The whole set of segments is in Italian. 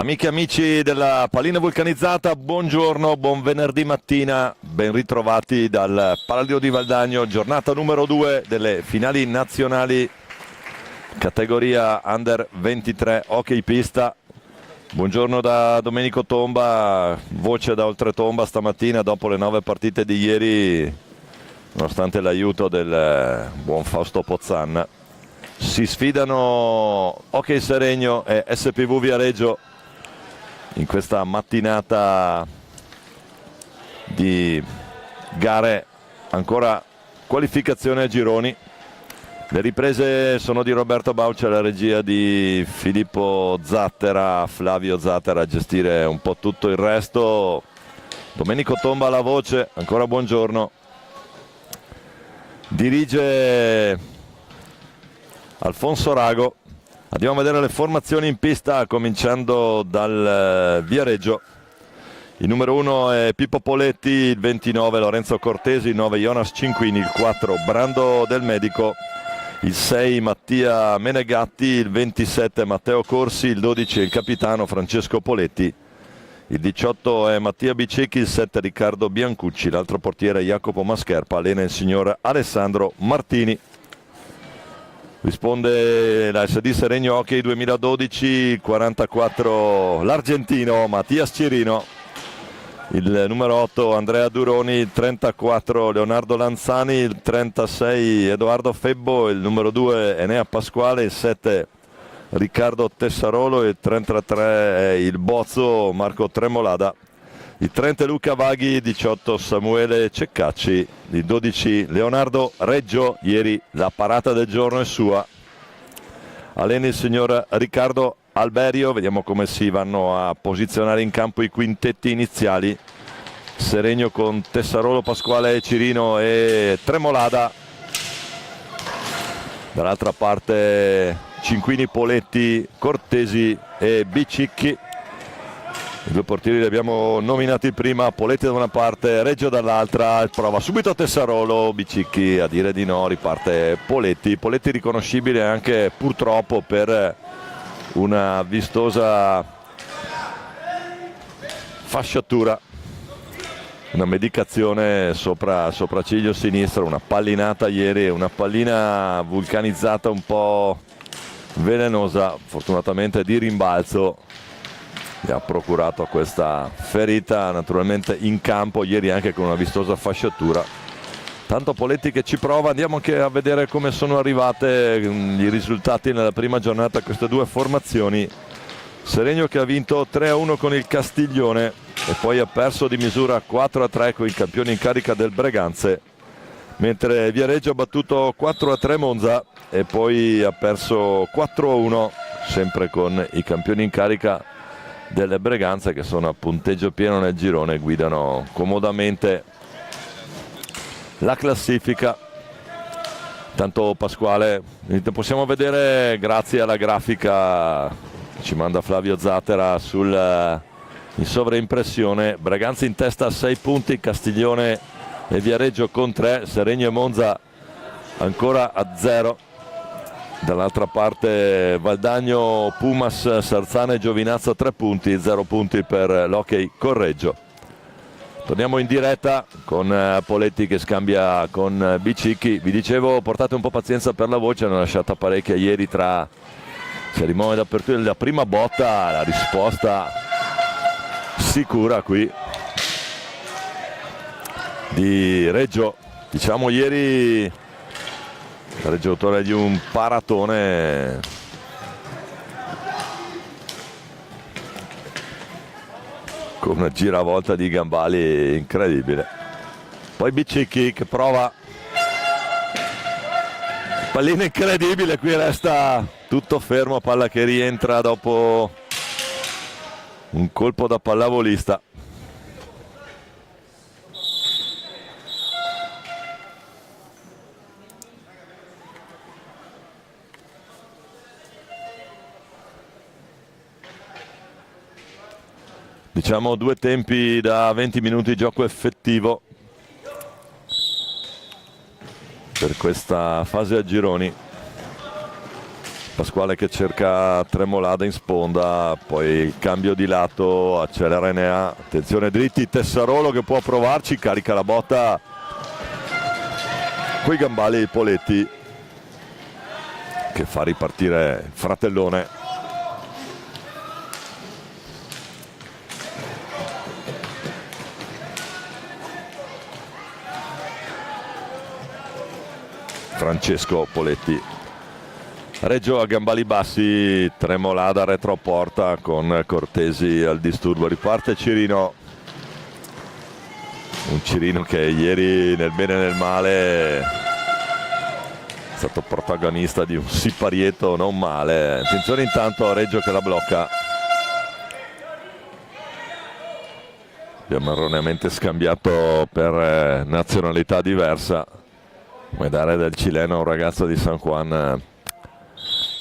Amiche e amici della Pallina Vulcanizzata, buongiorno, buon venerdì mattina, ben ritrovati dal Palio di Valdagno, giornata numero 2 delle finali nazionali categoria Under 23 hockey pista. Buongiorno da Domenico Tomba, voce da Oltretomba stamattina dopo le 9 partite di ieri, nonostante l'aiuto del buon Fausto Pozzanna. Si sfidano Hockey Seregno e SPV Viareggio in questa mattinata di gare, ancora qualificazione a gironi. Le riprese sono di Roberto Baucia, la regia di Filippo Zattera, Flavio Zattera a gestire un po' tutto il resto. Domenico Tomba alla voce, ancora buongiorno. Dirige Alfonso Rago. Andiamo a vedere le formazioni in pista, cominciando dal Viareggio. Il numero 1 è Pippo Poletti, il 29 Lorenzo Cortesi, il 9 Jonas Cinquini, il 4 Brando Del Medico, il 6 Mattia Menegatti, il 27 Matteo Corsi, il 12 è il capitano Francesco Poletti, il 18 è Mattia Bicecchi, il 7 Riccardo Biancucci, l'altro portiere Jacopo Mascherpa, allena il signor Alessandro Martini. Risponde la SD Seregno Hockey 2012, 44 l'argentino Mattias Cirino, il numero 8 Andrea Duroni, il 34 Leonardo Lanzani, il 36 Edoardo Febbo, il numero 2 Enea Pasquale, il 7 Riccardo Tessarolo, il 33 è il Bozzo Marco Tremolada, il 30 Luca Vaghi, il 18 Samuele Ceccacci, il 12 Leonardo Reggio. Ieri la parata del giorno è sua. Allena il signor Riccardo Alberio. Vediamo come si vanno a posizionare in campo i quintetti iniziali. Seregno con Tessarolo, Pasquale, Cirino e Tremolada. Dall'altra parte Cinquini, Poletti, Cortesi e Bicicchi. I due portieri li abbiamo nominati prima, Poletti da una parte, Reggio dall'altra, prova subito Tessarolo, Bicicchi a dire di no, riparte Poletti riconoscibile anche purtroppo per una vistosa fasciatura, una medicazione sopra sopracciglio sinistro, una pallinata ieri, una pallina vulcanizzata un po' velenosa, fortunatamente di rimbalzo gli ha procurato questa ferita, naturalmente in campo ieri anche con una vistosa fasciatura. Tanto Poletti che ci prova. Andiamo anche a vedere come sono arrivate i risultati nella prima giornata queste due formazioni. Seregno che ha vinto 3-1 con il Castiglione e poi ha perso di misura 4-3 con i campioni in carica del Breganze, mentre Viareggio ha battuto 4-3 Monza e poi ha perso 4-1 sempre con i campioni in carica delle Breganze, che sono a punteggio pieno nel girone, guidano comodamente la classifica. Tanto Pasquale, possiamo vedere grazie alla grafica che ci manda Flavio Zattera in sovraimpressione, Breganze in testa a 6 punti, Castiglione e Viareggio con 3, Seregno e Monza ancora a 0. Dall'altra parte Valdagno, Pumas, Sarzana e Giovinazzo 3 punti, 0 punti per l'Hockey Correggio. Torniamo in diretta con Poletti che scambia con Bicicchi. Vi dicevo, portate un po' pazienza per la voce, hanno lasciato parecchia ieri tra cerimonia d'apertura e la prima botta, la risposta sicura qui di Reggio. Diciamo ieri Reggio autore di un paratone con una giravolta di Gambali incredibile. Poi Bicicchi che prova, pallina incredibile, qui resta tutto fermo, palla che rientra dopo un colpo da pallavolista. Diciamo due tempi da 20 minuti di gioco effettivo per questa fase a gironi. Pasquale che cerca Tremolada in sponda, poi il cambio di lato, accelera Enea, attenzione dritti, Tessarolo che può provarci, carica la botta, coi gambali Poletti che fa ripartire il fratellone. Francesco Poletti. Reggio a gambali bassi, Tremolada retroporta con Cortesi al disturbo, riparte Cirino, un Cirino che ieri nel bene e nel male è stato protagonista di un siparietto non male. Attenzione intanto a Reggio che la blocca, abbiamo erroneamente scambiato per nazionalità diversa, come dare del cileno a un ragazzo di San Juan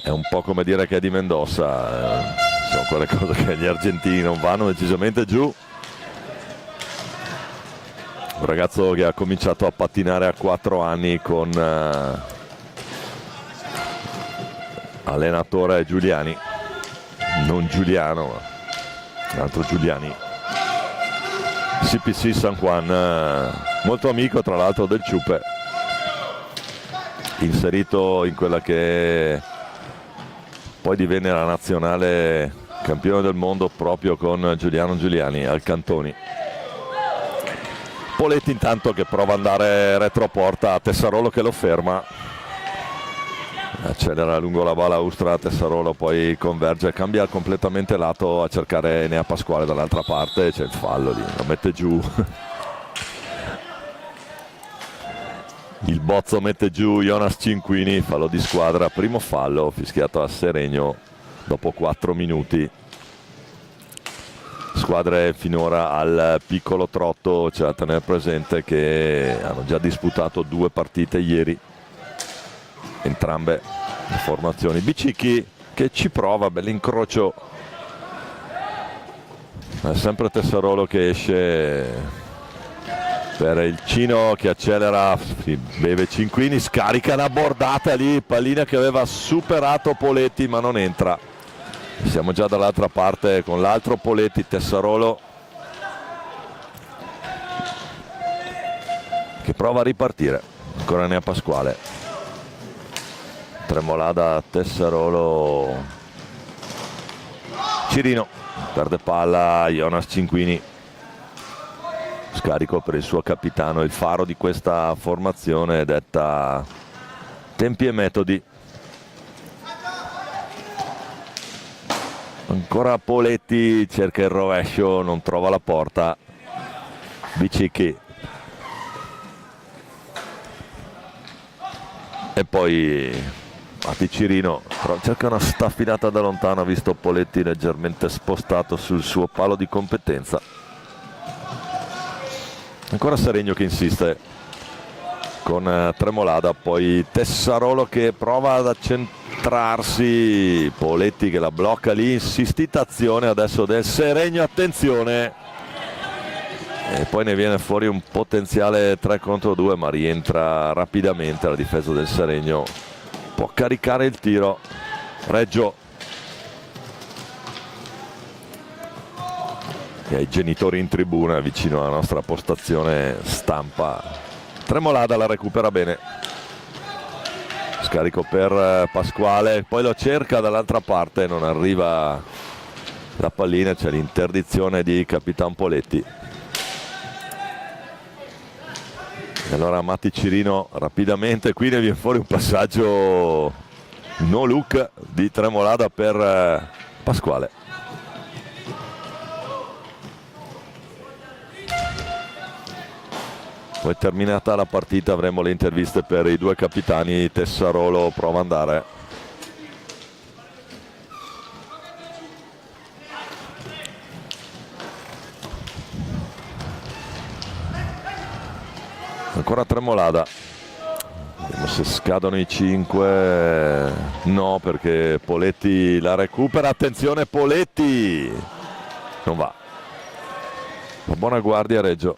è un po' come dire che è di Mendoza, sono quelle cose che gli argentini non vanno decisamente giù. Un ragazzo che ha cominciato a pattinare a 4 anni con allenatore Giuliani, non Giuliano, ma un altro Giuliani. CPC San Juan, molto amico tra l'altro del Ciupe, inserito in quella che poi divenne la nazionale campione del mondo proprio con Giuliano Giuliani al Cantoni. Poletti intanto che prova ad andare retroporta, a Tessarolo che lo ferma, accelera lungo la balaustra, Tessarolo poi converge, cambia completamente lato a cercare Enea Pasquale dall'altra parte, c'è il fallo lì, lo mette giù. Il bozzo mette giù Jonas Cinquini, fallo di squadra, primo fallo fischiato a Seregno dopo 4 minuti. Squadre finora al piccolo trotto, c'è da tenere presente che hanno già disputato 2 partite ieri, entrambe le formazioni. Bicicchi che ci prova, bell'incrocio, è sempre Tessarolo che esce per il Cino che accelera, beve Cinquini, scarica una bordata lì, pallina che aveva superato Poletti ma non entra. Siamo già dall'altra parte con l'altro Poletti, Tessarolo che prova a ripartire, ancora Enea Pasquale, Tremolada, Tessarolo, Cirino, perde palla, Jonas Cinquini, scarico per il suo capitano, il faro di questa formazione detta tempi e metodi. Ancora Poletti, cerca il rovescio, non trova la porta. Bicicchi. E poi Cirino cerca una staffilata da lontano, ha visto Poletti leggermente spostato sul suo palo di competenza. Ancora Seregno che insiste con Tremolada, poi Tessarolo che prova ad accentrarsi, Poletti che la blocca lì, insistita azione adesso del Seregno, attenzione, e poi ne viene fuori un potenziale 3 contro 2 ma rientra rapidamente la difesa del Seregno, può caricare il tiro. Reggio e ai genitori in tribuna vicino alla nostra postazione stampa. Tremolada la recupera bene, scarico per Pasquale, poi lo cerca dall'altra parte, non arriva la pallina, c'è l'interdizione di Capitan Poletti. E allora Cirino rapidamente, qui ne viene fuori un passaggio no look di Tremolada per Pasquale. Poi terminata la partita avremo le interviste per i 2 capitani. Tessarolo prova ad andare. Ancora Tremolada. Vediamo se scadono i 5. No, perché Poletti la recupera. Attenzione Poletti! Non va. La buona guardia Reggio.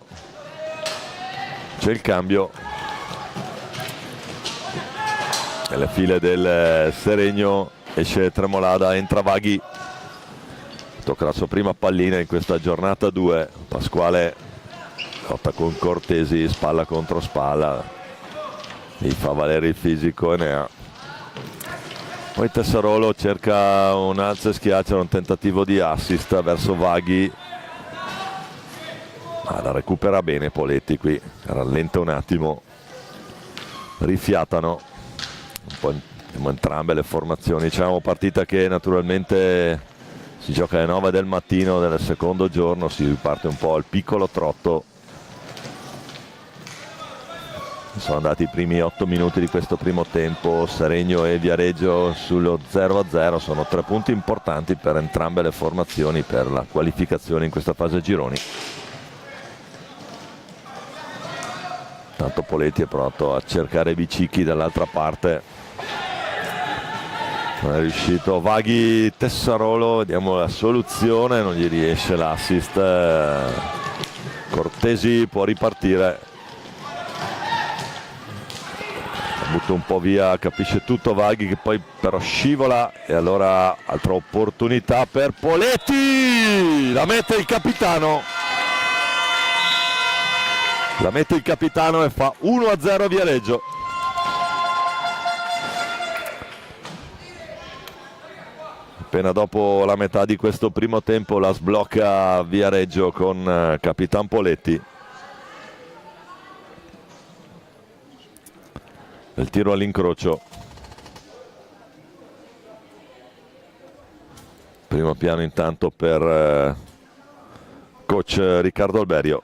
C'è il cambio nelle file del Seregno, esce Tremolada, entra Vaghi, tocca la sua prima pallina in questa giornata 2. Pasquale lotta con Cortesi, spalla contro spalla, gli fa valere il fisico e ne ha. Poi Tessarolo cerca un alzo e schiaccia, un tentativo di assist verso Vaghi, ma la recupera bene Poletti qui, rallenta un attimo, rifiatano un po' entrambe le formazioni. Diciamo partita che naturalmente si gioca alle 9 del mattino del secondo giorno, si riparte un po' al piccolo trotto. Sono andati i primi 8 minuti di questo primo tempo, Seregno e Viareggio sullo 0-0, sono 3 punti importanti per entrambe le formazioni per la qualificazione in questa fase gironi. Tanto Poletti è pronto a cercare Bicicchi dall'altra parte, non è riuscito. Vaghi, Tessarolo, vediamo la soluzione, non gli riesce l'assist. Cortesi può ripartire, butta un po' via, capisce tutto Vaghi che poi però scivola, e allora altra opportunità per Poletti, la mette il capitano. La mette il capitano e fa 1-0 Viareggio. Appena dopo la metà di questo primo tempo la sblocca Viareggio con Capitan Poletti. Il tiro all'incrocio. Primo piano intanto per coach Riccardo Alberio.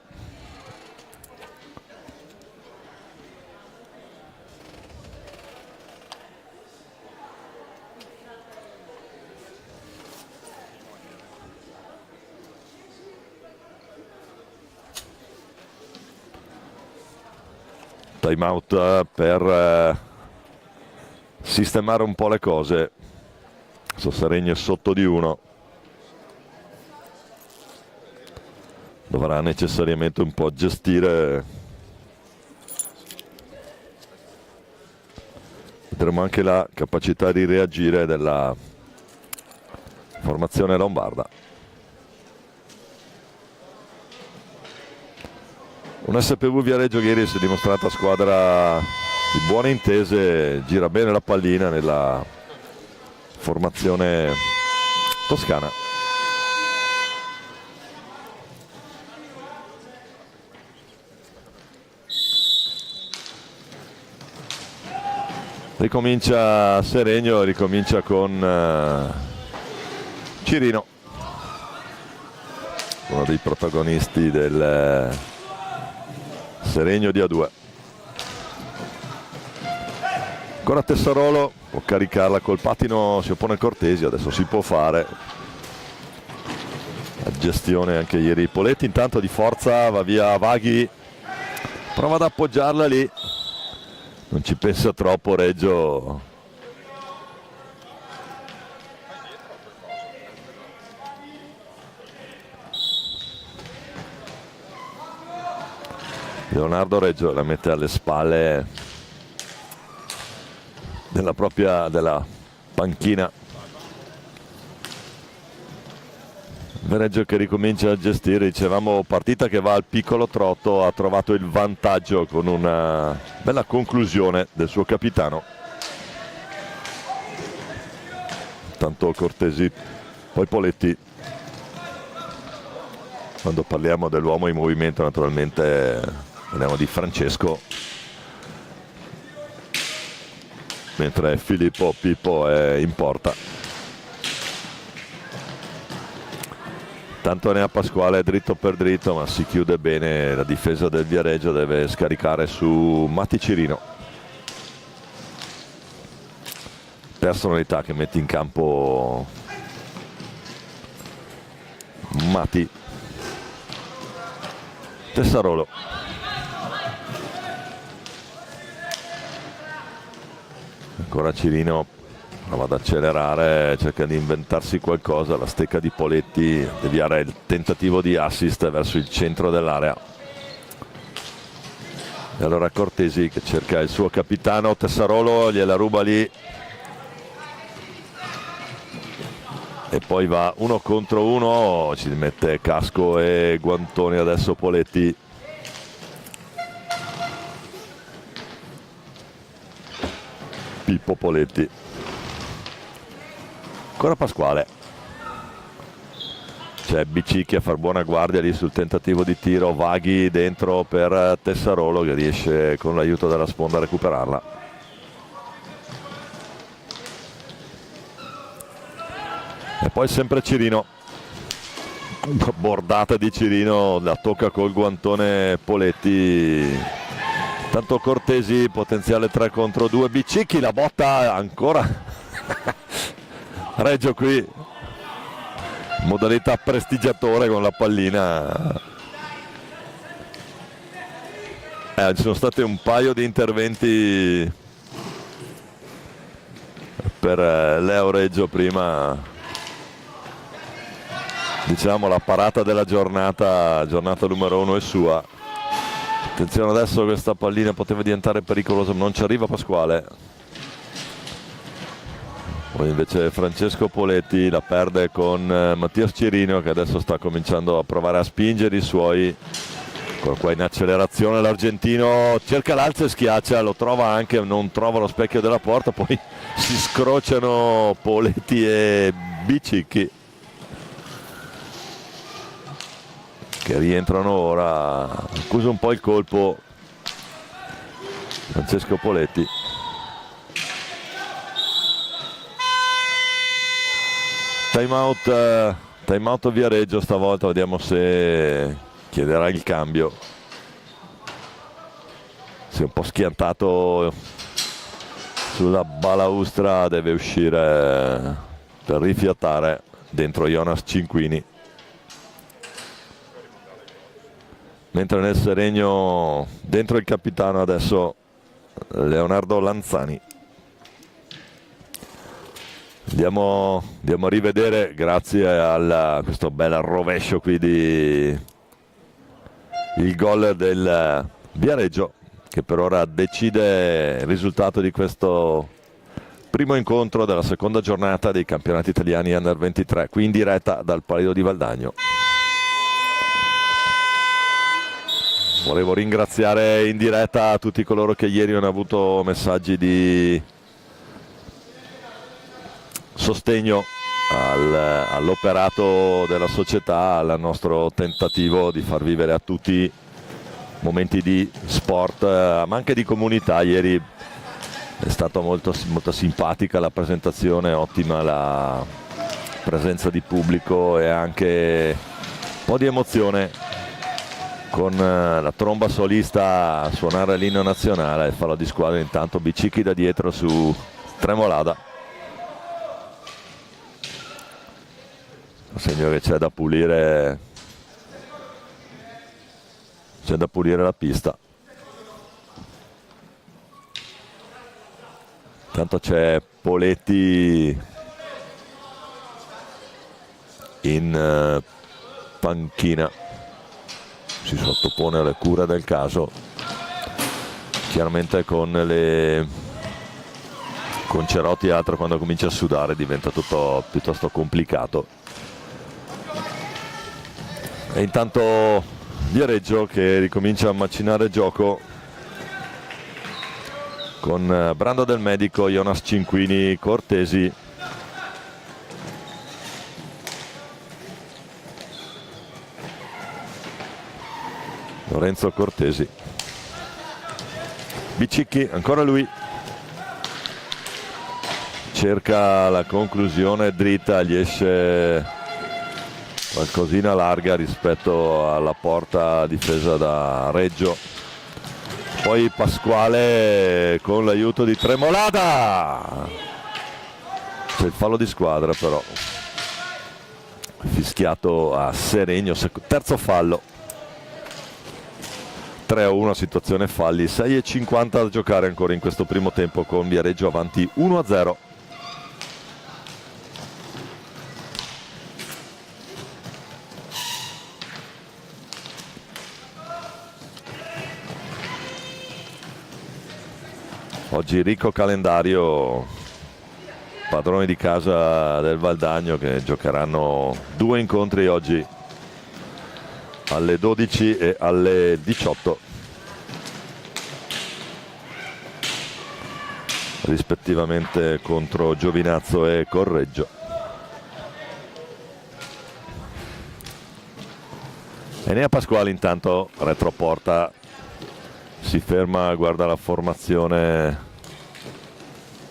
Time out per sistemare un po' le cose. Seregno è sotto di 1, dovrà necessariamente un po' gestire. Vedremo anche la capacità di reagire della formazione lombarda. Un SPV Viareggio che ieri si è dimostrata squadra di buone intese, gira bene la pallina nella formazione toscana. Ricomincia Seregno, ricomincia con Cirino, uno dei protagonisti del Seregno di A2. Ancora Tessarolo, può caricarla col pattino, si oppone Cortesi, adesso si può fare. La gestione anche ieri Poletti, intanto di forza va via Vaghi, prova ad appoggiarla lì, non ci pensa troppo Reggio. Leonardo Reggio la mette alle spalle della panchina. Reggio che ricomincia a gestire, dicevamo partita che va al piccolo trotto, ha trovato il vantaggio con una bella conclusione del suo capitano. Tanto Cortesi, poi Poletti. Quando parliamo dell'uomo in movimento naturalmente parliamo di Francesco, mentre Filippo Pippo è in porta. Tanto ne ha Pasquale dritto per dritto, ma si chiude bene la difesa del Viareggio, deve scaricare su Matti Cirino. Personalità che mette in campo Matti. Tessarolo. Ancora Cirino prova ad accelerare, cerca di inventarsi qualcosa, la stecca di Poletti, deviare il tentativo di assist verso il centro dell'area. E allora Cortesi che cerca il suo capitano, Tessarolo gliela ruba lì. e poi va 1 contro 1, ci mette casco e guantoni adesso Poletti. Pippo Poletti, ancora Pasquale, c'è Bicicchi a far buona guardia lì sul tentativo di tiro, Vaghi dentro per Tessarolo che riesce con l'aiuto della sponda a recuperarla. E poi sempre Cirino, bordata di Cirino, la tocca col guantone Poletti. Tanto Cortesi, potenziale 3 contro 2, Bicicchi, la botta ancora. Reggio qui, modalità prestigiatore con la pallina. Ci sono stati un paio di interventi per Leo Reggio prima. Diciamo la parata della giornata numero 1 è sua. Attenzione adesso, questa pallina poteva diventare pericolosa, non ci arriva Pasquale. Poi invece Francesco Poletti la perde con Mattias Cirino che adesso sta cominciando a provare a spingere i suoi. Qua in accelerazione l'argentino cerca l'alza e schiaccia, lo trova anche, non trova lo specchio della porta, poi si scrociano Poletti e Bicicchi che rientrano ora. Accusa un po' il colpo Francesco Poletti. Time out Viareggio stavolta, vediamo se chiederà il cambio. Si è un po' schiantato sulla balaustra, deve uscire per rifiatare dentro Jonas Cinquini. Mentre nel Seregno dentro il capitano adesso Leonardo Lanzani. Andiamo a rivedere, grazie a questo bel rovescio qui il gol del Viareggio, che per ora decide il risultato di questo primo incontro della seconda giornata dei campionati italiani Under 23, qui in diretta dal Palio di Valdagno. Volevo ringraziare in diretta tutti coloro che ieri hanno avuto messaggi di sostegno all'operato della società, al nostro tentativo di far vivere a tutti momenti di sport, ma anche di comunità. Ieri è stata molto simpatica la presentazione, ottima la presenza di pubblico e anche un po' di emozione con la tromba solista a suonare l'inno nazionale. Fallo di squadra intanto, Bicicchi da dietro su Tremolada, segno che c'è da pulire la pista. Intanto c'è Poletti in panchina, si sottopone alle cure del caso, chiaramente con Cerotti e altro, quando comincia a sudare diventa tutto piuttosto complicato. E intanto Viareggio che ricomincia a macinare gioco con Brando Del Medico, Jonas Cinquini, Cortesi. Lorenzo Cortesi, Bicicchi, ancora lui, cerca la conclusione dritta, gli esce qualcosina larga rispetto alla porta difesa da Reggio. Poi Pasquale con l'aiuto di Tremolada, c'è il fallo di squadra però, fischiato a Seregno, terzo fallo. 3-1, situazione falli, 6:50 da giocare ancora in questo primo tempo con Viareggio avanti 1-0. Oggi ricco calendario padroni di casa del Valdagno, che giocheranno 2 incontri oggi alle 12 e alle 18 rispettivamente contro Giovinazzo e Correggio. Enea Pasquale intanto retroporta, si ferma, guarda la formazione,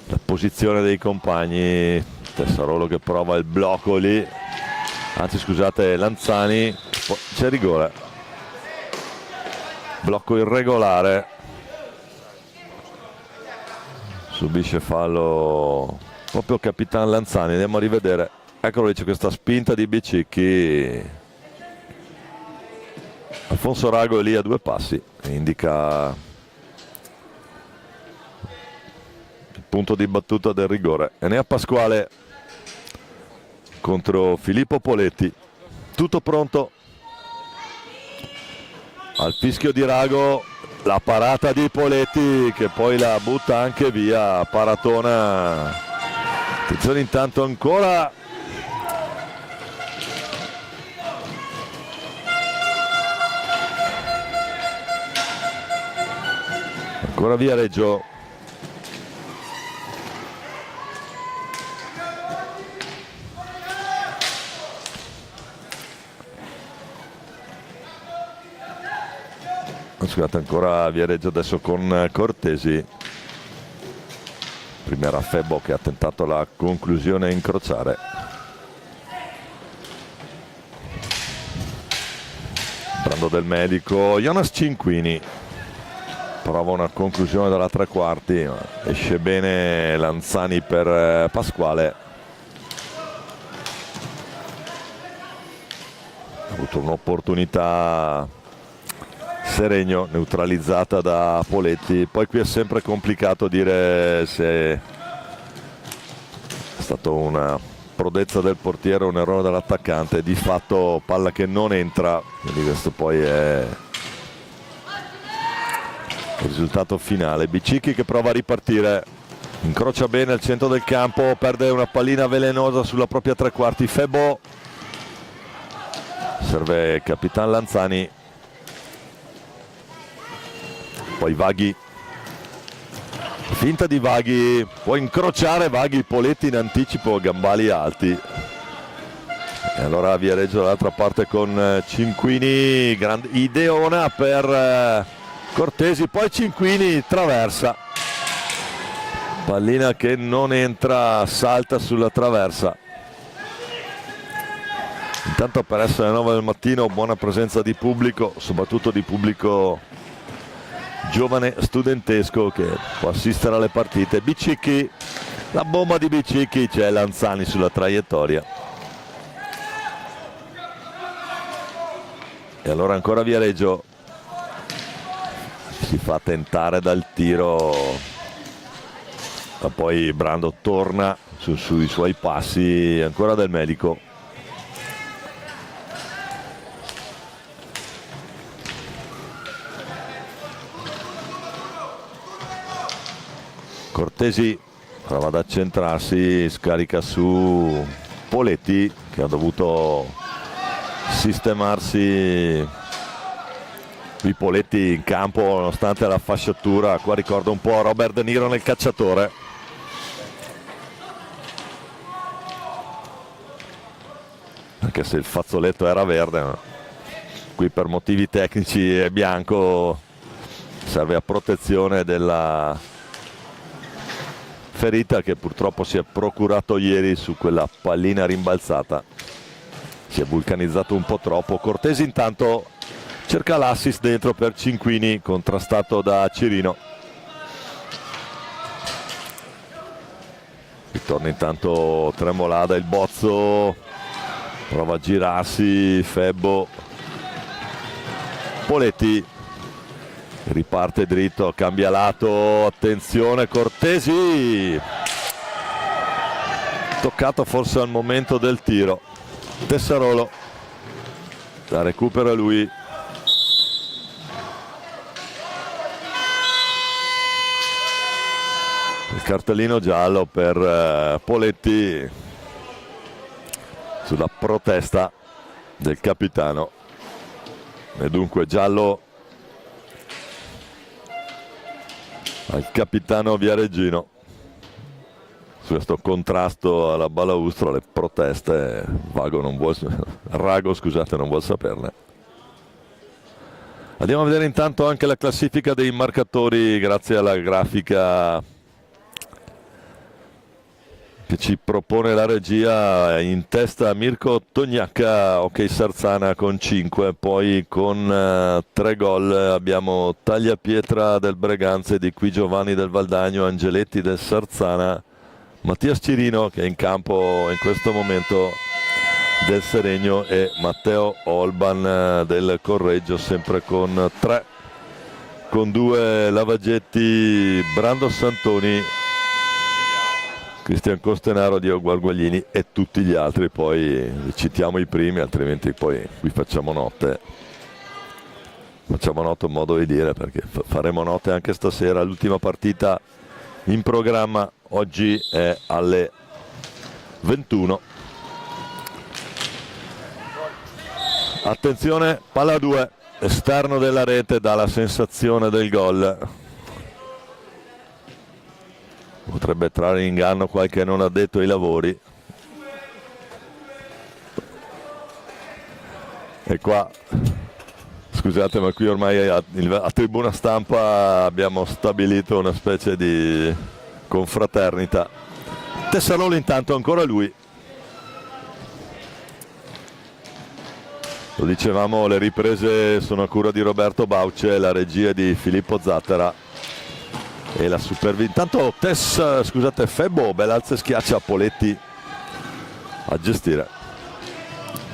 la posizione dei compagni. Tessarolo che prova il blocco lì, anzi scusate, Lanzani, c'è rigore, blocco irregolare, subisce fallo proprio Capitan Lanzani. Andiamo a rivedere, eccolo lì, c'è questa spinta di Bicicchi. Alfonso Rago è lì a 2 passi, indica il punto di battuta del rigore. Enea Pasquale contro Filippo Poletti, tutto pronto. Al fischio di Rago la parata di Poletti, che poi la butta anche via, paratona. Attenzione intanto ancora Viareggio. Scusate, ancora Viareggio adesso con Cortesi. Prima era Febbo che ha tentato la conclusione a incrociare. Brando del Medico, Jonas Cinquini prova una conclusione dalla 3/4, esce bene Lanzani per Pasquale. Ha avuto un'opportunità Seregno, neutralizzata da Poletti. Poi qui è sempre complicato dire se è stata una prodezza del portiere o un errore dell'attaccante. Di fatto palla che non entra, quindi questo poi è il risultato finale. Bicicchi che prova a ripartire, incrocia bene al centro del campo, perde una pallina velenosa sulla propria 3/4. Febbo, serve Capitan Lanzani, poi Vaghi, finta di Vaghi, può incrociare Vaghi, Poletti in anticipo, gambali alti. E allora Viareggio dall'altra parte con Cinquini, grande ideona per Cortesi, poi Cinquini traversa, pallina che non entra, salta sulla traversa. Intanto per essere 9 del mattino, buona presenza di pubblico, soprattutto di pubblico giovane studentesco che può assistere alle partite. Bicicchi, la bomba di Bicicchi, c'è Lanzani sulla traiettoria. E allora ancora Viareggio, si fa tentare dal tiro, ma poi Brando torna sui suoi passi. Ancora Del Medico, Cortesi prova ad accentrarsi, scarica su Poletti che ha dovuto sistemarsi. Qui Poletti in campo nonostante la fasciatura, qua ricorda un po' Robert De Niro nel Cacciatore. Anche se il fazzoletto era verde, ma qui per motivi tecnici è bianco, serve a protezione della ferita che purtroppo si è procurato ieri su quella pallina rimbalzata. Si è vulcanizzato un po' troppo. Cortesi intanto cerca l'assist dentro per Cinquini, contrastato da Cirino. Ritorna intanto Tremolada, il Bozzo prova a girarsi, Febbo, Poletti riparte dritto, cambia lato, attenzione Cortesi, toccato forse al momento del tiro. Tessarolo, la recupera lui. cartellino giallo per Poletti sulla protesta del capitano, e dunque giallo al capitano Viareggino su questo contrasto alla balaustra. Le proteste, Rago scusate, non vuol saperne. Andiamo a vedere intanto anche la classifica dei marcatori grazie alla grafica che ci propone la regia. In testa Mirko Tognacca, ok Sarzana con 5, poi con 3 gol abbiamo Tagliapietra del Breganze, di qui Giovanni del Valdagno, Angeletti del Sarzana, Mattias Cirino che è in campo in questo momento del Seregno e Matteo Olban del Correggio, sempre con 3, con 2 Lavaggetti, Brando Santoni, Cristian Costenaro, Diego Guarguaglini e tutti gli altri. Poi citiamo i primi, altrimenti poi qui facciamo notte un modo di dire, perché faremo notte anche stasera. L'ultima partita in programma oggi è alle 21. Attenzione, palla 2, esterno della rete, dà la sensazione del gol. Potrebbe trarre in inganno qualche non addetto ai lavori. E qua, scusate, ma qui ormai a tribuna stampa abbiamo stabilito una specie di confraternita. Tessarolo intanto, ancora lui. Lo dicevamo, le riprese sono a cura di Roberto Bauce, la regia di Filippo Zattera e la intanto Febbo Belalze schiaccia Poletti a gestire,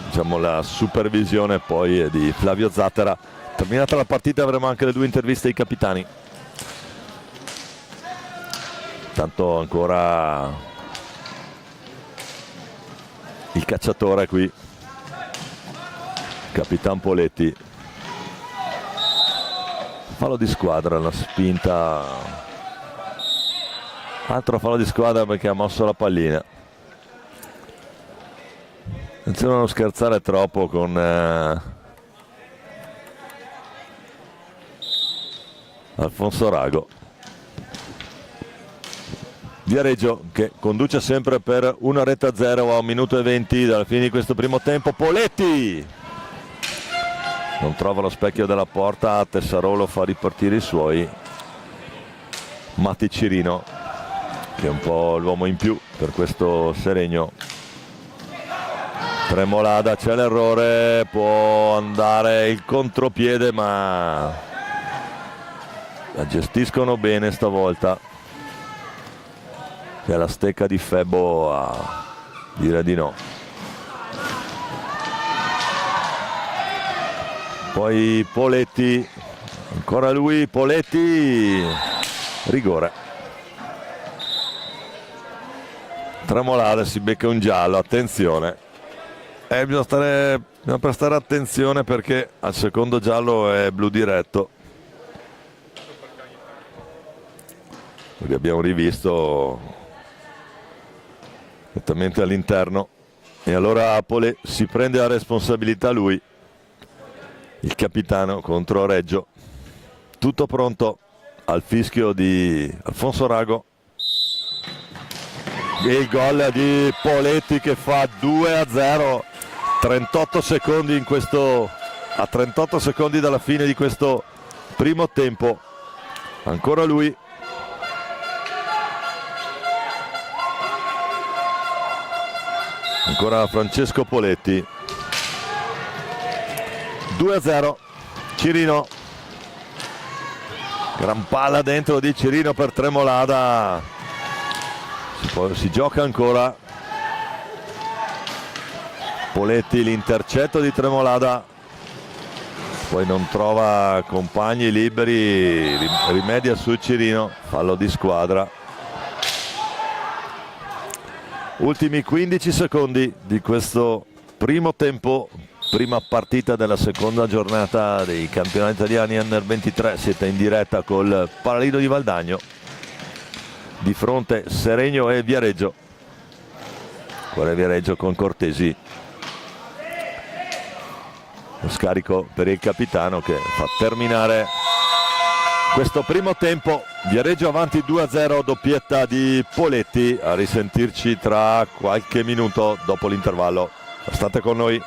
diciamo, la supervisione poi è di Flavio Zattera. Terminata la partita avremo anche le 2 interviste ai capitani. Tanto ancora il cacciatore qui, Capitan Poletti. Fallo di squadra, la spinta, altro fallo di squadra perché ha mosso la pallina. Attenzione a non scherzare troppo con Alfonso Rago. Viareggio che conduce sempre per 1-0 a 1 minuto e 20 dalla fine di questo primo tempo. Poletti non trova lo specchio della porta, Tessarolo fa ripartire i suoi. Matti Cirino che è un po' l'uomo in più per questo Seregno. Tremolada, c'è l'errore, può andare il contropiede ma la gestiscono bene stavolta. È la stecca di Febbo a dire di no. Poi Poletti, ancora lui, Poletti, rigore. Tremolada si becca un giallo, attenzione. Bisogna prestare attenzione perché al secondo giallo è blu diretto. Perché abbiamo rivisto direttamente all'interno e allora Apole si prende la responsabilità lui, il capitano contro Reggio. Tutto pronto al fischio di Alfonso Rago e il gol di Poletti che fa 2-0 38 secondi a 38 secondi dalla fine di questo primo tempo. Ancora lui, ancora Francesco Poletti. 2-0, Cirino, gran palla dentro di Cirino per Tremolada, si gioca ancora. Poletti, l'intercetto di Tremolada, poi non trova compagni liberi, rimedia su Cirino, fallo di squadra. Ultimi 15 secondi di questo primo tempo, prima partita della seconda giornata dei campionati italiani Under 23. Siete in diretta col Paladino di Valdagno. di fronte Seregno e Viareggio. Ora Viareggio con Cortesi, lo scarico per il capitano che fa terminare questo primo tempo. Viareggio avanti 2-0, doppietta di Poletti. A risentirci tra qualche minuto dopo l'intervallo. State con noi.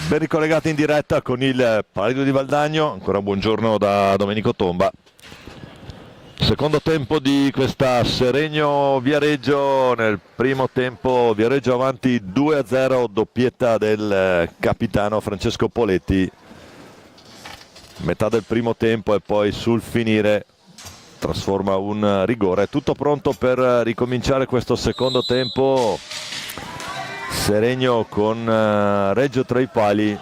Ben ricollegati in diretta con il Palio di Valdagno, ancora buongiorno da Domenico Tomba. Secondo tempo di questa Seregno-Viareggio. Nel primo tempo Viareggio avanti 2-0, doppietta del capitano Francesco Poletti. Metà del primo tempo e poi sul finire trasforma un rigore. Tutto pronto per ricominciare questo secondo tempo. Seregno con Reggio tra i pali,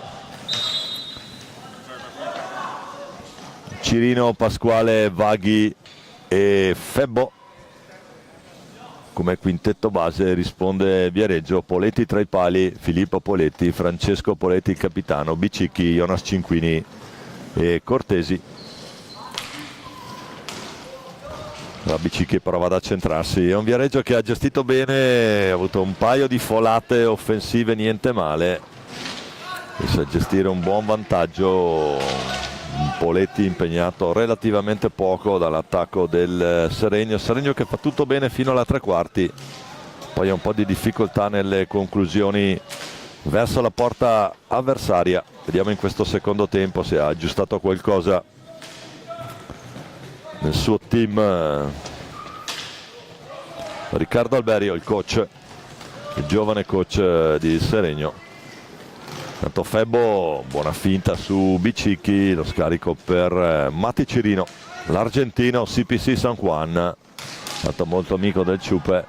Cirino, Pasquale, Vaghi e Febbo. Come quintetto base risponde Viareggio: Poletti tra i pali, Filippo Poletti, Francesco Poletti il capitano, Bicicchi, Jonas Cinquini e Cortesi. La Bicicchi prova ad accentrarsi. È un Viareggio che ha gestito bene, ha avuto un paio di folate offensive niente male, riesce a gestire un buon vantaggio. Poletti impegnato relativamente poco dall'attacco del Seregno. Seregno che fa tutto bene fino alla tre quarti, poi ha un po' di difficoltà nelle conclusioni verso la porta avversaria. Vediamo in questo secondo tempo se ha aggiustato qualcosa nel suo team. Riccardo Alberio, il coach, il giovane coach di Seregno. Tanto Febbo, buona finta su Bicicchi, lo scarico per Matti Cirino, l'argentino CPC San Juan, stato molto amico del Ciupe.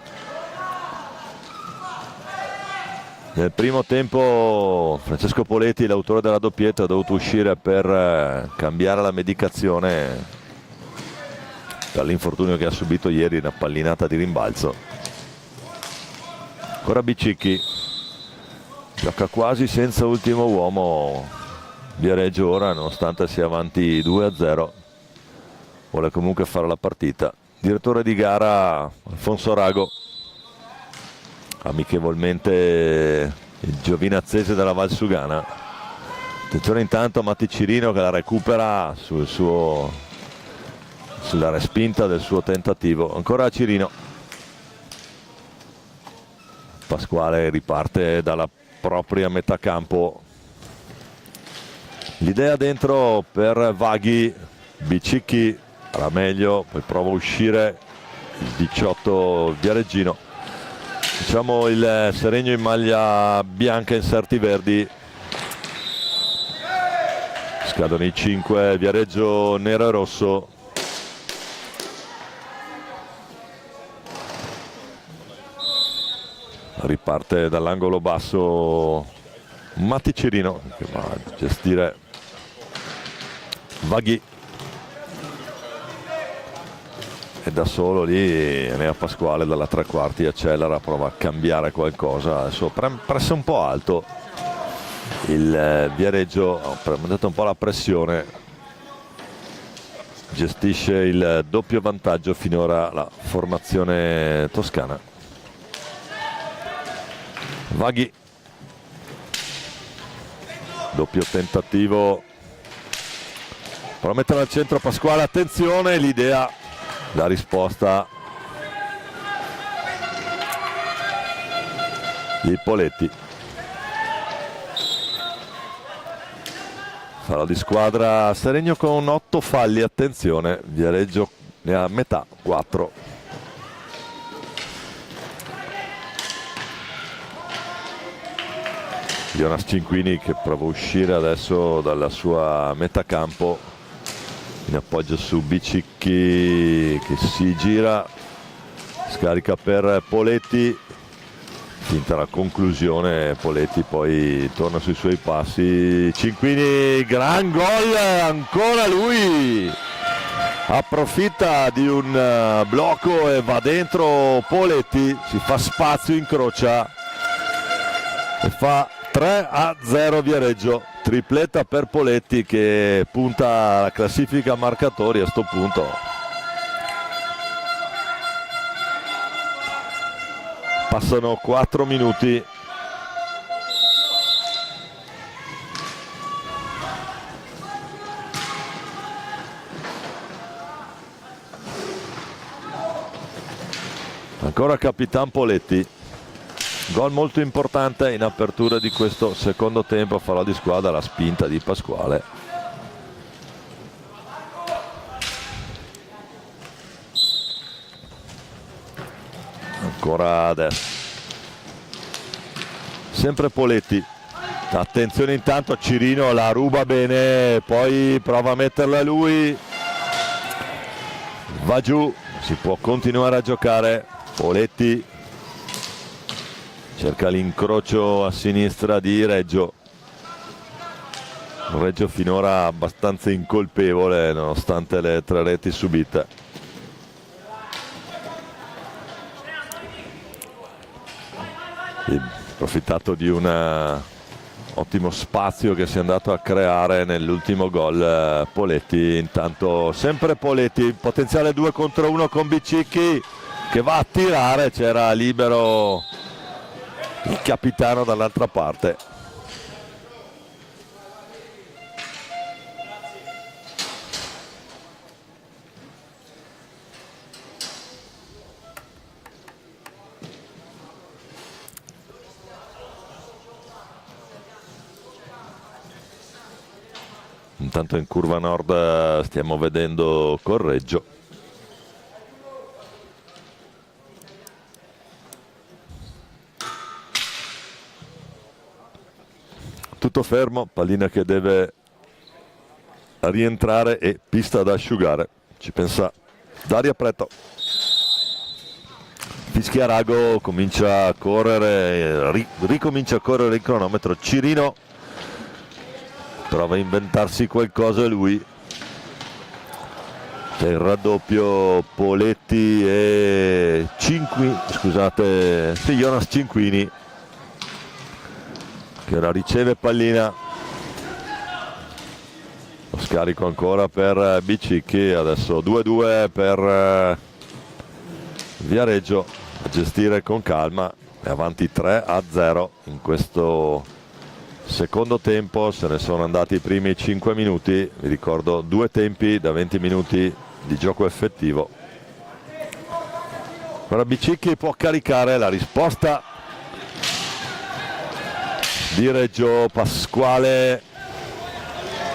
Nel primo tempo Francesco Poletti, l'autore della doppietta, ha dovuto uscire per cambiare la medicazione dall'infortunio che ha subito ieri, una pallinata di rimbalzo. Ancora Bicicchi, gioca quasi senza ultimo uomo Viareggio ora, nonostante sia avanti 2-0, vuole comunque fare la partita. Direttore di gara Alfonso Rago, amichevolmente il giovinazzese della Valsugana. Attenzione intanto a Matti Cirino che la recupera sulla respinta del suo tentativo. Ancora Cirino. Pasquale riparte dalla propria metà campo. L'idea dentro per Vaghi, Bicicchi era meglio, poi prova a uscire il 18 Viareggino. Diciamo il Seregno in maglia bianca, inserti verdi. Scadono i 5, Viareggio nero e rosso. Riparte dall'angolo basso Matti Cirino che va a gestire Vaghi, e da solo lì Enea Pasquale dalla tre quarti accelera, prova a cambiare qualcosa. Adesso pressa un po' alto il Viareggio, ha aumentato un po' la pressione, gestisce il doppio vantaggio finora la formazione toscana. Vaghi, doppio tentativo, prova a mettere al centro Pasquale, attenzione, l'idea, la risposta di Poletti. Fallo di squadra Seregno con 8 falli, attenzione, Viareggio ne ha metà, 4. Jonas Cinquini che prova a uscire adesso dalla sua metà campo in appoggio su Bicicchi che si gira, scarica per Poletti, finta la conclusione, Poletti poi torna sui suoi passi. Cinquini, gran gol, ancora lui, approfitta di un blocco e va dentro Poletti, si fa spazio, incrocia e fa 3-0 Viareggio, tripletta per Poletti che punta alla classifica marcatori a sto punto. Passano 4 minuti. Ancora Capitan Poletti. Gol molto importante in apertura di questo secondo tempo, fallo di squadra, la spinta di Pasquale. Ancora adesso. Sempre Poletti. Attenzione intanto, Cirino la ruba bene, poi prova a metterla lui. Va giù, si può continuare a giocare. Poletti cerca l'incrocio a sinistra di Reggio. Reggio finora abbastanza incolpevole nonostante le 3 reti subite. Approfittato di un ottimo spazio che si è andato a creare nell'ultimo gol Poletti. Intanto sempre Poletti, potenziale 2 contro 1 con Bicicchi che va a tirare, c'era libero il capitano dall'altra parte. Intanto in curva nord stiamo vedendo Correggio. Tutto fermo, pallina che deve rientrare e pista da asciugare. Ci pensa Dario Preto. Fischia Rago, comincia a correre, ricomincia a correre il cronometro. Cirino prova a inventarsi qualcosa lui. C'è il raddoppio Poletti e Jonas Cinquini che la riceve pallina. Lo scarico ancora per Bicicchi, adesso 2-2 per Viareggio a gestire con calma, è avanti 3-0 in questo secondo tempo. Se ne sono andati i primi 5 minuti, vi ricordo 2 tempi da 20 minuti di gioco effettivo. Ora Bicicchi può caricare, la risposta di Reggio, Pasquale,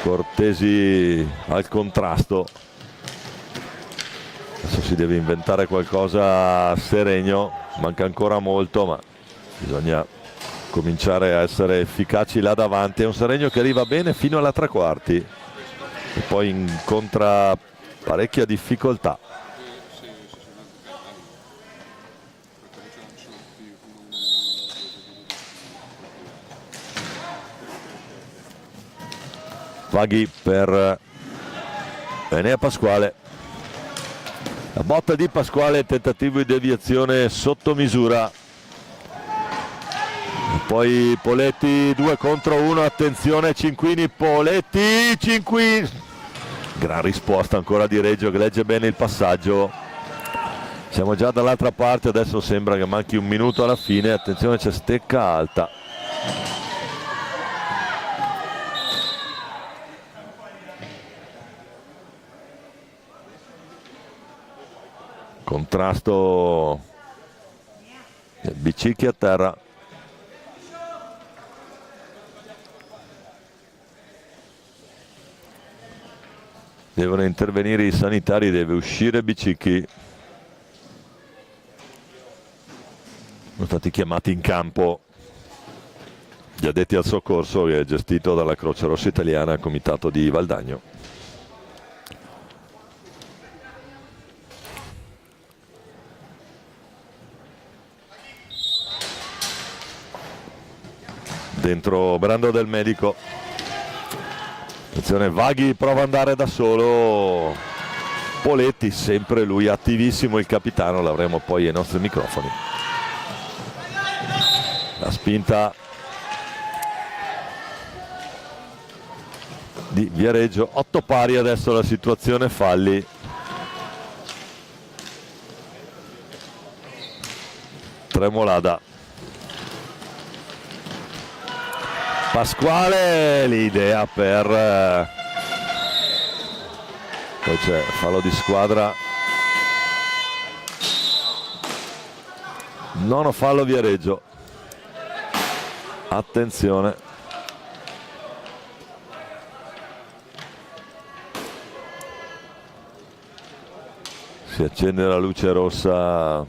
Cortesi al contrasto. Adesso si deve inventare qualcosa a Seregno, manca ancora molto ma bisogna cominciare a essere efficaci là davanti. È un Seregno che arriva bene fino alla 3/4 e poi incontra parecchia difficoltà. Vaghi per Enea Pasquale, la botta di Pasquale, tentativo di deviazione sotto misura. Poi Poletti 2 contro 1, attenzione Cinquini, Poletti, Cinquini, gran risposta ancora di Reggio che legge bene il passaggio. Siamo già dall'altra parte, adesso sembra che manchi un minuto alla fine. Attenzione, c'è stecca alta. Contrasto, Bicicchi a terra. Devono intervenire i sanitari, deve uscire Bicicchi. Sono stati chiamati in campo gli addetti al soccorso, che è gestito dalla Croce Rossa Italiana, comitato di Valdagno. Dentro Brando del Medico. Attenzione, Vaghi prova ad andare da solo. Poletti, sempre lui attivissimo, il capitano, l'avremo poi ai nostri microfoni. La spinta di Viareggio, 8 pari adesso la situazione, falli. Tremolada. Pasquale, l'idea per poi c'è fallo di squadra, nono fallo Viareggio. attenzione, si accende la luce rossa,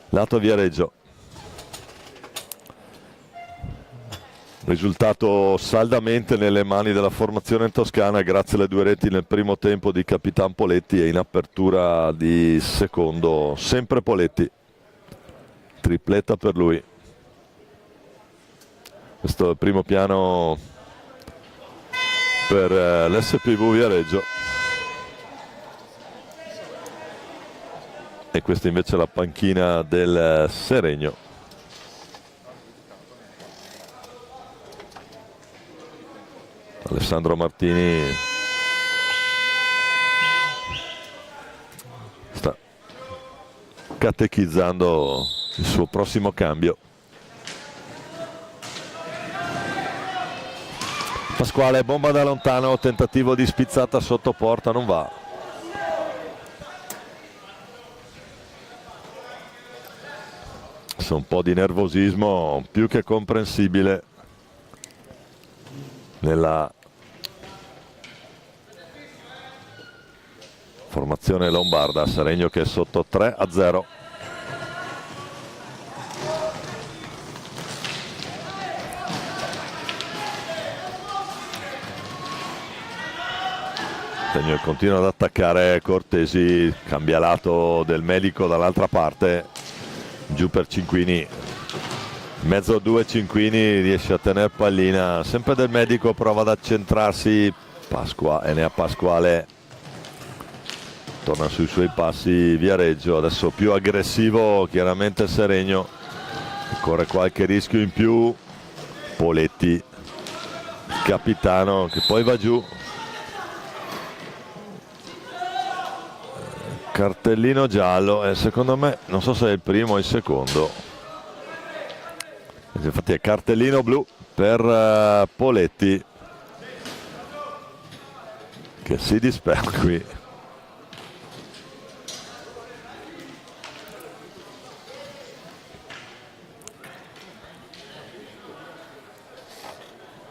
lato Viareggio. Risultato saldamente nelle mani della formazione toscana grazie alle 2 reti nel primo tempo di Capitan Poletti e in apertura di secondo sempre Poletti, tripletta per lui. Questo è il primo piano per l'SPV Viareggio e questa invece è la panchina del Seregno. Alessandro Martini sta catechizzando il suo prossimo cambio. Pasquale, bomba da lontano, tentativo di spizzata sotto porta, non va. C'è un po' di nervosismo più che comprensibile nella formazione lombarda. Seregno che è sotto 3-0. Seregno continua ad attaccare Cortesi, cambia lato del medico dall'altra parte, giù per Cinquini, mezzo 2 Cinquini, riesce a tenere pallina, sempre del medico, prova ad accentrarsi Pasquale, torna sui suoi passi Viareggio, adesso più aggressivo chiaramente Seregno, corre qualche rischio in più, Poletti, il capitano che poi va giù, cartellino giallo e secondo me, non so se è il primo o il secondo, infatti è cartellino blu per Poletti che si disperde qui.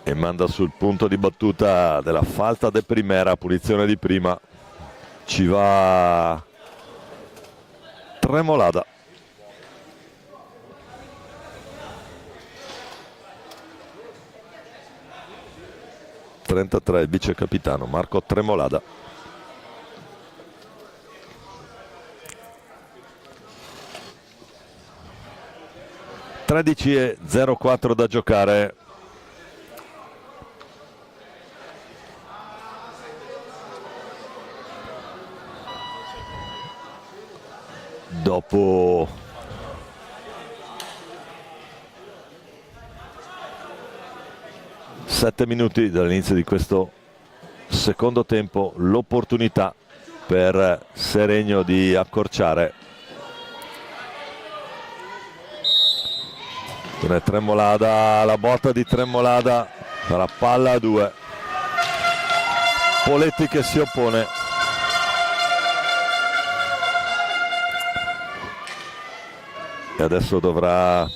E manda sul punto di battuta della falta de primera, punizione di prima, ci va Tremolada. Il vice capitano Marco Tremolada. (13:04) da giocare. Dopo 7 minuti dall'inizio di questo secondo tempo, l'opportunità per Seregno di accorciare. Tremolada, la botta di Tremolada, la palla a 2. Poletti che si oppone. E adesso dovrà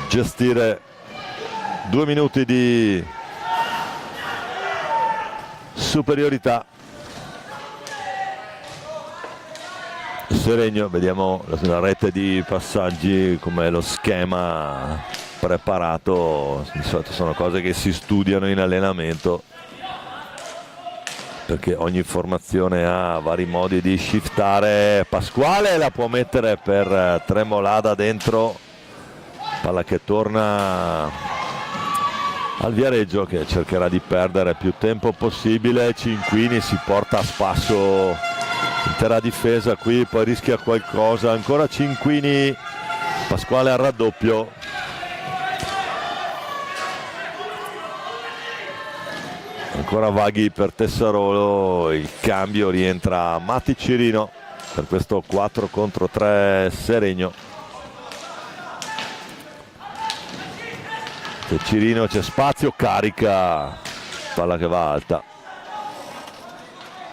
gestire 2 minuti di superiorità. Seregno, vediamo la rete di passaggi, come lo schema preparato, di solito sono cose che si studiano in allenamento, perché ogni formazione ha vari modi di shiftare. Pasquale la può mettere per Tremolada dentro, palla che torna al Viareggio che cercherà di perdere più tempo possibile. Cinquini si porta a spasso intera difesa qui, poi rischia qualcosa, ancora Cinquini, Pasquale al raddoppio. Ancora vaghi per Tessarolo, il cambio, rientra Matti Cirino per questo 4 contro 3 Seregno. C'è Cirino, c'è spazio, carica, palla che va alta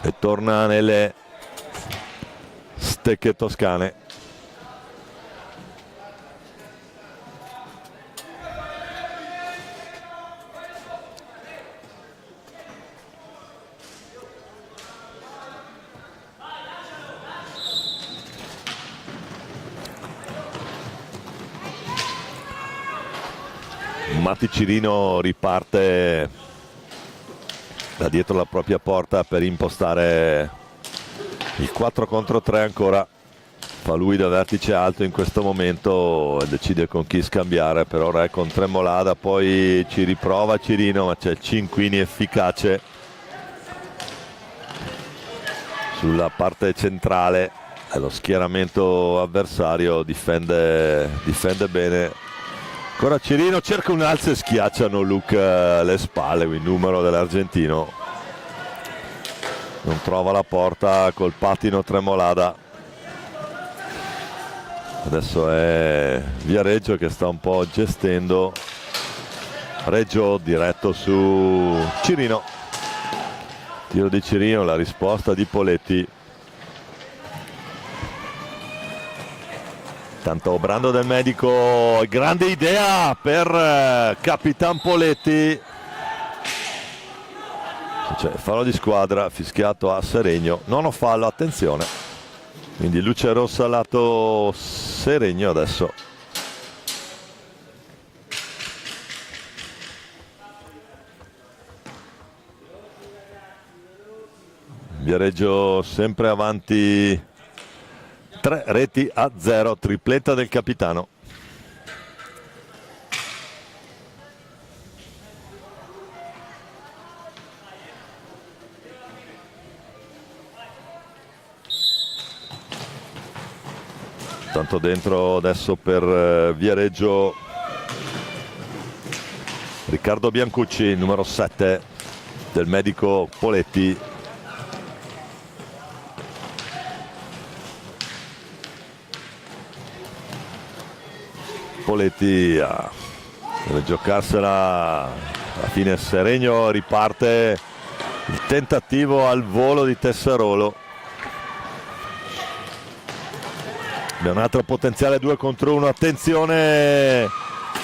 e torna nelle bistecche toscane. Matti Cirino riparte da dietro la propria porta per impostare il 4 contro 3 ancora. Fa lui da vertice alto in questo momento e decide con chi scambiare. Per ora è con Tremolada, poi ci riprova Cirino, ma c'è Cinquini efficace sulla parte centrale. E lo schieramento avversario difende bene. Ancora Cirino, cerca un alzo e schiacciano Luca alle spalle, il numero dell'argentino. Non trova la porta col pattino Tremolada. Adesso è Viareggio che sta un po' gestendo. Reggio diretto su Cirino. Tiro di Cirino, la risposta di Poletti. Tanto Brando del Medico, grande idea per Capitan Poletti. C'è fallo di squadra, fischiato a Seregno, nono fallo, attenzione. Quindi luce rossa lato Seregno adesso. Viareggio sempre avanti 3-0, tripletta del capitano. Tanto dentro adesso per Viareggio Riccardo Biancucci, numero 7 del Medico Poletti. Poletti deve giocarsela, alla fine Seregno riparte, il tentativo al volo di Tessarolo. Abbiamo un altro potenziale 2 contro 1, attenzione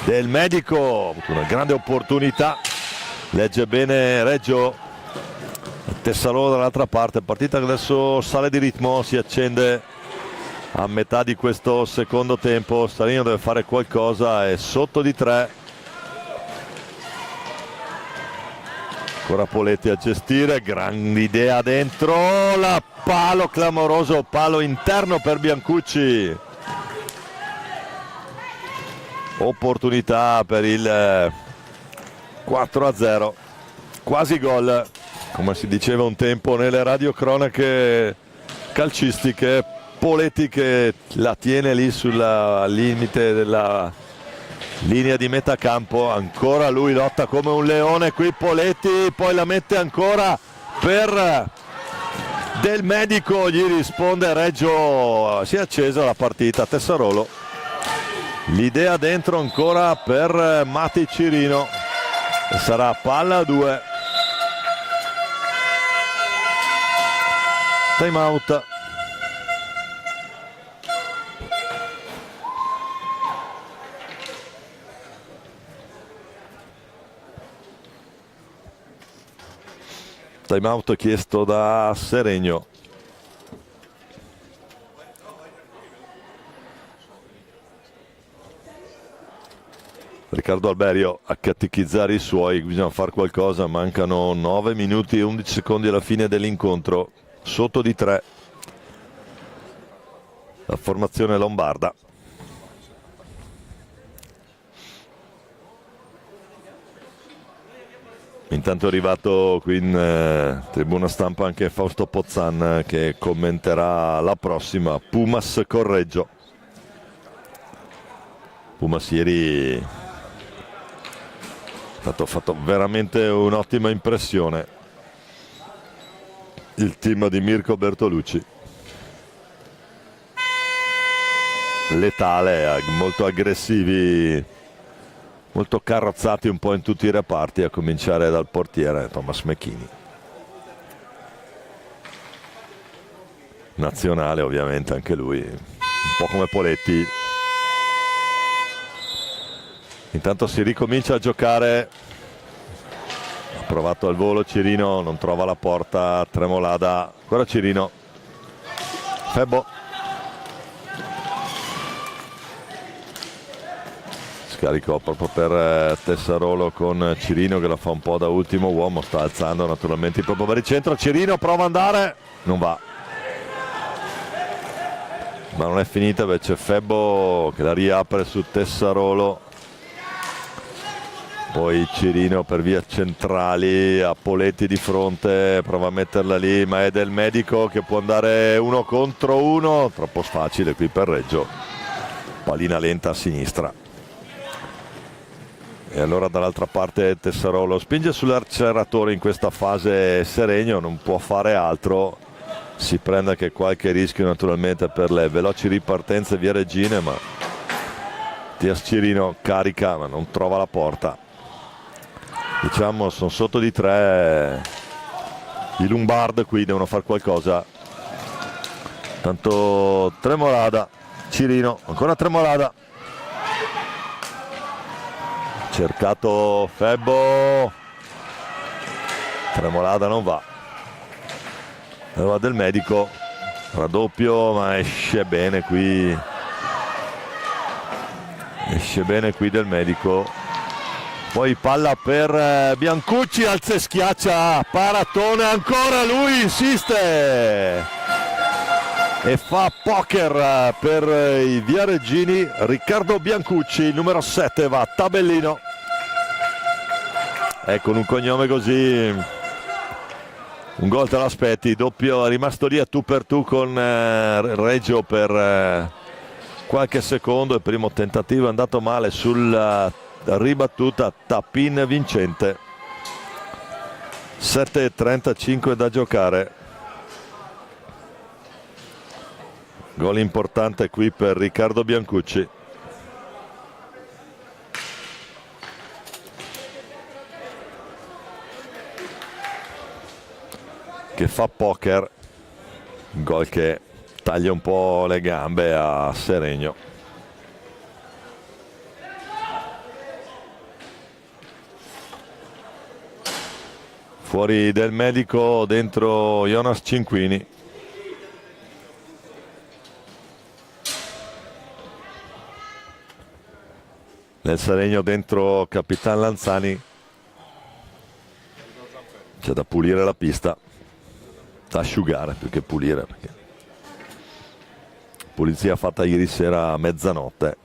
del Medico, una grande opportunità, legge bene Reggio, Tessarolo dall'altra parte, partita che adesso sale di ritmo, si accende a metà di questo secondo tempo. Seregno deve fare qualcosa, è sotto di 3. Ancora Poletti a gestire, grande idea dentro, la palo clamoroso, palo interno per Biancucci. Opportunità per il 4-0, quasi gol, come si diceva un tempo nelle radiocronache calcistiche. Poletti che la tiene lì sulla limite della linea di metà campo, ancora lui lotta come un leone qui Poletti, poi la mette ancora per Del Medico, gli risponde Reggio, si è accesa la partita. Tessarolo, l'idea dentro ancora per Matti Cirino e sarà palla a 2. Time out. Time out chiesto da Seregno. Riccardo Alberio a catechizzare i suoi, bisogna fare qualcosa, mancano 9 minuti e 11 secondi alla fine dell'incontro, sotto di 3 la formazione lombarda. Intanto è arrivato qui in tribuna stampa anche Fausto Pozzan che commenterà la prossima, Pumas Correggio. Pumas ieri ha fatto veramente un'ottima impressione il team di Mirko Bertolucci, letale, molto aggressivi, molto carrozzati un po' in tutti i reparti, a cominciare dal portiere Thomas Mecchini. nazionale ovviamente anche lui, un po' come Poletti. Intanto si ricomincia a giocare, ha provato al volo Cirino, non trova la porta, Tremolada, ancora Cirino, Febbo, scarico proprio per Tessarolo con Cirino che la fa un po' da ultimo uomo, sta alzando naturalmente il proprio baricentro, Cirino prova ad andare, non va, ma non è finita, invece Febbo che la riapre su Tessarolo, poi Cirino per via centrali a Poletti di fronte, prova a metterla lì, ma è Del Medico che può andare 1 contro 1, troppo facile qui per Reggio, pallina lenta a sinistra. E allora dall'altra parte Tessarolo spinge sull'acceleratore in questa fase Seregno, non può fare altro, si prende anche qualche rischio naturalmente per le veloci ripartenze via Regine, ma Tias Cirino carica ma non trova la porta. Diciamo sono sotto di 3 i Lombard, qui devono fare qualcosa. Tanto Tremolada, Cirino, ancora Tremolada, cercato Febbo, Tremolada non va, allora Del Medico, raddoppio ma esce bene qui Del Medico, poi palla per Biancucci, alza e schiaccia Paratone, ancora lui insiste e fa poker per i viareggini. Riccardo Biancucci, il numero 7, va a tabellino, e con un cognome così un gol te l'aspetti, doppio, è rimasto lì a tu per tu con Reggio per qualche secondo, il primo tentativo è andato male sulla ribattuta, Tapin vincente, 7:35 da giocare, gol importante qui per Riccardo Biancucci. Che fa poker, gol che taglia un po' le gambe a Seregno. Fuori Del Medico, dentro Jonas Cinquini. Nel Seregno dentro Capitan Lanzani. C'è da pulire la pista, da asciugare più che pulire, perché pulizia fatta ieri sera a mezzanotte.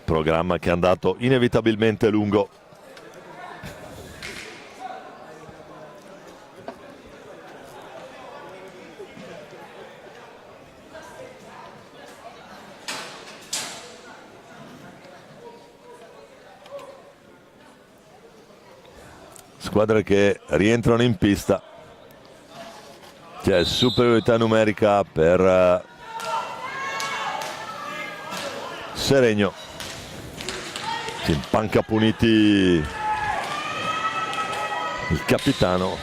Programma che è andato inevitabilmente lungo. Squadre che rientrano in pista, c'è superiorità numerica per Seregno, si impanca Puniti il capitano,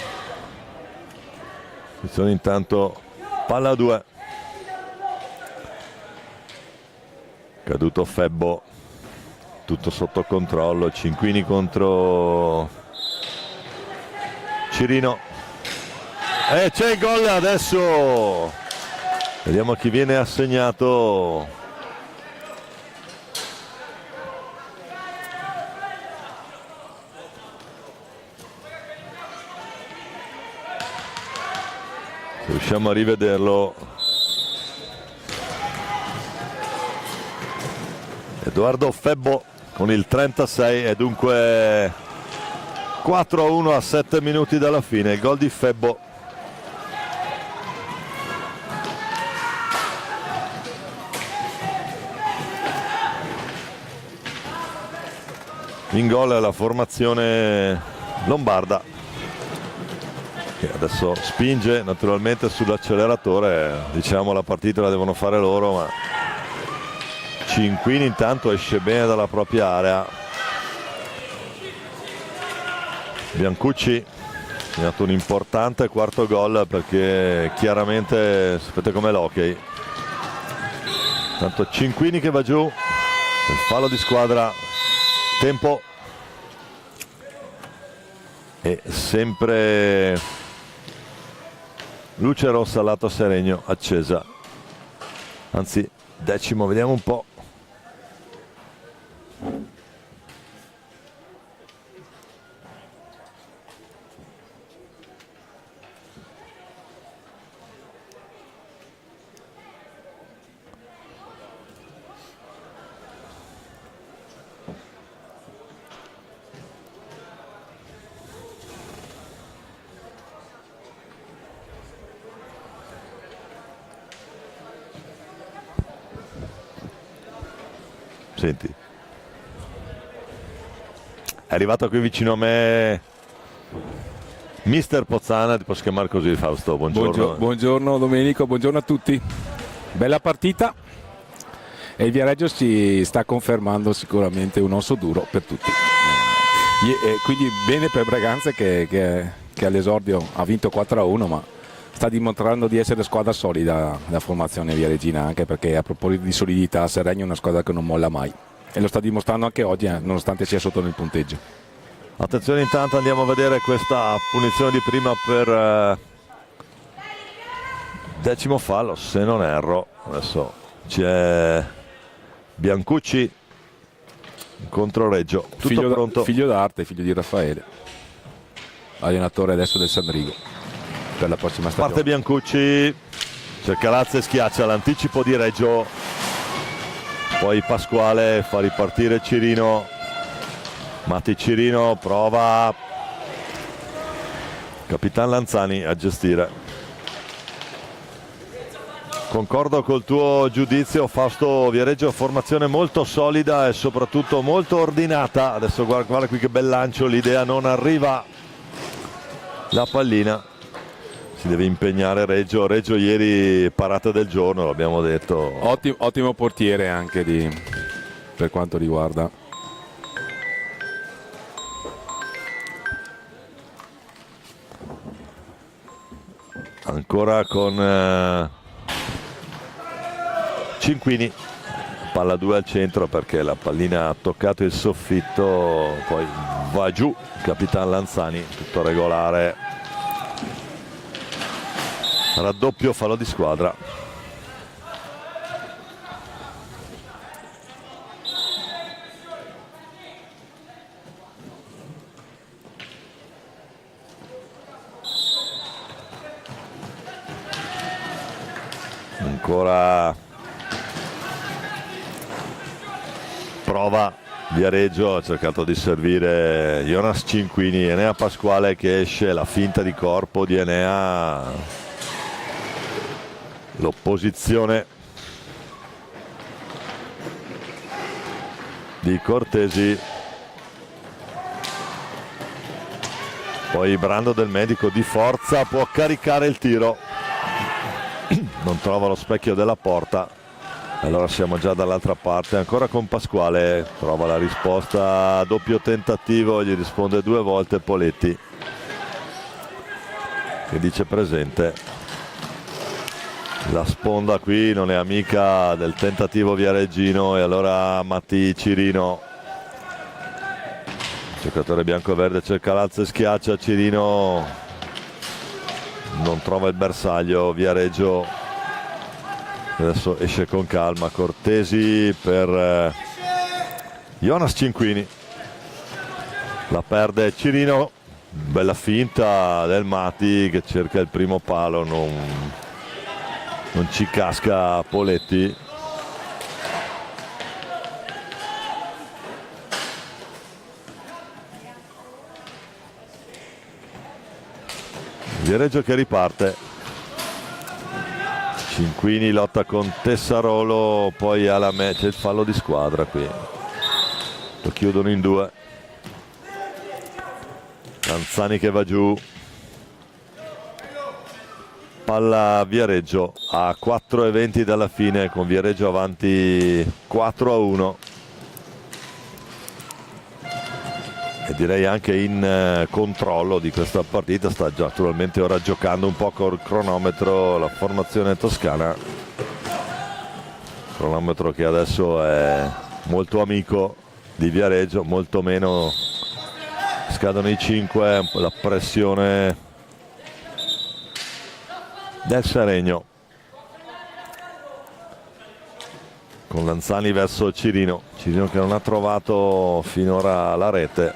ci sono intanto palla a 2, caduto Febbo, tutto sotto controllo, Cinquini contro Cirino, e c'è il gol adesso, vediamo chi viene assegnato. Se riusciamo a rivederlo, Edoardo Febbo con il 36, e dunque 4-1 a 7 minuti dalla fine, il gol di Febbo. In gol è la formazione lombarda, che adesso spinge naturalmente sull'acceleratore, diciamo la partita la devono fare loro, ma Cinquini intanto esce bene dalla propria area. Biancucci ha segnato un importante quarto gol, perché chiaramente sapete com'è l'hockey. Tanto Cinquini che va giù, il fallo di squadra, tempo, e sempre luce rossa lato Seregno accesa, anzi decimo, vediamo un po'. Senti, è arrivato qui vicino a me Mister Pozzana, ti posso chiamare così, Fausto? Buongiorno. Buongiorno Domenico, buongiorno a tutti. Bella partita e il Viareggio si sta confermando sicuramente un osso duro per tutti. Quindi bene per Braganza che all'esordio ha vinto 4-1, ma sta dimostrando di essere squadra solida la formazione viareggina, anche perché a proposito di solidità Seregno è una squadra che non molla mai e lo sta dimostrando anche oggi, nonostante sia sotto nel punteggio. Attenzione, intanto andiamo a vedere questa punizione di prima per decimo fallo, se non erro. Adesso c'è Biancucci contro Reggio, tutto pronto. Figlio d'arte, figlio di Raffaele, allenatore adesso del Sandrigo per la prossima stagione. Parte Biancucci, cerca Lazza e schiaccia l'anticipo di Reggio, poi Pasquale fa ripartire Cirino, Matti Cirino prova Capitan Lanzani a gestire. Concordo col tuo giudizio, Fausto. Viareggio formazione molto solida e soprattutto molto ordinata. Adesso guarda qui che bel lancio, l'idea non arriva, la pallina. Si deve impegnare Reggio ieri parata del giorno, l'abbiamo detto. Ottimo portiere anche per quanto riguarda. Ancora con Cinquini, palla 2 al centro perché la pallina ha toccato il soffitto, poi va giù Capitan Lanzani, tutto regolare. Raddoppio, fallo di squadra. Ancora prova Viareggio, ha cercato di servire Jonas Cinquini, Enea Pasquale che esce, la finta di corpo di Enea. L'opposizione di Cortesi, poi Brando del Medico di forza può caricare il tiro, non trova lo specchio della porta, allora siamo già dall'altra parte. Ancora con Pasquale, trova la risposta, doppio tentativo, gli risponde 2 volte Poletti che dice presente. La sponda qui non è amica del tentativo viareggino e allora Matti Cirino, giocatore bianco-verde, cerca l'alza e schiaccia, Cirino non trova il bersaglio, Viareggio adesso esce con calma, Cortesi per Jonas Cinquini, la perde Cirino, bella finta del Matti che cerca il primo palo, non ci casca Poletti. Viareggio che riparte, Cinquini lotta con Tessarolo, poi alla c'è il fallo di squadra qui, lo chiudono in 2. Lanzani che va giù, palla Viareggio a 4:20 dalla fine, con Viareggio avanti 4-1 e direi anche in controllo di questa partita. Sta già naturalmente ora giocando un po' col cronometro la formazione toscana, cronometro che adesso è molto amico di Viareggio, molto meno scadono i 5, la pressione del Seregno, con Lanzani verso Cirino che non ha trovato finora la rete,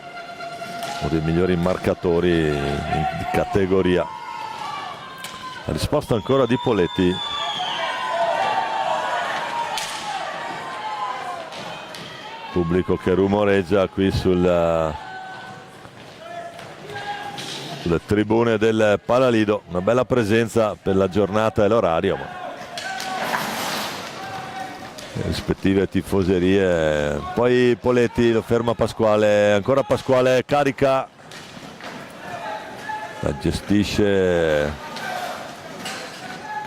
uno dei migliori marcatori di categoria. La risposta ancora di Poletti, pubblico che rumoreggia qui sulle tribune del Palalido. Una bella presenza per la giornata e l'orario, ma le rispettive tifoserie. Poi Poletti lo ferma Pasquale, ancora Pasquale carica, la gestisce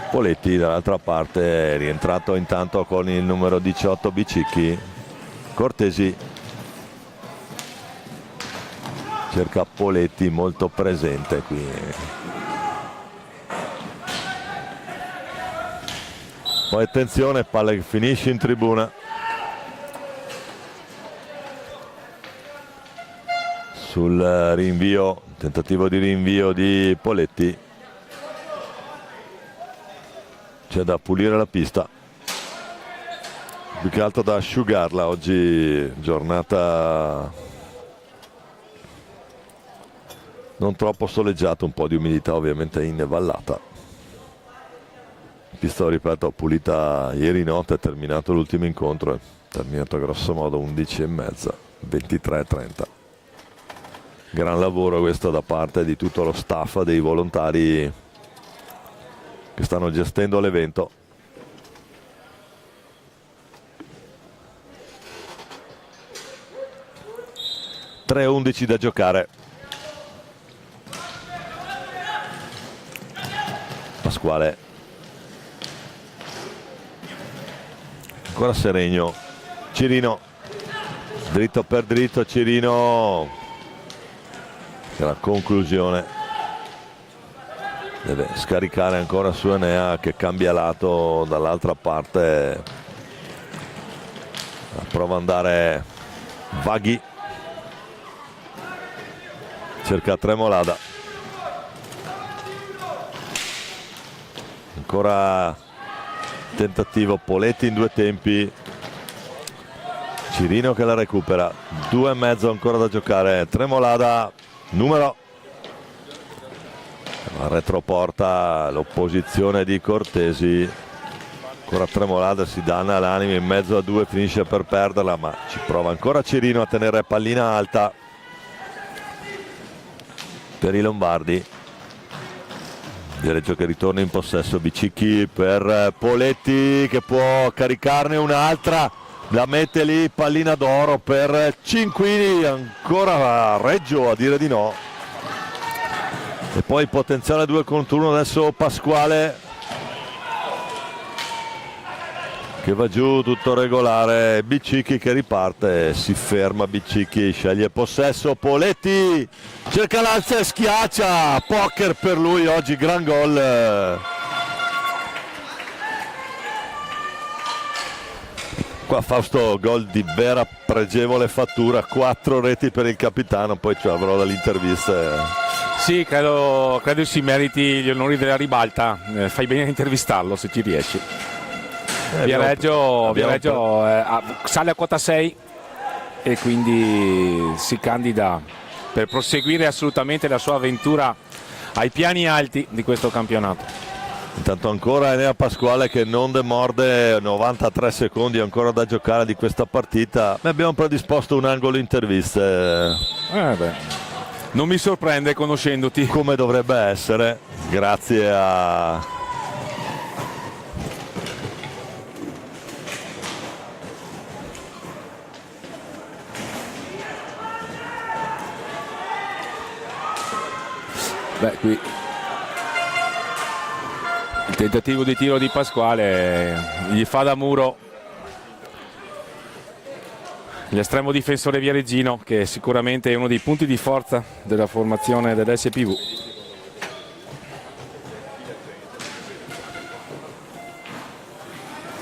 Poletti. Dall'altra parte è rientrato intanto con il numero 18 Bicicchi. Cortesi cerca Poletti, molto presente qui. Poi attenzione, palla che finisce in tribuna. Sul rinvio, tentativo di rinvio di Poletti. C'è da pulire la pista, più che altro da asciugarla. Oggi giornata non troppo soleggiato, un po' di umidità ovviamente in vallata. Pista, ripeto, pulita ieri notte, è terminato l'ultimo incontro, è terminato grosso modo 11:30, 23:30. Gran lavoro questo da parte di tutto lo staff, dei volontari che stanno gestendo l'evento. (3:11) da giocare. Pasquale, ancora Seregno, Cirino, dritto per dritto, Cirino, che la conclusione deve scaricare ancora su Enea, che cambia lato dall'altra parte, prova ad andare Vaghi, cerca Tremolada. Ancora tentativo, Poletti in due tempi, Cirino che la recupera, 2:30 ancora da giocare. Tremolada, numero, la retroporta l'opposizione di Cortesi. Ancora Tremolada, si danna l'anima in mezzo a due, finisce per perderla, ma ci prova ancora Cirino a tenere pallina alta per i lombardi. Viareggio che ritorna in possesso, Bicicchi per Poletti che può caricarne un'altra, la mette lì, pallina d'oro per Cinquini, ancora Reggio a dire di no. E poi potenziale 2 contro 1 adesso Pasquale che va giù, tutto regolare. Bicicchi che riparte, si ferma Bicicchi, sceglie possesso, Poletti cerca l'alza e schiaccia, poker per lui oggi, gran gol. Qua Fausto, gol di vera pregevole fattura, 4 reti per il capitano, poi ci avrò dalle interviste. Sì, credo si meriti gli onori della ribalta, fai bene a intervistarlo se ci riesci. Viareggio sale a quota 6 e quindi si candida per proseguire assolutamente la sua avventura ai piani alti di questo campionato. Intanto ancora Enea Pasquale che non demorde, 93 secondi ancora da giocare di questa partita. Abbiamo predisposto un angolo interviste. Non mi sorprende conoscendoti. Come dovrebbe essere, grazie a... Qui Tentativo di tiro di Pasquale, gli fa da muro l'estremo difensore Viareggino, che sicuramente è uno dei punti di forza della formazione dell'SPV.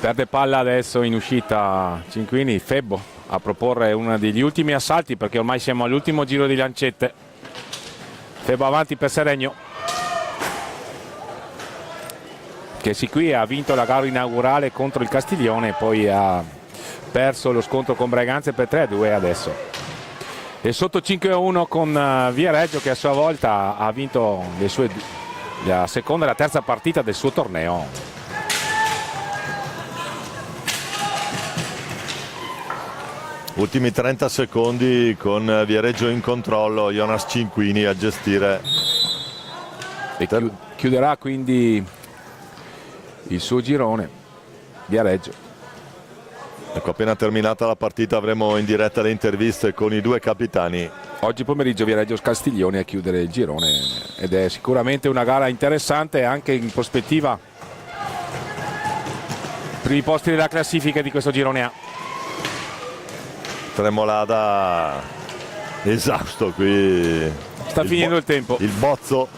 Perde palla adesso in uscita Cinquini, Febbo a proporre uno degli ultimi assalti, perché ormai siamo all'ultimo giro di lancette. Febbo avanti per Seregno, che sì, qui ha vinto la gara inaugurale contro il Castiglione, poi ha perso lo scontro con Breganze per 3-2 adesso. E sotto 5-1 con Viareggio, che a sua volta ha vinto la seconda e la terza partita del suo torneo. Ultimi 30 secondi con Viareggio in controllo, Jonas Cinquini a gestire. E chiuderà quindi il suo girone Viareggio. Ecco, appena terminata la partita avremo in diretta le interviste con i due capitani. Oggi pomeriggio Viareggio Castiglione a chiudere il girone, ed è sicuramente una gara interessante anche in prospettiva primi posti della classifica di questo girone A. Tremolada esausto qui. Sta finendo il tempo. Il Bozzo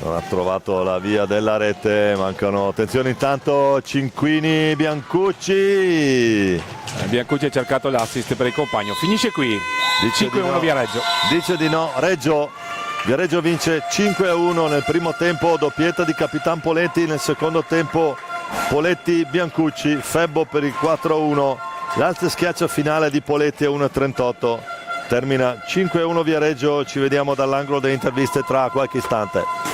non ha trovato la via della rete, mancano, attenzione intanto Cinquini, Biancucci. Biancucci ha cercato l'assist per il compagno, finisce qui, 5-1 Viareggio. Dice di no, Viareggio vince 5-1 nel primo tempo, doppietta di Capitan Poletti, nel secondo tempo Poletti, Biancucci, Febbo per il 4-1. L'alza schiaccia finale di Poletti a 1.38, termina 5-1 Viareggio. Ci vediamo dall'angolo delle interviste tra qualche istante.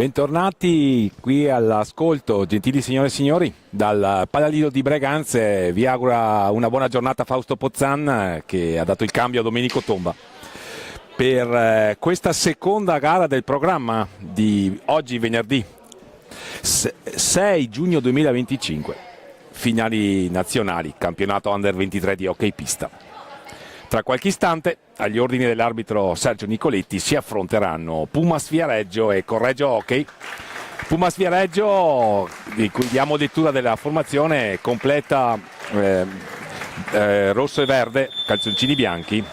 Bentornati qui all'ascolto, gentili signore e signori, dal Paladino di Breganze. Vi augura una buona giornata Fausto Pozzan, che ha dato il cambio a Domenico Tomba per questa seconda gara del programma di oggi, venerdì 6 giugno 2025, finali nazionali, campionato Under 23 di hockey pista. Tra qualche istante, agli ordini dell'arbitro Sergio Nicoletti, si affronteranno Pumas Viareggio e Correggio Hockey. Pumas Viareggio, di cui diamo lettura della formazione completa, rosso e verde, calzoncini bianchi,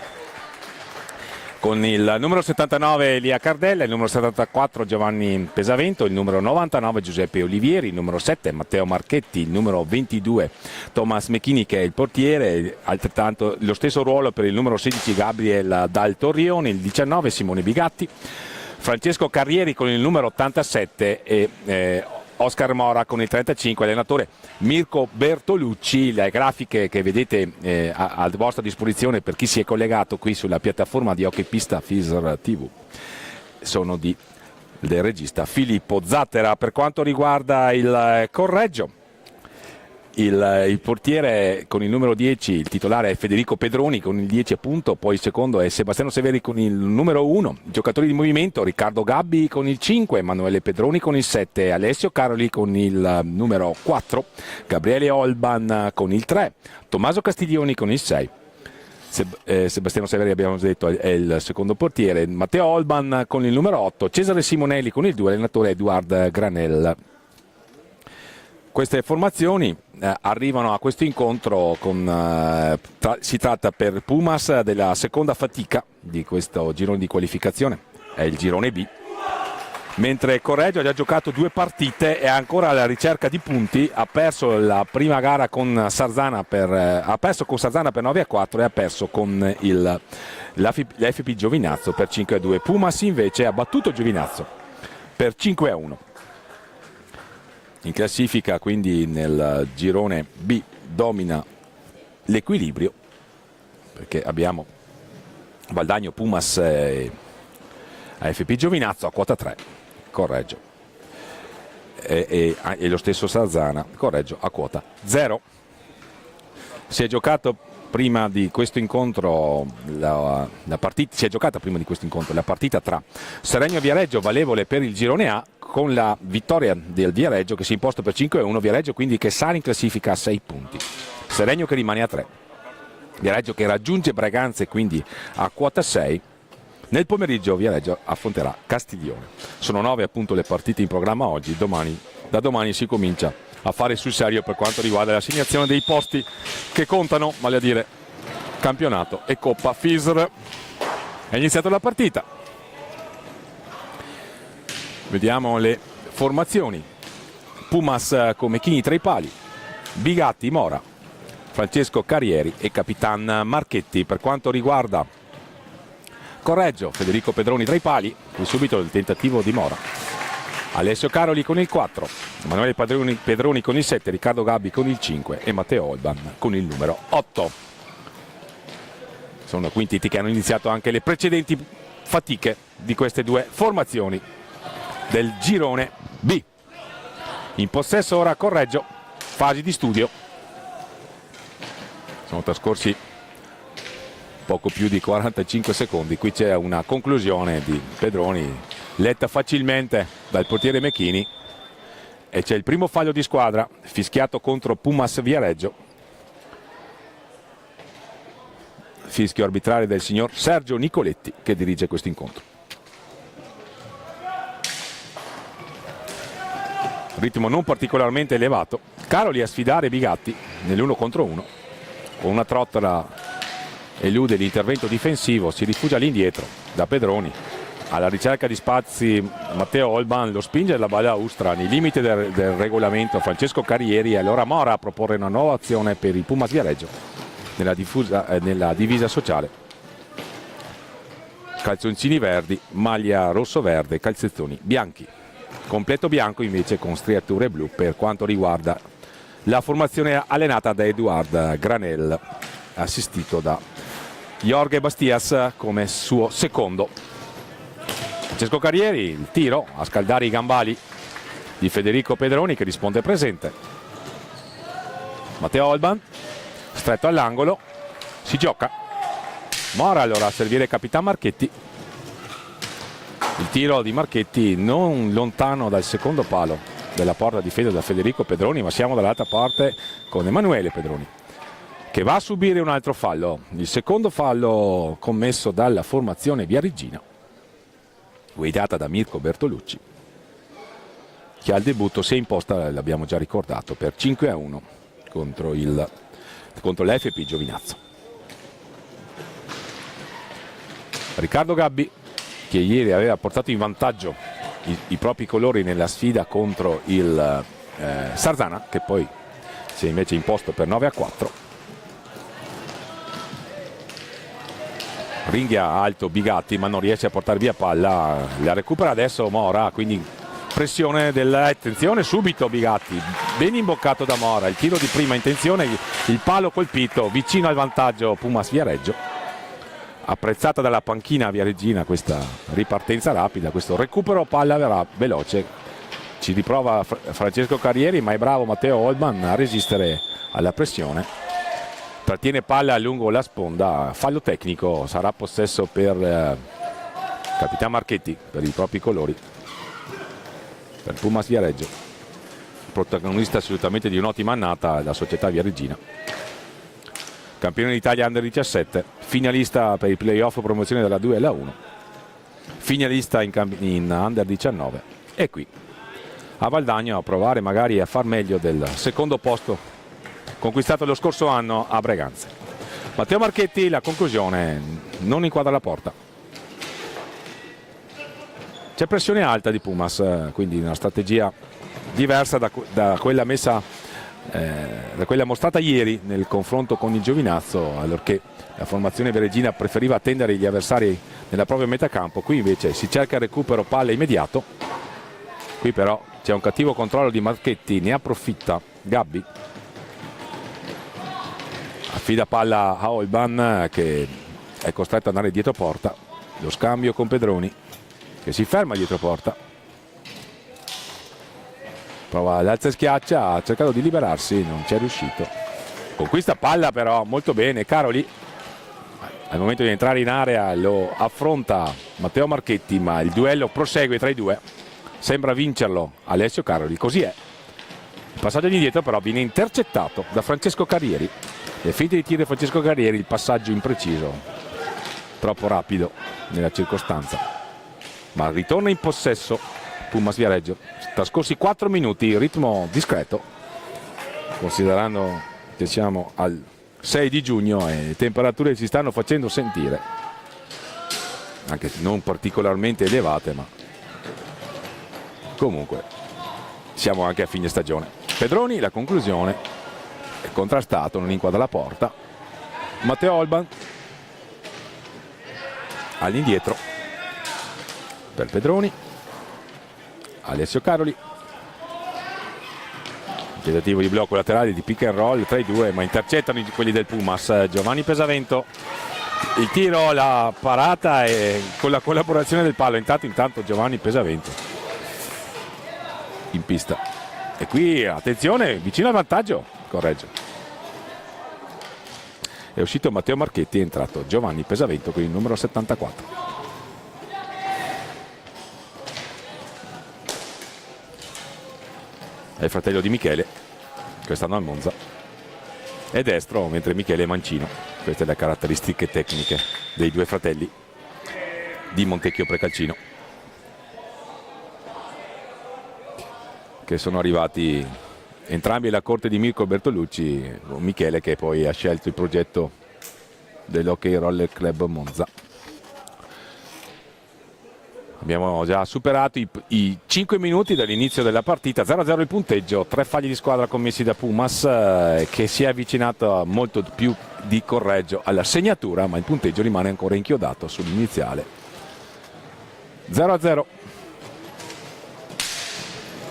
con il numero 79 Elia Cardella, il numero 74 Giovanni Pesavento, il numero 99 Giuseppe Olivieri, il numero 7 Matteo Marchetti, il numero 22 Thomas Mechini, che è il portiere, altrettanto lo stesso ruolo per il numero 16 Gabriel Dal Torrione, il 19 Simone Bigatti, Francesco Carrieri con il numero 87 e Oscar Mora con il 35, allenatore Mirko Bertolucci. Le grafiche che vedete a vostra disposizione per chi si è collegato qui sulla piattaforma di hockey pista FISR TV sono del regista Filippo Zattera. Per quanto riguarda il Correggio, il portiere con il numero 10, il titolare è Federico Pedroni con il 10 appunto, poi il secondo è Sebastiano Severi con il numero 1, giocatori di movimento Riccardo Gabbi con il 5, Emanuele Pedroni con il 7, Alessio Caroli con il numero 4, Gabriele Olban con il 3, Tommaso Castiglioni con il 6. Sebastiano Severi, abbiamo detto, è il secondo portiere, Matteo Olban con il numero 8, Cesare Simonelli con il 2, allenatore Eduard Granel. Queste formazioni arrivano a questo incontro si tratta per Pumas della seconda fatica di questo girone di qualificazione, è il girone B, mentre Correggio ha già giocato 2 partite e è ancora alla ricerca di punti. Ha perso la prima gara con Sarzana per 9-4 e ha perso con l'FP Giovinazzo per 5-2. Pumas invece ha battuto Giovinazzo per 5-1. In classifica, quindi, nel girone B domina l'equilibrio, perché abbiamo Valdagno, Pumas e AFP Giovinazzo a quota 3, Correggio e lo stesso Sarzana, Correggio a quota 0. Si è giocato prima di questo incontro la partita tra Seregno e Viareggio, valevole per il girone A, con la vittoria del Viareggio che si è imposto per 5-1, Viareggio quindi che sale in classifica a 6 punti, Seregno che rimane a 3, Viareggio che raggiunge Breganze quindi a quota 6. Nel pomeriggio Viareggio affronterà Castiglione. Sono 9 appunto le partite in programma oggi. Da domani si comincia a fare sul serio per quanto riguarda l'assegnazione dei posti che contano, vale a dire campionato e Coppa FISR. È iniziata la partita. Vediamo le formazioni. Pumas con Mechini tra i pali, Bigatti, Mora, Francesco Carrieri e Capitan Marchetti. Per quanto riguarda Correggio, Federico Pedroni tra i pali, qui subito il tentativo di Mora, Alessio Caroli con il 4, Emanuele Pedroni con il 7, Riccardo Gabbi con il 5 e Matteo Olban con il numero 8. Sono quintiti che hanno iniziato anche le precedenti fatiche di queste 2 formazioni del girone B. In possesso ora Correggio, fasi di studio. Sono trascorsi poco più di 45 secondi, qui c'è una conclusione di Pedroni letta facilmente dal portiere Mechini e c'è il primo fallo di squadra fischiato contro Pumas Viareggio, fischio arbitrale del signor Sergio Nicoletti che dirige questo incontro. Ritmo non particolarmente elevato, Caroli a sfidare Bigatti nell'1 contro 1, con una trottola elude l'intervento difensivo, si rifugia all'indietro da Pedroni, alla ricerca di spazi Matteo Olban, lo spinge la palla Ustra nei limiti del regolamento Francesco Carrieri, e allora Mora a proporre una nuova azione per il Pumas Viareggio nella divisa sociale, calzoncini verdi, maglia rosso-verde, calzettoni bianchi, completo bianco invece con striature blu per quanto riguarda la formazione allenata da Eduard Granel, assistito da Jorge Bastias come suo secondo Francesco Carrieri, il tiro a scaldare i gambali di Federico Pedroni che risponde presente. Matteo Olban, stretto all'angolo, si gioca. Mora allora a servire Capitan Marchetti. Il tiro di Marchetti non lontano dal secondo palo della porta difesa da Federico Pedroni, ma siamo dall'altra parte con Emanuele Pedroni che va a subire un altro fallo, il secondo fallo commesso dalla formazione viareggina guidata da Mirko Bertolucci, che al debutto si è imposta, l'abbiamo già ricordato, per 5-1 contro l'FP Giovinazzo. Riccardo Gabbi, che ieri aveva portato in vantaggio i propri colori nella sfida contro il Sarzana, che poi si è invece imposto per 9-4. Ringhia alto Bigatti, ma non riesce a portare via palla, la recupera adesso Mora, quindi pressione attenzione subito Bigatti, ben imboccato da Mora, il tiro di prima intenzione, il palo colpito vicino al vantaggio Pumas Viareggio. Apprezzata dalla panchina viareggina questa ripartenza rapida, questo recupero palla verrà veloce, ci riprova Francesco Carrieri, ma è bravo Matteo Olban a resistere alla pressione. Trattiene palla lungo la sponda, fallo tecnico, sarà possesso per Capitan Marchetti, per i propri colori, per Pumas Viareggio, protagonista assolutamente di un'ottima annata la società viareggina. Campione d'Italia Under 17, finalista per i playoff promozione dalla 2 alla 1, finalista in Under 19 e qui a Valdagno a provare magari a far meglio del secondo posto conquistato lo scorso anno a Breganze. Matteo Marchetti, la conclusione, non inquadra la porta. C'è pressione alta di Pumas, quindi una strategia diversa da quella messa, da quella mostrata ieri nel confronto con il Giovinazzo, allorché la formazione viareggina preferiva attendere gli avversari nella propria metacampo. Qui invece si cerca il recupero palle immediato. Qui però c'è un cattivo controllo di Marchetti, ne approfitta Gabbi. Affida palla a Olban che è costretto ad andare dietro porta. Lo scambio con Pedroni che si ferma dietro porta. Prova l'alza e schiaccia, ha cercato di liberarsi, non ci è riuscito. Conquista palla però molto bene Caroli. Al momento di entrare in area lo affronta Matteo Marchetti, ma il duello prosegue tra i due. Sembra vincerlo Alessio Caroli, così è. Il passaggio di dietro però viene intercettato da Francesco Carrieri. Le finte di tiro di Francesco Carrieri, il passaggio impreciso, troppo rapido nella circostanza, ma ritorna in possesso Pumas Viareggio. Trascorsi 4 minuti, ritmo discreto considerando che siamo al 6 di giugno e le temperature si stanno facendo sentire, anche se non particolarmente elevate, ma comunque siamo anche a fine stagione. Pedroni, la conclusione, è contrastato, non inquadra la porta. Matteo Olban all'indietro per Pedroni. Alessio Caroli, tentativo di blocco laterale di pick and roll tra i due, ma intercettano quelli del Pumas. Giovanni Pesavento, il tiro, la parata e con la collaborazione del palo. Intanto Giovanni Pesavento in pista, e qui attenzione, vicino al vantaggio, corregge. È uscito Matteo Marchetti, è entrato Giovanni Pesavento con il numero 74. È il fratello di Michele, quest'anno al Monza, è destro mentre Michele è mancino. Queste le caratteristiche tecniche dei due fratelli di Montecchio Precalcino, che sono arrivati entrambi alla corte di Mirko Bertolucci, Michele che poi ha scelto il progetto dell'Hockey Roller Club Monza. Abbiamo già superato i 5 minuti dall'inizio della partita, 0-0 il punteggio, 3 falli di squadra commessi da Pumas, che si è avvicinato molto più di Correggio alla segnatura, ma il punteggio rimane ancora inchiodato sull'iniziale. 0-0.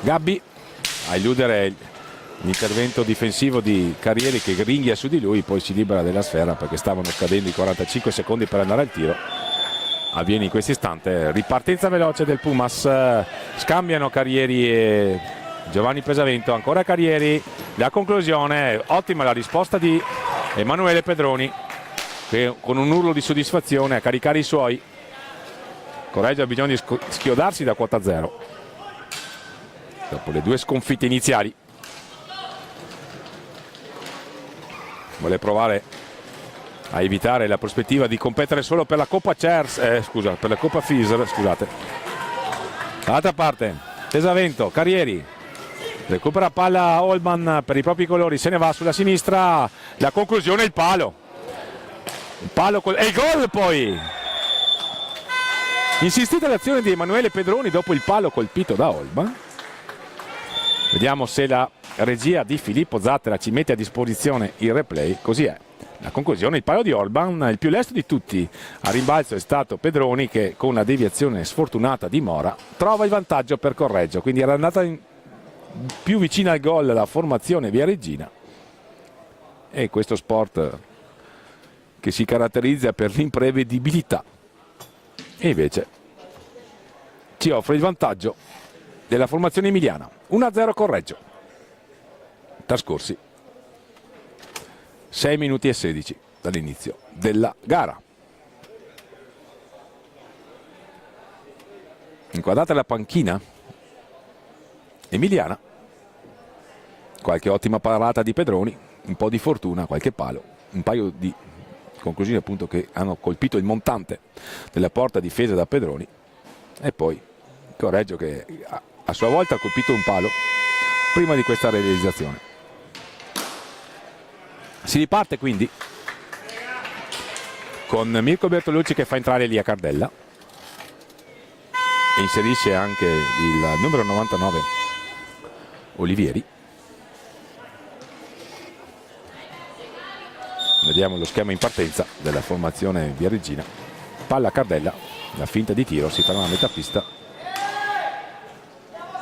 Gabbi a eludere l'intervento difensivo di Carrieri, che ringhia su di lui, poi si libera della sfera perché stavano scadendo i 45 secondi per andare al tiro. avviene in questo istante. Ripartenza veloce del Pumas, scambiano Carrieri e Giovanni Pesavento, ancora Carrieri, la conclusione, ottima la risposta di Emanuele Pedroni che con un urlo di soddisfazione a caricare i suoi. Correggio ha bisogno di schiodarsi da quota zero dopo le 2 sconfitte iniziali. Vuole provare a evitare la prospettiva di competere solo per la Coppa per la Coppa FISR, scusate. Dall'altra parte Pesavento, Carrieri recupera palla Holman per i propri colori, se ne va sulla sinistra, la conclusione, il palo e il gol. Poi insistita l'azione di Emanuele Pedroni dopo il palo colpito da Holman. Vediamo se la regia di Filippo Zattera ci mette a disposizione il replay. Così è. La conclusione, il palo di Holman, il più lesto di tutti a rimbalzo è stato Pedroni che con una deviazione sfortunata di Mora trova il vantaggio per Correggio, quindi era andata più vicina al gol la formazione Viareggina, e questo sport che si caratterizza per l'imprevedibilità e invece ci offre il vantaggio della formazione emiliana. 1-0 Correggio, trascorsi 6 minuti e 16 dall'inizio della gara. Inquadrata la panchina emiliana, qualche ottima parata di Pedroni, un po' di fortuna, qualche palo, un paio di conclusioni appunto che hanno colpito il montante della porta difesa da Pedroni, e poi Correggio che a sua volta ha colpito un palo prima di questa realizzazione. Si riparte quindi con Mirko Bertolucci che fa entrare Elia Cardella e inserisce anche il numero 99 Olivieri. Vediamo lo schema in partenza della formazione viareggina. Palla Cardella, la finta di tiro, si ferma a metà pista.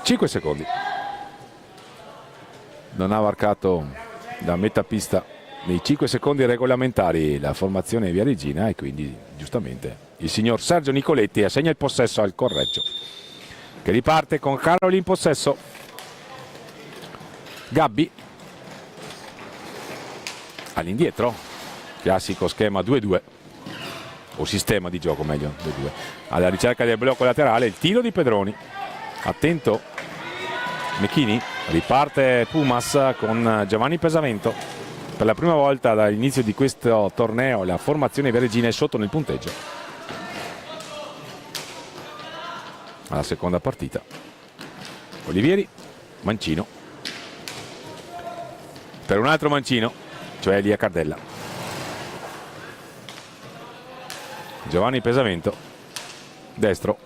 5 secondi. Non ha varcato da metà pista nei 5 secondi regolamentari la formazione viareggina, e quindi giustamente il signor Sergio Nicoletti assegna il possesso al Correggio, che riparte con Caroli in possesso. Gabbi all'indietro, classico schema 2-2 o sistema di gioco meglio 2-2, alla ricerca del blocco laterale, il tiro di Pedroni, attento Mechini, riparte Pumas con Giovanni Pesavento. Per la prima volta dall'inizio di questo torneo la formazione viareggina è sotto nel punteggio alla seconda partita. Olivieri, mancino per un altro mancino, cioè Elia Cardella. Giovanni Pesavento, destro,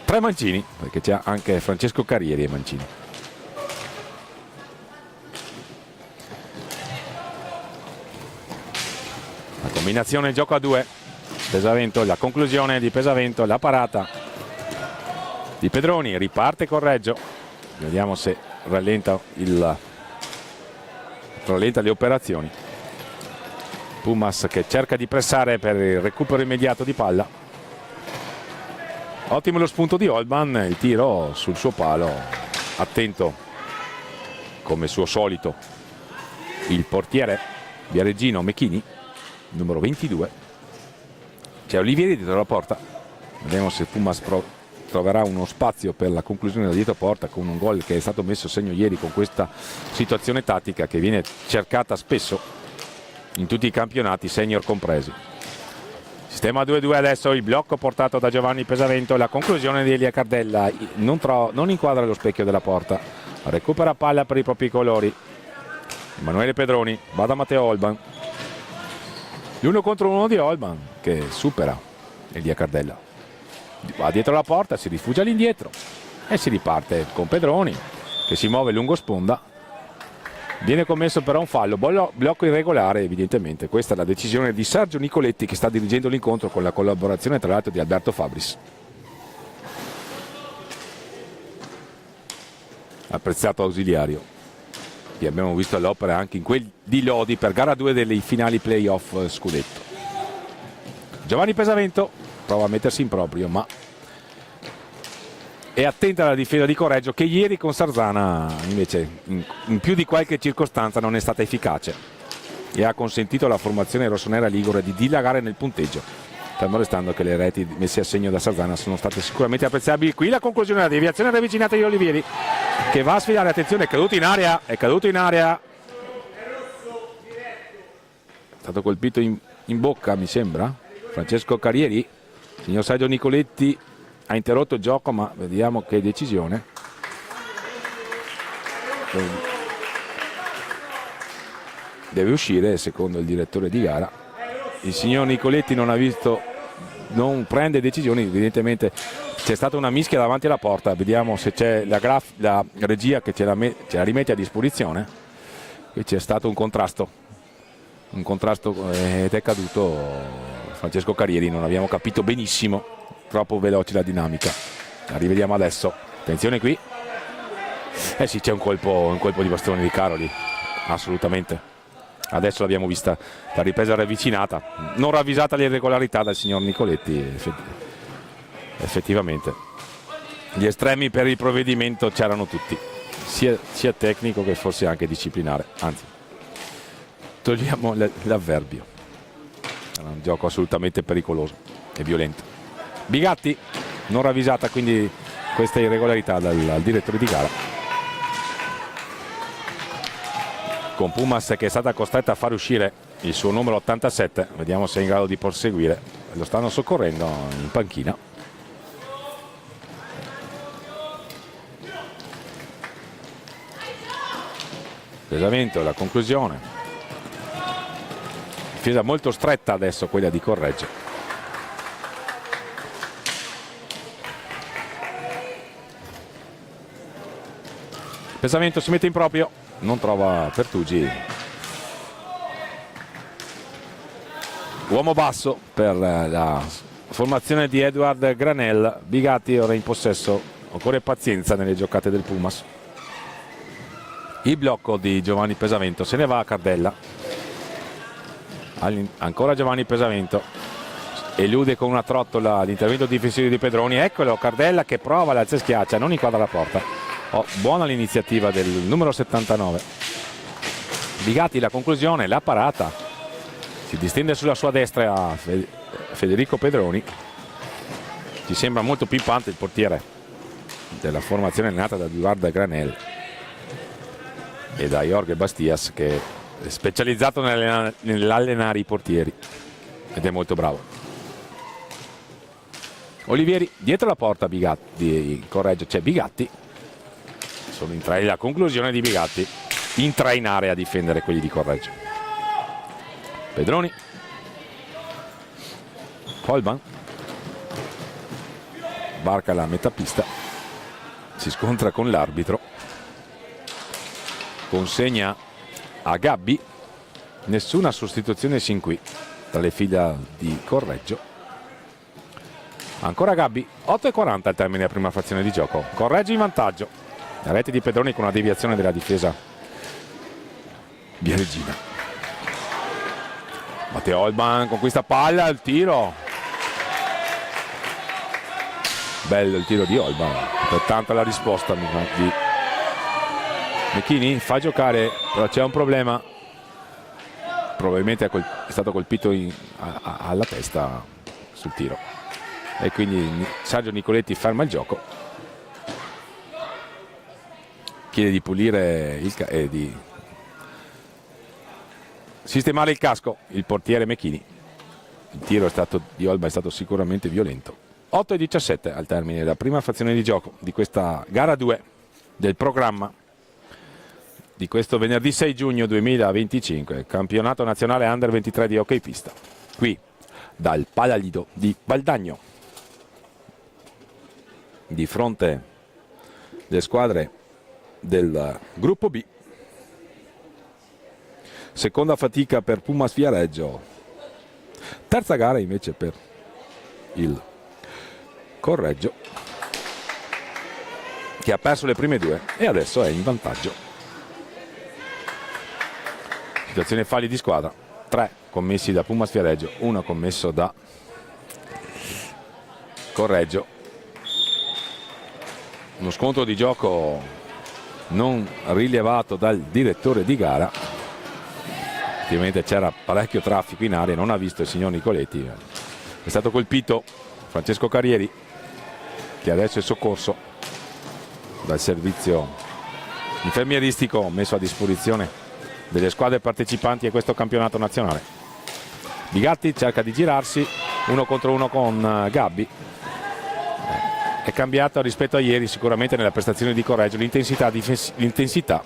3 mancini, perché c'è anche Francesco Carrieri e mancini. La combinazione gioco a 2, Pesavento, la conclusione di Pesavento, la parata di Pedroni, riparte Correggio, vediamo se rallenta le operazioni. Pumas che cerca di pressare per il recupero immediato di palla. Ottimo lo spunto di Holman, il tiro sul suo palo, attento come suo solito il portiere viareggino Mechini, numero 22. C'è Olivieri dietro la porta, vediamo se Pumas troverà uno spazio per la conclusione da dietro porta, con un gol che è stato messo a segno ieri con questa situazione tattica che viene cercata spesso in tutti i campionati senior compresi. Sistema 2-2 adesso, il blocco portato da Giovanni Pesavento, la conclusione di Elia Cardella, non inquadra lo specchio della porta, recupera palla per i propri colori Emanuele Pedroni, va da Matteo Holman, l'1 contro 1 di Holman che supera Elia Cardella, va dietro la porta, si rifugia all'indietro e si riparte con Pedroni che si muove lungo sponda. Viene commesso però un fallo, blocco irregolare evidentemente. Questa è la decisione di Sergio Nicoletti, che sta dirigendo l'incontro con la collaborazione tra l'altro di Alberto Fabris. Apprezzato ausiliario che abbiamo visto all'opera anche in quel di Lodi per gara 2 delle finali playoff scudetto. Giovanni Pesavento prova a mettersi in proprio, ma è attenta alla difesa di Correggio, che ieri con Sarzana invece in più di qualche circostanza non è stata efficace e ha consentito alla formazione rossonera ligure di dilagare nel punteggio, fermo restando che le reti messe a segno da Sarzana sono state sicuramente apprezzabili. Qui la conclusione della deviazione ravvicinata di Olivieri, che va a sfidare, attenzione, è caduto in area, è stato colpito in bocca, mi sembra, Francesco Carrieri. Signor Sergio Nicoletti ha interrotto il gioco, ma vediamo che decisione. Deve uscire, secondo il direttore di gara. Il signor Nicoletti non prende decisioni, evidentemente c'è stata una mischia davanti alla porta. Vediamo se c'è la regia che ce la rimette a disposizione. Qui c'è stato un contrasto ed è caduto Francesco Carrieri, non abbiamo capito benissimo, troppo veloce la dinamica. La rivediamo adesso, attenzione qui, sì, c'è un colpo di bastone di Caroli, assolutamente. Adesso l'abbiamo vista la ripresa ravvicinata, non ravvisata l'irregolarità dal signor Nicoletti. Effettivamente gli estremi per il provvedimento c'erano tutti, sia tecnico che forse anche disciplinare, anzi togliamo l'avverbio. Era un gioco assolutamente pericoloso e violento. Bigatti non ravvisata quindi questa irregolarità dal direttore di gara, con Pumas che è stata costretta a far uscire il suo numero 87. Vediamo se è in grado di proseguire. Lo stanno soccorrendo in panchina. Pesamento, la conclusione. Difesa molto stretta adesso quella di Correggio. Pesamento si mette in proprio, non trova Pertugi. Uomo basso per la formazione di Edward Granel. Bigatti ora in possesso, occorre pazienza nelle giocate del Pumas. Il blocco di Giovanni Pesamento, se ne va a Cardella. Ancora Giovanni Pesamento, elude con una trottola l'intervento difensivo di Pedroni. Eccolo Cardella che prova l'alza e schiaccia, non inquadra la porta. Buona l'iniziativa del numero 79. Bigatti, la conclusione, la parata, si distende sulla sua destra a Federico Pedroni. Ci sembra molto pimpante il portiere della formazione allenata da Eduardo Granel e da Jorge Bastias, che è specializzato nell'allenare i portieri ed è molto bravo. Olivieri dietro la porta, Bigatti, Correggio, c'è Bigatti, sono in tre, la conclusione di Bigatti in tre in area a difendere quelli di Correggio. Pedroni, Holban varca la metà pista, si scontra con l'arbitro, consegna a Gabbi. Nessuna sostituzione sin qui tra le fila di Correggio. Ancora Gabbi, 8:40 al termine della prima frazione di gioco. Correggio in vantaggio. La rete di Pedroni con una deviazione della difesa viareggina. Matteo Holban con questa palla, il tiro. Bello il tiro di Holban, pertanto la risposta di Mechini fa giocare, però c'è un problema, probabilmente è stato colpito alla testa sul tiro e quindi Sergio Nicoletti ferma il gioco, chiede di pulire e di sistemare il casco il portiere Mechini. Il tiro di Holban è stato sicuramente violento. 8:17 al termine della prima frazione di gioco di questa gara 2 del programma di questo venerdì 6 giugno 2025, campionato nazionale under 23 di hockey pista, qui dal Palalido di Valdagno, di fronte le squadre del gruppo B. Seconda fatica per Pumas Viareggio, terza gara invece per il Correggio, che ha perso le prime due e adesso è in vantaggio. Situazione falli di squadra, 3 commessi da Pumas Viareggio, 1 commesso da Correggio. Uno scontro di gioco non rilevato dal direttore di gara. Ovviamente c'era parecchio traffico in area, non ha visto il signor Nicoletti. È stato colpito Francesco Carrieri, che adesso è soccorso dal servizio infermieristico messo a disposizione delle squadre partecipanti a questo campionato nazionale. Bigatti cerca di girarsi 1 contro 1 con Gabbi. È cambiato rispetto a ieri sicuramente nella prestazione di Correggio l'intensità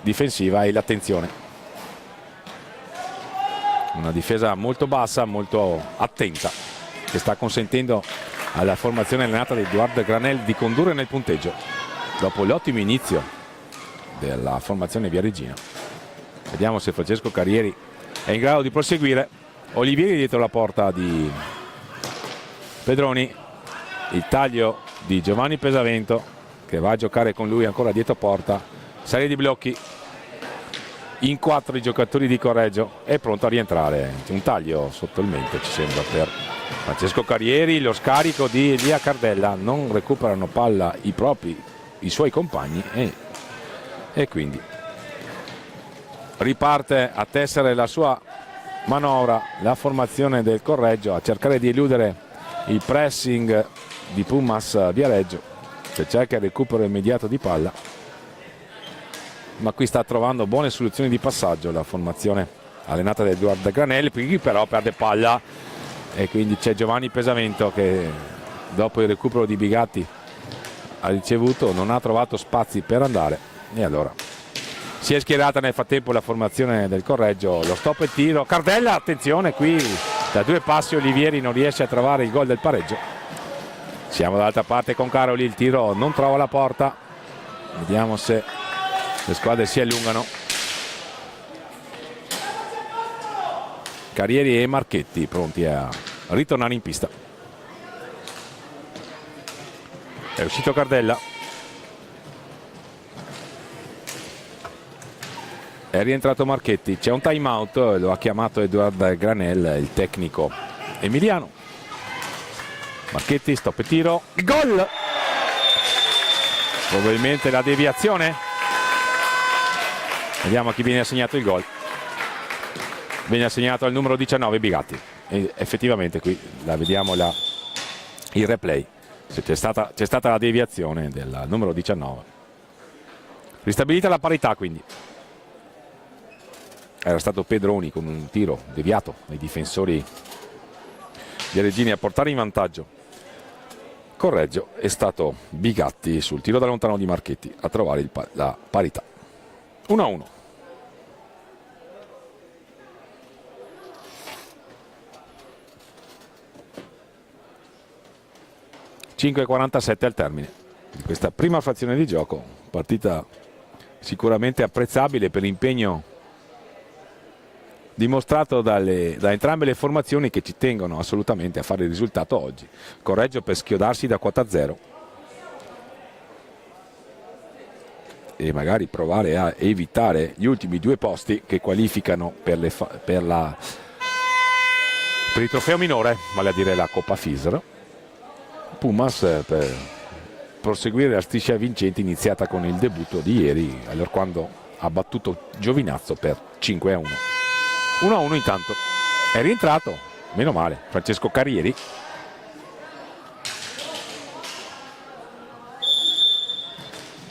difensiva e l'attenzione. Una difesa molto bassa, molto attenta, che sta consentendo alla formazione allenata di Edoardo Granel di condurre nel punteggio dopo l'ottimo inizio della formazione viareggina. Vediamo se Francesco Carrieri è in grado di proseguire. Olivieri dietro la porta di Pedroni, il taglio di Giovanni Pesavento che va a giocare con lui ancora dietro porta, serie di blocchi in 4 i giocatori di Correggio, è pronto a rientrare. Un taglio sotto il mento ci sembra per Francesco Carrieri, lo scarico di Elia Cardella, non recuperano palla i suoi compagni e quindi riparte a tessere la sua manovra la formazione del Correggio, a cercare di eludere il pressing di Pumas Viareggio, che cerca il recupero immediato di palla, ma qui sta trovando buone soluzioni di passaggio la formazione allenata da Edoardo Granelli. Qui però perde palla e quindi c'è Giovanni Pesavento che dopo il recupero di Bigatti ha ricevuto, non ha trovato spazi per andare e allora si è schierata nel frattempo la formazione del Correggio. Lo stop e tiro, Cardella, attenzione qui da 2 passi Olivieri non riesce a trovare il gol del pareggio. Siamo dall'altra parte con Caroli, il tiro non trova la porta, vediamo se le squadre si allungano. Carrieri e Marchetti pronti a ritornare in pista. È uscito Cardella, è rientrato Marchetti, c'è un time out, lo ha chiamato Edoardo Granel, il tecnico emiliano. Marchetti, stop e tiro, gol! Probabilmente la deviazione. Vediamo a chi viene assegnato il gol. Viene assegnato al numero 19 Bigatti e effettivamente qui la vediamo il replay, c'è stata la deviazione del numero 19. Ristabilita la parità quindi. Era stato Pedroni con un tiro deviato dai difensori viareggini a portare in vantaggio Correggio. È stato Bigatti sul tiro da lontano di Marchetti a trovare la parità. 1-1. (5:47) al termine di questa prima frazione di gioco. Partita sicuramente apprezzabile per l'impegno dimostrato da entrambe le formazioni, che ci tengono assolutamente a fare il risultato oggi. Correggio per schiodarsi da quota 0 e magari provare a evitare gli ultimi 2 posti che qualificano per il trofeo minore, vale a dire la Coppa FISR. Pumas per proseguire la striscia vincente iniziata con il debutto di ieri, allorquando ha battuto Giovinazzo per 5-1. 1-1 intanto. È rientrato, meno male, Francesco Carrieri.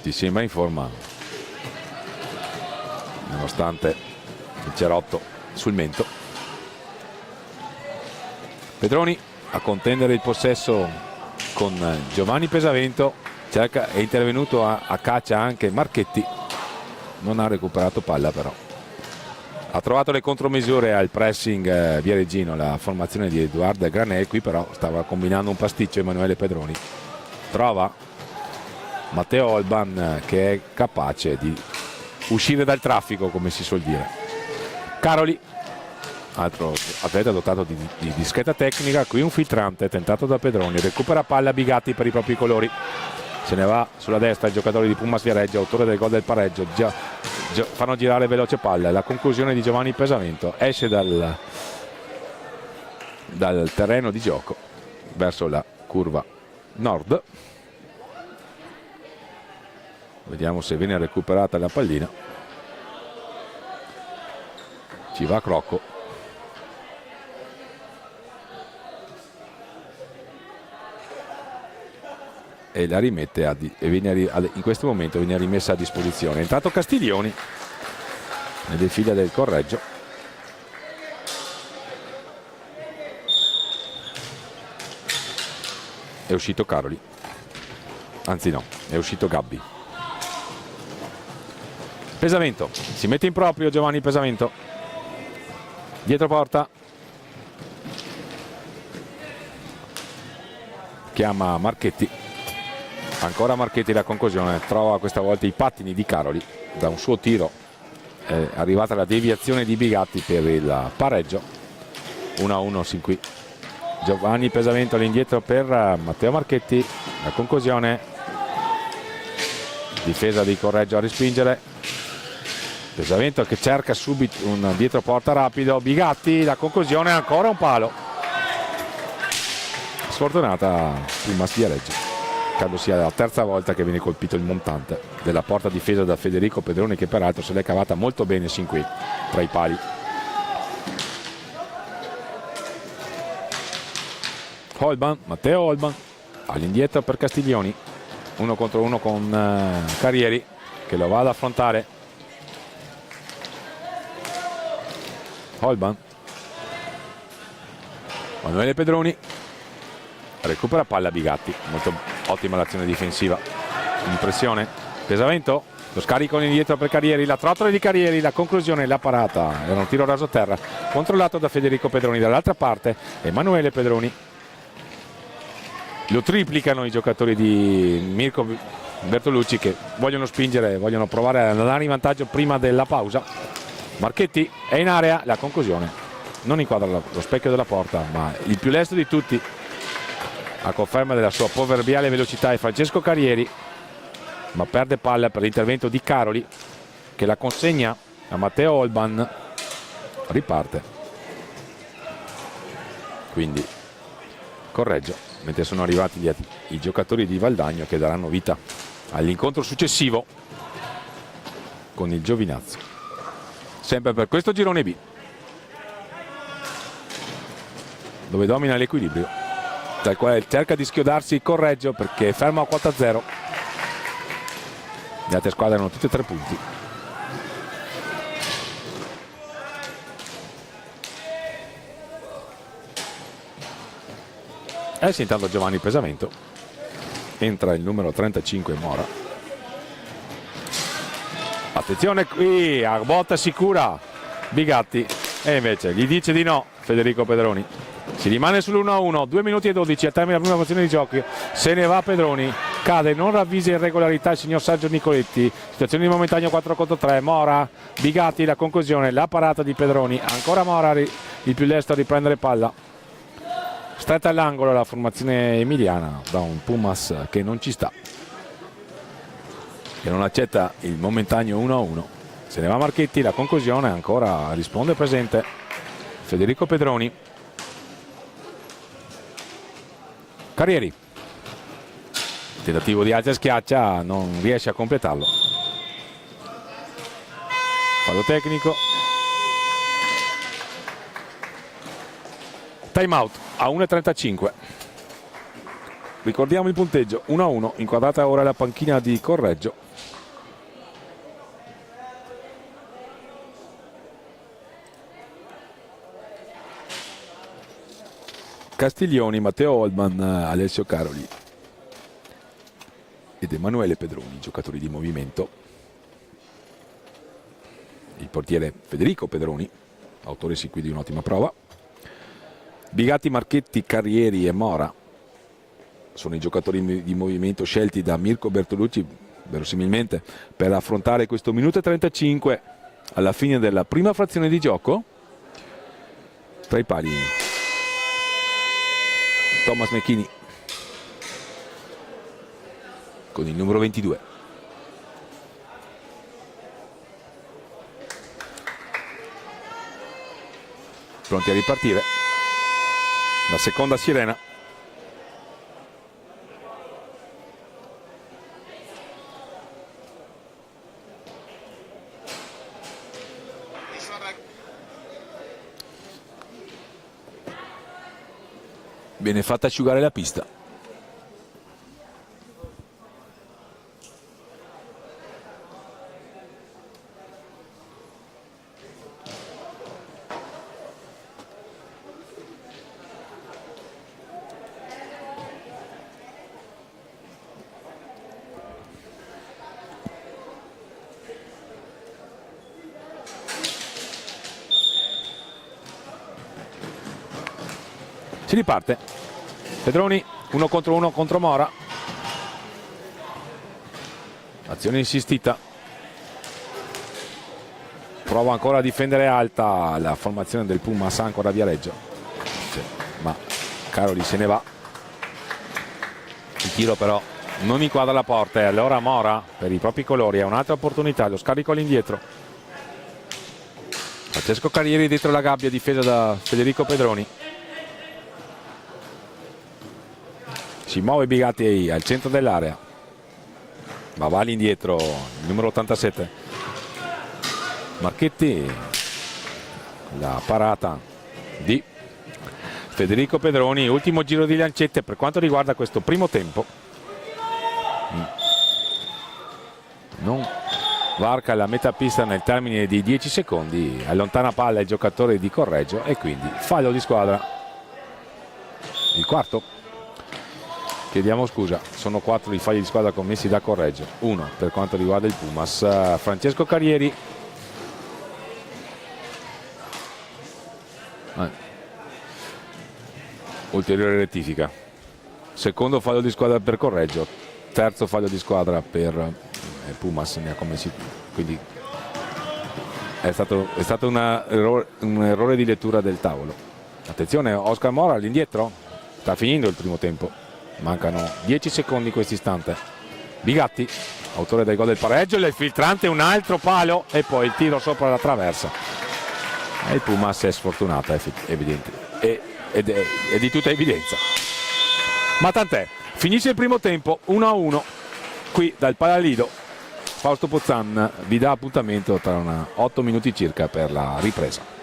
Ti sembra in forma, nonostante il cerotto sul mento. Pedroni a contendere il possesso con Giovanni Pesavento, è intervenuto a caccia anche Marchetti, non ha recuperato palla però. Ha trovato le contromisure al pressing viareggino la formazione di Edoardo Granel, qui però stava combinando un pasticcio Emanuele Pedroni. Trova Matteo Olban che è capace di uscire dal traffico, come si suol dire. Caroli, altro atleta dotato di discreta tecnica, qui un filtrante tentato da Pedroni, recupera palla Bigatti per i propri colori, se ne va sulla destra il giocatore di Pumas Viareggio, autore del gol del pareggio. Fanno girare veloce palla, la conclusione di Giovanni Pesavento, esce dal terreno di gioco verso la curva Nord. Vediamo se viene recuperata la pallina. Ci va Crocco. E la rimette in questo momento viene rimessa a disposizione. È entrato Castiglioni nelle file del Correggio. È uscito Caroli, anzi no, è uscito Gabbi. Pesamento, si mette in proprio Giovanni Pesamento, dietro porta, chiama Marchetti, ancora Marchetti, la conclusione, trova questa volta i pattini di Caroli, da un suo tiro è arrivata la deviazione di Bigatti per il pareggio. 1-1 sin qui. Giovanni Pesamento all'indietro per Matteo Marchetti, la conclusione, difesa di Correggio a respingere, Pesamento che cerca subito un dietro porta rapido, Bigatti, la conclusione, ancora un palo, sfortunata Pumas Viareggio. Credo sia la terza volta che viene colpito il montante della porta difesa da Federico Pedroni, che peraltro se l'è cavata molto bene sin qui tra i pali. Holban, Matteo Holban all'indietro per Castiglioni, 1 contro 1 con Carrieri che lo va ad affrontare. Holban, Manuele Pedroni recupera palla Bigatti, molto ottima l'azione difensiva, impressione. Pesamento, lo scarico indietro per Carrieri, la trottola di Carrieri, la conclusione, la parata, era un tiro raso terra controllato da Federico Pedroni. Dall'altra parte Emanuele Pedroni. Lo triplicano i giocatori di Mirko Bertolucci, che vogliono spingere, vogliono provare ad andare in vantaggio prima della pausa. Marchetti è in area, la conclusione non inquadra lo specchio della porta, ma il più lesto di tutti, a conferma della sua proverbiale velocità, è Francesco Carrieri, ma perde palla per l'intervento di Caroli, che la consegna a Matteo Holban. Riparte quindi Correggio, mentre sono arrivati i giocatori di Valdagno, che daranno vita all'incontro successivo con il Giovinazzo, sempre per questo girone B, dove domina l'equilibrio, dal quale cerca di schiodarsi il Correggio perché è fermo a quota 0. Le altre squadre hanno tutte e 3 punti. Esce intanto Giovanni Pesamento, entra il numero 35 Mora. Attenzione qui, a botta sicura Bigatti, e invece gli dice di no Federico Pedroni. Si rimane sull'1-1, 2 minuti e 12 al termine della prima frazione di giochi. Se ne va Pedroni, cade, non ravvisa irregolarità il signor Sergio Nicoletti. Situazione di momentaneo 4 contro 3. Mora, Bigatti, la conclusione, la parata di Pedroni. Ancora Mora, il più lesto a riprendere palla. Stretta all'angolo la formazione emiliana da un Pumas che non ci sta, che non accetta il momentaneo 1-1. Se ne va Marchetti, la conclusione, ancora risponde presente Federico Pedroni. Carrieri, tentativo di alza e schiaccia, non riesce a completarlo. Fallo tecnico. Time out a 1:35. Ricordiamo il punteggio 1-1, inquadrata ora la panchina di Correggio. Castiglioni, Matteo Holman, Alessio Caroli ed Emanuele Pedroni, giocatori di movimento. Il portiere Federico Pedroni, autore sì qui di un'ottima prova. Bigatti, Marchetti, Carrieri e Mora sono i giocatori di movimento scelti da Mirko Bertolucci, verosimilmente per affrontare questo minuto e 35 alla fine della prima frazione di gioco. Tra i pali Thomas Mecchini con il numero 22. Pronti a ripartire. La seconda sirena. viene fatta asciugare la pista. Si riparte. Pedroni 1 contro Mora. Azione insistita. Prova ancora a difendere alta la formazione del Pumas, ancora Viareggio. Sì, ma Caroli se ne va. Il tiro però non inquadra la porta e allora Mora per i propri colori ha un'altra opportunità, lo scarico all'indietro. Francesco Carrieri dietro la gabbia, difesa da Federico Pedroni. Si muove Bigatti al centro dell'area, ma va all'indietro il numero 87 Marchetti. La parata di Federico Pedroni, ultimo giro di lancette per quanto riguarda questo primo tempo. Non varca la metà pista nel termine di 10 secondi, allontana palla il giocatore di Correggio e quindi fallo di squadra. Il quarto. Chiediamo scusa, sono 4 i falli di squadra commessi da Correggio, 1 per quanto riguarda il Pumas. Francesco Carrieri. Ulteriore rettifica. Secondo fallo di squadra per Correggio, terzo fallo di squadra per Pumas, ne ha commessi 2. Quindi è stato un errore di lettura del tavolo. Attenzione, Oscar Mora all'indietro, sta finendo il primo tempo. Mancano 10 secondi in questo istante. Bigatti, autore del gol del pareggio, il filtrante, un altro palo e poi il tiro sopra la traversa. E il Pumas è sfortunato, è evidente. Ed è di tutta evidenza. Ma tant'è, finisce il primo tempo 1-1 qui dal Palalido. Fausto Pozzan vi dà appuntamento tra 8 minuti circa per la ripresa.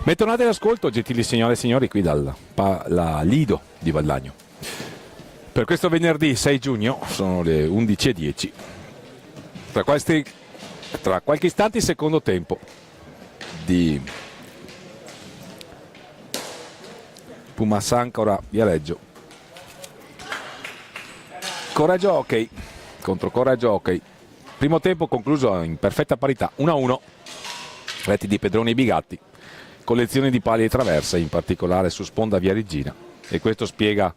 Bentornati all'ascolto, gentili signore e signori, qui dalla Lido di Vallagno. Per questo venerdì 6 giugno sono le 11:10. Tra qualche istante il secondo tempo di Pumas Ancora Viareggio. Correggio Hockey contro Correggio Hockey. Primo tempo concluso in perfetta parità, 1-1. Reti di Pedroni e Bigatti. Collezioni di pali e traverse, in particolare su sponda Viareggina, e questo spiega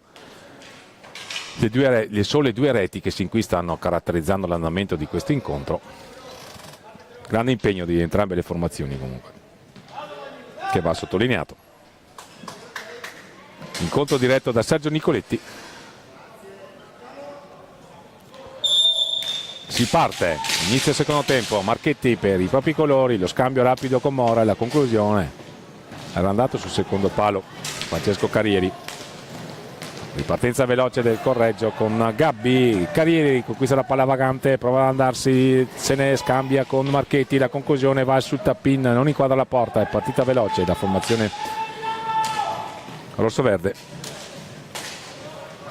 le sole due reti che sin qui stanno caratterizzando l'andamento di questo incontro. Grande impegno di entrambe le formazioni comunque, che va sottolineato. Incontro diretto da Sergio Nicoletti. Si parte, inizio secondo tempo, Marchetti per i propri colori, lo scambio rapido con Mora e la conclusione. Era andato sul secondo palo Francesco Carrieri. Ripartenza veloce del Correggio con Gabbi. Carrieri conquista la palla vagante, prova ad andarsi, se ne scambia con Marchetti, la conclusione va sul tap-in, non inquadra la porta, è partita veloce la formazione rosso-verde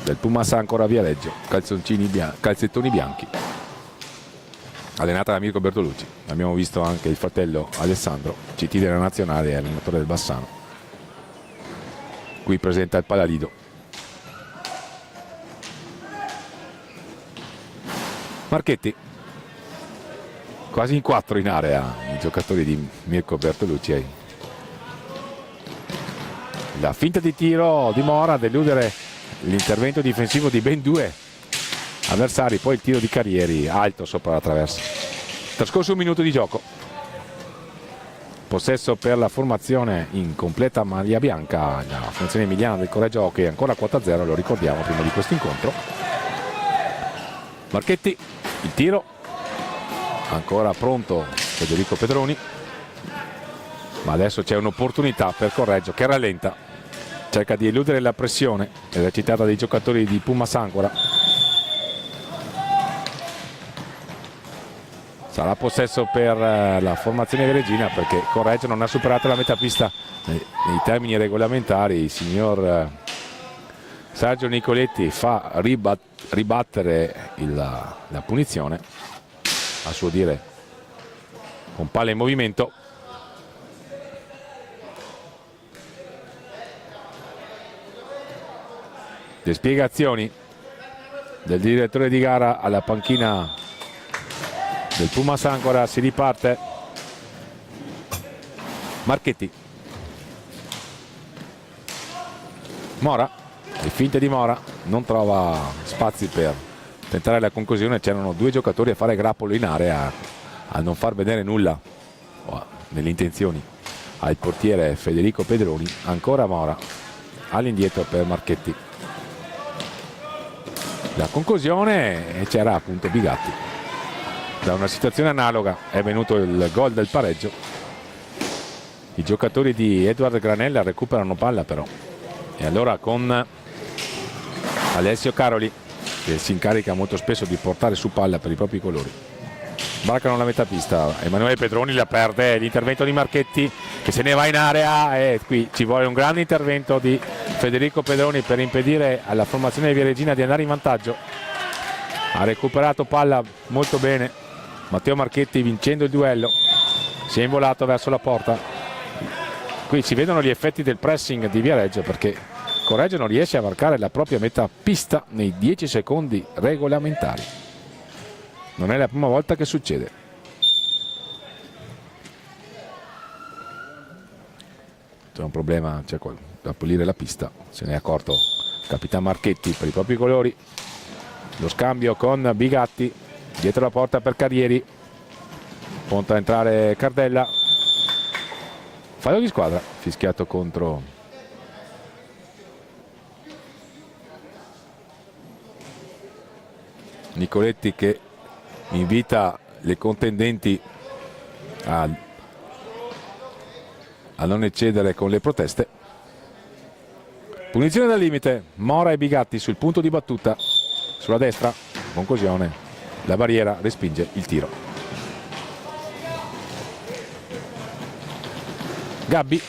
del Pumas Ancora Viareggio, calzettoni bianchi, allenata da Mirko Bertolucci. Abbiamo visto anche il fratello Alessandro, CT della nazionale e allenatore del Bassano, qui presenta il Palalido. Marchetti, quasi in 4 in area i giocatori di Mirko Bertolucci. La finta di tiro di Mora a deludere l'intervento difensivo di ben 2 avversari, poi il tiro di Carrieri alto sopra la traversa. Trascorso un minuto di gioco, possesso per la formazione in completa maglia bianca, la formazione emiliana del Correggio Hockey, ancora quota 0, lo ricordiamo prima di questo incontro. Marchetti, il tiro, ancora pronto Federico Pedroni, ma adesso c'è un'opportunità per Correggio che rallenta, cerca di eludere la pressione esercitata dai giocatori di Pumas Ancora. Sarà possesso per la formazione viareggina, perché Correggio non ha superato la metà pista nei termini regolamentari. Il signor Sergio Nicoletti fa ribattere la punizione, a suo dire con palla in movimento. Le spiegazioni del direttore di gara alla panchina del Pumas Ancora. Si riparte. Marchetti, Mora, le finte di Mora, non trova spazi per tentare la conclusione. C'erano 2 giocatori a fare grappolo in area, a non far vedere nulla nelle intenzioni al portiere Federico Pedroni. Ancora Mora all'indietro per Marchetti. La conclusione, c'era appunto Bigatti. Da una situazione analoga è venuto il gol del pareggio. I giocatori di Edward Granella recuperano palla però, e allora con Alessio Caroli, che si incarica molto spesso di portare su palla per i propri colori, varcano la metà pista. Emanuele Pedroni la perde, l'intervento di Marchetti che se ne va in area, e qui ci vuole un grande intervento di Federico Pedroni per impedire alla formazione viareggina di andare in vantaggio. Ha recuperato palla molto bene Matteo Marchetti, vincendo il duello, si è involato verso la porta. Qui si vedono gli effetti del pressing di Viareggio, perché Correggio non riesce a varcare la propria metà pista nei 10 secondi regolamentari. Non è la prima volta che succede. C'è un problema, c'è da pulire la pista, se ne è accorto il capitano Marchetti per i propri colori. Lo scambio con Bigatti, dietro la porta per Carrieri, pronto a entrare Cardella. Fallo di squadra fischiato contro Nicoletti, che invita le contendenti a non eccedere con le proteste. Punizione dal limite, Mora e Bigatti sul punto di battuta sulla destra, conclusione, la barriera respinge il tiro. Gabbi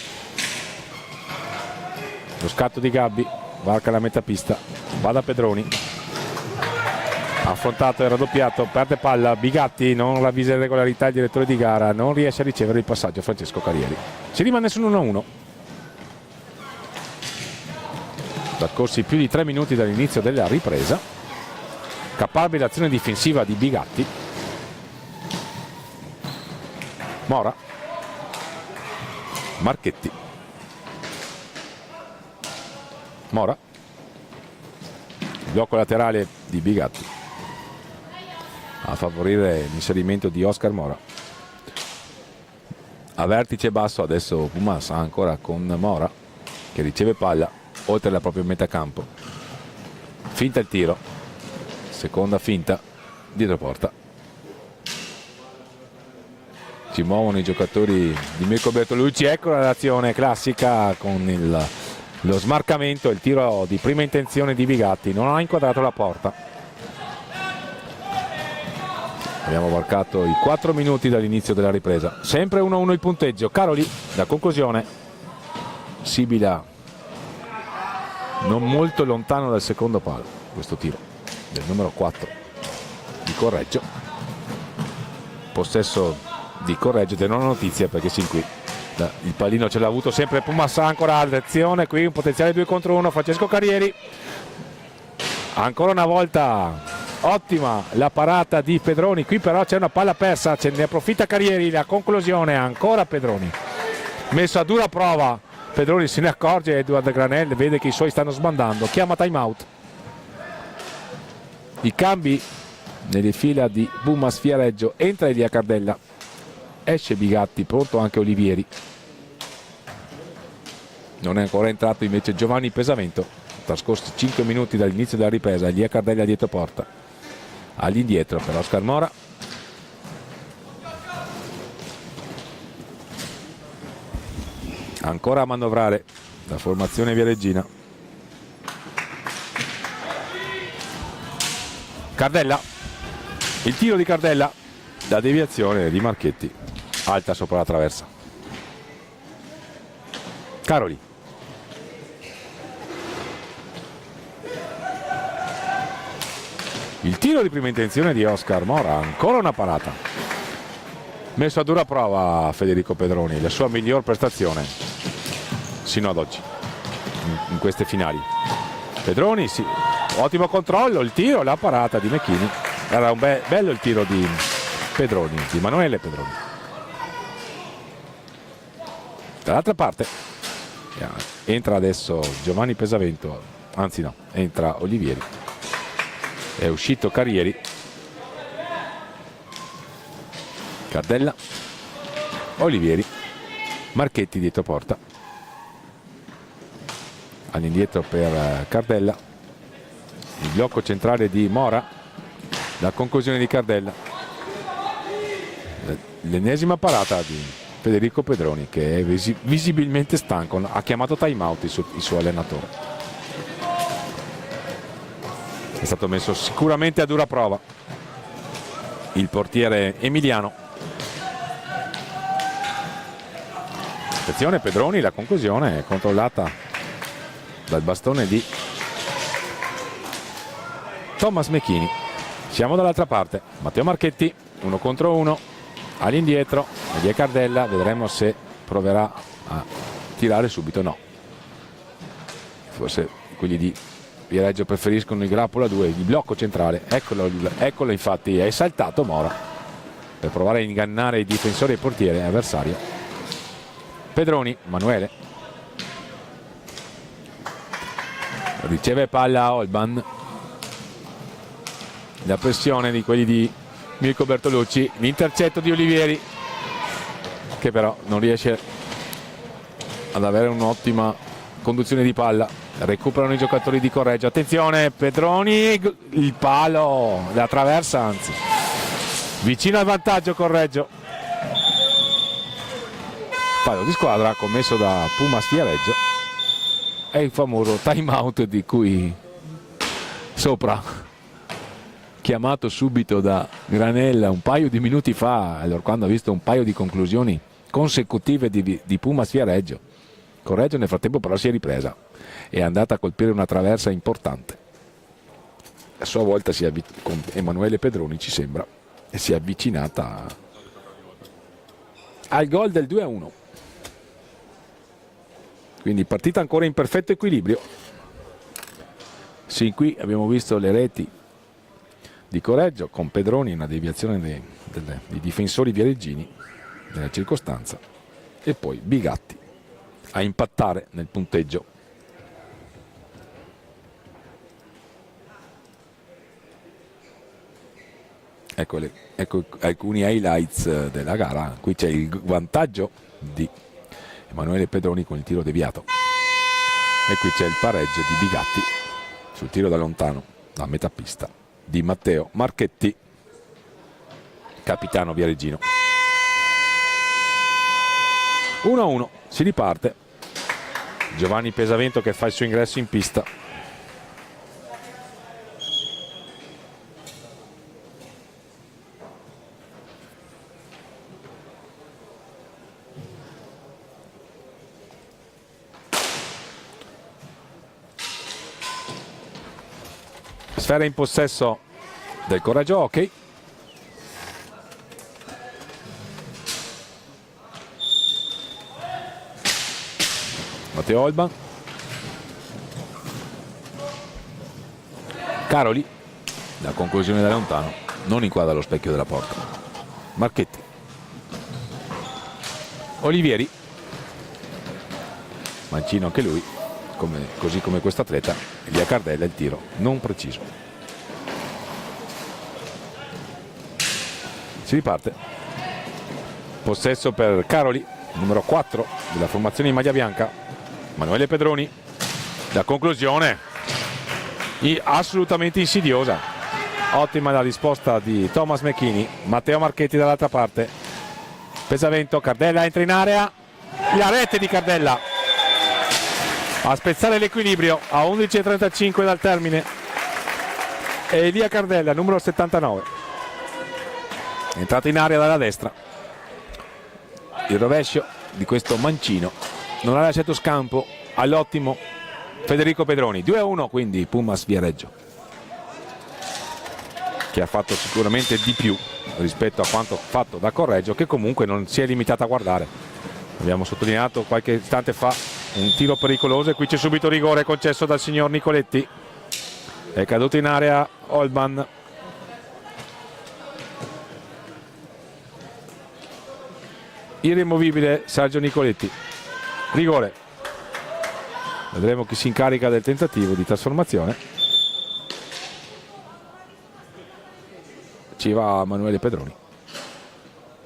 lo scatto di Gabbi, varca la metà pista, va da Pedroni, affrontato e raddoppiato, perde palla, Bigatti non ravvisa in regolarità il direttore di gara, non riesce a ricevere il passaggio Francesco Carrieri. Si rimane sull'1-1. Trascorsi più di 3 minuti dall'inizio della ripresa, capabile azione difensiva di Bigatti. Mora, Marchetti, Mora, blocco laterale di Bigatti a favorire l'inserimento di Oscar Mora. A vertice basso adesso Pumas ancora con Mora che riceve palla oltre la propria metà campo, finta il tiro, seconda finta, dietro porta. Si muovono i giocatori di Mirko Bertolucci, ecco la reazione classica con lo smarcamento, il tiro di prima intenzione di Bigatti, non ha inquadrato la porta. Abbiamo marcato i 4 minuti dall'inizio della ripresa, sempre 1-1 il punteggio. Caroli, la conclusione, Sibila non molto lontano dal secondo palo, questo tiro del numero 4 di Correggio, possesso di Correggio, ed è una notizia perché sin qui il pallino ce l'ha avuto sempre Pumas, ancora attenzione qui un potenziale 2 contro 1, Francesco Carrieri, ancora una volta ottima la parata di Pedroni, qui però c'è una palla persa, ce ne approfitta Carrieri, la conclusione ancora Pedroni, messo a dura prova. Pedroni se ne accorge, Edward Granel vede che i suoi stanno sbandando, chiama time out. I cambi nelle fila di Pumas Viareggio, entra Elia Cardella, esce Bigatti, pronto anche Olivieri, non è ancora entrato invece Giovanni Pesavento. Trascorsi 5 minuti dall'inizio della ripresa, Elia Cardella dietro porta, all'indietro per Oscar Mora, ancora a manovrare la formazione viareggina. Cardella, il tiro di Cardella, la deviazione di Marchetti, alta sopra la traversa. Caroli, il tiro di prima intenzione di Oscar Mora, ancora una parata, messo a dura prova Federico Pedroni, la sua miglior prestazione sino ad oggi in queste finali. Pedroni, sì, ottimo controllo, il tiro, la parata di Mecchini, era un bello il tiro di Pedroni, di Emanuele Pedroni. Dall'altra parte entra adesso Giovanni Pesavento, anzi no, entra Olivieri, è uscito Carrieri, Cardella, Olivieri, Marchetti dietro porta, all'indietro per Cardella, il blocco centrale di Mora, la conclusione di Cardella, l'ennesima parata di Federico Pedroni che è visibilmente stanco, ha chiamato time out il suo allenatore, è stato messo sicuramente a dura prova il portiere emiliano. Attenzione Pedroni, la conclusione è controllata dal bastone di Thomas Mecchini. Siamo dall'altra parte, Matteo Marchetti 1 contro 1, all'indietro Elia Cardella, vedremo se proverà a tirare subito. No, forse quelli di Viareggio preferiscono il grappolo a 2, il blocco centrale, eccolo infatti, è saltato Mora per provare a ingannare i difensori e il portiere avversario. Pedroni, Manuele, riceve palla Olban, la pressione di quelli di Mirko Bertolucci, l'intercetto di Olivieri che però non riesce ad avere un'ottima conduzione di palla, recuperano i giocatori di Correggio, attenzione Pedroni, il palo, la traversa anzi, vicino al vantaggio Correggio, fallo di squadra commesso da Pumas Viareggio, è il famoso time out di cui sopra, chiamato subito da Granella un paio di minuti fa, allora quando ha visto un paio di conclusioni consecutive di Pumas Viareggio. Correggio nel frattempo però si è ripresa, è andata a colpire una traversa importante. A sua volta con Emanuele Pedroni ci sembra, e si è avvicinata al gol del 2-1. Quindi partita ancora in perfetto equilibrio. Sin qui abbiamo visto le reti di Correggio con Pedroni, una deviazione dei difensori viareggini nella circostanza, e poi Bigatti a impattare nel punteggio. Ecco alcuni highlights della gara. Qui c'è il vantaggio di Emanuele Pedroni con il tiro deviato, e qui c'è il pareggio di Bigatti sul tiro da lontano, da metà pista, di Matteo Marchetti, capitano viareggino. 1-1, si riparte. Giovanni Pesavento che fa il suo ingresso in pista. Sfera in possesso del Correggio Hockey. Matteo Olban. Caroli, la conclusione da lontano, non inquadra lo specchio della porta. Marchetti. Olivieri. Mancino anche lui, così come questo atleta. Via Cardella, il tiro non preciso. Si riparte. Possesso per Caroli, numero 4 della formazione in maglia bianca. Emanuele Pedroni. La conclusione assolutamente insidiosa. Ottima la risposta di Thomas McKinney. Matteo Marchetti dall'altra parte. Pesavento, Cardella entra in area. La rete di Cardella a spezzare l'equilibrio a 11:35 dal termine. E Elia Cardella, numero 79, entrato in area dalla destra. Il rovescio di questo mancino non ha lasciato scampo all'ottimo Federico Pedroni. 2-1 quindi Pumas Viareggio, che ha fatto sicuramente di più rispetto a quanto fatto da Correggio, che comunque non si è limitata a guardare. Abbiamo sottolineato qualche istante fa un tiro pericoloso, e qui c'è subito rigore concesso dal signor Nicoletti. È caduto in area Olban. Irremovibile Sergio Nicoletti. Rigore. Vedremo chi si incarica del tentativo di trasformazione. Ci va Emanuele Pedroni.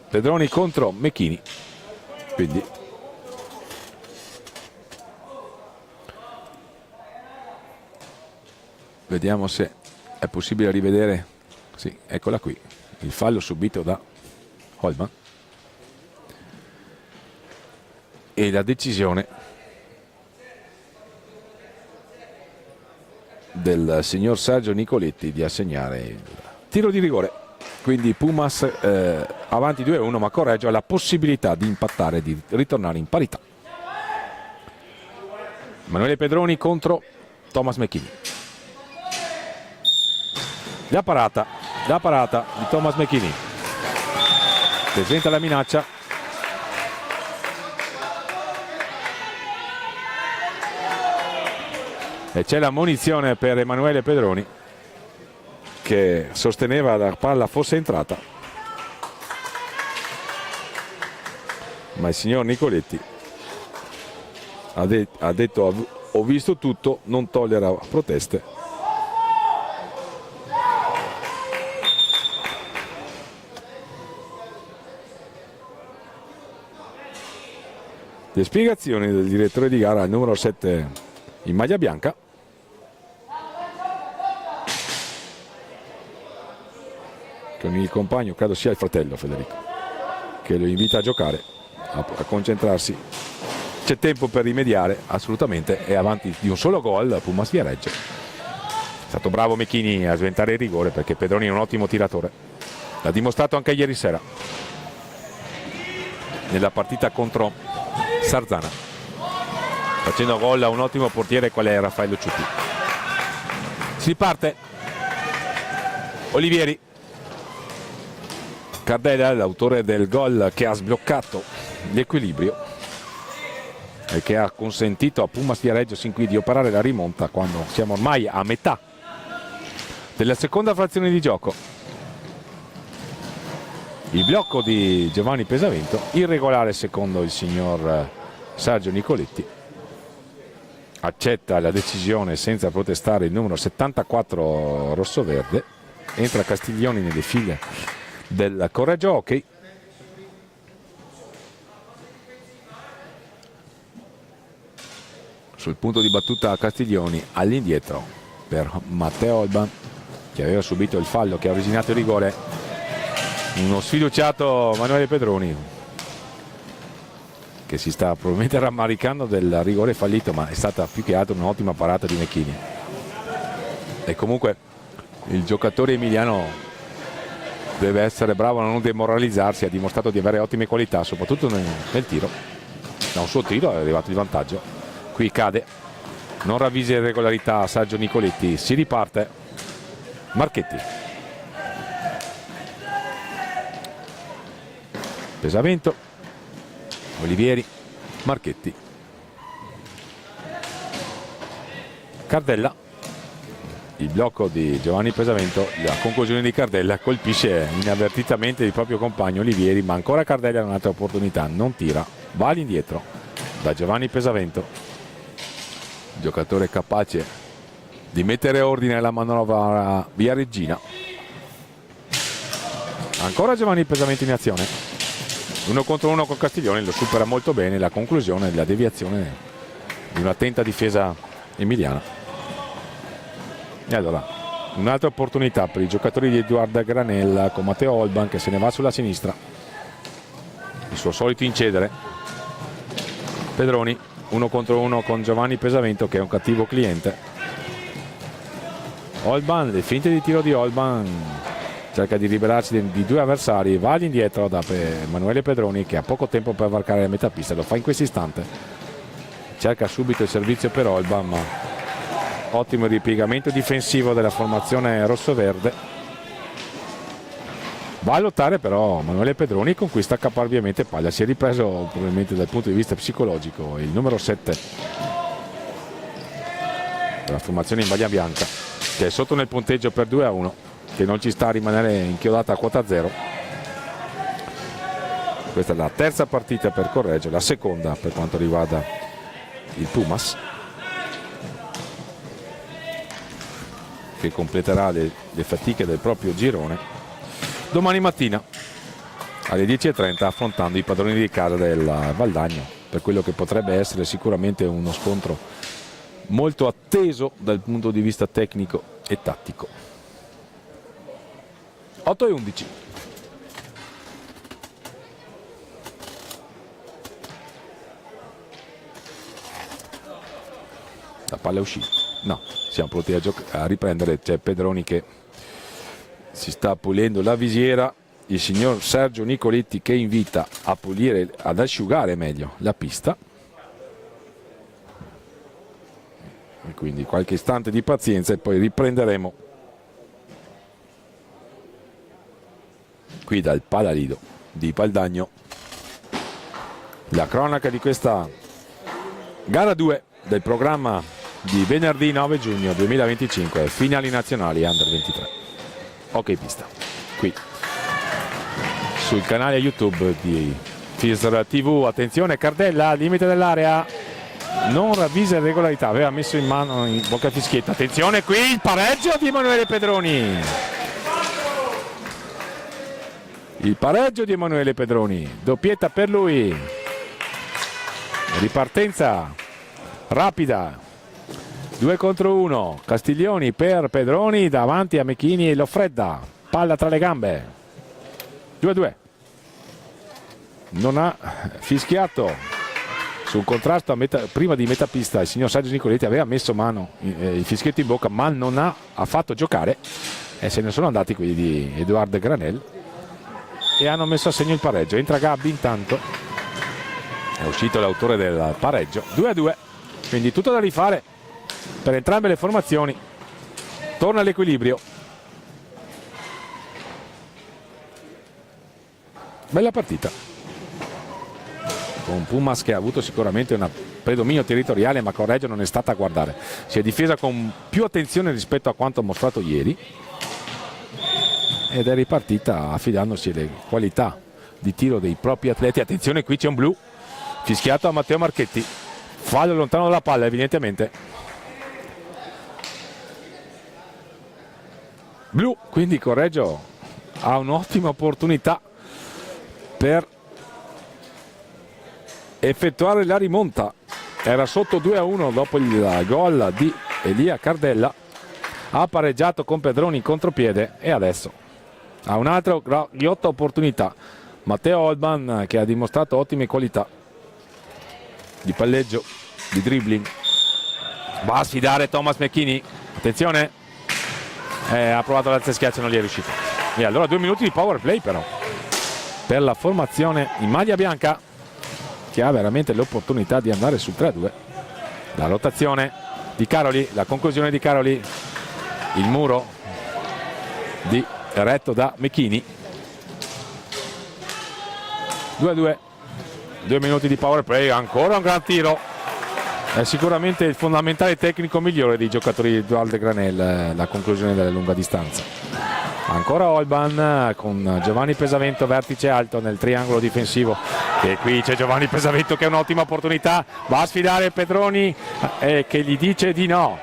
Pedroni contro Mecchini. Quindi vediamo se è possibile rivedere. Sì, eccola qui, il fallo subito da Holman e la decisione del signor Sergio Nicoletti di assegnare il tiro di rigore. Quindi Pumas avanti 2-1, ma Correggio ha la possibilità di impattare e di ritornare in parità. Emanuele Pedroni contro Thomas McKinney. La parata di Thomas McKinney presenta la minaccia. E c'è la munizione per Emanuele Pedroni, che sosteneva la palla fosse entrata, ma il signor Nicoletti ha detto ho visto tutto, non tollera proteste. Le spiegazioni del direttore di gara, il numero 7 in maglia bianca. Con il compagno, credo sia il fratello Federico, che lo invita a giocare, a concentrarsi. C'è tempo per rimediare, assolutamente. È avanti di un solo gol Pumas Viareggio. È stato bravo Mecchini a sventare il rigore, perché Pedroni è un ottimo tiratore. L'ha dimostrato anche ieri sera nella partita contro Sarzana. facendo gol a un ottimo portiere qual è Raffaello Ciutti. Si parte Olivieri, Cardella, l'autore del gol che ha sbloccato l'equilibrio e che ha consentito a Pumas Viareggio sin qui di operare la rimonta quando siamo ormai a metà della seconda frazione di gioco. Il blocco di Giovanni Pesavento, irregolare secondo il signor Sergio Nicoletti, accetta la decisione senza protestare il numero 74 rossoverde, entra Castiglioni nelle file del Correggio Hockey. Sul punto di battuta Castiglioni, all'indietro per Matteo Olban che aveva subito il fallo che ha originato il rigore, uno sfiduciato Manuele Pedroni che si sta probabilmente rammaricando del rigore fallito, ma è stata più che altro un'ottima parata di Mecchini. E comunque il giocatore emiliano deve essere bravo a non demoralizzarsi, ha dimostrato di avere ottime qualità soprattutto nel tiro. Da un suo tiro è arrivato di vantaggio, qui cade, non ravvisa irregolarità Sergio Nicoletti, si riparte. Marchetti, Pesavento, Olivieri, Marchetti, Cardella, il blocco di Giovanni Pesavento, la conclusione di Cardella colpisce inavvertitamente il proprio compagno Olivieri, ma ancora Cardella ha un'altra opportunità, non tira, va all'indietro da Giovanni Pesavento, giocatore capace di mettere ordine alla manovra viareggina. Ancora Giovanni Pesavento in azione, 1 contro 1 con Castiglioni, lo supera molto bene, la conclusione, la deviazione di un'attenta difesa emiliana. E allora un'altra opportunità per i giocatori di Edoardo Granella con Matteo Olban che se ne va sulla sinistra, il suo solito incedere. Pedroni 1 contro 1 con Giovanni Pesavento che è un cattivo cliente. Olban, le finte di tiro di Olban, cerca di liberarsi di 2 avversari, va all'indietro da Emanuele Pedroni che ha poco tempo per varcare la metà pista, lo fa in questo istante, cerca subito il servizio per Olban, ma ottimo ripiegamento difensivo della formazione rossoverde. Va a lottare però Emanuele Pedroni, conquista caparbiamente palla, si è ripreso probabilmente dal punto di vista psicologico il numero 7 della formazione in maglia bianca, che è sotto nel punteggio per 2-1, che non ci sta a rimanere inchiodata a quota 0. Questa è la terza partita per Correggio, la seconda per quanto riguarda il Pumas, che completerà le fatiche del proprio girone domani mattina alle 10:30 affrontando i padroni di casa del Valdagno, per quello che potrebbe essere sicuramente uno scontro molto atteso dal punto di vista tecnico e tattico. 8-11. La palla è uscita. No, siamo pronti a riprendere. C'è Pedroni che si sta pulendo la visiera. Il signor Sergio Nicoletti che invita a pulire, ad asciugare meglio la pista. E quindi qualche istante di pazienza e poi riprenderemo qui dal Palalido di Valdagno la cronaca di questa gara 2 del programma di venerdì 9 giugno 2025, finali nazionali Under 23 ok pista, qui sul canale YouTube di FISR TV. Attenzione, Cardella al limite dell'area, non ravvisa irregolarità, aveva messo in mano in bocca fischietta. Attenzione qui il pareggio di Emanuele Pedroni, il pareggio di Emanuele Pedroni, doppietta per lui, ripartenza rapida, 2 contro 1, Castiglioni per Pedroni davanti a Mecchini e lo fredda, palla tra le gambe, 2-2. Non ha fischiato sul contrasto prima di metà pista, il signor Sergio Nicoletti aveva messo mano, il fischietto in bocca, ma non ha fatto giocare e se ne sono andati quelli di Edoardo Granel e hanno messo a segno il pareggio. Entra Gabbi intanto, è uscito l'autore del pareggio, 2-2. quindi tutto da rifare per entrambe le formazioni. Torna l'equilibrio. Bella partita, con Pumas che ha avuto sicuramente un predominio territoriale, ma Correggio non è stata a guardare, si è difesa con più attenzione rispetto a quanto mostrato ieri ed è ripartita affidandosi alle qualità di tiro dei propri atleti. Attenzione, qui c'è un blu fischiato a Matteo Marchetti, fallo lontano dalla palla evidentemente. Blu, quindi Correggio ha un'ottima opportunità per effettuare la rimonta. Era sotto 2-1 dopo il gol di Elia Cardella, ha pareggiato con Pedroni in contropiede e adesso ha un'altra ghiotta opportunità. Matteo Olban, che ha dimostrato ottime qualità di palleggio, di dribbling, va a sfidare Thomas McKinney. Attenzione, ha provato l'alza schiaccia, non gli è riuscito. E allora 2 minuti di power play però per la formazione in maglia bianca, che ha veramente l'opportunità di andare sul 3-2. La rotazione di Caroli, la conclusione di Caroli, il muro retto da McKinney. 2-2, 2 minuti di power play, ancora un gran tiro. È sicuramente il fondamentale tecnico migliore dei giocatori di Val de Granel, la conclusione della lunga distanza. Ancora Olban con Giovanni Pesavento, vertice alto nel triangolo difensivo, e qui c'è Giovanni Pesavento che è un'ottima opportunità, va a sfidare Pedroni che gli dice di no.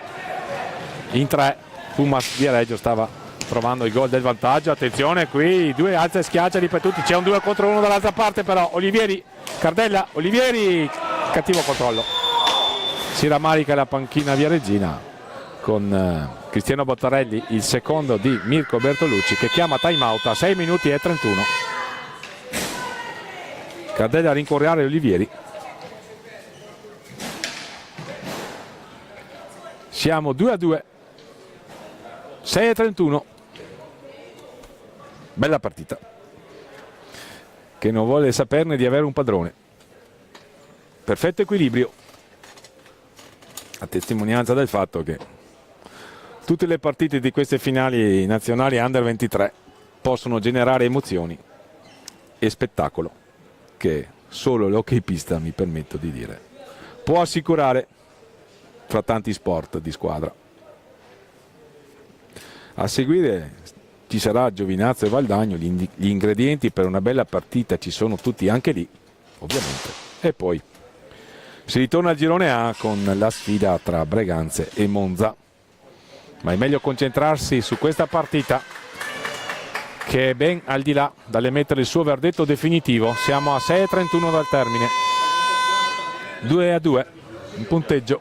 In 3 Pumas Viareggio stava trovando il gol del vantaggio. Attenzione, qui 2 alze schiaccia ripetuti, c'è un 2 contro 1 dall'altra parte però. Olivieri, Cardella, Olivieri, cattivo controllo, si rammarica la panchina viareggina con Cristiano Bottarelli, il secondo di Mirko Bertolucci, che chiama time out a 6 minuti e 31. Cardella a rincorrere Olivieri. Siamo 2-2, 6 e 31. Bella partita, che non vuole saperne di avere un padrone. Perfetto equilibrio, a testimonianza del fatto che tutte le partite di queste finali nazionali Under 23 possono generare emozioni e spettacolo che solo l'hockey pista, mi permetto di dire, può assicurare fra tanti sport di squadra. A seguire ci sarà Giovinazzo e Valdagno, gli ingredienti per una bella partita ci sono tutti anche lì, ovviamente. E poi si ritorna al girone A con la sfida tra Breganze e Monza. Ma è meglio concentrarsi su questa partita, che è ben al di là dall'emettere il suo verdetto definitivo. Siamo a 6:31 dal termine, 2-2 in punteggio.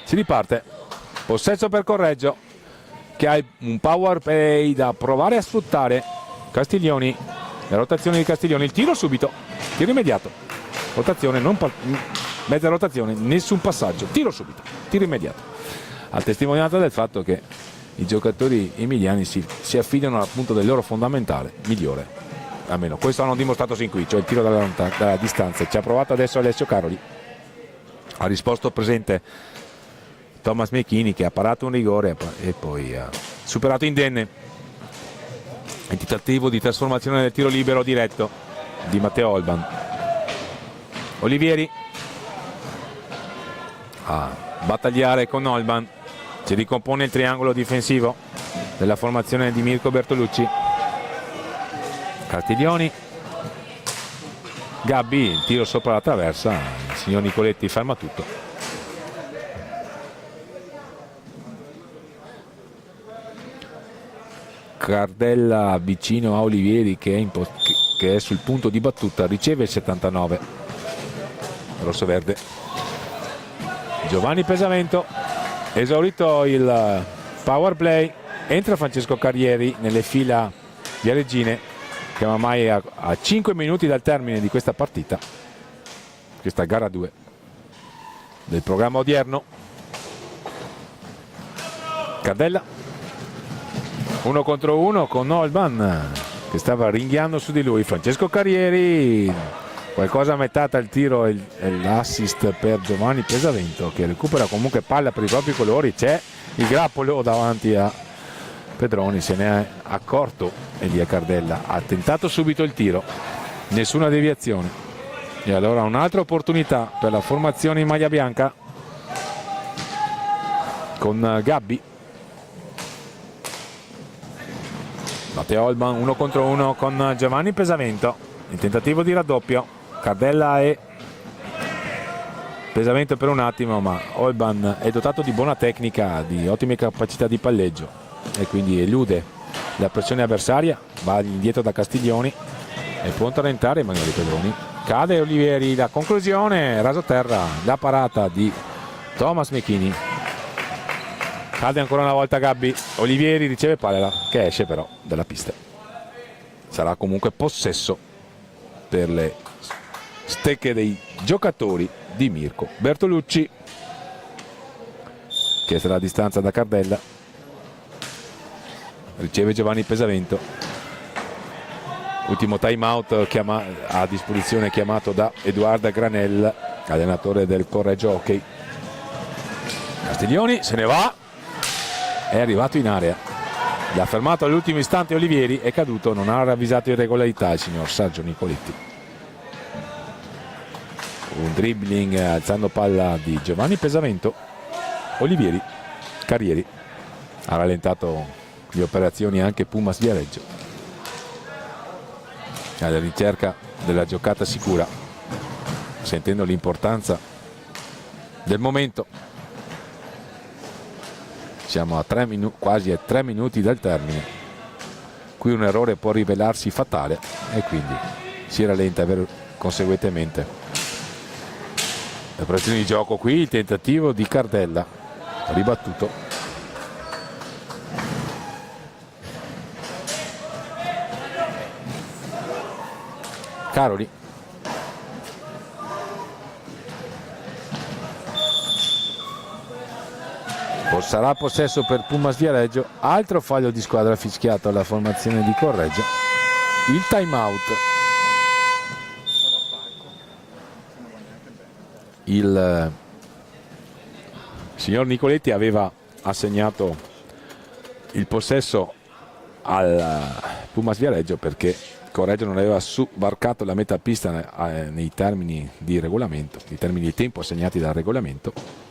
Si riparte, possesso per Correggio, che ha un power play da provare a sfruttare. Castiglioni, la rotazione di Castiglioni, il tiro subito, tiro immediato, rotazione, mezza rotazione, nessun passaggio, tiro subito, tiro immediato, a testimonianza del fatto che i giocatori emiliani si affidano al punto del loro fondamentale migliore, almeno questo hanno dimostrato sin qui, cioè il tiro dalla distanza. Ci ha provato adesso Alessio Caroli, ha risposto presente Thomas McKinney, che ha parato un rigore e poi ha superato indenne il tentativo di trasformazione del tiro libero diretto di Matteo Olban. Olivieri a battagliare con Olban, si ricompone il triangolo difensivo della formazione di Mirko Bertolucci. Castiglioni, Gabbi, il tiro sopra la traversa, il signor Nicoletti ferma tutto. Cardella vicino a Olivieri che è sul punto di battuta, riceve il 79, rosso-verde. Giovanni Pesavento, esaurito il power play, entra Francesco Carrieri nelle fila viareggine, che ormai a 5 minuti dal termine di questa partita, questa gara 2 del programma odierno. Cardella, 1 contro 1 con Olban che stava ringhiando su di lui. Francesco Carrieri, qualcosa a metà tra il tiro e l'assist per Giovanni Pesavento, che recupera comunque palla per i propri colori. C'è il grappolo davanti a Pedroni, se ne è accorto Elia Cardella, ha tentato subito il tiro, nessuna deviazione, e allora un'altra opportunità per la formazione in maglia bianca con Gabbi. Matteo Olban 1 contro 1 con Giovanni Pesavento, il tentativo di raddoppio, Cardella e Pesavento per un attimo, ma Olban è dotato di buona tecnica, di ottime capacità di palleggio e quindi elude la pressione avversaria, va indietro da Castiglioni, è pronto a rentare Emanuele Pedroni, cade Olivieri, la conclusione, raso terra, la parata di Thomas Mechini. Cade ancora una volta Gabbi, Olivieri riceve palla che esce però dalla pista. Sarà comunque possesso per le stecche dei giocatori di Mirko Bertolucci, che sarà a distanza da Cardella. Riceve Giovanni Pesavento. Ultimo time out a disposizione chiamato da Edoardo Granel, allenatore del Correggio Hockey. Castiglioni se ne va. È arrivato in area, l'ha fermato all'ultimo istante Olivieri, è caduto, non ha ravvisato irregolarità il signor Sergio Nicoletti. Un dribbling alzando palla di Giovanni Pesavento. Olivieri, Carrieri, ha rallentato le operazioni anche Pumas Viareggio, alla ricerca della giocata sicura, sentendo l'importanza del momento. Siamo a quasi a 3 minuti dal termine. Qui un errore può rivelarsi fatale e quindi si rallenta conseguentemente l'operazione di gioco. Qui il tentativo di Cardella, ribattuto. Caroli. Sarà possesso per Pumas Viareggio, altro fallo di squadra fischiato alla formazione di Correggio. Il time out. Il signor Nicoletti aveva assegnato il possesso al Pumas Viareggio perché Correggio non aveva varcato la metà pista nei termini di regolamento, nei termini di tempo assegnati dal regolamento.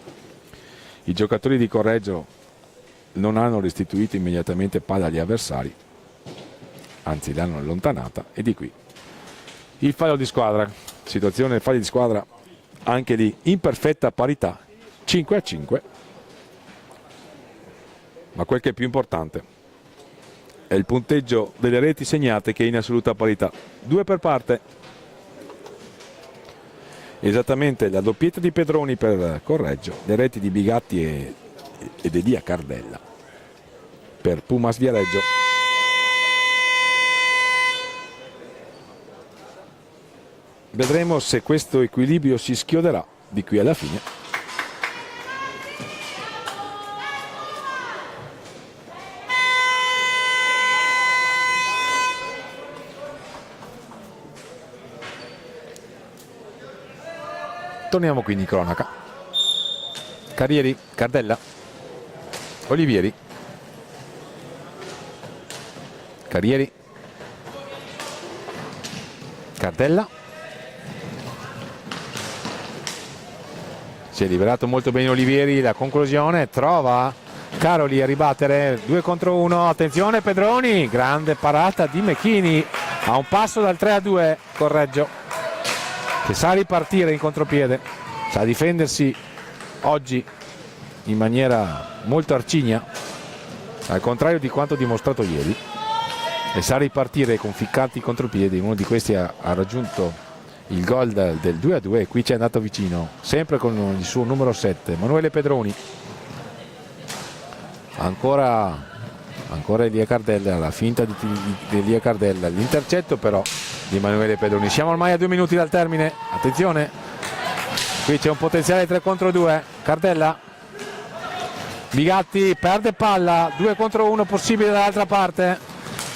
I giocatori di Correggio non hanno restituito immediatamente palla agli avversari, anzi l'hanno allontanata, e di qui il fallo di squadra. Situazione del fallo di squadra anche lì in perfetta parità, 5-5, ma quel che è più importante è il punteggio delle reti segnate, che è in assoluta parità, 2 per parte. Esattamente la doppietta di Pedroni per Correggio, le reti di Bigatti ed Elia Cardella per Pumas Viareggio. Vedremo se questo equilibrio si schioderà di qui alla fine. Torniamo quindi in cronaca. Carrieri, Cardella, Olivieri, Carrieri, Cardella. Si è liberato molto bene Olivieri, la conclusione trova Caroli a ribattere, 2 contro 1, attenzione Pedroni, grande parata di Mechini, a un passo dal 3-2 Correggio, che sa ripartire in contropiede, sa difendersi oggi in maniera molto arcigna, al contrario di quanto dimostrato ieri, e sa ripartire con ficcanti contropiedi. Uno di questi ha raggiunto il gol del 2-2 e qui ci è andato vicino, sempre con il suo numero 7, Emanuele Pedroni. Ancora Elia Cardella, la finta di Elia Cardella, l'intercetto però di Emanuele Pedroni. Siamo ormai a 2 minuti dal termine, attenzione, qui c'è un potenziale 3 contro 2, Cardella Bigatti perde palla, 2 contro 1 possibile dall'altra parte,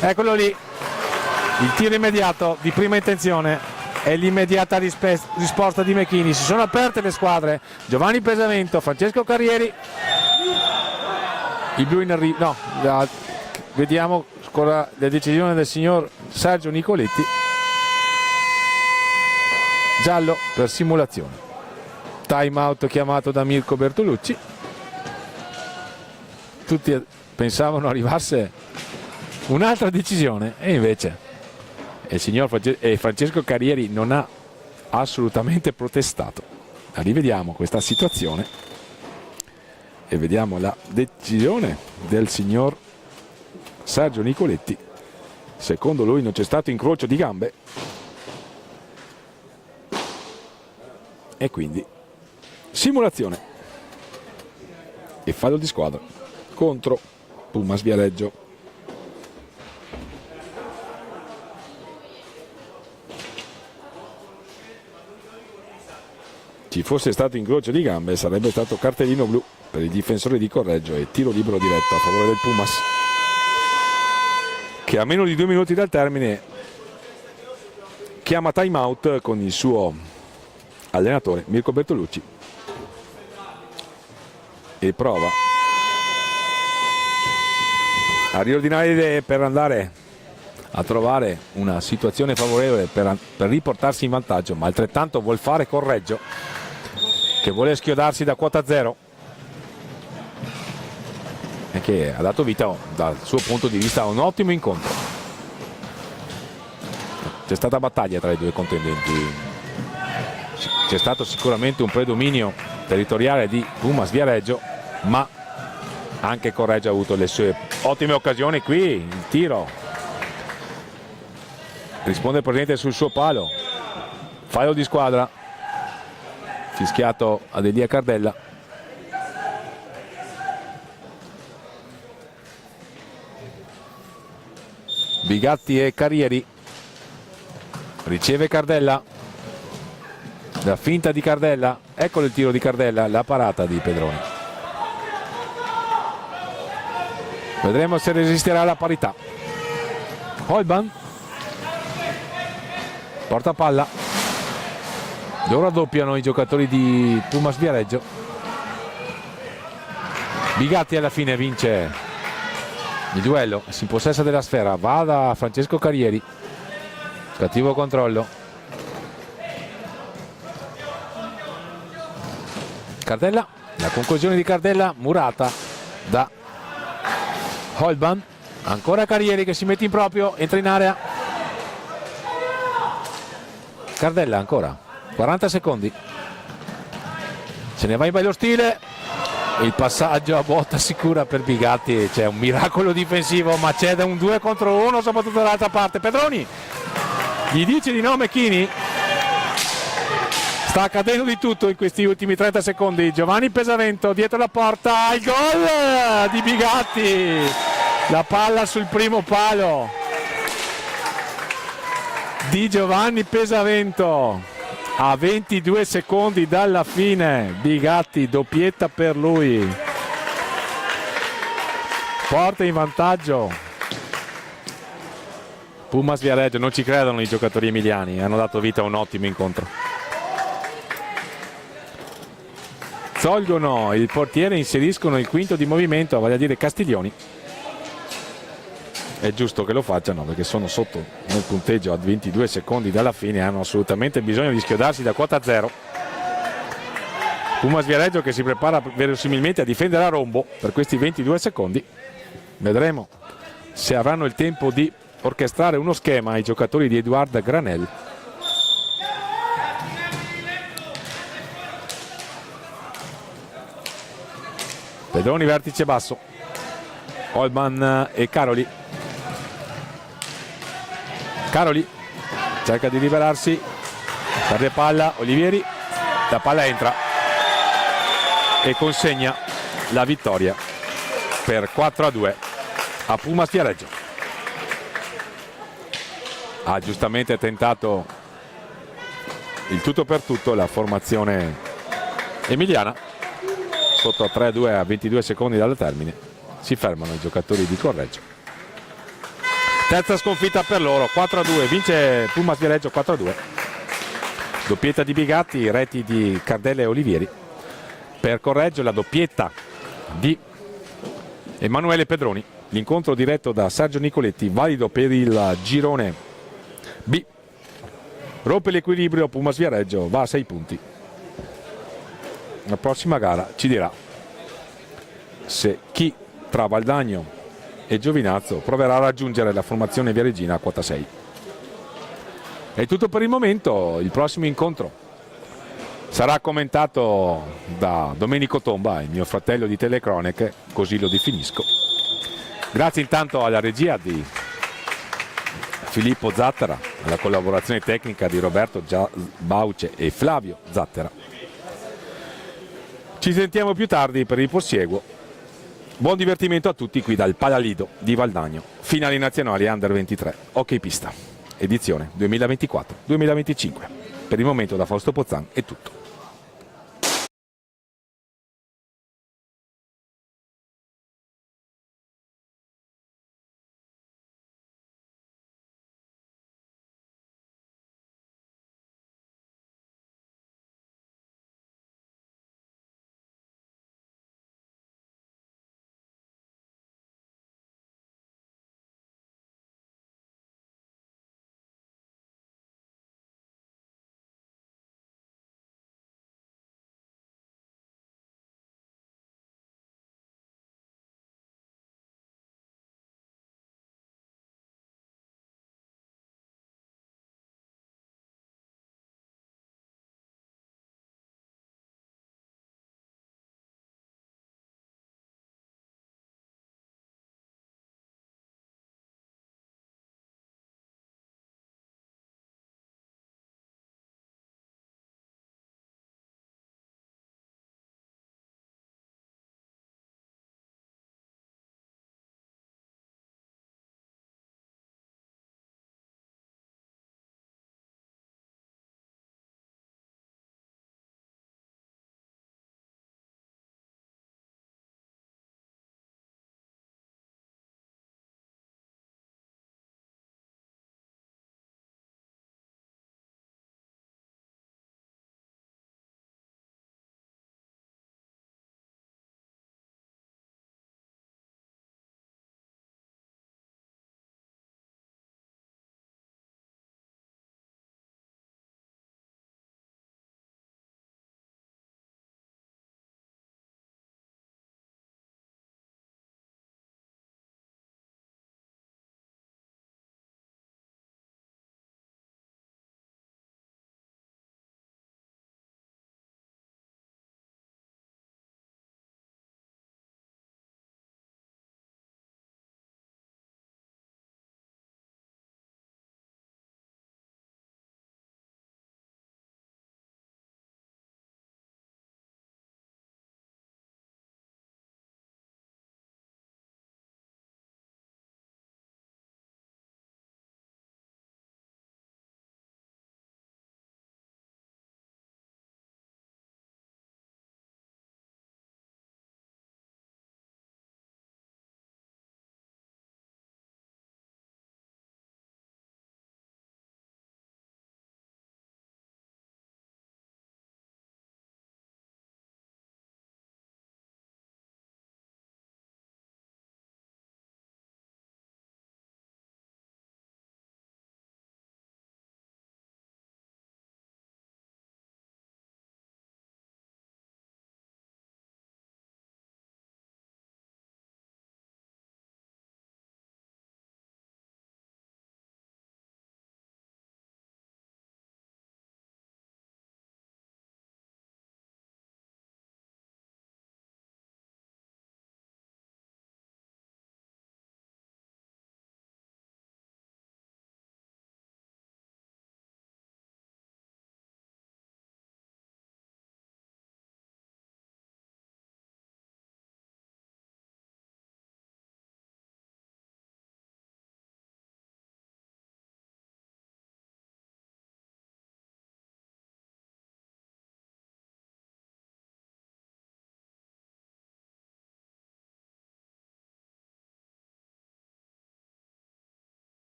eccolo lì, il tiro immediato di prima intenzione e l'immediata risposta di Mechini. Si sono aperte le squadre, Giovanni Pesavento, Francesco Carrieri, il blu in arrivo, no, vediamo ancora la decisione del signor Sergio Nicoletti, giallo per simulazione, time out chiamato da Mirko Bertolucci. Tutti pensavano arrivasse un'altra decisione e invece il signor Francesco Carrieri non ha assolutamente protestato. Rivediamo questa situazione e vediamo la decisione del signor Sergio Nicoletti. Secondo lui non c'è stato incrocio di gambe e quindi simulazione e fallo di squadra contro Pumas Viareggio. Ci fosse stato incrocio di gambe sarebbe stato cartellino blu per i difensori di Correggio e tiro libero diretto a favore del Pumas, che a meno di 2 minuti dal termine chiama time out con il suo allenatore Mirko Bertolucci e prova a riordinare le idee per andare a trovare una situazione favorevole per riportarsi in vantaggio, ma altrettanto vuol fare Correggio, che vuole schiodarsi da quota 0 e che ha dato vita dal suo punto di vista a un ottimo incontro. C'è stata battaglia tra i due contendenti, c'è stato sicuramente un predominio territoriale di Pumas Viareggio, ma anche Correggio ha avuto le sue ottime occasioni. Qui il tiro risponde il presidente sul suo palo, fallo di squadra fischiato ad Elia Cardella. Bigatti e Carrieri, riceve Cardella, la finta di Cardella, eccolo il tiro di Cardella, la parata di Pedroni. Vedremo se resisterà alla parità. Holban porta palla, lo raddoppiano i giocatori di Pumas Viareggio. Bigatti alla fine vince il duello, si impossessa della sfera, va da Francesco Carrieri, cattivo controllo. Cardella, la conclusione di Cardella murata da Holban, ancora Carrieri che si mette in proprio, entra in area. Cardella ancora 40 secondi, se ne va in bello stile, il passaggio a botta sicura per Bigatti, c'è un miracolo difensivo ma c'è da un 2 contro 1 soprattutto dall'altra parte. Pedroni gli dice di no Mechini, sta accadendo di tutto in questi ultimi 30 secondi. Giovanni Pesavento dietro la porta, il gol di Bigatti, la palla sul primo palo di Giovanni Pesavento a 22 secondi dalla fine. Bigatti, doppietta per lui, porta in vantaggio Pumas Viareggio. Non ci credono i giocatori emiliani, hanno dato vita a un ottimo incontro. Tolgono il portiere, inseriscono il quinto di movimento, vale a dire Castiglioni. È giusto che lo facciano perché sono sotto nel punteggio a 22 secondi dalla fine, hanno assolutamente bisogno di schiodarsi da quota 0. Pumas Viareggio che si prepara verosimilmente a difendere a rombo per questi 22 secondi. Vedremo se avranno il tempo di orchestrare uno schema ai giocatori di Edoardo Granel. Pedroni vertice basso, Holman e Caroli. Caroli cerca di liberarsi, perde palla, Olivieri, la palla entra e consegna la vittoria per 4-2 a Pumas Viareggio. Ha giustamente tentato il tutto per tutto la formazione emiliana, sotto a 3-2 a 22 secondi dal termine. Si fermano i giocatori di Correggio. Terza sconfitta per loro, 4-2, vince Pumas Viareggio 4-2. Doppietta di Bigatti, reti di Cardella e Olivieri. Per Correggio la doppietta di Emanuele Pedroni. L'incontro diretto da Sergio Nicoletti, valido per il girone B. Rompe l'equilibrio, Pumas Viareggio va a 6 punti. La prossima gara ci dirà se chi tra Valdagno e Giovinazzo proverà a raggiungere la formazione viareggina a quota 6. È tutto per il momento. Il prossimo incontro sarà commentato da Domenico Tomba, il mio fratello di telecronache, così lo definisco. Grazie intanto alla regia di Filippo Zattera, alla collaborazione tecnica di Roberto Bauce e Flavio Zattera. Ci sentiamo più tardi per il prosieguo. Buon divertimento a tutti qui dal Palalido di Valdagno. Finali nazionali Under 23, Hockey Pista, edizione 2024-2025. Per il momento da Fausto Pozzan è tutto.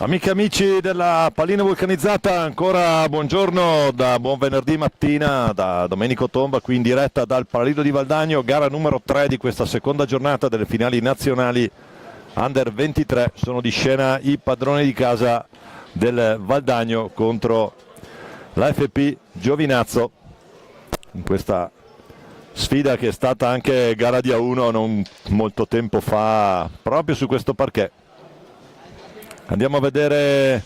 Amiche e amici della pallina vulcanizzata, ancora buongiorno da buon venerdì mattina da Domenico Tomba, qui in diretta dal Paradiso di Valdagno, gara numero 3 di questa seconda giornata delle finali nazionali Under 23. Sono di scena i padroni di casa del Valdagno contro l'AFP Giovinazzo, in questa sfida che è stata anche gara di A1 non molto tempo fa proprio su questo parquet. Andiamo a vedere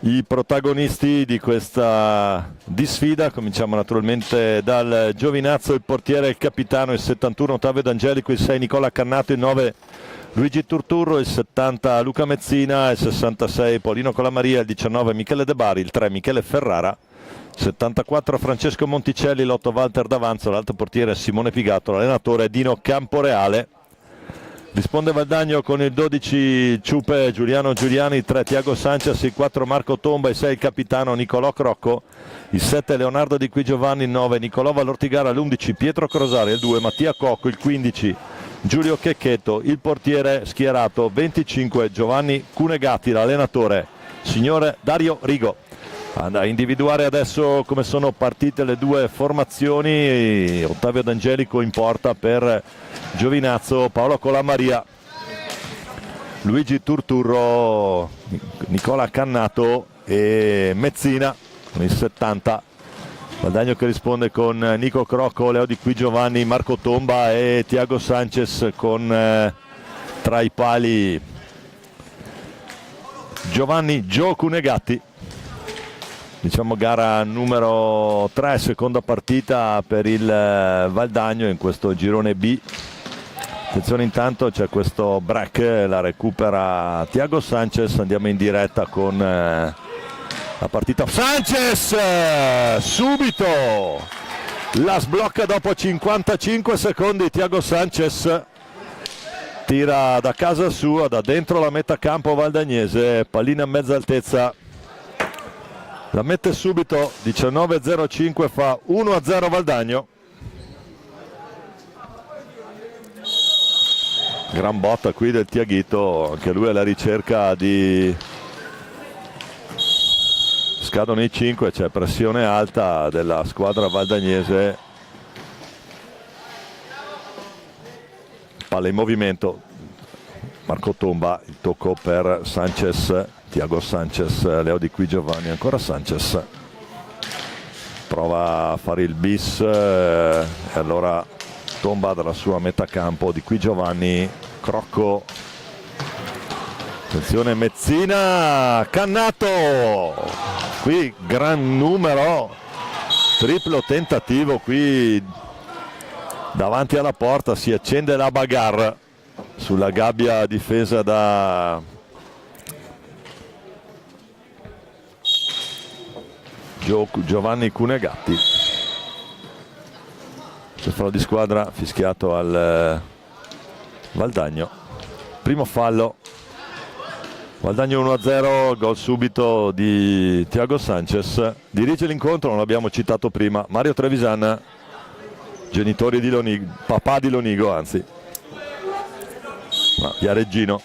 i protagonisti di questa sfida. Cominciamo naturalmente dal Giovinazzo, il portiere, il capitano, il 71 Ottavio D'Angelico, il 6 Nicola Cannato, il 9 Luigi Turturro, il 70 Luca Mezzina, il 66 Paolino Colamaria, il 19 Michele De Bari, il 3 Michele Ferrara, 74 Francesco Monticelli, l'8 Walter D'Avanzo, l'altro portiere Simone Pigato, l'allenatore Dino Camporeale. Risponde Valdagno con il 12 Ciupe Giuliano Giuliani, il 3 Tiago Sanchez, il 4 Marco Tomba, il 6 il capitano Nicolò Crocco, il 7 Leonardo Di Qui Giovanni, il 9 Nicolò Vallortigara, l'11 Pietro Crosari, il 2 Mattia Cocco, il 15 Giulio Checchetto, il portiere schierato 25 Giovanni Cunegatti, l'allenatore signore Dario Rigo. A individuare adesso come sono partite le due formazioni. Ottavio D'Angelico in porta per Giovinazzo, Paolo Colamaria, Luigi Turturro, Nicola Cannato e Mezzina con il 70. Valdagno che risponde con Nico Crocco, Leo Di Qui Giovanni, Marco Tomba e Tiago Sanchez con tra i pali Giovanni Gio Cunegatti. Diciamo gara numero 3, seconda partita per il Valdagno in questo girone B. Attenzione, intanto c'è questo break, la recupera Tiago Sanchez. Andiamo in diretta con la partita. Sanchez subito la sblocca dopo 55 secondi. Tiago Sanchez tira da casa sua, da dentro la metà campo valdagnese, pallina a mezza altezza. La mette subito, 19:05, fa 1-0 Valdagno. Gran botta qui del Tiaghito, anche lui alla ricerca di... Scadono i 5, c'è pressione alta della squadra valdagnese. Palla in movimento, Marco Tomba, il tocco per Sanchez. Tiago Sanchez, Leo Di Qui Giovanni, ancora Sanchez, prova a fare il bis e allora Tomba dalla sua metà campo, Di Qui Giovanni, Crocco, attenzione Mezzina, Cannato, qui gran numero, triplo tentativo qui davanti alla porta, si accende la bagarre sulla gabbia difesa da Giovanni Cunegatti. Il fallo di squadra fischiato al Valdagno. Primo fallo, Valdagno 1-0, gol subito di Tiago Sanchez. Dirige l'incontro, non l'abbiamo citato prima, Mario Trevisan, genitori di Lonigo, papà di Lonigo anzi, Viareggino.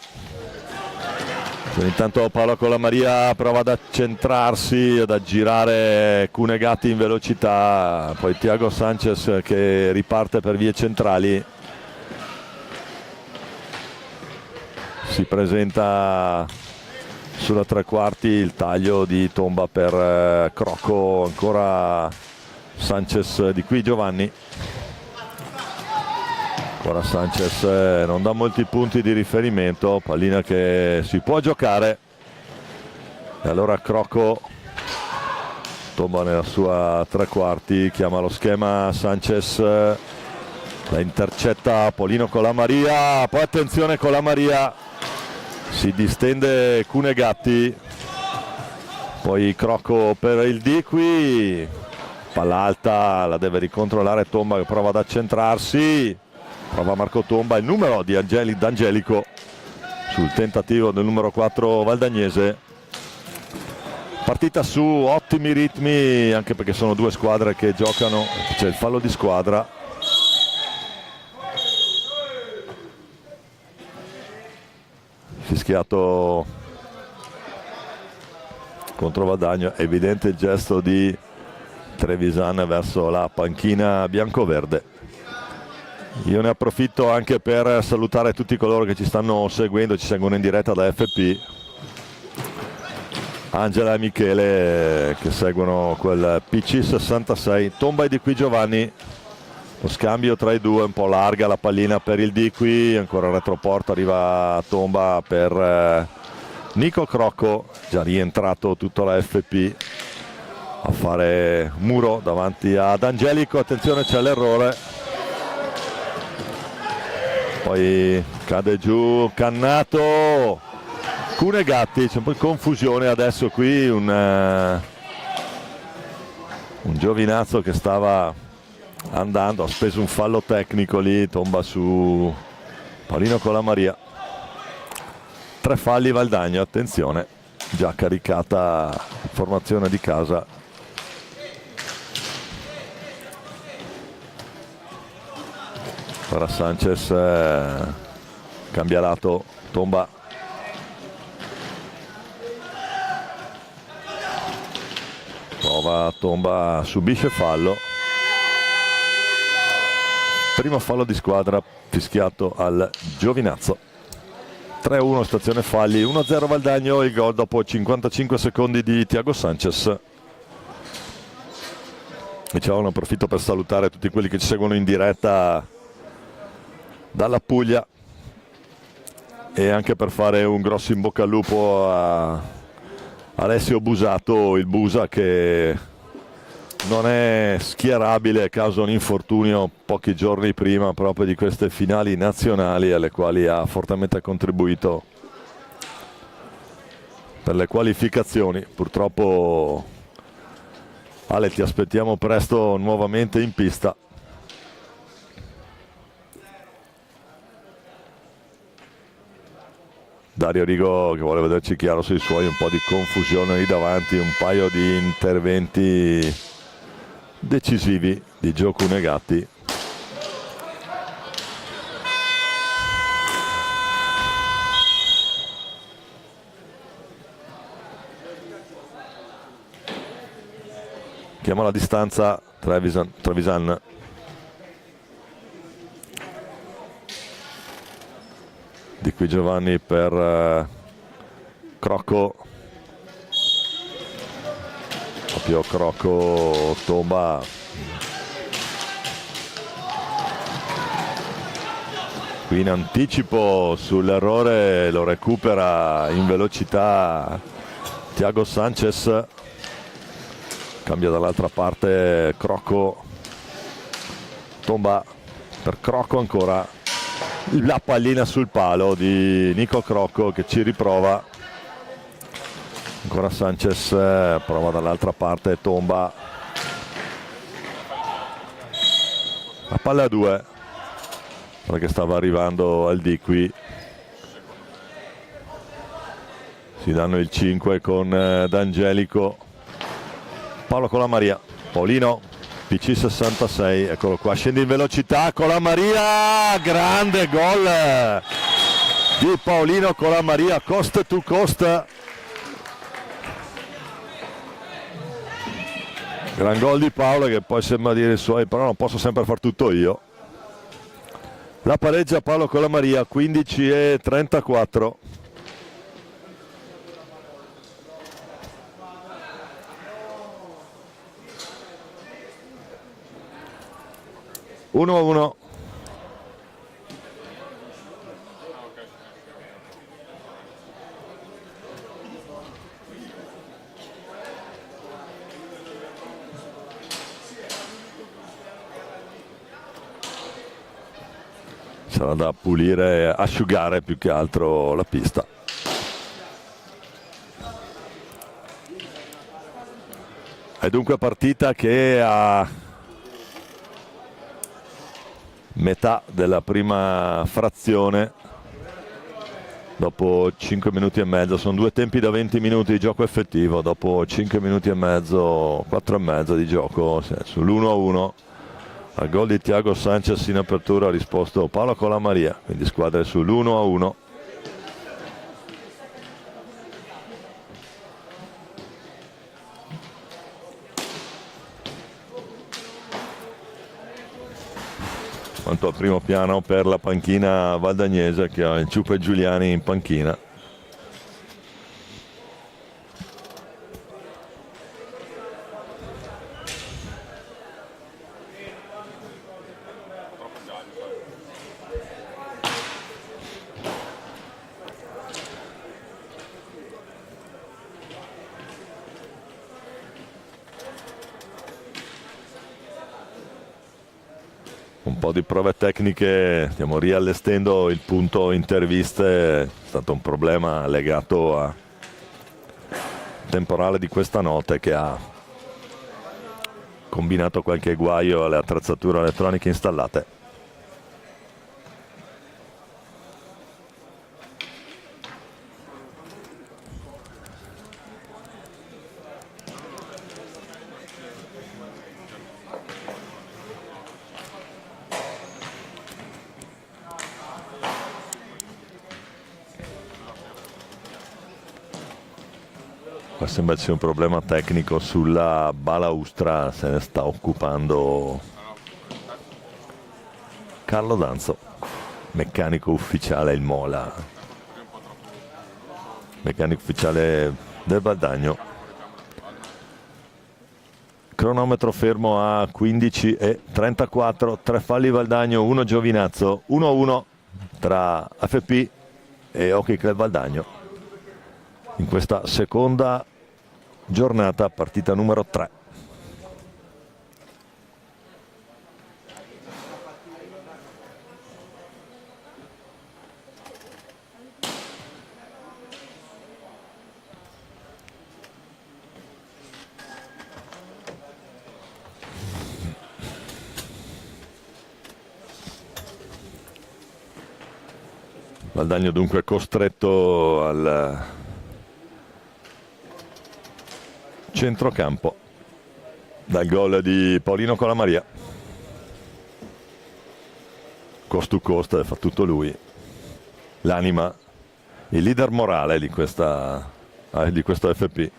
Intanto Paolo Colamaria prova ad accentrarsi, ad aggirare Cunegatti in velocità, poi Tiago Sanchez che riparte per vie centrali, si presenta sulla tre quarti, il taglio di Tomba per Crocco, ancora Sanchez, Di Qui Giovanni. Ora Sanchez non dà molti punti di riferimento, pallina che si può giocare e allora Crocco Tomba nella sua tre quarti, chiama lo schema Sanchez, la intercetta Paolino Colamaria, poi attenzione Colamaria, si distende Cunegatti, poi Crocco per il Di Qui, palla alta, la deve ricontrollare Tomba che prova ad accentrarsi. Prova Marco Tomba, il numero di D'Angelico sul tentativo del numero 4 valdagnese. Partita su ottimi ritmi, anche perché sono due squadre che giocano, c'è il fallo di squadra. Fischiato contro Valdagno. È evidente il gesto di Trevisan verso la panchina biancoverde. Io ne approfitto anche per salutare tutti coloro che ci stanno seguendo, ci seguono in diretta da FP, Angela e Michele che seguono quel PC66. Tomba di qui Giovanni, lo scambio tra i due, un po' larga la pallina per il Di qui, ancora retroporto, arriva Tomba per Nico Crocco, già rientrato tutta la FP a fare muro davanti ad Angelico. Attenzione, c'è l'errore, poi cade giù Cannato, Cunegatti, c'è un po' di confusione adesso qui, un Giovinazzo che stava andando, ha speso un fallo tecnico lì, tomba su Paolino Colamaria. 3 falli Valdagno, attenzione, già caricata formazione di casa. Ora Sanchez cambia lato, Tomba prova, Tomba subisce fallo, primo fallo di squadra fischiato al Giovinazzo. 3-1 stazione falli, 1-0 Valdagno, il gol dopo 55 secondi di Thiago Sanchez. Diciamo, ne approfitto per salutare tutti quelli che ci seguono in diretta dalla Puglia e anche per fare un grosso in bocca al lupo a Alessio Busato, il Busa, che non è schierabile a causa un infortunio pochi giorni prima proprio di queste finali nazionali alle quali ha fortemente contribuito per le qualificazioni. Purtroppo Ale, ti aspettiamo presto nuovamente in pista. Dario Rigo che vuole vederci chiaro sui suoi, un po' di confusione lì davanti, un paio di interventi decisivi di Gio Cunegatti. Chiama la distanza Trevisan. Di qui Giovanni per Crocco, proprio Crocco tomba, qui in anticipo sull'errore, lo recupera in velocità Thiago Sanchez, cambia dall'altra parte Crocco, tomba per Crocco ancora. La pallina sul palo di Nico Crocco che ci riprova, ancora Sanchez, prova dall'altra parte, tomba, la palla a 2 perché stava arrivando al Di qui, si danno il 5 con D'Angelico, Paolo Colamaria, Paolino PC66, eccolo qua, scende in velocità Colamaria, grande gol di Paolino Colamaria, cost to cost, gran gol di Paolo che poi sembra dire i suoi, però non posso sempre far tutto io. La pareggia Paolo Colamaria, 15-34. Uno a uno. Sarà da pulire e asciugare più che altro la pista. È dunque partita che a metà della prima frazione, dopo 5 minuti e mezzo, sono 2 tempi da 20 minuti di gioco effettivo, dopo 5 minuti e mezzo, 4 e mezzo di gioco, sull'1-1 al gol di Thiago Sanchez in apertura ha risposto Paolo Colamaria, quindi squadre sull'1-1. quanto al primo piano per la panchina valdagnese, che ha il Ciupa e Giuliani in panchina. Un po' di prove tecniche, stiamo riallestendo il punto interviste, è stato un problema legato al temporale di questa notte che ha combinato qualche guaio alle attrezzature elettroniche installate. Qua sembra ci sia un problema tecnico sulla balaustra, se ne sta occupando Carlo Danzo, meccanico ufficiale il Mola, meccanico ufficiale del Valdagno. Cronometro fermo a 15:34, 3 falli Valdagno, 1 Giovinazzo, 1-1 tra FP e Hockey Club Valdagno in questa seconda giornata, partita numero 3. Valdagno dunque costretto al centrocampo dal gol di Paolino Colamaria, cost to cost, fa tutto lui, l'anima, il leader morale di questo FP.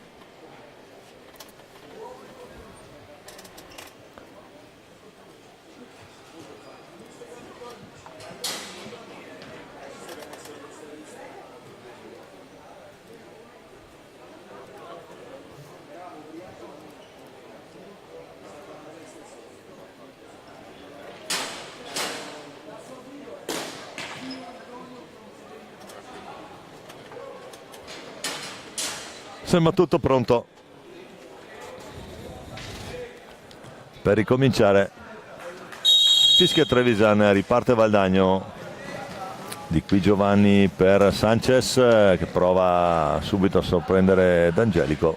Sembra tutto pronto per ricominciare. Fischia Trevisan, riparte Valdagno. Di qui Giovanni per Sanchez che prova subito a sorprendere D'Angelico.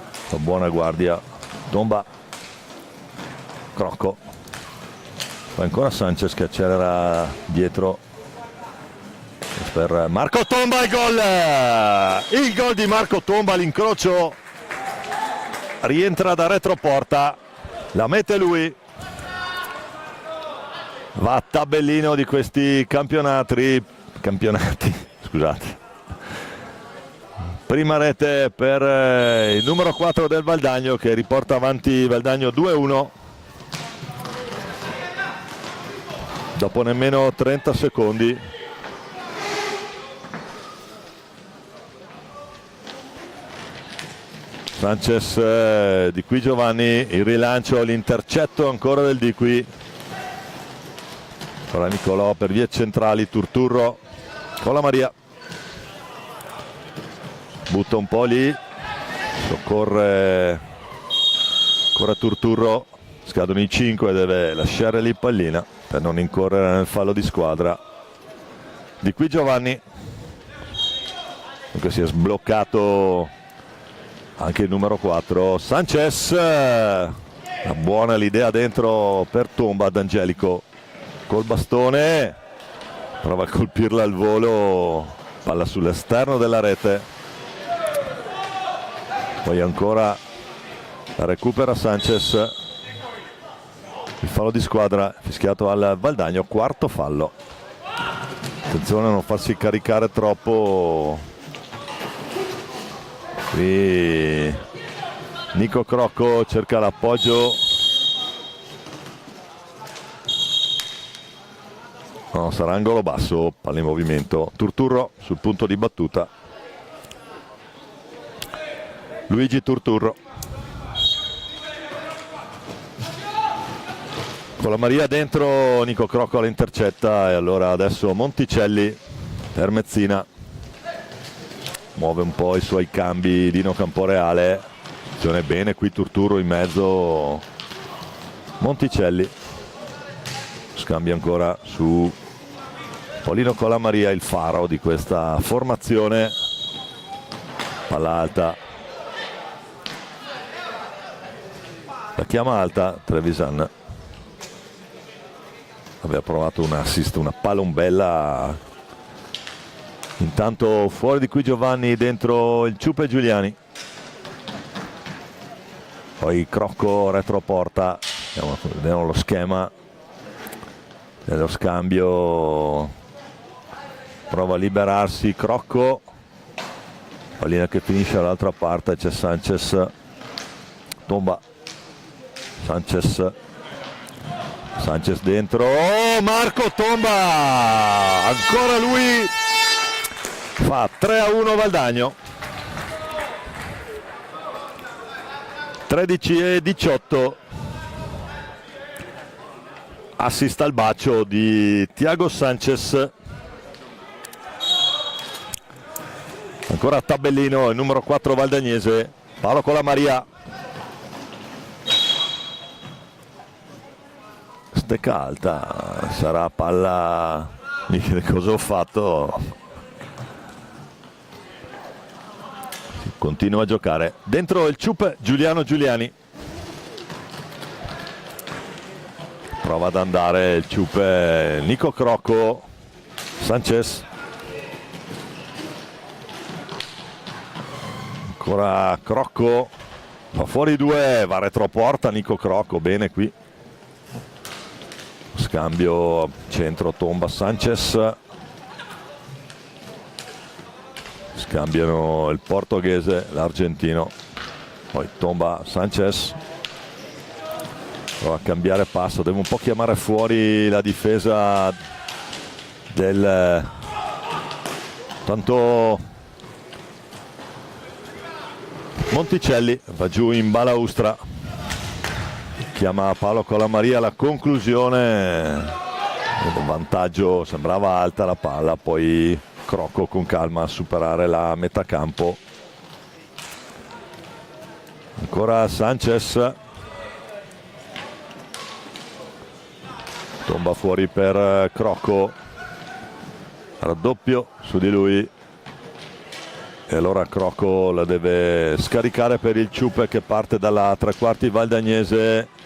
Fa buona guardia. Tomba. Crocco. Fa ancora Sanchez che accelera dietro per Marco Tomba, il gol di Marco Tomba, l'incrocio rientra da retroporta, la mette lui, va a tabellino di questi campionati, scusate, prima rete per il numero 4 del Valdagno che riporta avanti Valdagno 2-1 dopo nemmeno 30 secondi. Sanchez, di qui Giovanni, il rilancio, l'intercetto ancora del di qui. Ora Nicolò per vie centrali, Turturro con la Maria. Butta un po' lì, soccorre ancora Turturro, scadono i 5, deve lasciare lì pallina per non incorrere nel fallo di squadra. Di qui Giovanni, che si è sbloccato anche il numero 4 Sanchez, una buona l'idea dentro per Tomba, D'Angelico col bastone, prova a colpirla al volo, palla sull'esterno della rete, poi ancora la recupera Sanchez, il fallo di squadra fischiato al Valdagno, quarto fallo. Attenzione a non farsi caricare troppo. Qui Nico Crocco cerca l'appoggio No, sarà angolo basso, palla in movimento. Turturro sul punto di battuta. Luigi Turturro. Con la Maria dentro, Nico Crocco la intercetta e allora adesso Monticelli per Mezzina. Muove un po' i suoi cambi Dino Camporeale. Azione bene qui Turturro in mezzo. Monticelli. Scambia ancora su Paolino Colamaria, il faro di questa formazione. Palla alta. La chiama alta Trevisan. Aveva provato un assist, una palombella. Intanto fuori di qui Giovanni, dentro il Ciupe Giuliani. Poi Crocco retroporta. Vediamo lo schema dello scambio. Prova a liberarsi Crocco. Pallina che finisce dall'altra parte, c'è Sanchez. Tomba. Sanchez dentro, oh, Marco Tomba, ancora lui, fa 3-1 Valdagno. 13-18, assist al bacio di Thiago Sanchez. Ancora a tabellino il numero 4 valdagnese, Paolo Colamaria. Stecca alta, sarà palla, cosa ho fatto? Continua a giocare, dentro il Ciupe Giuliano Giuliani. Prova ad andare il Ciupe, Nico Crocco, Sanchez. Ancora Crocco, va fuori due, va retroporta Nico Crocco, bene qui. Scambio centro Tomba Sanchez. Scambiano il portoghese, l'argentino. Poi Tomba Sanchez. Prova a cambiare passo, deve un po' chiamare fuori la difesa del tanto Monticelli, va giù in balaustra. Chiama Paolo Colamaria la conclusione, il vantaggio, sembrava alta la palla, poi Crocco con calma a superare la metà campo. Ancora Sanchez, tomba fuori per Crocco, raddoppio su di lui e allora Crocco la deve scaricare per il Ciupe che parte dalla tre quarti valdagnese.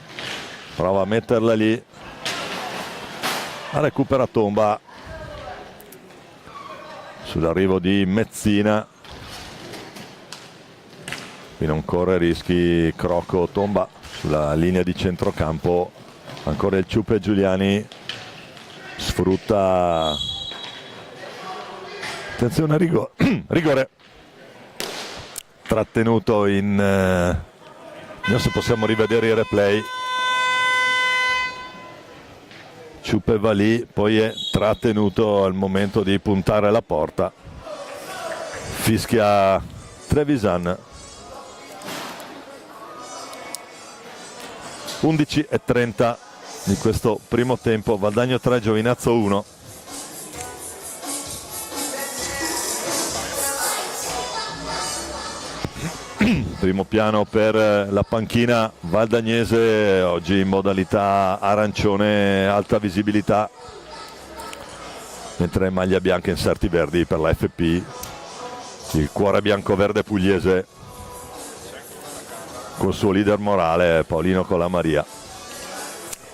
Prova a metterla lì, la recupera Tomba sull'arrivo di Mezzina, qui non corre rischi Crocco. Tomba sulla linea di centrocampo, ancora il Ciupe Giuliani sfrutta, attenzione rigore trattenuto in adesso possiamo rivedere il replay. Ciupe va lì, poi è trattenuto al momento di puntare la porta. Fischia Trevisan. 11:30 di questo primo tempo, Valdagno 3, Giovinazzo 1. Primo piano per la panchina valdagnese, oggi in modalità arancione, alta visibilità, mentre maglia bianca, inserti verdi per la FP, il cuore bianco-verde pugliese col suo leader morale Paolino Colamaria.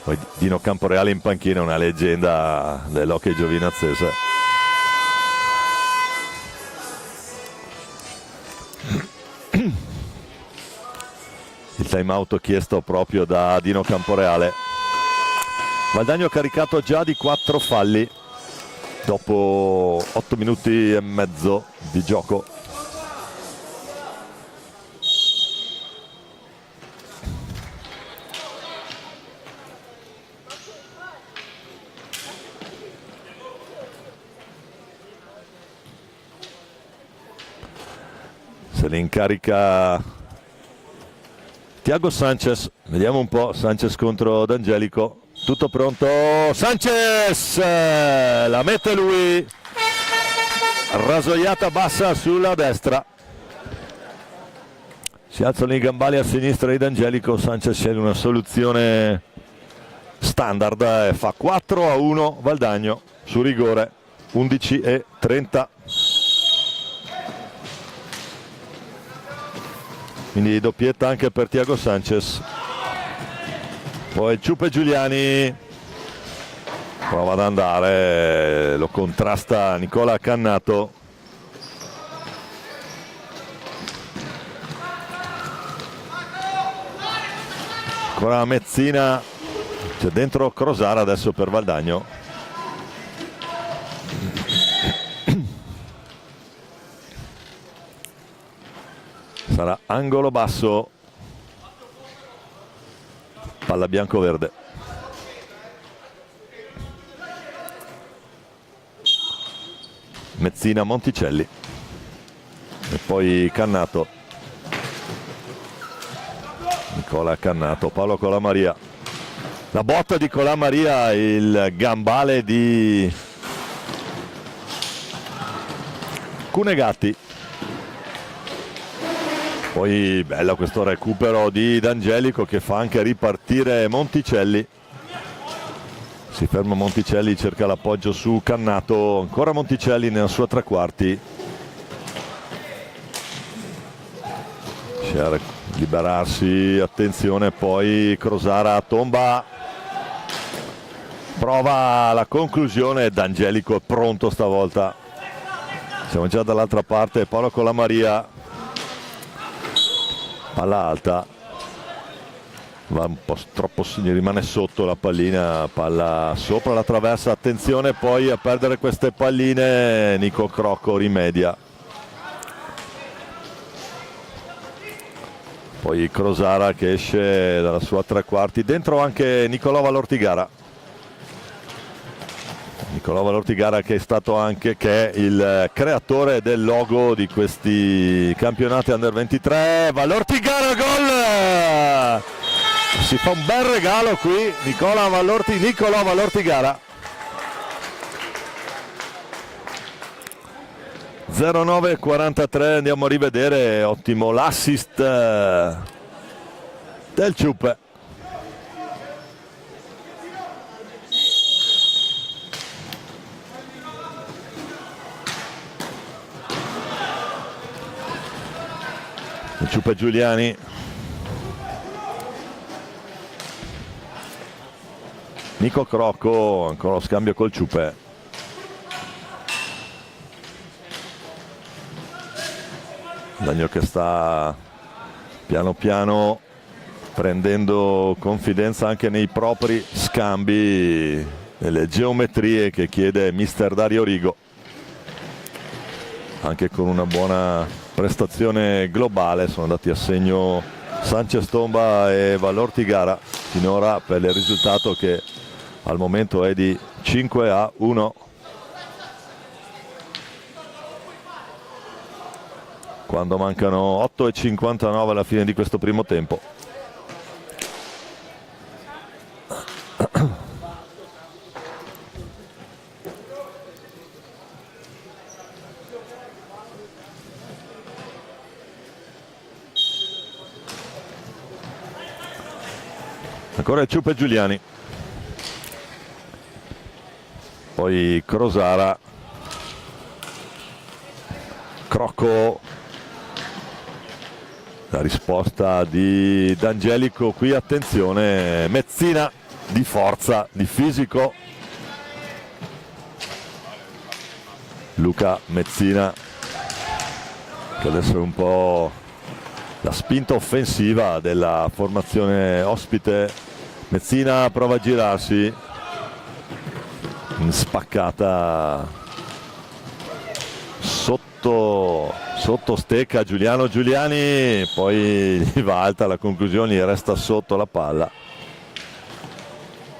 Poi Dino Camporeale in panchina, una leggenda dell'hockey giovinazzese. Il time out chiesto proprio da Dino Camporeale. Valdagno caricato già di 4 falli dopo 8 minuti e mezzo di gioco. se ne incarica Thiago Sanchez. Vediamo un po', Sanchez contro D'Angelico, tutto pronto, Sanchez la mette lui, rasoiata bassa sulla destra, si alzano i gambali a sinistra di D'Angelico. Sanchez sceglie una soluzione standard e fa 4-1 Valdagno su rigore, 11:30. Quindi doppietta anche per Thiago Sanchez. Poi Ciupe Giuliani prova ad andare, lo contrasta Nicola Cannato. Ancora Mezzina, c'è dentro Crosara adesso per Valdagno. Sarà angolo basso, palla bianco-verde. Mezzina, Monticelli e poi Cannato. Nicola Cannato, Paolo Colamaria, la botta di Colamaria, il gambale di Cunegatti. Poi bello questo recupero di D'Angelico che fa anche ripartire Monticelli. Si ferma Monticelli, cerca l'appoggio su Cannato, ancora Monticelli nella sua tre quarti. Riesce a liberarsi, attenzione, poi Crosara tomba, prova la conclusione, D'Angelico è pronto stavolta. Siamo già dall'altra parte, Paolo Colamaria, palla alta, va un po' troppo, rimane sotto la pallina, palla sopra la traversa, attenzione poi a perdere queste palline, Nico Crocco rimedia. Poi Crosara che esce dalla sua tre quarti, dentro anche Nicolò Valortigara. Nicolò Valortigara che è stato anche il creatore del logo di questi campionati Under 23. Valortigara, gol! Si fa un bel regalo qui Nicolò Valortigara. 09:43, andiamo a rivedere, ottimo l'assist del Ciupe. Ciupe Giuliani, Nico Crocco, ancora lo scambio col Ciupe. Dagno che sta piano piano prendendo confidenza anche nei propri scambi, nelle geometrie che chiede mister Dario Rigo, anche con una buona prestazione globale. Sono andati a segno Sanchez Tomba e Valortigara finora, per il risultato che al momento è di 5-1. Quando mancano 8:59 alla fine di questo primo tempo. Ancora il Ciupe Giuliani, poi Crosara, Crocco, la risposta di D'Angelico qui, attenzione, Mezzina di forza, di fisico, Luca Mezzina che adesso è un po' la spinta offensiva della formazione ospite. Mezzina prova a girarsi, in spaccata sotto stecca Giuliani, poi gli va alta la conclusione, gli resta sotto la palla.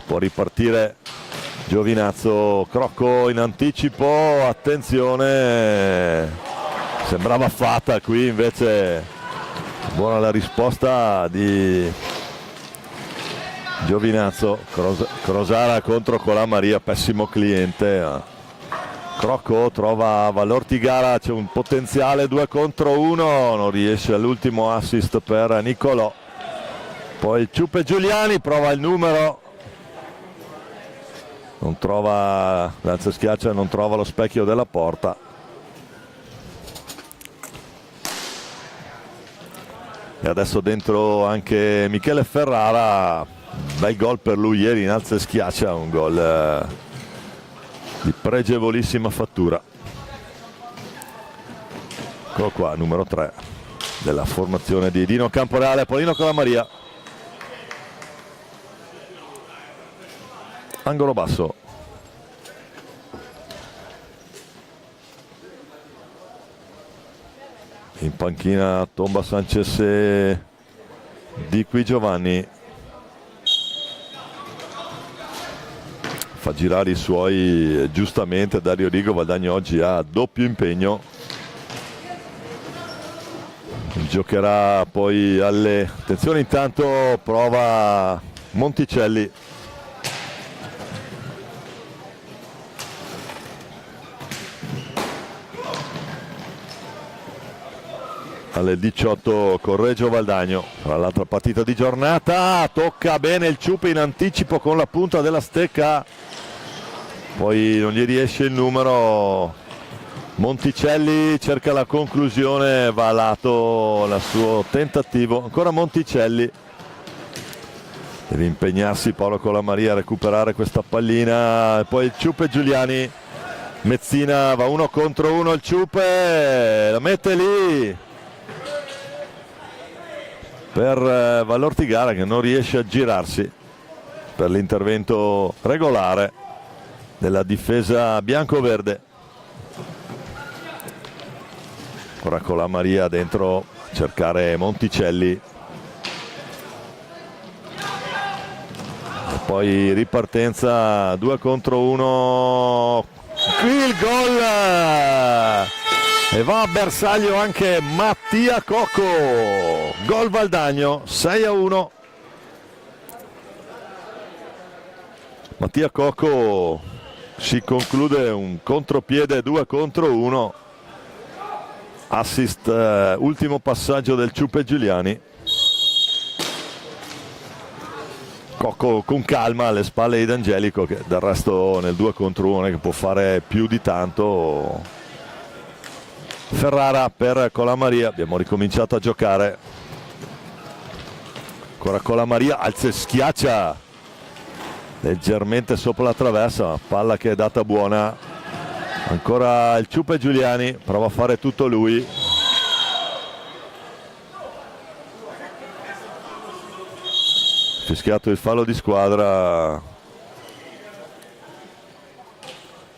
Può ripartire Giovinazzo, Crocco in anticipo, attenzione, sembrava fatta, qui invece buona la risposta di Giovinazzo. Crosara contro Colamaria, pessimo cliente. Crocco trova Vallortigara, c'è un potenziale 2 contro 1, non riesce all'ultimo assist per Nicolò. Poi il Ciupe Giuliani prova il numero, non trova, Lanza Schiaccia non trova lo specchio della porta. E adesso dentro anche Michele Ferrara, bel gol per lui ieri in Alza e Schiaccia, un gol di pregevolissima fattura. Eccolo qua, numero 3 della formazione di Dino Camporeale. Polino Colamaria, angolo basso. In panchina Tomba Sanchez e Di Qui Giovanni. Fa girare i suoi, giustamente Dario Rigo. Valdagno oggi ha doppio impegno, giocherà poi alle, attenzione, intanto prova Monticelli, alle 18 Correggio Valdagno, tra l'altra partita di giornata. Tocca bene il Ciupe in anticipo con la punta della stecca, poi non gli riesce il numero. Monticelli cerca la conclusione, va a lato il suo tentativo. Ancora Monticelli, deve impegnarsi Paolo Colamaria a recuperare questa pallina. E poi il Ciupe Giuliani, Mezzina va 1 contro 1, il Ciupe la mette lì per Vallortigara, che non riesce a girarsi per l'intervento regolare della difesa bianco-verde. Ora Colamaria dentro, cercare Monticelli e poi ripartenza 2 contro 1. Qui il gol e va a bersaglio anche Mattia Cocco. Gol Valdagno, 6-1. Mattia Cocco, si conclude un contropiede 2 contro 1. Assist, ultimo passaggio del Ciupe Giuliani. Cocco con calma alle spalle di D'Angelico, che del resto nel 2 contro 1 che può fare più di tanto. Ferrara per Colamaria, abbiamo ricominciato a giocare. Ancora Colamaria, alza e schiaccia leggermente sopra la traversa, palla che è data buona. Ancora il Ciupe Giuliani, prova a fare tutto lui. Fischiato il fallo di squadra.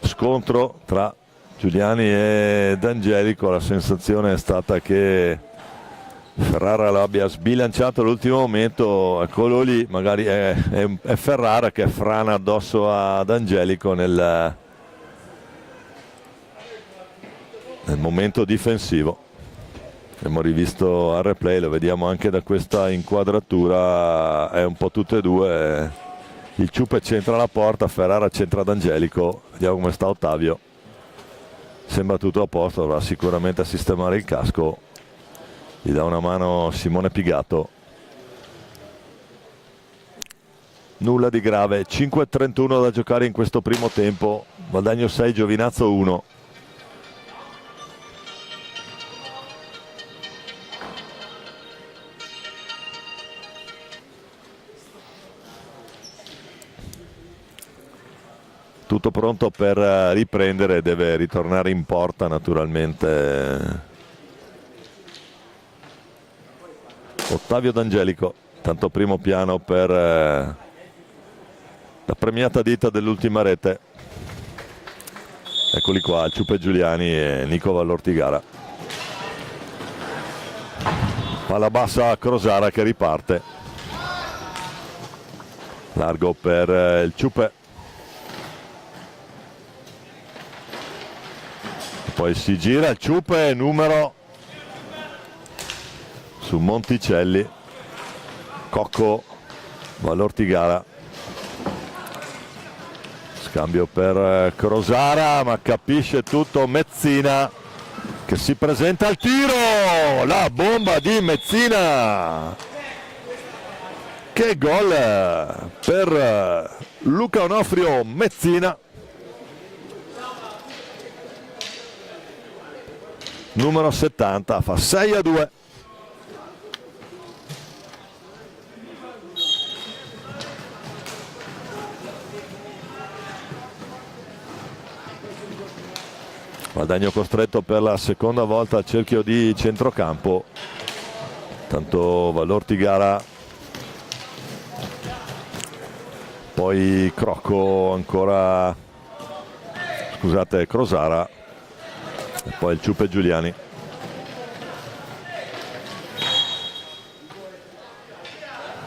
Scontro tra Giuliani e D'Angelico. La sensazione è stata che Ferrara l'abbia sbilanciato all'ultimo momento. Eccolo lì, magari è Ferrara che frana addosso a D'Angelico nel momento difensivo. Abbiamo rivisto al replay, lo vediamo anche da questa inquadratura, è un po' tutte e due. Il Ciupe centra la porta, Ferrara centra D'Angelico. Vediamo come sta Ottavio. Sembra tutto a posto, dovrà sicuramente a sistemare il casco. Gli dà una mano Simone Pigato. Nulla di grave, 5:31 da giocare in questo primo tempo. Valdagno 6, Giovinazzo 1. Tutto pronto per riprendere, deve ritornare in porta naturalmente Ottavio D'Angelico. Tanto primo piano per la premiata ditta dell'ultima rete. Eccoli qua, Ciupe Giuliani e Nico Vallortigara. Palla bassa a Crosara che riparte. Largo per il Ciupe. poi si gira il Ciupe, numero su Monticelli, Cocco va all'Ortigara, scambio per Crosara, ma capisce tutto Mezzina che si presenta al tiro, la bomba di Mezzina, che gol per Luca Onofrio Mezzina, numero 70, fa 6-2. Guadagno costretto per la seconda volta al cerchio di centrocampo, tanto va l'Ortigara, poi Crocco ancora, scusate, Crosara e poi il Ciupe Giuliani.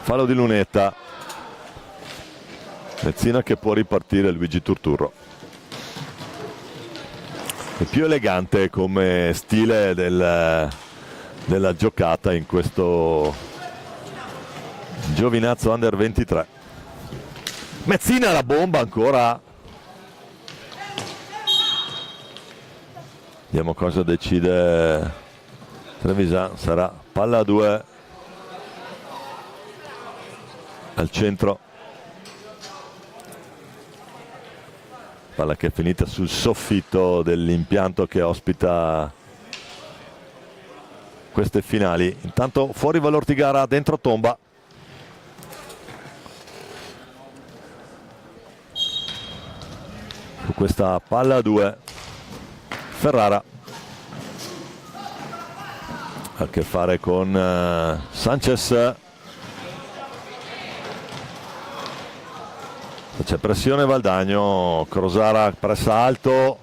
Fallo di Lunetta, Mezzina che può ripartire, Luigi Turturro. È più elegante come stile della giocata in questo Giovinazzo Under 23. Mezzina la bomba ancora. Vediamo cosa decide Trevisan. Sarà palla a 2 al centro. Palla che è finita sul soffitto dell'impianto che ospita queste finali. Intanto fuori va l'Ortigara, dentro Tomba. Su questa palla a 2 Ferrara ha a che fare con Sanchez. C'è pressione Valdagno, Crosara pressa alto,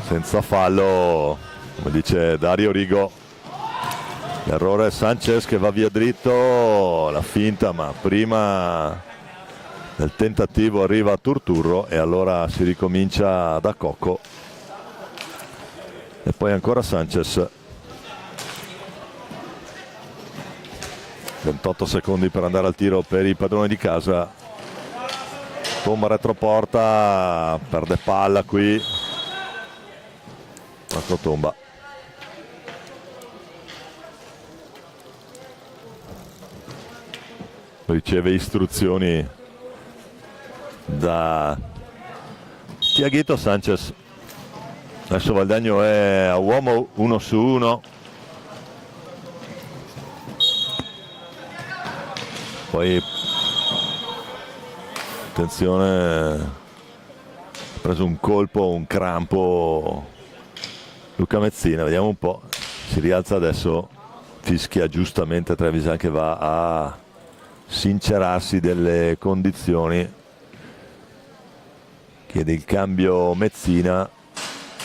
senza fallo, come dice Dario Rigo. L'errore Sanchez che va via dritto, la finta, ma prima del tentativo arriva Turturro e allora si ricomincia da Cocco e poi ancora Sanchez. 28 secondi per andare al tiro per i padroni di casa. Tomba retroporta, perde palla qui. Marco Tomba. Riceve istruzioni da Tiaguito Sanchez. Adesso Valdagno è a uomo 1 su 1. Poi attenzione, ha preso un colpo, un crampo Luca Mezzina, vediamo un po', si rialza adesso, fischia giustamente Trevisan che va a sincerarsi delle condizioni, chiede il cambio Mezzina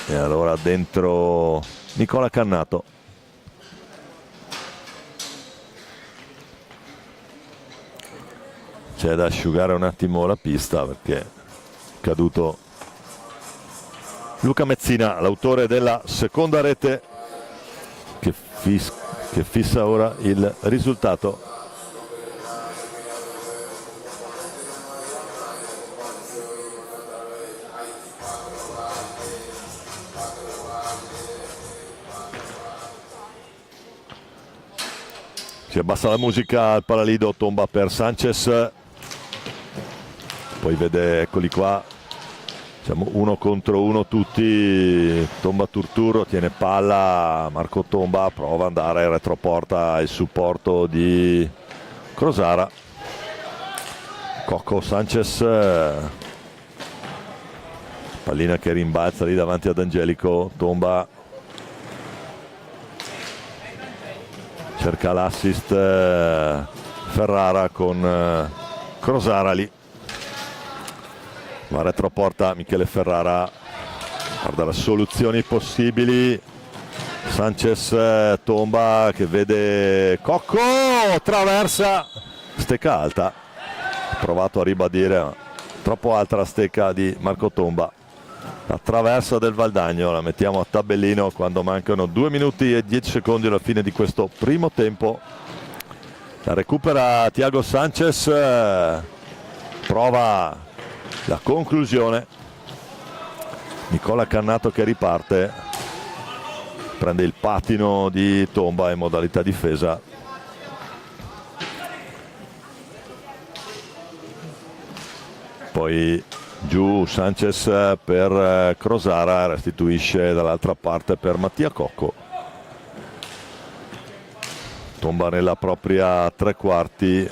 e allora dentro Nicola Cannato. C'è da asciugare un attimo la pista perché è caduto Luca Mezzina, l'autore della seconda rete che fissa ora il risultato. Si abbassa la musica al Palalido, tomba per Sanchez. Poi vede, eccoli qua, siamo 1 contro 1 tutti, Tomba Turturro, tiene palla, Marco Tomba prova ad andare, retroporta il supporto di Crosara. Cocco Sanchez, pallina che rimbalza lì davanti ad Angelico, Tomba cerca l'assist, Ferrara con Crosara lì. Ma retroporta Michele Ferrara, guarda le soluzioni possibili. Sanchez, Tomba che vede Cocco, traversa stecca alta, provato a ribadire, ma troppo alta la stecca di Marco Tomba. La traversa del Valdagno la mettiamo a tabellino quando mancano 2 minuti e 10 secondi alla fine di questo primo tempo. La recupera Thiago Sanchez, prova la conclusione. Nicola Cannato che riparte, prende il patino di Tomba in modalità difesa. Poi giù Sanchez per Crosara, restituisce dall'altra parte per Mattia Cocco. Tomba nella propria tre quarti,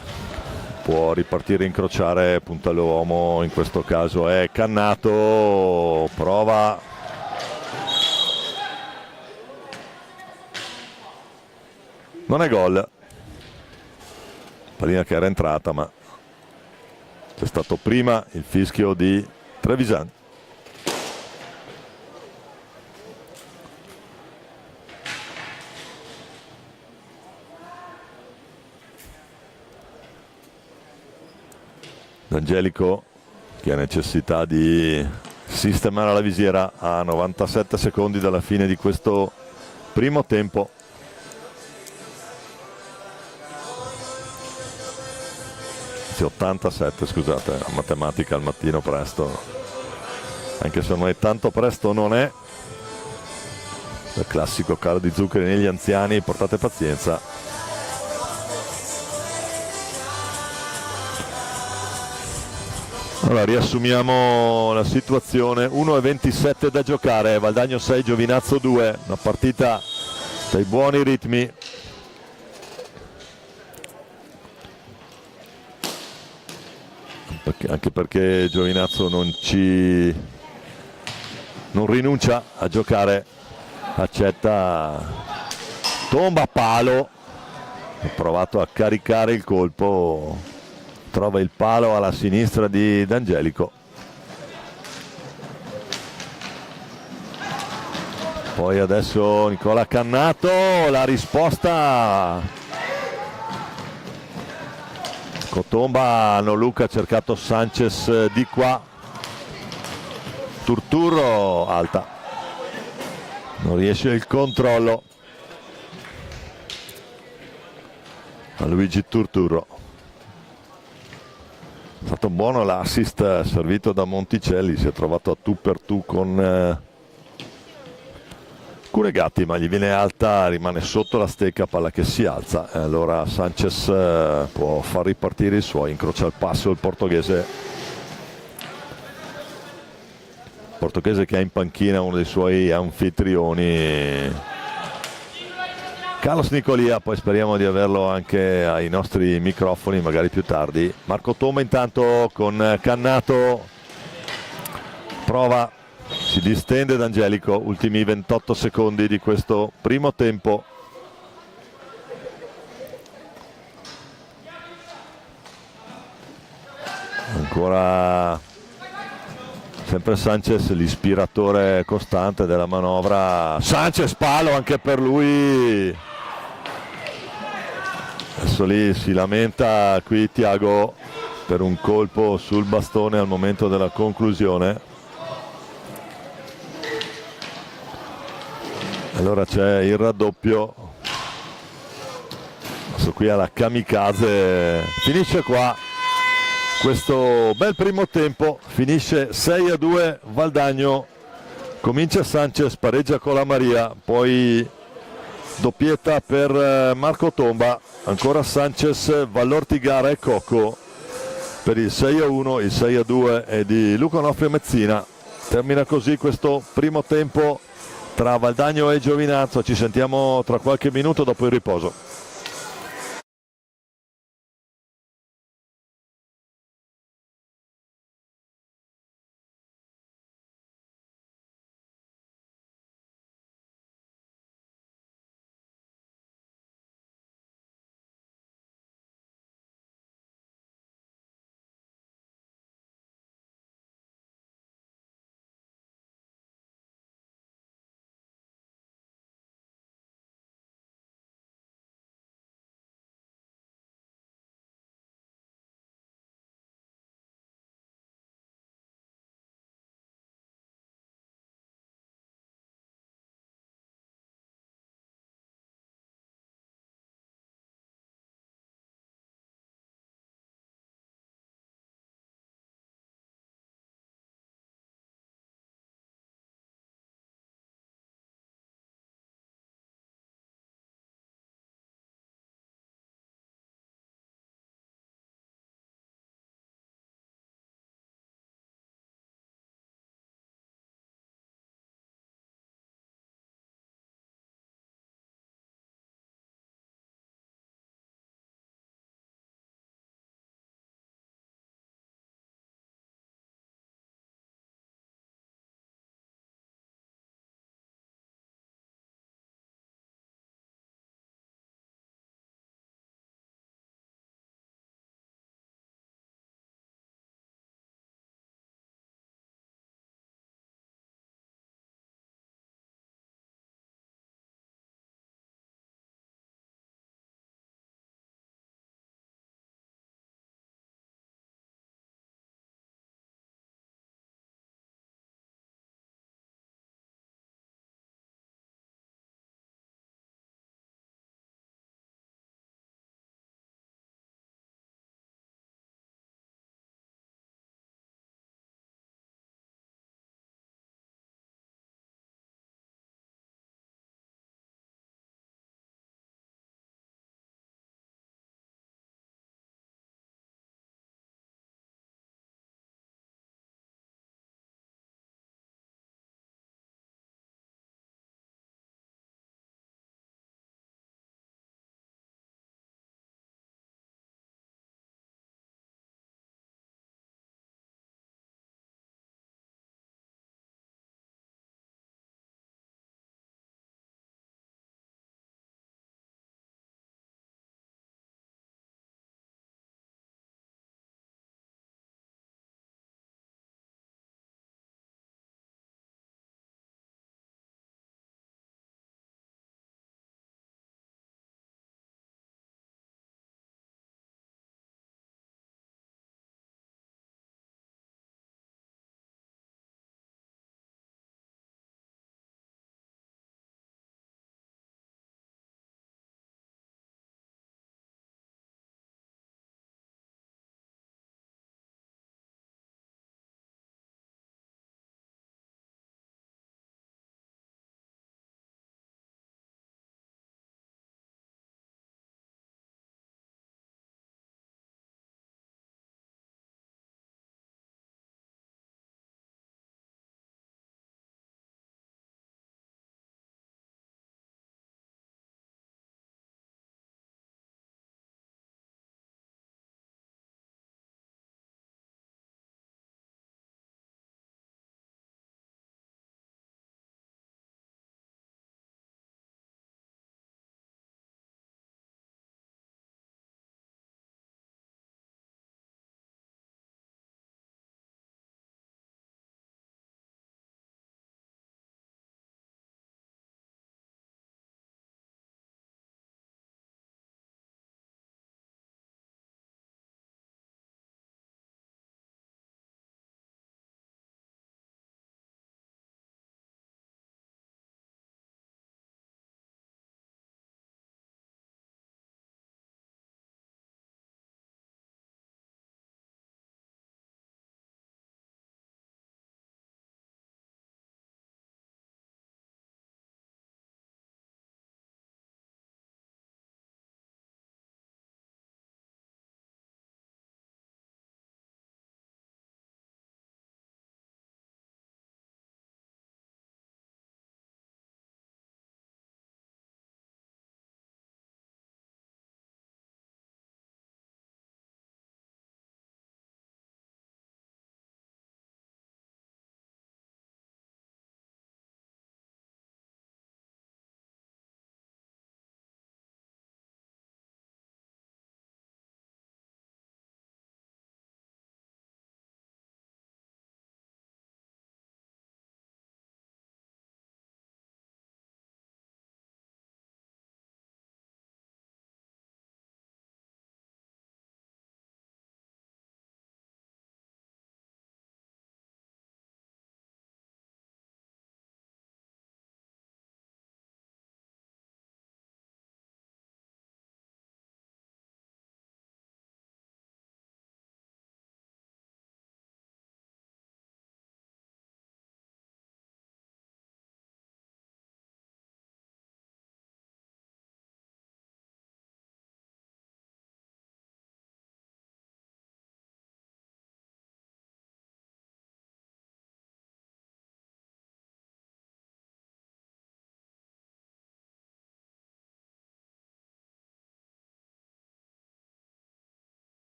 può ripartire, incrociare, punta l'uomo, in questo caso è Cannato, prova, non è gol, pallina che era entrata, ma c'è stato prima il fischio di Trevisan. D'Angelico che ha necessità di sistemare la visiera a 97 secondi dalla fine di questo primo tempo. Sì, 87, scusate, la matematica al mattino presto, anche se non è tanto presto, non è. Il classico calo di zuccheri negli anziani, portate pazienza. Allora riassumiamo la situazione: 1:27 da giocare, Valdagno 6, Giovinazzo 2, una partita dai buoni ritmi. Anche perché Giovinazzo non rinuncia a giocare, accetta. Tomba, palo, ha provato a caricare il colpo, trova il palo alla sinistra di D'Angelico. Poi adesso Nicola Cannato, la risposta. Cotomba, Noluca ha cercato Sanchez di qua, Turturro, alta, non riesce il controllo a Luigi Turturro. È stato buono l'assist servito da Monticelli, si è trovato a tu per tu con Curegatti, ma gli viene alta, rimane sotto la stecca, palla che si alza, e allora Sanchez può far ripartire i suoi, incrocia il passo il portoghese che ha in panchina uno dei suoi anfitrioni, Carlos Nicolia. Poi speriamo di averlo anche ai nostri microfoni magari più tardi. Marco Tomba intanto con Cannato, prova, si distende D'Angelico, ultimi 28 secondi di questo primo tempo. Ancora sempre Sanchez, l'ispiratore costante della manovra. Sanchez, palo anche per lui. Adesso lì si lamenta qui Thiago per un colpo sul bastone al momento della conclusione. Allora c'è il raddoppio, adesso qui alla kamikaze, finisce qua questo bel primo tempo, finisce 6-2 Valdagno, comincia Sanchez, pareggia con la Maria, poi doppietta per Marco Tomba, ancora Sanchez, Vallortigara e Cocco per il 6-1, il 6-2 è di Luca Onofrio Mezzina. Termina così questo primo tempo tra Valdagno e Giovinazzo, ci sentiamo tra qualche minuto dopo il riposo.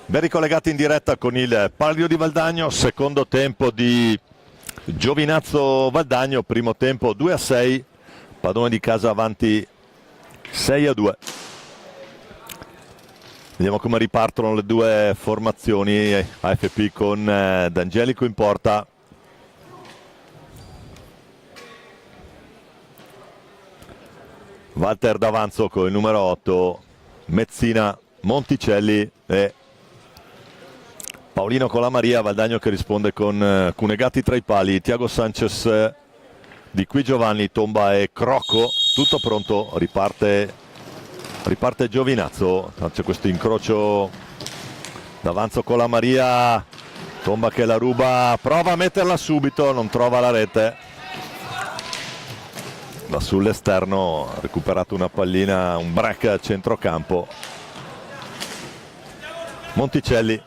Ben ricollegati in diretta con il Palio di Valdagno, secondo tempo di Giovinazzo Valdagno, primo tempo 2-6, Padone di casa avanti 6-2. Vediamo come ripartono le due formazioni AFP con D'Angelico in porta. Walter D'Avanzo con il numero 8, Mezzina, Monticelli e Paolino Colamaria. Valdagno che risponde con Cunegati tra i pali, Thiago Sanchez, Di Qui Giovanni, Tomba e Crocco. Tutto pronto, riparte Giovinazzo. C'è questo incrocio D'Avanzo Colamaria, Tomba che la ruba, prova a metterla subito, non trova la rete. Da sull'esterno ha recuperato una pallina, un break a centrocampo. Monticelli.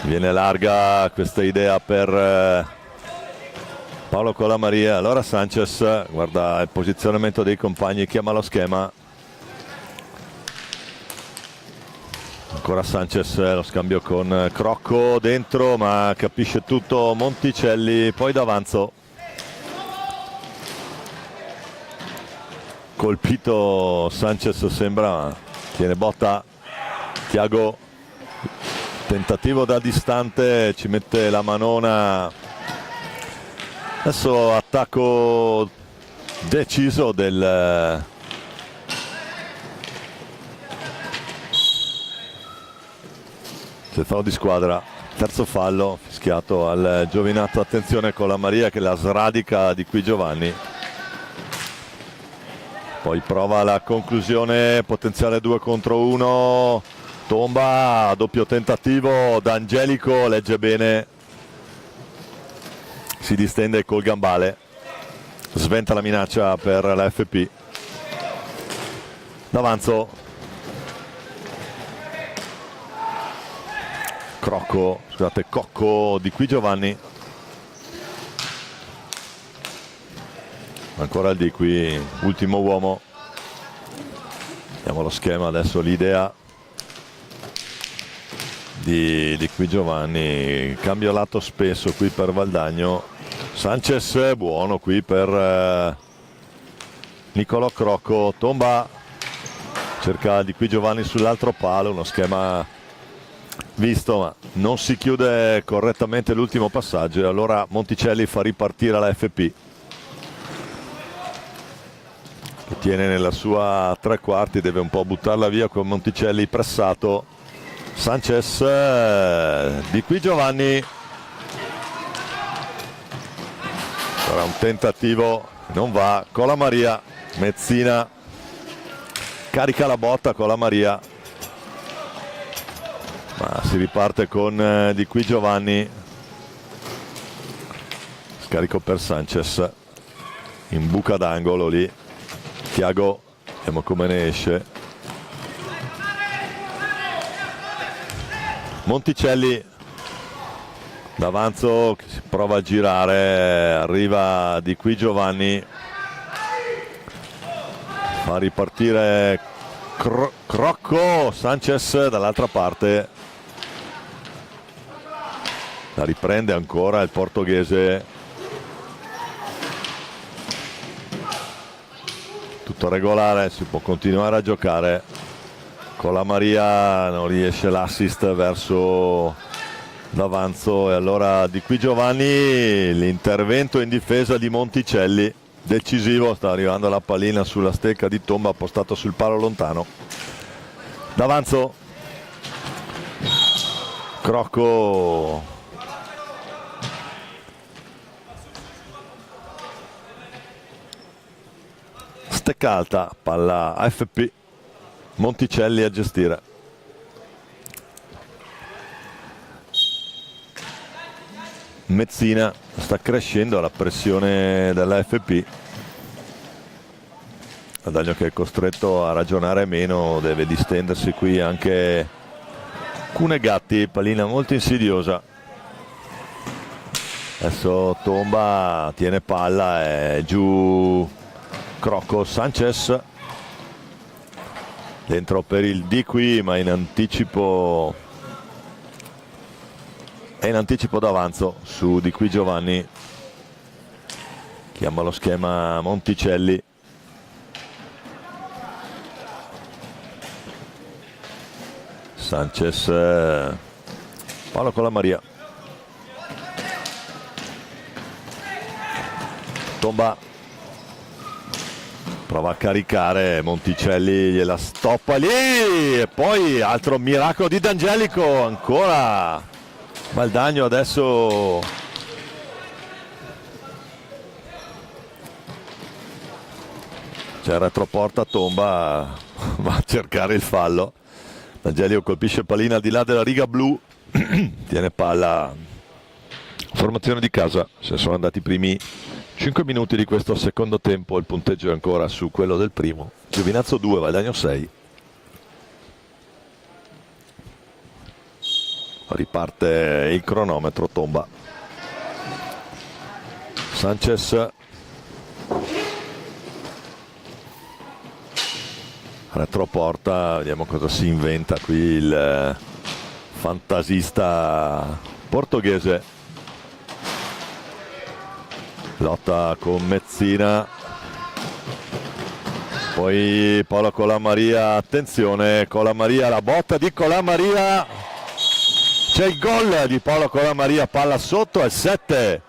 Viene larga questa idea per Paolo Colamaria. Allora Sanchez guarda il posizionamento dei compagni, chiama lo schema. Ancora Sanchez, lo scambio con Crocco dentro, ma capisce tutto Monticelli. Poi D'Avanzo. Colpito Sanchez, sembra, tiene botta Thiago, tentativo da distante, ci mette la manona. Adesso attacco deciso del fallo di squadra, terzo fallo fischiato al Giovinazzo. Attenzione con la Maria che la sradica Di Qui Giovanni. Poi prova la conclusione, potenziale 2 contro 1, Tomba, doppio tentativo, D'Angelico legge bene, si distende col gambale, sventa la minaccia per la FP. D'Avanzo, Cocco, Di Qui Giovanni. Ancora il Di Qui, ultimo uomo. Vediamo lo schema adesso, l'idea di Qui Giovanni. Cambio lato spesso qui per Valdagno. Sanchez buono qui per Nicolò Crocco. Tomba cerca Di Qui Giovanni sull'altro palo, uno schema visto ma non si chiude correttamente l'ultimo passaggio e allora Monticelli fa ripartire la FP. Tiene nella sua tre quarti, deve un po' buttarla via con Monticelli pressato. Sanchez, Di Qui Giovanni. Ora un tentativo, non va. Colamaria, Mezzina carica la botta Colamaria, ma si riparte con Di Qui Giovanni. Scarico per Sanchez in buca d'angolo lì. Thiago, vediamo come ne esce. Monticelli, D'Avanzo che si prova a girare, arriva Di Qui Giovanni, fa ripartire Crocco, Sanchez dall'altra parte, la riprende ancora il portoghese. Tutto regolare, si può continuare a giocare. Colamaria non riesce l'assist verso D'Avanzo e allora Di Qui Giovanni, l'intervento in difesa di Monticelli decisivo, sta arrivando la pallina sulla stecca di Tomba, appostato sul palo lontano. D'Avanzo, Crocco, stecca alta, palla AFP, Monticelli a gestire. Mezzina, sta crescendo la pressione dell'AFP. Valdagno che è costretto a ragionare meno, deve distendersi qui anche Cunegatti, pallina molto insidiosa. Adesso Tomba tiene palla e giù Crocco. Sanchez, dentro per il di qui, ma in anticipo, è in anticipo d'avanzo su di qui Giovanni, chiama lo schema Monticelli. Sanchez, Paolo Colamaria, Tomba prova a caricare, Monticelli gliela stoppa lì e poi altro miracolo di D'Angelico, ancora Valdagno adesso c'è retroporta, Tomba va a cercare il fallo, D'Angelico colpisce pallina al di là della riga blu, tiene palla, formazione di casa, se sono andati i primi 5 minuti di questo secondo tempo, il punteggio è ancora su quello del primo. Giovinazzo 2, Valdagno 6. Riparte il cronometro, Tomba. Sanchez. Retroporta, vediamo cosa si inventa qui il fantasista portoghese. Lotta con Mezzina, poi Paolo Colamaria, attenzione, Colamaria, la botta di Colamaria, c'è il gol di Paolo Colamaria, palla sotto al 7,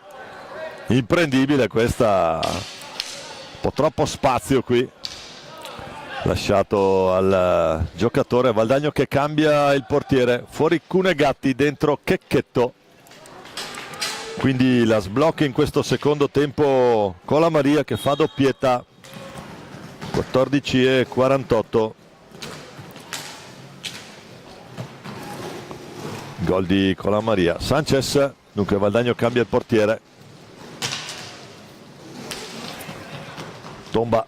imprendibile questa, un po' troppo spazio qui lasciato al giocatore. Valdagno che cambia il portiere, fuori Cunegatti, dentro Checchetto. Quindi la sblocca in questo secondo tempo Colamaria che fa doppietta, 14:48. Gol di Colamaria. Sanchez, dunque Valdagno cambia il portiere. Tomba.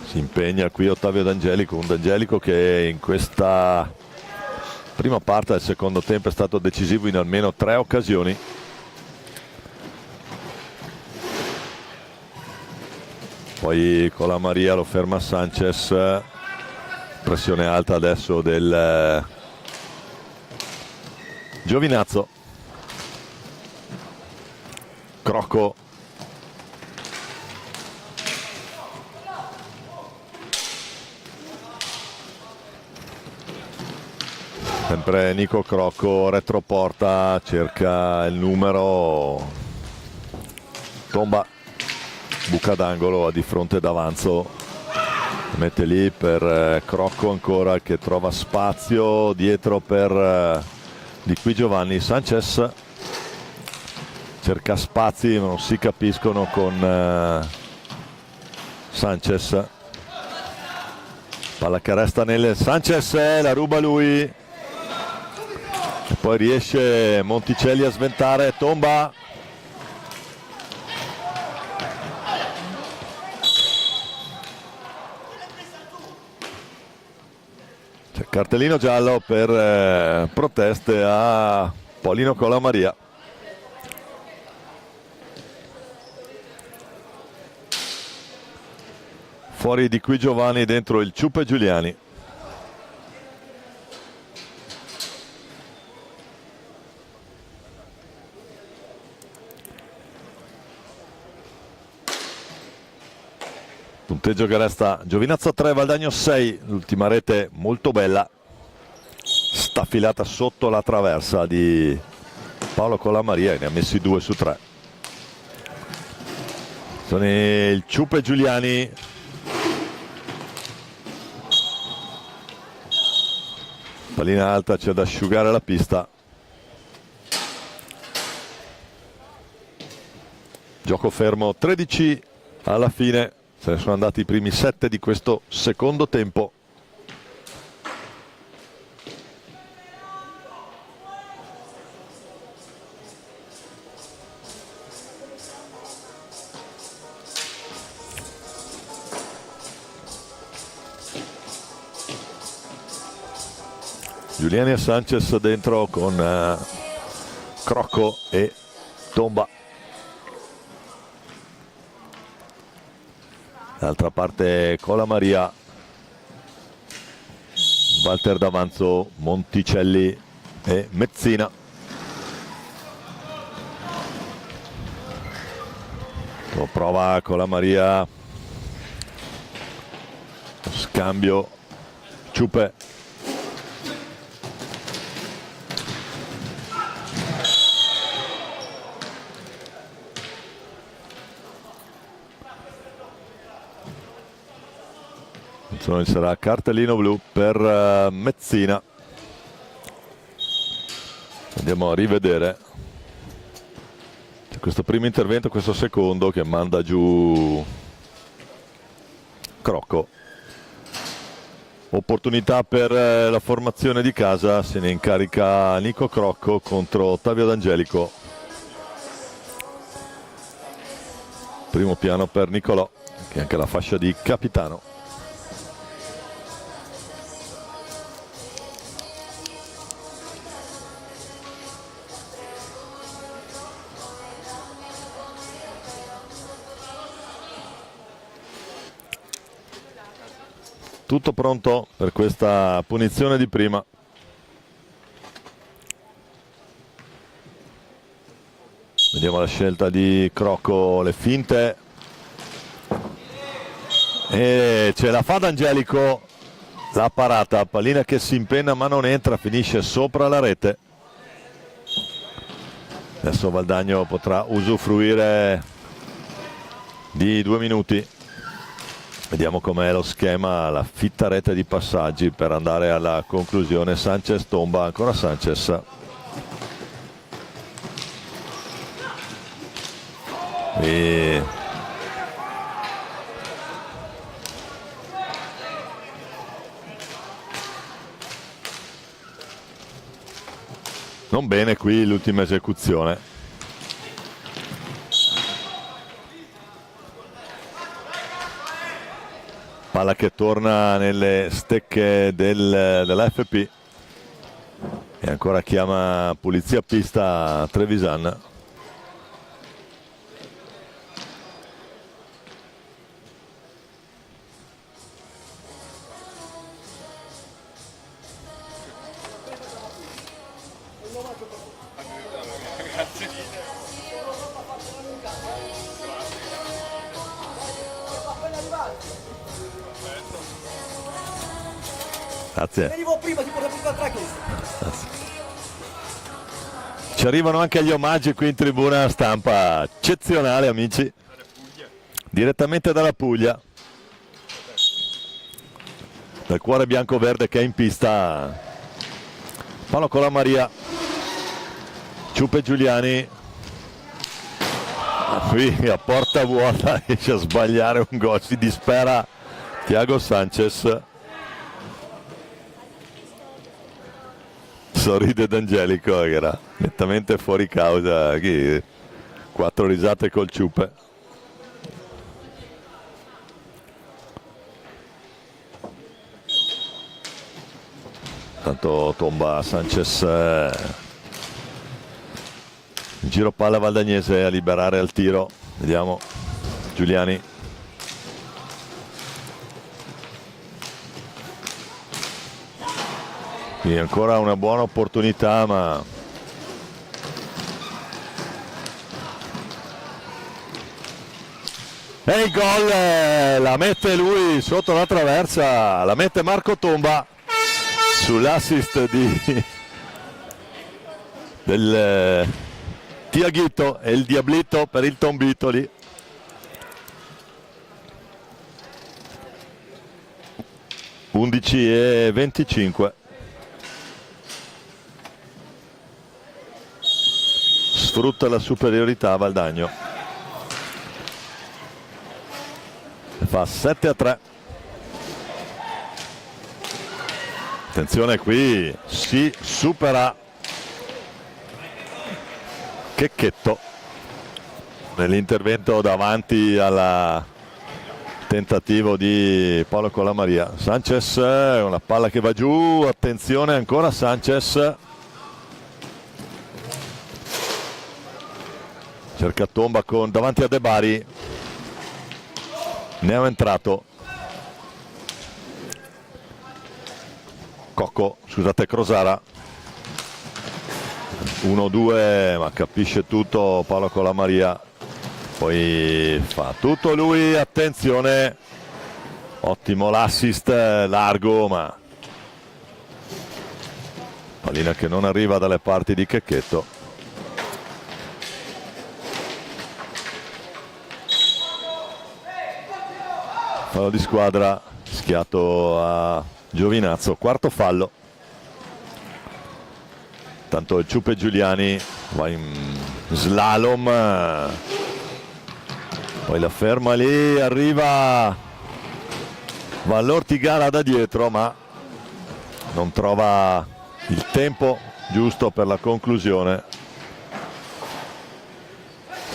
Si impegna qui Ottavio D'Angelico, un D'Angelico che in questa prima parte del secondo tempo è stato decisivo in almeno 3 occasioni. Poi Colamaria lo ferma Sanchez, pressione alta adesso del Giovinazzo. Crocco. Sempre Nico Crocco, retroporta, cerca il numero, Tomba, buca d'angolo di fronte d'avanzo, mette lì per Crocco ancora che trova spazio dietro per di qui Giovanni. Sanchez cerca spazi ma non si capiscono con Sanchez, palla che resta nelle, Sanchez la ruba lui. E poi riesce Monticelli a sventare, Tomba. C'è cartellino giallo per proteste a Paolino Colamaria. Fuori di qui Giovanni, dentro il Ciuppe Giuliani. Punteggio che resta Giovinazzo 3, Valdagno 6, l'ultima rete molto bella, staffilata sotto la traversa di Paolo Colamaria e ne ha messi 2 su 3. Sono il Ciuppe Giuliani. Pallina alta, c'è da asciugare la pista. Gioco fermo, 13 alla fine. Se ne sono andati i primi 7 di questo secondo tempo. Giuliani e Sanchez dentro con Crocco e Tomba. D'altra parte Cola Maria, Walter D'Avanzo, Monticelli e Mezzina. Lo prova Cola Maria, scambio, Ciupe. Sarà cartellino blu per Mezzina. Andiamo a rivedere. C'è questo primo intervento, questo secondo che manda giù Crocco. Opportunità per la formazione di casa, se ne incarica Nico Crocco contro Ottavio D'Angelico. Primo piano per Nicolò, che è anche la fascia di capitano. Tutto pronto per questa punizione di prima. Vediamo la scelta di Crocco, le finte. E ce la fa D'Angelico, la parata, pallina che si impenna ma non entra, finisce sopra la rete. Adesso Valdagno potrà usufruire di 2 minuti. Vediamo com'è lo schema, la fitta rete di passaggi per andare alla conclusione. Sanchez tomba, ancora Sanchez. E non bene qui l'ultima esecuzione. Palla che torna nelle stecche dell'FP e ancora chiama pulizia pista Trevisan. Grazie. Grazie. Ci arrivano anche gli omaggi qui in tribuna stampa, eccezionale amici, direttamente dalla Puglia, dal cuore bianco-verde che è in pista. Palla con la Maria, Ciupe Giuliani, qui a porta vuota riesce a sbagliare un gol, si dispera Thiago Sanchez. Sorride D'Angelico che era nettamente fuori causa. 4 risate col Ciupe. Tanto tomba Sanchez, giro palla valdagnese a liberare al tiro. Vediamo Giuliani. Quindi ancora una buona opportunità, ma e il gol la mette lui sotto la traversa, la mette Marco Tomba sull'assist del Tiaghito e il Diablito per il Tombitoli. (11:25). Sfrutta la superiorità Valdagno e fa 7-3. Attenzione, qui si supera Checchetto nell'intervento davanti al tentativo di Paolo Colamaria. Sanchez, una palla che va giù, attenzione ancora Sanchez. Cerca Tomba davanti a De Bari. neoentrato. Cocco, scusate, Crosara. 1-2, ma capisce tutto Paolo Colamaria. Poi fa tutto lui, attenzione. Ottimo l'assist largo, ma pallina che non arriva dalle parti di Checchetto. Fallo di squadra, schiato a Giovinazzo, quarto fallo. Tanto il Ciupe Giuliani va in slalom, poi la ferma lì, arriva Vallortigara da dietro, ma non trova il tempo giusto per la conclusione.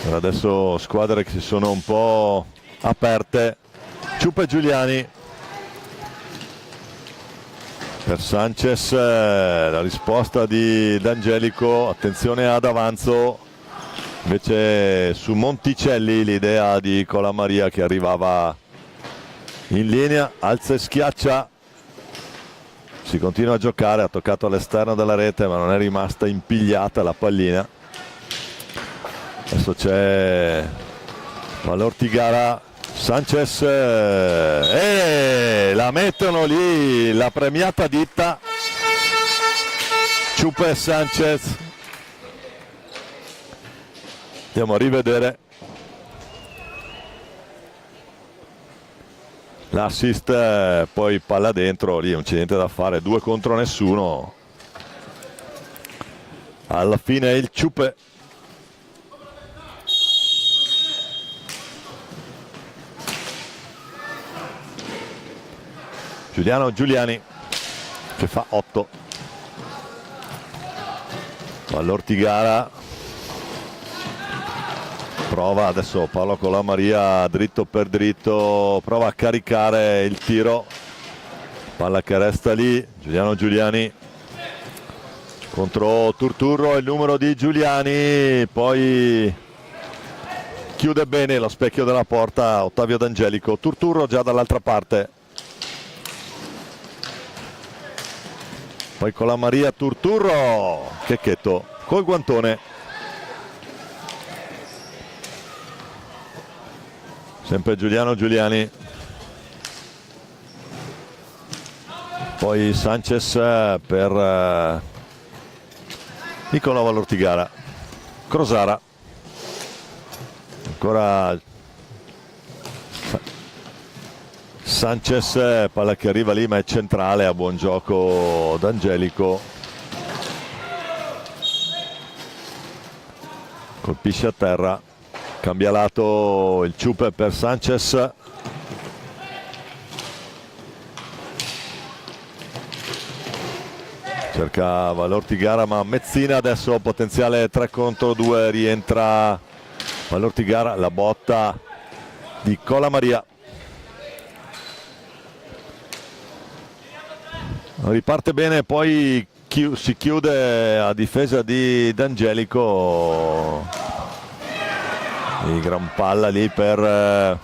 Per adesso squadre che si sono un po' aperte. Ciupe Giuliani per Sanchez, la risposta di D'Angelico, attenzione ad avanzo, invece su Monticelli l'idea di Colamaria che arrivava in linea, alza e schiaccia, si continua a giocare, ha toccato all'esterno della rete ma non è rimasta impigliata la pallina. Adesso c'è Vallortigara, Sanchez, la mettono lì, la premiata ditta. Ciupe e Sanchez. Andiamo a rivedere l'assist, poi palla dentro, lì non c'è niente da fare, 2 contro nessuno. Alla fine il Ciupe. Giuliano Giuliani che fa 8. Vallortigara prova adesso Paolo Colamaria dritto per dritto, prova a caricare il tiro, palla che resta lì. Giuliano Giuliani contro Turturro, il numero di Giuliani, poi chiude bene lo specchio della porta Ottavio D'Angelico. Turturro già dall'altra parte, poi Colamaria, Turturro, Checchetto col guantone. Sempre Giuliano Giuliani, poi Sanchez per Nicolò Vallortigara. Crosara, ancora Sanchez, palla che arriva lì ma è centrale, a buon gioco D'Angelico, colpisce a terra. Cambia lato il Ciupe per Sanchez. Cerca Vallortigara ma Mezzina, adesso potenziale 3 contro 2, rientra Vallortigara, la botta di Colamaria. Riparte bene, poi si chiude a difesa di D'Angelico. Di gran palla lì per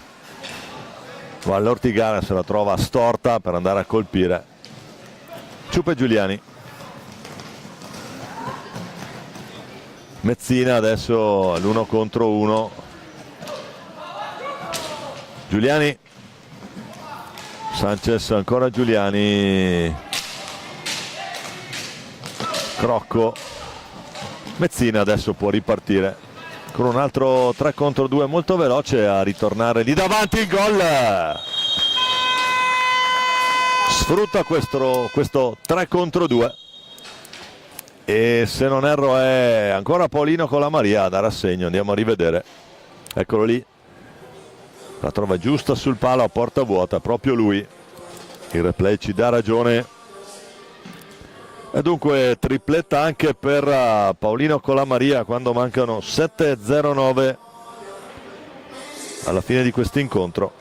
Vallortigara, se la trova storta per andare a colpire Ciupe Giuliani. Mezzina adesso all'1 contro 1. Giuliani, Sanchez, ancora Giuliani, Crocco, Mezzina adesso può ripartire con un altro 3 contro 2 molto veloce a ritornare lì davanti. Il gol, sfrutta questo 3 contro 2 e se non erro è ancora Paolino Colamaria a dare assegno. Andiamo a rivedere, eccolo lì, la trova giusta sul palo a porta vuota, proprio lui. Il replay ci dà ragione. E dunque tripletta anche per Paolino Colamaria quando mancano 7:09 alla fine di questo incontro.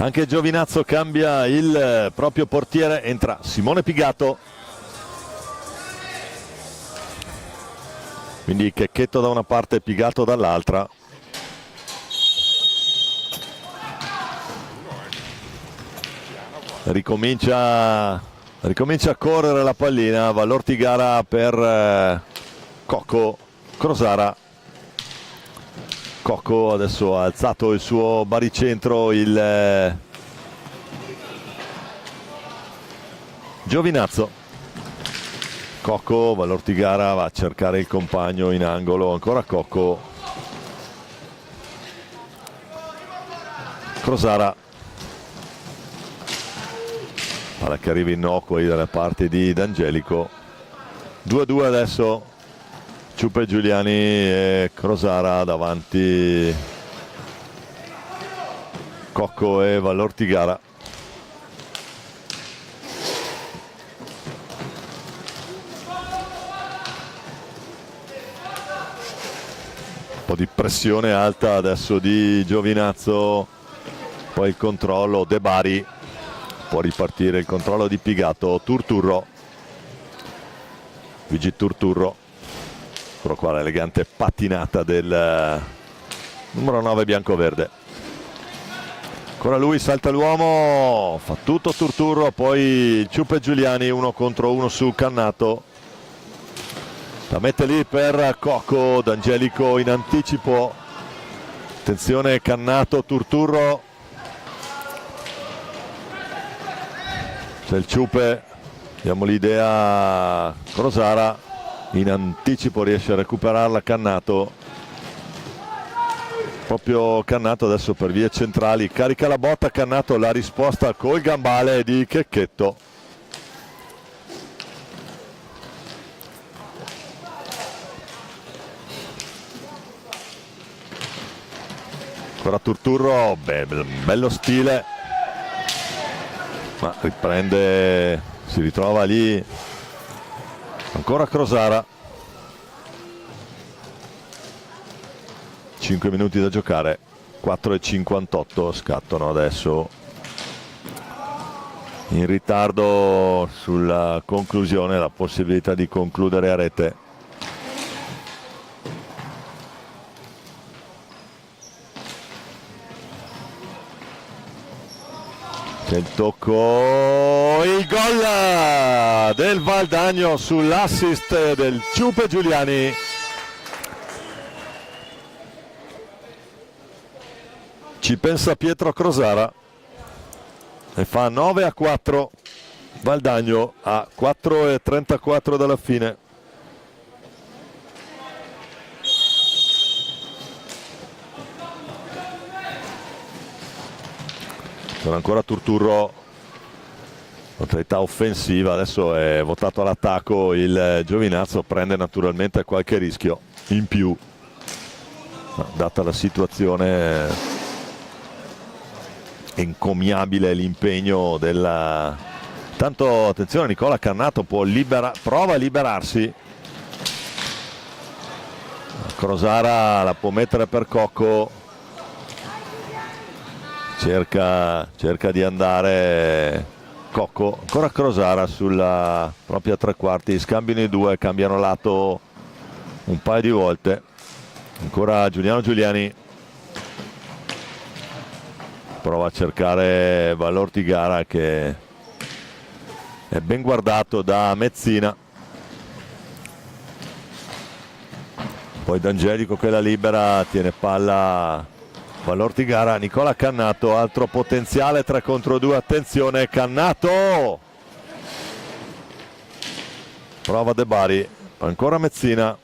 Anche Giovinazzo cambia il proprio portiere, entra Simone Pigato. Quindi Checchetto da una parte e Pigato dall'altra. Ricomincia a correre la pallina, va l'Ortigara per Cocco, Crosara. Cocco adesso ha alzato il suo baricentro, il Giovinazzo. Cocco va l'Ortigara, va a cercare il compagno in angolo, ancora Cocco. Crosara. Palla che arriva innocua dalle parti di D'Angelico. 2-2 adesso. Ciupe Giuliani e Crosara davanti. Cocco e Vallortigara. Un po' di pressione alta adesso di Giovinazzo. Poi il controllo, De Bari. Può ripartire il controllo di Pigato. Turturro. Luigi Turturro. Ecco qua l'elegante pattinata del numero 9 biancoverde. Ancora lui, salta l'uomo, fa tutto Turturro, poi Ciupe Giuliani 1 contro 1 su Cannato. La mette lì per Cocco, D'Angelico in anticipo. Attenzione Cannato, Turturro. C'è il Ciupe, diamo l'idea, Crosara in anticipo riesce a recuperarla Cannato. Proprio Cannato adesso per vie centrali, carica la botta Cannato, la risposta col gambale di Checchetto. Ancora Turturro, bello stile. Ma riprende, si ritrova lì, ancora Crosara. 5 minuti da giocare, 4:58 scattano adesso, in ritardo sulla conclusione, la possibilità di concludere a rete. C'è il tocco, il gol del Valdagno sull'assist del Ciupe Giuliani. Ci pensa Pietro Crosara e fa 9-4. Valdagno a 4:34 dalla fine. C'era ancora Turturro, modalità offensiva, adesso è votato all'attacco il Giovinazzo, prende naturalmente qualche rischio in più, ma data la situazione è encomiabile l'impegno della... Tanto attenzione, Nicola Cannato prova a liberarsi. Crosara la può mettere per Cocco. Cerca di andare Cocco, ancora Crosara sulla propria tre quarti, scambiano i due, cambiano lato un paio di volte. Ancora Giuliano Giuliani, prova a cercare Vallortigara che è ben guardato da Mezzina. Poi D'Angelico che la libera, tiene palla Vallortigara. Nicola Cannato, altro potenziale, 3 contro 2, attenzione Cannato, prova De Bari, ancora Mezzina.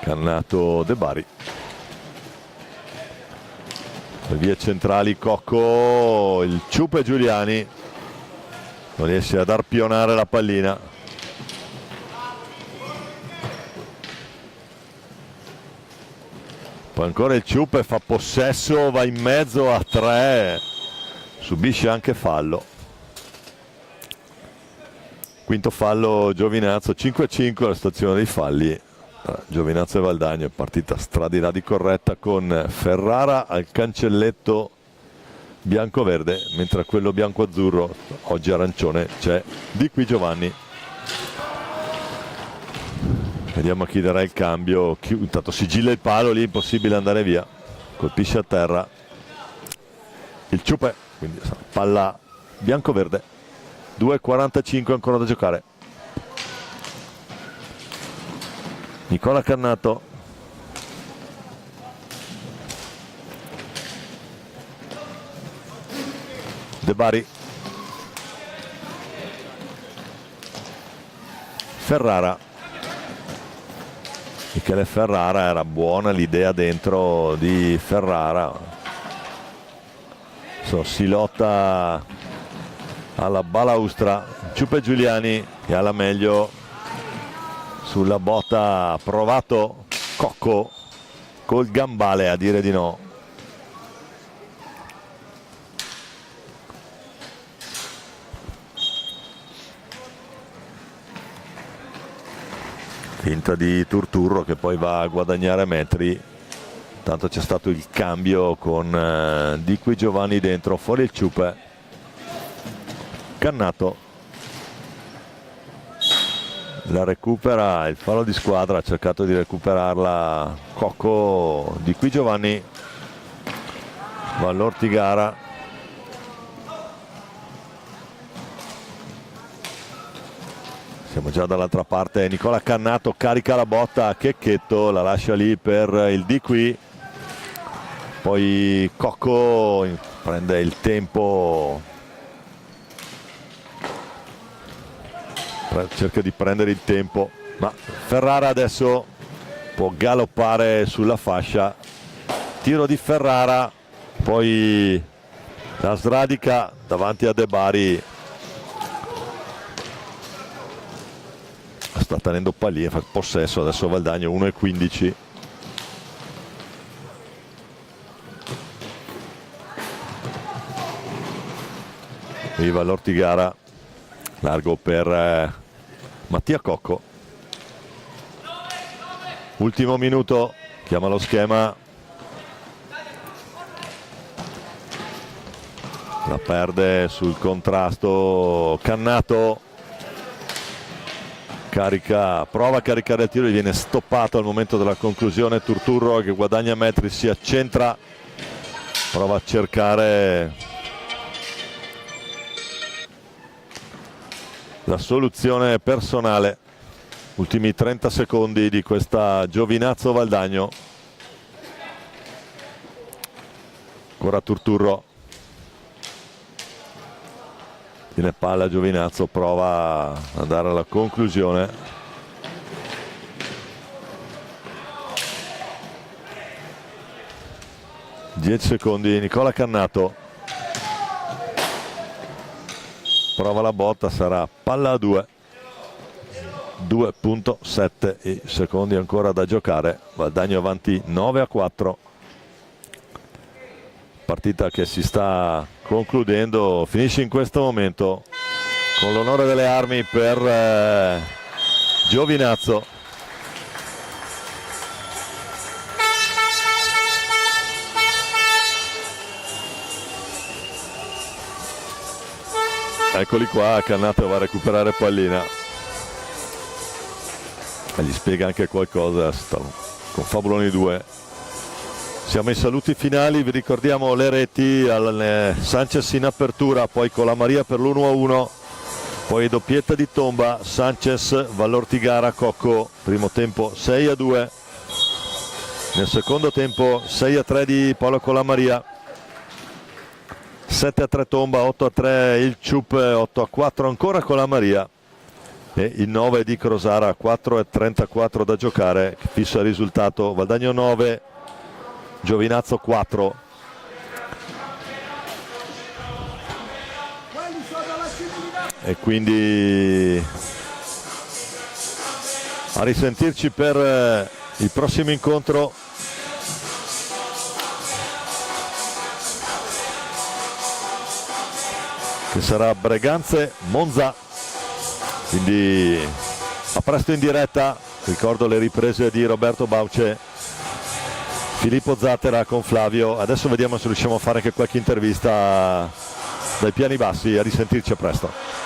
Cannato, De Bari, le vie centrali Cocco, il Ciupe Giuliani non riesce ad arpionare la pallina. Poi ancora il Ciupe fa possesso, va in mezzo a 3, subisce anche fallo. Quinto fallo Giovinazzo, 5-5 la stazione dei falli. tra Giovinazzo e Valdagno, partita stradinati corretta con Ferrara al cancelletto bianco-verde, mentre a quello bianco-azzurro, oggi arancione, c'è Di Qui Giovanni. Vediamo a chi darà il cambio. Intanto sigilla il palo, lì impossibile andare via, colpisce a terra il Ciupe, quindi palla bianco-verde. 2:45 ancora da giocare. Nicola Cannato, De Bari, Ferrara. Michele Ferrara, era buona l'idea dentro di Ferrara. Si lotta alla balaustra. Ciupe Giuliani che ha la meglio sulla botta, provato Cocco col gambale a dire di no. Finta di Turturro che poi va a guadagnare metri. Intanto c'è stato il cambio con Di Qui Giovanni dentro, fuori il Ciupe. Cannato la recupera, il fallo di squadra, ha cercato di recuperarla Cocco. Di Qui Giovanni va all'Ortigara. Siamo già dall'altra parte. Nicola Cannato carica la botta a Checchetto, la lascia lì per il Di Qui. Poi Cocco prende il tempo, cerca di prendere il tempo, ma Ferrara adesso può galoppare sulla fascia. Tiro di Ferrara, poi la sradica davanti a De Bari. Sta tenendo pallina, fa possesso adesso Valdagno. 1:15. Viva l'Ortigara, largo per Mattia Cocco. Ultimo minuto, chiama lo schema, la perde sul contrasto Cannato. Carica, prova a caricare il tiro, gli viene stoppato al momento della conclusione. Turturro che guadagna metri, si accentra, prova a cercare la soluzione personale. Ultimi 30 secondi di questa Giovinazzo Valdagno. Ancora Turturro, tiene palla Giovinazzo, prova ad andare alla conclusione. Dieci secondi, Nicola Cannato prova la botta, sarà palla a 2. 2.7 secondi ancora da giocare. Valdagno avanti 9-4. Partita che si sta concludendo, finisce in questo momento con l'onore delle armi per Giovinazzo. Eccoli qua, Cannato va a recuperare pallina e gli spiega anche qualcosa con Fabuloni 2. Siamo ai saluti finali, vi ricordiamo le reti al Sanchez in apertura, poi con la Maria per l'1-1, poi doppietta di Tomba, Sanchez, Vallortigara, Cocco, primo tempo 6-2, nel secondo tempo 6-3 di Paolo Colamaria, 7-3 Tomba, 8-3 il Ciup, 8-4 ancora Colamaria e il 9 di Crosara, 4:34 da giocare, fissa il risultato. Valdagno 9, Giovinazzo 4. E quindi a risentirci per il prossimo incontro. Che sarà Breganze Monza. Quindi a presto in diretta. ricordo le riprese di Roberto Bauce, Filippo Zattera con Flavio. Adesso vediamo se riusciamo a fare anche qualche intervista dai piani bassi. A risentirci, a presto.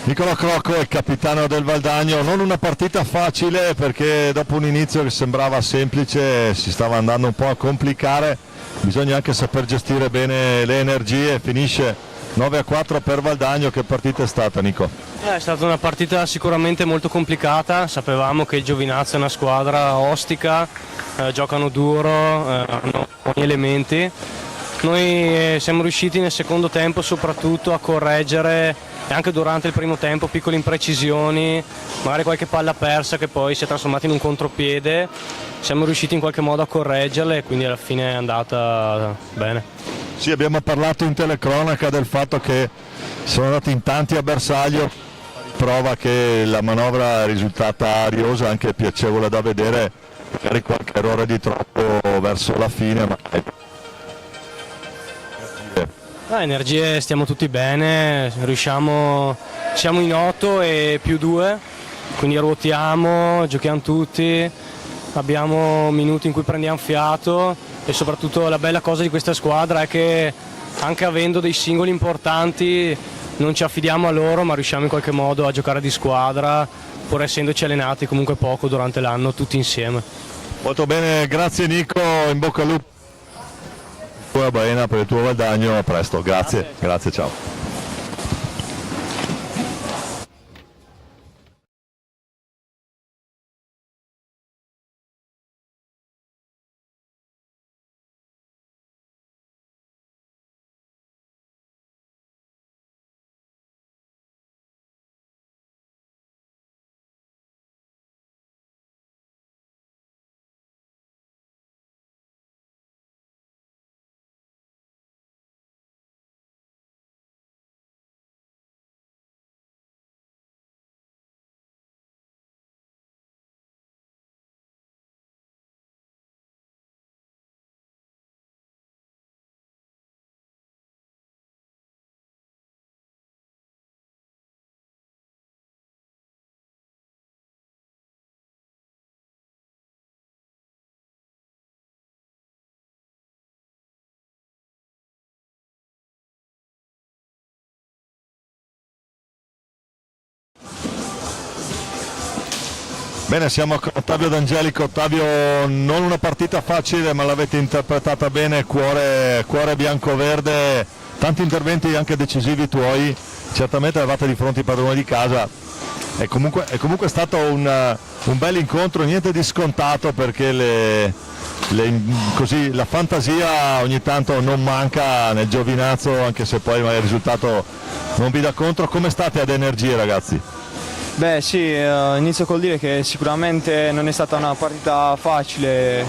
Nicolò Crocco è il capitano del Valdagno. Non una partita facile, perché dopo un inizio che sembrava semplice si stava andando un po' a complicare. Bisogna anche saper gestire bene le energie. Finisce 9-4 per Valdagno. Che partita è stata, Nico? È stata una partita sicuramente molto complicata. Sapevamo che il Giovinazzo è una squadra ostica, giocano duro, hanno buoni elementi. Noi siamo riusciti nel secondo tempo soprattutto a correggere, e anche durante il primo tempo, piccole imprecisioni, magari qualche palla persa che poi si è trasformata in un contropiede. Siamo riusciti in qualche modo a correggerle e quindi alla fine è andata bene. Sì, abbiamo parlato in telecronaca del fatto che sono andati in tanti a bersaglio, prova che la manovra è risultata ariosa, anche piacevole da vedere, magari qualche errore di troppo verso la fine, ma Energie, stiamo tutti bene, siamo in 8 e +2, quindi ruotiamo, giochiamo tutti, abbiamo minuti in cui prendiamo fiato e soprattutto la bella cosa di questa squadra è che anche avendo dei singoli importanti non ci affidiamo a loro, ma riusciamo in qualche modo a giocare di squadra, pur essendoci allenati comunque poco durante l'anno tutti insieme. molto bene, grazie Nico, in bocca al lupo a Baena per il tuo Valdagno, a presto, grazie, ciao. Bene, siamo con Ottavio D'Angelico. Ottavio, non una partita facile, ma l'avete interpretata bene, cuore bianco-verde, tanti interventi anche decisivi tuoi, certamente eravate di fronte ai padroni di casa. È comunque stato un bel incontro, niente di scontato, perché così, la fantasia ogni tanto non manca nel giovinazzo, anche se poi il risultato non vi dà contro. Come state ad energie, ragazzi? Beh sì, inizio col dire che sicuramente non è stata una partita facile,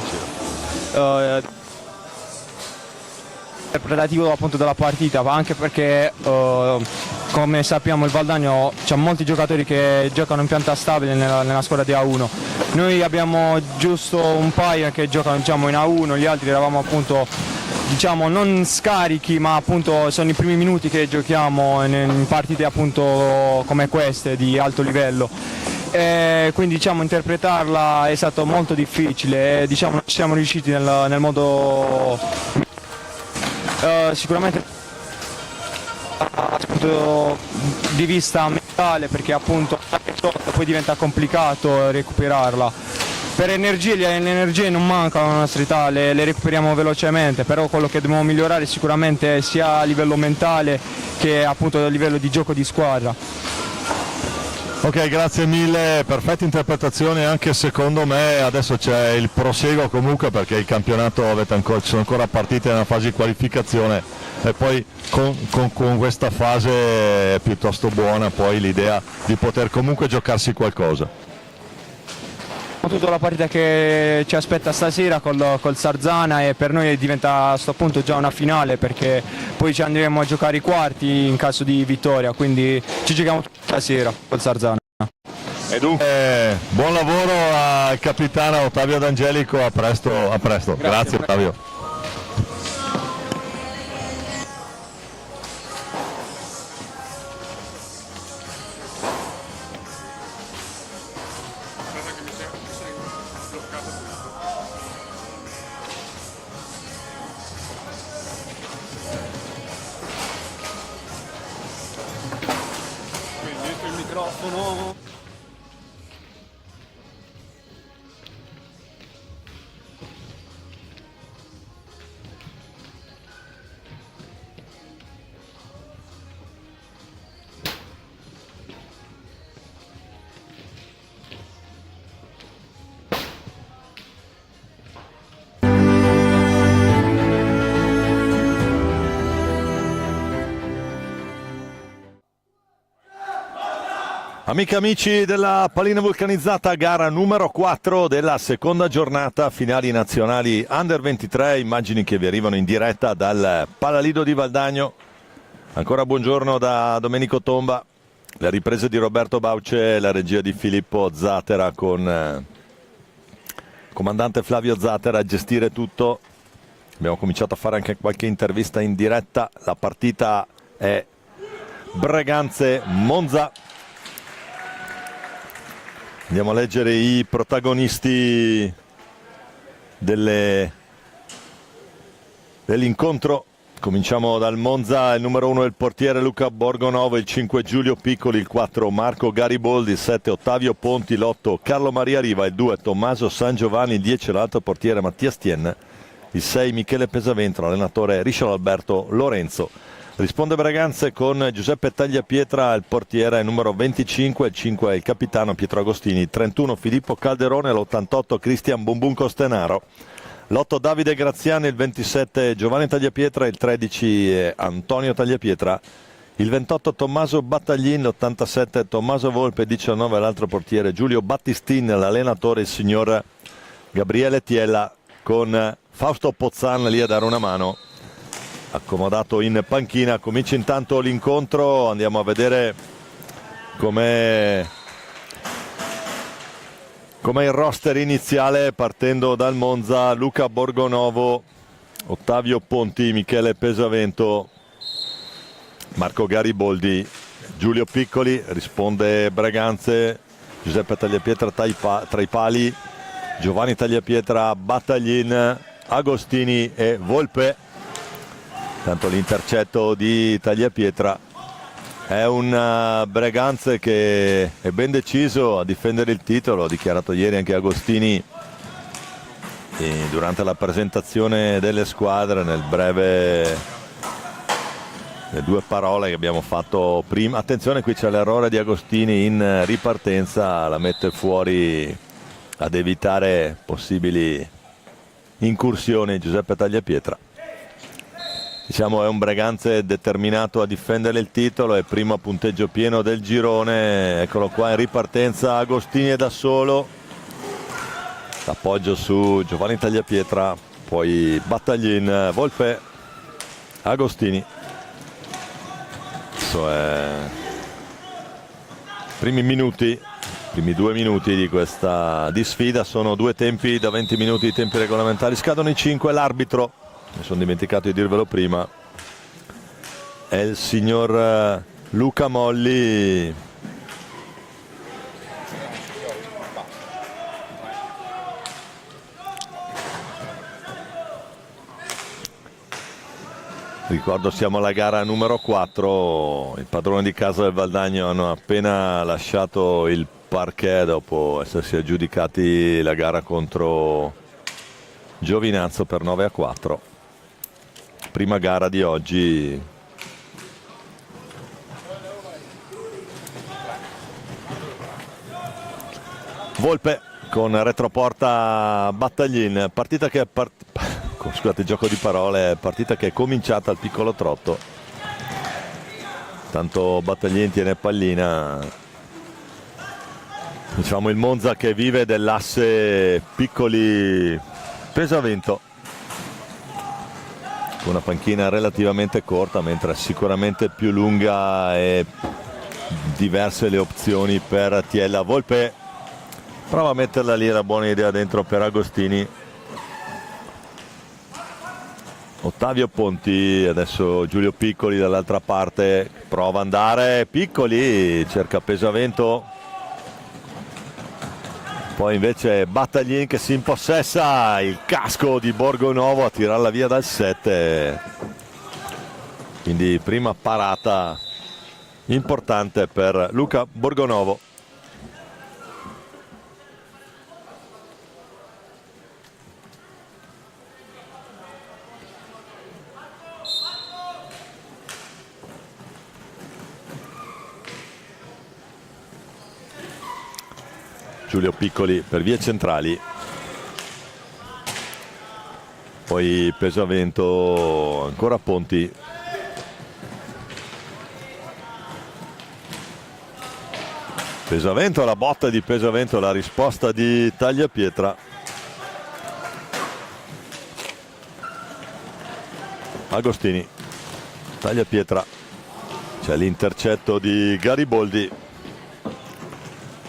interpretativo appunto della partita, anche perché come sappiamo il Valdagno c'ha molti giocatori che giocano in pianta stabile nella squadra di A1. Noi abbiamo giusto un paio che giocano, diciamo, in A1, gli altri eravamo appunto, diciamo, non scarichi, ma appunto sono i primi minuti che giochiamo in partite appunto come queste di alto livello. Quindi, diciamo, interpretarla è stato molto difficile, diciamo, non ci siamo riusciti nel modo sicuramente dal punto di vista mentale, perché appunto poi diventa complicato recuperarla. Per le energie non mancano alla nostra età, le recuperiamo velocemente, però quello che dobbiamo migliorare sicuramente sia a livello mentale che appunto a livello di gioco di squadra. Ok, grazie mille, perfetta interpretazione. Anche secondo me adesso c'è il proseguo comunque, perché il campionato ci sono ancora partite nella fase di qualificazione, e poi con questa fase piuttosto buona poi l'idea di poter comunque giocarsi qualcosa. Tutta la partita che ci aspetta stasera col Sarzana, e per noi diventa a questo punto già una finale, perché poi ci andremo a giocare i quarti in caso di vittoria, quindi ci giochiamo stasera col Sarzana. E dunque buon lavoro al capitano Ottavio D'Angelico, a presto. Grazie Ottavio. Amiche e amici della pallina vulcanizzata, gara numero 4 della seconda giornata, finali nazionali Under 23, immagini che vi arrivano in diretta dal Palalido di Valdagno. Ancora buongiorno da Domenico Tomba, le riprese di Roberto Bauce, la regia di Filippo Zatera con comandante Flavio Zatera a gestire tutto. Abbiamo cominciato a fare anche qualche intervista in diretta, la partita è Breganze-Monza. Andiamo a leggere i protagonisti dell'incontro. Cominciamo dal Monza. Il numero 1 è il portiere Luca Borgonovo, il 5 Giulio Piccoli, il 4 Marco Gariboldi, il 7 Ottavio Ponti, l'8 Carlo Maria Riva, il 2 Tommaso San Giovanni, il 10 l'altro portiere Mattia Stien, il 6 Michele Pesavento, l'allenatore Richard Alberto Lorenzo. Risponde Breganze con Giuseppe Tagliapietra, il portiere numero 25, il 5 è il capitano Pietro Agostini, il 31 Filippo Calderone, l'88 Cristian Bumbun Costenaro, l'8 Davide Graziani, il 27 Giovanni Tagliapietra, il 13 è Antonio Tagliapietra, il 28 Tommaso Battaglin, l'87 Tommaso Volpe, 19 l'altro portiere Giulio Battistin, l'allenatore il signor Gabriele Tiella, con Fausto Pozzan lì a dare una mano, accomodato in panchina. Comincia intanto l'incontro, andiamo a vedere com'è il roster iniziale, partendo dal Monza: Luca Borgonovo, Ottavio Ponti, Michele Pesavento, Marco Gariboldi, Giulio Piccoli. Risponde Breganze, Giuseppe Tagliapietra tra i pali, Giovanni Tagliapietra, Battaglin, Agostini e Volpe. Tanto l'intercetto di Tagliapietra È un Breganze che è ben deciso a difendere il titolo, ha dichiarato ieri anche Agostini durante la presentazione delle squadre, le due parole che abbiamo fatto prima. Attenzione, qui c'è l'errore di Agostini in ripartenza, la mette fuori ad evitare possibili incursioni Giuseppe Tagliapietra. Diciamo è un Breganze determinato a difendere il titolo, è primo punteggio pieno del girone. Eccolo qua in ripartenza, Agostini è da solo, l'appoggio su Giovanni Tagliapietra, poi Battaglin, Volpe, Agostini. Adesso è primi 2 minuti di sfida, sono 2 tempi da 20 minuti di tempi regolamentari, scadono i 5, l'arbitro, mi sono dimenticato di dirvelo prima, è il signor Luca Molli. Ricordo siamo alla gara numero 4, il padrone di casa del Valdagno hanno appena lasciato il parquet dopo essersi aggiudicati la gara contro Giovinazzo per 9-4. Prima gara di oggi. Volpe con retroporta Battaglin, partita che scusate, gioco di parole, partita che è cominciata al piccolo trotto. Tanto Battaglin tiene pallina. Diciamo il Monza che vive dell'asse Piccoli Pesavento, con una panchina relativamente corta, mentre sicuramente più lunga e diverse le opzioni per Tiella. Volpe prova a metterla lì, la buona idea dentro per Agostini. Ottavio Ponti, adesso Giulio Piccoli dall'altra parte, prova ad andare, Piccoli cerca Pesavento, poi invece Battaglin che si impossessa il casco di Borgonovo a tirarla via dal 7, quindi prima parata importante per Luca Borgonovo. Giulio Piccoli per vie centrali, poi Pesavento, ancora Ponti, Pesavento, la botta di Pesavento, la risposta di Tagliapietra. Agostini, Tagliapietra, c'è l'intercetto di Gariboldi.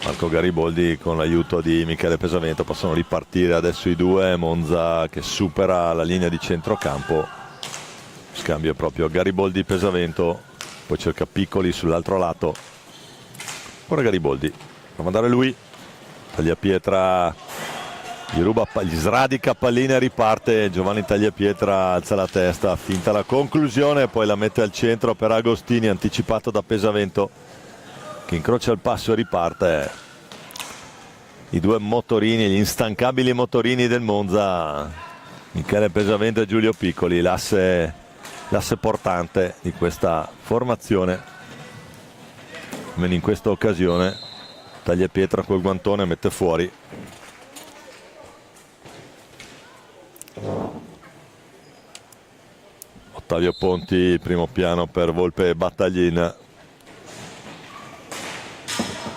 Marco Gariboldi con l'aiuto di Michele Pesavento, possono ripartire adesso i due. Monza che supera la linea di centrocampo, scambio proprio Gariboldi Pesavento, poi cerca Piccoli sull'altro lato, ora Gariboldi prova ad andare lui, Tagliapietra gli sradica pallina e riparte. Giovanni Tagliapietra alza la testa, finta la conclusione, poi la mette al centro per Agostini, anticipato da Pesavento che incrocia il passo e riparte. I due motorini, gli instancabili motorini del Monza, Michele Pesavento e Giulio Piccoli, l'asse portante di questa formazione. Almeno in questa occasione Tagliapietra col guantone mette fuori. Ottavio Ponti, primo piano per Volpe e Battaglin.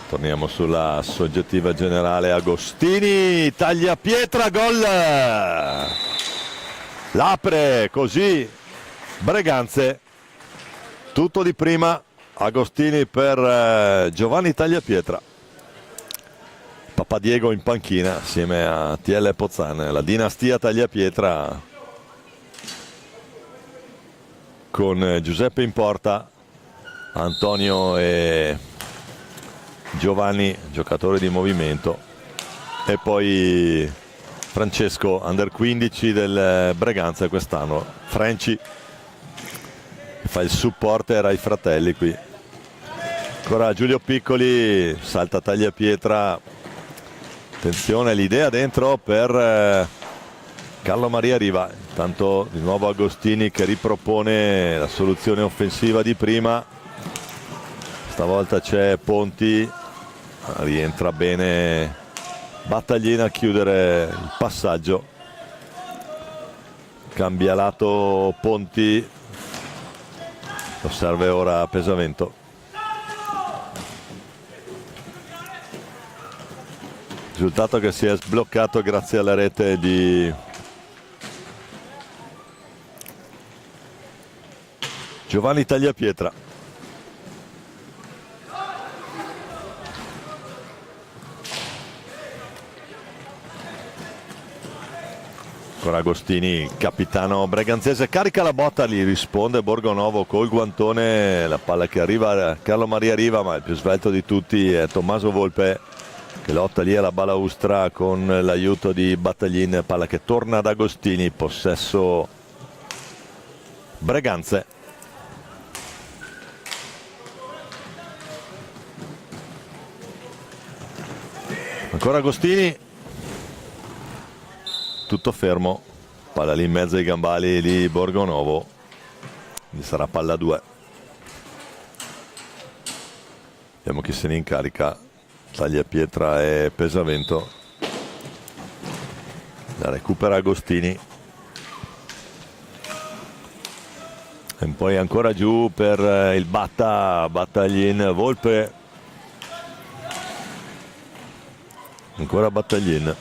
Torniamo sulla soggettiva generale. Agostini, Tagliapietra, gol! L'apre così Breganze, tutto di prima. Agostini per Giovanni Tagliapietra. Papadiego in panchina assieme a TL Pozzan, la dinastia Tagliapietra con Giuseppe in porta, Antonio e Giovanni giocatori di movimento, e poi Francesco under 15 del Breganze quest'anno, Franci fa il supporter ai fratelli qui. Ancora Giulio Piccoli, salta tagliapietra, attenzione, l'idea dentro per Carlo Maria Riva. Intanto di nuovo Agostini che ripropone la soluzione offensiva di prima, stavolta c'è Ponti, rientra bene Battaglina a chiudere il passaggio, cambia lato Ponti, lo serve ora Pesavento. Risultato che si è sbloccato grazie alla rete di Giovanni Tagliapietra. Ancora Agostini, capitano breganzese, carica la botta, gli risponde Borgonovo col guantone, la palla che arriva a Carlo Maria Riva, ma il più svelto di tutti è Tommaso Volpe che lotta lì alla balaustra con l'aiuto di Battaglin, palla che torna ad Agostini, possesso Breganze. Ancora Agostini, tutto fermo, palla lì in mezzo ai gambali di Borgonovo, quindi sarà palla 2. Vediamo chi se ne incarica, Tagliapietra e Pesavento. La recupera Agostini e poi ancora giù per il Battaglin, Volpe, ancora Battaglin.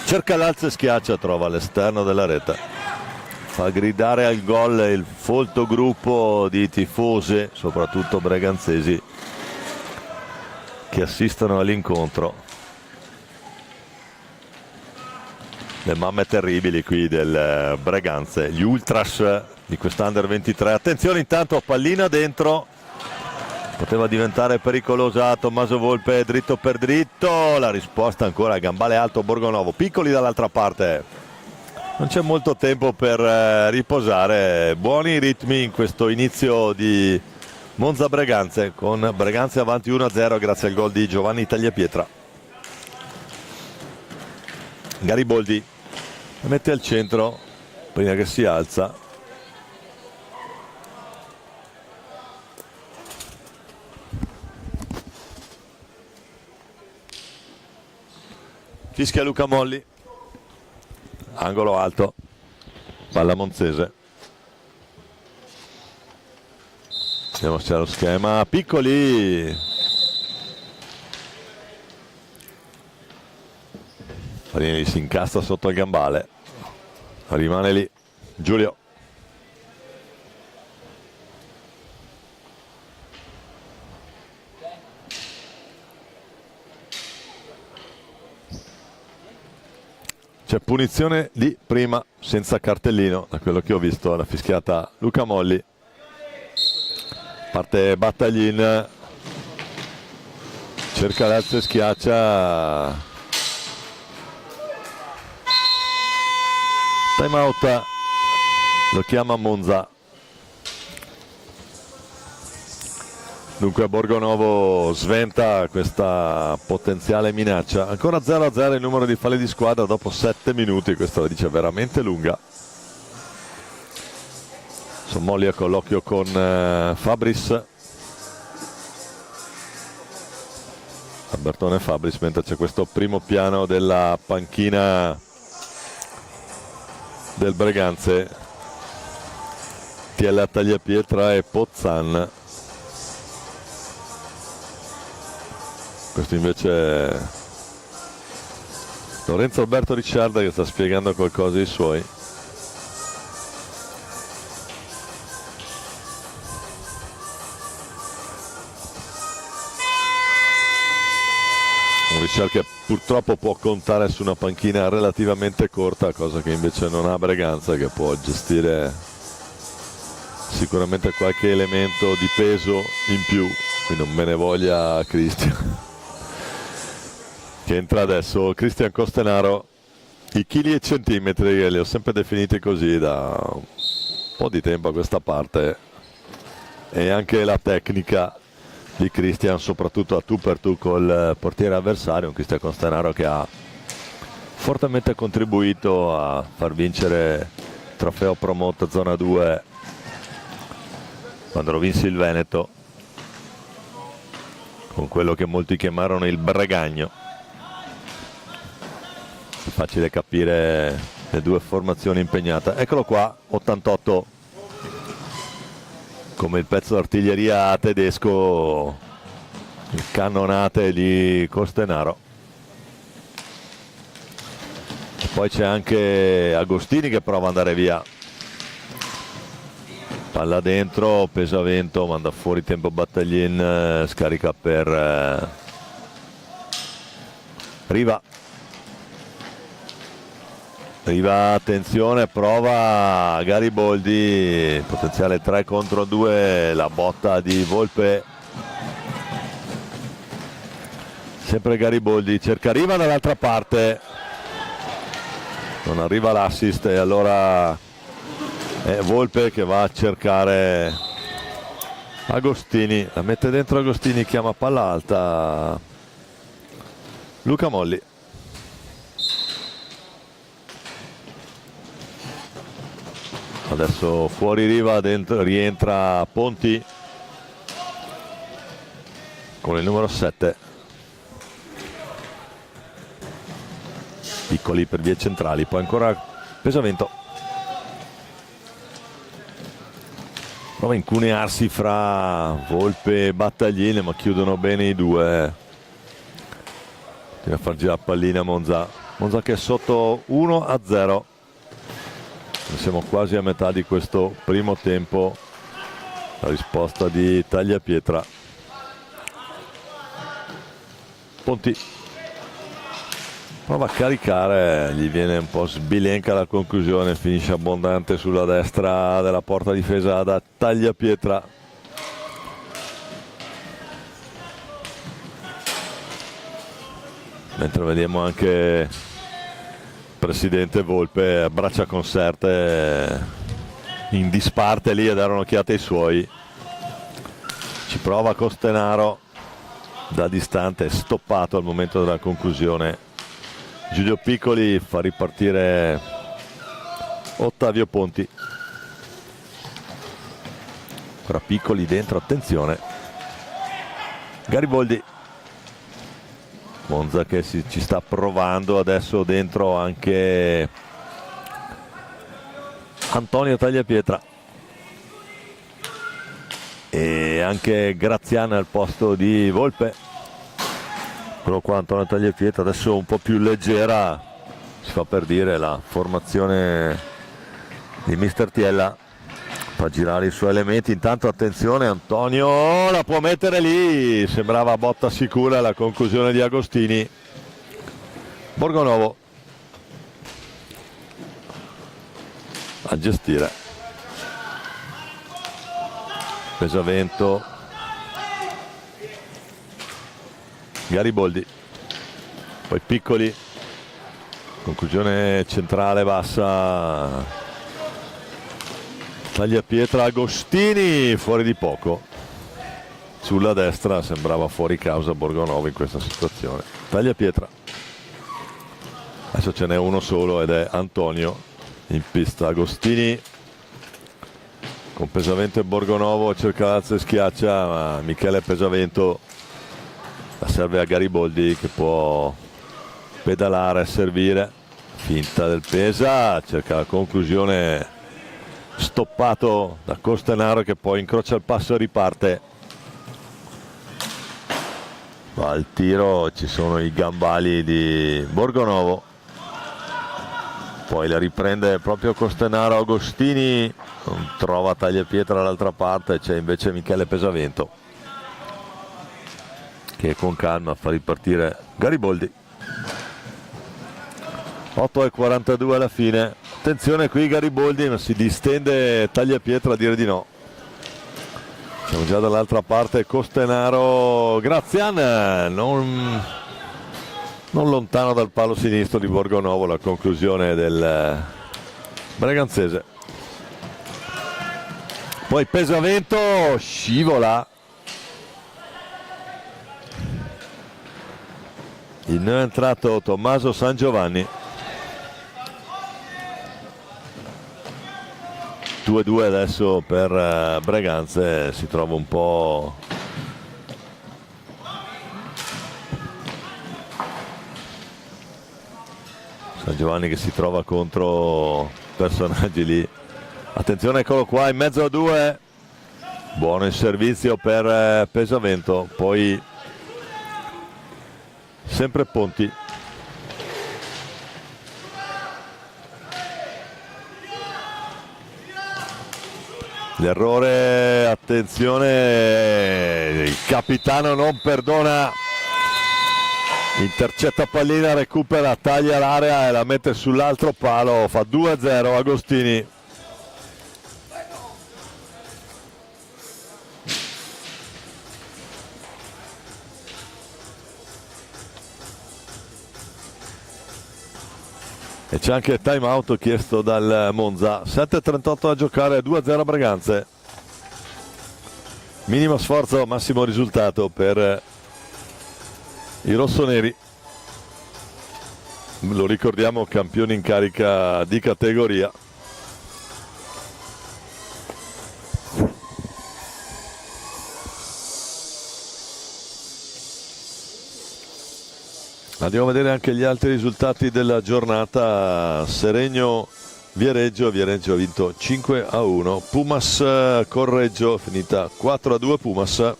Cerca l'alza e schiaccia, trova all'esterno della rete. Fa gridare al gol il folto gruppo di tifosi, soprattutto breganzesi, che assistono all'incontro. Le mamme terribili qui del Breganze, gli ultras di quest'Under 23. Attenzione intanto, pallina dentro. Poteva diventare pericolosa, Tommaso Volpe dritto per dritto, la risposta ancora a gambale alto Borgonovo, Piccoli dall'altra parte, non c'è molto tempo per riposare, buoni ritmi in questo inizio di Monza Breganze, con Breganze avanti 1-0 grazie al gol di Giovanni Tagliapietra. Gariboldi mette al centro prima che si alza. Fischia Luca Molli, angolo alto, palla monzese. Vediamo se c'è lo schema. Piccoli, Farini si incasta sotto il gambale, rimane lì Giulio. C'è punizione di prima senza cartellino, da quello che ho visto, la fischiata Luca Molli. Parte Battaglin, cerca l'alza e schiaccia. Time out, lo chiama Monza. Dunque Borgonovo sventa questa potenziale minaccia. Ancora 0-0 il numero di falli di squadra dopo 7 minuti, questo la dice veramente lunga. Sommolli a colloquio con Fabris. Albertone Fabris, mentre c'è questo primo piano della panchina del Breganze. TL Tagliapietra e Pozzan. Questo invece è Lorenzo Alberto Ricciarda che sta spiegando qualcosa ai suoi. Un Ricciarda che purtroppo può contare su una panchina relativamente corta, cosa che invece non ha Breganza, che può gestire sicuramente qualche elemento di peso in più, quindi non me ne voglia Cristian. Che entra adesso Cristian Costenaro, i chili e centimetri li ho sempre definiti così da un po' di tempo a questa parte, e anche la tecnica di Cristian, soprattutto a tu per tu col portiere avversario, un Cristian Costanaro che ha fortemente contribuito a far vincere il trofeo Promote Zona 2 quando lo vinse il Veneto, con quello che molti chiamarono il Bregagno. È facile capire le due formazioni impegnate. Eccolo qua, 88, come il pezzo d'artiglieria tedesco, il cannonate di Costenaro. E poi c'è anche Agostini che prova ad andare via, palla dentro, Pesavento manda fuori tempo Battaglin, scarica per Riva. Riva, attenzione, prova Gariboldi, potenziale 3 contro 2, la botta di Volpe, sempre Gariboldi, cerca Riva dall'altra parte, non arriva l'assist e allora è Volpe che va a cercare Agostini, la mette dentro Agostini, chiama palla alta Luca Molli. Adesso fuori Riva, dentro rientra Ponti con il numero 7. Piccoli per vie centrali, poi ancora Pesavento. Prova a incunearsi fra Volpe e Battaglini, ma chiudono bene i due. Tira a far girare pallina Monza. Monza che è sotto 1-0. Siamo quasi a metà di questo primo tempo. La risposta di Tagliapietra. Ponti prova a caricare, gli viene un po' sbilenca la conclusione, finisce abbondante sulla destra della porta difesa da Tagliapietra. Mentre vediamo anche presidente Volpe a braccia conserte in disparte lì a dare un'occhiata ai suoi. Ci prova Costenaro da distante, stoppato al momento della conclusione. Giulio Piccoli fa ripartire Ottavio Ponti. Ancora Piccoli dentro, attenzione. Gariboldi. Monza che ci sta provando adesso dentro anche Antonio Tagliapietra e anche Graziano al posto di Volpe. Quello qua Antonio Tagliapietra, adesso un po' più leggera, si fa per dire la formazione di Mister Tiella, fa girare i suoi elementi. Intanto attenzione, Antonio la può mettere lì, sembrava botta sicura la conclusione di Agostini. Borgonovo a gestire. Pesavento, Gariboldi, poi Piccoli, conclusione centrale bassa. Tagliapietra, Agostini fuori di poco, sulla destra sembrava fuori causa Borgonovo in questa situazione. Tagliapietra, adesso ce n'è uno solo ed è Antonio in pista. Agostini con Pesavento e Borgonovo, cerca l'alza e schiaccia, ma Michele Pesavento la serve a Gariboldi che può pedalare e servire, finta del Pesa, cerca la conclusione, stoppato da Costenaro che poi incrocia il passo e riparte. Va al tiro, ci sono i gambali di Borgonovo, poi la riprende proprio Costenaro. Agostini non trova Tagliapietra dall'altra parte, c'è invece Michele Pesavento che con calma fa ripartire Gariboldi. 8:42 alla fine. Attenzione qui Gariboldi, ma si distende Tagliapietra a dire di no. Siamo già dall'altra parte, Costenaro, Grazian non lontano dal palo sinistro di Borgonovo, la conclusione del breganzese. Poi Pesavento scivola il neo entrato Tommaso San Giovanni. 2-2 adesso per Breganze, si trova un po' San Giovanni che si trova contro personaggi lì. Attenzione, eccolo qua in mezzo a due, buono il servizio per Pesavento, poi sempre Ponti. L'errore, attenzione, il capitano non perdona, intercetta pallina, recupera, taglia l'area e la mette sull'altro palo, fa 2-0 Agostini. E c'è anche il time out chiesto dal Monza. 7:38 a giocare, 2-0 Breganze. Minimo sforzo, massimo risultato per i rossoneri. Lo ricordiamo, campioni in carica di categoria. Andiamo a vedere anche gli altri risultati della giornata. Seregno Viareggio ha vinto 5-1, Pumas Correggio finita 4-2 Pumas,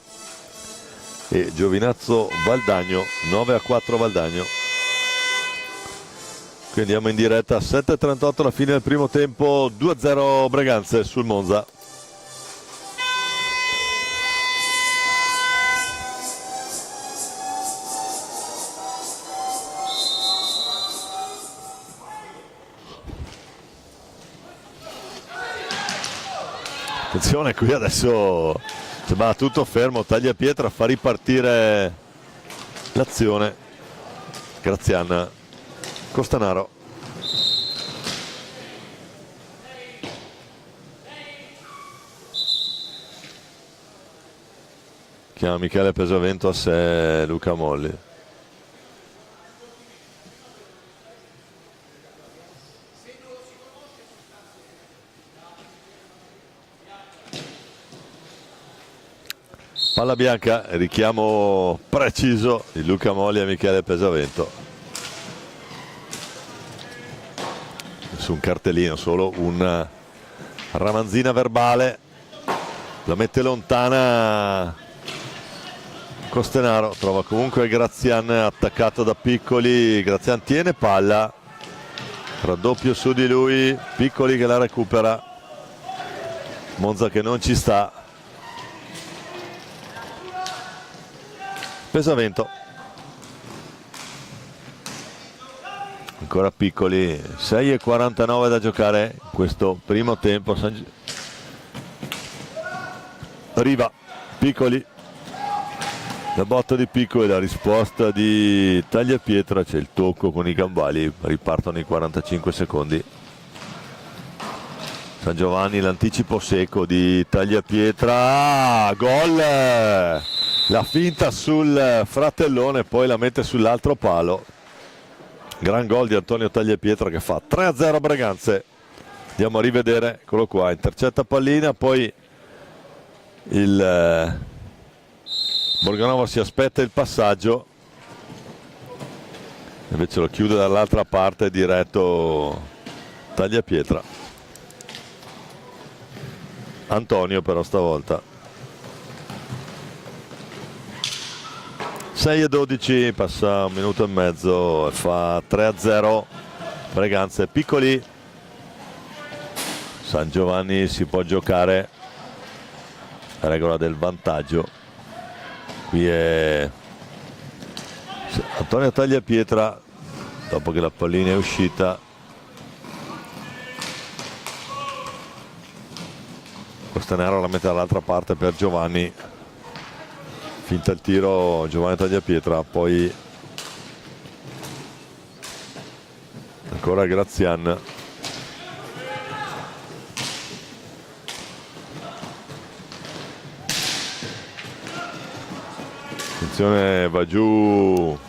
e Giovinazzo Valdagno 9-4 Valdagno. Quindi andiamo in diretta a 7:38 alla fine del primo tempo, 2-0 Breganze sul Monza. Attenzione, qui adesso sembra tutto fermo, Tagliapietra fa ripartire l'azione. Grazian, Costanaro. Chiama Michele Pesavento a sé Luca Molli. Palla bianca, richiamo preciso di Luca Molli e Michele Pesavento. Su un cartellino, solo una ramanzina verbale, la mette lontana Costenaro, trova comunque Grazian attaccato da Piccoli. Grazian tiene palla, raddoppio su di lui, Piccoli che la recupera, Monza che non ci sta. Pesavento, ancora Piccoli, 6:49 da giocare in questo primo tempo. Arriva Piccoli, la botta di Piccoli, la risposta di Tagliapietra, c'è il tocco con i gambali, ripartono i 45 secondi. San Giovanni, l'anticipo secco di Tagliapietra, gol! La finta sul fratellone, poi la mette sull'altro palo. Gran gol di Antonio Tagliapietra che fa 3-0 Breganze. Andiamo a rivedere, eccolo qua, intercetta pallina, poi il Borganova si aspetta il passaggio, invece lo chiude dall'altra parte diretto Tagliapietra. Antonio però stavolta. 6:12, passa un minuto e mezzo e fa 3-0 Breganze. Piccoli, San Giovanni si può giocare, la regola del vantaggio. Qui è Antonio Tagliapietra, dopo che la pallina è uscita. Costanaro la mette dall'altra parte per Giovanni. Finta il tiro Giovanni Tagliapietra, poi ancora Grazian. Attenzione, va giù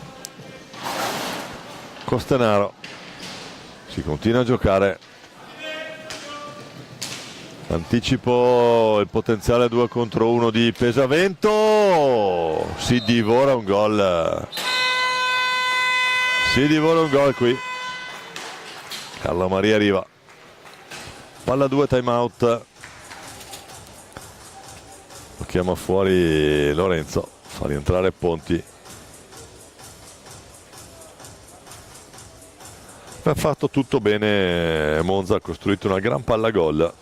Costenaro, si continua a giocare, anticipo il potenziale 2 contro 1 di Pesavento, si divora un gol qui. Carlo Maria Riva, palla 2, time out, lo chiama fuori Lorenzo, fa rientrare Ponti. Ha fatto tutto bene Monza, ha costruito una gran palla gol.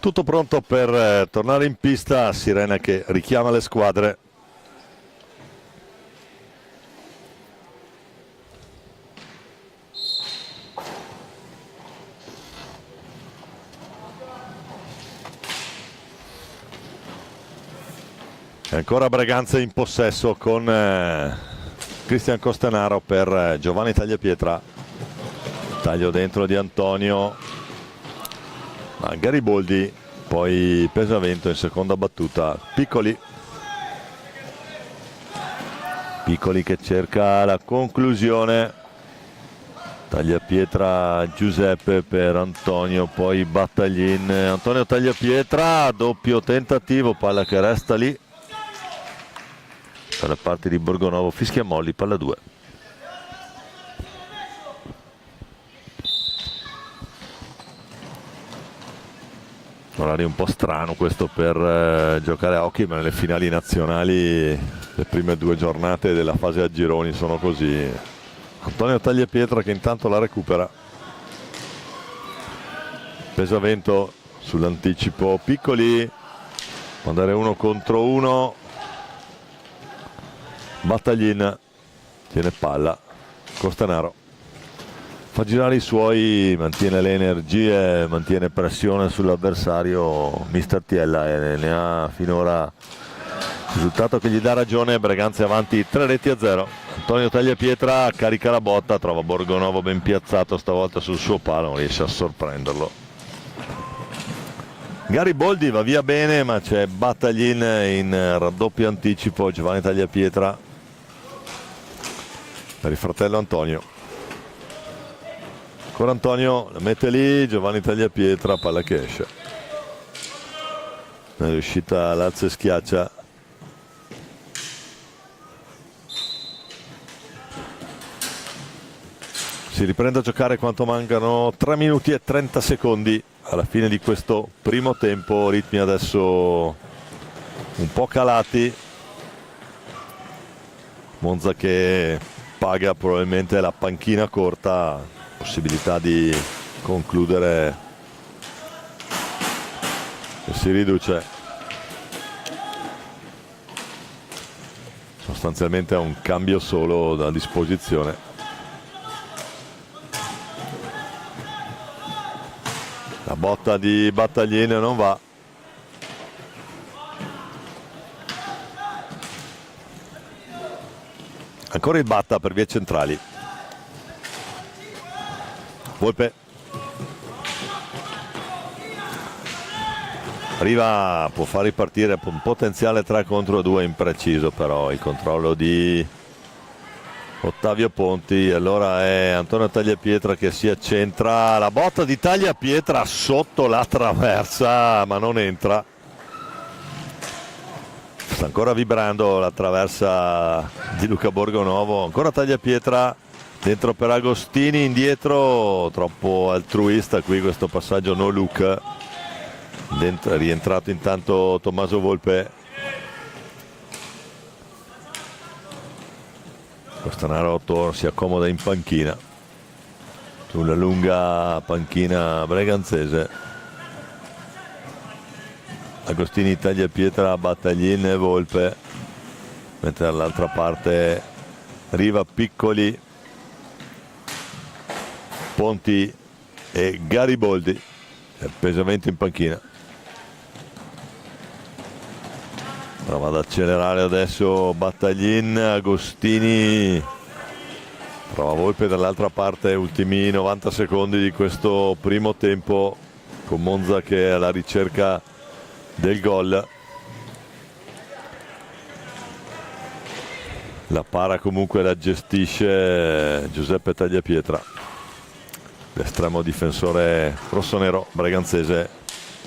Tutto pronto per tornare in pista, sirena che richiama le squadre. E ancora Braganza in possesso con Cristian Costenaro per Giovanni Tagliapietra. Taglio dentro di Antonio. Gariboldi, poi Pesavento in seconda battuta. Piccoli che cerca la conclusione, Tagliapietra Giuseppe per Antonio, poi Battaglin, Antonio Tagliapietra, doppio tentativo, palla che resta lì per la parte di Borgonovo, fischia Molli, palla 2. Orario un po' strano questo per giocare a hockey, ma nelle finali nazionali le prime 2 giornate della fase a gironi sono così. Antonio Tagliapietra che intanto la recupera. Pesavento sull'anticipo, Piccoli, può andare 1 contro 1. Battaglin tiene palla, Costenaro fa girare i suoi, mantiene le energie, mantiene pressione sull'avversario mister Tiella e ne ha finora risultato che gli dà ragione. Braganza avanti 3-0. Antonio Tagliapietra carica la botta, trova Borgonovo ben piazzato stavolta sul suo palo, non riesce a sorprenderlo. Gariboldi va via bene, ma c'è Battaglin in raddoppio anticipo, Giovanni Tagliapietra per il fratello Antonio. Ancora Antonio, la mette lì, Giovanni Tagliapietra, palla che esce. È riuscita l'alza e schiaccia. Si riprende a giocare quanto mancano 3 minuti e 30 secondi alla fine di questo primo tempo, ritmi adesso un po' calati. Monza che paga probabilmente la panchina corta, possibilità di concludere e si riduce sostanzialmente a un cambio solo da disposizione. La botta di Battaglin non va. Ancora il Batta per vie centrali. Volpe. Riva può far ripartire un potenziale 3 contro 2 impreciso, però il controllo di Ottavio Ponti. Allora è Antonio Tagliapietra che si accentra, la botta di Tagliapietra sotto la traversa ma non entra. Sta ancora vibrando la traversa di Luca Borgonovo. Ancora Tagliapietra dentro per Agostini, indietro, troppo altruista qui questo passaggio no look. Dentro, è rientrato intanto Tommaso Volpe. Costanaro si accomoda in panchina, sulla lunga panchina breganzese. Agostini, Tagliapietra, Battaglin e Volpe, mentre dall'altra parte Riva, Piccoli, Ponti e Gariboldi, pesamento in panchina. Prova ad accelerare adesso Battaglin, Agostini, prova Volpe dall'altra parte, ultimi 90 secondi di questo primo tempo, con Monza che è alla ricerca del gol. La para comunque la gestisce Giuseppe Tagliapietra, l'estremo difensore rossonero breganzese,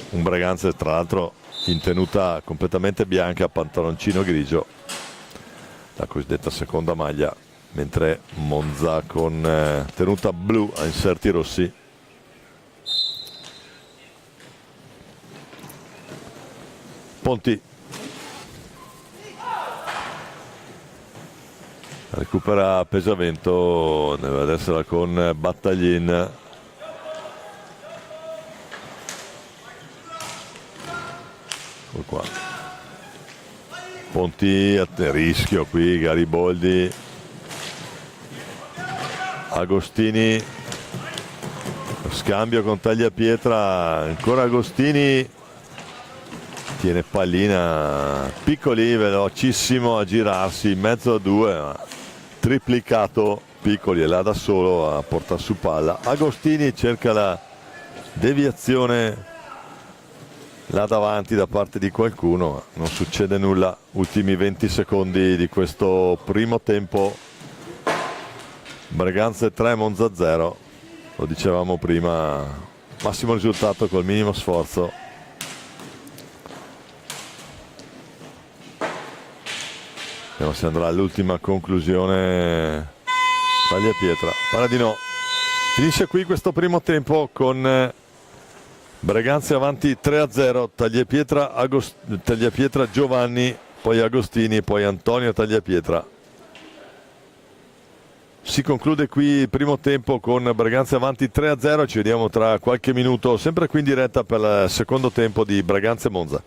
un Breganze tra l'altro in tenuta completamente bianca, pantaloncino grigio, la cosiddetta seconda maglia, mentre Monza con tenuta blu a inserti rossi. Ponti recupera Pesavento, deve vedersela con Battaglin. Ecco qua. Ponti a rischio qui, Gariboldi, Agostini, scambio con Tagliapietra, ancora Agostini, tiene pallina, Piccoli velocissimo a girarsi in mezzo a due, ma triplicato Piccoli e là da solo a portare su palla. Agostini cerca la deviazione là davanti da parte di qualcuno, ma non succede nulla. Ultimi 20 secondi di questo primo tempo, Breganze 3, Monza 0, lo dicevamo prima, massimo risultato col minimo sforzo. Vediamo se andrà all'ultima conclusione Tagliapietra. Pare di no. Finisce qui questo primo tempo con Breganze avanti 3-0. Tagliapietra Giovanni, poi Agostini, poi Antonio Tagliapietra. Si conclude qui il primo tempo con Breganze avanti 3-0. Ci vediamo tra qualche minuto, sempre qui in diretta per il secondo tempo di Breganze Monza.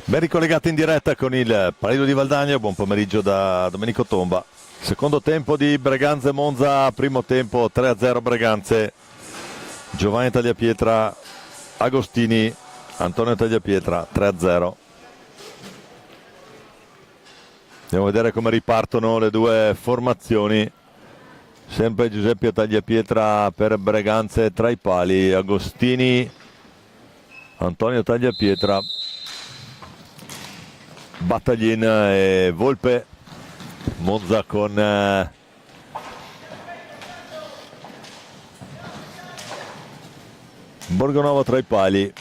Ben ricollegati in diretta con il Paleio di Valdagno, buon pomeriggio da Domenico Tomba. Secondo tempo di Breganze Monza, primo tempo 3-0 Breganze, Giovanni Tagliapietra, Agostini, Antonio Tagliapietra 3-0. Andiamo a vedere come ripartono le due formazioni. Sempre Giuseppe Tagliapietra per Breganze tra i pali, Agostini, Antonio Tagliapietra, Battaglin e Volpe. Monza con Borgonovo tra i pali,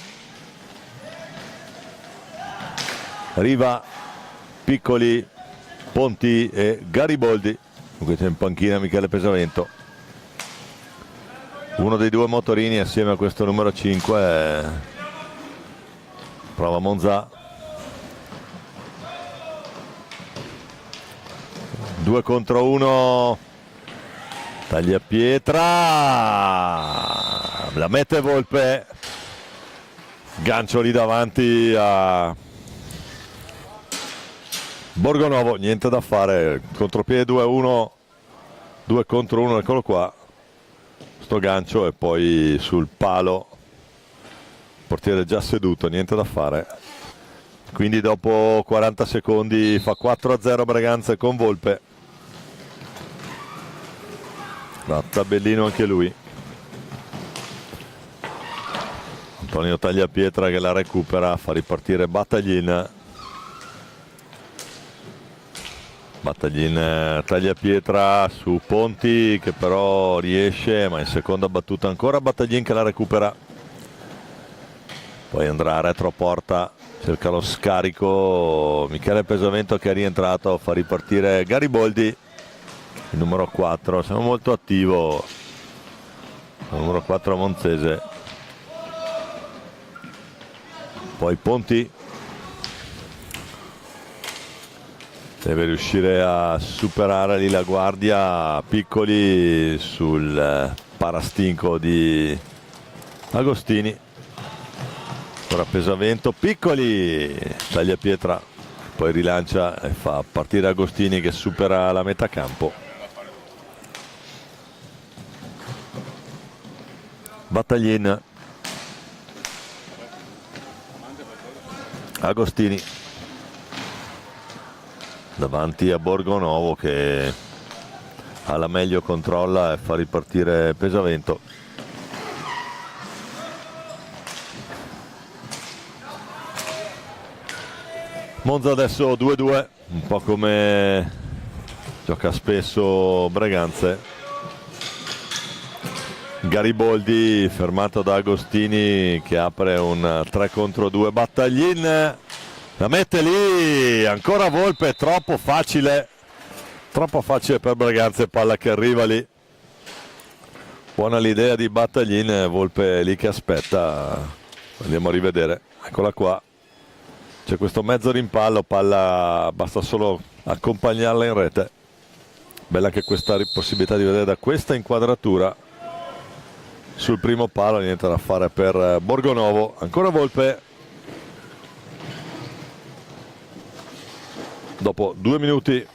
Riva, Piccoli, Ponti e Gariboldi. Dunque c'è in panchina Michele Pesavento, uno dei due motorini assieme a questo numero 5. Prova Monza, 2 contro 1, Tagliapietra, la mette Volpe, gancio lì davanti a Borgonovo, niente da fare, contropiede 2-1, 2 contro 1, eccolo qua, sto gancio e poi sul palo, portiere già seduto, niente da fare. Quindi dopo 40 secondi fa 4-0 Breganze con Volpe. Va tabellino anche lui. Antonio Tagliapietra che la recupera, fa ripartire Battaglin. Battaglin, Tagliapietra su Ponti che però riesce, ma in seconda battuta ancora Battaglin che la recupera. Poi andrà a retroporta, cerca lo scarico, Michele Pesavento che è rientrato, fa ripartire Gariboldi, il numero 4, siamo molto attivo, il numero 4 Monzese. Poi Ponti deve riuscire a superare lì la guardia, Piccoli sul parastinco di Agostini. Ora Pesavento, Piccoli, Tagliapietra, poi rilancia e fa partire Agostini che supera la metà campo. Battaglin, Agostini davanti a Borgonovo che alla meglio controlla e fa ripartire Pesavento. Monza adesso 2-2, un po' come gioca spesso Breganze. Gariboldi fermato da Agostini che apre un 3 contro 2. Battaglin la mette lì, ancora Volpe, troppo facile per Breganze, palla che arriva lì. Buona l'idea di Battaglin, Volpe lì che aspetta, andiamo a rivedere, eccola qua. C'è questo mezzo rimpallo, palla, basta solo accompagnarla in rete. Bella anche questa possibilità di vedere da questa inquadratura sul primo palo, niente da fare per Borgonovo. Ancora Volpe. Dopo 2 minuti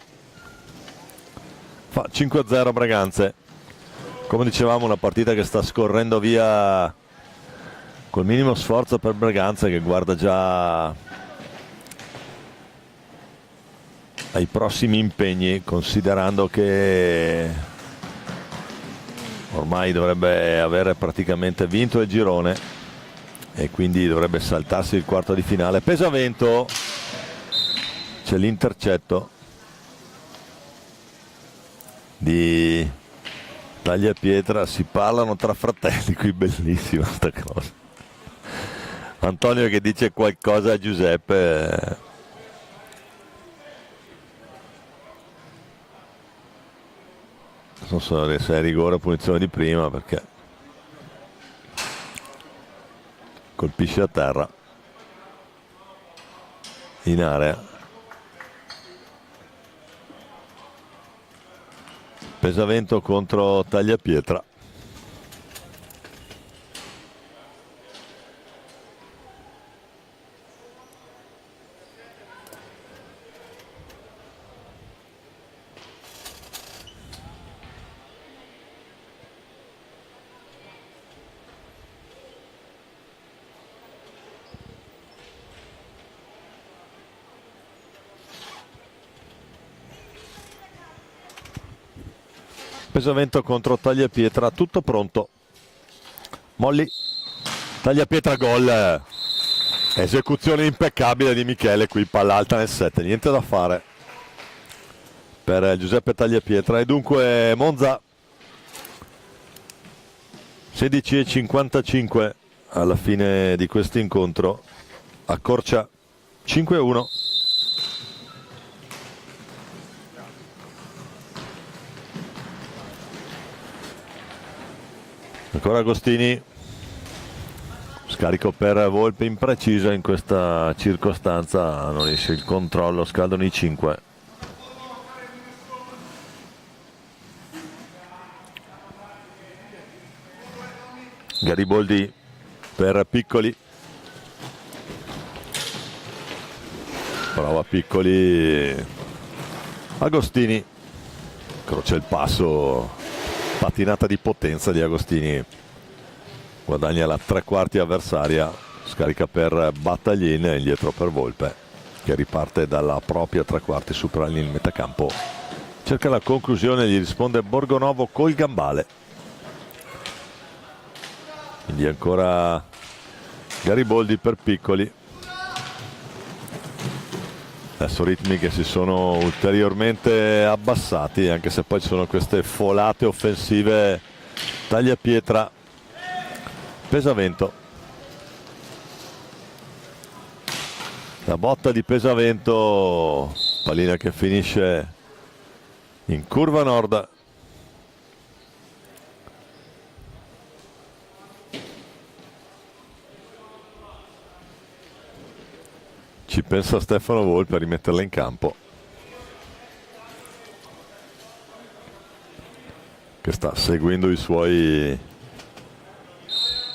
fa 5-0 Breganze. Come dicevamo, una partita che sta scorrendo via col minimo sforzo per Breganze, che guarda già ai prossimi impegni, considerando che ormai dovrebbe avere praticamente vinto il girone e quindi dovrebbe saltarsi il quarto di finale. Pesavento, c'è l'intercetto di Tagliapietra, si parlano tra fratelli qui, bellissima sta cosa. Antonio che dice qualcosa a Giuseppe. Non so se è rigore o punizione di prima, perché colpisce a terra in area. Pesavento contro Tagliapietra. Pesavento contro Tagliapietra, tutto pronto. Molli, Tagliapietra, gol. Esecuzione impeccabile di Michele, qui palla alta nel 7, niente da fare per Giuseppe Tagliapietra. E dunque Monza 16:55 alla fine di questo incontro, accorcia 5-1. Ancora Agostini, scarico per Volpe impreciso in questa circostanza, non riesce il controllo, scaldano i 5. Gariboldi per Piccoli, prova Piccoli, Agostini, croce il passo, patinata di potenza di Agostini, guadagna la 3/4 avversaria, scarica per Battaglin, indietro per Volpe che riparte dalla propria 3/4, supera il metacampo, cerca la conclusione, gli risponde Borgonovo col gambale. Quindi ancora Gariboldi per Piccoli. Adesso ritmi che si sono ulteriormente abbassati, anche se poi ci sono queste folate offensive. Tagliapietra, Pesavento. La botta di Pesavento, pallina che finisce in curva nord. Ci pensa Stefano Volpe a rimetterla in campo, che sta seguendo i suoi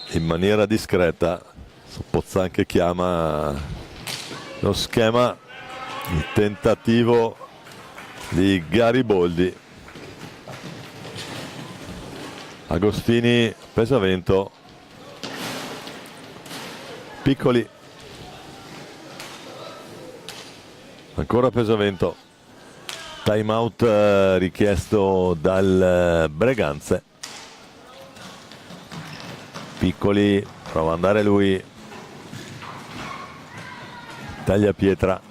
in maniera discreta. Pozzanche chiama lo schema, il tentativo di Gariboldi. Agostini, Pesavento, Piccoli, ancora Pesavento, time out richiesto dal Breganze. Piccoli, prova ad andare lui, Tagliapietra,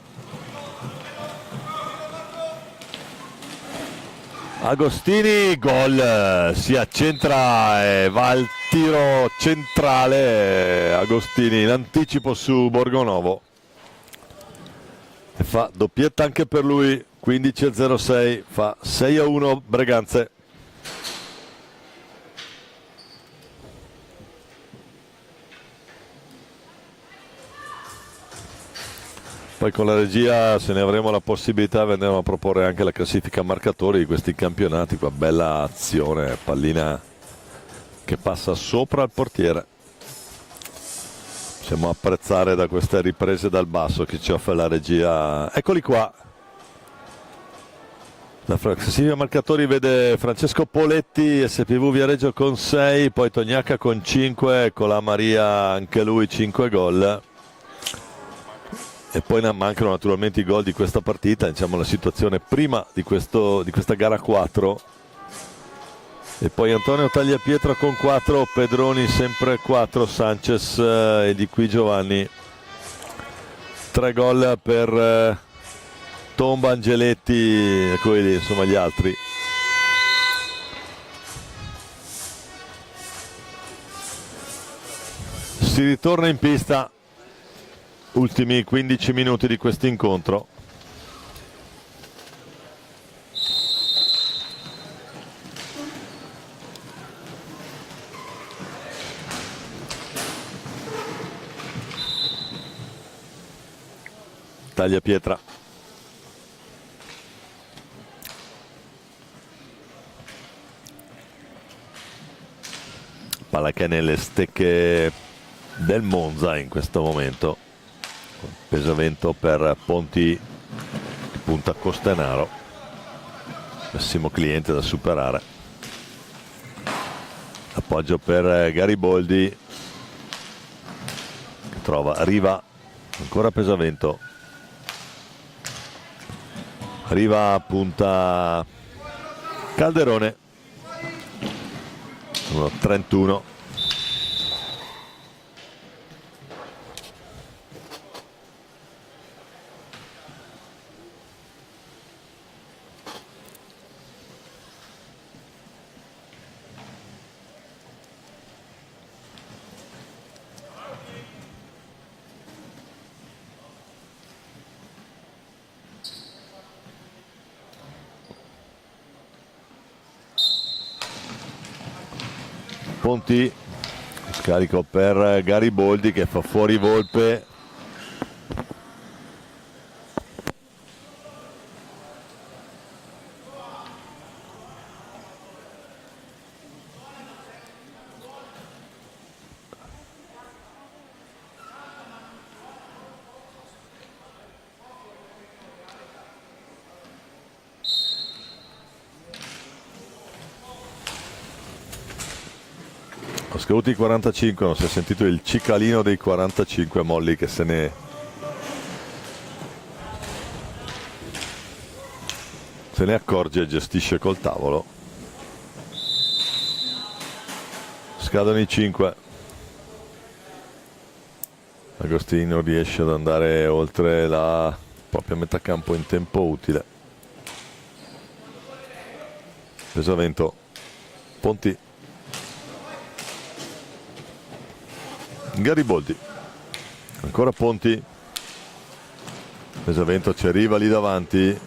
Agostini, gol, si accentra e va al tiro centrale. Agostini in anticipo su Borgonovo e fa doppietta anche per lui. 15:06, fa 6-1 Breganze. Poi con la regia, se ne avremo la possibilità, andremo a proporre anche la classifica marcatori di questi campionati. Qua bella azione, pallina che passa sopra il portiere. Possiamo apprezzare da queste riprese dal basso che ci offre la regia. Eccoli qua. La classifica marcatori vede Francesco Poletti, SPV Viareggio con 6, poi Tognacca con 5, con la Maria anche lui 5 gol. E poi mancano naturalmente i gol di questa partita, diciamo la situazione prima di questa gara 4. E poi Antonio Tagliapietra con 4, Pedroni sempre 4, Sanchez e di qui Giovanni. 3 gol per Tomba, Angeletti e quelli, insomma gli altri. Si ritorna in pista. Ultimi 15 minuti di questo incontro. Tagliapietra. Palla che è nelle stecche del Monza in questo momento. Pesavento per Ponti, punta Costenaro, massimo cliente da superare. Appoggio per Gariboldi che trova Riva, ancora Pesavento, Riva punta Calderone, 1:31. Ponti, scarico per Gariboldi che fa fuori Volpe. Scaduti i 45, non si è sentito il cicalino dei 45. Molli che se ne accorge e gestisce col tavolo. Scadono i 5. Agostino riesce ad andare oltre la propria metà campo in tempo utile. Pesavento, Ponti, Gariboldi, ancora Ponti, Pesavento ci arriva lì davanti,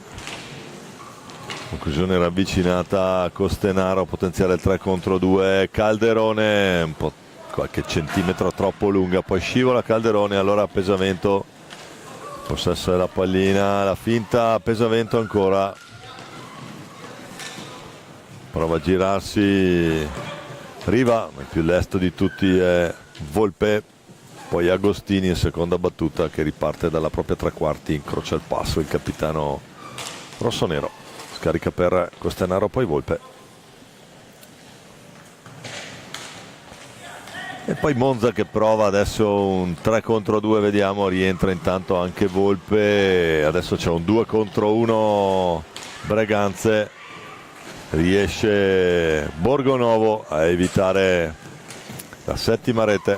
conclusione ravvicinata a Costenaro, potenziale 3 contro 2, Calderone un po' qualche centimetro troppo lunga, poi scivola Calderone, allora Pesavento, possesso della pallina, la finta, Pesavento ancora, prova a girarsi Riva, ma il più lesto di tutti è Volpe, poi Agostini in seconda battuta che riparte dalla propria tre quarti, incrocia il passo il capitano rossonero, scarica per Costenaro, poi Volpe e poi Monza che prova adesso un 3 contro 2, vediamo, rientra intanto anche Volpe, adesso c'è un 2 contro 1 Breganze, riesce Borgonovo a evitare la settima rete,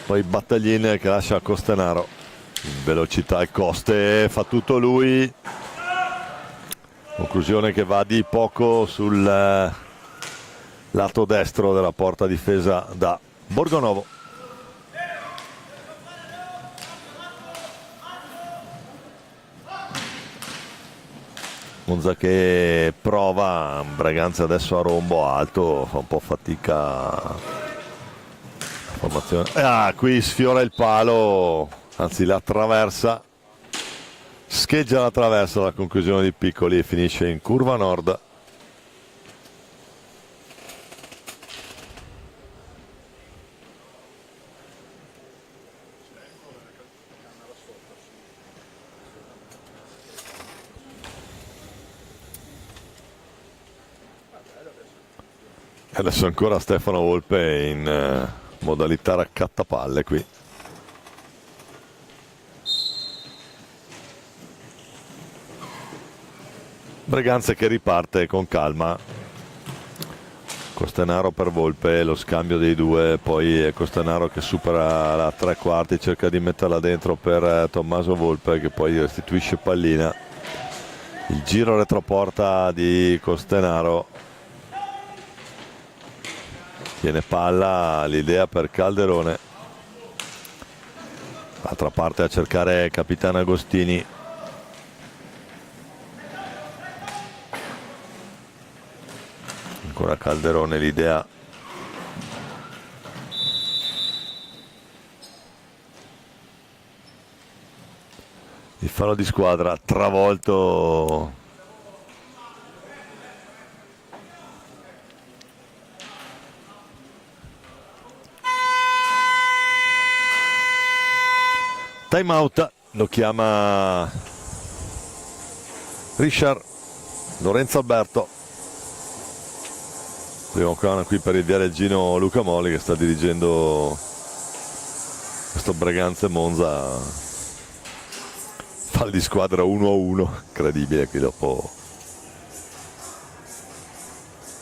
poi Battaglin che lascia a Costenaro in velocità e Coste fa tutto lui, conclusione che va di poco sul lato destro della porta difesa da Borgonovo. Monza che prova, Braganza adesso a rombo alto, fa un po' fatica. Formazione. Qui sfiora il palo, anzi la traversa, scheggia la traversa alla conclusione di Piccoli e finisce in curva nord. Adesso ancora Stefano Volpe in modalità raccattapalle qui. Breganze che riparte con calma. Costenaro per Volpe, lo scambio dei due, poi è Costenaro che supera la tre quarti, cerca di metterla dentro per Tommaso Volpe che poi restituisce pallina. Il giro retroporta di Costenaro. Tiene palla, l'idea per Calderone, d'altra parte a cercare capitano Agostini, ancora Calderone, l'idea il fallo di squadra, travolto time out, lo chiama Richard Lorenzo Alberto, primo crono qui per il Viareggino Luca Molli che sta dirigendo questo Breganze Monza, fallo di squadra 1-1, incredibile qui dopo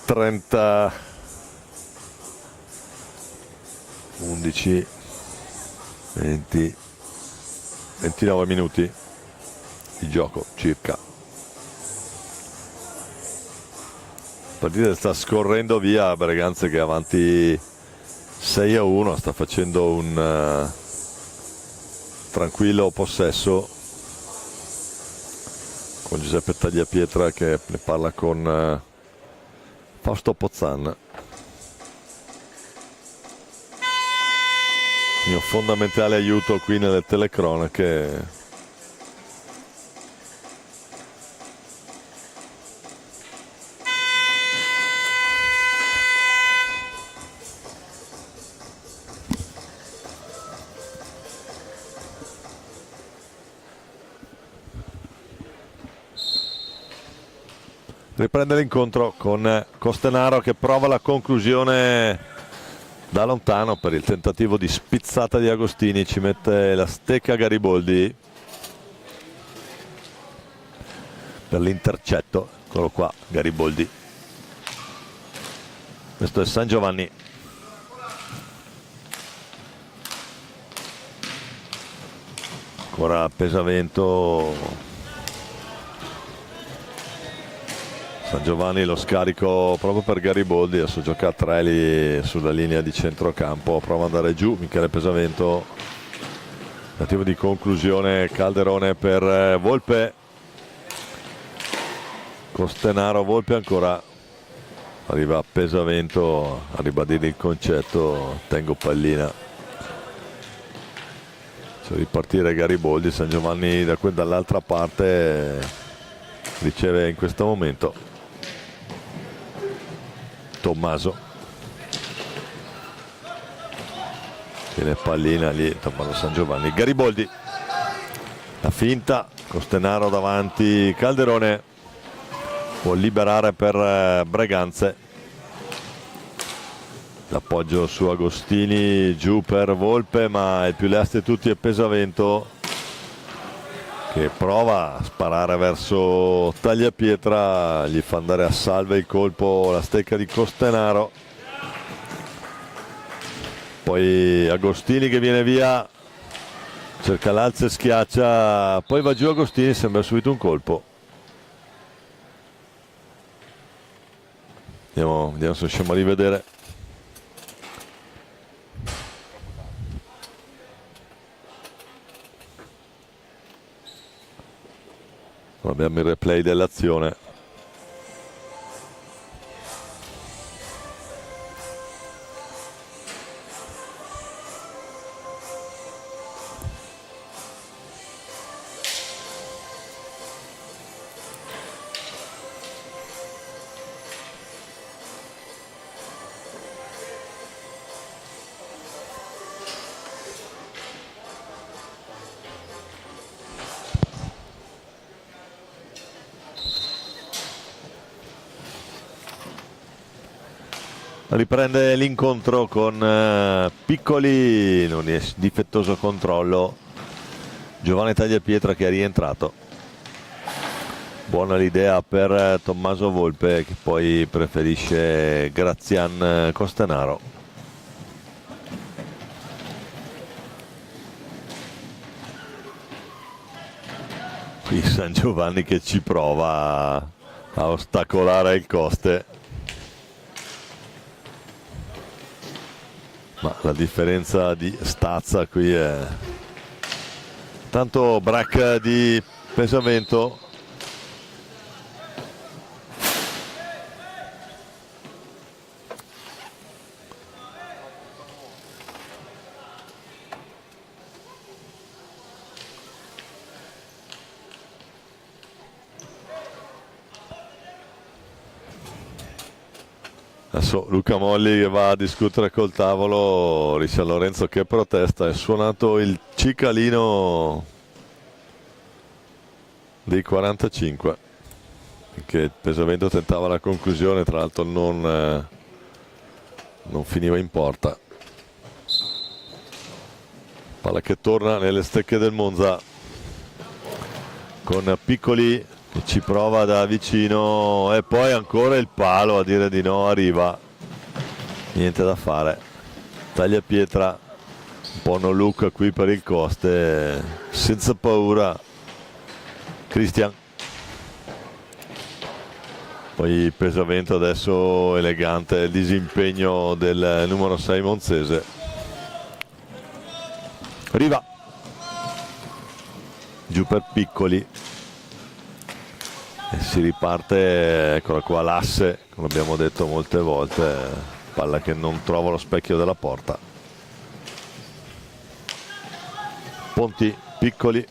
30 11 20 29 minuti di gioco circa. La partita sta scorrendo via, Breganze che è avanti 6-1, sta facendo un tranquillo possesso con Giuseppe Tagliapietra che ne parla con Fausto Pozzan. Il mio fondamentale aiuto qui nelle telecronache. Riprende l'incontro con Costenaro che prova la conclusione da lontano per il tentativo di spizzata di Agostini, ci mette la stecca Gariboldi per l'intercetto. Eccolo qua Gariboldi, questo è San Giovanni. Ancora Pesavento. San Giovanni lo scarico proprio per Gariboldi, adesso gioca a 3 lì sulla linea di centrocampo, prova ad andare giù Michele Pesavento, tentativo di conclusione Calderone per Volpe, Costenaro, Volpe ancora, arriva Pesavento a ribadire il concetto, tengo pallina, c'è ripartire Gariboldi, San Giovanni dall'altra parte riceve in questo momento Tommaso, tiene pallina lì, Tommaso San Giovanni, Gariboldi, la finta, Costenaro davanti, Calderone può liberare per Breganze, l'appoggio su Agostini, giù per Volpe, ma il più leasto di tutti è Pesavento che prova a sparare verso Tagliapietra, gli fa andare a salve il colpo, la stecca di Costenaro, poi Agostini che viene via, cerca l'alza e schiaccia, poi va giù Agostini, sembra subito un colpo. Vediamo se riusciamo a rivedere. Abbiamo il replay dell'azione. Riprende l'incontro con Piccoli, non è difettoso controllo, Giovanni Tagliapietra che è rientrato. Buona l'idea per Tommaso Volpe che poi preferisce Grazian Costenaro. Qui San Giovanni che ci prova a ostacolare il Coste. Ma la differenza di stazza qui è tanto break di Pesavento. Adesso Luca Molli che va a discutere col tavolo, Richard Lorenzo che protesta, è suonato il cicalino dei 45, che Pesavento tentava la conclusione, tra l'altro non finiva in porta. Palla che torna nelle stecche del Monza con Piccoli e ci prova da vicino e poi ancora il palo a dire di no, arriva, niente da fare, tagliapietra, un po' no look qui per il Coste, senza paura Cristian. Poi pesavento adesso elegante il disimpegno del numero 6 Monzese. Riva giù per Piccoli e si riparte, eccola qua l'asse, come abbiamo detto molte volte, palla che non trova lo specchio della porta. Ponti, Piccoli,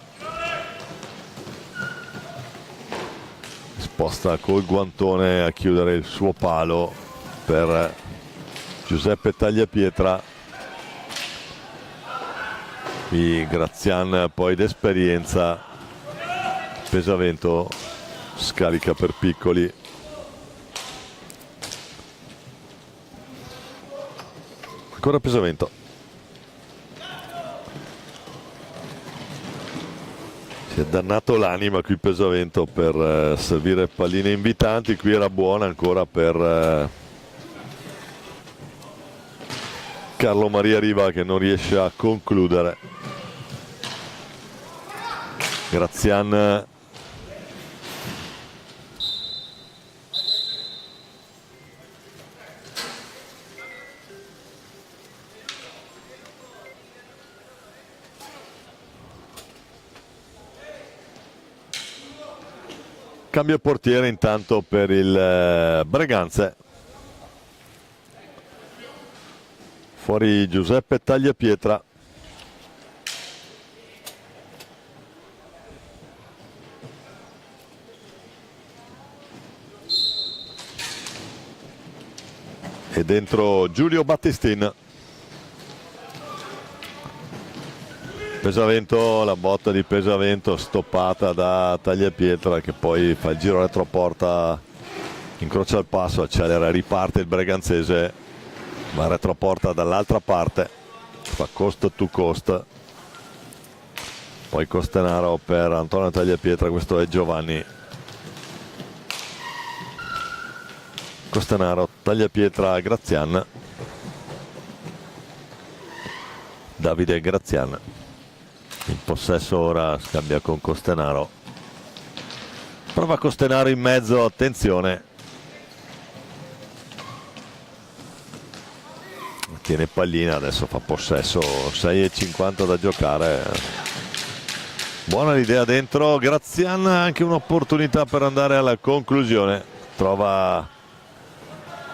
sposta col guantone a chiudere il suo palo per Giuseppe Tagliapietra. Qui Grazian poi d'esperienza, pesavento scarica per Piccoli. Ancora pesavento. Si è dannato l'anima qui pesavento per servire palline invitanti. Qui era buona ancora per Carlo Maria Riva che non riesce a concludere. Grazian cambio portiere intanto per il Breganze. Fuori Giuseppe Tagliapietra. E dentro Giulio Battistin. Pesavento, la botta di pesavento stoppata da Tagliapietra che poi fa il giro retroporta, incrocia il passo, accelera, riparte il breganzese, ma retroporta dall'altra parte, fa cost to cost. Poi Costenaro per Antonio Tagliapietra, questo è Giovanni. Costenaro, Tagliapietra, Grazian. Davide Grazian. In possesso ora, scambia con Costenaro. Prova Costenaro in mezzo, attenzione. Tiene pallina, adesso fa possesso, 6,50 da giocare. Buona l'idea dentro, Grazian, anche un'opportunità per andare alla conclusione.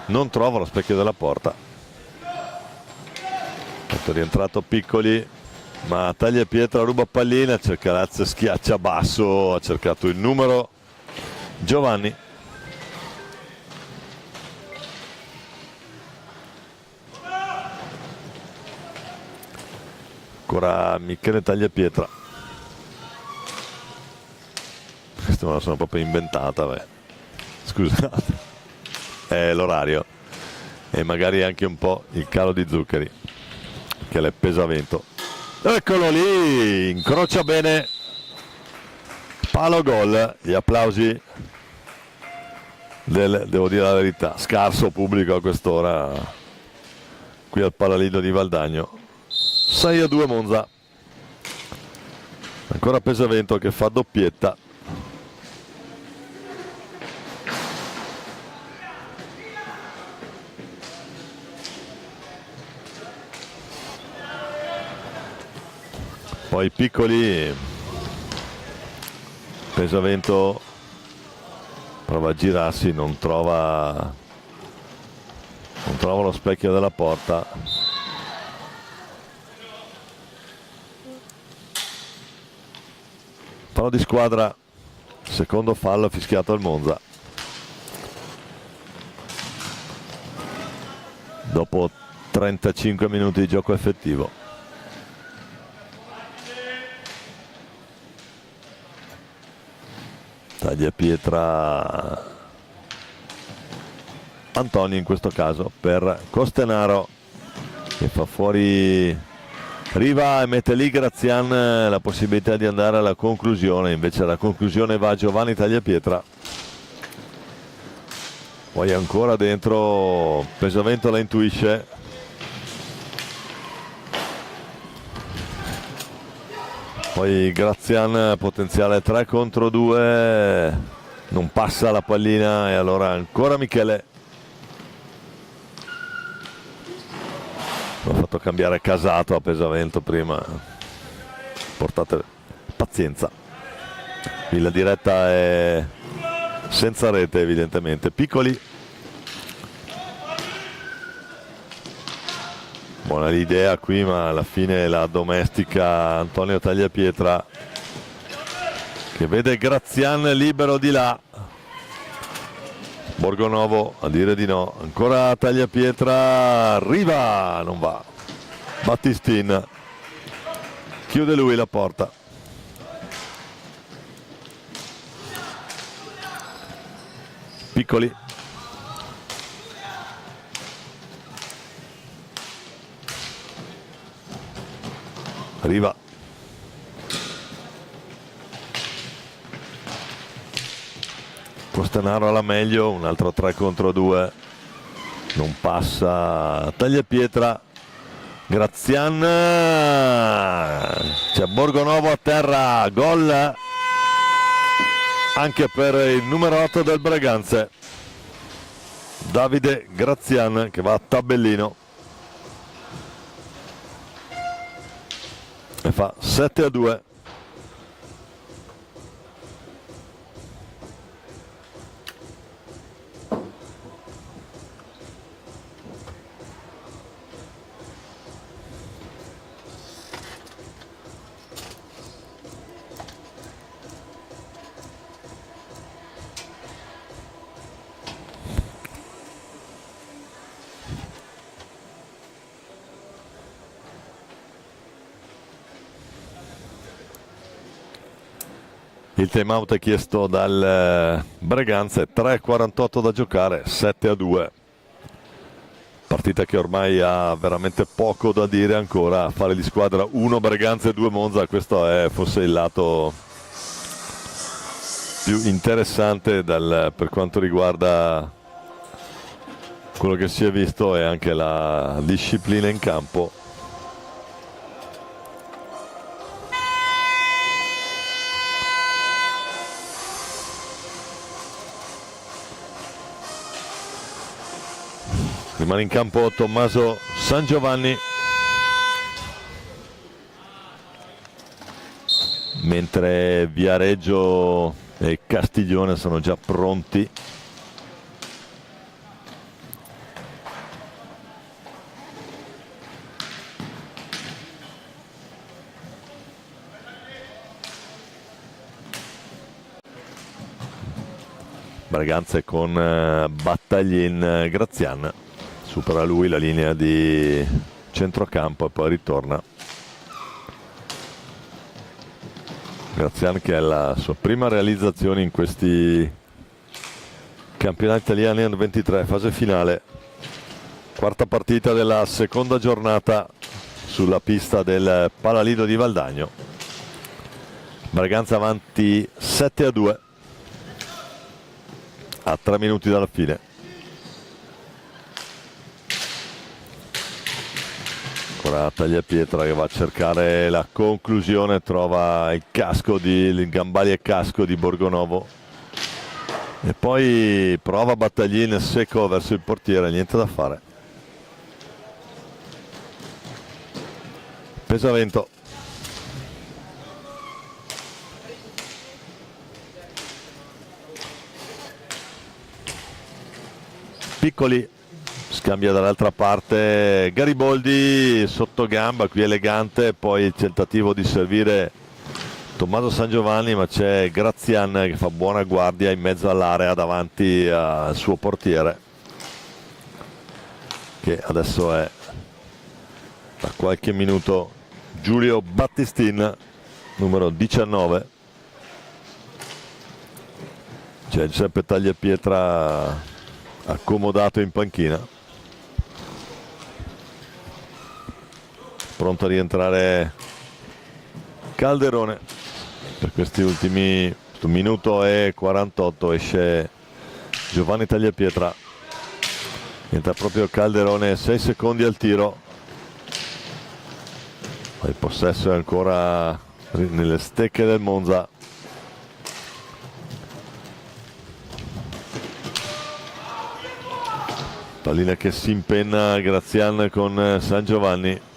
Non trova lo specchio della porta. È rientrato Piccoli, ma Tagliapietra ruba pallina, cerca Lazio, schiaccia basso, ha cercato il numero Giovanni. Ancora Michele Tagliapietra. Questa me la sono proprio inventata, beh. Scusate, è l'orario e magari anche un po' il calo di zuccheri che è pesavento. Eccolo lì, incrocia bene, palo gol. Gli applausi devo dire la verità, scarso pubblico a quest'ora qui al Palalino di Valdagno. 6-2 Monza. Ancora pesavento che fa doppietta. Poi Piccoli, pesavento, prova a girarsi, non trova lo specchio della porta. Fallo di squadra, secondo fallo fischiato al Monza. Dopo 35 minuti di gioco effettivo. Tagliapietra Antoni in questo caso per Costenaro che fa fuori Riva e mette lì Grazian la possibilità di andare alla conclusione, invece alla conclusione va Giovanni Tagliapietra. Poi ancora dentro, Pesavento la intuisce. Poi Grazian, potenziale 3 contro 2, non passa la pallina e allora ancora Michele. Ho fatto cambiare Casato a Pesavento prima, portate pazienza. Qui la diretta è senza rete evidentemente. Piccoli. Buona l'idea qui, ma alla fine la domestica Antonio Tagliapietra, che vede Grazian libero di là. Borgonovo a dire di no, ancora Tagliapietra, arriva, non va. Battistin, chiude lui la porta. Piccoli. Arriva. Costanaro alla meglio, un altro 3 contro 2, non passa Tagliapietra. Grazian, c'è Borgonovo a terra, gol anche per il numero 8 del Breganze, Davide Grazian, che va a tabellino e fa 7-2. Il time out è chiesto dal Breganze, 3:48 da giocare, 7-2. Partita che ormai ha veramente poco da dire ancora, a fare di squadra 1 Breganze e 2 Monza. Questo è forse il lato più interessante per quanto riguarda quello che si è visto e anche la disciplina in campo. Rimane in campo Tommaso Sangiovanni, mentre Viareggio e Castiglione sono già pronti. Braganza con Battaglin, Grazian. Supera lui la linea di centrocampo e poi ritorna. Grazian, che è la sua prima realizzazione in questi campionati italiani under 23, fase finale. Quarta partita della seconda giornata sulla pista del Palalido di Valdagno. Braganza avanti 7-2 a 3 minuti dalla fine. Ancora Tagliapietra che va a cercare la conclusione, trova il gambale e casco di Borgonovo e poi prova Battaglin secco verso il portiere, niente da fare. Pesavento. Piccoli. Scambia dall'altra parte Gariboldi sotto gamba, qui elegante, poi il tentativo di servire Tommaso Sangiovanni, ma c'è Grazian che fa buona guardia in mezzo all'area davanti al suo portiere, che adesso è da qualche minuto Giulio Battistin, numero 19. C'è Giuseppe Tagliapietra accomodato in panchina. pronto a rientrare Calderone per questi ultimi minuto e 48. Esce Giovanni Tagliapietra, entra proprio Calderone, 6 secondi al tiro. Il possesso è ancora nelle stecche del Monza. Pallina che si impenna Grazian con San Giovanni.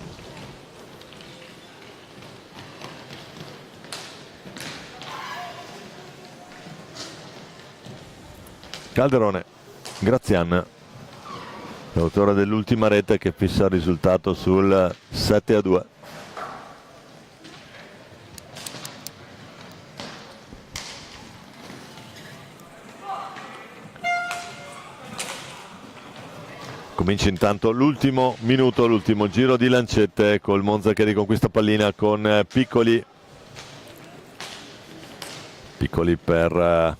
Calderone, Grazian, l'autore dell'ultima rete che fissa il risultato sul 7-2. Comincia intanto l'ultimo minuto, l'ultimo giro di lancette col Monza che riconquista pallina con Piccoli. Piccoli per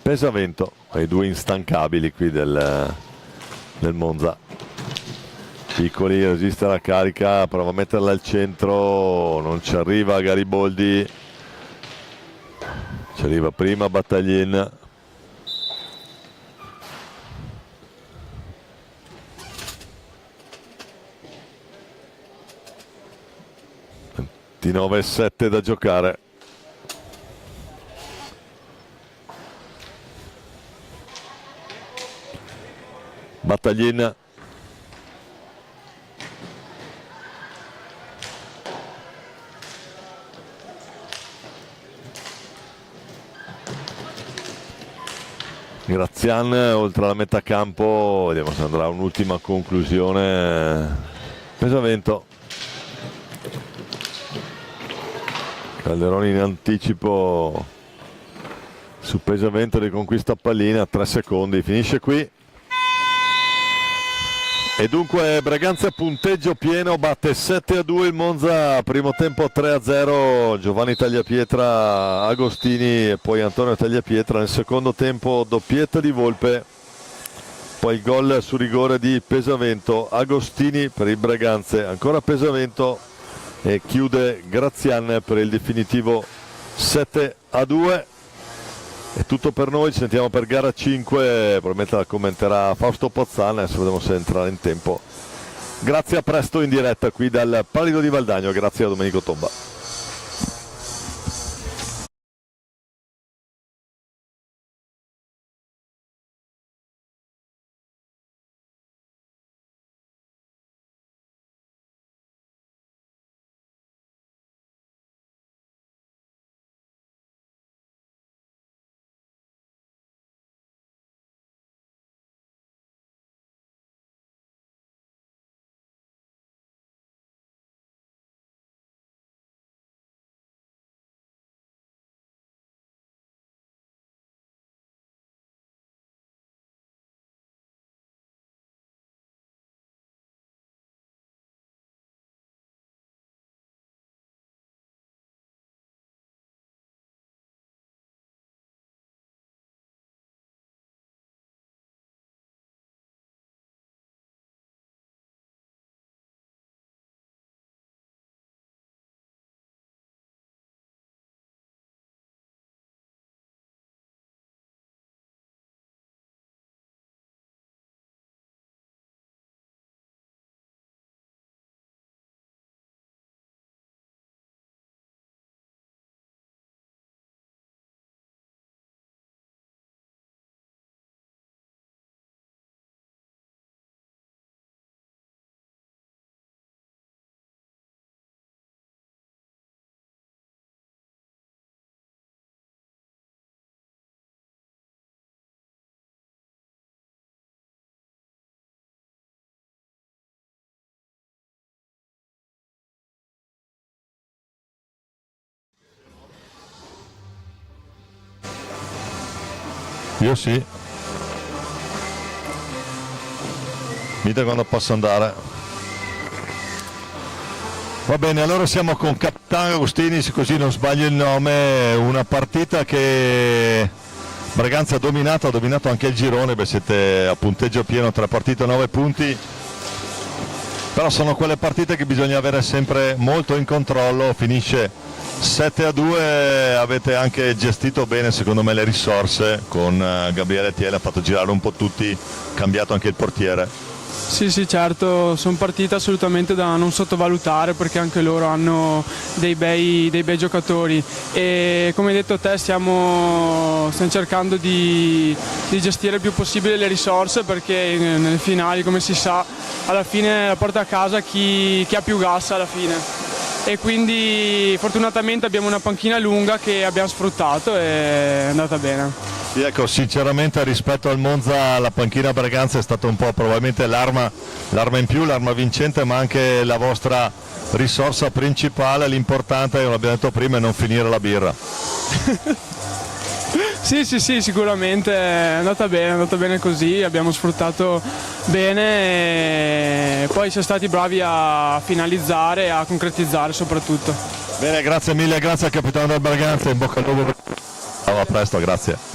Pesavento, i due instancabili qui del Monza. Piccoli resiste alla carica, prova a metterla al centro, non ci arriva Gariboldi, ci arriva prima Battaglin. Di 9-7 da giocare. Battaglin. Grazian oltre la metà campo, vediamo se andrà un'ultima conclusione. Pesavento. Calderoni in anticipo su Pesavento, riconquista pallina, 3 secondi, finisce qui. E dunque Braganza punteggio pieno, batte 7-2 il Monza, primo tempo 3-0, Giovanni Tagliapietra, Agostini e poi Antonio Tagliapietra. Nel secondo tempo doppietta di Volpe, poi il gol su rigore di Pesavento, Agostini per il Braganze, ancora Pesavento e chiude Grazian per il definitivo 7-2. È tutto per noi, ci sentiamo per gara 5, probabilmente la commenterà Fausto Pozzana, adesso vedremo se entrare in tempo. Grazie, a presto in diretta qui dal Pallido di Valdagno, grazie a Domenico Tomba. Io sì. Dite quando posso andare. Va bene, allora siamo con Capitano Agostini, se così non sbaglio il nome. Una partita che Braganza ha dominato anche il girone. Beh, siete a punteggio pieno, 3 partite, 9 punti. però sono quelle partite che bisogna avere sempre molto in controllo. Finisce 7-2, avete anche gestito bene secondo me le risorse con Gabriele Tiele, ha fatto girare un po' tutti, cambiato anche il portiere. Sì, sì, certo, sono partite assolutamente da non sottovalutare perché anche loro hanno dei bei giocatori e come hai detto te stiamo cercando di gestire il più possibile le risorse perché nelle finali, come si sa, alla fine la porta a casa chi ha più gas alla fine. E quindi fortunatamente abbiamo una panchina lunga che abbiamo sfruttato e è andata bene. Sì, ecco, sinceramente rispetto al Monza la panchina Braganza è stata un po' probabilmente l'arma in più, l'arma vincente, ma anche la vostra risorsa principale. L'importante, come abbiamo detto prima, è non finire la birra. Sì, sicuramente è andata bene così, abbiamo sfruttato bene e poi siamo stati bravi a finalizzare e a concretizzare soprattutto. Bene, grazie mille, grazie al capitano del Braganza, in bocca al lupo. A presto, grazie.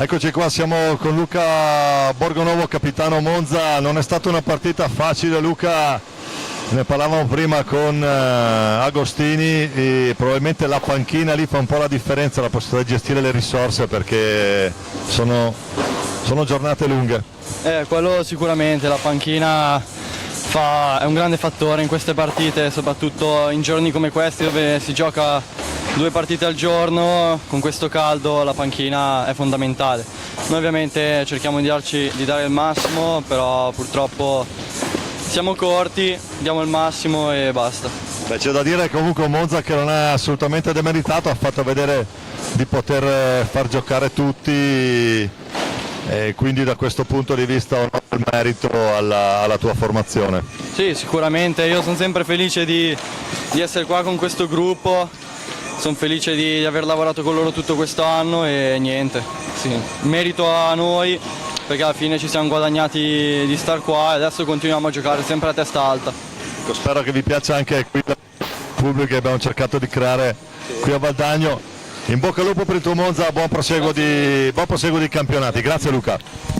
Eccoci qua, siamo con Luca Borgonovo, capitano Monza. Non è stata una partita facile, Luca, ne parlavamo prima con Agostini e probabilmente la panchina lì fa un po' la differenza, la possibilità di gestire le risorse perché sono giornate lunghe. Quello sicuramente, la panchina è un grande fattore in queste partite, soprattutto in giorni come questi dove si gioca 2 partite al giorno, con questo caldo la panchina è fondamentale. Noi ovviamente cerchiamo di dare il massimo, però purtroppo siamo corti, diamo il massimo e basta. Beh, c'è da dire comunque un Monza che non è assolutamente demeritato, ha fatto vedere di poter far giocare tutti e quindi da questo punto di vista onore il merito alla tua formazione. Sì, sicuramente, io sono sempre felice di essere qua con questo gruppo. Sono felice di aver lavorato con loro tutto questo anno e niente, sì, merito a noi perché alla fine ci siamo guadagnati di star qua e adesso continuiamo a giocare sempre a testa alta. Spero che vi piaccia anche qui il pubblico che abbiamo cercato di creare qui a Valdagno. In bocca al lupo per il tuo Monza, buon proseguo di campionati. Grazie Luca.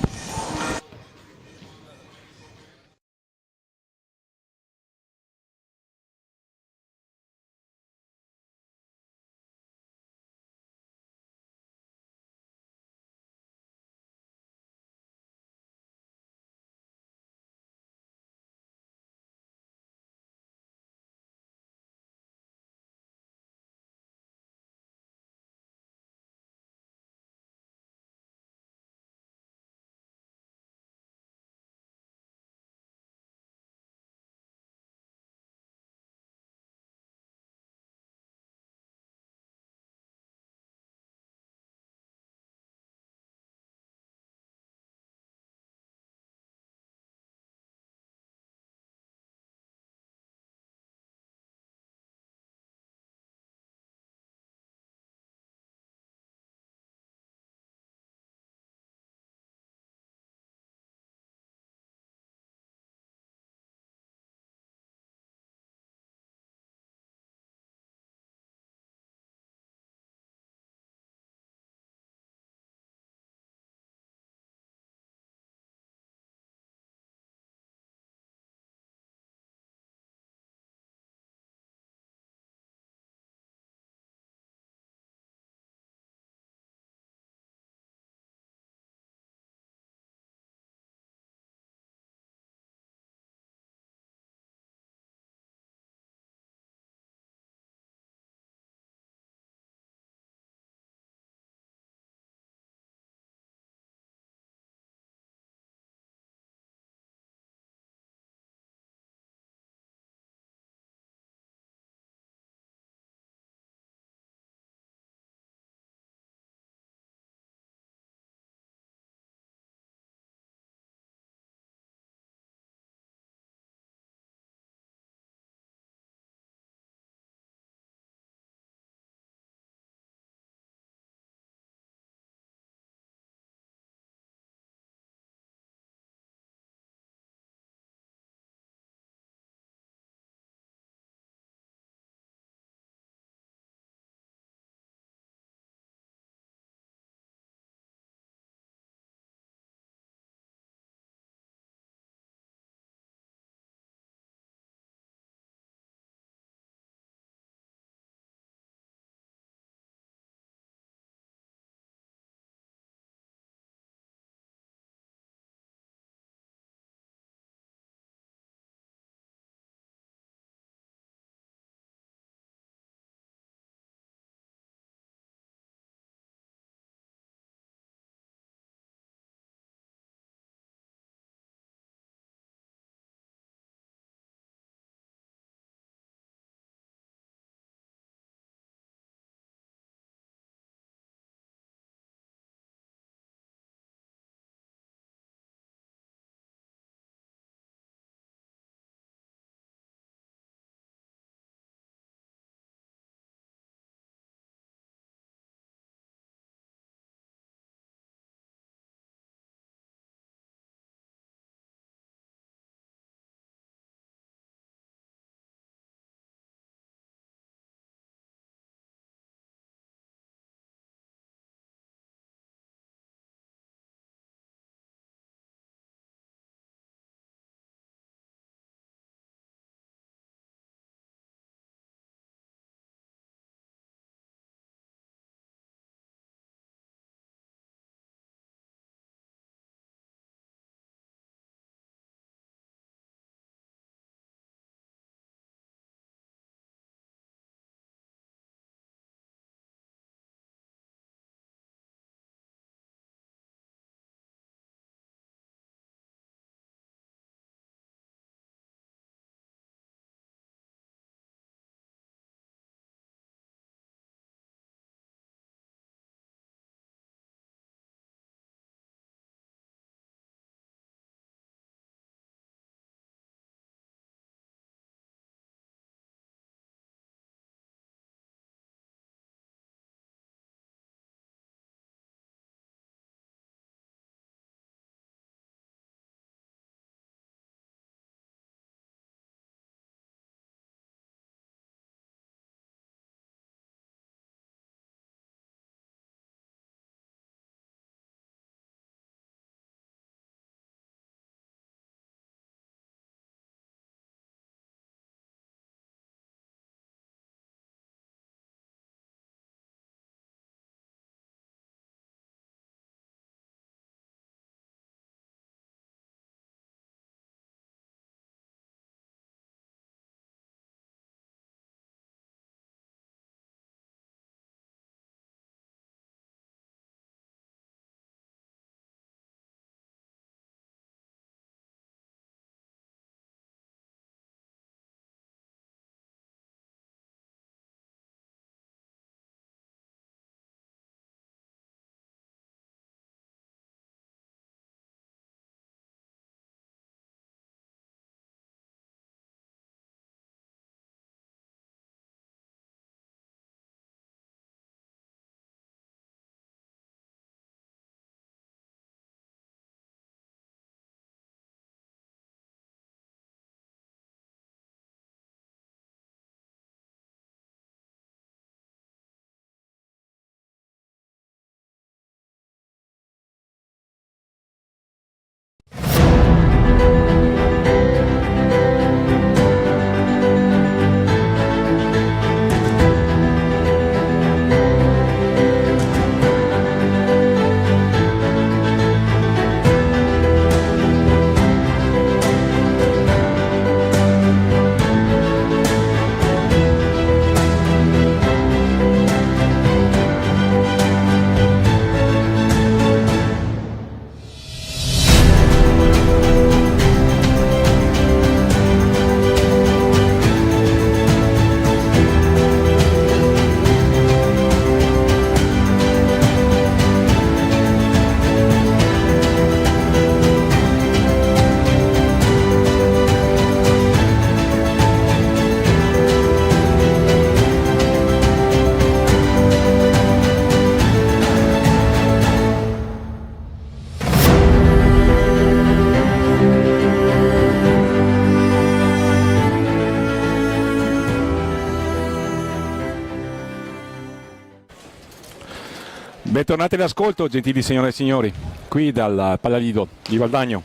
Bentornati all'ascolto, gentili signore e signori, qui dal Pallalido di Valdagno.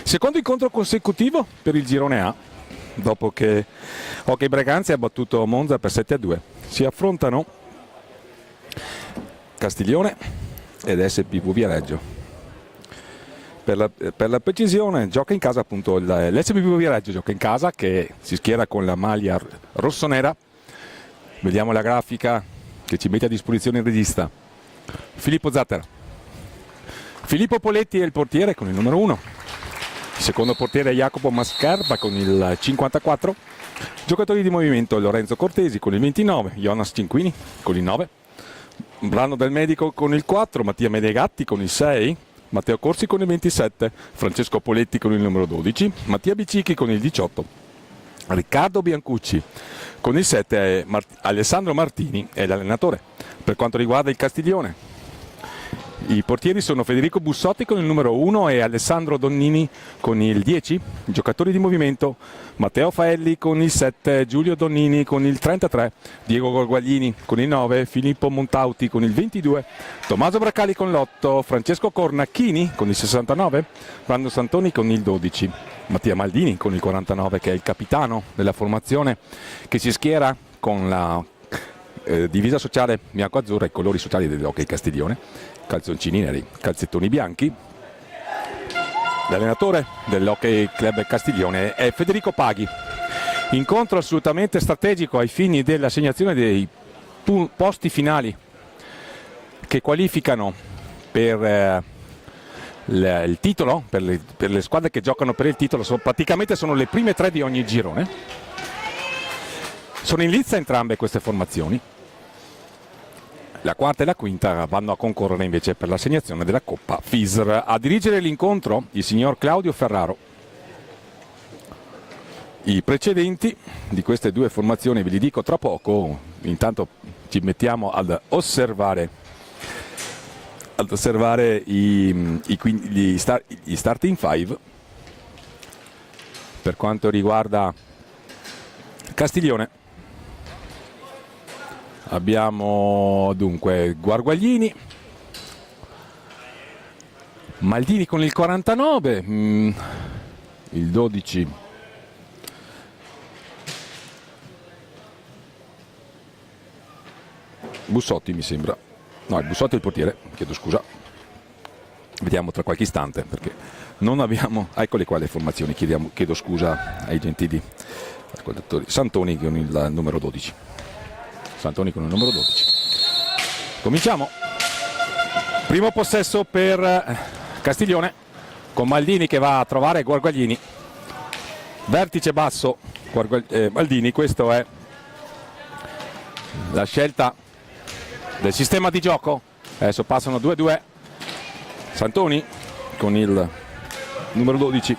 Secondo incontro consecutivo per il girone A, dopo che Hockey Breganze ha battuto Monza per 7-2. Si affrontano Castiglione ed SPV Viareggio. Per la precisione gioca in casa appunto l'SPV Viareggio, gioca in casa, che si schiera con la maglia rossonera. Vediamo la grafica che ci mette a disposizione il regista Filippo Zatter. Filippo Poletti è il portiere con il numero 1, il secondo portiere è Jacopo Mascherba con il 54, giocatori di movimento Lorenzo Cortesi con il 29, Jonas Cinquini con il 9, Brano del Medico con il 4, Mattia Menegatti con il 6, Matteo Corsi con il 27, Francesco Poletti con il numero 12, Mattia Bicicchi con il 18, Riccardo Biancucci con il 7 è Alessandro Martini è l'allenatore. Per quanto riguarda il Castiglione, i portieri sono Federico Bussotti con il numero 1 e Alessandro Donnini con il 10, giocatori di movimento Matteo Faelli con il 7, Giulio Donnini con il 33, Diego Gorguaglini con il 9, Filippo Montauti con il 22, Tommaso Bracali con l'8, Francesco Cornacchini con il 69, Brando Santoni con il 12, Mattia Maldini con il 49, che è il capitano della formazione, che si schiera con la divisa sociale bianco-azzurra, i colori sociali dell'Hockey Castiglione, calzoncini neri, calzettoni bianchi. L'allenatore dell'Hockey Club Castiglione è Federico Paghi. Incontro assolutamente strategico ai fini dell'assegnazione dei posti finali che qualificano per il titolo, per le squadre che giocano per il titolo. Praticamente sono le prime 3 di ogni girone. Sono in lizza entrambe queste formazioni. La quarta e la quinta vanno a concorrere invece per l'assegnazione della Coppa FISR. A dirigere l'incontro il signor Claudio Ferraro. I precedenti di queste 2 formazioni ve li dico tra poco, intanto ci mettiamo ad osservare gli starting 5. Per quanto riguarda Castiglione abbiamo dunque Guarguaglini, Maldini con il 49, il 12 Bussotti mi sembra, no, il Bussotti è il portiere, chiedo scusa, vediamo tra qualche istante perché non abbiamo, eccole qua le formazioni, chiedo scusa ai gentili ascoltatori. Santoni con il numero 12. Santoni con il numero 12. Cominciamo. Primo possesso per Castiglione con Maldini che va a trovare Guarguaglini. Vertice basso Maldini, questo è la scelta del sistema di gioco. Adesso passano 2-2. Santoni con il numero 12.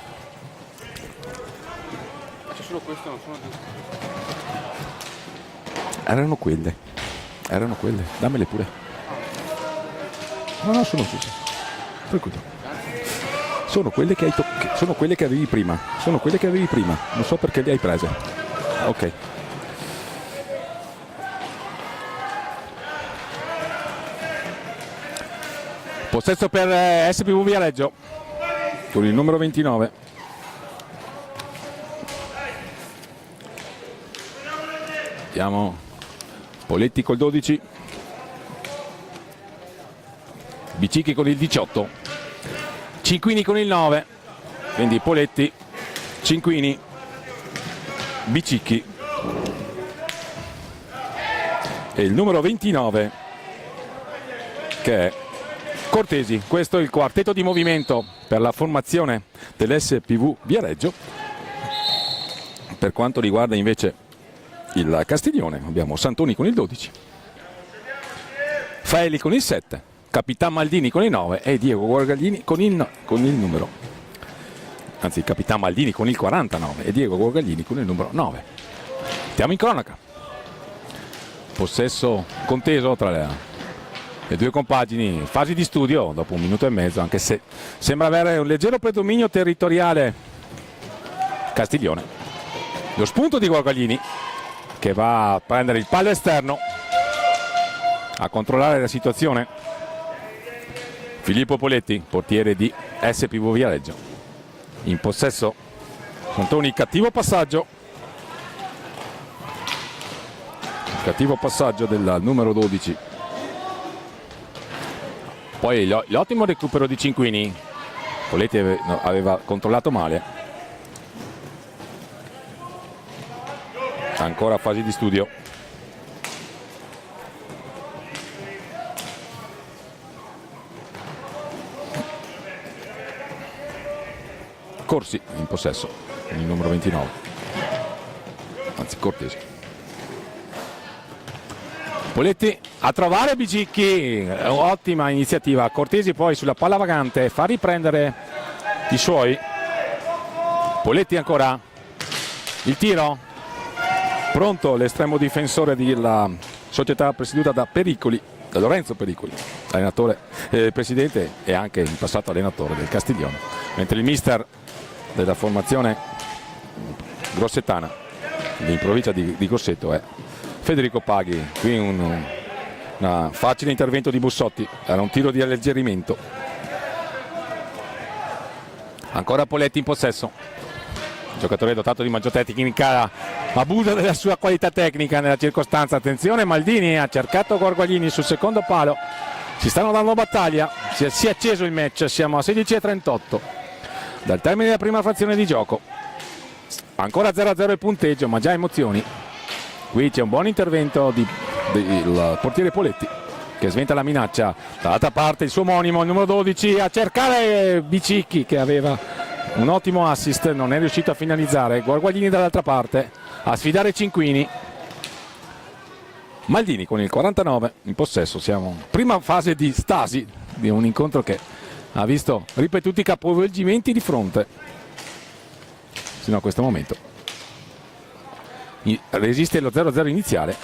C'è solo questo, non sono giusto. Erano quelle, dammele pure. No, sono quelle. Tranquillo. Sono quelle che sono quelle che avevi prima. Non so perché le hai prese. Ok. Possesso per SPV Viareggio con il numero 29. Vediamo Poletti col 12, Bicicchi con il 18, Cinquini con il 9, quindi Poletti, Cinquini, Bicicchi e il numero 29 che è Cortesi. Questo è il quartetto di movimento per la formazione dell'SPV Viareggio. Per quanto riguarda invece il Castiglione abbiamo Santoni con il 12, Faeli con il 7, Capitan Maldini con il 9 e Diego Guargaglini con il numero, anzi Capitan Maldini con il 49 e Diego Guargaglini con il numero 9. Stiamo in cronaca. Possesso conteso tra le 2 compagini, fasi di studio dopo 1 minuto e mezzo, anche se sembra avere un leggero predominio territoriale Castiglione. Lo spunto di Guargaglini che va a prendere il palo esterno, a controllare la situazione Filippo Poletti, portiere di SPV Viareggio. In possesso Montoni, cattivo passaggio del numero 12. Poi l'ottimo recupero di Cinquini. Poletti aveva controllato male. Ancora fase di studio. Corsi in possesso, il numero 29, anzi Cortesi. Poletti a trovare Bicicchi, ottima iniziativa. Cortesi poi sulla palla vagante fa riprendere i suoi. Poletti ancora, il tiro, pronto l'estremo difensore della società presieduta da Pericoli, da Lorenzo Pericoli, allenatore, presidente e anche in passato allenatore del Castiglione, mentre il mister della formazione grossetana in provincia di Grosseto è Federico Paghi. Qui un facile intervento di Bussotti, era un tiro di alleggerimento. Ancora Poletti in possesso, giocatore dotato di maggior tecnica, abusa della sua qualità tecnica nella circostanza. Attenzione, Maldini ha cercato Guarguaglini sul secondo palo, si stanno dando battaglia, si è acceso il match, siamo a 16:38 dal termine della prima frazione di gioco. Ancora 0-0 il punteggio, ma già emozioni. Qui c'è un buon intervento del portiere Poletti che sventa la minaccia. Dall'altra parte il suo omonimo, il numero 12, a cercare Bicicchi che aveva un ottimo assist, non è riuscito a finalizzare. Guarguaglini dall'altra parte a sfidare Cinquini. Maldini con il 49 in possesso. Siamo in prima fase di stasi di un incontro che ha visto ripetuti capovolgimenti di fronte sino a questo momento. Resiste lo 0-0 iniziale,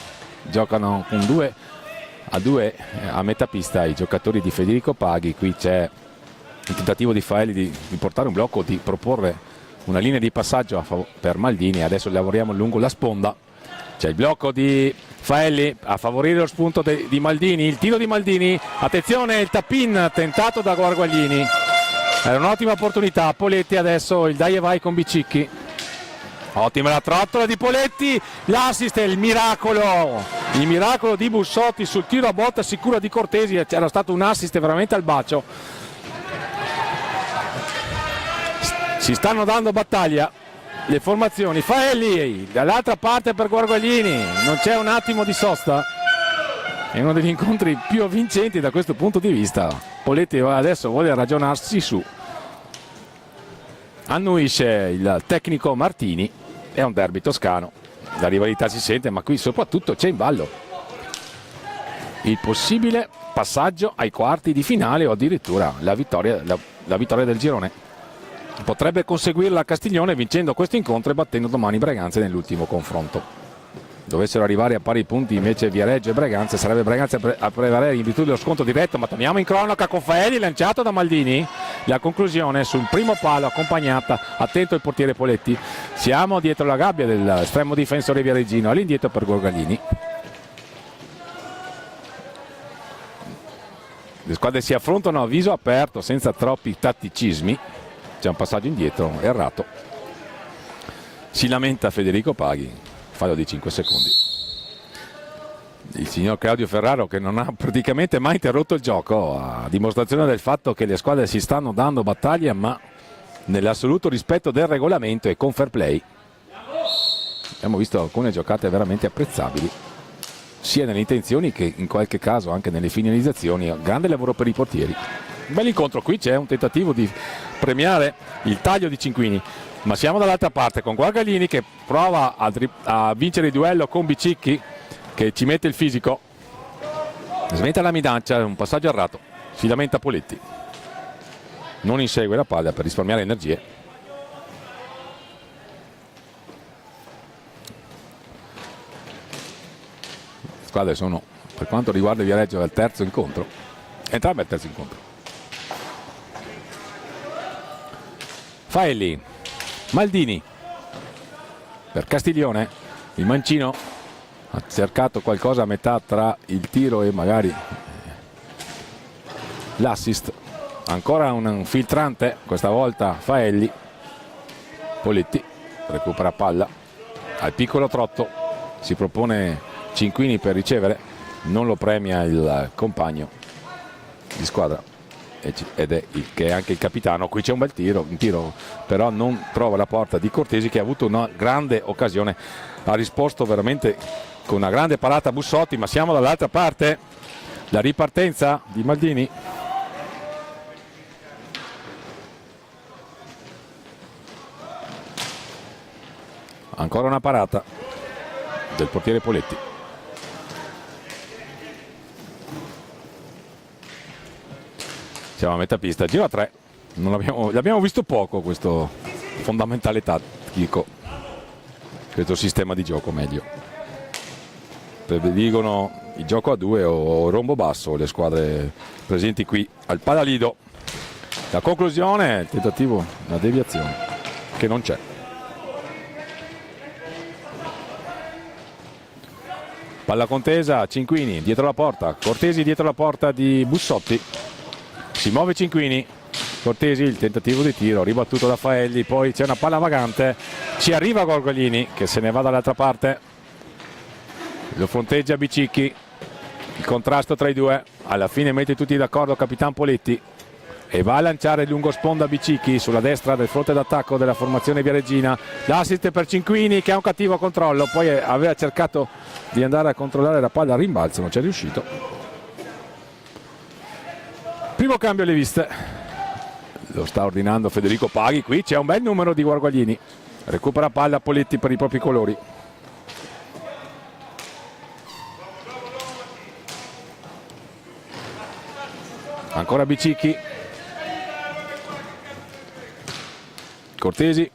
giocano con 2-2 a metà pista i giocatori di Federico Paghi. Qui c'è il tentativo di Faelli di portare un blocco, di proporre una linea di passaggio per Maldini. Adesso lavoriamo lungo la sponda, c'è il blocco di Faelli a favorire lo spunto di Maldini, il tiro di Maldini, attenzione il tap-in tentato da Guarguaglini, era un'ottima opportunità. Poletti adesso il dai e vai con Bicicchi, ottima la trottola di Poletti, l'assist è il miracolo di Bussotti sul tiro a botta sicura di Cortesi. C'era stato un assist veramente al bacio. Si stanno dando battaglia le formazioni. Faelli dall'altra parte per Guarguaglini, non c'è un attimo di sosta, è uno degli incontri più vincenti da questo punto di vista. Poletti adesso vuole ragionarsi su, annuisce il tecnico Martini. È un derby toscano, la rivalità si sente, ma qui soprattutto c'è in ballo il possibile passaggio ai quarti di finale o addirittura la vittoria del girone. Potrebbe conseguirla a Castiglione vincendo questo incontro e battendo domani Breganze nell'ultimo confronto. Dovessero arrivare a pari punti invece Viareggio e Breganze, sarebbe Breganze a prevalere in virtù dello sconto diretto. Ma torniamo in cronaca con Faelli, lanciato da Maldini, la conclusione sul primo palo accompagnata, attento il portiere Poletti. Siamo dietro la gabbia dell'estremo difensore viareggino, all'indietro per Guarguaglini. Le squadre si affrontano a viso aperto senza troppi tatticismi. C'è un passaggio indietro errato, si lamenta Federico Paghi, fallo di 5 secondi. Il signor Claudio Ferraro, che non ha praticamente mai interrotto il gioco, a dimostrazione del fatto che le squadre si stanno dando battaglia, ma nell'assoluto rispetto del regolamento e con fair play. Abbiamo visto alcune giocate veramente apprezzabili, sia nelle intenzioni che in qualche caso anche nelle finalizzazioni. Grande lavoro per i portieri. Un bel incontro. Qui c'è un tentativo di premiare il taglio di Cinquini, ma siamo dall'altra parte con Guarguaglini che prova a vincere il duello con Bicicchi, che ci mette il fisico, smetta la minaccia, un passaggio errato, si lamenta Poletti, non insegue la palla per risparmiare energie. Le squadre sono, per quanto riguarda Viareggio, al terzo incontro, entrambe al terzo incontro. Faelli, Maldini per Castiglione, il mancino ha cercato qualcosa a metà tra il tiro e magari l'assist. Ancora un filtrante, questa volta Faelli. Poletti recupera palla al piccolo trotto, si propone Cinquini per ricevere, non lo premia il compagno di squadra ed è che è anche il capitano. Qui c'è un bel tiro, un tiro però non trova la porta di Cortesi, che ha avuto una grande occasione, ha risposto veramente con una grande parata Bussotti, ma siamo dall'altra parte. La ripartenza di Maldini. Ancora una parata del portiere Poletti. Siamo a metà pista, giro a 3. L'abbiamo visto poco questo fondamentale tattico, questo sistema di gioco meglio. Prediligono il gioco a 2 o rombo basso le squadre presenti qui al Palalido. La conclusione, il tentativo, una deviazione che non c'è. Palla contesa, Cinquini dietro la porta, Cortesi dietro la porta di Bussotti, si muove Cinquini, Cortesi, il tentativo di tiro ribattuto da Faelli, poi c'è una palla vagante, ci arriva Gorgoglini che se ne va dall'altra parte, lo fronteggia Bicicchi, il contrasto tra i due, alla fine mette tutti d'accordo Capitan Poletti e va a lanciare il lungo sponda Bicicchi sulla destra del fronte d'attacco della formazione viareggina. L'assist per Cinquini che ha un cattivo controllo, poi aveva cercato di andare a controllare la palla a rimbalzo, non ci è riuscito. Primo cambio alle viste, lo sta ordinando Federico Paghi. Qui c'è un bel numero di Guarguaglini, recupera palla Poletti per i propri colori. Ancora Bicicchi, Cortesi,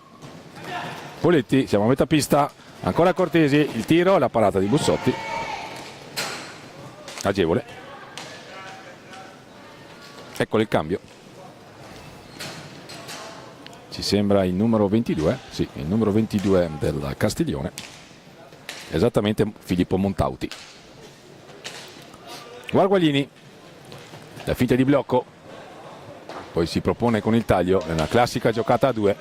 Poletti, siamo a metà pista, ancora Cortesi, il tiro, la parata di Bussotti, agevole. Eccolo il cambio, ci sembra il numero 22, sì, il numero 22 del Castiglione, esattamente Filippo Montauti. Guarguaglini, la finta di blocco, poi si propone con il taglio, è una classica giocata a 2.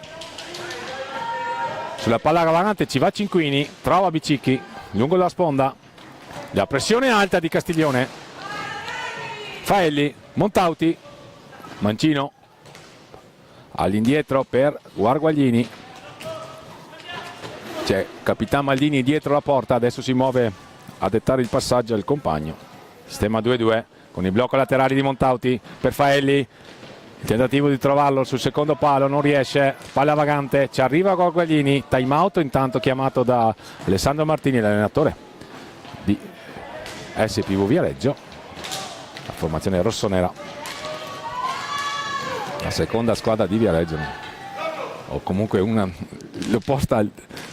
Sulla palla vagante ci va Cinquini, trova Bicicchi lungo la sponda, la pressione alta di Castiglione, Faelli, Montauti, Mancino all'indietro per Guarguaglini, c'è Capitan Maldini dietro la porta, adesso si muove a dettare il passaggio al compagno. Sistema 2-2 con il blocco laterale di Montauti per Faelli, il tentativo di trovarlo sul secondo palo non riesce, palla vagante, ci arriva Guarguaglini, time out intanto chiamato da Alessandro Martini, l'allenatore di SPV Viareggio, la formazione rossonera, la seconda squadra di Viareggio, o comunque l'opposta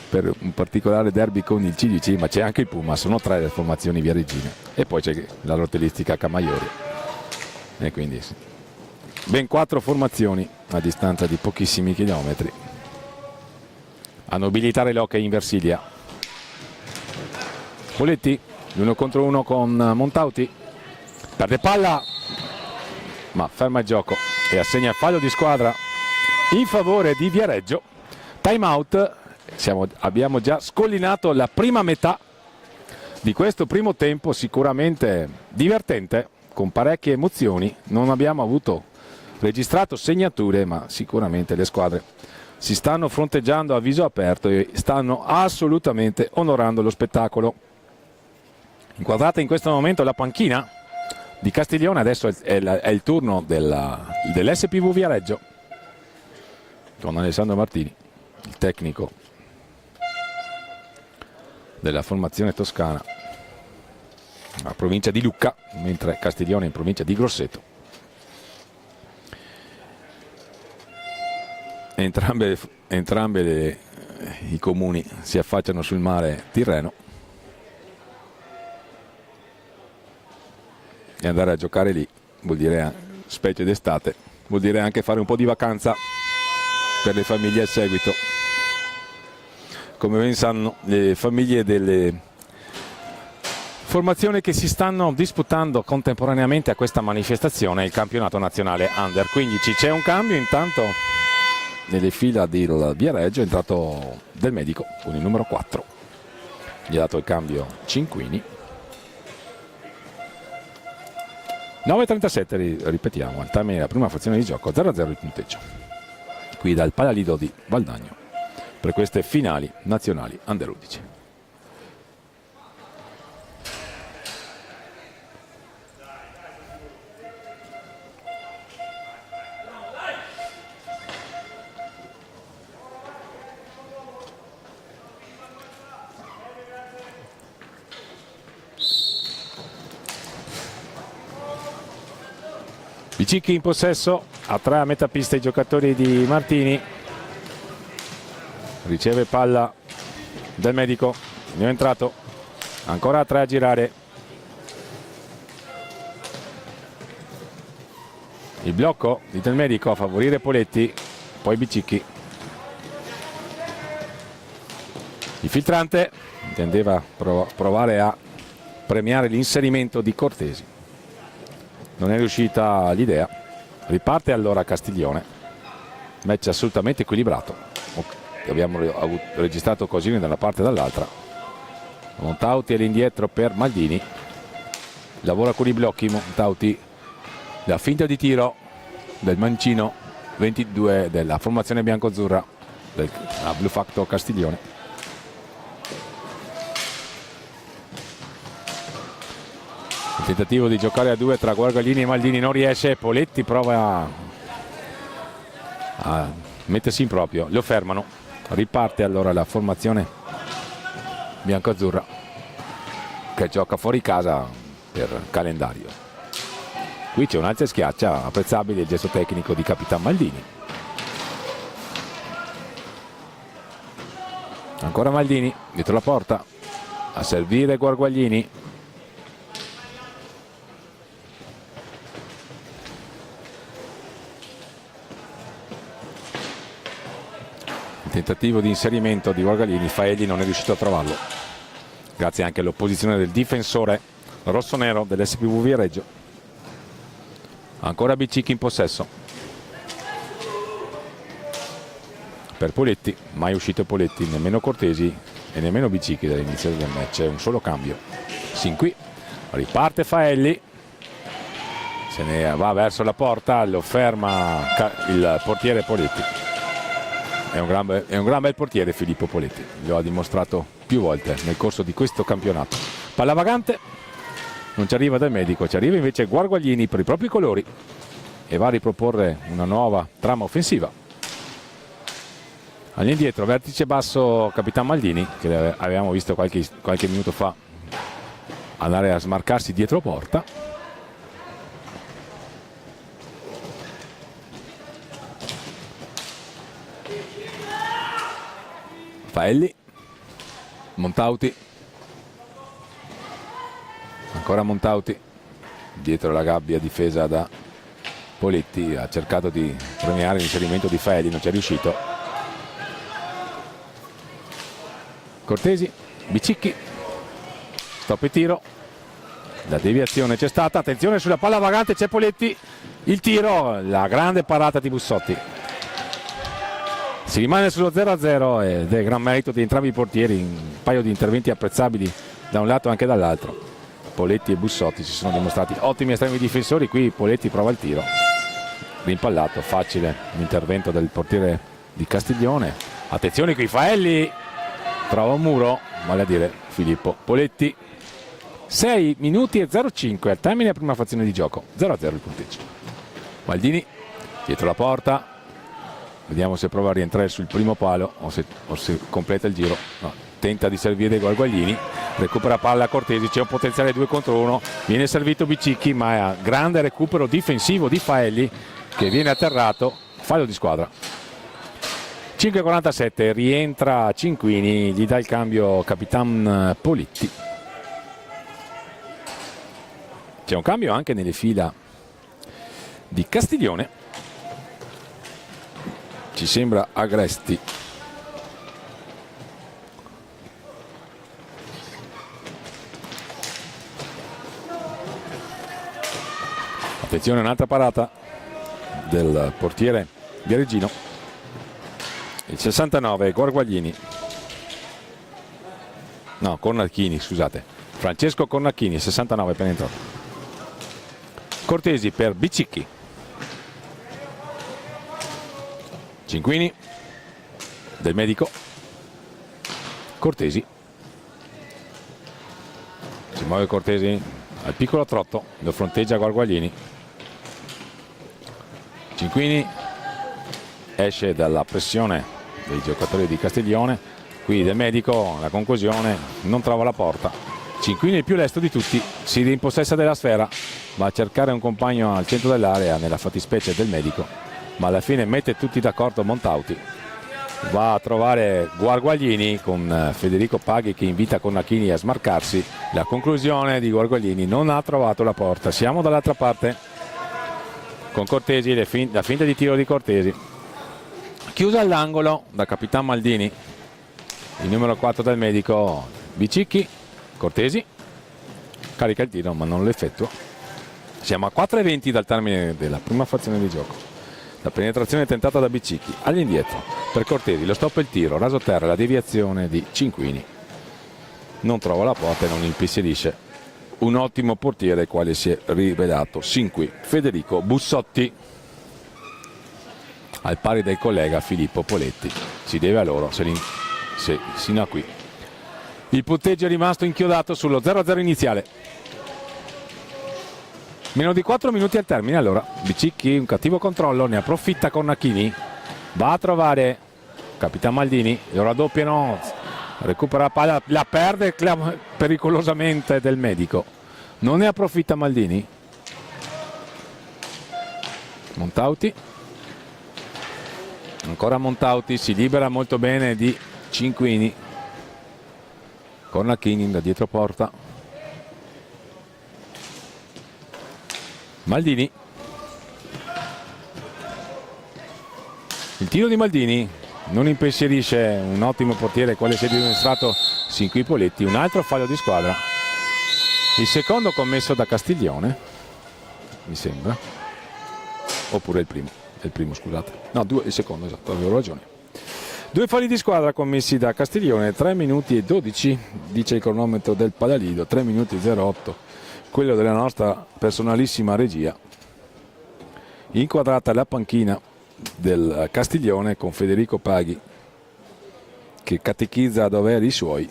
per un particolare derby con il CDC, ma c'è anche il Puma, sono 3 le formazioni viareggine e poi c'è la rotellistica Camaiori e quindi ben 4 formazioni a distanza di pochissimi chilometri a nobilitare l'hockey in Versilia. Poletti l'1 contro 1 con Montauti, perde palla ma ferma il gioco e assegna il fallo di squadra in favore di Viareggio. Time out, abbiamo già scollinato la prima metà di questo primo tempo, sicuramente divertente, con parecchie emozioni. Non abbiamo registrato segnature, ma sicuramente le squadre si stanno fronteggiando a viso aperto e stanno assolutamente onorando lo spettacolo. Inquadrata in questo momento la panchina di Castiglione, adesso è il turno dell'SPV Viareggio con Alessandro Martini, il tecnico della formazione toscana, la provincia di Lucca, mentre Castiglione in provincia di Grosseto. Entrambe i comuni si affacciano sul mare Tirreno e andare a giocare lì vuol dire, specie d'estate, vuol dire anche fare un po' di vacanza per le famiglie al seguito. Come ben sanno, le famiglie delle Formazioni che si stanno disputando contemporaneamente a questa manifestazione, il campionato nazionale Under 15. C'è un cambio intanto nelle fila del Viareggio, è entrato Del Medico con il numero 4. Gli ha dato il cambio Cinquini. 9:37, ripetiamo, al termine della prima frazione di gioco, 0-0 il punteggio. Qui dal Palalido di Valdagno per queste finali nazionali Under 11. Bicicchi in possesso, a 3 a metà pista i giocatori di Martini. Riceve palla Del Medico, ne è entrato, ancora a 3 a girare. Il blocco di Del Medico a favorire Poletti, poi Bicicchi. Il filtrante intendeva provare a premiare l'inserimento di Cortesi. Non è riuscita l'idea. Riparte allora Castiglione. Match assolutamente equilibrato. Abbiamo registrato occasioni da una parte e dall'altra. Montauti all'indietro per Maldini. Lavora con i blocchi Montauti. La finta di tiro del mancino 22 della formazione bianco-azzurra del Blue Factor Castiglione. Il tentativo di giocare a 2 tra Guarguaglini e Maldini non riesce. Poletti prova a mettersi in proprio, lo fermano. Riparte allora la formazione bianco-azzurra che gioca fuori casa per calendario. Qui c'è un alza e schiaccia, apprezzabile il gesto tecnico di Capitan Maldini. Ancora Maldini dietro la porta a servire Guarguaglini. Tentativo di inserimento di Guarguaglini, Faelli non è riuscito a trovarlo, grazie anche all'opposizione del difensore rossonero dell'SPV Viareggio. Ancora Bicicchi in possesso per Poletti, mai uscito Poletti, nemmeno Cortesi e nemmeno Bicicchi dall'inizio del match. È un solo cambio. Sin qui riparte Faelli, se ne va verso la porta, lo ferma il portiere Poletti. È un gran bel portiere Filippo Poletti, lo ha dimostrato più volte nel corso di questo campionato. Palla vagante, non ci arriva Del Medico, ci arriva invece Guarguaglini per i propri colori e va a riproporre una nuova trama offensiva. All'indietro, vertice basso Capitan Maldini, che avevamo visto qualche minuto fa andare a smarcarsi dietro porta. Faelli, Montauti, ancora Montauti, dietro la gabbia difesa da Poletti, ha cercato di premiare l'inserimento di Faelli, non ci è riuscito. Cortesi, Bicicchi, stop e tiro, la deviazione c'è stata, attenzione sulla palla vagante, c'è Poletti, il tiro, la grande parata di Bussotti. Si rimane sullo 0-0 ed è gran merito di entrambi i portieri, un paio di interventi apprezzabili da un lato e anche dall'altro. Poletti e Bussotti si sono dimostrati ottimi estremi difensori. Qui Poletti prova il tiro, rimpallato, facile l'intervento del portiere di Castiglione. Attenzione qui, Faelli trova un muro, vale a dire Filippo Poletti. 6 minuti e 05 al termine della prima frazione di gioco, 0-0 il punteggio. Maldini dietro la porta, vediamo se prova a rientrare sul primo palo o se completa il giro. No, tenta di servire Guarguaglini, recupera palla Cortesi, c'è un potenziale 2 contro 1, viene servito Bicicchi, ma è grande recupero difensivo di Faelli che viene atterrato, fallo di squadra. 5:47, rientra Cinquini, gli dà il cambio Capitan Poletti. C'è un cambio anche nelle fila di Castiglione, ci sembra Agresti. Attenzione, un'altra parata del portiere Viareggino. Il 69 Guarguaglini. No, Cornacchini, scusate. Francesco Cornacchini, 69 penetrato. Cortesi per Bicicchi. Cinquini. Del Medico. Cortesi. Si muove Cortesi al piccolo trotto, lo fronteggia Guarguaglini. Cinquini esce dalla pressione dei giocatori di Castiglione. Qui Del Medico, la conclusione, non trova la porta. Cinquini il più lesto di tutti, si rimpossessa della sfera, va a cercare un compagno al centro dell'area, nella fattispecie Del Medico, ma alla fine mette tutti d'accordo Montauti. Va a trovare Guarguaglini con Federico Paghi che invita Cornacchini a smarcarsi. La conclusione di Guarguaglini, non ha trovato la porta. Siamo dall'altra parte con Cortesi, la finta di tiro di Cortesi. Chiusa all'angolo da Capitan Maldini. Il numero 4 Del Medico, Bicicchi. Cortesi carica il tiro ma non lo effettua. Siamo a 4:20 dal termine della prima frazione di gioco. La penetrazione tentata da Bicicchi, all'indietro per Cortesi, lo stop e il tiro, raso terra, la deviazione di Cinquini. Non trova la porta e non impensierisce un ottimo portiere quale si è rivelato sin qui Federico Bussotti, al pari del collega Filippo Poletti. Si deve a loro sino a qui. Il punteggio è rimasto inchiodato sullo 0-0 iniziale. Meno di 4 minuti al termine. Allora Bicicchi, un cattivo controllo, ne approfitta Cornacchini, va a trovare Capitan Maldini, lo raddoppiano, recupera la palla, la perde pericolosamente Del Medico, non ne approfitta Maldini. Montauti, ancora Montauti, si libera molto bene di Cinquini. Cornacchini da dietro porta. Maldini. Il tiro di Maldini non impensierisce un ottimo portiere quale si è dimostrato sin qui Poletti. Un altro fallo di squadra. Il secondo commesso da Castiglione, mi sembra. Oppure il primo. È il primo, scusate. No, il secondo, esatto, avevo ragione. 2 falli di squadra commessi da Castiglione, 3 minuti e 12, dice il cronometro del Padalido, 3 minuti e 08, quello della nostra personalissima regia. Inquadrata la panchina del Castiglione con Federico Paghi che catechizza a dovere i suoi.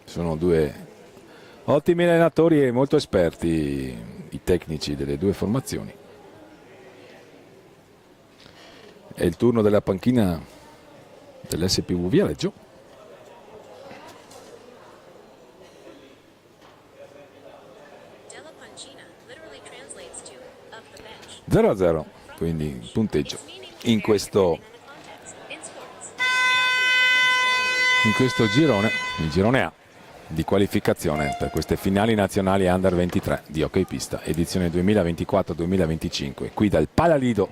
Sono 2 ottimi allenatori e molto esperti i tecnici delle 2 formazioni. È il turno della panchina dell'SPV Viareggio. Della Pancina 0-0, quindi il punteggio in questo girone, il girone A di qualificazione per queste finali nazionali Under 23 di hockey pista, edizione 2024-2025. Qui dal Palalido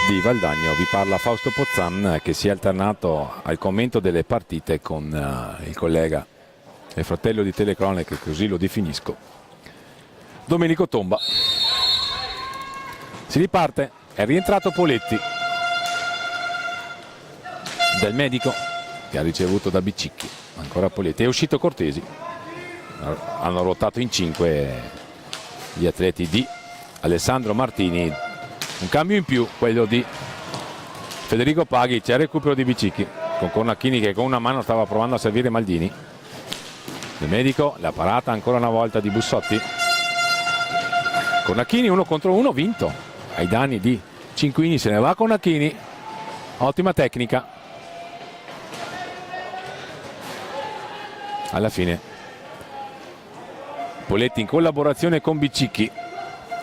di Valdagno vi parla Fausto Pozzan, che si è alternato al commento delle partite con il collega e fratello di telecronache, così lo definisco, Domenico Tomba. Si riparte, è rientrato Poletti. Del Medico che ha ricevuto da Bicicchi, ancora Poletti, è uscito Cortesi. Hanno ruotato in 5 gli atleti di Alessandro Martini. Un cambio in più, quello di Federico Paghi. C'è il recupero di Bicicchi con Cornacchini che con una mano stava provando a servire Maldini. Del Medico, la parata ancora una volta di Bussotti. Cornacchini 1 contro 1, vinto ai danni di Cinquini. Se ne va Cornacchini, ottima tecnica. Alla fine Poletti in collaborazione con Bicicchi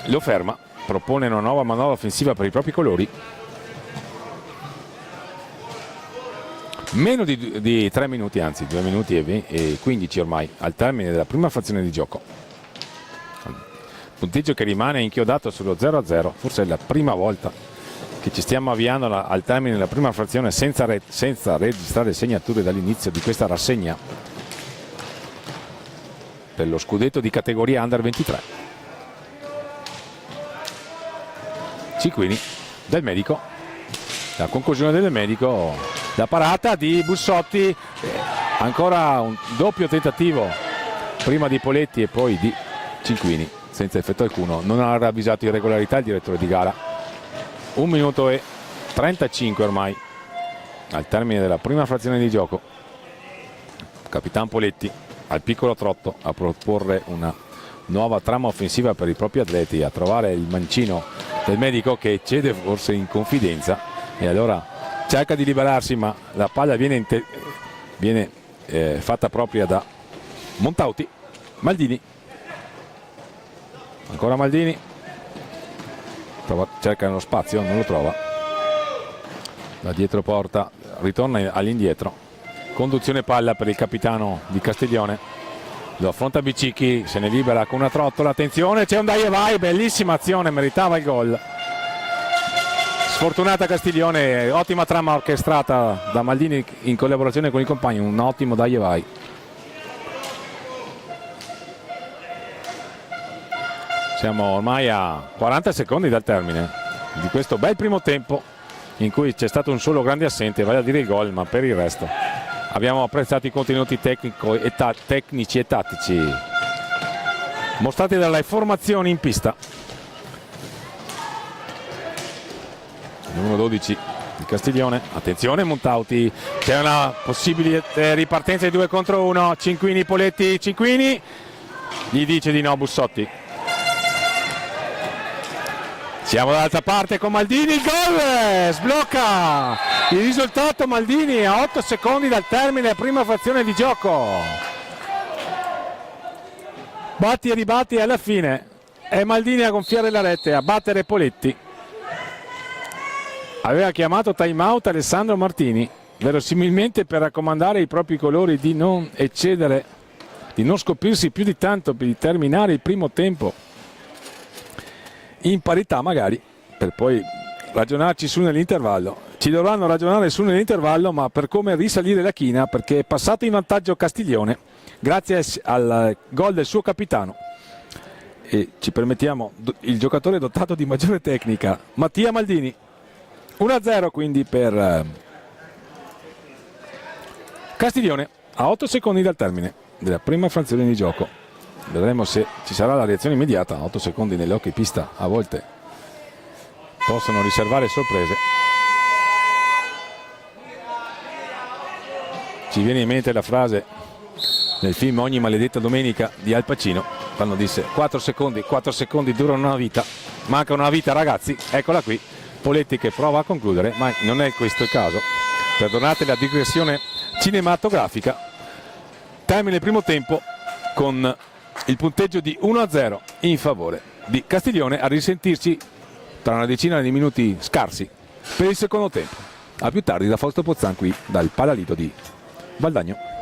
lo ferma, propone una nuova manovra offensiva per i propri colori. Meno di 3 minuti, anzi 2 minuti e 15 ormai al termine della prima frazione di gioco. Punteggio che rimane inchiodato sullo 0-0, forse è la prima volta che ci stiamo avviando al termine della prima frazione senza registrare segnature dall'inizio di questa rassegna. per lo scudetto di categoria Under 23. Cicquini, Del Medico, la conclusione del Medico, la parata di Bussotti, ancora un doppio tentativo prima di Poletti e poi di Cicquini senza effetto alcuno. Non ha ravvisato irregolarità il direttore di gara. 1 minuto e 35 ormai al termine della prima frazione di gioco. Capitan Poletti al piccolo trotto a proporre una nuova trama offensiva per i propri atleti, a trovare il mancino Del Medico che cede forse in confidenza e allora cerca di liberarsi, ma la palla viene fatta propria da Montauti. Maldini, ancora Maldini, cerca lo spazio, non lo trova, da dietro porta ritorna all'indietro, conduzione palla per il capitano di Castiglione, lo affronta Bicicchi, se ne libera con una trottola, attenzione, c'è un dai e vai, bellissima azione, meritava il gol. Sfortunata Castiglione, ottima trama orchestrata da Maldini in collaborazione con i compagni, un ottimo dai e vai. Siamo ormai a 40 secondi dal termine di questo bel primo tempo in cui c'è stato un solo grande assente, vale a dire il gol, ma per il resto abbiamo apprezzato i contenuti tecnici e tattici mostrati dalle formazioni in pista. Numero 12 di Castiglione, attenzione Montauti, c'è una possibile ripartenza di 2 contro 1, Cicquini, Poletti, Cicquini gli dice di no Bussotti. Siamo dall'altra parte con Maldini, il gol, sblocca il risultato Maldini a 8 secondi dal termine della prima frazione di gioco. Batti e ribatti e alla fine è Maldini a gonfiare la rete, a battere Poletti. Aveva chiamato time out Alessandro Martini, verosimilmente per raccomandare ai propri colori di non eccedere, di non scoprirsi più di tanto per terminare il primo tempo in parità magari, per poi ragionarci su nell'intervallo. Ci dovranno ragionare su nell'intervallo, ma per come risalire la china, perché è passato in vantaggio Castiglione grazie al gol del suo capitano. E ci permettiamo il giocatore dotato di maggiore tecnica, Mattia Maldini. 1-0 quindi per Castiglione a 8 secondi dal termine della prima frazione di gioco. Vedremo se ci sarà la reazione immediata. 8 secondi nell'hockey pista a volte possono riservare sorprese. Ci viene in mente la frase nel film Ogni maledetta domenica di Al Pacino, quando disse 4 secondi durano una vita, manca una vita ragazzi. Eccola qui, Poletti che prova a concludere, ma non è questo il caso. Perdonate la digressione cinematografica. Termine il primo tempo con il punteggio di 1-0 in favore di Castiglione, a risentirci tra una decina di minuti scarsi per il secondo tempo. A più tardi da Fausto Pozzan qui dal Palalito di Valdagno.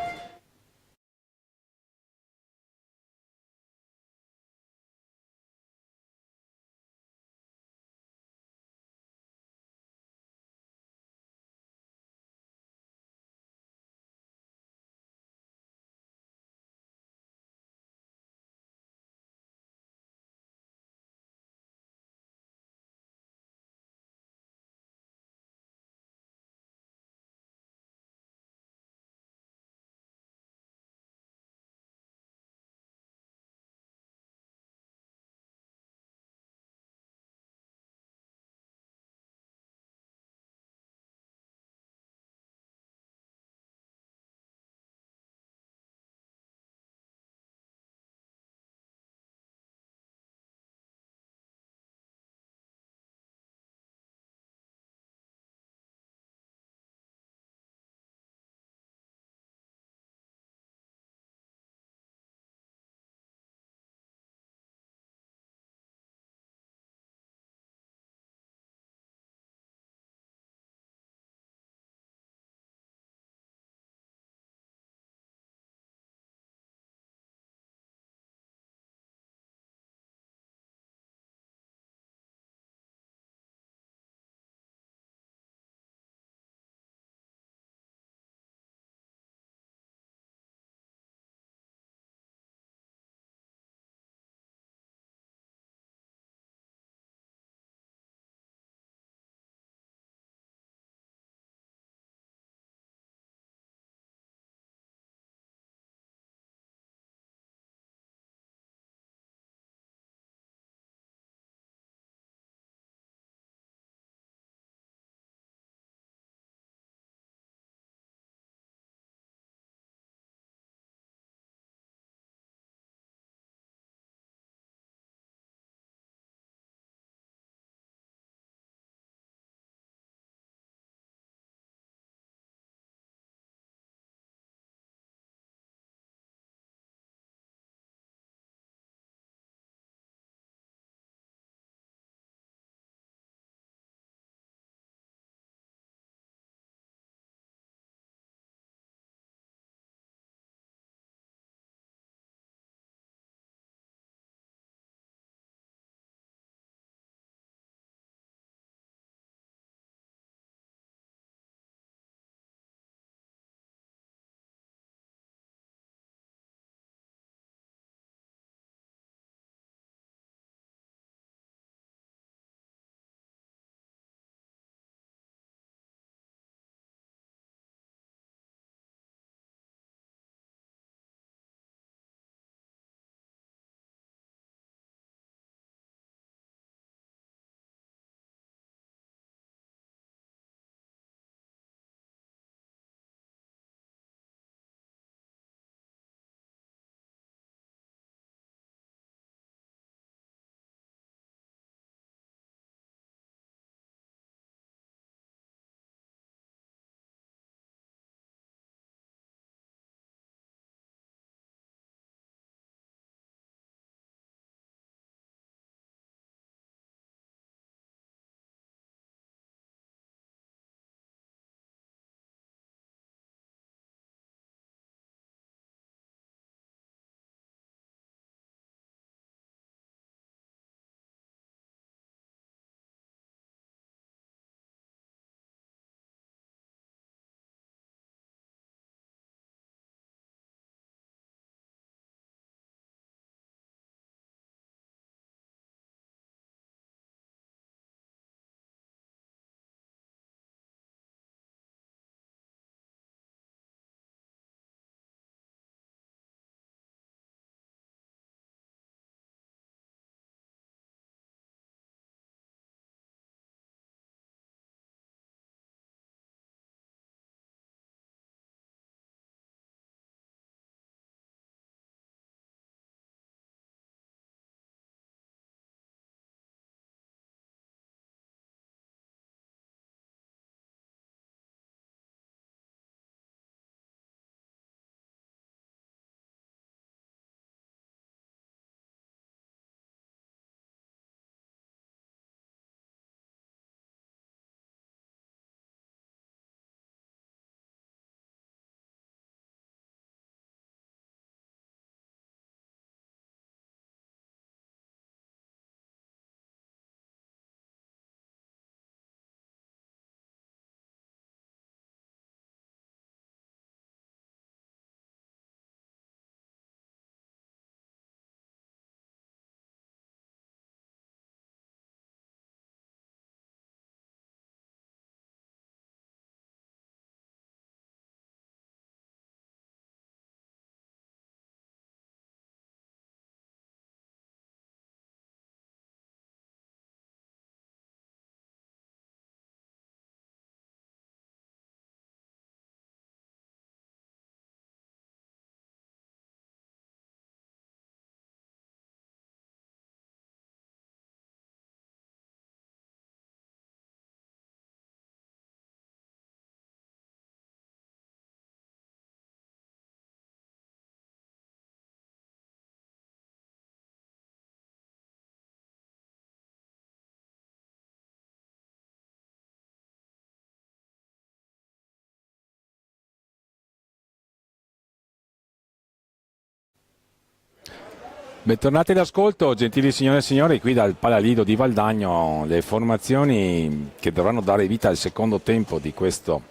Bentornati all'ascolto, gentili signore e signori, qui dal Palalido di Valdagno, le formazioni che dovranno dare vita al secondo tempo di questo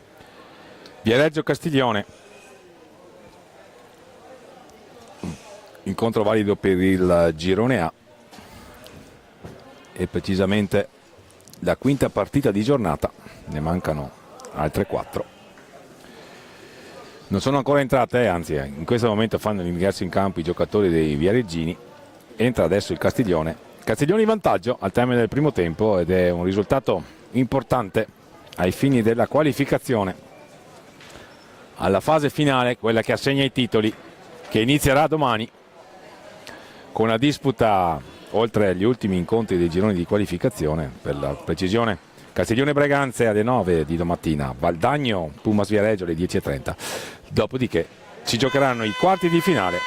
Viareggio Castiglione. Incontro valido per il girone A e precisamente la quinta partita di giornata, ne mancano altre 4. Non sono ancora entrate, anzi in questo momento fanno l'ingresso in campo i giocatori dei viareggini. Entra adesso il Castiglione. Castiglione in vantaggio al termine del primo tempo ed è un risultato importante ai fini della qualificazione alla fase finale, quella che assegna i titoli, che inizierà domani con una disputa oltre agli ultimi incontri dei gironi di qualificazione, per la precisione Castiglione Breganze alle 9 di domattina, Valdagno Pumas Viareggio alle 10:30. Dopodiché si giocheranno i quarti di finale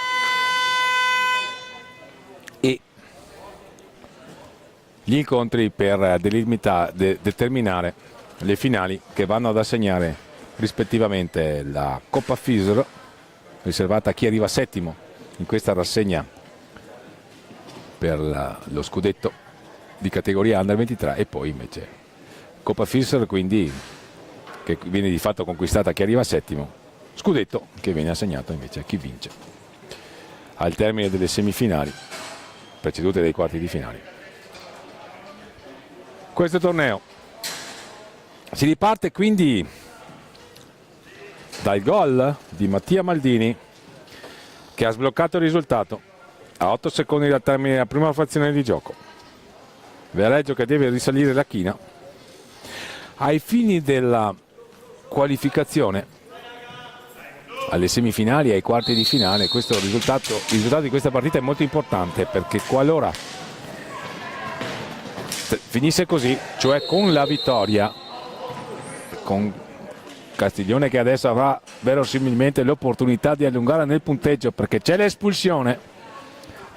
e gli incontri per determinare le finali che vanno ad assegnare rispettivamente la Coppa FISR, riservata a chi arriva settimo in questa rassegna per lo scudetto di categoria Under 23, e poi invece Coppa FISR, quindi che viene di fatto conquistata a chi arriva settimo, scudetto che viene assegnato invece a chi vince al termine delle semifinali precedute dai quarti di finale. Questo torneo si riparte quindi dal gol di Mattia Maldini, che ha sbloccato il risultato a 8 secondi dal termine della prima frazione di gioco. Viareggio che deve risalire la china ai fini della qualificazione alle semifinali e ai quarti di finale. Il risultato di questa partita è molto importante, perché qualora finisse così, cioè con la vittoria, con Castiglione che adesso avrà verosimilmente l'opportunità di allungare nel punteggio, perché c'è l'espulsione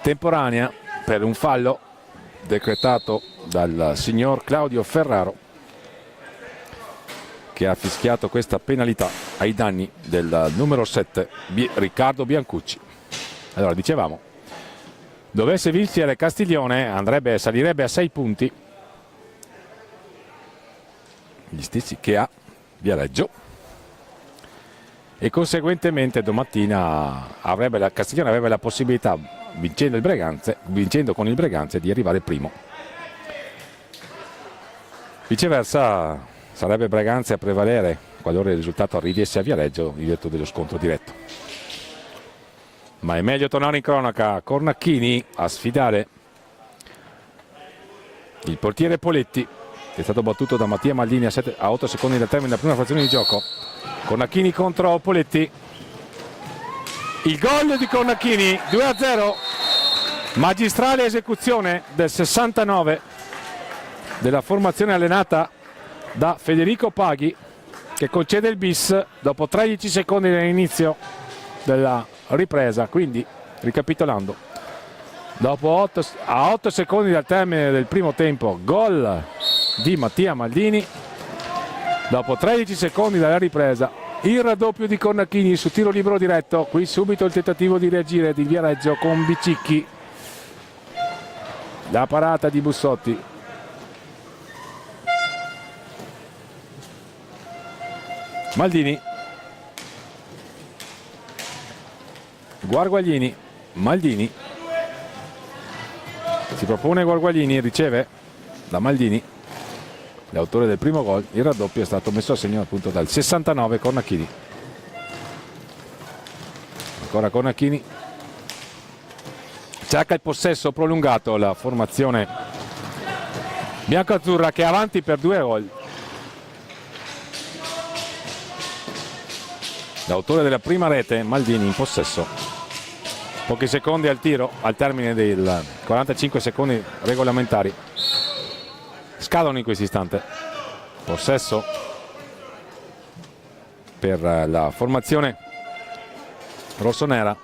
temporanea per un fallo decretato dal signor Claudio Ferraro, che ha fischiato questa penalità ai danni del numero 7 Riccardo Biancucci. Allora, dicevamo, dovesse vincere Castiglione salirebbe a 6 punti, gli stessi che ha Viareggio, e conseguentemente domattina Castiglione avrebbe la possibilità, vincendo con il Breganze, di arrivare primo. Viceversa sarebbe Breganze a prevalere qualora il risultato arrivasse a Viareggio in virtù dello scontro diretto. Ma è meglio tornare in cronaca. Cornacchini a sfidare il portiere Poletti, che è stato battuto da Mattia Maldini a 8 secondi dal termine della prima frazione di gioco. Cornacchini contro Poletti, il gol di Cornacchini, 2-0, magistrale esecuzione del 69 della formazione allenata da Federico Paghi, che concede il bis dopo 13 secondi dall'inizio della ripresa. Quindi, ricapitolando, a 8 secondi dal termine del primo tempo, gol di Mattia Maldini. Dopo 13 secondi dalla ripresa, il raddoppio di Cornacchini su tiro libero diretto. Qui subito il tentativo di reagire di Viareggio con Bicicchi, la parata di Bussotti. Maldini, Guarguaglini, Maldini, si propone Guarguaglini, riceve da Maldini, l'autore del primo gol. Il raddoppio è stato messo a segno appunto dal 69 Cornacchini. Ancora Cornacchini, cerca il possesso prolungato la formazione biancazzurra, che è avanti per 2 gol. L'autore della prima rete, Maldini, in possesso. Pochi secondi al tiro, al termine dei 45 secondi regolamentari. Scadono in questo istante. Possesso per la formazione rossonera,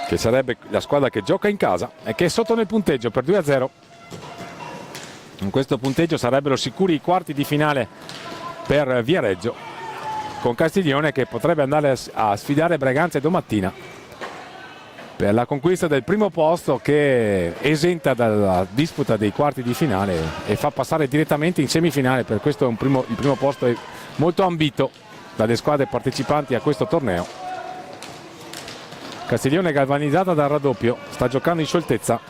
che sarebbe la squadra che gioca in casa e che è sotto nel punteggio per 2-0. In questo punteggio sarebbero sicuri i quarti di finale per Viareggio, con Castiglione che potrebbe andare a sfidare Breganze domattina per la conquista del primo posto, che esenta dalla disputa dei quarti di finale e fa passare direttamente in semifinale. Per questo il primo posto è molto ambito dalle squadre partecipanti a questo torneo. Castiglione galvanizzata dal raddoppio, sta giocando in scioltezza.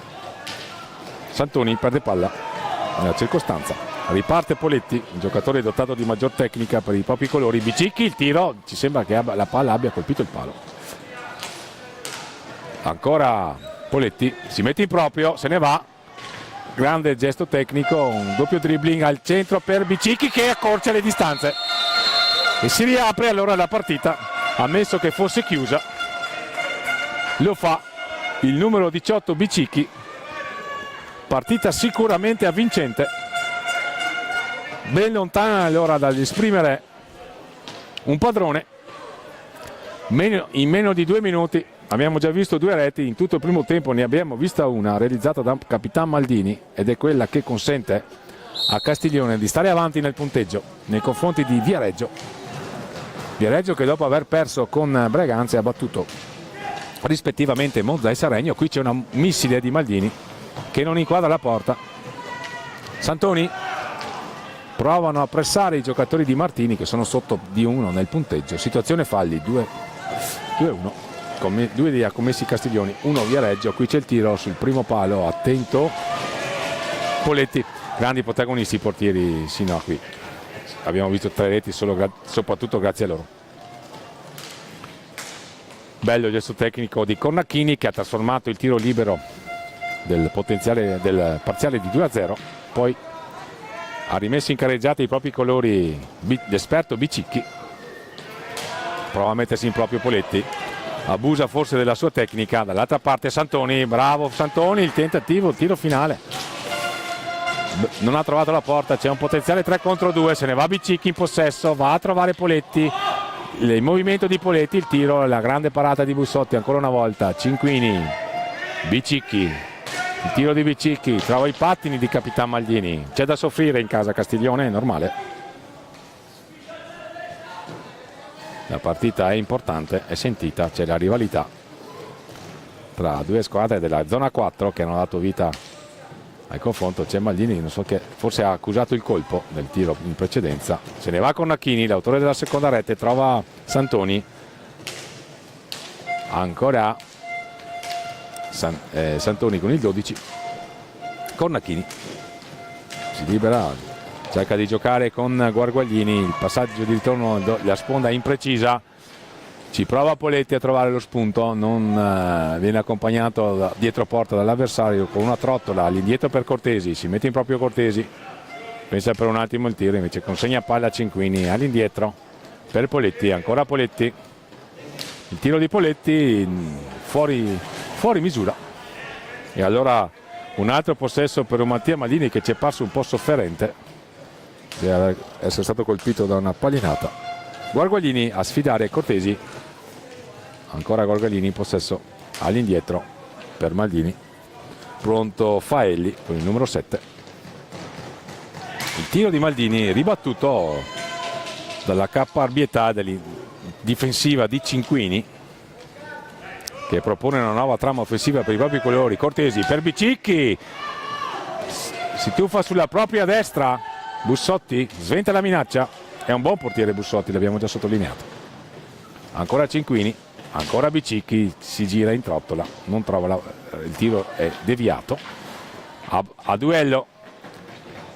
Santoni perde palla nella circostanza, riparte Poletti, un giocatore dotato di maggior tecnica per i propri colori. Bicicchi, il tiro, ci sembra che la palla abbia colpito il palo. Ancora Poletti, si mette in proprio, se ne va, grande gesto tecnico, un doppio dribbling al centro per Bicicchi che accorcia le distanze e si riapre allora la partita, ammesso che fosse chiusa. Lo fa il numero 18 Bicicchi, partita sicuramente avvincente, ben lontana allora dall'esprimere un padrone. In meno di 2 minuti abbiamo già visto 2 reti, in tutto il primo tempo ne abbiamo vista una realizzata da Capitan Maldini ed è quella che consente a Castiglione di stare avanti nel punteggio nei confronti di Viareggio. Viareggio che dopo aver perso con Breganze ha battuto rispettivamente Monza e Saregno. Qui c'è una missile di Maldini che non inquadra la porta. Santoni, provano a pressare i giocatori di Martini che sono sotto di 1 nel punteggio, situazione falli, 2-1, 2 li ha commessi Castiglioni, 1 Viareggio. Qui c'è il tiro sul primo palo, attento Poletti, grandi protagonisti i portieri sino a qui, abbiamo visto 3 reti soprattutto grazie a loro. Bello il gesto tecnico di Cornacchini che ha trasformato il tiro libero del parziale di 2-0, poi ha rimesso in carreggiata i propri colori l'esperto Bicicchi, prova a mettersi in proprio Poletti, abusa forse della sua tecnica. Dall'altra parte Santoni, bravo Santoni, il tentativo, il tiro finale non ha trovato la porta, c'è un potenziale 3 contro 2, se ne va Bicicchi in possesso, va a trovare Poletti, il movimento di Poletti, il tiro, la grande parata di Bussotti ancora una volta. Cinquini, Bicicchi, il tiro di Bicicchi, trova i pattini di Capitan Maldini. C'è da soffrire in casa Castiglione, è normale. La partita è importante, è sentita, c'è la rivalità tra 2 squadre della zona 4 che hanno dato vita al confronto. C'è Maldini, non so che, forse ha accusato il colpo del tiro in precedenza. Se ne va con Nacchini, l'autore della seconda rete, trova Santoni. Ancora Santoni con il 12. Cornacchini si libera, cerca di giocare con Guarguaglini, il passaggio di ritorno, la sponda imprecisa, ci prova Poletti a trovare lo spunto, non viene accompagnato dietro porta dall'avversario con una trottola all'indietro per Cortesi, si mette in proprio Cortesi, pensa per un attimo il tiro, invece consegna palla a Cinquini, all'indietro per Poletti, ancora Poletti, il tiro di Poletti fuori misura, e allora un altro possesso per un Mattia Maldini che ci è parso un po' sofferente per essere stato colpito da una pallinata. Guarguaglini a sfidare Cortesi, ancora Guarguaglini in possesso all'indietro per Maldini, pronto Faelli con il numero 7, il tiro di Maldini ribattuto dalla caparbietà difensiva di Cinquini che propone una nuova trama offensiva per i propri colori. Cortesi per Bicicchi, si tuffa sulla propria destra, Bussotti sventa la minaccia, è un buon portiere Bussotti, l'abbiamo già sottolineato. Ancora Cinquini, ancora Bicicchi, si gira in trottola, non trova il tiro è deviato. A duello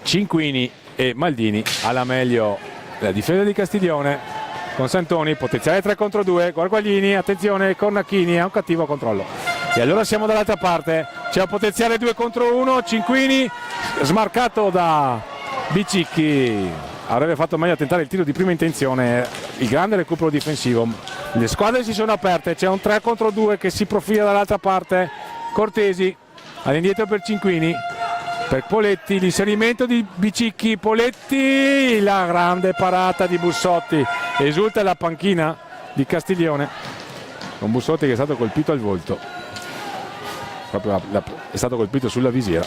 Cinquini e Maldini, alla meglio la difesa di Castiglione con Santoni, potenziale 3 contro 2, Guarguaglini, attenzione Cornacchini, ha un cattivo controllo. E allora siamo dall'altra parte, c'è un potenziale 2 contro 1, Cinquini smarcato da Bicicchi, avrebbe fatto meglio a tentare il tiro di prima intenzione, il grande recupero difensivo. Le squadre si sono aperte, c'è un 3 contro 2 che si profila dall'altra parte, Cortesi all'indietro per Cinquini, per Poletti, l'inserimento di Bicicchi, Poletti, la grande parata di Bussotti, esulta la panchina di Castiglione con Bussotti che è stato colpito al volto, proprio è stato colpito sulla visiera.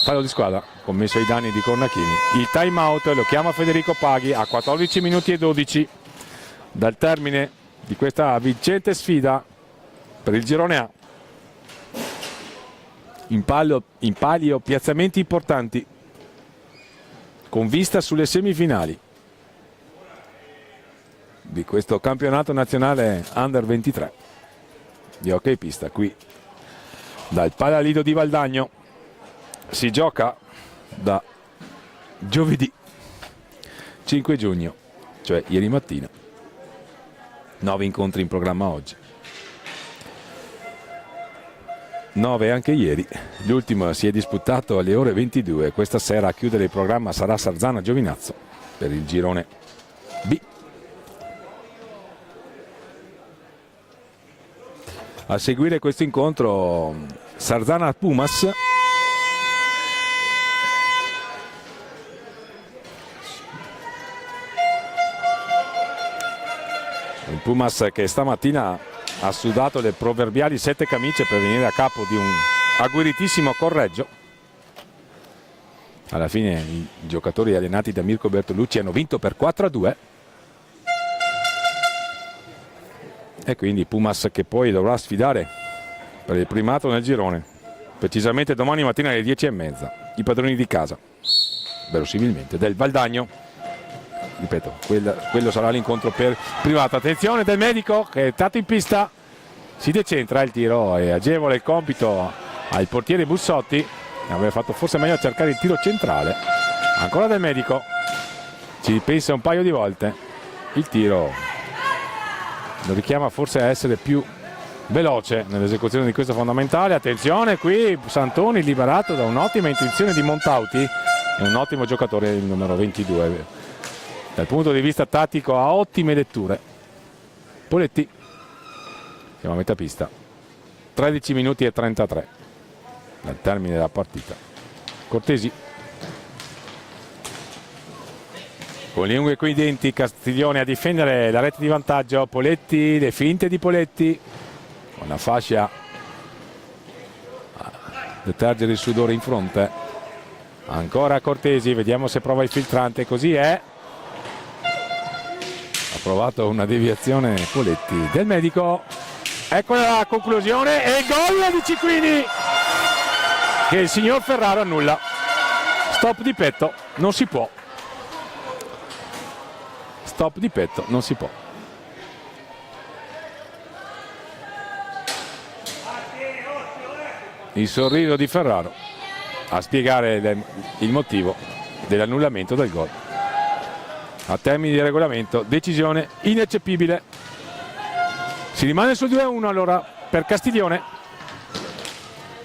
Fallo di squadra commesso ai danni di Cornacchini. Il time out lo chiama Federico Paghi a 14 minuti e 12 dal termine di questa vincente sfida per il girone A. In palio piazzamenti importanti con vista sulle semifinali di questo campionato nazionale Under 23 di hockey pista qui dal Palalido di Valdagno. Si gioca da giovedì 5 giugno, cioè ieri mattina. 9 incontri in programma oggi, 9 anche ieri. L'ultimo si è disputato alle ore 22. Questa sera a chiudere il programma sarà Sarzana Giovinazzo per il girone B. A seguire questo incontro Sarzana Pumas, il Pumas che stamattina ha sudato le proverbiali 7 camicie per venire a capo di un agguerritissimo Correggio. Alla fine i giocatori allenati da Mirko Bertolucci hanno vinto per 4-2 e quindi Pumas che poi dovrà sfidare per il primato nel girone, precisamente domani mattina alle 10:30, i padroni di casa, verosimilmente del Valdagno. Ripeto, quello sarà l'incontro per privato. Attenzione del medico che è stato in pista, si decentra, il tiro è agevole, il compito al portiere Bussotti, aveva fatto forse meglio a cercare il tiro centrale. Ancora del medico, ci pensa un paio di volte, il tiro lo richiama forse a essere più veloce nell'esecuzione di questo fondamentale. Attenzione qui Santoni liberato da un'ottima intuizione di Montauti, è un ottimo giocatore il numero 22. Dal punto di vista tattico ha ottime letture. Poletti, siamo a metà pista, 13 minuti e 33 dal termine della partita. Cortesi con lingue coi denti, Castiglione a difendere la rete di vantaggio. Poletti, le finte di Poletti con la fascia a detergere il sudore in fronte. Ancora Cortesi, vediamo se prova il filtrante, così è. Ha provato una deviazione Poletti del medico. Ecco la conclusione e il gol di Cicquini che il signor Ferraro annulla. Stop di petto, non si può. Stop di petto, non si può. Il sorriso di Ferraro a spiegare il motivo dell'annullamento del gol. A termini di regolamento, decisione ineccepibile. Si rimane sul 2-1 allora per Castiglione.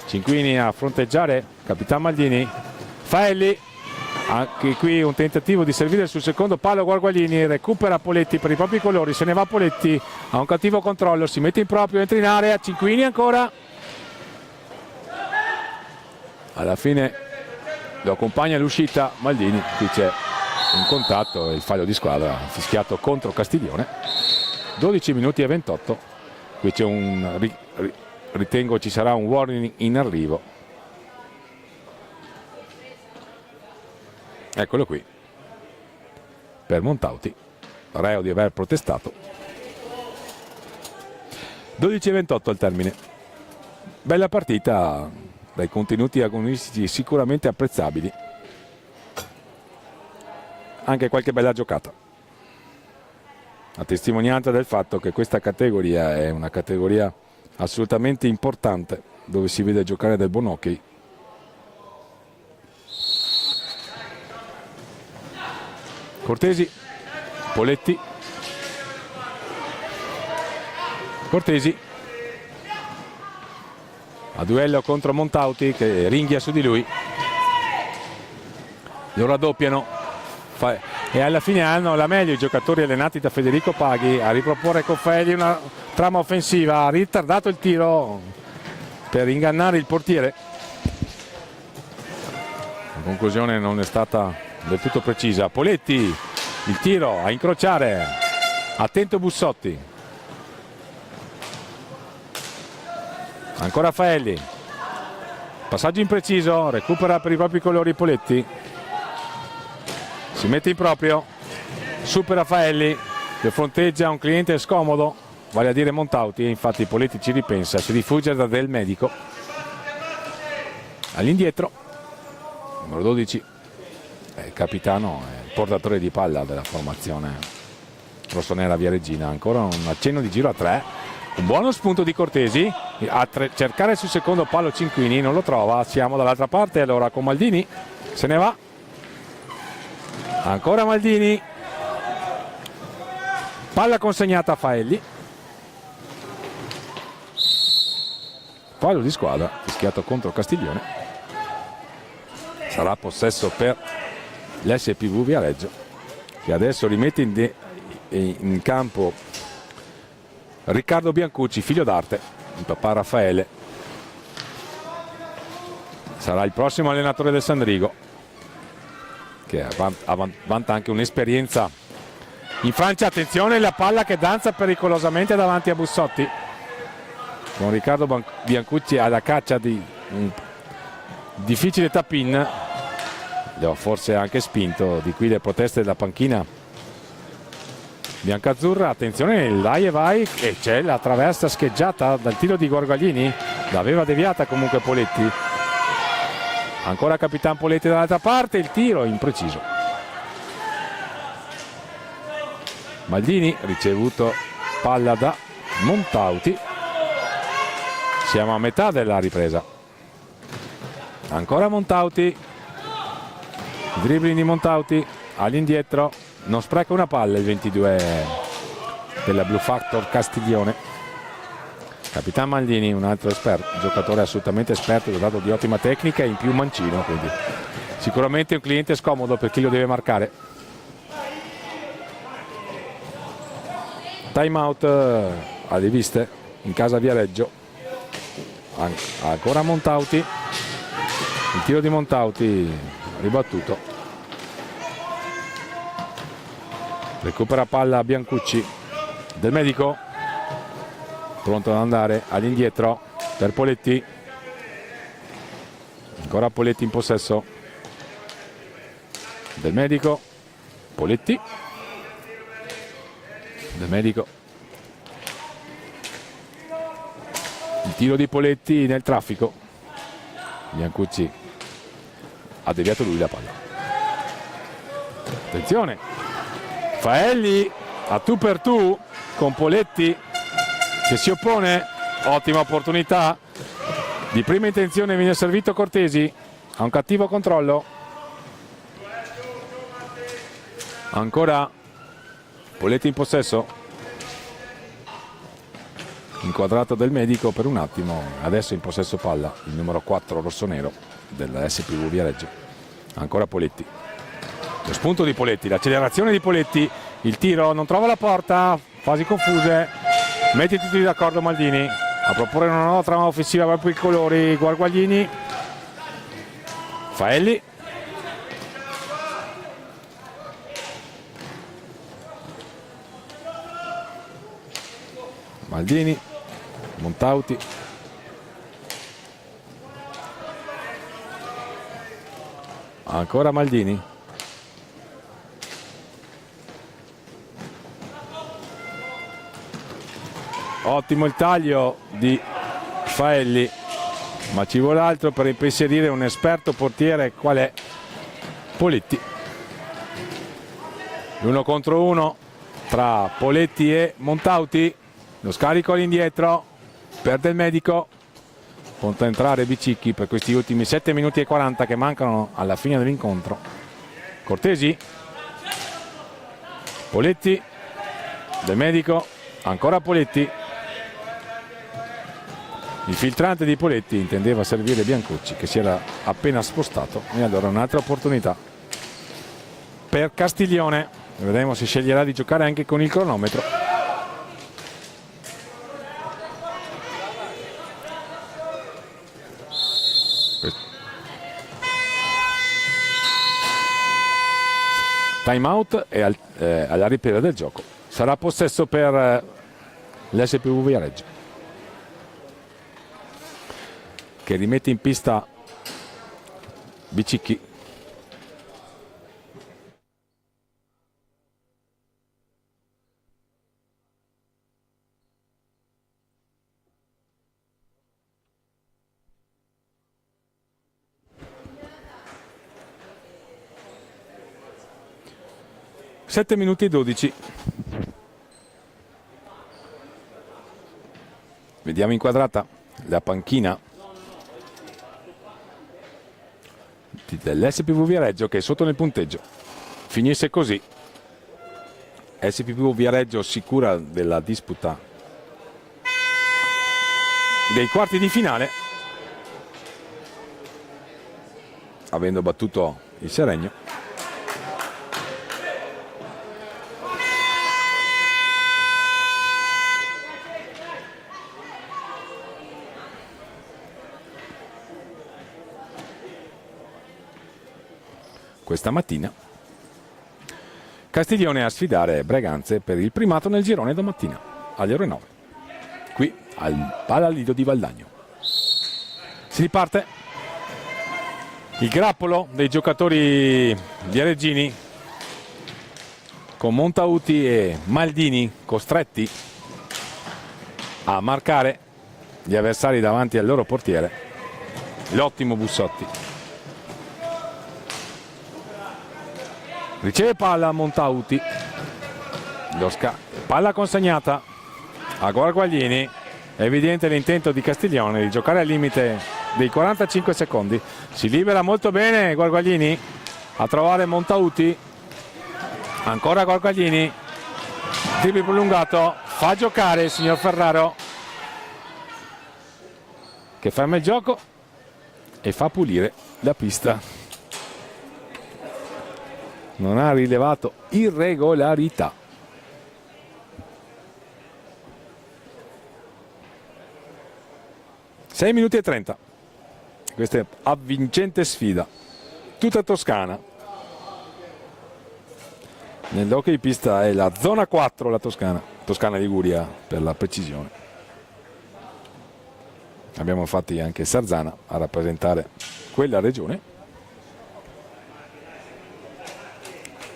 Cinquini a fronteggiare Capitan Maldini. Faelli, anche qui un tentativo di servire sul secondo palo. Guarguaglini recupera Poletti per i propri colori, se ne va Poletti, ha un cattivo controllo, si mette in proprio, entra in area. Cinquini ancora. Alla fine lo accompagna l'uscita Maldini. Qui c'è un contatto e il fallo di squadra fischiato contro Castiglione. 12 minuti e 28. Qui c'è un ritengo ci sarà un warning in arrivo. Eccolo qui per Montauti, reo di aver protestato. 12 e 28 al termine. Bella partita dai contenuti agonistici sicuramente apprezzabili, anche qualche bella giocata, a testimonianza del fatto che questa categoria è una categoria assolutamente importante dove si vede giocare del buon hockey. Cortesi, Poletti, Cortesi a duello contro Montauti che ringhia su di lui, lo raddoppiano e alla fine hanno la meglio i giocatori allenati da Federico Paghi a riproporre con Faelli una trama offensiva. Ha ritardato il tiro per ingannare il portiere, la conclusione non è stata del tutto precisa. Poletti, il tiro a incrociare, attento Bussotti, ancora Faelli, passaggio impreciso, recupera per i propri colori Poletti, si mette in proprio, supera Faelli che fronteggia un cliente scomodo, vale a dire Montauti, infatti Poletti ci ripensa, si rifugia da Del Medico. All'indietro, numero 12, è il capitano, è il portatore di palla della formazione rossonera Viareggina. Ancora un accenno di giro a 3, un buono spunto di Cortesi a cercare sul secondo palo Cinquini, non lo trova, siamo dall'altra parte allora con Maldini, se ne va, ancora Maldini, palla consegnata a Faelli, fallo di squadra fischiato contro Castiglione, sarà possesso per l'SPV Viareggio, che adesso rimette in campo Riccardo Biancucci, figlio d'arte, il papà Raffaele, sarà il prossimo allenatore del Sandrigo, che vanta anche un'esperienza in Francia. Attenzione, la palla che danza pericolosamente davanti a Bussotti, con Riccardo Biancucci alla caccia di un difficile tap-in, le ho forse anche spinto, di qui le proteste della panchina biancazzurra. Attenzione, il vai e vai, e c'è la traversa scheggiata dal tiro di Gorgalini, l'aveva deviata comunque Poletti, ancora Capitan Poletti dall'altra parte, il tiro impreciso. Maldini ricevuto palla da Montauti, siamo a metà della ripresa, ancora Montauti, dribbling di Montauti all'indietro, non spreca una palla il 22 della Blue Factor Castiglione. Capitan Maldini, un altro giocatore assolutamente esperto, dotato di ottima tecnica e in più mancino, quindi sicuramente un cliente scomodo per chi lo deve marcare. Time out alle viste in casa Viareggio, ancora Montauti, il tiro di Montauti ribattuto, recupera palla Biancucci, Del Medico pronto ad andare all'indietro per Poletti, ancora Poletti in possesso, Del Medico, Poletti, Del Medico, il tiro di Poletti nel traffico, Biancucci ha deviato lui la palla, attenzione, Faelli a tu per tu con Poletti che si oppone, ottima opportunità, di prima intenzione viene servito Cortesi, ha un cattivo controllo, ancora Poletti in possesso, inquadrato Del Medico per un attimo, adesso in possesso palla il numero 4 rossonero della SPV Viareggio, ancora Poletti, lo spunto di Poletti, l'accelerazione di Poletti, il tiro non trova la porta, fasi confuse, metti tutti d'accordo Maldini a proporre una nuova trama offensiva proprio i colori Guarguaglini, Faelli, Maldini, Montauti, ancora Maldini, ottimo il taglio di Faelli, ma ci vuole altro per impensierire un esperto portiere qual è Poletti. L'uno contro uno tra Poletti e Montauti, lo scarico all'indietro per Del Medico, pronto a entrare Bicicchi per questi ultimi 7 minuti e 40 che mancano alla fine dell'incontro. Cortesi, Poletti, Del Medico, ancora Poletti, il filtrante di Poletti intendeva servire Biancucci che si era appena spostato, e allora un'altra opportunità per Castiglione, vedremo se sceglierà di giocare anche con il cronometro. Time out e alla ripresa del gioco sarà possesso per l'SPV Viareggio, che rimette in pista Bicicchi. 7 minuti e 12. Vediamo inquadrata la panchina dell'SPV Viareggio che è sotto nel punteggio. Finisse così, SPV Viareggio sicura della disputa dei quarti di finale, avendo battuto il Seregno. Questa mattina Castiglione a sfidare Breganze per il primato nel girone domattina alle ore 9 qui al Palalido di Valdagno. Si riparte il grappolo dei giocatori viareggini con Montauti e Maldini costretti a marcare gli avversari davanti al loro portiere, l'ottimo Bussotti. Riceve palla Montauti, palla consegnata a Guarguaglini, è evidente l'intento di Castiglione di giocare al limite dei 45 secondi, si libera molto bene Guarguaglini a trovare Montauti, ancora Guarguaglini, dribbling prolungato, fa giocare il signor Ferraro che ferma il gioco e fa pulire la pista. Non ha rilevato irregolarità. Sei minuti e 30. Questa è avvincente sfida. Tutta toscana. Nell'hockey pista è la zona 4, la Toscana. Toscana Liguria per la precisione. Abbiamo infatti anche Sarzana a rappresentare quella regione.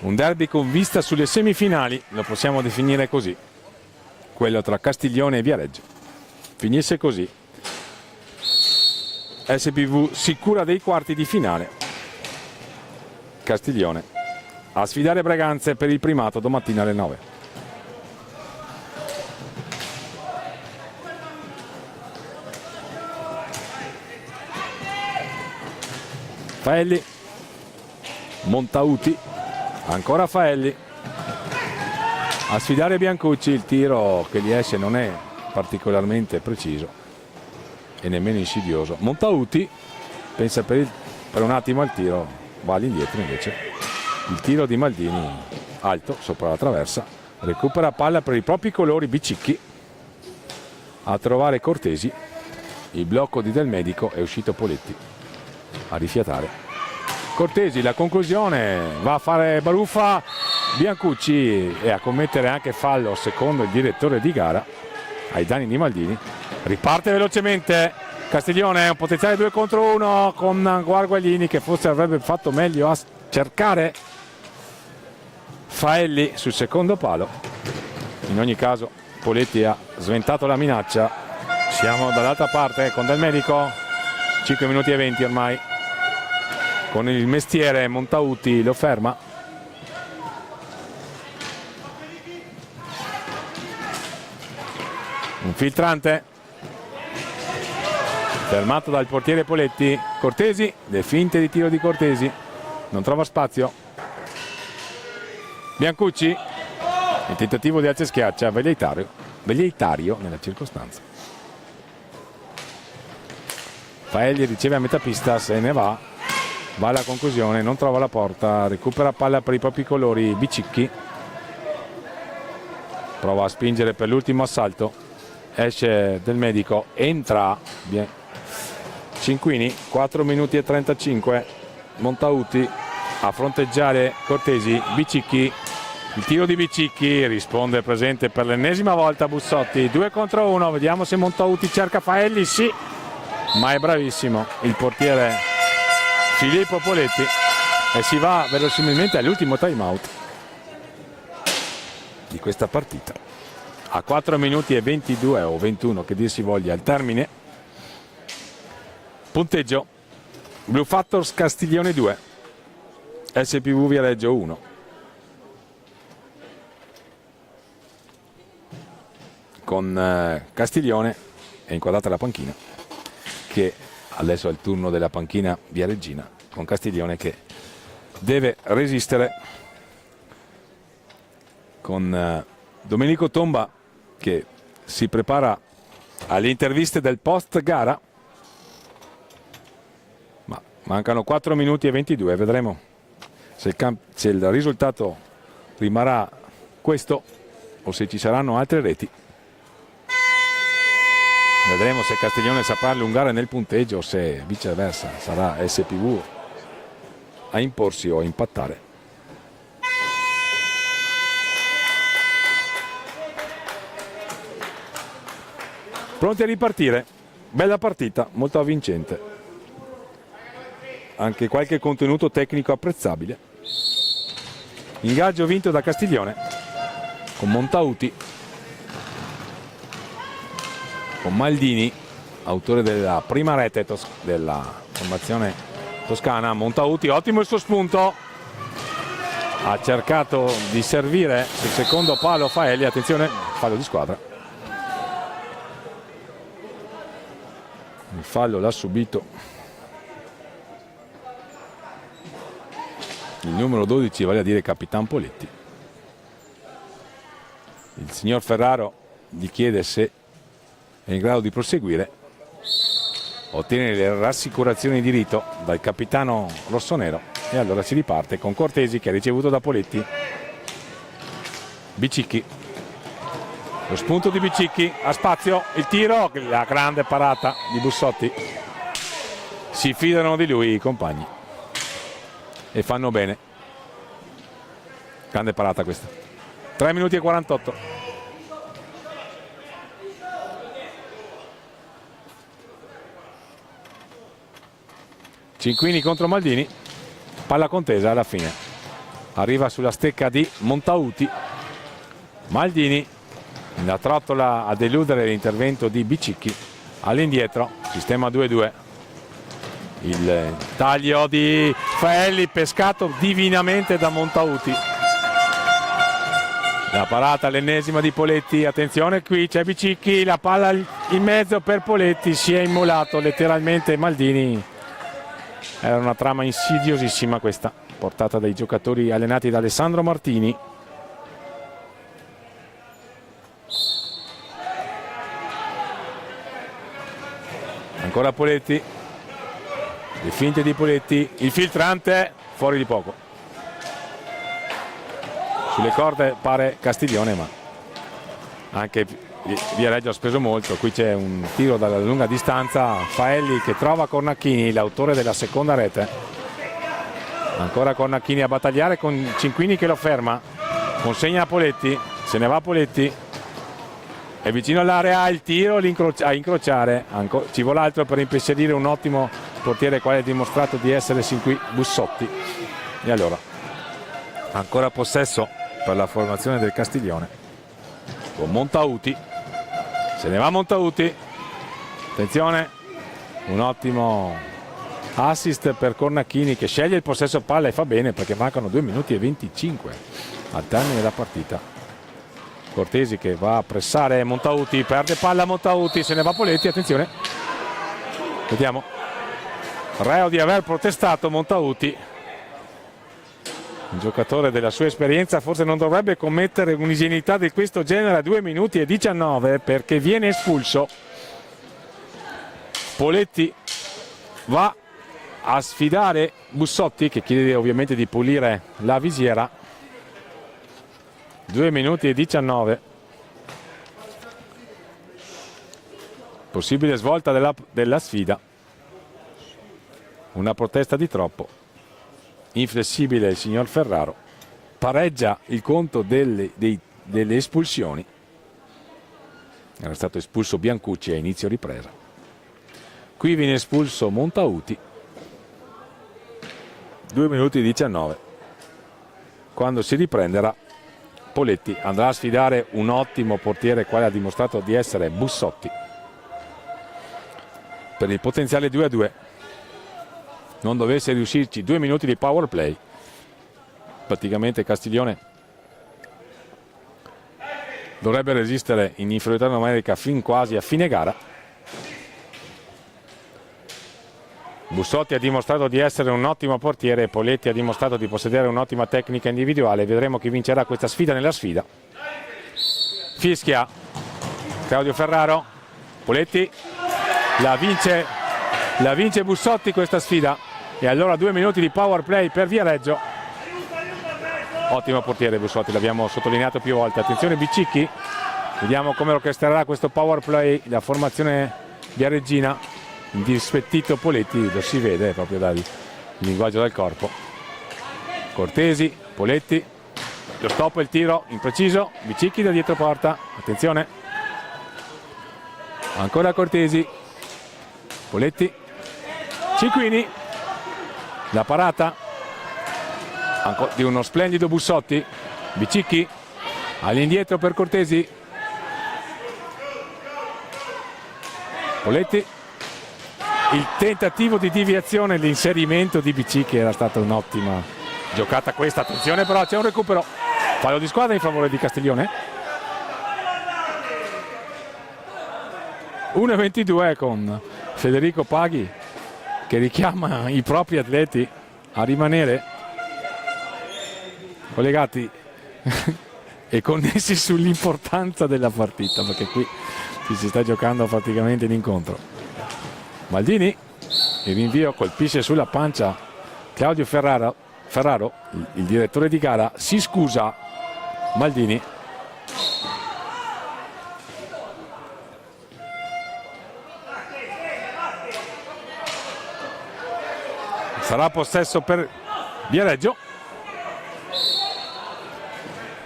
Un derby con vista sulle semifinali, lo possiamo definire così, quello tra Castiglione e Viareggio. Finisse così, SPV sicura dei quarti di finale, Castiglione a sfidare Breganze per il primato domattina alle 9. Faelli, Montauti, ancora Faelli a sfidare Biancucci, il tiro che gli esce non è particolarmente preciso e nemmeno insidioso. Montauti pensa per un attimo al tiro, va all'indietro invece. Il tiro di Maldini alto sopra la traversa, recupera palla per i propri colori Bicicchi a trovare Cortesi, il blocco di Del Medico, è uscito Poletti a rifiatare. Cortesi, la conclusione, va a fare baruffa Biancucci e a commettere anche fallo secondo il direttore di gara ai danni di Maldini. Riparte velocemente Castiglione, un potenziale 2 contro 1 con Guarguaglini che forse avrebbe fatto meglio a cercare Faelli sul secondo palo. In ogni caso Poletti ha sventato la minaccia. Siamo dall'altra parte con Del Medico, 5 minuti e 20 ormai. Con il mestiere Montauti lo ferma. Un filtrante fermato dal portiere Poletti. Cortesi, le finte di tiro di Cortesi, non trova spazio. Biancucci, il tentativo di alza e schiaccia, velleitario nella circostanza. Faelli riceve a metà pista, se ne va alla conclusione, non trova la porta, recupera palla per i propri colori Bicicchi, prova a spingere per l'ultimo assalto, esce Del Medico, entra Cinquini, 4 minuti e 35, Montauti a fronteggiare Cortesi, Bicicchi, il tiro di Bicicchi, risponde presente per l'ennesima volta Bussotti, 2 contro 1, vediamo se Montauti cerca Faelli, sì, ma è bravissimo il portiere Filippo Poletti e si va verosimilmente all'ultimo time out di questa partita. A 4 minuti e 22 o 21 che dir si voglia al termine. Punteggio: Blue Factors Castiglione 2, SPV Viareggio 1. con Castiglione, è inquadrata la panchina, che adesso è il turno della panchina viareggina, con Castiglione che deve resistere con Domenico Tomba che si prepara alle interviste del post gara, ma mancano 4 minuti e 22, vedremo se il risultato rimarrà questo o se ci saranno altre reti. Vedremo se Castiglione saprà allungare nel punteggio o se viceversa sarà SPV a imporsi o a impattare. Pronti a ripartire, bella partita, molto avvincente, anche qualche contenuto tecnico apprezzabile. Ingaggio vinto da Castiglione con Montauti, con Maldini, autore della prima rete della formazione toscana. Montauti, ottimo il suo spunto, ha cercato di servire sul secondo palo Faelli, attenzione, fallo di squadra. Il fallo l'ha subito il numero 12, vale a dire Capitan Poletti. Il signor Ferraro gli chiede se è in grado di proseguire, ottiene le rassicurazioni di rito dal capitano rossonero e allora si riparte con Cortesi che ha ricevuto da Poletti. Bicicchi, lo spunto di Bicicchi, a spazio, il tiro, la grande parata di Bussotti. Si fidano di lui i compagni e fanno bene. Grande parata questa. 3 minuti e 48. Cinquini contro Maldini, palla contesa alla fine. Arriva sulla stecca di Montauti. Maldini la trottola a deludere l'intervento di Bicicchi, all'indietro, sistema 2-2. Il taglio di Faelli pescato divinamente da Montauti. La parata, l'ennesima di Poletti, attenzione qui c'è Bicicchi, la palla in mezzo per Poletti, si è immolato letteralmente Maldini. Era una trama insidiosissima questa, portata dai giocatori allenati da Alessandro Martini. Ancora Poletti, le finte di Poletti, il filtrante fuori di poco. Sulle corde pare Castiglione, ma anche Viareggio ha speso molto. Qui c'è un tiro dalla lunga distanza, Faelli che trova Cornacchini, l'autore della seconda rete. Ancora Cornacchini a battagliare con Cinquini che lo ferma, consegna a Poletti, se ne va Poletti. È vicino all'area, il tiro a incrociare, ci vuole altro per impensierire un ottimo portiere quale ha dimostrato di essere sin qui Bussotti. E allora ancora possesso per la formazione del Castiglione con Montauti, se ne va Montauti, attenzione, un ottimo assist per Cornacchini che sceglie il possesso palla e fa bene perché mancano 2 minuti e 25 al termine della partita. Cortesi che va a pressare Montauti, perde palla Montauti, se ne va Poletti, attenzione, vediamo, reo di aver protestato Montauti, un giocatore della sua esperienza forse non dovrebbe commettere un'ingenuità di questo genere a 2 minuti e 19 perché viene espulso. Poletti va a sfidare Bussotti che chiede ovviamente di pulire la visiera. 2 minuti e 19. Possibile svolta della sfida. Una protesta di troppo. Inflessibile il signor Ferraro. Pareggia il conto delle espulsioni. Era stato espulso Biancucci a inizio ripresa. Qui viene espulso Montauti. 2 minuti e 19. Quando si riprenderà Poletti andrà a sfidare un ottimo portiere quale ha dimostrato di essere Bussotti per il potenziale 2-2. Non dovesse riuscirci 2 minuti di power play, praticamente Castiglione dovrebbe resistere in inferiorità numerica fin quasi a fine gara. Bussotti ha dimostrato di essere un ottimo portiere, Poletti ha dimostrato di possedere un'ottima tecnica individuale. Vedremo chi vincerà questa sfida nella sfida. Fischia Claudio Ferraro, Poletti la vince Bussotti questa sfida, e allora 2 minuti di power play per Viareggio. Ottimo portiere Bussotti, l'abbiamo sottolineato più volte. Attenzione Bicicchi, vediamo come orchestrerà questo power play la formazione viareggina. Indispettito Poletti, lo si vede proprio dal linguaggio del corpo. Cortesi, Poletti, lo stop e il tiro impreciso, Bicicchi da dietro porta, attenzione, ancora Cortesi, Poletti, Cinquini, la parata di uno splendido Bussotti, Bicicchi all'indietro per Cortesi, Poletti, il tentativo di deviazione, l'inserimento di Bicicchi, era stata un'ottima giocata questa, attenzione però c'è un recupero, fallo di squadra in favore di Castiglione. 1:22 con Federico Paghi che richiama i propri atleti a rimanere collegati e connessi sull'importanza della partita, perché qui si sta giocando praticamente l'incontro. Maldini, il rinvio colpisce sulla pancia Claudio Ferraro, il direttore di gara, si scusa Maldini. Sarà possesso per Viareggio.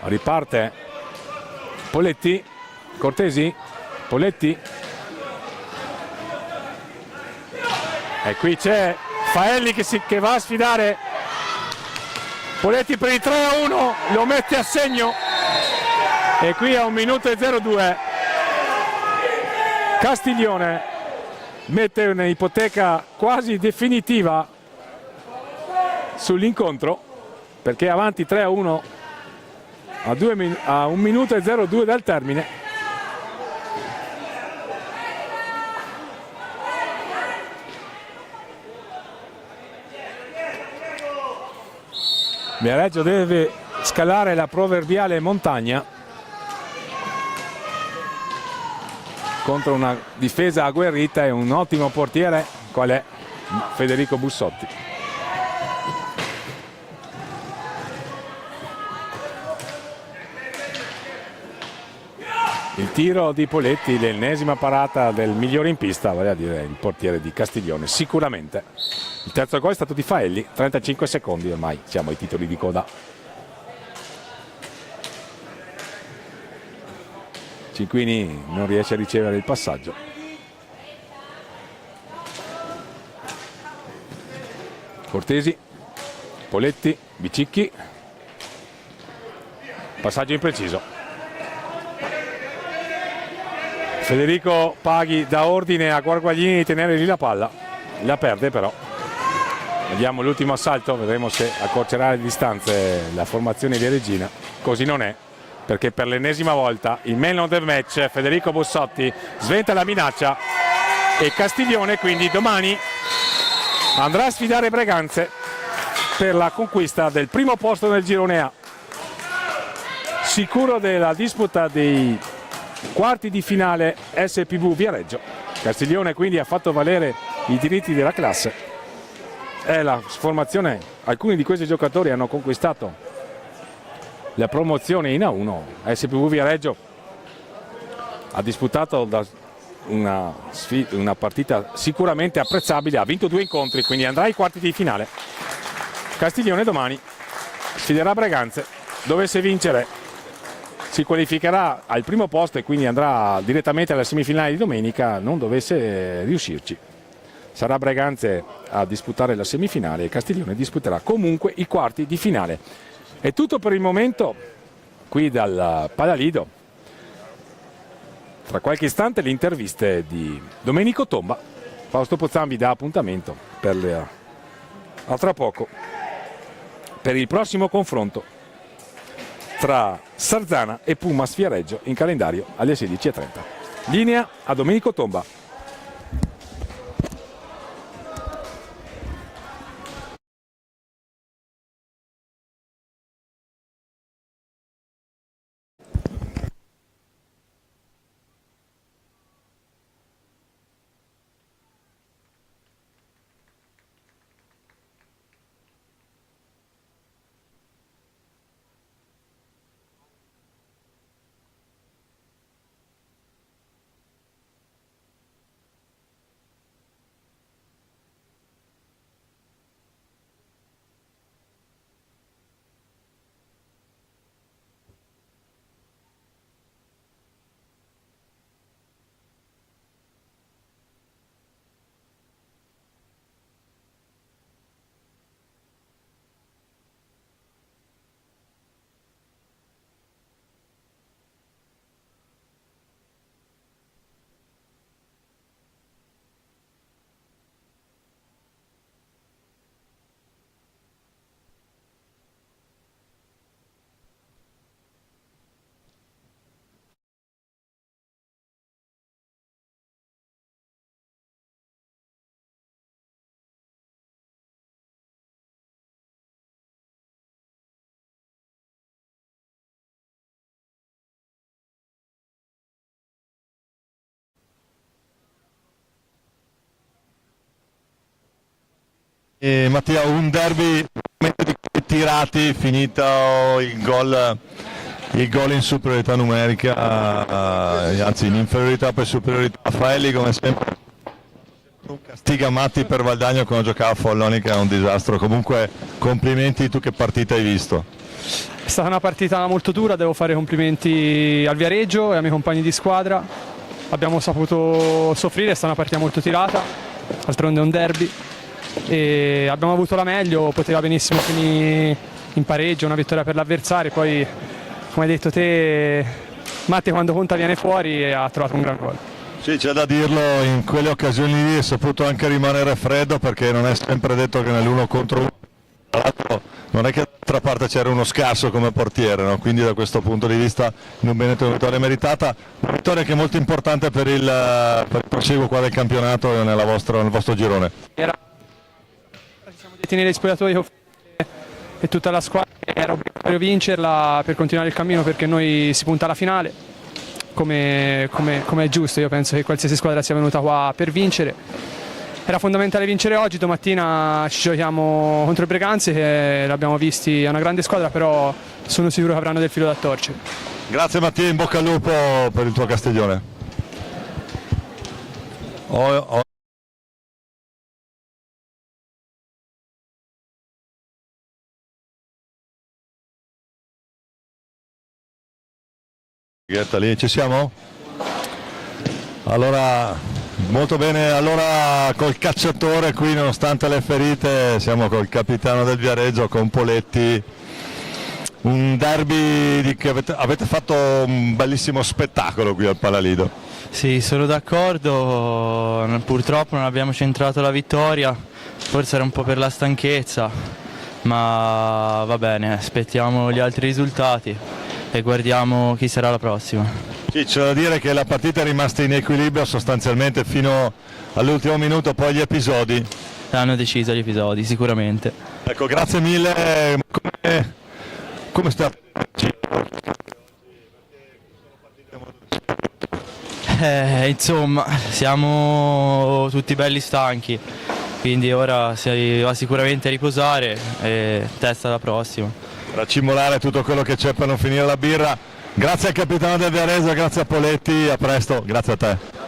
Riparte Poletti, Cortesi, Poletti. E qui c'è Faelli che va a sfidare Poletti per il 3-1, lo mette a segno e qui a 1:02 Castiglione mette un'ipoteca quasi definitiva sull'incontro, perché è avanti 3-1 a 1:02 dal termine. Viareggio deve scalare la proverbiale montagna contro una difesa agguerrita e un ottimo portiere qual è Federico Bussotti. Il tiro di Poletti, l'ennesima parata del migliore in pista, vale a dire il portiere di Castiglione, sicuramente. Il terzo gol è stato di Faelli, 35 secondi ormai, siamo ai titoli di coda. Cinquini non riesce a ricevere il passaggio. Cortesi, Poletti, Bicicchi. Passaggio impreciso. Federico Paghi dà ordine a Guarguaglini di tenere lì la palla. La perde però. Vediamo l'ultimo assalto, vedremo se accorcerà le distanze la formazione viareggina. Così non è, perché per l'ennesima volta il man of the match Federico Bussotti sventa la minaccia e Castiglione quindi domani andrà a sfidare Breganze per la conquista del primo posto nel girone A, sicuro della disputa dei quarti di finale SPV Viareggio. Castiglione quindi ha fatto valere i diritti della classe. È la formazione, alcuni di questi giocatori hanno conquistato la promozione in A1. SPV Viareggio ha disputato una partita sicuramente apprezzabile, ha vinto 2 incontri, quindi andrà ai quarti di finale. Castiglione domani sfiderà Breganze, dovesse vincere si qualificherà al primo posto e quindi andrà direttamente alla semifinale di domenica, non dovesse riuscirci. Sarà Breganze a disputare la semifinale e Castiglione disputerà comunque i quarti di finale. È tutto per il momento qui dal Palalido. Tra qualche istante le interviste di Domenico Tomba. Fausto Pozzan vi dà appuntamento a tra poco per il prossimo confronto tra Sarzana e Pumas Viareggio in calendario alle 16:30. Linea a Domenico Tomba. E Mattia, un derby di tirati, finito il gol in superiorità numerica, anzi in inferiorità per superiorità. Raffaelli come sempre castiga Matti per Valdagno quando giocava a Folloni, che è un disastro. Comunque complimenti, tu che partita hai visto? È stata una partita molto dura, devo fare complimenti al Viareggio e ai miei compagni di squadra. Abbiamo saputo soffrire, è stata una partita molto tirata, d'altronde è un derby. E abbiamo avuto la meglio, poteva benissimo finire in pareggio, una vittoria per l'avversario. Poi, come hai detto te, Matti quando conta viene fuori e ha trovato un gran gol. Sì, c'è da dirlo, in quelle occasioni lì è saputo anche rimanere freddo, perché non è sempre detto che nell'uno contro uno, tra l'altro non è che dall'altra parte c'era uno scarso come portiere, no? Quindi da questo punto di vista in un Benetton una vittoria meritata, una vittoria che è molto importante per il proseguo qua del campionato e nel vostro girone. Ci siamo detti negli spogliatoi e tutta la squadra, era obbligatorio vincerla per continuare il cammino, perché noi si punta alla finale come è giusto. Io penso che qualsiasi squadra sia venuta qua per vincere. Era fondamentale vincere oggi, domattina ci giochiamo contro i Breganze, che l'abbiamo visti, è una grande squadra, però sono sicuro che avranno del filo da torcere. Grazie Mattia, in bocca al lupo per il tuo Castiglione. Lì ci siamo? Allora, molto bene, allora col cacciatore qui, nonostante le ferite, siamo col capitano del Viareggio, con Poletti. Un derby che avete fatto un bellissimo spettacolo qui al Palalido. Sì, sono d'accordo, purtroppo non abbiamo centrato la vittoria, forse era un po' per la stanchezza, ma va bene, aspettiamo gli altri risultati e guardiamo chi sarà la prossima. Sì, c'è da dire che la partita è rimasta in equilibrio sostanzialmente fino all'ultimo minuto, poi gli episodi Hanno deciso gli episodi, sicuramente. Ecco, grazie mille. Come sta? Insomma, siamo tutti belli stanchi, quindi ora si va sicuramente a riposare e testa alla prossima. Raccimolare tutto quello che c'è per non finire la birra. Grazie al capitano del Viareggio, grazie a Poletti, a presto, grazie a te.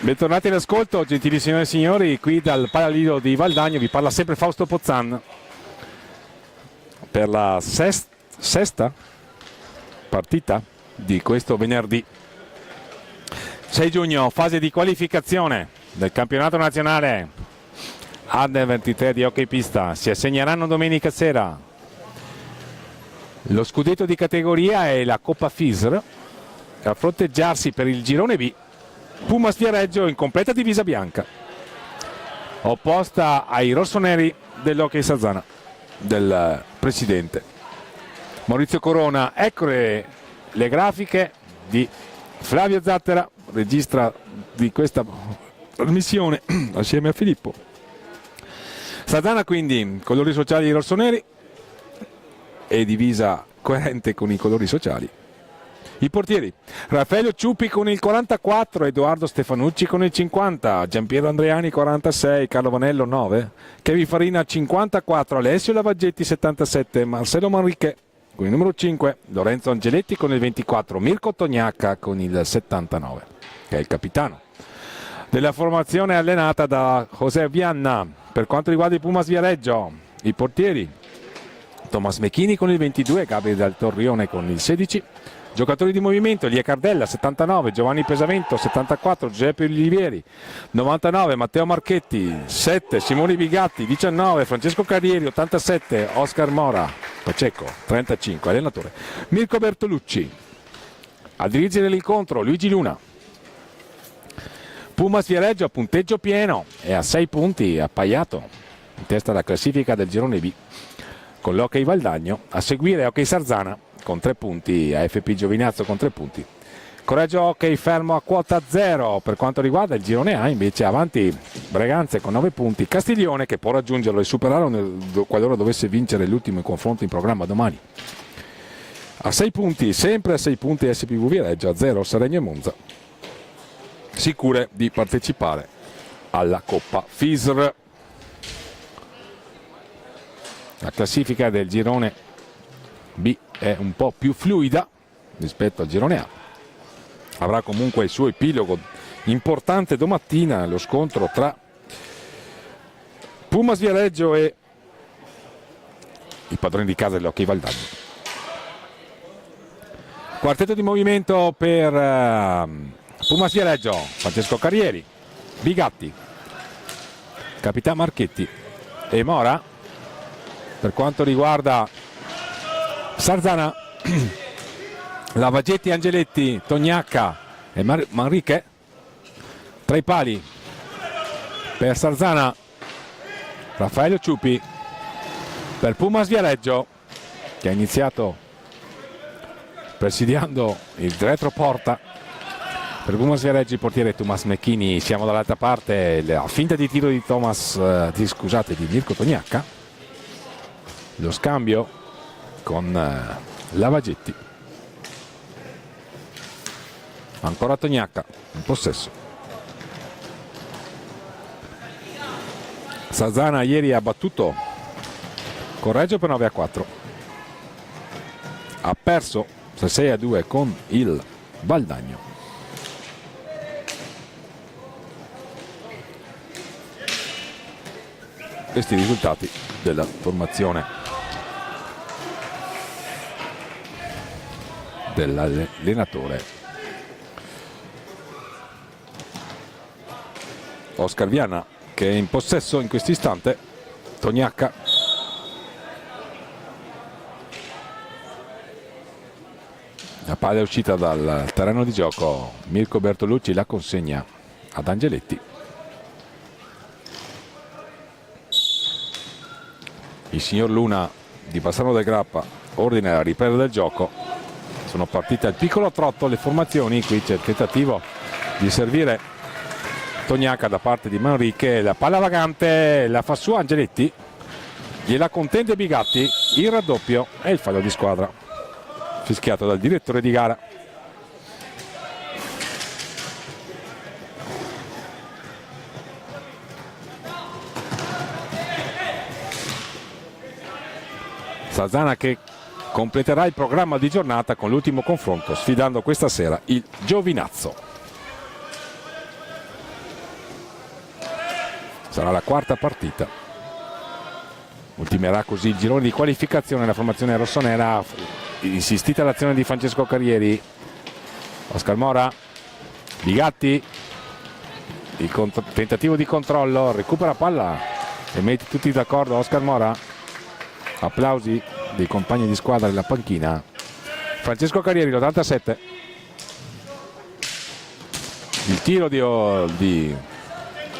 Bentornati all'ascolto, gentili signore e signori, qui dal Palalido di Valdagno vi parla sempre Fausto Pozzan per la sesta partita di questo venerdì 6 giugno, fase di qualificazione del campionato nazionale Under 23 di hockey pista. Si assegneranno domenica sera lo scudetto di categoria e la Coppa FISR a fronteggiarsi per il girone B Pumas Viareggio in completa divisa bianca, opposta ai rossoneri dell'Hockey Sarzana del presidente Maurizio Corona. Ecco le grafiche di Flavio Zattera, regista di questa trasmissione assieme a Filippo. Sarzana quindi colori sociali rossoneri e divisa coerente con i colori sociali. I portieri: Raffaello Ciupi con il 44, Edoardo Stefanucci con il 50, Giampiero Andreani 46, Carlo Vanello 9, Kevin Farina 54, Alessio Lavaggetti 77, Marcello Manrique con il numero 5, Lorenzo Angeletti con il 24, Mirko Tognacca con il 79, che è il capitano della formazione allenata da José Vianna. Per quanto riguarda i Pumas Viareggio, i portieri: Thomas Mechini con il 22, Gabriele Dal Torrione con il 16. Giocatori di movimento: Elia Cardella 79, Giovanni Pesavento 74, Giuseppe Olivieri 99, Matteo Marchetti 7, Simone Bigatti 19, Francesco Carrieri 87, Oscar Mora Paceco 35, allenatore Mirko Bertolucci. A dirigere l'incontro Luigi Luna. Pumas Viareggio a punteggio pieno e a 6 punti, appaiato in testa alla classifica del girone B con l'Hockey Valdagno, a seguire Hockey Sarzana con 3 punti, AFP Giovinazzo con 3 punti. Coraggio Hockey fermo a quota 0. Per quanto riguarda il girone A invece avanti Breganze con 9 punti, Castiglione che può raggiungerlo e superarlo qualora dovesse vincere l'ultimo confronto in programma domani. A 6 punti, sempre a 6 punti SPV Viareggio, a 0 Seregno e Monza, sicure di partecipare alla Coppa FISR. La classifica del girone B è un po' più fluida rispetto al girone A. Avrà comunque il suo epilogo importante domattina, lo scontro tra Pumas Viareggio e i padroni di casa dell'Hockey Valdagno. Quartetto di movimento per Pumas Viareggio: Francesco Carrieri, Bigatti, Capitano Marchetti e Mora. Per quanto riguarda Sarzana, Lavaggetti, Angeletti, Tognacca e Manrique. Tra i pali per Sarzana Raffaello Ciupi. Per Pumas Viareggio, che ha iniziato presidiando il retroporta, per Pumas Viareggio il portiere Thomas Mechini. Siamo dall'altra parte, la finta di tiro di di Mirko Tognacca, lo scambio con Lavaggetti. Ancora Tognacca in possesso. Sarzana ieri ha battuto Correggio per 9-4, ha perso 6-2 con il Valdagno. Questi i risultati della formazione dell'allenatore Oscar Viana, che è in possesso in questo istante. Tognacca, la palla è uscita dal terreno di gioco, Mirko Bertolucci la consegna ad Angeletti. Il signor Luna di Bassano del Grappa ordina la ripresa del gioco. Sono partite al piccolo trotto le formazioni. Qui c'è il tentativo di servire Tognacca da parte di Manrique, la palla vagante la fa su Angeletti, gliela contende Bigatti, il raddoppio e il fallo di squadra fischiato dal direttore di gara. Sarzana che completerà il programma di giornata con l'ultimo confronto, sfidando questa sera il Giovinazzo. sarà la quarta partita. Ultimerà così il girone di qualificazione. La formazione rossonera, insistita l'azione di Francesco Carrieri. Oscar Mora, Bigatti, il tentativo di controllo, recupera palla e mette tutti d'accordo Oscar Mora. Applausi dei compagni di squadra della panchina. Francesco Carrieri, l'87. Il tiro di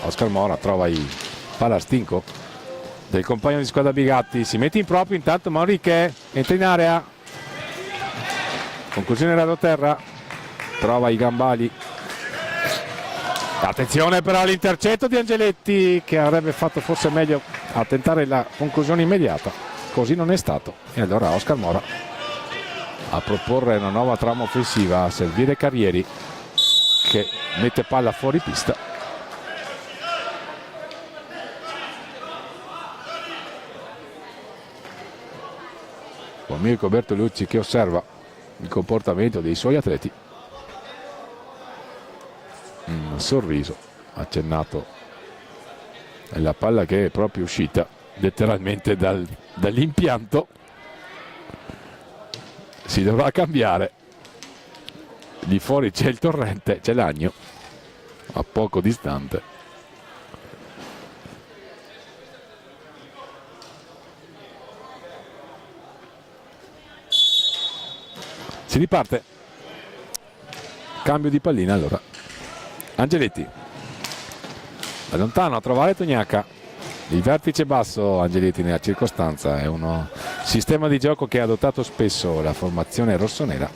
Oscar Mora trova il palastinco del compagno di squadra Bigatti. Si mette in proprio, intanto Manrique entra in area, conclusione radoterra, trova i gambali. Attenzione però all'intercetto di Angeletti, che avrebbe fatto forse meglio a tentare la conclusione immediata. Così non è stato, e allora Oscar Mora a proporre una nuova trama offensiva, a servire Carrieri che mette palla fuori pista. Con Mirko Bertolucci che osserva il comportamento dei suoi atleti. Un sorriso accennato, è la palla che è proprio uscita letteralmente dall'impianto. Si dovrà cambiare. Lì fuori c'è il torrente, c'è l'Agno a poco distante. Si riparte, cambio di pallina allora. Angeletti da lontano a trovare Tognaca, il vertice basso. Angeletti nella circostanza, è uno sistema di gioco che ha adottato spesso la formazione rossonera.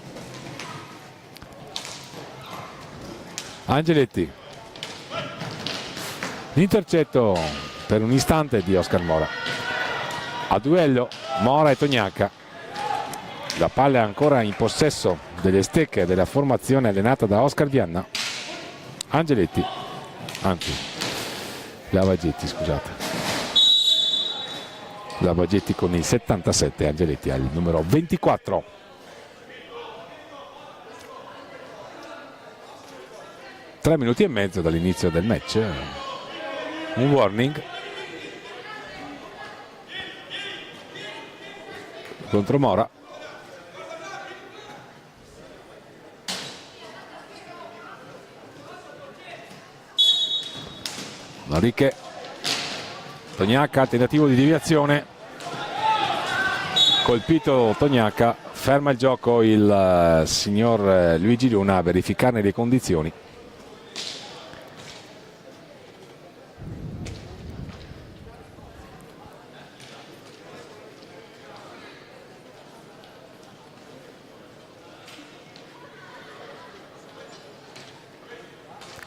Angeletti, l'intercetto per un istante di Oscar Mora. A duello Mora e Tognaca. La palla è ancora in possesso delle stecche della formazione allenata da Oscar Vianna. Angeletti, anzi Lavagetti, scusate. Lavagetti con il 77, Angeletti al numero 24. 3 minuti e mezzo dall'inizio del match. Un warning contro Mora. Manrique, Tognaca, tentativo di deviazione, colpito Tognaca, ferma il gioco il signor Luigi Luna a verificarne le condizioni.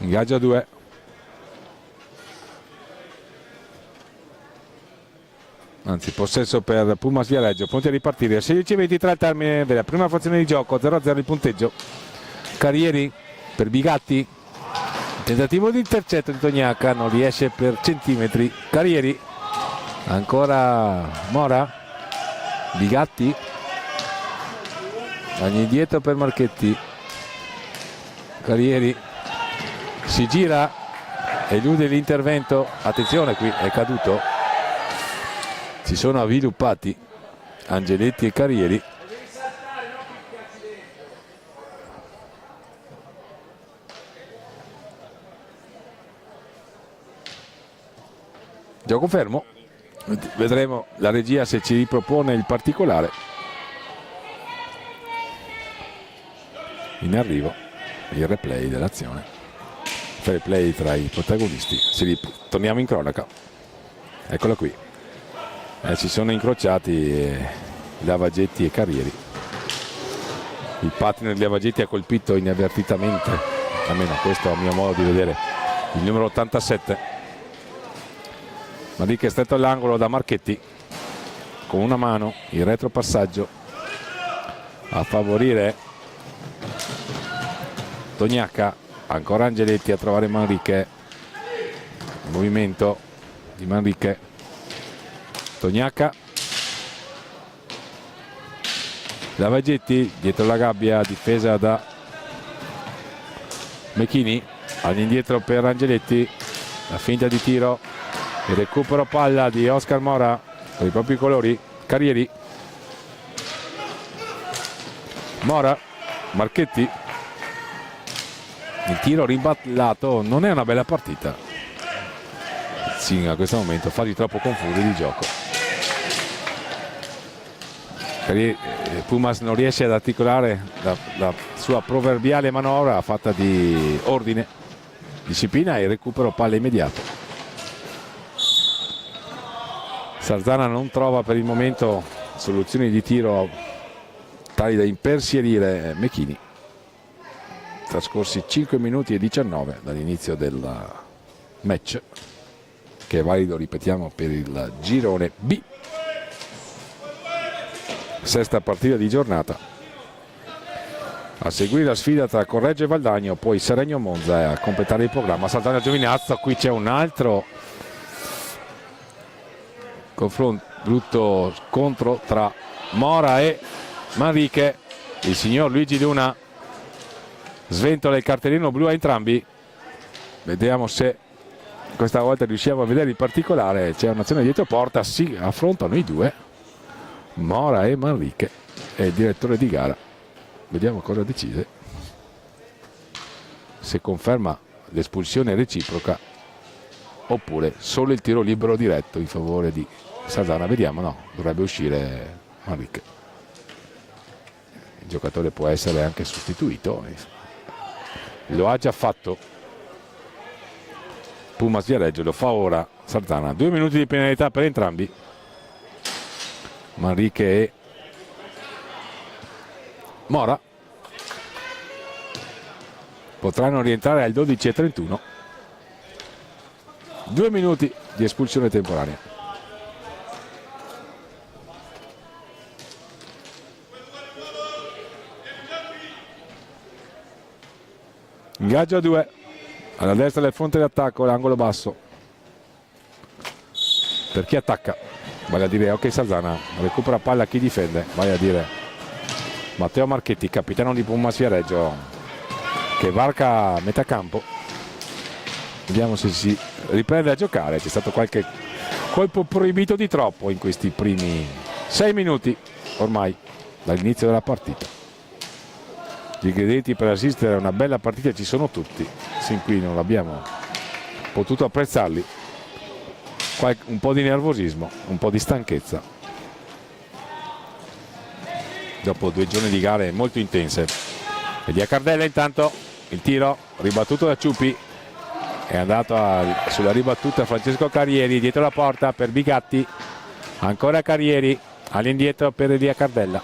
Ingaggio a 2. Anzi, possesso per Pumas Viareggio, pronti a ripartire. 16:23 al termine della prima frazione di gioco, 0-0 il punteggio. Carrieri per Bigatti, tentativo di intercetto di Tognaca, non riesce per centimetri. Carrieri, ancora Mora, Bigatti, ogni indietro per Marchetti. Carrieri si gira, elude l'intervento, attenzione, qui è caduto. Si sono avviluppati Angeletti e Carrieri. Gioco fermo, vedremo la regia se ci ripropone il particolare. In arrivo il replay dell'azione, fair play tra i protagonisti. Torniamo in cronaca, eccolo qui. Si sono incrociati Lavagetti e Carrieri. Il partner di Lavagetti ha colpito inavvertitamente, almeno questo a mio modo di vedere, il numero 87. Manrique è stretto all'angolo da Marchetti, con una mano il retropassaggio a favorire Tognaca. Ancora Angeletti a trovare Manrique, il movimento di Manrique. Tognaca, Lavagetti dietro la gabbia, difesa da Mechini, all'indietro per Angeletti, la finta di tiro Il recupero palla di Oscar Mora con i propri colori. Carrieri, Mora, Marchetti, il tiro riballato. Non è una bella partita sì, a questo momento fa di troppo confuso di gioco. Pumas non riesce ad articolare la sua proverbiale manovra fatta di ordine, disciplina e recupero palla immediato. Sarzana non trova per il momento soluzioni di tiro tali da impersierire Mechini. Trascorsi 5 minuti e 19 dall'inizio del match, che è valido, ripetiamo, per il girone B. Sesta partita di giornata. A seguire la sfida tra Correggio e Valdagno, poi Seregno Monza, e a completare il programma Saltano Giovinazzo. Qui c'è un altro confronto, brutto scontro tra Mora e Manrique. Il signor Luigi Luna sventola il cartellino blu a entrambi. Vediamo se questa volta riusciamo a vedere il particolare. C'è un'azione dietro porta, si affrontano i due, Mora e Manrique, e il direttore di gara. Vediamo cosa decide, se conferma l'espulsione reciproca oppure solo il tiro libero diretto in favore di Sarzana. Vediamo, no, dovrebbe uscire Manrique. Il giocatore può essere anche sostituito, lo ha già fatto Pumas Viareggio, lo fa ora Sarzana. 2 minuti di penalità per entrambi, Manrique e Mora. Potranno rientrare al 12:31. 2 minuti di espulsione temporanea. Ingaggio a 2 alla destra del fronte d'attacco, l'angolo basso per chi attacca, vale a dire ok Sarzana, recupera palla chi difende, vale a dire Matteo Marchetti, capitano di Pumas Viareggio, che varca metà campo. Vediamo se si riprende a giocare. C'è stato qualche colpo proibito di troppo in questi primi 6 minuti ormai dall'inizio della partita. Gli ingredienti per assistere a una bella partita ci sono tutti, sin qui non abbiamo potuto apprezzarli. Un po' di nervosismo, un po' di stanchezza dopo 2 giorni di gare molto intense. Elia Cardella intanto, il tiro ribattuto da Ciupi, è andato sulla ribattuta Francesco Carrieri, dietro la porta per Bigatti, ancora Carrieri, all'indietro per Elia Cardella.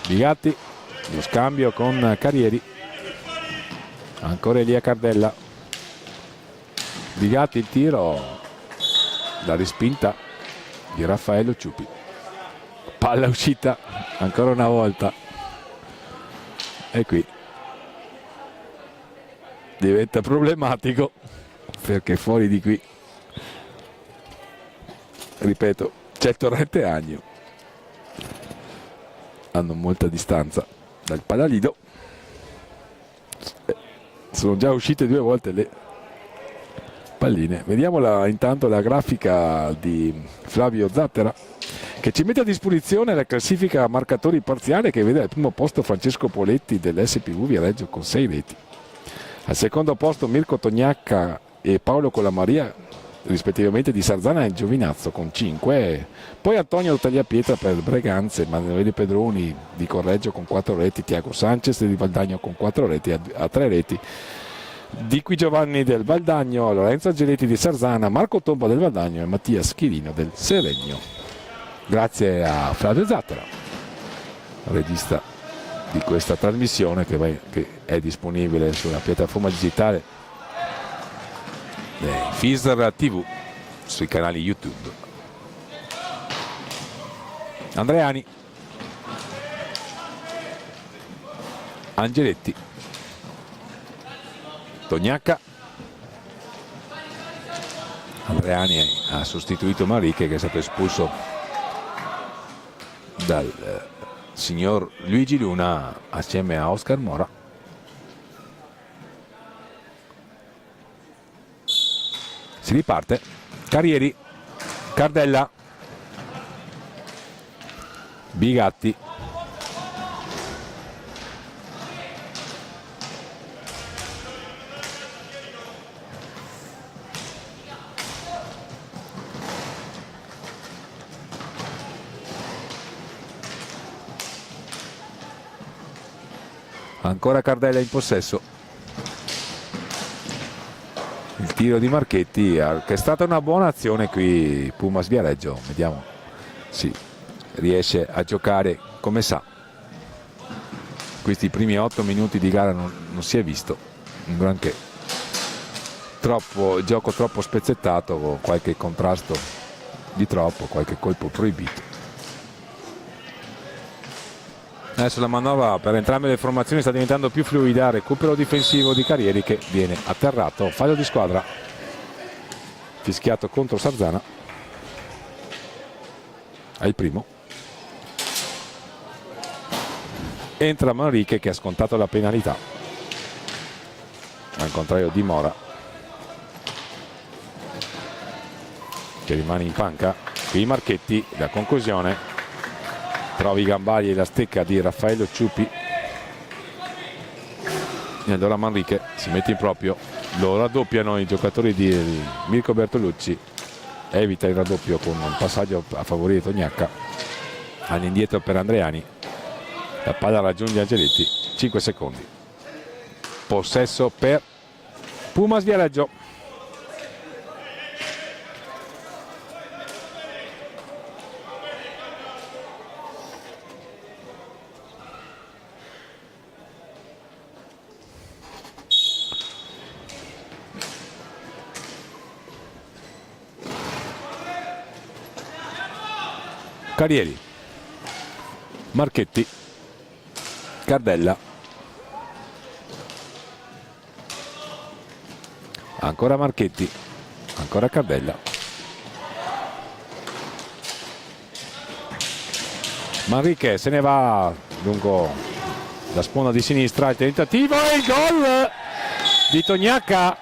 Bigatti, lo scambio con Carrieri, ancora Elia Cardella. Bigatti, il tiro, la respinta di Raffaello Ciupi, palla uscita ancora una volta, e qui diventa problematico perché fuori di qui, ripeto, c'è il torrente Agno, hanno molta distanza dal Palalido, sono già uscite 2 volte le palline. Vediamo intanto la grafica di Flavio Zattera, che ci mette a disposizione la classifica marcatori parziale, che vede al primo posto Francesco Poletti dell'SPV Viareggio con 6 reti, al secondo posto Mirko Tognacca e Paolo Colamaria rispettivamente di Sarzana e Giovinazzo con 5, poi Antonio Tagliapietra per Breganze, Emanuele Pedroni di Correggio con 4 reti, Tiago Sanchez di Valdagno con 4 reti, a 3 reti di qui Giovanni del Valdagno, Lorenzo Angeletti di Sarzana, Marco Tomba del Valdagno e Mattia Schirino del Seregno. Grazie a Flavio Zattera, regista di questa trasmissione, che è disponibile sulla piattaforma digitale Fisr TV, sui canali YouTube. Andreani, Angeletti, Tognacca. Andreani ha sostituito Manrique, che è stato espulso dal signor Luigi Luna assieme a Oscar Mora. riparte. Carrieri, Cardella, Bigatti, ancora Cardella in possesso. Il tiro di Marchetti, che è stata una buona azione qui. Pumas Viareggio, vediamo, sì, riesce a giocare come sa. Questi primi 8 minuti di gara non si è visto un granché, gioco troppo spezzettato, con qualche contrasto di troppo, qualche colpo proibito. Adesso la manovra per entrambe le formazioni sta diventando più fluida. Recupero difensivo di Carrieri che viene atterrato. Fallo di squadra fischiato contro Sarzana. È il primo. Entra Manrique che ha scontato la penalità, al contrario di Mora che rimane in panca. Qui Marchetti, la conclusione. Trova i gambali e la stecca di Raffaello Ciupi e allora Manrique si mette in proprio, lo raddoppiano i giocatori di Mirko Bertolucci, evita il raddoppio con un passaggio a favore di Tognacca. All'indietro per Andreani, la palla raggiunge Angeletti, 5 secondi, possesso per Pumas Viareggio. Carrieri, Marchetti, Cardella, ancora Marchetti, ancora Cardella, Manrique se ne va lungo la sponda di sinistra, il tentativo e il gol di Tognacca,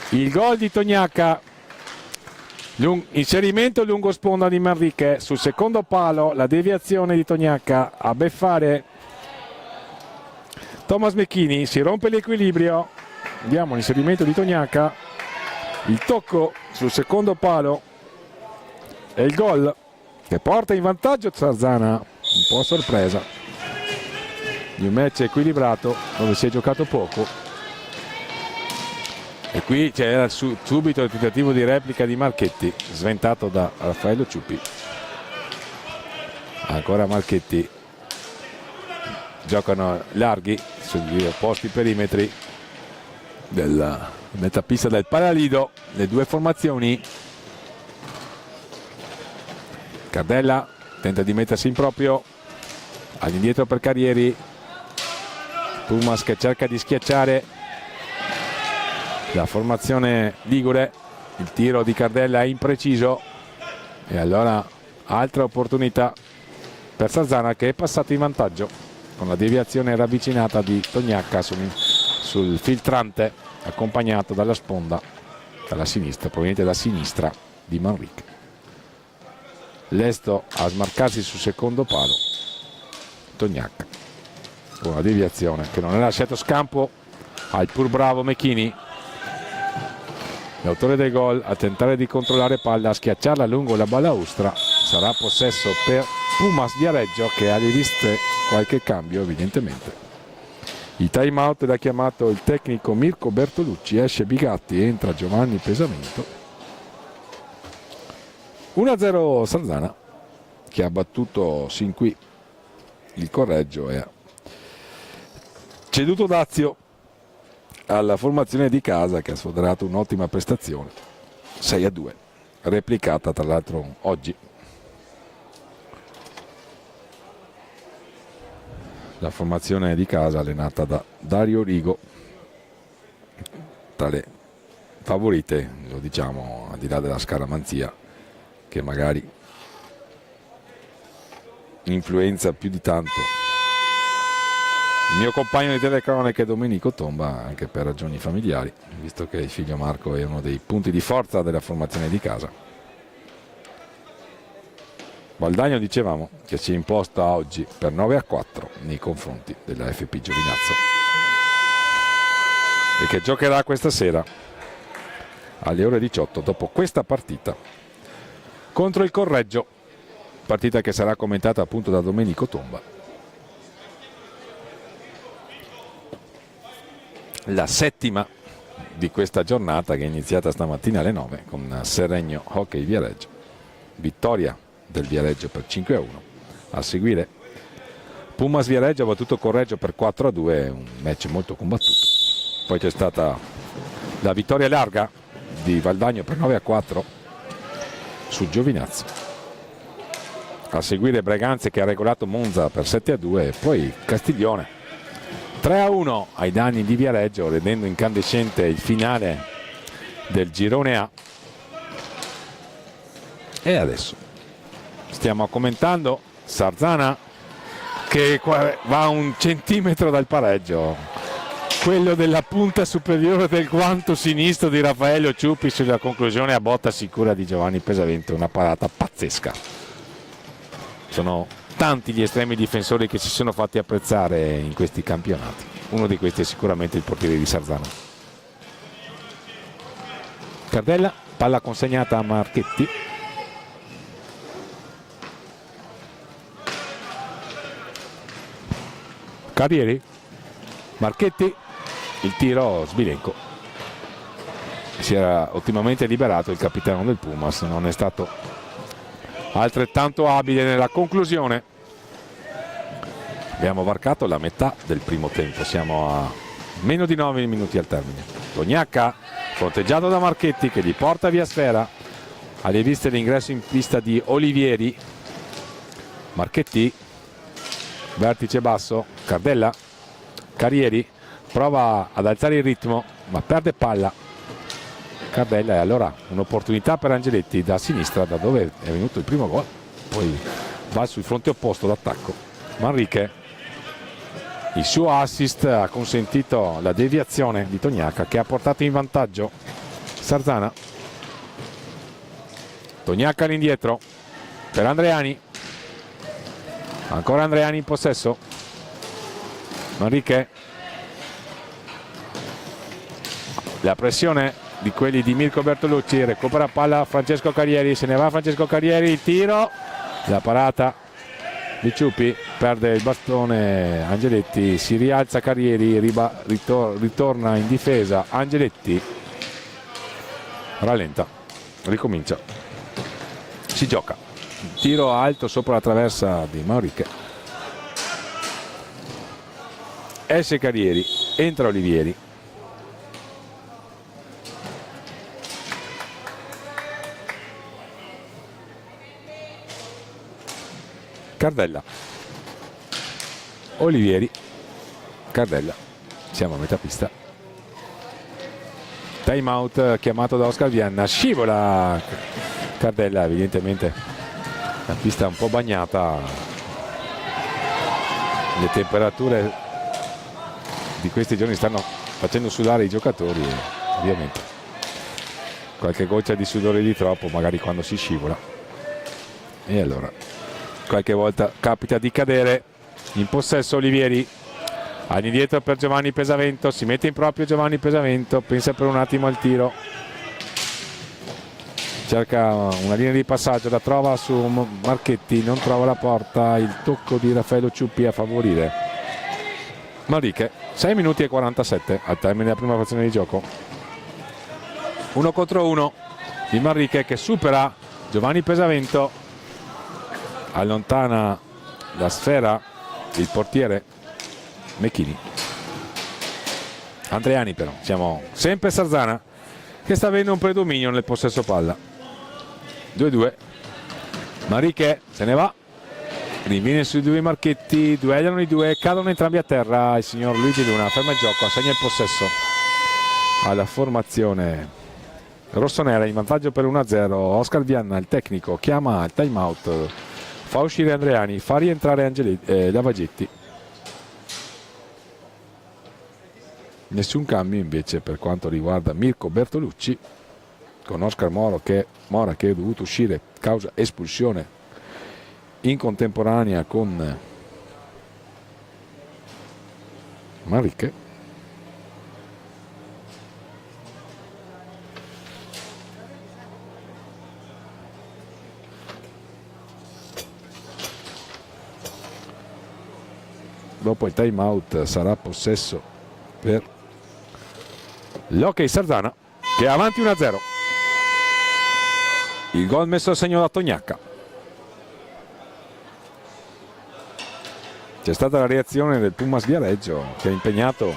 il gol di Tognacca. Inserimento lungo sponda di Manrique sul secondo palo, la deviazione di Tognacca a beffare Thomas Mecchini, si rompe l'equilibrio. Vediamo l'inserimento di Tognacca, il tocco sul secondo palo e il gol che porta in vantaggio Sarzana, un po' a sorpresa di un match equilibrato dove si è giocato poco. E qui c'era subito il tentativo di replica di Marchetti, sventato da Raffaello Ciupi. Ancora Marchetti, giocano larghi sugli opposti perimetri della metapista del Paralido, le due formazioni. Cardella tenta di mettersi in proprio, all'indietro per Carrieri, Pumas che cerca di schiacciare la formazione ligure. Il tiro di Cardella è impreciso e allora altra opportunità per Sarzana che è passato in vantaggio con la deviazione ravvicinata di Tognacca sul filtrante, accompagnato dalla sponda dalla sinistra, proveniente da sinistra di Manrique. Lesto a smarcarsi sul secondo palo, Tognacca con una deviazione che non è lasciato scampo al pur bravo Mecchini, l'autore del gol, a tentare di controllare palla, a schiacciarla lungo la balaustra. Sarà possesso per Pumas Viareggio che ha rivisto qualche cambio evidentemente. Il time out l'ha chiamato il tecnico Mirko Bertolucci, esce Bigatti, entra Giovanni Pesamento. 1-0 Sarzana che ha battuto sin qui il Correggio e ha ceduto Dazio alla formazione di casa che ha sfoderato un'ottima prestazione, 6-2, replicata tra l'altro oggi. La formazione di casa allenata da Dario Rigo, tra le favorite, lo diciamo, al di là della scaramanzia che magari influenza più di tanto Il mio compagno di telecronache è Domenico Tomba, anche per ragioni familiari, visto che il figlio Marco è uno dei punti di forza della formazione di casa. Valdagno, dicevamo, che si è imposta oggi per 9-4 nei confronti della FP Giovinazzo e che giocherà questa sera alle ore 18 dopo questa partita contro il Correggio, partita che sarà commentata appunto da Domenico Tomba. La settima di questa giornata, che è iniziata stamattina alle 9 con Serregno Hockey Viareggio, vittoria del Viareggio per 5-1. A seguire Pumas Viareggio ha battuto Correggio per 4-2, un match molto combattuto. Poi c'è stata la vittoria larga di Valdagno per 9-4 su Giovinazzo. A seguire Breganze che ha regolato Monza per 7-2 e poi Castiglione 3-1 ai danni di Viareggio, rendendo incandescente il finale del girone A. E adesso stiamo commentando Sarzana che va a 1 centimetro dal pareggio, quello della punta superiore del guanto sinistro di Raffaello Ciuppi sulla conclusione a botta sicura di Giovanni Pesavento, una parata pazzesca. Sono tanti gli estremi difensori che si sono fatti apprezzare in questi campionati. Uno di questi è sicuramente il portiere di Sarzana. Cardella, palla consegnata a Marchetti. Carrieri, Marchetti, il tiro sbilenco. Si era ottimamente liberato il capitano del Pumas, non è stato altrettanto abile nella conclusione. Abbiamo varcato la metà del primo tempo, siamo a meno di 9 minuti al termine. Toniacca, fronteggiato da Marchetti che gli porta via sfera, alle viste l'ingresso in pista di Olivieri. Marchetti, vertice basso, Cardella, Carrieri prova ad alzare il ritmo ma perde palla. Cardella, e allora un'opportunità per Angeletti da sinistra, da dove è venuto il primo gol, poi va sul fronte opposto d'attacco. Manrique, il suo assist ha consentito la deviazione di Toniacca che ha portato in vantaggio Sarzana. Toniacca all'indietro per Andreani, ancora Andreani in possesso. Manrique, la pressione di quelli di Mirko Bertolucci, recupera palla Francesco Carrieri, se ne va Francesco Carrieri, il tiro, la parata di Ciuppi, perde il bastone Angeletti, si rialza Carrieri, ritorna in difesa Angeletti, rallenta, ricomincia, si gioca, tiro alto sopra la traversa di Manrique, esce Carrieri, entra Olivieri. Cardella, Olivieri, Cardella, siamo a metà pista. Time out chiamato da Oscar Vianna, scivola Cardella, evidentemente la pista è un po' bagnata, le temperature di questi giorni stanno facendo sudare i giocatori, ovviamente qualche goccia di sudore di troppo magari quando si scivola, e allora qualche volta capita di cadere. In possesso Olivieri, all'indietro per Giovanni Pesavento, si mette in proprio Giovanni Pesavento, pensa per un attimo al tiro, cerca una linea di passaggio, la trova su Marchetti, non trova la porta, il tocco di Raffaello Ciuppi a favorire Manrique. 6 minuti e 47 al termine della prima frazione di gioco, 1 contro 1 di Manrique che supera Giovanni Pesavento, allontana la sfera il portiere Mecchini. Andreani però, siamo sempre Sarzana che sta avendo un predominio nel possesso palla. 2-2, Manrique se ne va, rinviene sui due Marchetti, duellano i due, cadono entrambi a terra. Il signor Luigi Luna ferma il gioco, assegna il possesso alla formazione rossonera in vantaggio per 1-0. Oscar Vianna, il tecnico, chiama il time out, fa uscire Andreani, fa rientrare Lavagetti. Nessun cambio invece per quanto riguarda Mirko Bertolucci, con Oscar Mora che è dovuto uscire causa espulsione in contemporanea con Manrique. Dopo il time out sarà possesso per l'Hockey Sarzana, che è avanti 1-0. Il gol messo a segno da Tognacca. C'è stata la reazione del Pumas Viareggio, che ha impegnato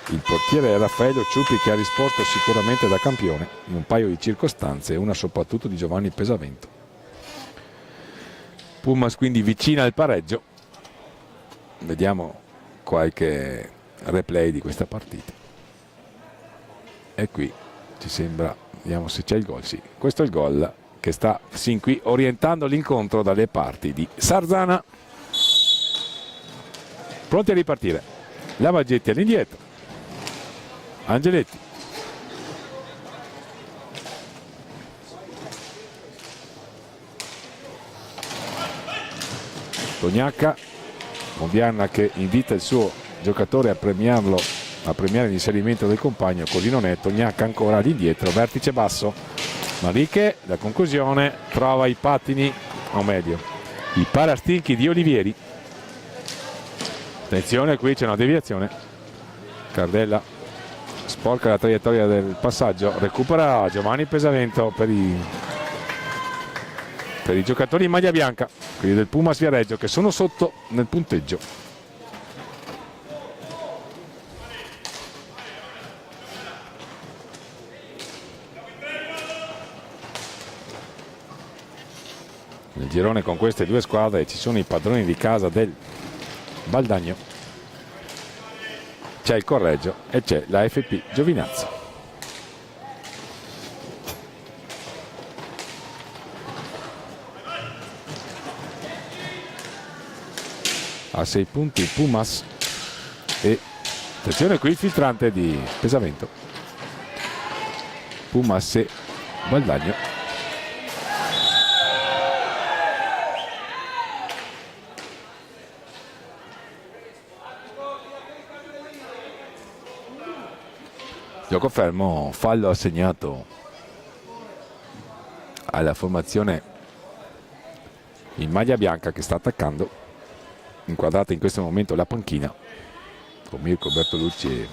il portiere Raffaello Ciupi, che ha risposto sicuramente da campione in un paio di circostanze, una soprattutto di Giovanni Pesavento. Pumas quindi vicina al pareggio. Vediamo qualche replay di questa partita. E qui ci sembra, vediamo se c'è il gol. Sì, questo è il gol che sta sin qui orientando l'incontro dalle parti di Sarzana. Pronti a ripartire. Lavaggetti all'indietro. Angeletti. Tognacca con Vianna che invita il suo giocatore a premiare l'inserimento del compagno, così non è. Tognacca ancora all'indietro, vertice basso. Manrique, la conclusione, trova i pattini, o meglio, i parastinchi di Olivieri. Attenzione, qui c'è una deviazione. Cardella sporca la traiettoria del passaggio, recupera Giovanni Pesavento per i giocatori in maglia bianca, quelli del Pumas Viareggio, che sono sotto nel punteggio. Nel girone con queste due squadre ci sono i padroni di casa del Valdagno, c'è il Correggio e c'è la FP Giovinazzo. A 6 punti il Pumas e attenzione qui il filtrante di Pesavento. Pumas e Valdagno. Gioco fermo, fallo assegnato alla formazione in maglia bianca che sta attaccando. Inquadrata in questo momento la panchina con Mirko Bertolucci e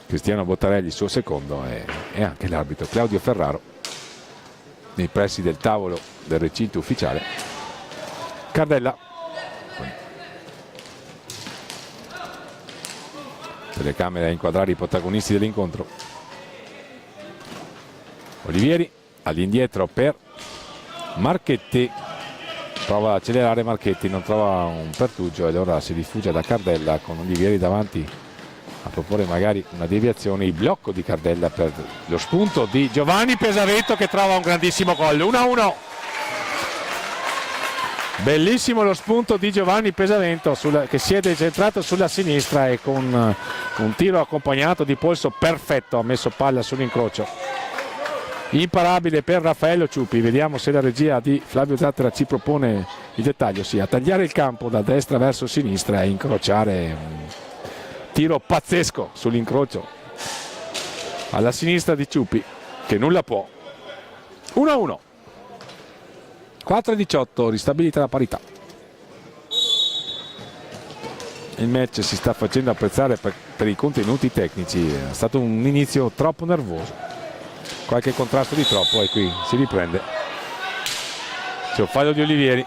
Cristiano Bottarelli, il suo secondo, e anche l'arbitro Claudio Ferraro nei pressi del tavolo del recinto ufficiale. Cardella, telecamere a inquadrare i protagonisti dell'incontro. Olivieri all'indietro per Marchetti, prova ad accelerare Marchetti, non trova un pertugio e allora si rifugia da Cardella con Olivieri davanti a proporre magari una deviazione. Il blocco di Cardella per lo spunto di Giovanni Pesavento, che trova un grandissimo gol. 1-1. Bellissimo lo spunto di Giovanni Pesavento che si è decentrato sulla sinistra e con un tiro accompagnato di polso perfetto ha messo palla sull'incrocio. Imparabile per Raffaello Ciupi. Vediamo se la regia di Flavio Zattera ci propone il dettaglio. Sì, a tagliare il campo da destra verso sinistra e incrociare un tiro pazzesco sull'incrocio alla sinistra di Ciupi, che nulla può. 1-1. 4-18, ristabilita la parità. Il match si sta facendo apprezzare per i contenuti tecnici. È stato un inizio troppo nervoso, qualche contrasto di troppo, e qui si riprende. C'è un fallo di Olivieri.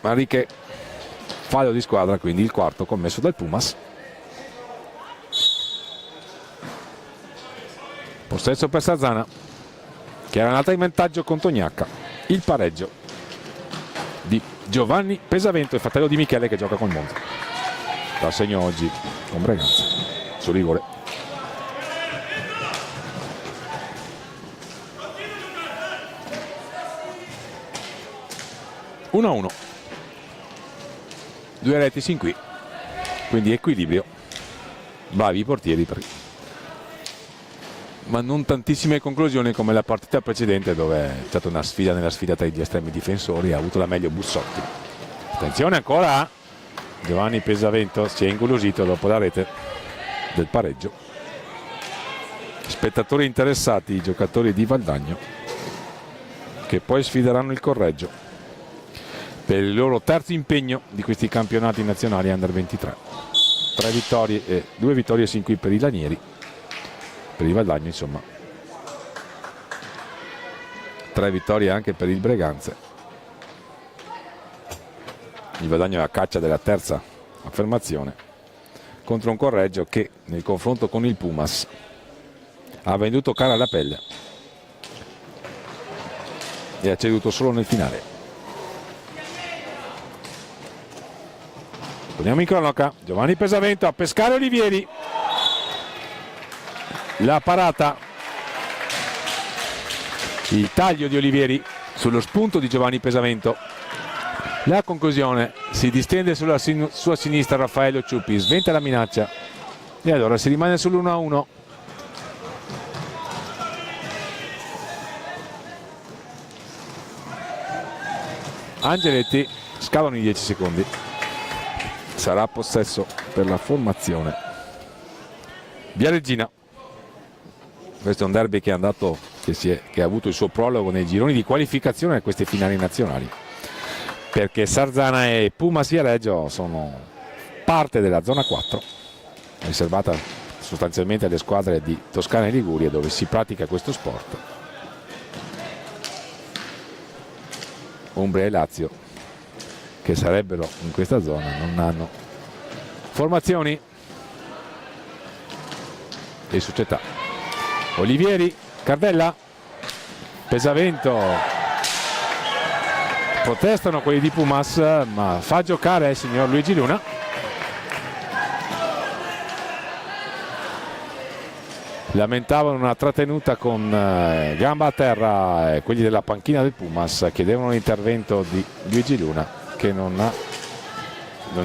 Manrique, fallo di squadra, quindi il quarto commesso dal Pumas. Possesso per Sarzana, che era andata in vantaggio con Tognacca. Il pareggio di Giovanni Pesavento, il fratello di Michele, che gioca col Monza. L'assegno oggi con Breganza su rigore. 1-1. 2 reti sin qui, quindi equilibrio, bravi i portieri, ma non tantissime conclusioni come la partita precedente, dove è stata una sfida nella sfida tra gli estremi difensori, ha avuto la meglio Bussotti. Attenzione ancora, Giovanni Pesavento si è ingolosito dopo la rete del pareggio. Spettatori interessati, i giocatori di Valdagno, che poi sfideranno il Correggio per il loro terzo impegno di questi campionati nazionali Under 23. 3 vittorie e 2 vittorie sin qui per i Lanieri, per il Valdagno insomma. 3 vittorie anche per il Breganze. Il Valdagno è a caccia della terza affermazione contro un Correggio che nel confronto con il Pumas ha venduto cara la pelle e ha ceduto solo nel finale. Torniamo in cronaca, Giovanni Pesavento a pescare Olivieri, la parata, il taglio di Olivieri sullo spunto di Giovanni Pesavento, la conclusione, si distende sulla sua sinistra Raffaello Ciuppi, sventa la minaccia e allora si rimane sull'1-1. Angeletti, scalano i 10 secondi, sarà possesso per la formazione Viareggina. Questo è un derby che è andato, che ha avuto il suo prologo nei gironi di qualificazione a queste finali nazionali, perché Sarzana e Pumas Viareggio sono parte della zona 4 riservata sostanzialmente alle squadre di Toscana e Liguria, dove si pratica questo sport. Umbria e Lazio, che sarebbero in questa zona, non hanno formazioni e società. Olivieri, Cardella, Pesavento, protestano quelli di Pumas, ma fa giocare il signor Luigi Luna. Lamentavano una trattenuta con gamba a terra, quelli della panchina del Pumas chiedevano l'intervento di Luigi Luna, che non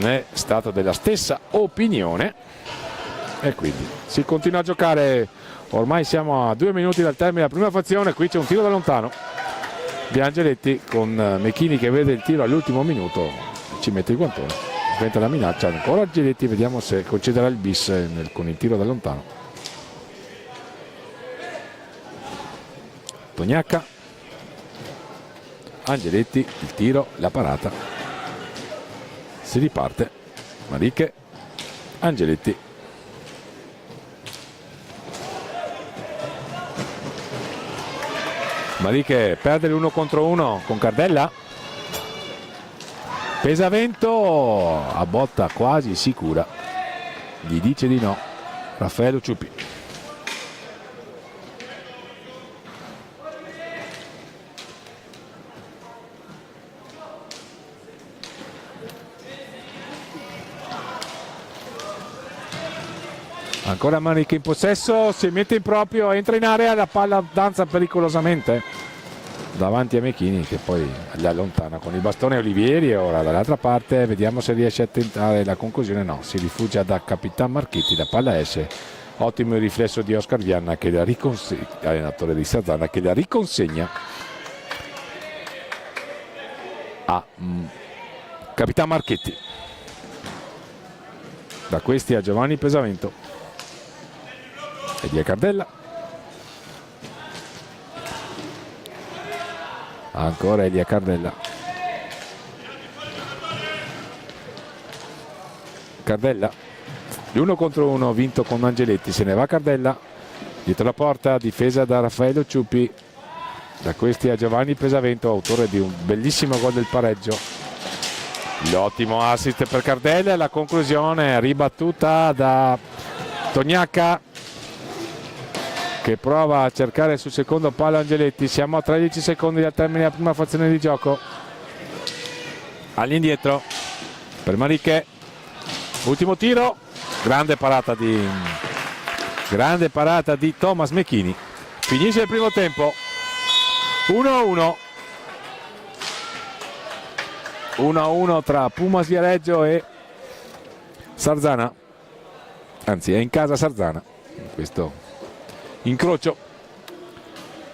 è stato della stessa opinione, e quindi si continua a giocare. Ormai siamo a 2 minuti dal termine della prima frazione, qui c'è un tiro da lontano di Angeletti con Mechini che vede il tiro all'ultimo minuto, ci mette il guantone, sventa la minaccia, ancora Angeletti, vediamo se concederà il bis con il tiro da lontano. Tognacca, Angeletti, il tiro, la parata, si riparte, Mariche, Angeletti, Mariche perde l'1 contro 1 con Cardella, Pesavento a botta quasi sicura, gli dice di no Raffaello Ciuppi. Ancora Mariche in possesso, si mette in proprio, entra in area, la palla danza pericolosamente davanti a Mechini che poi li allontana con il bastone. Olivieri, e ora dall'altra parte vediamo se riesce a tentare la conclusione. No, si rifugia da Capitan Marchetti, la palla esce, ottimo il riflesso di Oscar Vianna, che la riconsegna, allenatore di Sarzana, che la riconsegna a Capitan Marchetti. Da questi a Giovanni Pesavento. Elia Cardella, ancora Elia Cardella, l'1 contro 1 vinto con Angeletti, se ne va Cardella, dietro la porta, difesa da Raffaello Ciuppi, da questi a Giovanni Pesavento, autore di un bellissimo gol del pareggio. L'ottimo assist per Cardella, la conclusione ribattuta da Tognacca, che prova a cercare sul secondo palo Angeletti. Siamo a 13 secondi dal termine della prima frazione di gioco. All'indietro per Mariche, ultimo tiro, grande parata di Thomas Mechini. Finisce il primo tempo 1-1. 1-1 tra Pumas Viareggio e Sarzana, anzi è in casa Sarzana questo incrocio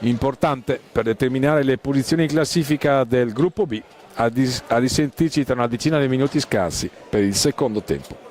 importante per determinare le posizioni in classifica del gruppo B, a risentirci tra una decina di minuti scarsi per il secondo tempo.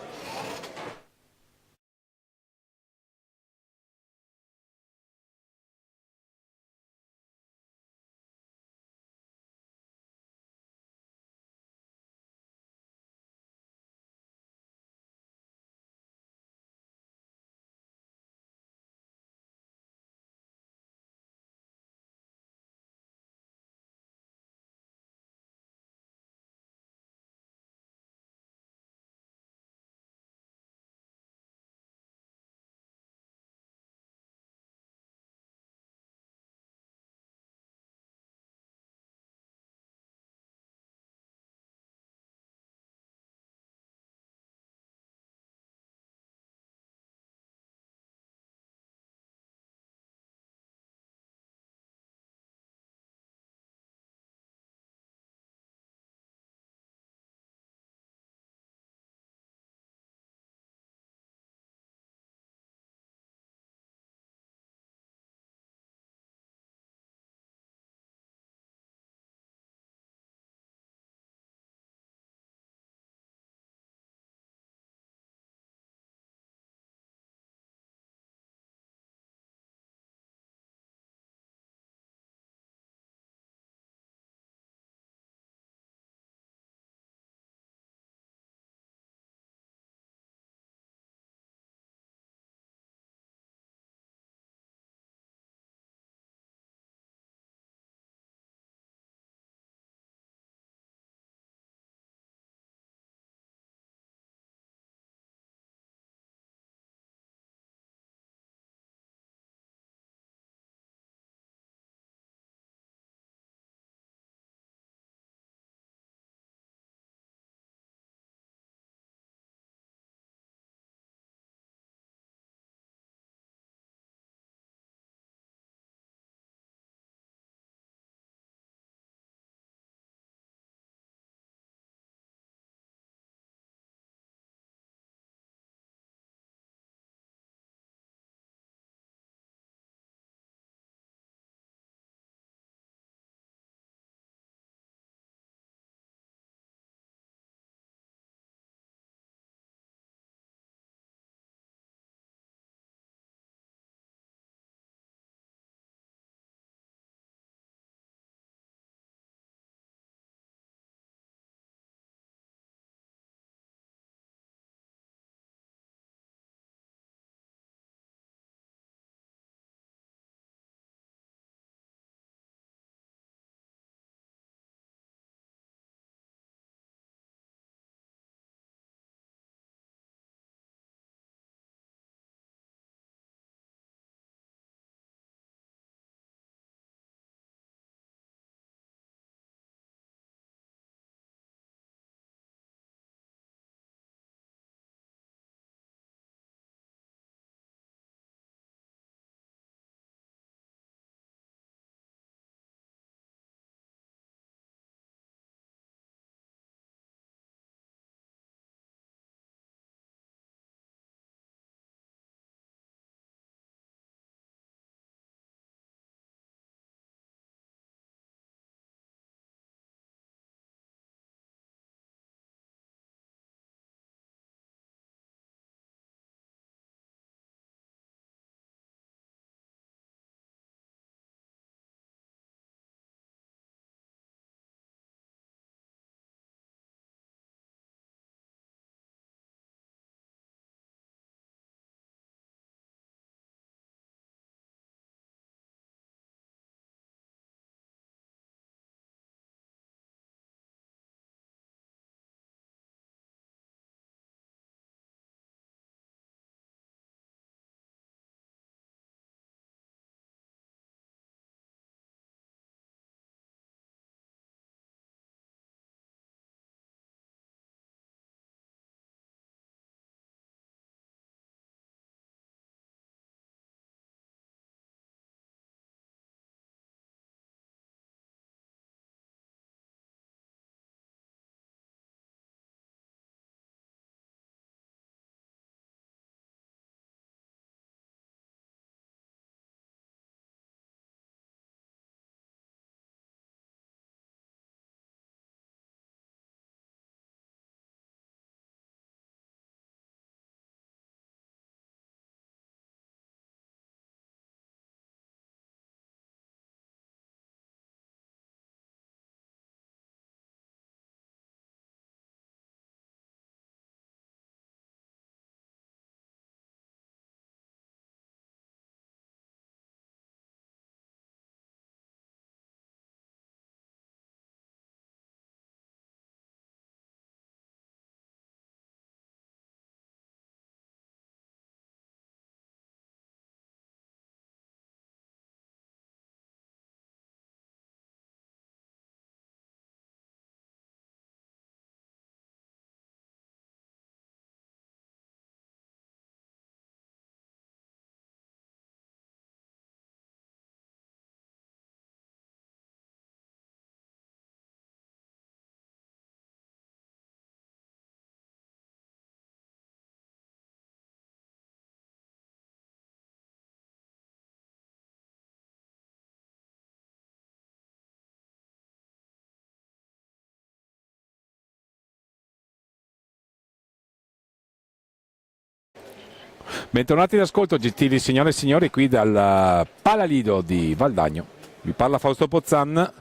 Bentornati all'ascolto, gentili signore e signori, qui dal Palalido di Valdagno. Vi parla Fausto Pozzan,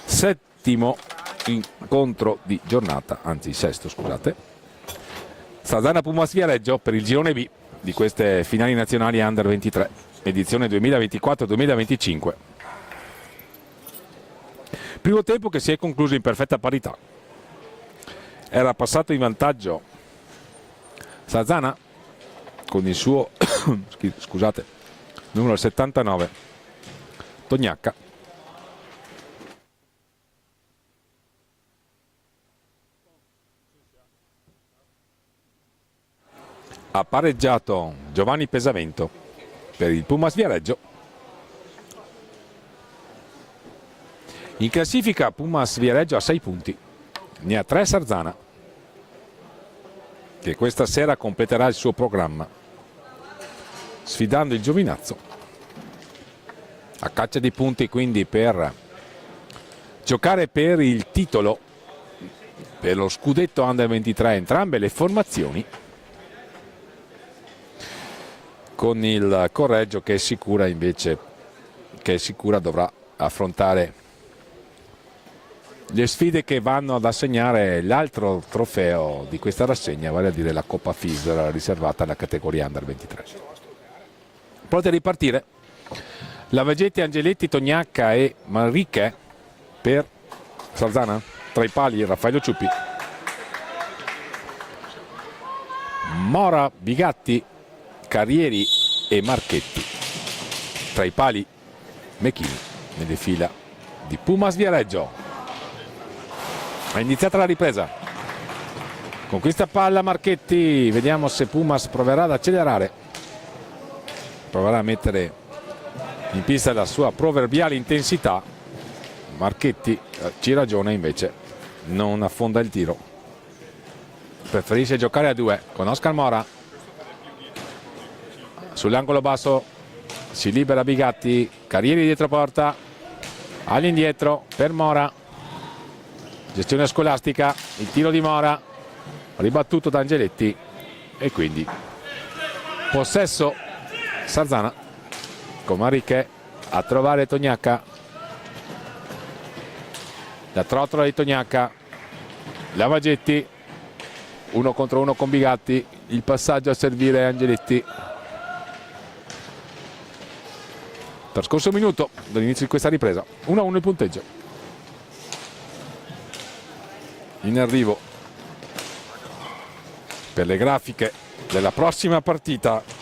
settimo incontro di giornata, anzi sesto, scusate. Sarzana Pumas Viareggio per il girone B di queste finali nazionali Under 23, edizione 2024-2025. Primo tempo che si è concluso in perfetta parità. Era passato in vantaggio Sarzana con il suo scusate, numero 79 Tognacca. Ha pareggiato Giovanni Pesavento per il Pumas Viareggio. In classifica Pumas Viareggio ha 6 punti, ne ha 3 Sarzana, che questa sera completerà il suo programma sfidando il Giovinazzo a caccia di punti, quindi per giocare per il titolo, per lo scudetto Under 23, entrambe le formazioni, con il Correggio che è sicura invece, dovrà affrontare le sfide che vanno ad assegnare l'altro trofeo di questa rassegna, vale a dire la Coppa FIS riservata alla categoria Under 23. Pronti a ripartire Lavagetti, Angeletti, Tognacca e Manrique per Sarzana. Tra i pali Raffaello Ciuppi, Mora, Bigatti, Carrieri e Marchetti. Tra i pali Mechini nelle fila di Pumas Viareggio. È iniziata la ripresa. Con questa palla Marchetti, vediamo se Pumas proverà ad accelerare, proverà a mettere in pista la sua proverbiale intensità. Marchetti ci ragiona, invece non affonda il tiro, preferisce giocare a 2 con Oscar Mora. Sull'angolo basso si libera Bigatti, Carrieri dietro porta, all'indietro per Mora, gestione scolastica, il tiro di Mora ribattuto da Angeletti e quindi possesso Sarzana con Manrique a trovare Tognacca. La trottola di Tognacca, Lavagetti 1 contro 1 con Bigatti, il passaggio a servire Angeletti. Trascorso un minuto dall'inizio di questa ripresa, 1-1 il punteggio. In arrivo per le grafiche della prossima partita,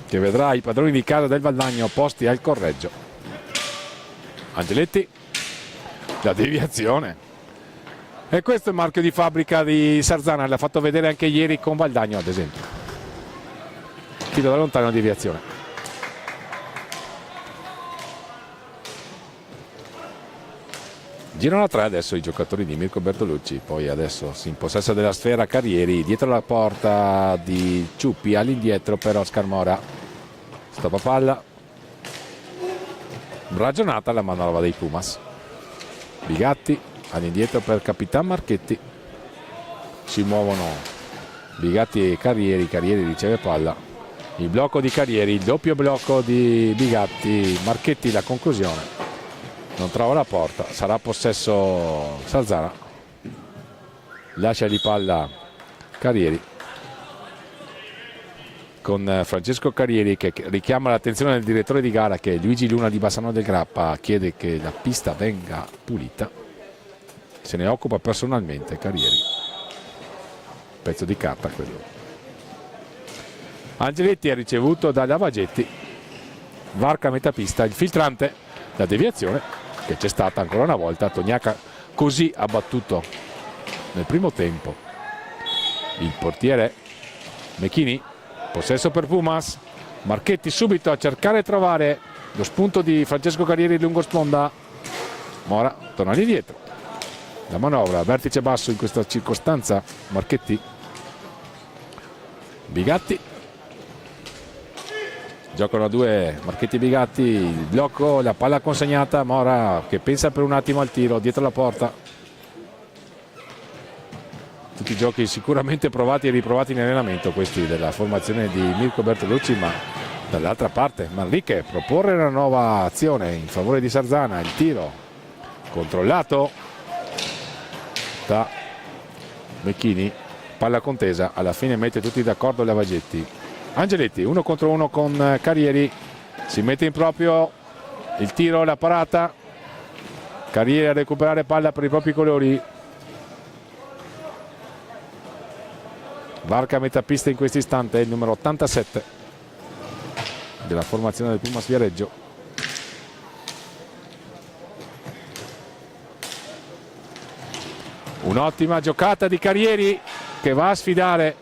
che vedrà i padroni di casa del Valdagno opposti al Correggio. Angeletti, la deviazione, e questo è il marchio di fabbrica di Sarzana, l'ha fatto vedere anche ieri con Valdagno ad esempio. Tiro da lontano, deviazione. Girano a 3 adesso i giocatori di Mirko Bertolucci, poi adesso si impossessa della sfera Carrieri, dietro la porta di Ciuppi, all'indietro per Oscar Mora. Stoppa palla, ragionata la manovra dei Pumas. Bigatti all'indietro per Capitan Marchetti, si muovono Bigatti e Carrieri. Carrieri riceve palla, il blocco di Carrieri, il doppio blocco di Bigatti, Marchetti la conclusione, non trova la porta, sarà possesso Sarzana, lascia di palla Carrieri con Francesco Carrieri che richiama l'attenzione del direttore di gara, che è Luigi Luna di Bassano del Grappa, chiede che la pista venga pulita, se ne occupa personalmente Carrieri, pezzo di carta quello. Angeletti ha ricevuto da Lavagetti, varca a metà pista, il filtrante, la deviazione che c'è stata ancora una volta. Tognacca così ha battuto nel primo tempo il portiere Mechini. Possesso per Pumas, Marchetti subito a cercare e trovare lo spunto di Francesco Carrieri lungo sponda. Mora torna indietro, la manovra vertice basso in questa circostanza Marchetti. Bigatti, giocano a 2 Marchetti e Bigatti, il blocco, la palla consegnata, Mora che pensa per un attimo al tiro dietro la porta. tutti giochi sicuramente provati e riprovati in allenamento, questi della formazione di Mirko Bertolucci, ma dall'altra parte Manrique proporre una nuova azione in favore di Sarzana. Il tiro controllato da Mecchini, palla contesa, alla fine mette tutti d'accordo Lavagetti. Angeletti 1 contro 1 con Carrieri, si mette in proprio, il tiro, la parata, Carrieri a recuperare palla per i propri colori. Varca a metà pista in questo istante, il numero 87 della formazione del Pumas Viareggio. Un'ottima giocata di Carrieri che va a sfidare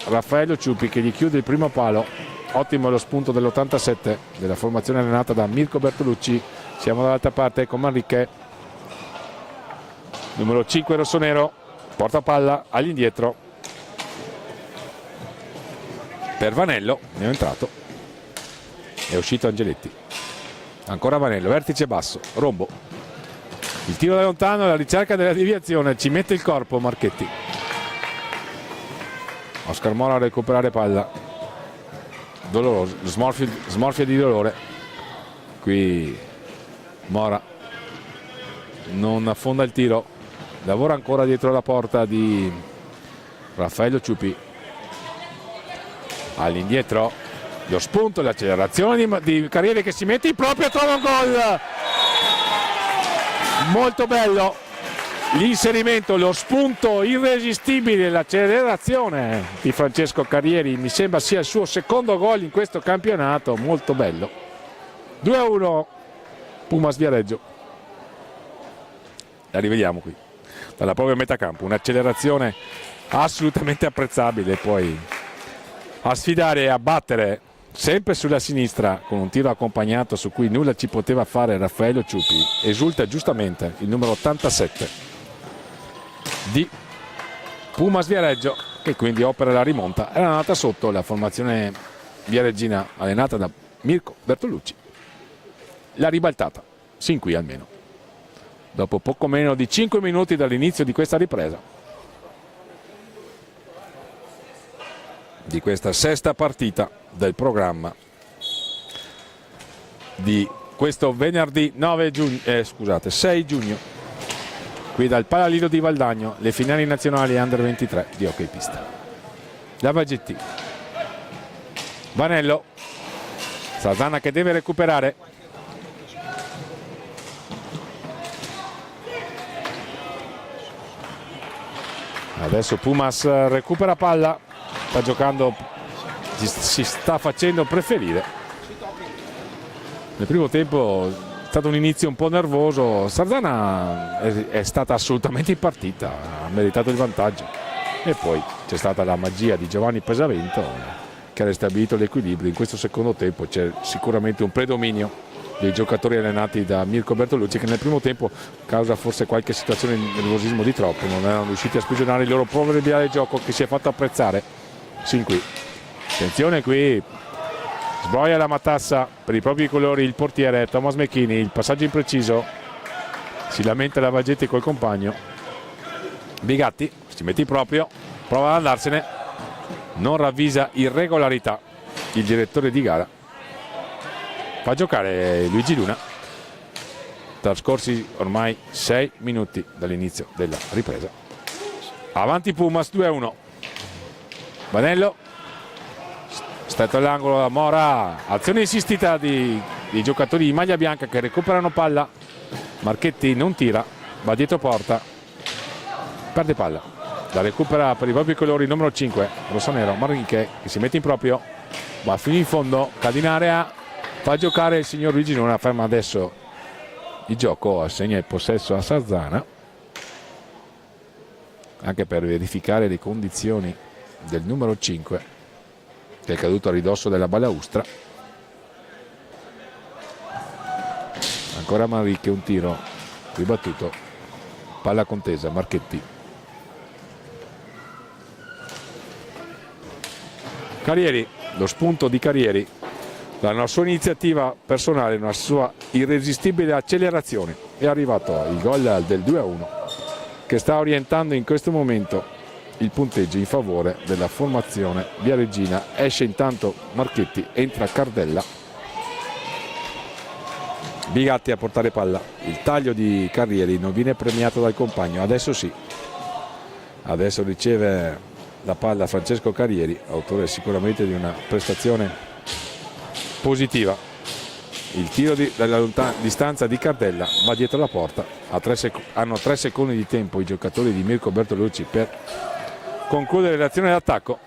Raffaello Ciupi, che gli chiude il primo palo. Ottimo lo spunto dell'87 della formazione allenata da Mirko Bertolucci. Siamo dall'altra parte con Manrique, numero 5 rossonero, porta palla all'indietro per Vanello, ne è entrato, è uscito Angeletti. Ancora Vanello, vertice basso, rombo, il tiro da lontano, la ricerca della deviazione, ci mette il corpo Marchetti. Oscar Mora a recuperare palla, doloroso, smorfia di dolore, qui Mora non affonda il tiro, lavora ancora dietro la porta di Raffaello Ciupi. All'indietro lo spunto, l'accelerazione di Carrieri che si mette in proprio e trova un gol molto bello, l'inserimento, lo spunto irresistibile, l'accelerazione di Francesco Carrieri, mi sembra sia il suo secondo gol in questo campionato, molto bello. 2-1 Pumas Viareggio, la rivediamo qui dalla propria metacampo, un'accelerazione assolutamente apprezzabile, poi a sfidare e a battere sempre sulla sinistra con un tiro accompagnato su cui nulla ci poteva fare Raffaello Ciupi. Esulta giustamente il numero 87 di Pumas Viareggio, che quindi opera la rimonta. Era andata sotto la formazione viareggina allenata da Mirko Bertolucci, l'ha ribaltata sin qui almeno dopo poco meno di 5 minuti dall'inizio di questa ripresa, di questa sesta partita del programma di questo venerdì 6 giugno qui dal Palalino di Valdagno, le finali nazionali Under 23 di hockey pista. Lavagetti, Vanello, Sarzana che deve recuperare, adesso Pumas recupera palla, sta giocando, si sta facendo preferire. Nel primo tempo è stato un inizio un po' nervoso, Sarzana è stata assolutamente in partita, ha meritato il vantaggio, e poi c'è stata la magia di Giovanni Pesavento che ha ristabilito l'equilibrio. In questo secondo tempo c'è sicuramente un predominio dei giocatori allenati da Mirko Bertolucci, che nel primo tempo, causa forse qualche situazione di nervosismo di troppo, non erano riusciti a sprigionare il loro proverbiale gioco che si è fatto apprezzare sin qui. Attenzione qui, sbroia la matassa per i propri colori il portiere Thomas Mecchini, il passaggio impreciso, si lamenta Lavagetti col compagno. Bigatti si mette in proprio, prova ad andarsene, non ravvisa irregolarità il direttore di gara, fa giocare Luigi Luna. Trascorsi ormai 6 minuti dall'inizio della ripresa, avanti Pumas 2-1. Vanello, stretto all'angolo da Mora, azione insistita di giocatori di maglia bianca che recuperano palla. Marchetti non tira, va dietro porta, perde palla, la recupera per i propri colori il numero 5 rossonero Manrique, che si mette in proprio, va fino in fondo, cade in area, fa giocare il signor Luigi Luna, ferma adesso il gioco, assegna il possesso a Sarzana, anche per verificare le condizioni del numero 5 che è caduto a ridosso della balaustra. Ancora Manrique, un tiro ribattuto, palla contesa, Marchetti, Carrieri, lo spunto di Carrieri, la sua iniziativa personale, una sua irresistibile accelerazione, è arrivato il gol del 2-1 che sta orientando in questo momento il punteggio in favore della formazione viareggina. Esce intanto Marchetti, entra Cardella, Bigatti a portare palla. Il taglio di Carrieri non viene premiato dal compagno, adesso sì, adesso riceve la palla Francesco Carrieri, autore sicuramente di una prestazione positiva. Il tiro dalla lontana distanza di Cardella va dietro la porta. Hanno 3 secondi di tempo i giocatori di Mirko Bertolucci per concludere l'azione d'attacco.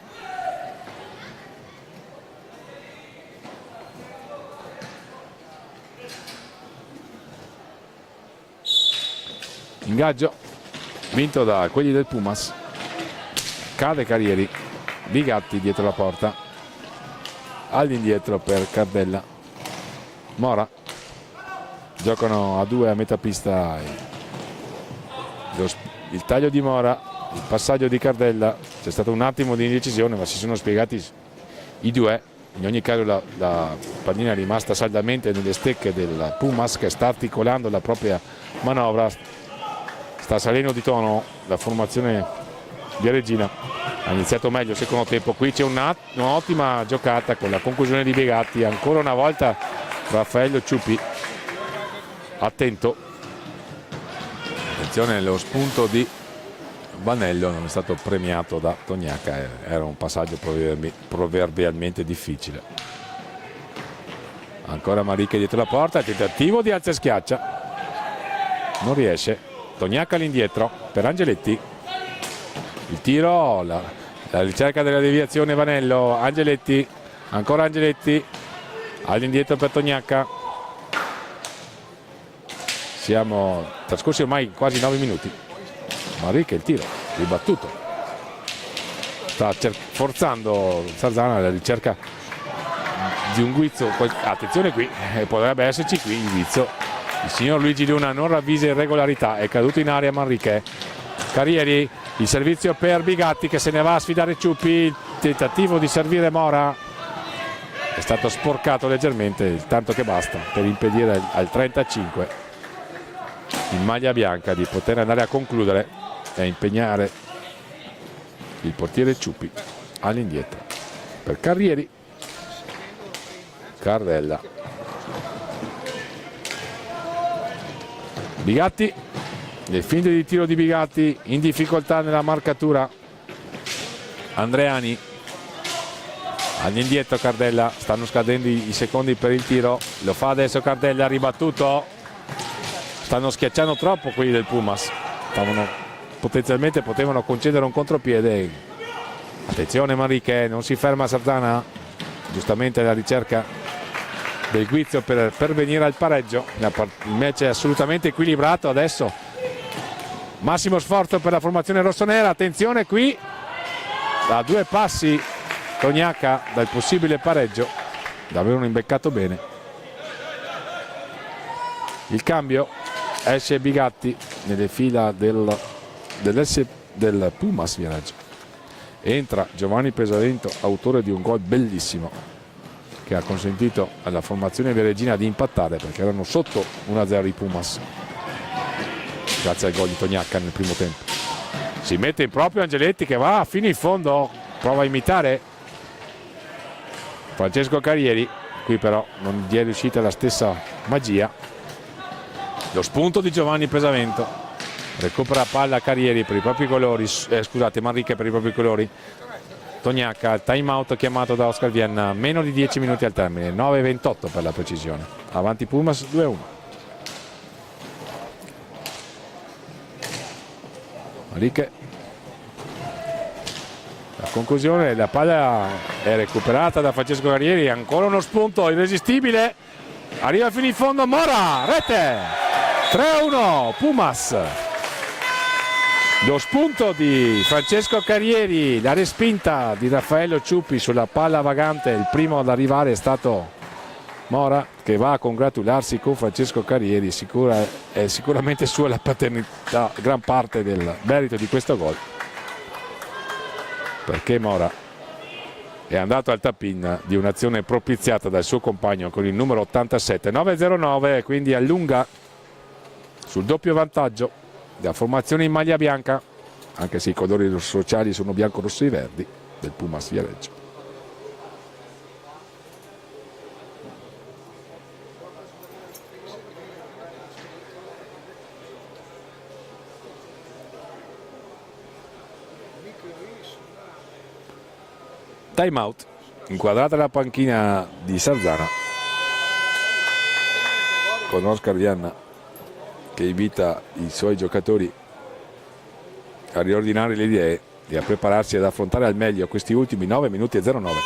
Ingaggio vinto da quelli del Pumas. Cade Carrieri, Bigatti dietro la porta, all'indietro per Cardella. Mora, giocano a 2 a metà pista. Il taglio di Mora, il passaggio di Cardella, c'è stato un attimo di indecisione ma si sono spiegati i due. In ogni caso la pallina è rimasta saldamente nelle stecche del Pumas, che sta articolando la propria manovra, sta salendo di tono. La formazione viareggina ha iniziato meglio il secondo tempo. Qui c'è un'ottima giocata con la conclusione di Bigatti, ancora una volta Raffaello Ciupi attento. Attenzione, lo spunto di Vanello non è stato premiato da Tognaca, era un passaggio proverbialmente difficile. Ancora Mariche dietro la porta, tentativo di alza e schiaccia, non riesce. Tognaca all'indietro per Angeletti, il tiro, la ricerca della deviazione Vanello, Angeletti, ancora Angeletti, all'indietro per Tognaca. Siamo trascorsi ormai quasi 9 minuti. Mariche, il tiro ribattuto, sta forzando Sarzana la ricerca di un guizzo. Attenzione qui, potrebbe esserci qui il guizzo. Il signor Luigi Luna non ravvisa irregolarità, è caduto in aria Manrique. Carrieri, il servizio per Bigatti che se ne va a sfidare Ciupi, il tentativo di servire Mora è stato sporcato leggermente, il tanto che basta per impedire al 35 in maglia bianca di poter andare a concludere e impegnare il portiere Ciupi. All'indietro per Carrieri, Cardella, Bigatti, le finte di tiro di Bigatti, in difficoltà nella marcatura Andreani. All'indietro Cardella, stanno scadendo i secondi per il tiro, lo fa adesso Cardella, ribattuto. Stanno schiacciando troppo quelli del Pumas, potenzialmente potevano concedere un contropiede. Attenzione Manrique, non si ferma Sarzana, giustamente alla ricerca del guizzo per venire al pareggio. Il match è assolutamente equilibrato adesso, massimo sforzo per la formazione rossonera. Attenzione qui, a 2 passi Tognaca dal possibile pareggio, davvero imbeccato bene. Il cambio, esce Bigatti nelle fila del Pumas Viareggio, entra Giovanni Pesavento, autore di un gol bellissimo che ha consentito alla formazione viareggina di impattare, perché erano sotto 1-0 i Pumas grazie al gol di Tognaca nel primo tempo. Si mette in proprio Angeletti che va fino in fondo, prova a imitare Francesco Carrieri, qui però non gli è riuscita la stessa magia. Lo spunto di Giovanni Pesavento, recupera palla Carrieri per i propri colori, scusate Manrique per i propri colori. Tognaca, time out chiamato da Oscar Vienna, meno di 10 minuti al termine, 9:28 per la precisione. Avanti Pumas 2-1. Manrique, la conclusione, la palla è recuperata da Francesco Carrieri, ancora uno spunto irresistibile, arriva fino in fondo Mora, rete, 3-1 Pumas. Lo spunto di Francesco Carrieri, la respinta di Raffaello Ciupi sulla palla vagante, il primo ad arrivare è stato Mora, che va a congratularsi con Francesco Carrieri. È sicuramente sua la paternità, gran parte del merito di questo gol, perché Mora è andato al tap-in di un'azione propiziata dal suo compagno con il numero 87. 9-0-9, quindi a lunga sul doppio vantaggio della formazione in maglia bianca. anche se i colori sociali sono bianco, rosso e verdi del Pumas Viareggio. Time out, inquadrata la panchina di Sarzana con Oscar Vianna che invita i suoi giocatori a riordinare le idee e a prepararsi ad affrontare al meglio questi ultimi 9 minuti e 09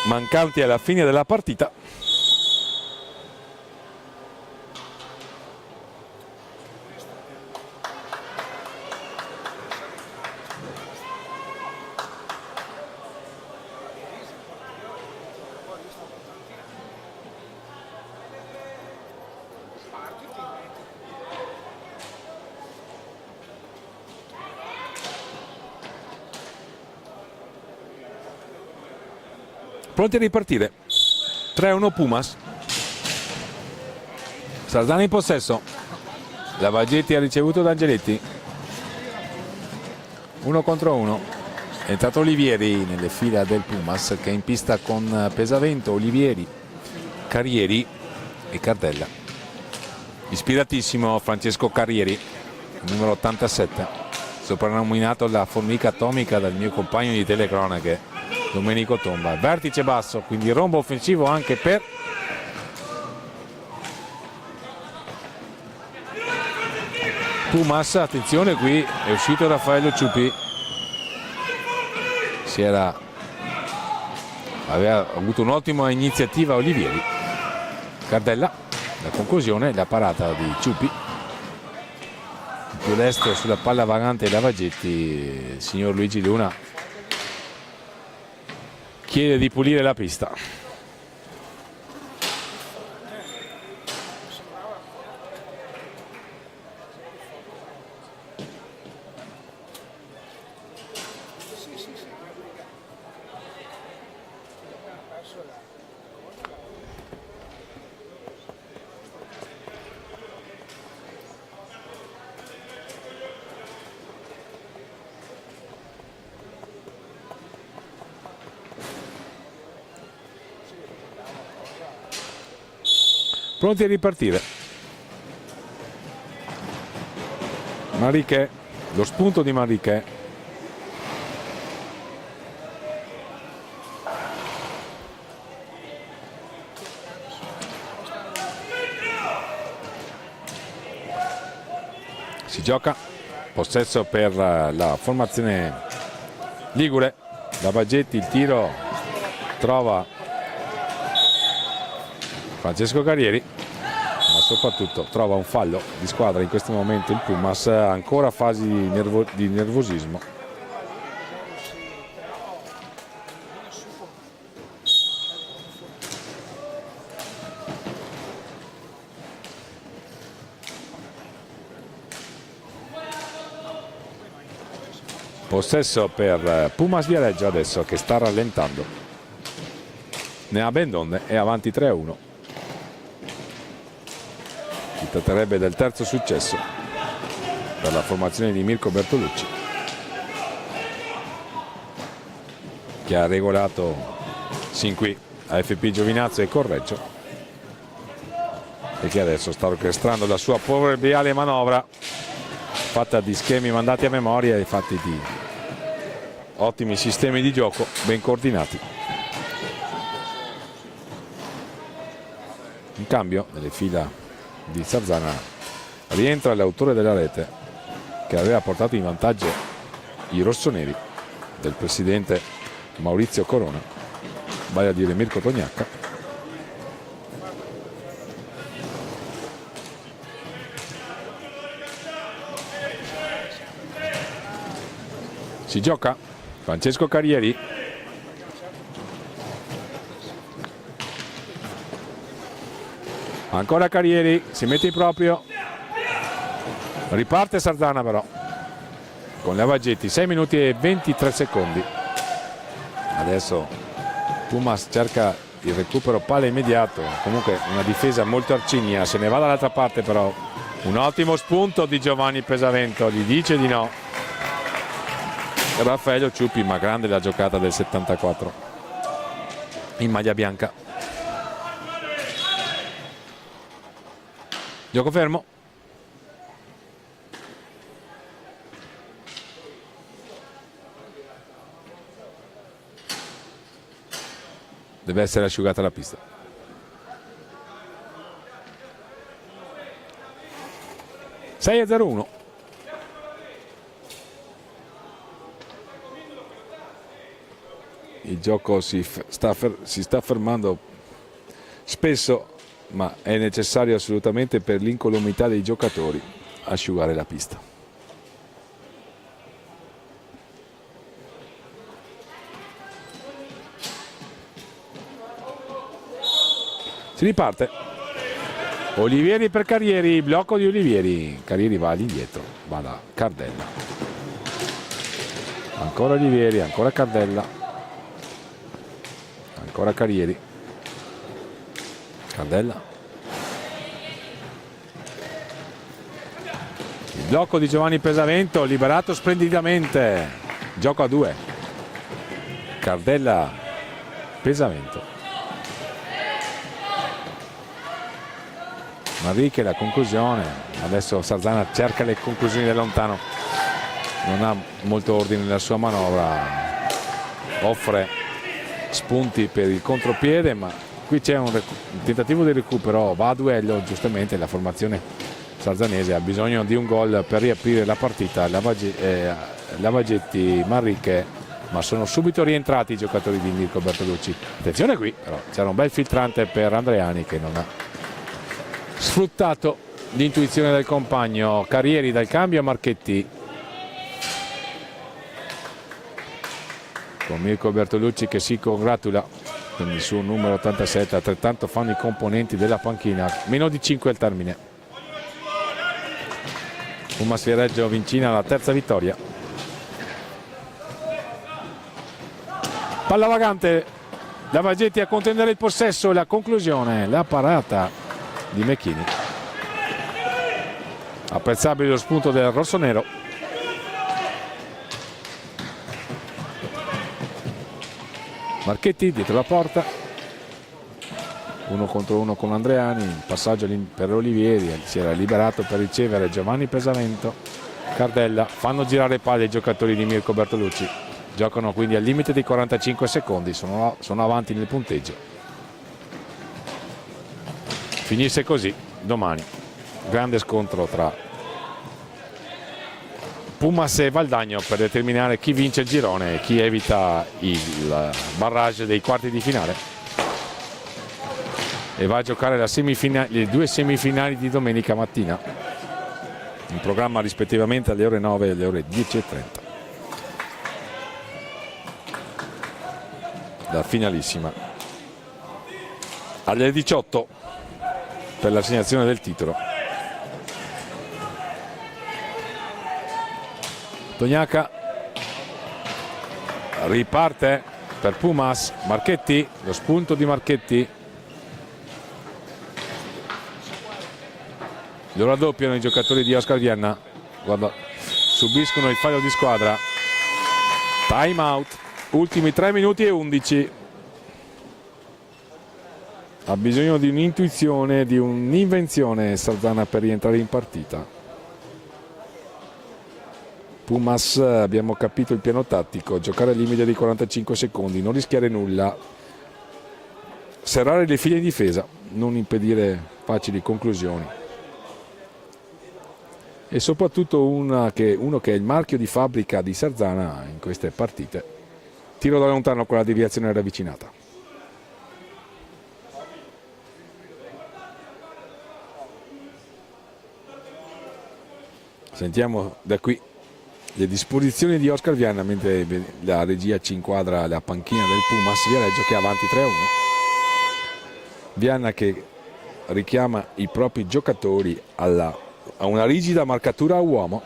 mancanti alla fine della partita. Pronti a ripartire. 3-1 Pumas. Sarzana in possesso. Lavagetti ha ricevuto da Angeletti. 1 contro 1. È entrato Olivieri nelle fila del Pumas, che è in pista con Pesavento, Olivieri, Carrieri e Cardella. Ispiratissimo Francesco Carrieri, numero 87, soprannominato la formica atomica dal mio compagno di telecronache Domenico Tomba. Vertice basso, quindi rombo offensivo anche per Pumas. Attenzione, qui è uscito Raffaello Ciupi, aveva avuto un'ottima iniziativa Olivieri. Cardella, la conclusione, la parata di Ciupi, più destro sulla palla vagante Lavagetti. Il signor Luigi Luna chiede di pulire la pista. Pronti a ripartire. Mariché, lo spunto di Mariché. Si gioca, possesso per la formazione ligure. Lavagetti, il tiro, trova Francesco Carrieri, ma soprattutto trova un fallo di squadra in questo momento il Pumas, ancora fasi di nervosismo. Possesso per Pumas Viareggio adesso, che sta rallentando. Ne ha ben donne, è avanti 3-1. Si tratterebbe del terzo successo per la formazione di Mirko Bertolucci, che ha regolato sin qui AFP Giovinazzo e Correggio, e che adesso sta orchestrando la sua proverbiale manovra fatta di schemi mandati a memoria e fatti di ottimi sistemi di gioco ben coordinati. In cambio, nelle fila di Sarzana rientra l'autore della rete che aveva portato in vantaggio i rossoneri del presidente Maurizio Corona, vale a dire Mirko Tognacca. Si gioca Francesco Carrieri, ancora Carrieri, si mette in proprio, riparte Sarzana però con Lavagetti, 6 minuti e 23 secondi. Adesso Pumas cerca il recupero palla immediato, comunque una difesa molto arcigna, se ne va dall'altra parte però Un ottimo spunto di Giovanni Pesavento, gli dice di no Raffaello Ciuppi, ma grande la giocata del 74 in maglia bianca. Gioco fermo. Deve essere asciugata la pista. Sei a 0-1. Il gioco si sta fermando spesso, ma è necessario assolutamente per l'incolumità dei giocatori asciugare la pista. Si riparte. Olivieri per Carrieri, blocco di Olivieri. Carrieri va all'indietro, va da Cardella. Ancora Olivieri, ancora Cardella. Ancora Carrieri. Cardella. Il blocco di Giovanni Pesavento, liberato splendidamente. Gioco a 2. Cardella, Pesavento. Manrique, la conclusione. Adesso Sarzana cerca le conclusioni da lontano, non ha molto ordine nella sua manovra, offre spunti per il contropiede, ma qui c'è un tentativo di recupero, va a duello. Giustamente la formazione sarzanese ha bisogno di un gol per riaprire la partita. Lavagetti, Manrique, ma sono subito rientrati i giocatori di Mirko Bertolucci. Attenzione qui, però c'era un bel filtrante per Andreani che non ha sfruttato l'intuizione del compagno. Carrieri dal cambio a Marchetti, con Mirko Bertolucci che si congratula con il suo numero 87. Altrettanto fanno i componenti della panchina. Meno di 5 al termine. Pumas Viareggio Vincina alla terza vittoria. Palla vagante, Lavagetti a contendere il possesso, la conclusione, la parata di Mecchini. Apprezzabile lo spunto del rossonero. Marchetti dietro la porta, 1 contro 1 con Andreani. Il passaggio per Olivieri, si era liberato per ricevere Giovanni Pesavento. Cardella, fanno girare palle i giocatori di Mirko Bertolucci, giocano quindi al limite dei 45 secondi, sono avanti nel punteggio. Finisse così domani, grande scontro tra Pumas e Valdagno per determinare chi vince il girone e chi evita il barrage dei quarti di finale, e va a giocare le due semifinali di domenica mattina, in programma rispettivamente alle ore 9 e alle ore 10:30. La finalissima alle 18 per l'assegnazione del titolo. Tognaca riparte per Pumas. Marchetti, lo spunto di Marchetti. Lo raddoppiano i giocatori di Oscar Vienna. Guarda, subiscono il fallo di squadra. Time out, ultimi 3 minuti e 11. Ha bisogno di un'intuizione, di un'invenzione Sarzana per rientrare in partita. Pumas, abbiamo capito il piano tattico: giocare al limite dei 45 secondi, non rischiare nulla, serrare le file in difesa, non impedire facili conclusioni, e soprattutto uno che è il marchio di fabbrica di Sarzana in queste partite: tiro da lontano con la deviazione ravvicinata. Sentiamo da qui le disposizioni di Oscar Viana, mentre la regia ci inquadra la panchina del Pumas Viareggio che è avanti 3-1. Viana che richiama i propri giocatori a una rigida marcatura a uomo.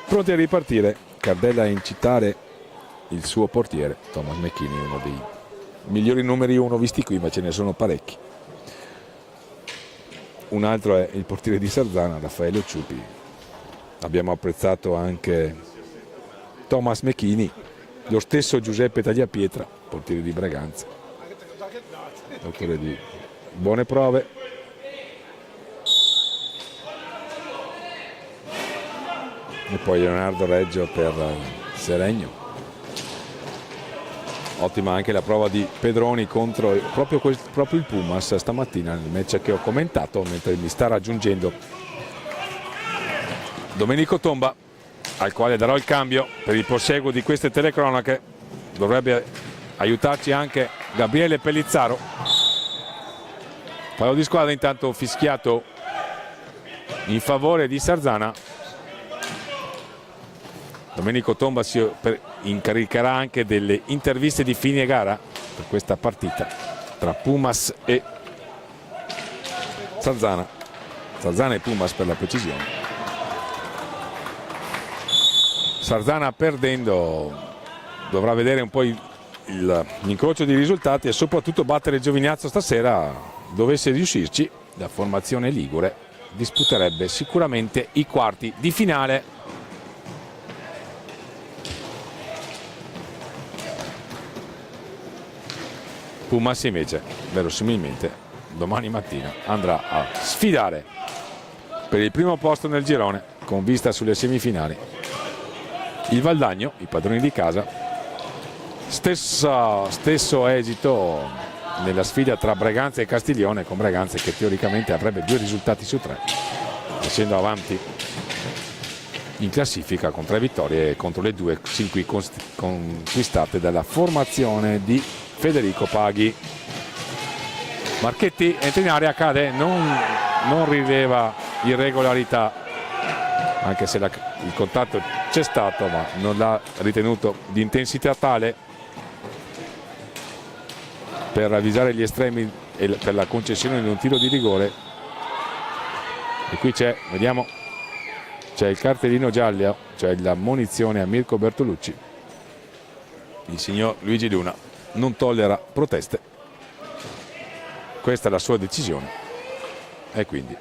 Pronti a ripartire, Cardella a incitare il suo portiere Thomas Mecchini, uno dei migliori numeri 1 visti qui, ma ce ne sono parecchi. Un altro è il portiere di Sarzana, Raffaele Ciupi. Abbiamo apprezzato anche Thomas Mechini, lo stesso Giuseppe Tagliapietra, portiere di Braganza, autore di buone prove. E poi Leonardo Reggio per Seregno. Ottima anche la prova di Pedroni contro proprio il Pumas stamattina nel match che ho commentato, mentre mi sta raggiungendo Domenico Tomba, al quale darò il cambio per il proseguo di queste telecronache. Dovrebbe aiutarci anche Gabriele Pellizzaro. Fallo di squadra intanto fischiato in favore di Sarzana. Domenico Tomba si incaricherà anche delle interviste di fine gara per questa partita tra Pumas e Sarzana e Pumas per la precisione. Sarzana perdendo dovrà vedere un po' l'incrocio di risultati e soprattutto battere Giovinazzo stasera. Dovesse riuscirci, la formazione ligure disputerebbe sicuramente i quarti di finale. Pumas invece verosimilmente domani mattina andrà a sfidare per il primo posto nel girone con vista sulle semifinali il Valdagno, i padroni di casa. Stesso esito nella sfida tra Braganza e Castiglione, con Braganza che teoricamente avrebbe 2 risultati su 3, essendo avanti in classifica con 3 vittorie contro le 2 sin qui conquistate dalla formazione di Federico Paghi. Marchetti entra in area, cade, non rileva irregolarità, anche se il contatto c'è stato, ma non l'ha ritenuto di intensità tale per avvisare gli estremi e per la concessione di un tiro di rigore. E qui c'è, vediamo, c'è il cartellino giallo, cioè la munizione a Mirko Bertolucci. Il signor Luigi Luna non tollera proteste, questa è la sua decisione e quindi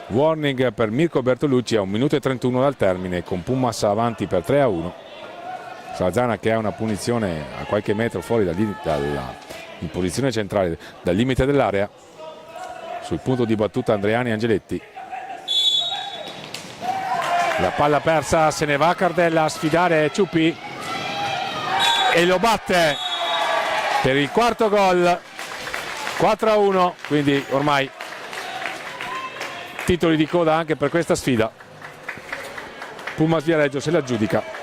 warning per Mirko Bertolucci a 1 minuto e 31 dal termine, con Pumas avanti per 3-1. Sarzana che ha una punizione a qualche metro fuori in posizione centrale dal limite dell'area. Sul punto di battuta Andreani Angeletti, la palla persa, se ne va Cardella a sfidare Ciupi e lo batte per il quarto gol, 4-1, quindi ormai titoli di coda anche per questa sfida. Pumas Viareggio se la aggiudica.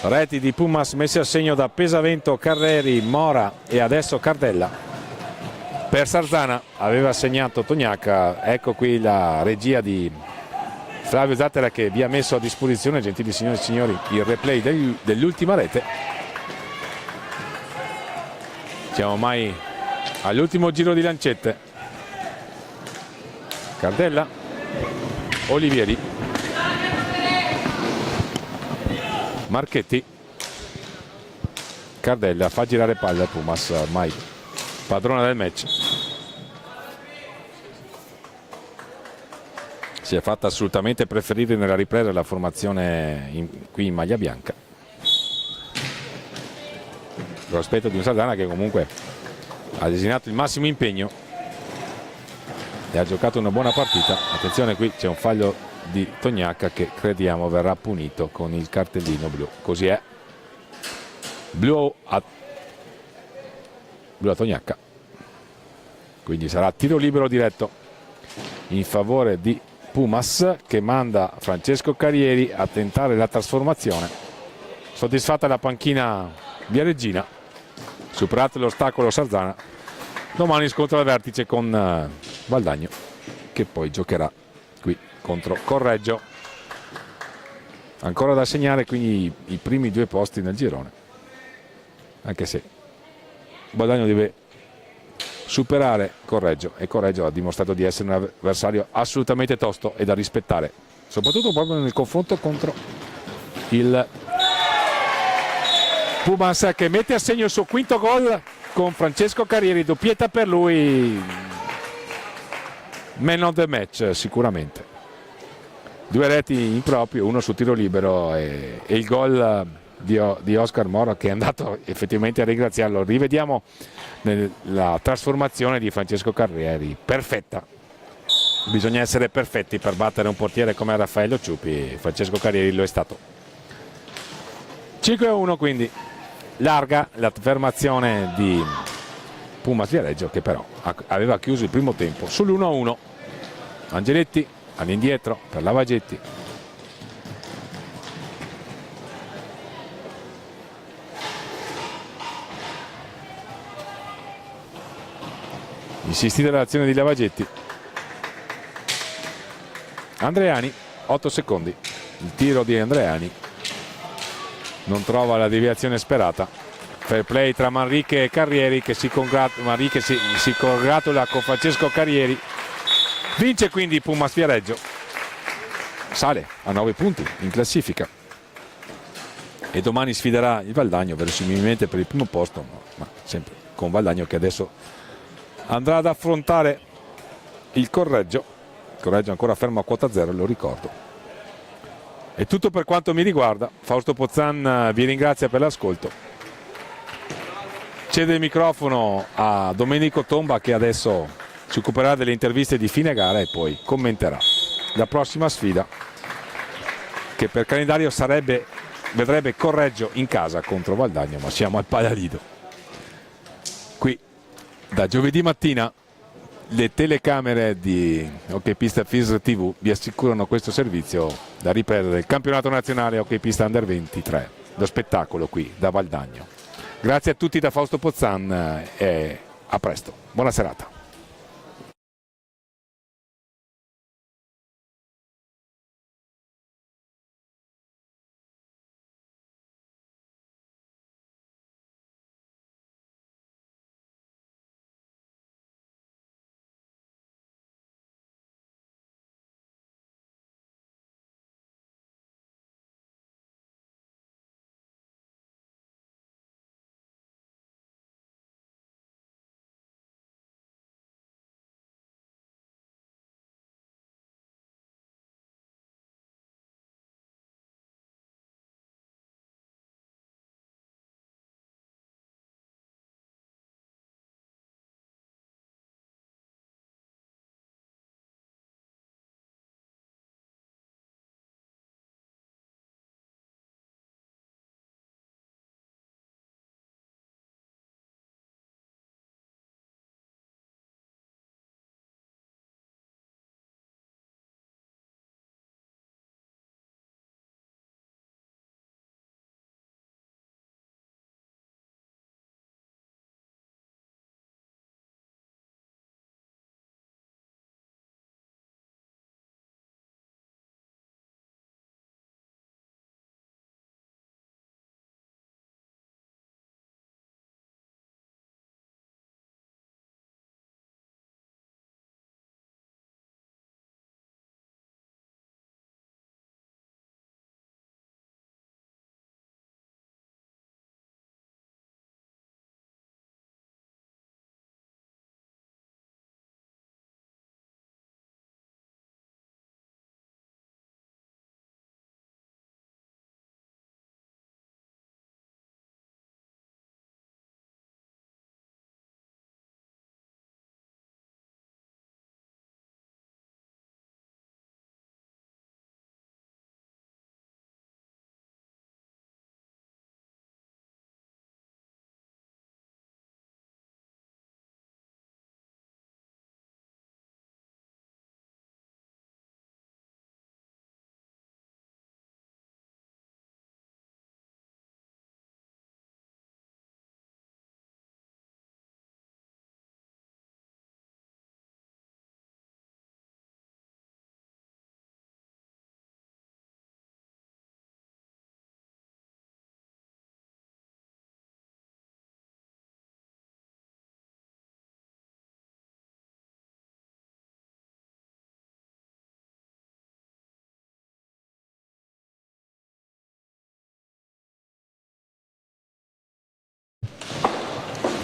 Reti di Pumas messe a segno da Pesavento, Carreri, Mora e adesso Cardella. Per Sarzana aveva segnato Tognacca. Ecco qui la regia di Flavio Zattera che vi ha messo a disposizione, gentili signore e signori, il replay dell'ultima rete. Siamo ormai all'ultimo giro di lancette. Cardella, Olivieri, Marchetti, Cardella fa girare palla. Pumas ormai padrona del match. Si è fatta assolutamente preferire nella ripresa la formazione qui in maglia bianca, rispetto di un Sarzana che comunque ha designato il massimo impegno e ha giocato una buona partita. Attenzione, qui c'è un fallo di Tognacca che crediamo verrà punito con il cartellino blu. Così è, blu a Tognacca, quindi sarà tiro libero diretto in favore di Pumas, che manda Francesco Carrieri a tentare la trasformazione. Soddisfatta la panchina viareggina, superato l'ostacolo Sarzana. Domani scontro al vertice con Valdagno, che poi giocherà qui contro Correggio. Ancora da segnare quindi i primi 2 posti nel girone, anche se Valdagno deve superare Correggio, e Correggio ha dimostrato di essere un avversario assolutamente tosto e da rispettare, soprattutto proprio nel confronto contro il Pumas, che mette a segno il suo quinto gol con Francesco Carrieri, doppietta per lui, man of the match sicuramente. 2 reti in proprio, uno su tiro libero e il gol di Oscar Moro, che è andato effettivamente a ringraziarlo. Rivediamo la trasformazione di Francesco Carrieri, perfetta. Bisogna essere perfetti per battere un portiere come Raffaello Ciupi, e Francesco Carrieri lo è stato. 5-1 quindi, larga l'affermazione di Pumas Viareggio, che però aveva chiuso il primo tempo sull'1-1. Angeletti all'indietro per Lavagetti. Insistita l'azione di Lavagetti. Andreani, 8 secondi. Il tiro di Andreani non trova la deviazione sperata. Fair play tra Manrique e Carrieri, che Manrique si congratula con Francesco Carrieri. Vince quindi Pumas Viareggio, sale a 9 punti in classifica e domani sfiderà il Valdagno, verosimilmente per il primo posto, ma sempre con Valdagno che adesso andrà ad affrontare il Correggio. Correggio ancora fermo a quota 0, lo ricordo. È tutto per quanto mi riguarda. Fausto Pozzan vi ringrazia per l'ascolto. Cede il microfono a Domenico Tomba, che adesso si occuperà delle interviste di fine gara e poi commenterà la prossima sfida, che per calendario vedrebbe Correggio in casa contro Valdagno, ma siamo al Palalido. Qui da giovedì mattina le telecamere di Hockey Pista FISR TV vi assicurano questo servizio da riprendere il campionato nazionale Hockey Pista Under 23, lo spettacolo qui da Valdagno. Grazie a tutti da Fausto Pozzan e a presto, buona serata.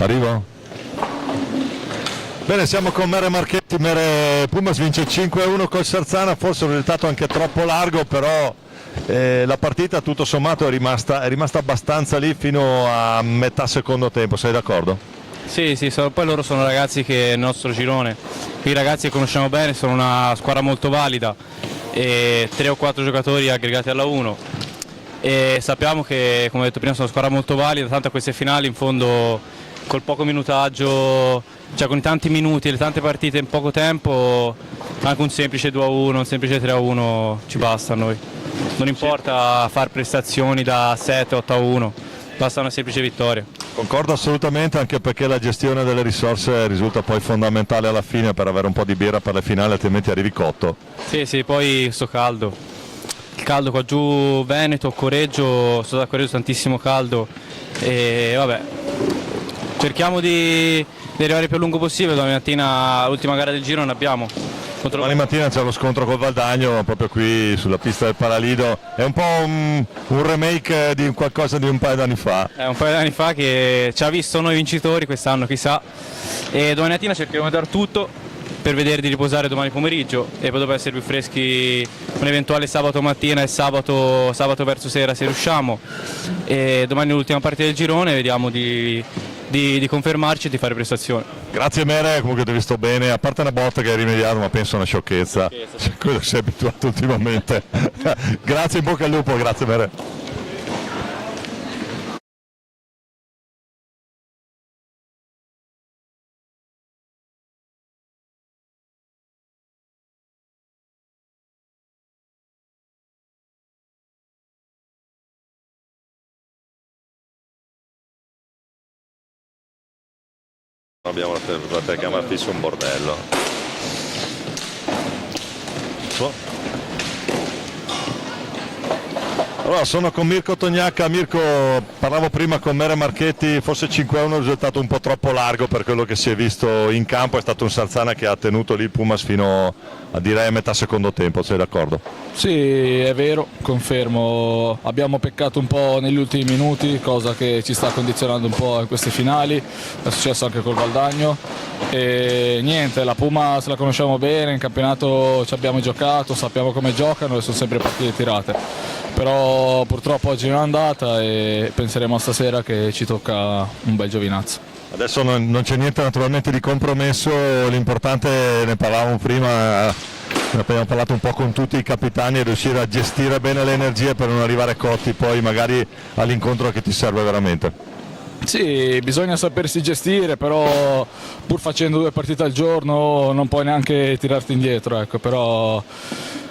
Arrivo? Bene, siamo con Mere Marchetti. Mere Pumas vince 5-1 col Sarzana, forse un risultato anche troppo largo, però la partita tutto sommato è rimasta abbastanza lì fino a metà secondo tempo, sei d'accordo? Sì, poi loro sono ragazzi che nel nostro girone, i ragazzi che conosciamo bene, sono una squadra molto valida, e 3 o 4 giocatori aggregati alla 1, e sappiamo che, come ho detto prima, sono una squadra molto valida, tanto a queste finali in fondo col poco minutaggio, cioè con i tanti minuti e le tante partite in poco tempo, anche un semplice 2-1, un semplice 3-1 ci basta a noi. Non importa fare prestazioni da 7-8-1, basta una semplice vittoria. Concordo assolutamente, anche perché la gestione delle risorse risulta poi fondamentale alla fine per avere un po' di birra per le finali, altrimenti arrivi cotto. Sì, poi sto caldo. Il caldo qua giù, Veneto, Correggio, sto da Correggio, tantissimo caldo, e vabbè, cerchiamo di arrivare il più a lungo possibile. Domani mattina l'ultima gara del giro non abbiamo. Domani mattina c'è lo scontro col Valdagno proprio qui sulla pista del Paralido, è un po' un remake di qualcosa di un paio d'anni fa. È un paio d'anni fa che ci ha visto noi vincitori, quest'anno chissà, e domani mattina cercheremo di dar tutto per vedere di riposare domani pomeriggio e poi dopo essere più freschi un eventuale sabato mattina e sabato verso sera se riusciamo, e domani l'ultima partita del girone vediamo di confermarci e di fare prestazioni. Grazie Mere, comunque ti ho visto bene, a parte una botta che hai rimediato, ma penso una sciocchezza. Quello sei abituato ultimamente. Grazie, in bocca al lupo, grazie Mere. Abbiamo la telecamera fissa, un bordello. Allora, sono con Mirko Tognacca. Mirko, parlavo prima con Mere Marchetti, forse 5-1 è un risultato un po' troppo largo per quello che si è visto in campo, è stato un Sarzana che ha tenuto lì il Pumas fino a direi a metà secondo tempo, sei d'accordo? Sì, è vero, confermo, abbiamo peccato un po' negli ultimi minuti, cosa che ci sta condizionando un po' in queste finali, è successo anche col Valdagno, e niente, la Puma se la conosciamo bene, in campionato ci abbiamo giocato, sappiamo come giocano e sono sempre partite tirate, però purtroppo oggi non è andata e penseremo a stasera che ci tocca un bel giovinazzo. Adesso non c'è niente naturalmente di compromesso, l'importante, ne parlavamo prima, abbiamo parlato un po' con tutti i capitani, è riuscire a gestire bene le energie per non arrivare cotti poi magari all'incontro che ti serve veramente. Sì, bisogna sapersi gestire, però pur facendo 2 partite al giorno non puoi neanche tirarti indietro, ecco, però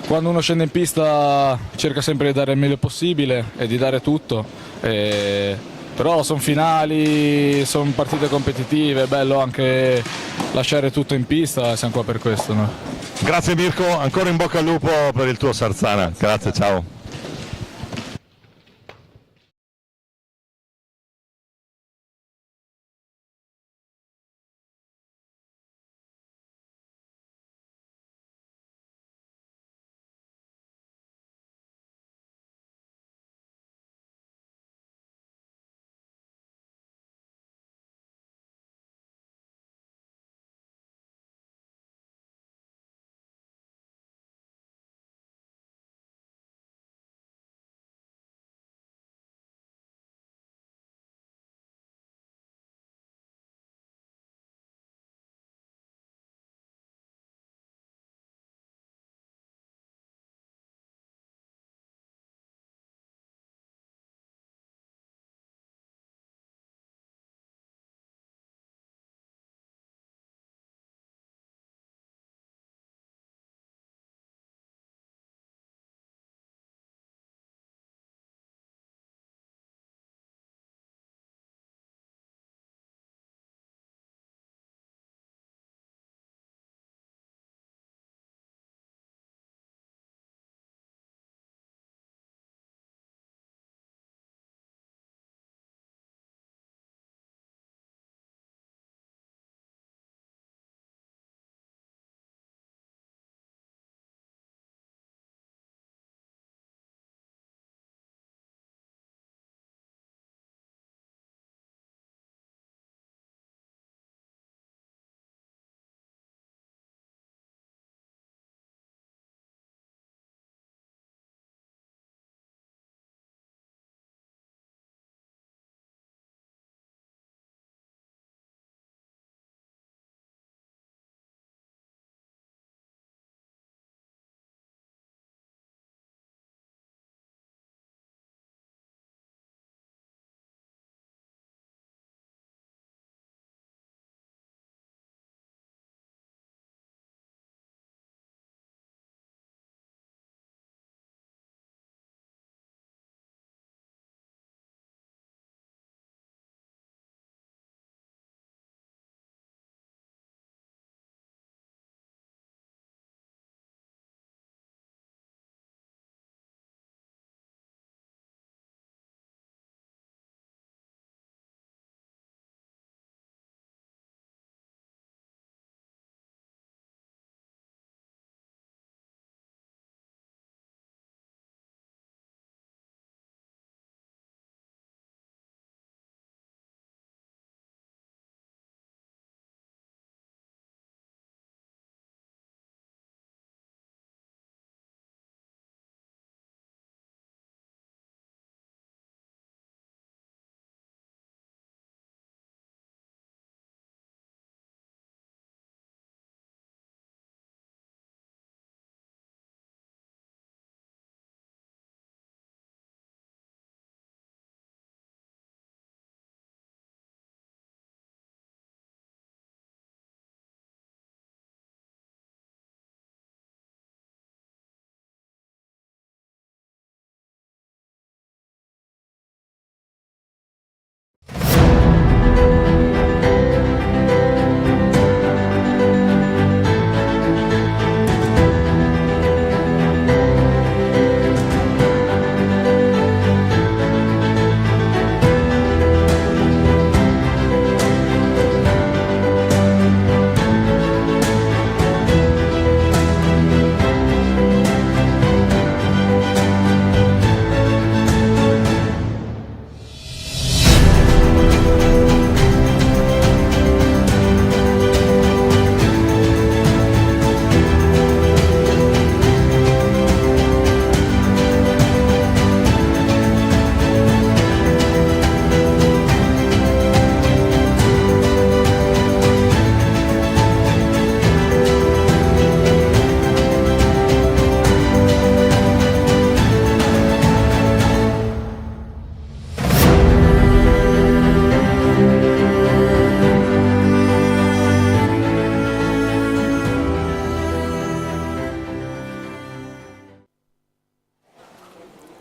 quando uno scende in pista cerca sempre di dare il meglio possibile e di dare tutto. Però sono finali, sono partite competitive, è bello anche lasciare tutto in pista, siamo qua per questo. No? Grazie Mirko, ancora in bocca al lupo per il tuo Sarzana, grazie, ciao.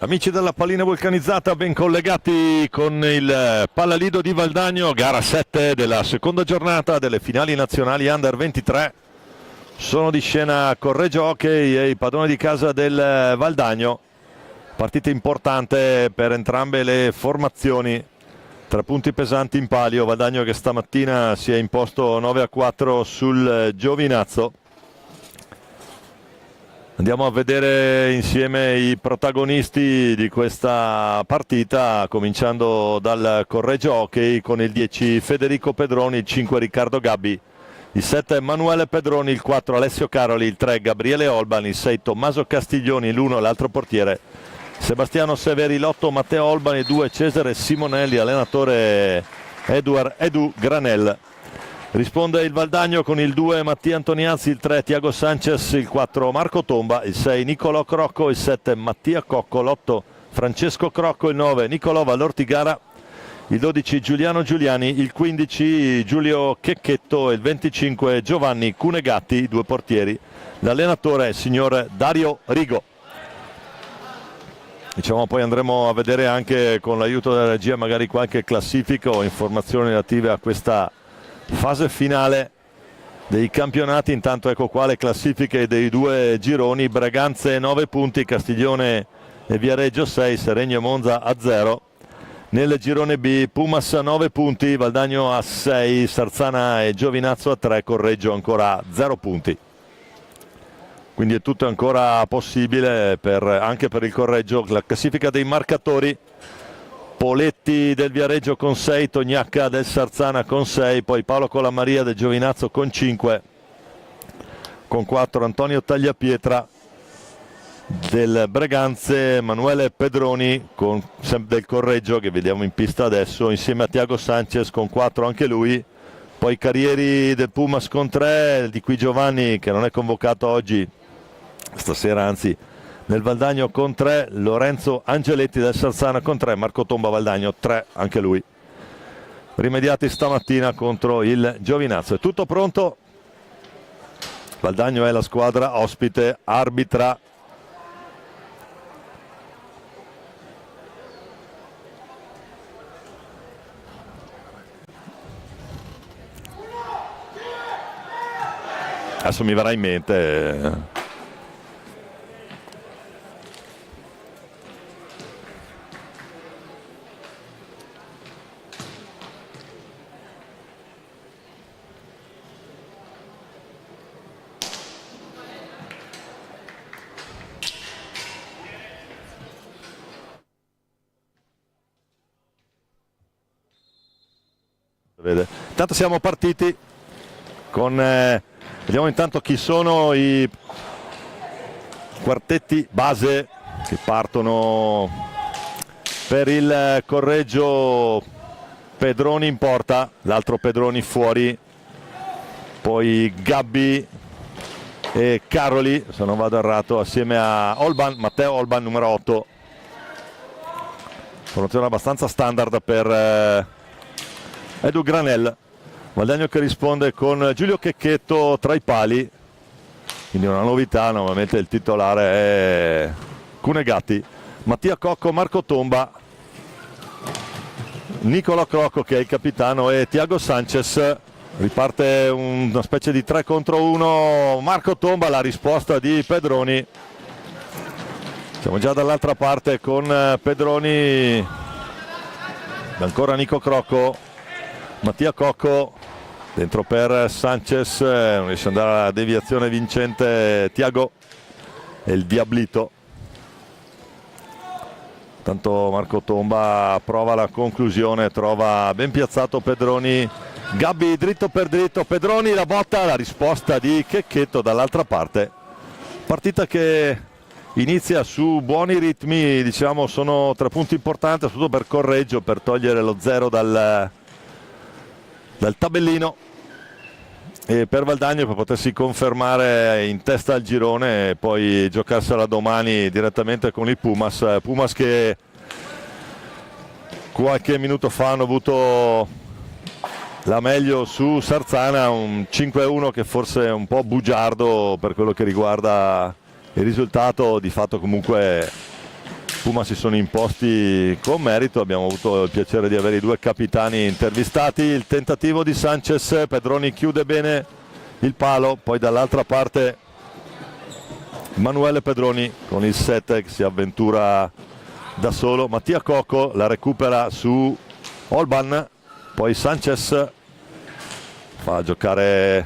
Amici della pallina vulcanizzata, ben collegati con il Pallalido di Valdagno, gara 7 della seconda giornata delle finali nazionali Under 23. Sono di scena Correggio Hockey e i padroni di casa del Valdagno. Partita importante per entrambe le formazioni. 3 punti pesanti in palio. Valdagno che stamattina si è imposto 9-4 sul Giovinazzo. Andiamo a vedere insieme i protagonisti di questa partita, cominciando dal Correggio Hockey con il 10 Federico Pedroni, il 5 Riccardo Gabbi, il 7 Emanuele Pedroni, il 4 Alessio Caroli, il 3 Gabriele Olban, il 6 Tommaso Castiglioni, l'1 l'altro portiere Sebastiano Severi, l'8 Matteo Olban, il 2 Cesare Simonelli, allenatore Edward Edu Granel. Risponde il Valdagno con il 2 Mattia Antoniazzi, il 3 Tiago Sanchez, il 4 Marco Tomba, il 6 Nicolò Crocco, il 7 Mattia Cocco, l'8 Francesco Crocco, il 9 Nicolò Vallortigara, il 12 Giuliano Giuliani, il 15 Giulio Checchetto e il 25 Giovanni Cunegatti, 2 portieri. L'allenatore è il signor Dario Rigo. Diciamo, poi andremo a vedere anche con l'aiuto della regia magari qualche classifica o informazioni relative a questa fase finale dei campionati. Intanto ecco qua le classifiche dei 2 gironi: Breganze 9 punti, Castiglione e Viareggio 6, Seregno e Monza a 0. Nel girone B Pumas a 9 punti, Valdagno a 6, Sarzana e Giovinazzo a 3, Correggio ancora a 0 punti. Quindi è tutto ancora possibile anche per il Correggio. La classifica dei marcatori: Poletti del Viareggio con 6, Tognacca del Sarzana con 6, poi Paolo Colamaria del Giovinazzo con 5, con 4 Antonio Tagliapietra del Breganze, Emanuele Pedroni del Correggio che vediamo in pista adesso, insieme a Tiago Sanchez con 4 anche lui, poi Carrieri del Pumas con 3, di qui Giovanni che non è convocato oggi, stasera anzi, nel Valdagno con 3, Lorenzo Angeletti del Sarzana con 3, Marco Tomba Valdagno 3 anche lui, rimediati stamattina contro il Giovinazzo. È tutto pronto, Valdagno è la squadra ospite, arbitra adesso mi verrà in mente Intanto siamo partiti con vediamo intanto chi sono i quartetti base che partono per il Correggio. Pedroni in porta, l'altro Pedroni fuori, poi Gabbi e Caroli, se non vado errato, assieme a Olban, Matteo Olban numero 8. Formazione abbastanza standard per Edu Granel. Valdagno che risponde con Giulio Checchetto tra i pali, quindi una novità, normalmente il titolare è Cunegatti, Mattia Cocco, Marco Tomba, Nicolò Crocco che è il capitano e Tiago Sanchez. Riparte una specie di 3 contro 1, Marco Tomba, la risposta di Pedroni. Siamo già dall'altra parte con Pedroni, ancora Nico Crocco, Mattia Cocco dentro per Sanchez, non riesce ad andare alla deviazione vincente Tiago e il Diablito. Tanto Marco Tomba prova la conclusione, trova ben piazzato Pedroni, Gabbi dritto per dritto, Pedroni la botta, la risposta di Checchetto dall'altra parte. Partita che inizia su buoni ritmi, diciamo sono 3 punti importanti, soprattutto per Correggio, per togliere lo 0 dal tabellino, e per Valdagno per potersi confermare in testa al girone e poi giocarsela domani direttamente con i Pumas che qualche minuto fa hanno avuto la meglio su Sarzana, un 5-1 che forse è un po' bugiardo per quello che riguarda il risultato. Di fatto comunque Puma si sono imposti con merito, abbiamo avuto il piacere di avere i due capitani intervistati. Il tentativo di Sanchez, Pedroni chiude bene il palo, poi dall'altra parte Emanuele Pedroni con il 7 che si avventura da solo. Mattia Cocco la recupera su Olban, poi Sanchez fa giocare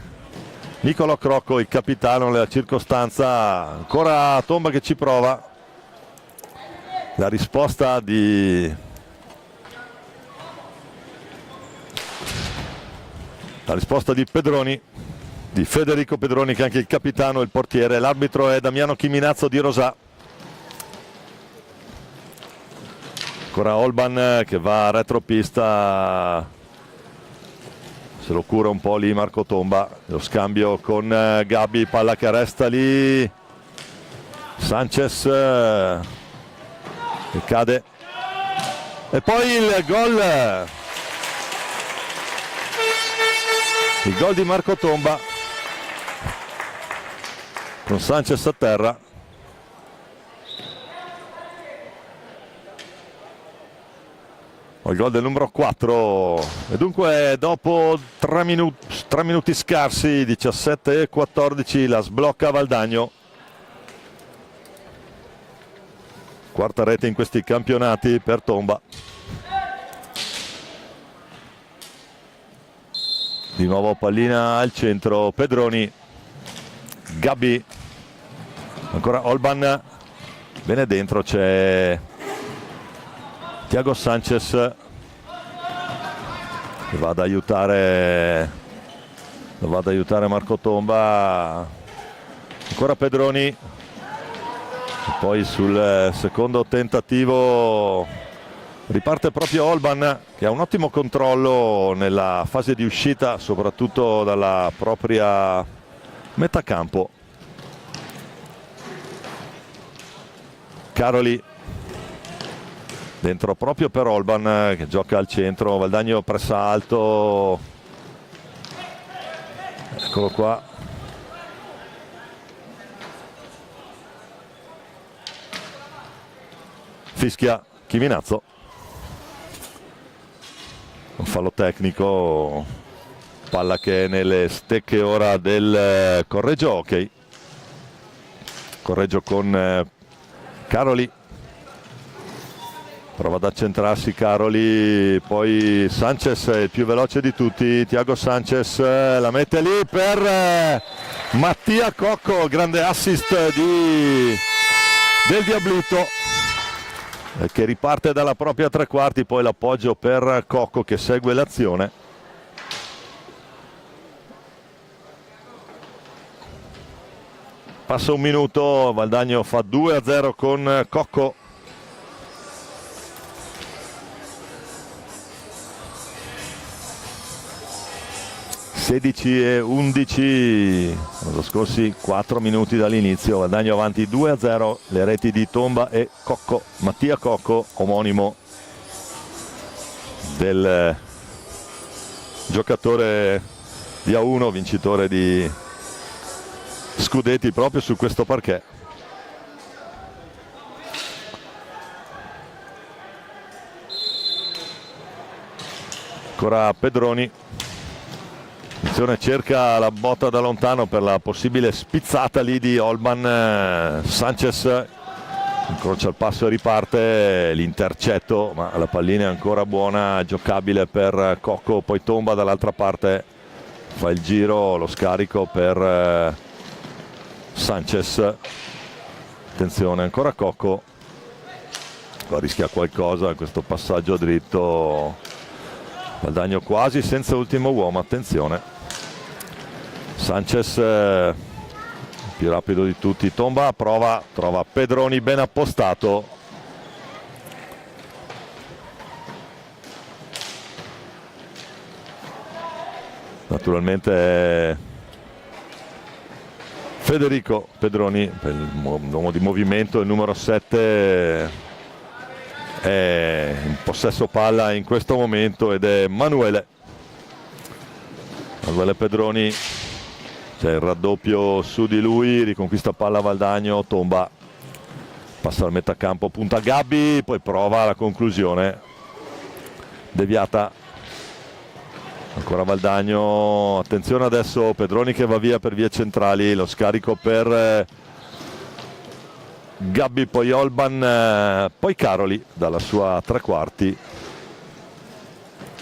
Niccolò Crocco, il capitano nella circostanza. Ancora Tomba che ci prova. La risposta di Pedroni, di Federico Pedroni, che è anche il capitano e il portiere. L'arbitro è Damiano Chiminazzo di Rosà. Ancora Olban che va a retropista, se lo cura un po' lì Marco Tomba. Lo scambio con Gabbi, palla che resta lì. Sanchez che cade, e poi il gol di Marco Tomba con Sanchez a terra. Il gol del numero 4, e dunque dopo 3 minuti scarsi, 17-14, la sblocca Valdagno. Quarta rete in questi campionati per Tomba. Di nuovo pallina al centro, Pedroni, Gabbi, ancora Olban, bene dentro, c'è Thiago Sanchez che va ad aiutare Marco Tomba. Ancora Pedroni, e poi sul secondo tentativo riparte proprio Olban, che ha un ottimo controllo nella fase di uscita, soprattutto dalla propria metà campo. Caroli dentro proprio per Olban, che gioca al centro. Valdagno pressa alto, eccolo qua. Fischia Chiminazzo, un fallo tecnico, palla che è nelle stecche ora del Correggio Hockey. Correggio con Caroli, prova ad accentrarsi Caroli, poi Sanchez è il più veloce di tutti. Thiago Sanchez la mette lì per Mattia Cocco, grande assist del Diablito, che riparte dalla propria tre quarti, poi l'appoggio per Cocco che segue l'azione. Passa un minuto, Valdagno fa 2-0 con Cocco. e 11, sono scorsi 4 minuti dall'inizio. Valdagno avanti 2-0, le reti di Tomba e Cocco, Mattia Cocco, omonimo del giocatore di A1, vincitore di scudetti proprio su questo parquet. Ancora Pedroni, attenzione, cerca la botta da lontano per la possibile spizzata lì di Olban. Sanchez incrocia il passo e riparte, l'intercetto, ma la pallina è ancora buona, giocabile per Cocco. Poi Tomba dall'altra parte, fa il giro, lo scarico per Sanchez. Attenzione, ancora Cocco, qua rischia qualcosa questo passaggio dritto. Valdagno quasi senza ultimo uomo, attenzione. Sanchez più rapido di tutti. Tomba prova, trova Pedroni ben appostato. Naturalmente Federico Pedroni, l'uomo di movimento, il numero 7, è in possesso palla in questo momento ed è Emanuele Pedroni. C'è il raddoppio su di lui, riconquista palla Valdagno. Tomba passa al metacampo, punta Gabbi, poi prova la conclusione deviata, ancora Valdagno, attenzione adesso Pedroni che va via per vie centrali, lo scarico per Gabbi, poi Olban, poi Caroli dalla sua tre quarti.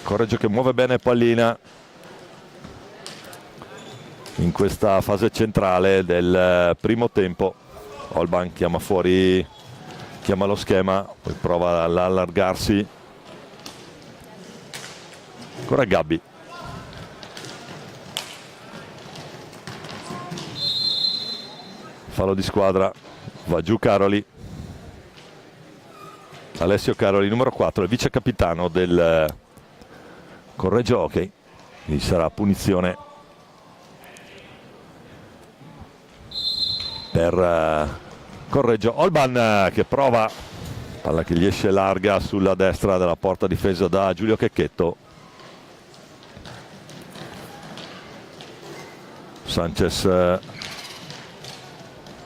Correggio che muove bene pallina in questa fase centrale del primo tempo. Olban chiama fuori, chiama lo schema, poi prova ad allargarsi. Ancora Gabbi. Fallo di squadra, va giù Caroli. Alessio Caroli, numero 4, il vice capitano del Correggio Hockey. Quindi sarà punizione per Correggio. Olban che prova, palla che gli esce larga sulla destra della porta difesa da Giulio Checchetto. Sanchez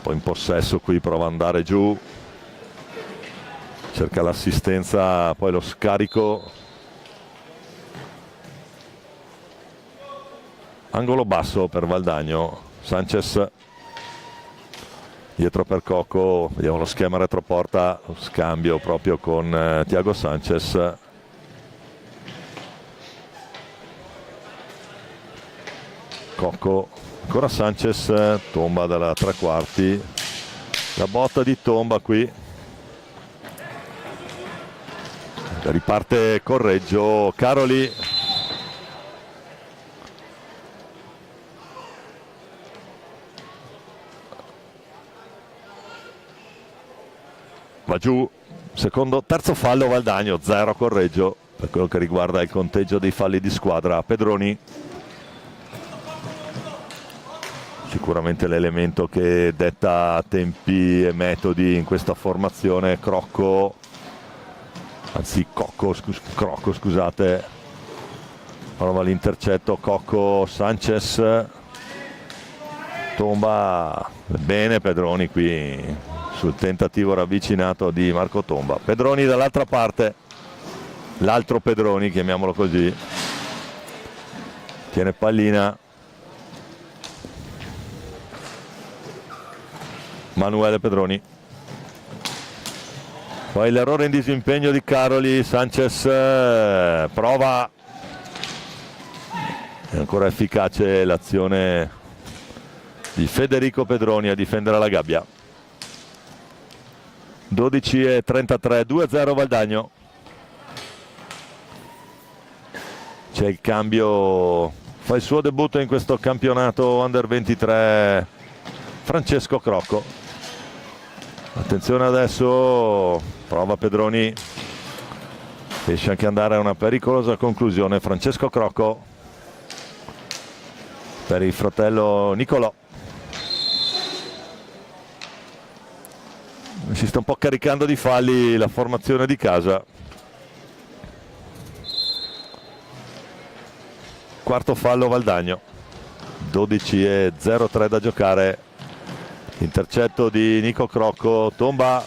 poi in possesso, qui prova ad andare giù, cerca l'assistenza, poi lo scarico, angolo basso per Valdagno. Sanchez dietro per Cocco, vediamo lo schema retroporta, lo scambio proprio con Thiago Sanchez. Cocco, ancora Sanchez, Tomba dalla tre quarti, la botta di Tomba qui, riparte Correggio, Caroli, va giù, terzo fallo Valdagno, 0 Correggio per quello che riguarda il conteggio dei falli di squadra. Pedroni sicuramente l'elemento che detta tempi e metodi in questa formazione. Crocco, scusate, prova l'intercetto Cocco, Sanchez, Tomba, bene Pedroni qui sul tentativo ravvicinato di Marco Tomba. Pedroni dall'altra parte, l'altro Pedroni, chiamiamolo così, tiene pallina Manuele Pedroni, poi l'errore in disimpegno di Caroli. Sanchez prova, è ancora efficace l'azione di Federico Pedroni a difendere la gabbia. 12:33, 2-0 Valdagno. C'è il cambio, fa il suo debutto in questo campionato Under 23 Francesco Crocco. Attenzione adesso, prova Pedroni, riesce anche ad andare a una pericolosa conclusione Francesco Crocco per il fratello Nicolò. Si sta un po' caricando di falli la formazione di casa. Quarto fallo Valdagno, 12:03 da giocare. Intercetto di Nico Crocco, Tomba,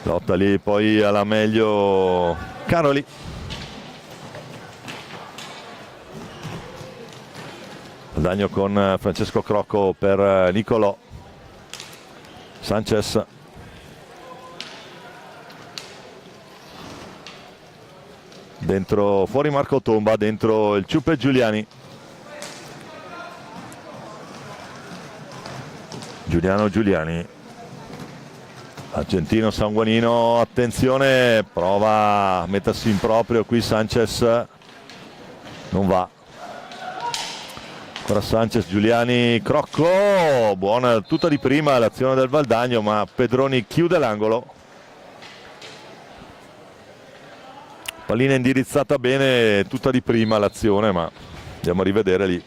lotta lì poi alla meglio Caroli, Valdagno con Francesco Crocco per Nicolò. Sanchez, dentro, fuori Marco Tomba, dentro il Ciuppe Giuliani. Giuliani, argentino sanguanino, attenzione, prova a mettersi in proprio qui Sanchez, non va. Ancora Sanchez, Giuliani, Crocco, buona tutta di prima l'azione del Valdagno, ma Pedroni chiude l'angolo. Pallina indirizzata bene, tutta di prima l'azione, ma andiamo a rivedere lì.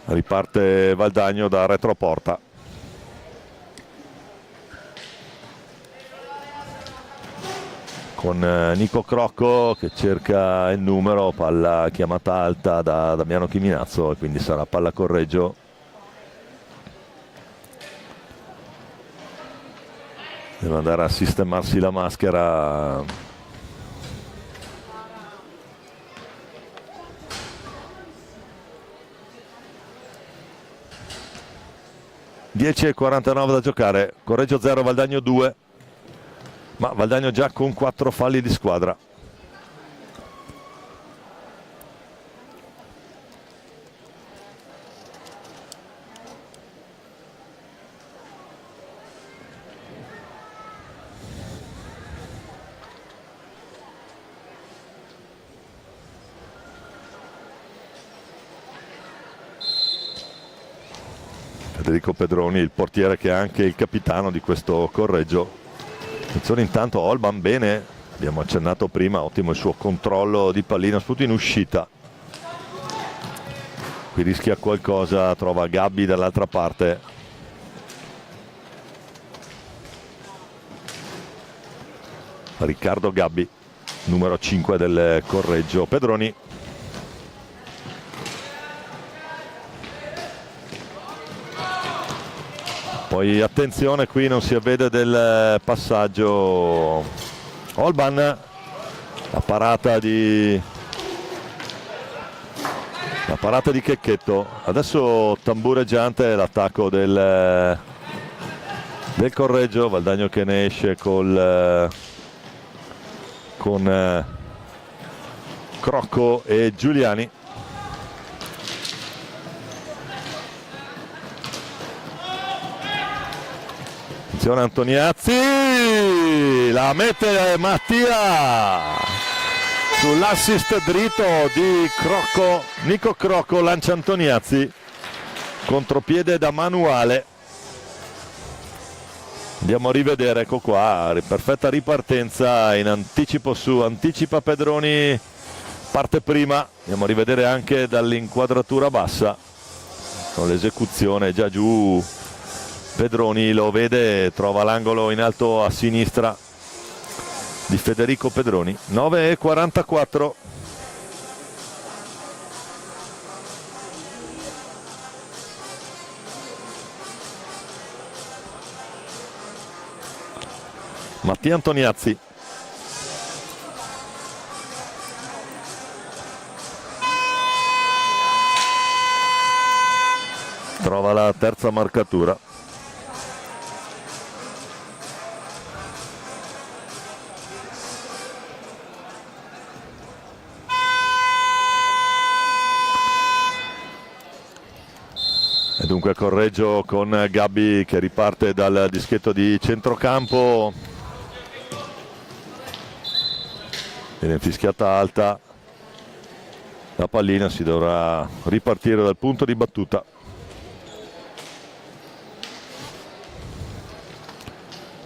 Riparte Valdagno da retroporta. con Nico Crocco che cerca il numero, palla chiamata alta da Damiano Chiminazzo e quindi sarà palla Correggio. Deve andare a sistemarsi la maschera. 10:49 da giocare, Correggio 0, Valdagno 2, ma Valdagno già con 4 falli di squadra. Federico Pedroni, il portiere che è anche il capitano di questo Correggio. Attenzione intanto Olban, bene, abbiamo accennato prima, ottimo il suo controllo di pallina, soprattutto in uscita. Qui rischia qualcosa, trova Gabbi dall'altra parte. Riccardo Gabbi, numero 5 del Correggio. Pedroni. Poi attenzione, qui non si avvede del passaggio. Olban, la parata di Checchetto. Adesso tambureggiante l'attacco del Correggio. Valdagno che ne esce con Crocco e Giuliani. Attenzione Antoniazzi, la mette Mattia sull'assist dritto di Crocco, Nico Crocco, lancia Antoniazzi, contropiede da manuale. Andiamo a rivedere, ecco qua, perfetta ripartenza in anticipo su, anticipa Pedroni, parte prima, andiamo a rivedere anche dall'inquadratura bassa, con l'esecuzione già giù. Pedroni lo vede, trova l'angolo in alto a sinistra di Federico Pedroni. 9:44. Mattia Antoniazzi. Trova la terza marcatura. E dunque Correggio con Gabbi che riparte dal dischetto di centrocampo. Viene fischiata alta. La pallina, si dovrà ripartire dal punto di battuta.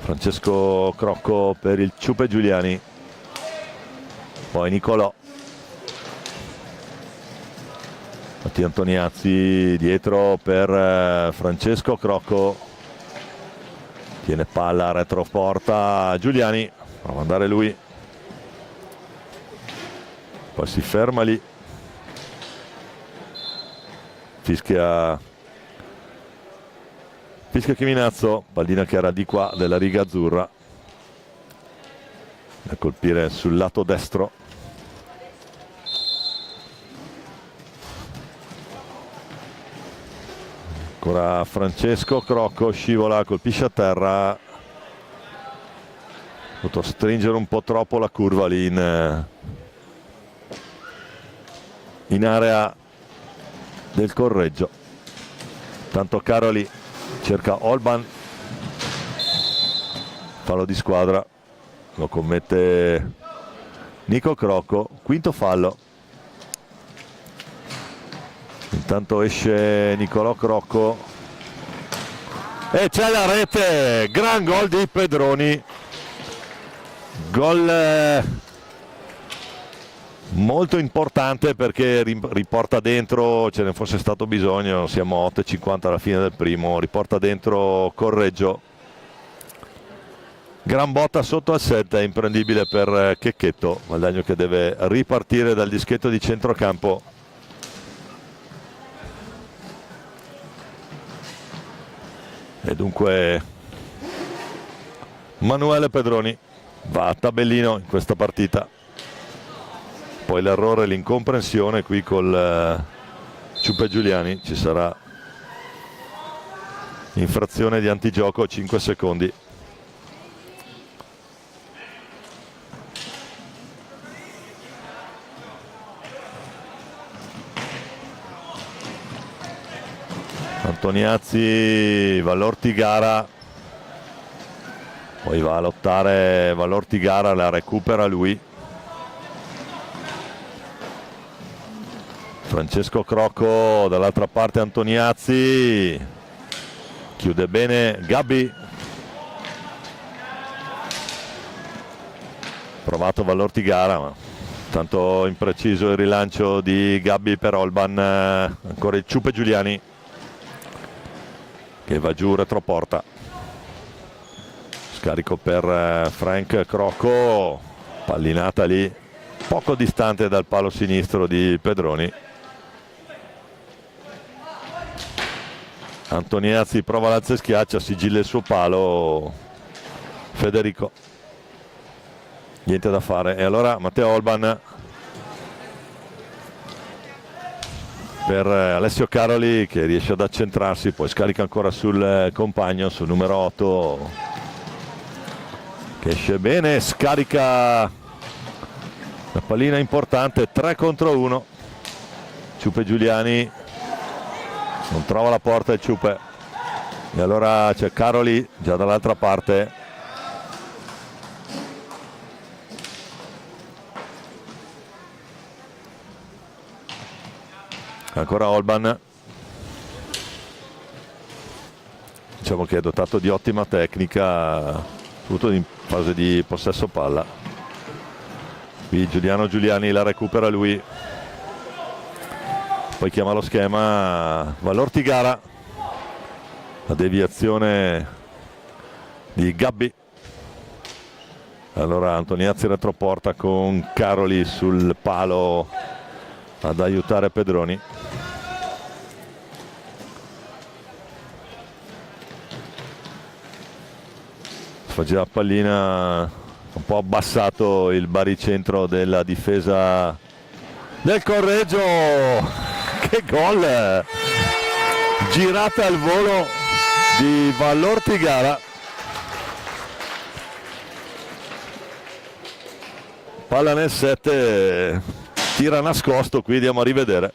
Francesco Crocco per il Ciupe Giuliani. Poi Nicolò. Mattia Antoniazzi dietro per Francesco Crocco, tiene palla retroporta Giuliani, prova ad andare lui, poi si ferma lì, fischia Chiminazzo, pallina che era di qua della riga azzurra, da colpire sul lato destro. Ancora Francesco Crocco, scivola, colpisce a terra, ha potuto stringere un po' troppo la curva lì in area del Correggio. Tanto Caroli cerca Olban, fallo di squadra, lo commette Nico Crocco, quinto fallo. Intanto esce Nicolò Crocco e c'è la rete, gran gol di Pedroni, gol molto importante perché riporta dentro, ce ne fosse stato bisogno, siamo a 8:50 alla fine del primo, riporta dentro Correggio Gran botta sotto al set, è imprendibile per Checchetto. Valdagno che deve ripartire dal dischetto di centrocampo. E dunque Manuele Pedroni va a tabellino in questa partita. Poi l'errore, l'incomprensione qui col Ciupe Giuliani, ci sarà infrazione di antigioco, 5 secondi. Antoniazzi, Valortigara, poi va a lottare Valortigara, la recupera lui. Francesco Crocco, dall'altra parte Antoniazzi, chiude bene Gabbi, provato Valortigara, ma tanto impreciso il rilancio di Gabbi per Olban. Ancora il Ciupe Giuliani che va giù retroporta, scarico per Frank Crocco, pallinata lì poco distante dal palo sinistro di Pedroni. Antoniazzi prova l'alza e schiaccia, sigilla il suo palo Federico, niente da fare. E allora Matteo Olban per Alessio Caroli che riesce ad accentrarsi, poi scarica ancora sul compagno, sul numero 8 che esce bene, scarica la pallina importante, 3 contro 1. Ciupe Giuliani non trova la porta, il Ciupe, e allora c'è Caroli già dall'altra parte. Ancora Olban, diciamo che è dotato di ottima tecnica, soprattutto in fase di possesso palla. Qui Giuliano Giuliani la recupera lui, poi chiama lo schema Valortigara, la deviazione di Gabbi. Allora Antoniazzi retroporta con Caroli sul palo ad aiutare Pedroni. Fa girare pallina, un po' abbassato il baricentro della difesa del Correggio. Che gol! Girata al volo di Valortigara. Palla nel 7, tira nascosto, qui andiamo a rivedere.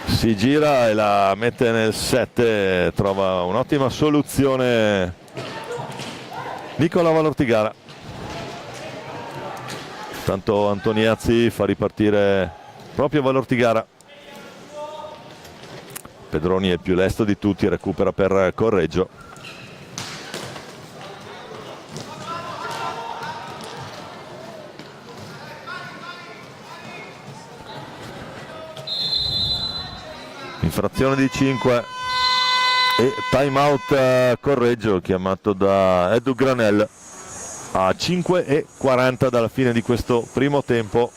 Si gira e la mette nel 7, trova un'ottima soluzione Nicola Valortigara. Tanto Antoniazzi fa ripartire proprio Valortigara. Pedroni è il più lesto di tutti, recupera per Correggio. Infrazione di 5 e time out Correggio chiamato da Edu Granel a 5:40 dalla fine di questo primo tempo.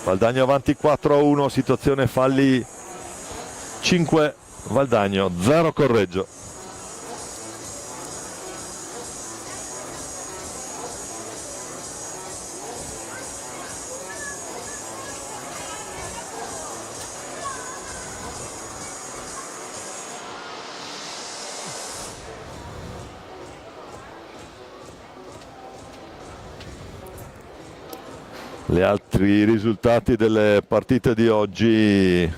Valdagno avanti 4-1, situazione falli 5 Valdagno, 0 Correggio. Gli altri risultati delle partite di oggi: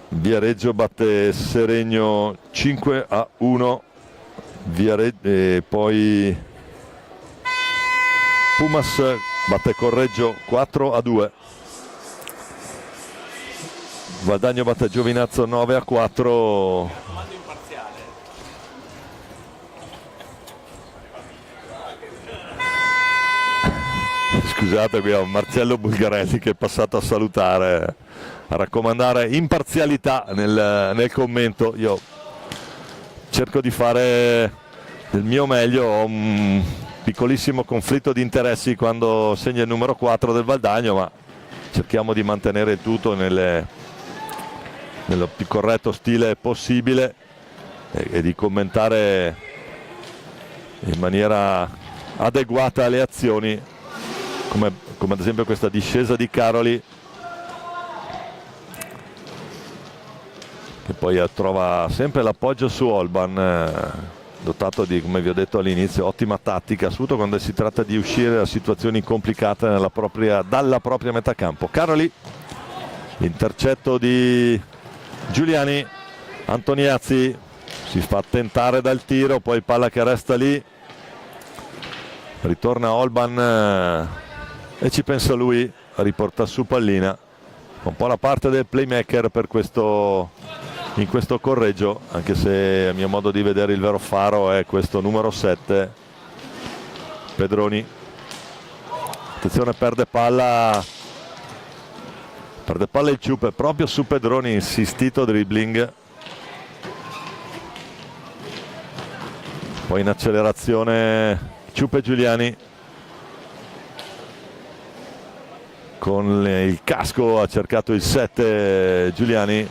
Viareggio batte Seregno 5-1, e poi Pumas batte Correggio 4-2, Valdagno batte Giovinazzo 9-4. scusate, qui ho Marcello Bulgarelli che è passato a salutare, a raccomandare imparzialità nel commento. Io cerco di fare del mio meglio, ho un piccolissimo conflitto di interessi quando segna il numero 4 del Valdagno, ma cerchiamo di mantenere tutto nello più corretto stile possibile e di commentare in maniera adeguata alle azioni, come ad esempio questa discesa di Caroli, che poi trova sempre l'appoggio su Olban, dotato di, come vi ho detto all'inizio, ottima tattica, soprattutto quando si tratta di uscire da situazioni complicate dalla propria metà campo. Caroli, intercetto di Giuliani, Antoniazzi si fa tentare dal tiro, poi palla che resta lì, ritorna Olban e ci pensa lui, riporta su pallina, un po' la parte del playmaker in questo Correggio, anche se a mio modo di vedere il vero faro è questo numero 7, Pedroni. Attenzione, perde palla il Ciupe proprio su Pedroni, insistito dribbling, poi in accelerazione Ciupe Giuliani, con il casco ha cercato il 7 Giuliani,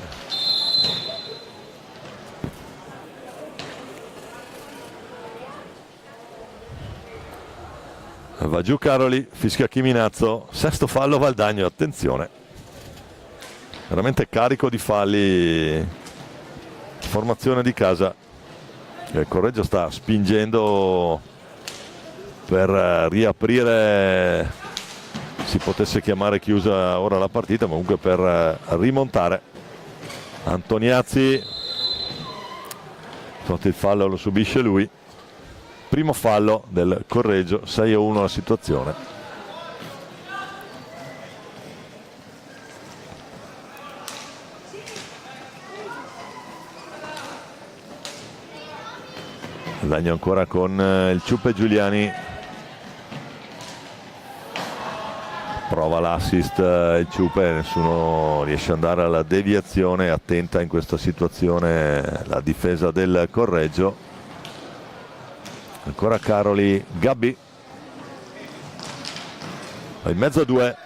va giù Caroli, fischia Chiminazzo, sesto fallo Valdagno, attenzione, veramente carico di falli, formazione di casa. Il Correggio sta spingendo per riaprire, si potesse chiamare chiusa ora la partita, ma comunque per rimontare. Antoniazzi, sotto il fallo lo subisce lui, primo fallo del Correggio, 6-1 la situazione. Valdagno ancora con il Ciupe Giuliani, prova l'assist il Ciupe, nessuno riesce ad andare alla deviazione, attenta in questa situazione la difesa del Correggio. Ancora Caroli, Gabbi in mezzo a due,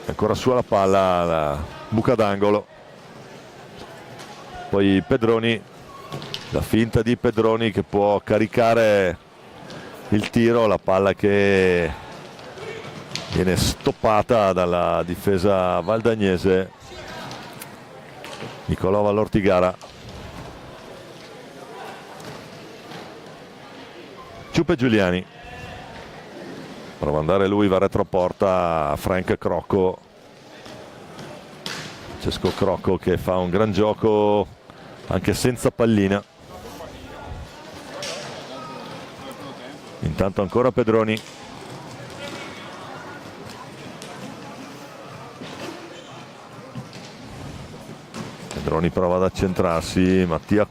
ancora su la palla, la buca d'angolo, poi Pedroni, la finta di Pedroni che può caricare il tiro, la palla che viene stoppata dalla difesa valdagnese. Nicolò Vallortigara, Ciupe Giuliani, prova ad andare lui, va retroporta Frank Crocco, Francesco Crocco che fa un gran gioco anche senza pallina. Intanto ancora Pedroni, Pedroni prova ad accentrarsi, Mattia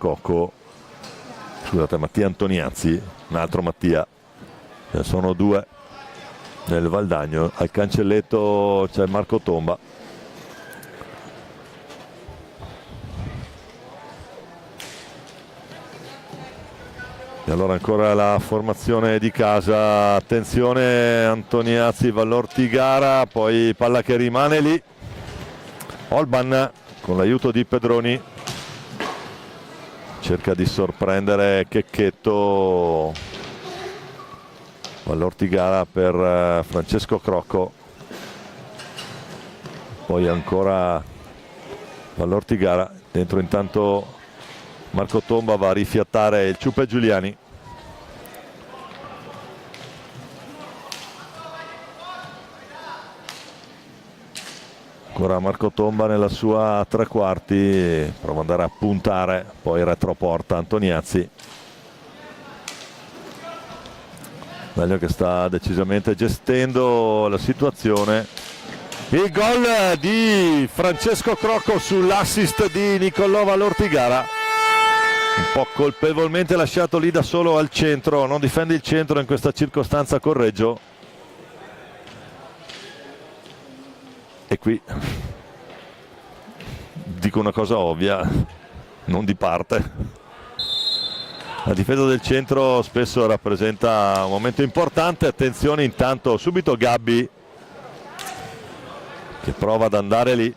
Antoniazzi, un altro Mattia, ce ne sono due nel Valdagno. Al cancelletto c'è Marco Tomba, e allora ancora la formazione di casa. Attenzione, Antoniazzi, Vallortigara, poi palla che rimane lì, Olban con l'aiuto di Pedroni cerca di sorprendere Checchetto, Vallortigara per Francesco Crocco, poi ancora Vallortigara, dentro intanto Marco Tomba va a rifiattare il Ciupe Giuliani. Ancora Marco Tomba nella sua tre quarti, prova ad andare a puntare, poi retroporta Antoniazzi. Meglio che sta decisamente gestendo la situazione. Il gol di Francesco Crocco sull'assist di Nicolò Vallortigara. Un po' colpevolmente lasciato lì da solo al centro, non difende il centro in questa circostanza Correggio. E qui dico una cosa ovvia, non di parte. La difesa del centro spesso rappresenta un momento importante. Attenzione intanto, subito Gabbi che prova ad andare lì.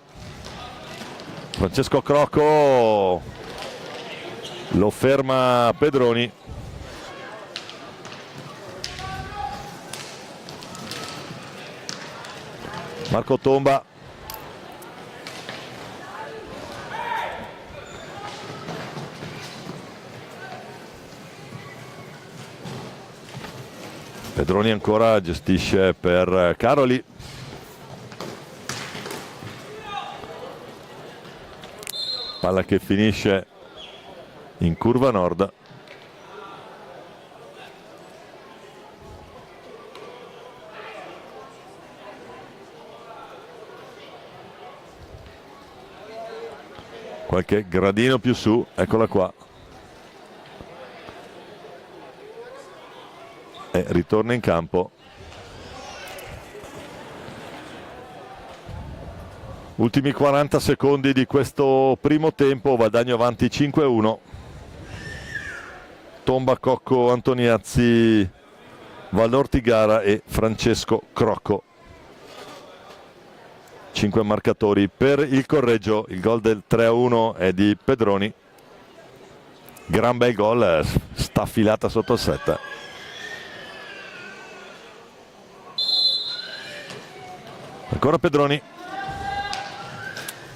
Francesco Crocco lo ferma Pedroni. Marco Tomba. Pedroni ancora gestisce per Caroli. Palla che finisce in curva nord. Qualche gradino più su, eccola qua. E ritorna in campo. Ultimi 40 secondi di questo primo tempo, Valdagno avanti 5-1. Tomba, Cocco, Antoniazzi, Vallortigara e Francesco Crocco. 5 marcatori per il Correggio. Il gol del 3-1 è di Pedroni. Gran bel gol, sta filata sotto il 7. Ancora Pedroni.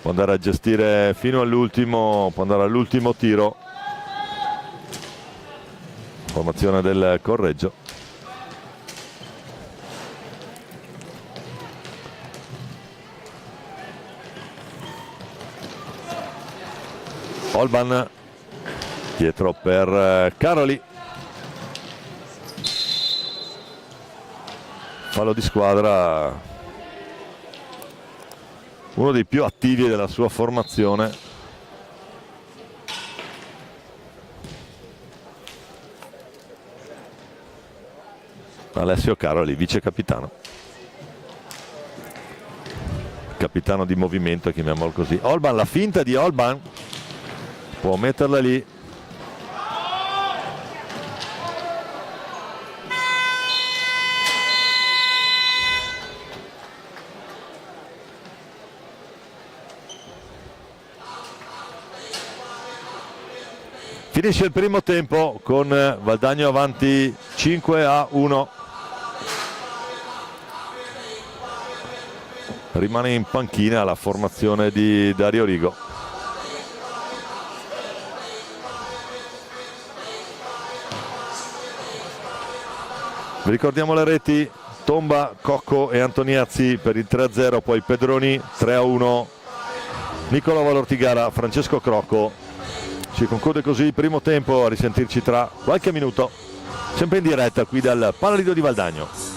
Può andare a gestire fino all'ultimo, può andare all'ultimo tiro. Formazione del Correggio. Olban dietro per Caroli. Fallo di squadra, uno dei più attivi della sua formazione. Alessio Caroli, vice capitano, capitano di movimento, chiamiamolo così. Olban, la finta di Olban, può metterla lì. Finisce il primo tempo con Valdagno avanti 5-1. Rimane in panchina la formazione di Dario Rigo. Vi ricordiamo le reti: Tomba, Cocco e Antoniazzi per il 3-0, poi Pedroni 3-1, Nicola Vallortigara, Francesco Crocco. Si conclude così il primo tempo, a risentirci tra qualche minuto, sempre in diretta qui dal Palalido di Valdagno.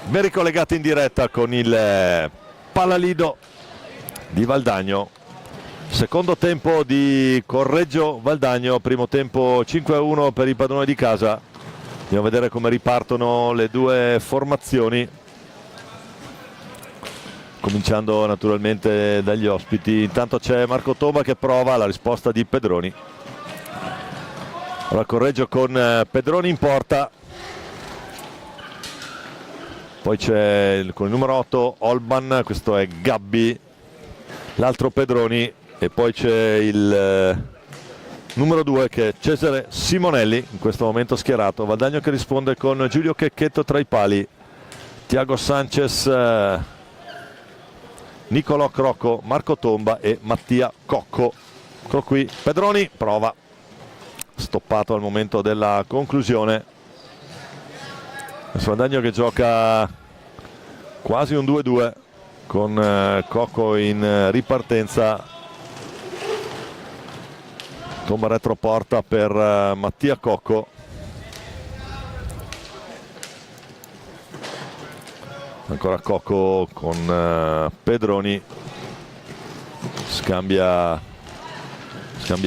Ben ricollegati in diretta con il Palalido di Valdagno. Secondo tempo di Correggio Valdagno, primo tempo 5-1 per i padroni di casa. Andiamo a vedere come ripartono le due formazioni, cominciando naturalmente dagli ospiti. Intanto c'è Marco Tomba che prova la risposta di Pedroni. Ora Correggio con Pedroni in porta, poi c'è con il numero 8 Olban, questo è Gabbi, l'altro Pedroni, e poi c'è il numero 2 che è Cesare Simonelli, in questo momento schierato. Valdagno che risponde con Giulio Checchetto tra i pali, Tiago Sanchez, Nicolò Crocco, Marco Tomba e Mattia Cocco. Eccolo qui, Pedroni prova, stoppato al momento della conclusione. Valdagno che gioca quasi un 2-2 con Cocco in ripartenza. Tomba retroporta per Mattia Cocco. Ancora Cocco con Pedroni. Scambia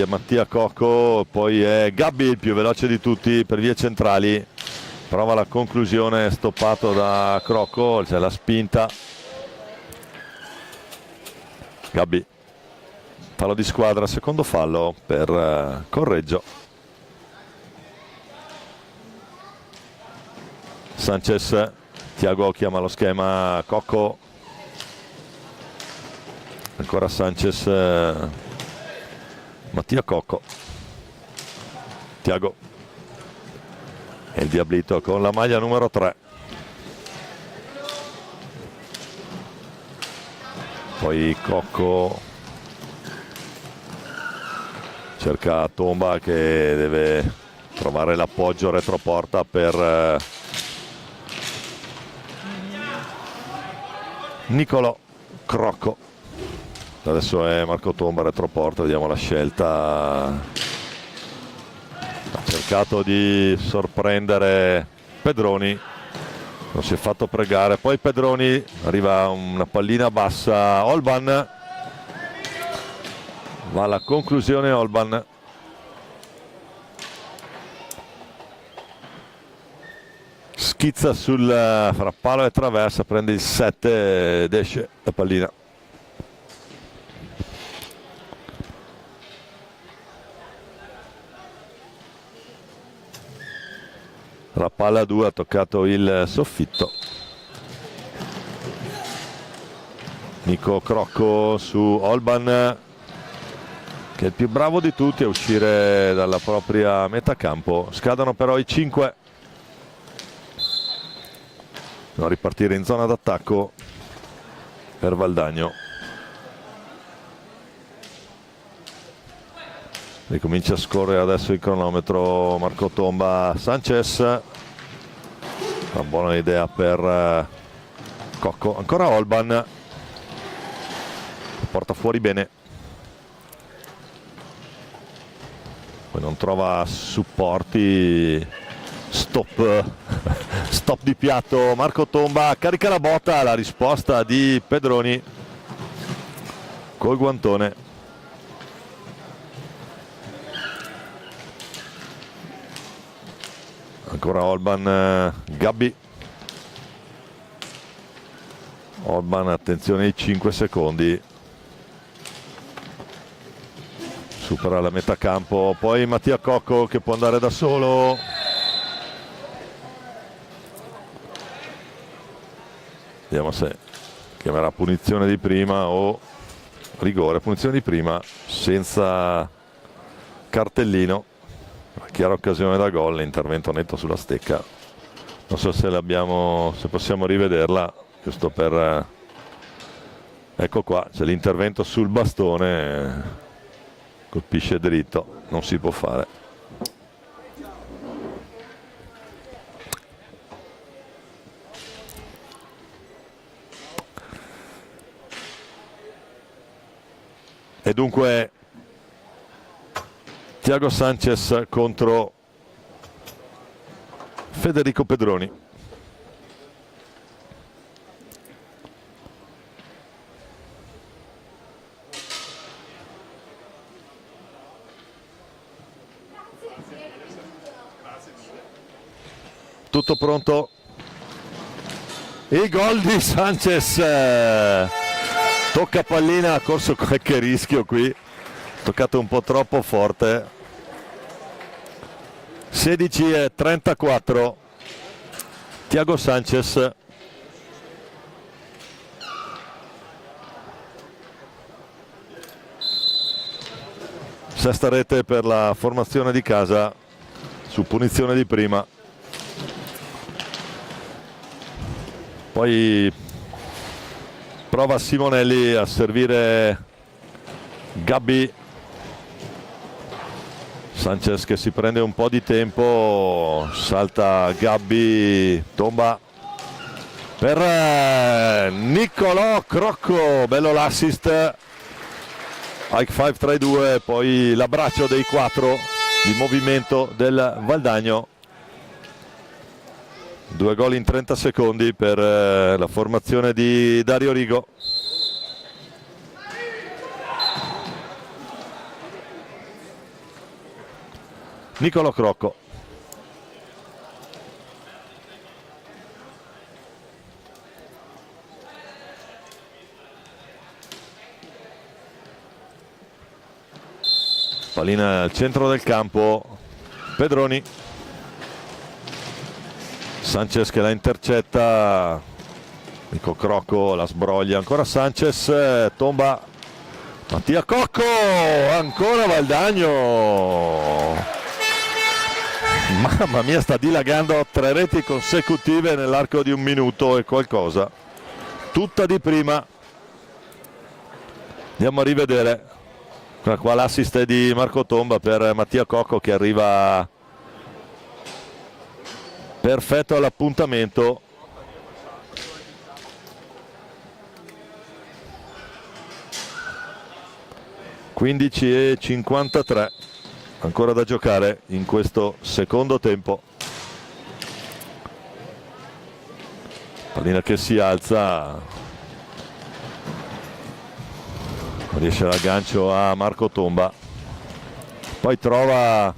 Mattia Cocco, poi è Gabbi il più veloce di tutti per vie centrali. Prova la conclusione, stoppato da Crocco, c'è la spinta. Gabbi. Fallo di squadra, secondo fallo per Correggio. Sanchez, Tiago chiama lo schema Cocco. Ancora Sanchez, Mattia Cocco. Tiago. E il Diablito con la maglia numero 3. Poi Cocco cerca Tomba che deve trovare l'appoggio retroporta per Nicolò Crocco. Adesso è Marco Tomba retroporta, vediamo la scelta. Ha cercato di sorprendere Pedroni, non si è fatto pregare. Poi Pedroni, arriva una pallina bassa, Olban. Va alla conclusione Olban. Schizza fra palo e traversa, prende il 7 ed esce la pallina. La palla 2 ha toccato il soffitto. Nico Crocco su Olban, che è il più bravo di tutti a uscire dalla propria metà campo. Scadono però i 5. A ripartire in zona d'attacco per Valdagno. Ricomincia a scorrere adesso il cronometro. Marco Tomba, Sanchez. Una buona idea per Cocco. Ancora Olban. Porta fuori bene. Poi non trova supporti. Stop di piatto. Marco Tomba carica la botta, la risposta di Pedroni col guantone. Ancora Olban, Gabbi. Olban, attenzione ai 5 secondi. Supera la metà campo, poi Mattia Cocco che può andare da solo. Vediamo se chiamerà punizione di prima o rigore. Punizione di prima senza cartellino. Chiara occasione da gol, intervento netto sulla stecca. Non so se se possiamo rivederla, giusto per... Ecco qua, c'è l'intervento sul bastone, colpisce dritto, non si può fare. E dunque Tiago Sanchez contro Federico Pedroni. tutto pronto. Il gol di Sanchez, tocca pallina, ha corso qualche rischio qui, toccato un po' troppo forte. 16-34, Thiago Sanchez. Sesta rete per la formazione di casa su punizione di prima. Poi prova Simonelli a servire Gabbi. Sanchez che si prende un po' di tempo, salta Gabbi, tomba per Niccolò Crocco, bello l'assist. High 5-3-2, poi l'abbraccio dei 4 di movimento del Valdagno. 2 gol in 30 secondi per la formazione di Dario Rigo. Niccolò Crocco. Pallina al centro del campo, Pedroni. Sanchez che la intercetta, Nico Crocco la sbroglia, ancora Sanchez, tomba Mattia Cocco, ancora Valdagno. Mamma mia, sta dilagando, 3 reti consecutive nell'arco di 1 minuto e qualcosa, tutta di prima. Andiamo a rivedere. Qua l'assist è di Marco Tomba per Mattia Cocco che arriva perfetto all'appuntamento. (15:53) ancora da giocare in questo secondo tempo. Pallina che si alza, riesce l'aggancio a Marco Tomba, poi trova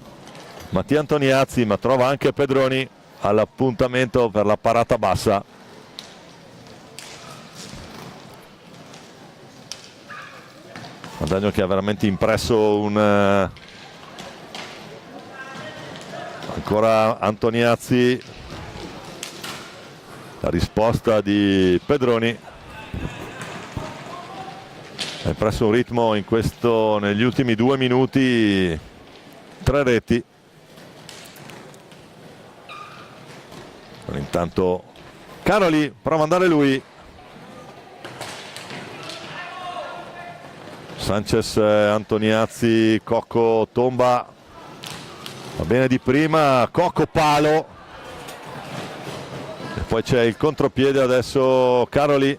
Mattia Antoniazzi, ma trova anche Pedroni all'appuntamento per la parata bassa. Valdagno che ha veramente impresso ancora Antoniazzi, la risposta di Pedroni. Ha impresso un ritmo in negli ultimi 2 minuti, 3 reti. Intanto Caroli prova ad andare lui. Sanchez, Antoniazzi, Cocco, Tomba. Va bene di prima, Cocco palo. E poi c'è il contropiede adesso Caroli.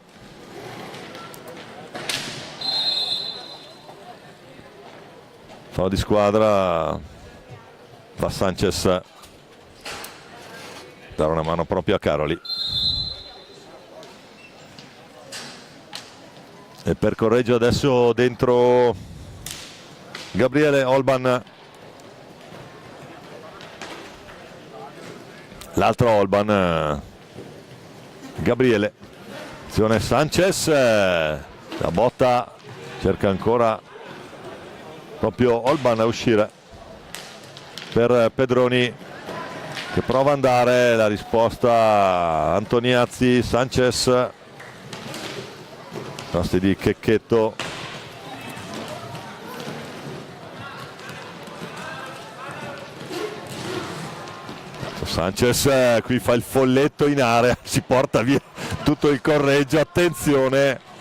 Fallo di squadra, va Sanchez a dare una mano proprio a Caroli. E per correggio adesso dentro Gabriele Olban. L'altro Olban, Gabriele. Azione Sanchez, la botta, cerca ancora proprio Olban a uscire per Pedroni che prova ad andare, la risposta Antoniazzi, Sanchez, passi di Checchetto, Sanchez qui fa il folletto in area, si porta via tutto il correggio, attenzione.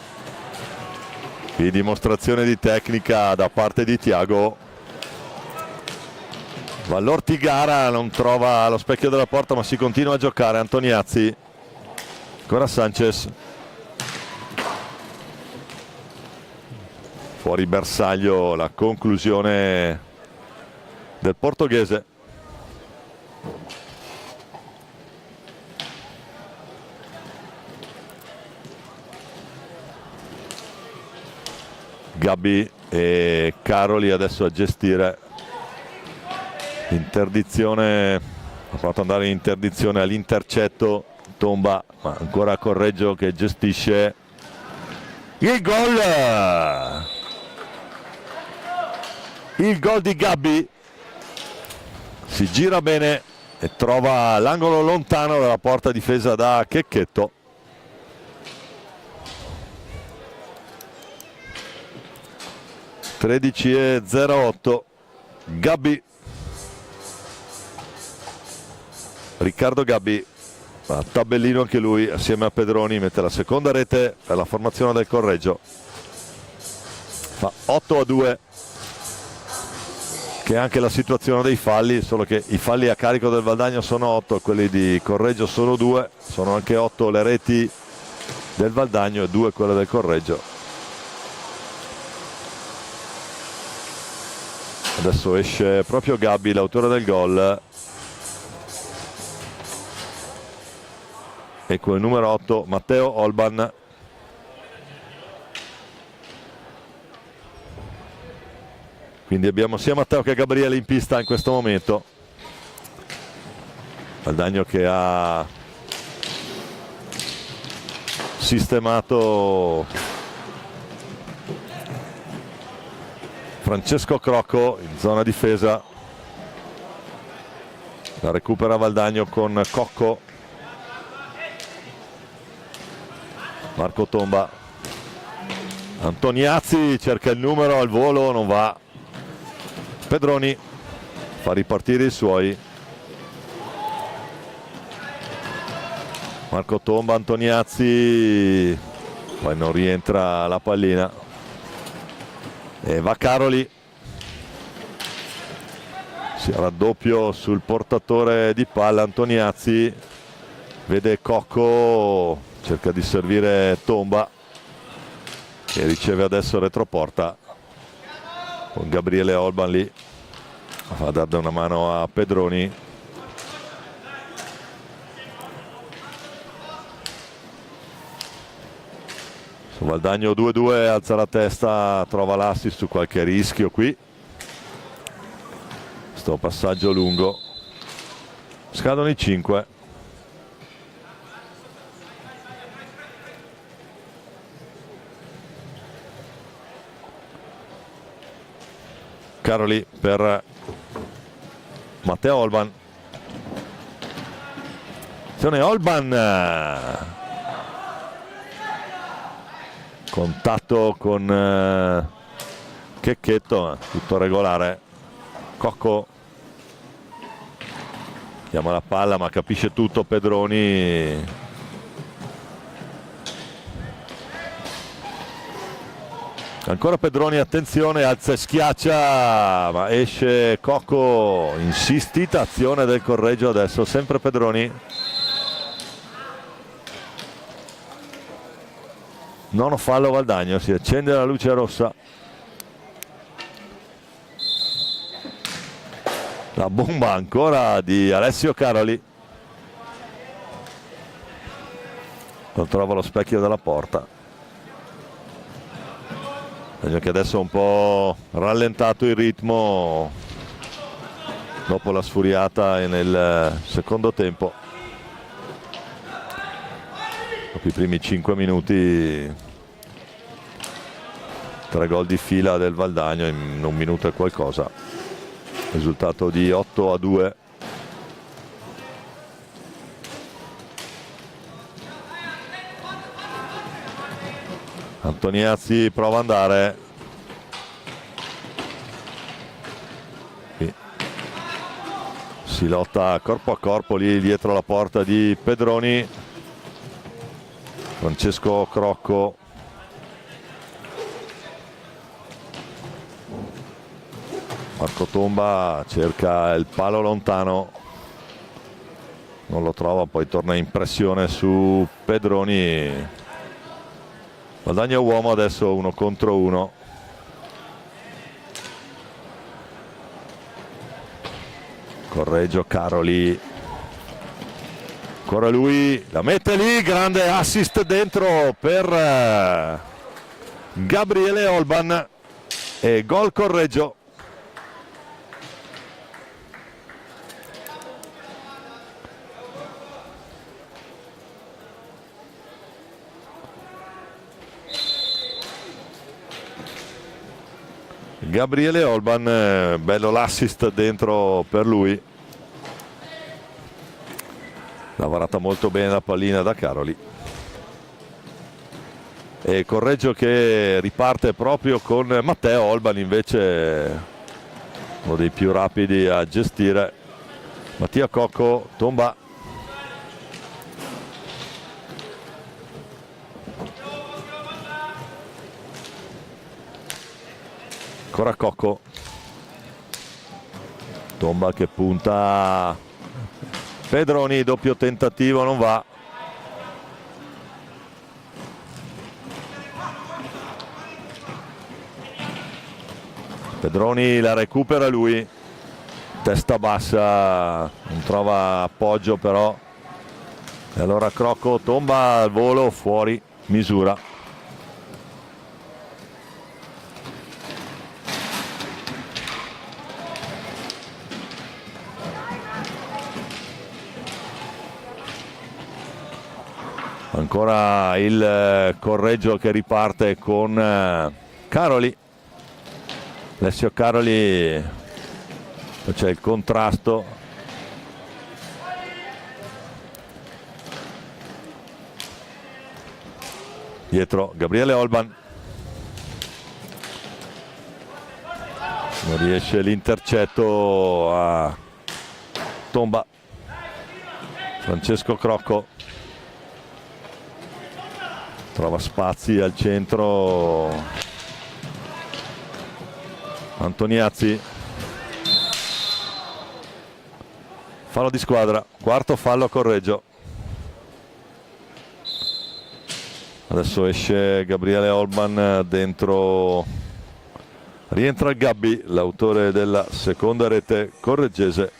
Qui dimostrazione di tecnica da parte di Thiago. Va all'Ortigara, non trova lo specchio della porta ma si continua a giocare. Antoniazzi, ancora Sanchez, fuori bersaglio, la conclusione del portoghese. Gabbi e Caroli adesso a gestire l'interdizione ha fatto andare in interdizione all'intercetto Tomba, ma ancora Correggio che gestisce il gol. Il gol di Gabbi, si gira bene e trova l'angolo lontano dalla porta difesa da Checchetto. (13:08). Gabbi, Riccardo Gabbi, a tabellino anche lui assieme a Pedroni, mette la seconda rete per la formazione del Correggio, fa 8-2, che è anche la situazione dei falli, solo che i falli a carico del Valdagno sono 8, quelli di Correggio sono 2, sono anche 8 le reti del Valdagno e 2 quelle del Correggio. Adesso esce proprio Gabbi, l'autore del gol, e con il numero 8 Matteo Olban. Quindi abbiamo sia Matteo che Gabriele in pista in questo momento. Valdagno che ha sistemato Francesco Crocco in zona difesa. La recupera Valdagno con Cocco. Marco Tomba. Antoniazzi cerca il numero al volo, non va. Pedroni fa ripartire i suoi. Marco Tomba, Antoniazzi, poi non rientra la pallina e va Caroli. Si raddoppio sul portatore di palla. Antoniazzi vede Cocco, cerca di servire Tomba che riceve adesso retroporta con Gabriele Olban lì, va a dare una mano a Pedroni. Su Valdagno 2-2, alza la testa, trova l'assist su qualche rischio qui. Sto passaggio lungo, scadono i 5. Caroli per Matteo Olban. Attenzione Olban, contatto con Checchetto, tutto regolare. Cocco chiama la palla ma capisce tutto Pedroni. Ancora Pedroni, attenzione, alza e schiaccia, ma esce Cocco. Insistita azione del Correggio adesso, sempre Pedroni. Nono fallo Valdagno, si accende la luce rossa. La bomba ancora di Alessio Caroli. Non trova lo specchio della porta. Che adesso ha un po' rallentato il ritmo dopo la sfuriata nel secondo tempo. Dopo i primi 5 minuti 3 gol di fila del Valdagno in 1 minuto e qualcosa, risultato di 8-2. Antoniazzi prova ad andare. Qui si lotta corpo a corpo lì dietro la porta di Pedroni. Francesco Crocco. Marco Tomba cerca il palo lontano, non lo trova, poi torna in pressione su Pedroni. Valdagno uomo adesso 1 contro 1. Correggio, Caroli, ancora lui, la mette lì, grande assist dentro per Gabriele Olban e gol Correggio. Gabriele Olban, bello l'assist dentro per lui, lavorata molto bene la pallina da Caroli. E Correggio che riparte proprio con Matteo Olban, invece uno dei più rapidi a gestire. Mattia Cocco tomba, ancora Cocco, tomba che punta Pedroni, doppio tentativo, non va. Pedroni la recupera lui, testa bassa, non trova appoggio però, e allora Crocco tomba al volo, fuori misura. Ancora il Correggio che riparte con Caroli, Alessio Caroli, poi c'è il contrasto, dietro Gabriele Olban, non riesce l'intercetto a tomba Francesco Crocco, trova spazi al centro Antoniazzi, fallo di squadra, quarto fallo a Correggio. Adesso esce Gabriele Olban, dentro rientra il Gabbi, l'autore della seconda rete correggese.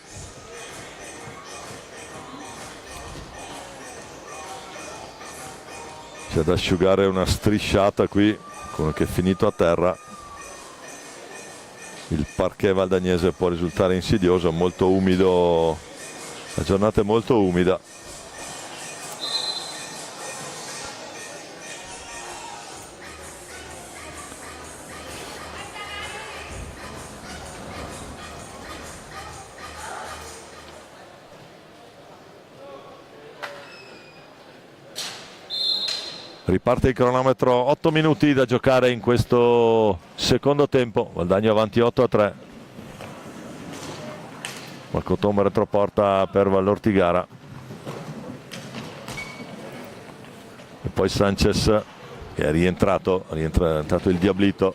C'è da asciugare una strisciata qui, quello che è finito a terra. Il parquet valdagnese può risultare insidioso, molto umido, la giornata è molto umida. Riparte il cronometro, 8 minuti da giocare in questo secondo tempo, Valdagno avanti 8-3. Marco Tomba retroporta per Vallortigara. E poi Sanchez che è rientrato il Diablito.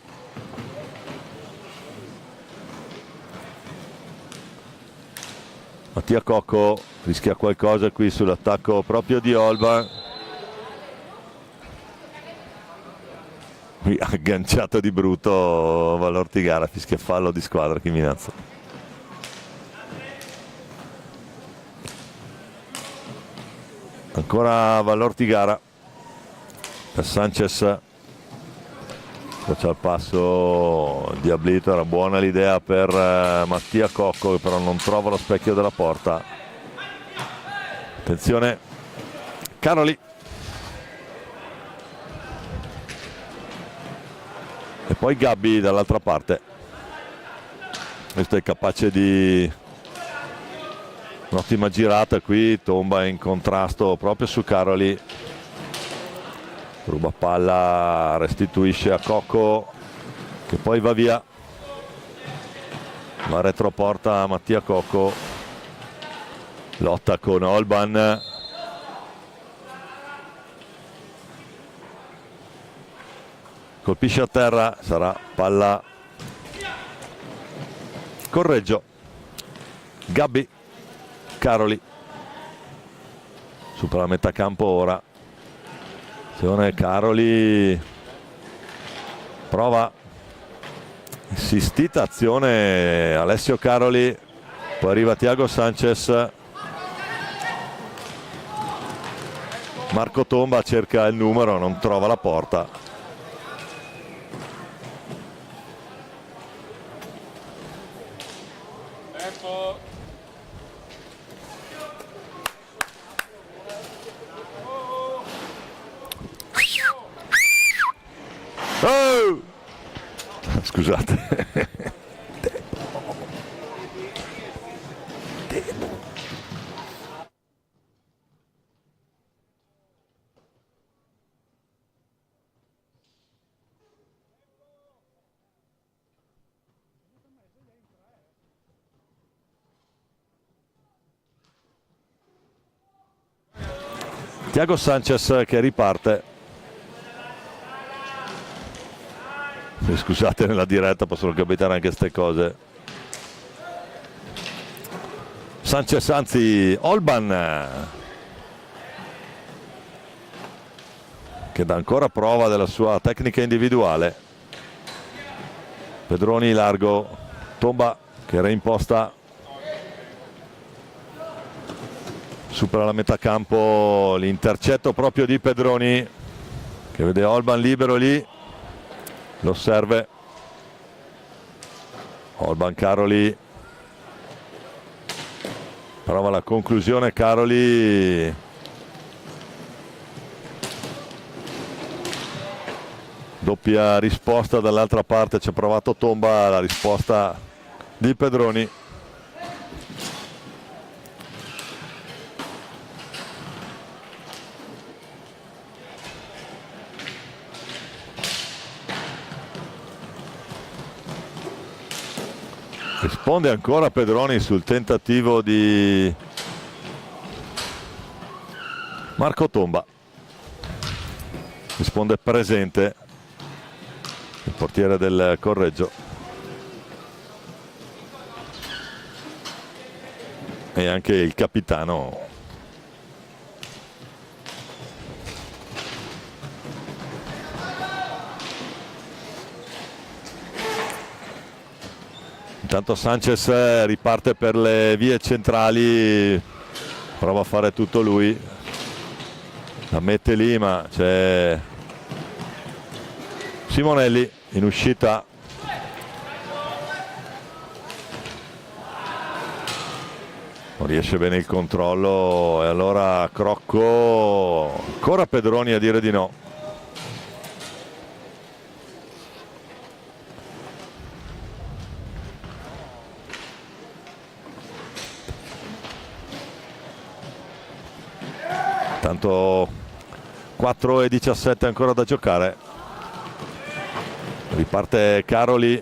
Mattia Cocco rischia qualcosa qui sull'attacco proprio di Olban. Agganciato di brutto Vallortigara, fischia fallo di squadra Chiminazzo. Ancora Vallortigara per Sanchez, c'è il passo Diablito, era buona l'idea per Mattia Cocco che però non trova lo specchio della porta. Attenzione Caroli. E poi Gabbi dall'altra parte, questo è capace di un'ottima girata qui, tomba in contrasto proprio su Caroli, ruba palla, restituisce a Cocco che poi va via, ma retroporta Mattia Cocco, lotta con Olban. Colpisce a terra, sarà palla Correggio. Gabbi, Caroli, supera la metà campo ora. Attenzione Caroli, prova, insistita azione Alessio Caroli, poi arriva Thiago Sanchez. Marco Tomba cerca il numero, non trova la porta. scusate. Thiago Sanchez che riparte. Scusate, nella diretta possono capitare anche queste cose. Sanchez, anzi Olban, che dà ancora prova della sua tecnica individuale. Pedroni largo, Tomba che reimposta, supera la metà campo, l'intercetto proprio di Pedroni che vede Olban libero lì, lo serve. Olban, Caroli, prova la conclusione, Caroli, doppia risposta dall'altra parte, ci ha provato Tomba, la risposta di Pedroni. Risponde ancora Pedroni sul tentativo di Marco Tomba. Risponde presente il portiere del Correggio. E anche il capitano. Intanto Sanchez riparte per le vie centrali, prova a fare tutto lui, la mette lì, ma c'è Simonelli in uscita. Non riesce bene il controllo e allora Crocco, ancora Pedroni a dire di no. Tanto 4:17 ancora da giocare. Riparte Caroli,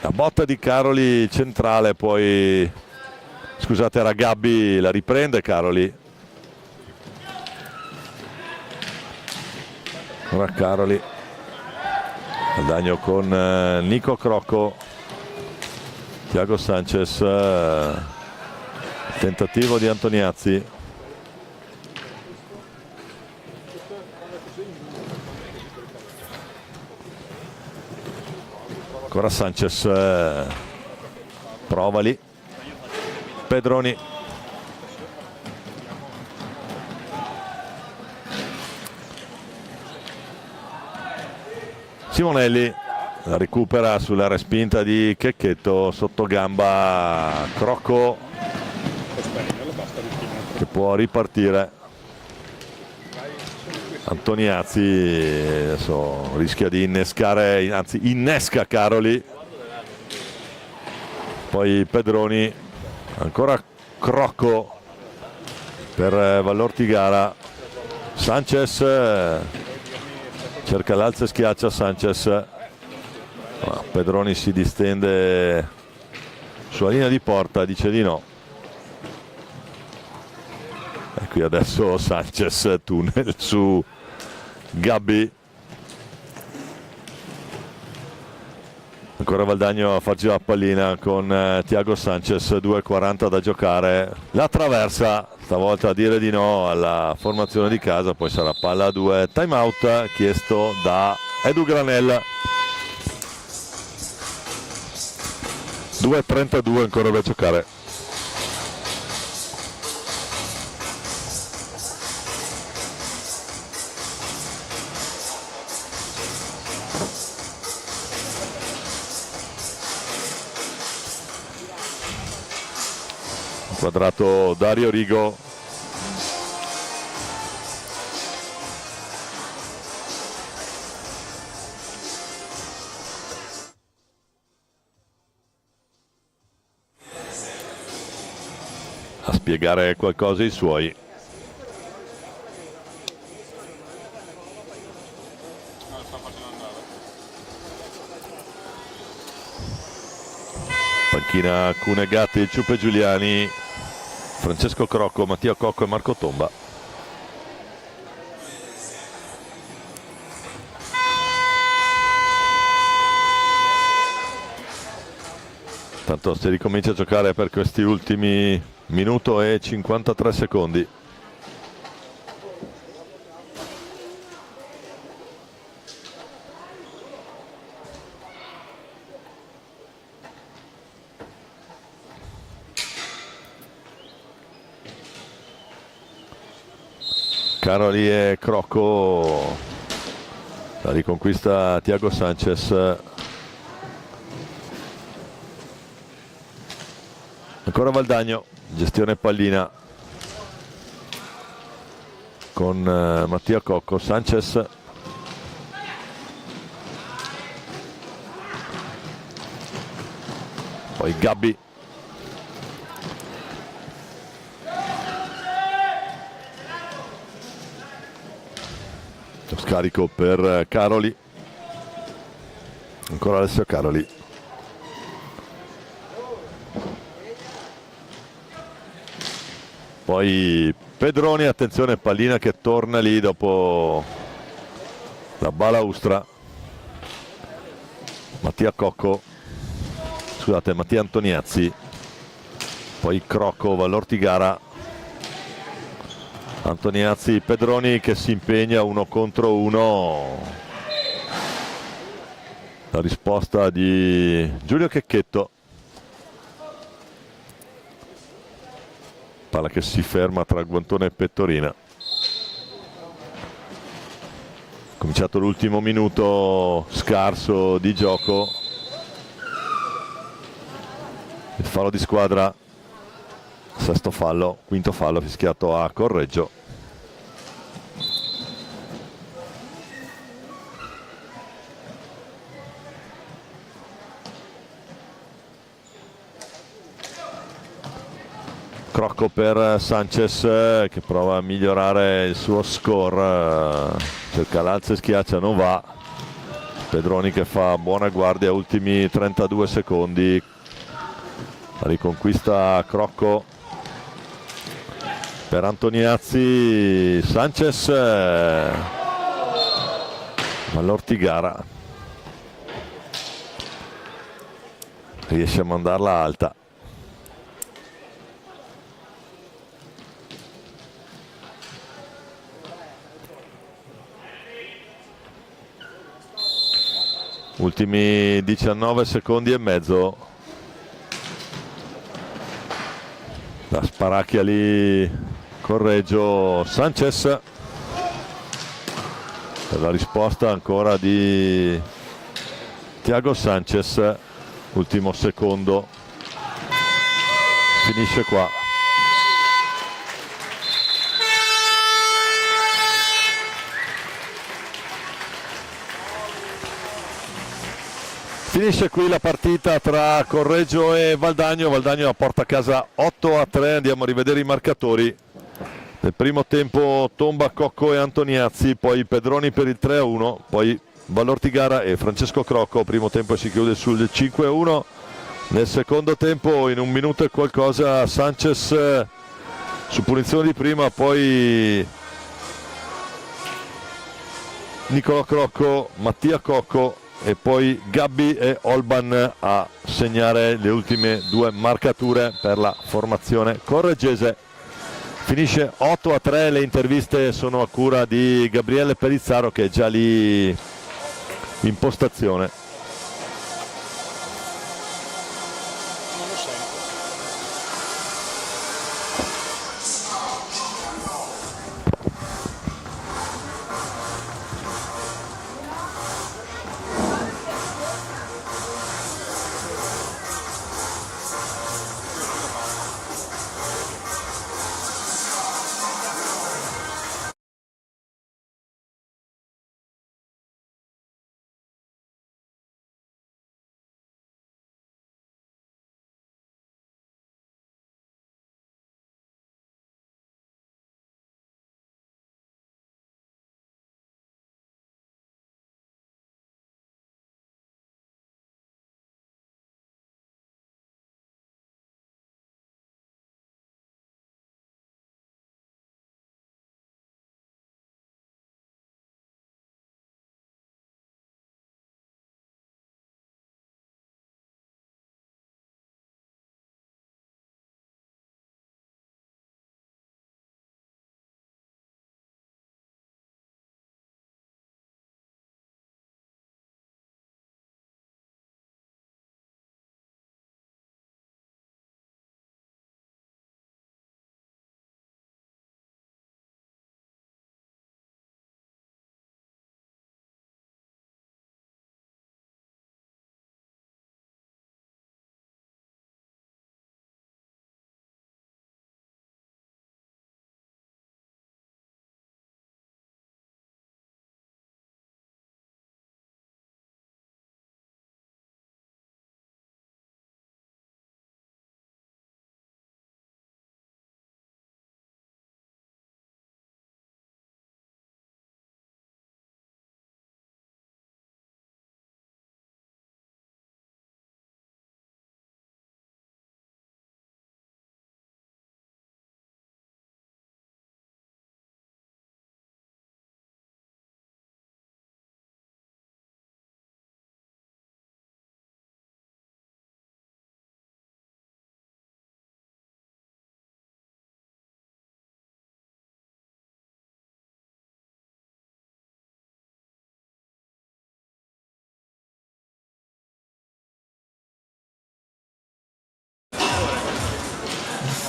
la botta di Caroli centrale, poi scusate, era Gabbi, la riprende Caroli. Ora Caroli, guadagno con Nico Crocco, Thiago Sanchez, tentativo di Antoniazzi. Ancora Sanchez, prova lì, Pedroni, Simonelli la recupera sulla respinta di Checchetto, sotto gamba Crocco che può ripartire. Antoniazzi adesso rischia di innescare, anzi innesca Caroli, poi Pedroni, ancora Crocco per Vallortigara. Sanchez cerca l'alza e schiaccia Sanchez, Pedroni si distende sulla linea di porta, dice di no. E qui adesso Sanchez tunnel su Gabbi. Ancora Valdagno a farci la pallina con Thiago Sanchez, 2:40 da giocare. La traversa, stavolta a dire di no alla formazione di casa, poi sarà palla a 2. Time out chiesto da Edu Granella. 2:32 ancora da giocare. Quadrato Dario Rigo, a spiegare qualcosa ai suoi. Panchina Cunegatti, Ciuppe Giuliani, Francesco Crocco, Mattia Cocco e Marco Tomba. Tanto si ricomincia a giocare per questi ultimi minuto e 53 secondi. Caroli e Crocco, la riconquista Thiago Sanchez. Ancora Valdagno, gestione pallina con Mattia Cocco, Sanchez, poi Gabbi, lo scarico per Caroli, ancora Alessio Caroli. Poi Pedroni, attenzione, pallina che torna lì dopo la balaustra. Mattia Cocco, scusate, Mattia Antoniazzi, poi Crocco va all'Ortigara. Antoniazzi, Pedroni che si impegna 1 contro 1. La risposta di Giulio Checchetto. Palla che si ferma tra guantone e pettorina. Cominciato l'ultimo minuto scarso di gioco. Il fallo di squadra, sesto fallo, quinto fallo fischiato a Correggio. Crocco per Sanchez che prova a migliorare il suo score, cerca l'alza e schiaccia, non va. Pedroni che fa buona guardia, ultimi 32 secondi. La riconquista Crocco per Antoniazzi, Sanchez all'Ortigara, riesce a mandarla alta. Ultimi 19 secondi e mezzo. La sparacchia lì Correggio, Sanchez per la risposta ancora di Thiago Sanchez. Ultimo secondo, finisce qua. Finisce qui la partita tra Correggio e Valdagno. Valdagno la porta a casa 8-3. Andiamo a rivedere i marcatori. Nel primo tempo Tomba, Cocco e Antoniazzi, poi Pedroni per il 3-1, poi Vallortigara e Francesco Crocco. Primo tempo si chiude sul 5-1. Nel secondo tempo, in 1 minuto e qualcosa, Sanchez su punizione di prima, poi Nicolò Crocco, Mattia Cocco e poi Gabbi e Olban a segnare le ultime 2 marcature per la formazione correggese. Finisce 8-3, le interviste sono a cura di Gabriele Perizzaro che è già lì in postazione.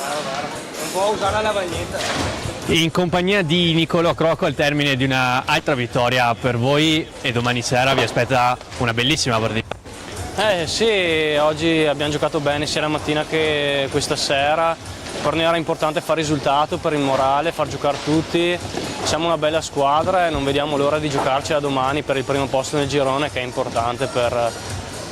Non può usare la lavagnetta. In compagnia di Nicolò Crocco al termine di una altra vittoria per voi e domani sera vi aspetta una bellissima partita. Sì, oggi abbiamo giocato bene sia la mattina che questa sera. Per noi era importante fare risultato per il morale, far giocare tutti. Siamo una bella squadra e non vediamo l'ora di giocarcela domani per il primo posto nel girone, che è importante per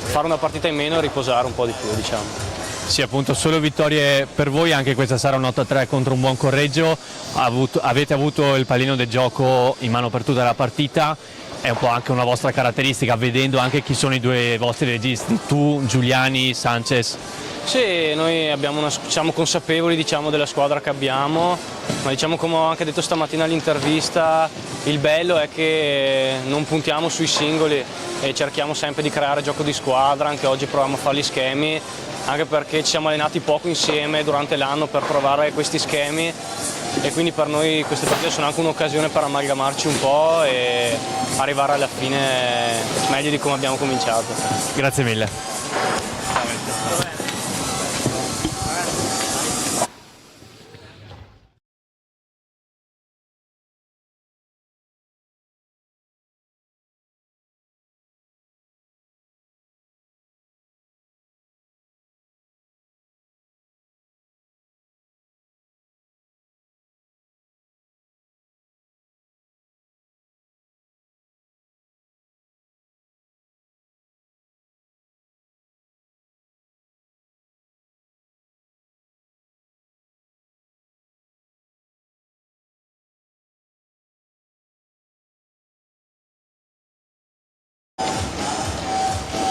fare una partita in meno e riposare un po' di più, diciamo. Sì, appunto, solo vittorie per voi, anche questa sera un 8-3 contro un buon Correggio. Avete avuto il pallino del gioco in mano per tutta la partita, è un po' anche una vostra caratteristica, vedendo anche chi sono i due vostri registi, tu, Giuliani, Sanchez. Sì, noi siamo consapevoli, diciamo, della squadra che abbiamo, ma diciamo, come ho anche detto stamattina all'intervista, il bello è che non puntiamo sui singoli e cerchiamo sempre di creare gioco di squadra. Anche oggi proviamo a fare gli schemi, anche perché ci siamo allenati poco insieme durante l'anno per provare questi schemi, e quindi per noi queste partite sono anche un'occasione per amalgamarci un po' e arrivare alla fine meglio di come abbiamo cominciato. Grazie mille.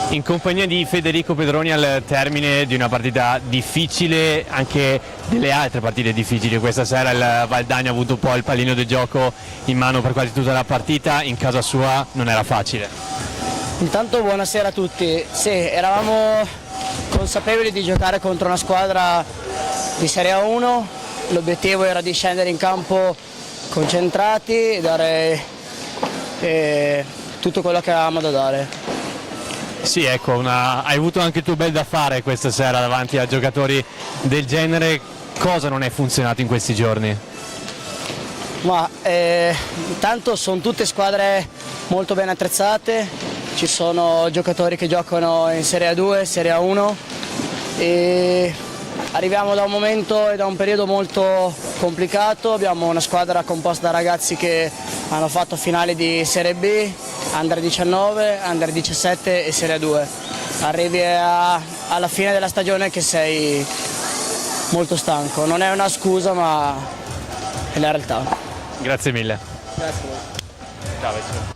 In compagnia di Federico Pedroni al termine di una partita difficile, anche delle altre partite difficili. Questa sera il Valdagno ha avuto un po' il pallino del gioco in mano per quasi tutta la partita, in casa sua non era facile. Intanto buonasera a tutti. Sì, eravamo consapevoli di giocare contro una squadra di Serie A1, l'obiettivo era di scendere in campo concentrati e dare tutto quello che avevamo da dare. Sì, ecco, hai avuto anche il tuo bel da fare questa sera davanti a giocatori del genere. Cosa non è funzionato in questi giorni? Ma intanto sono tutte squadre molto ben attrezzate, ci sono giocatori che giocano in Serie A2, Serie A1 e arriviamo da un momento e da un periodo molto complicato. Abbiamo una squadra composta da ragazzi che hanno fatto finali di Serie B, Under 19, Under 17 e Serie A2. Arrivi alla fine della stagione che sei molto stanco, non è una scusa ma è la realtà. Grazie mille. Grazie. Ciao.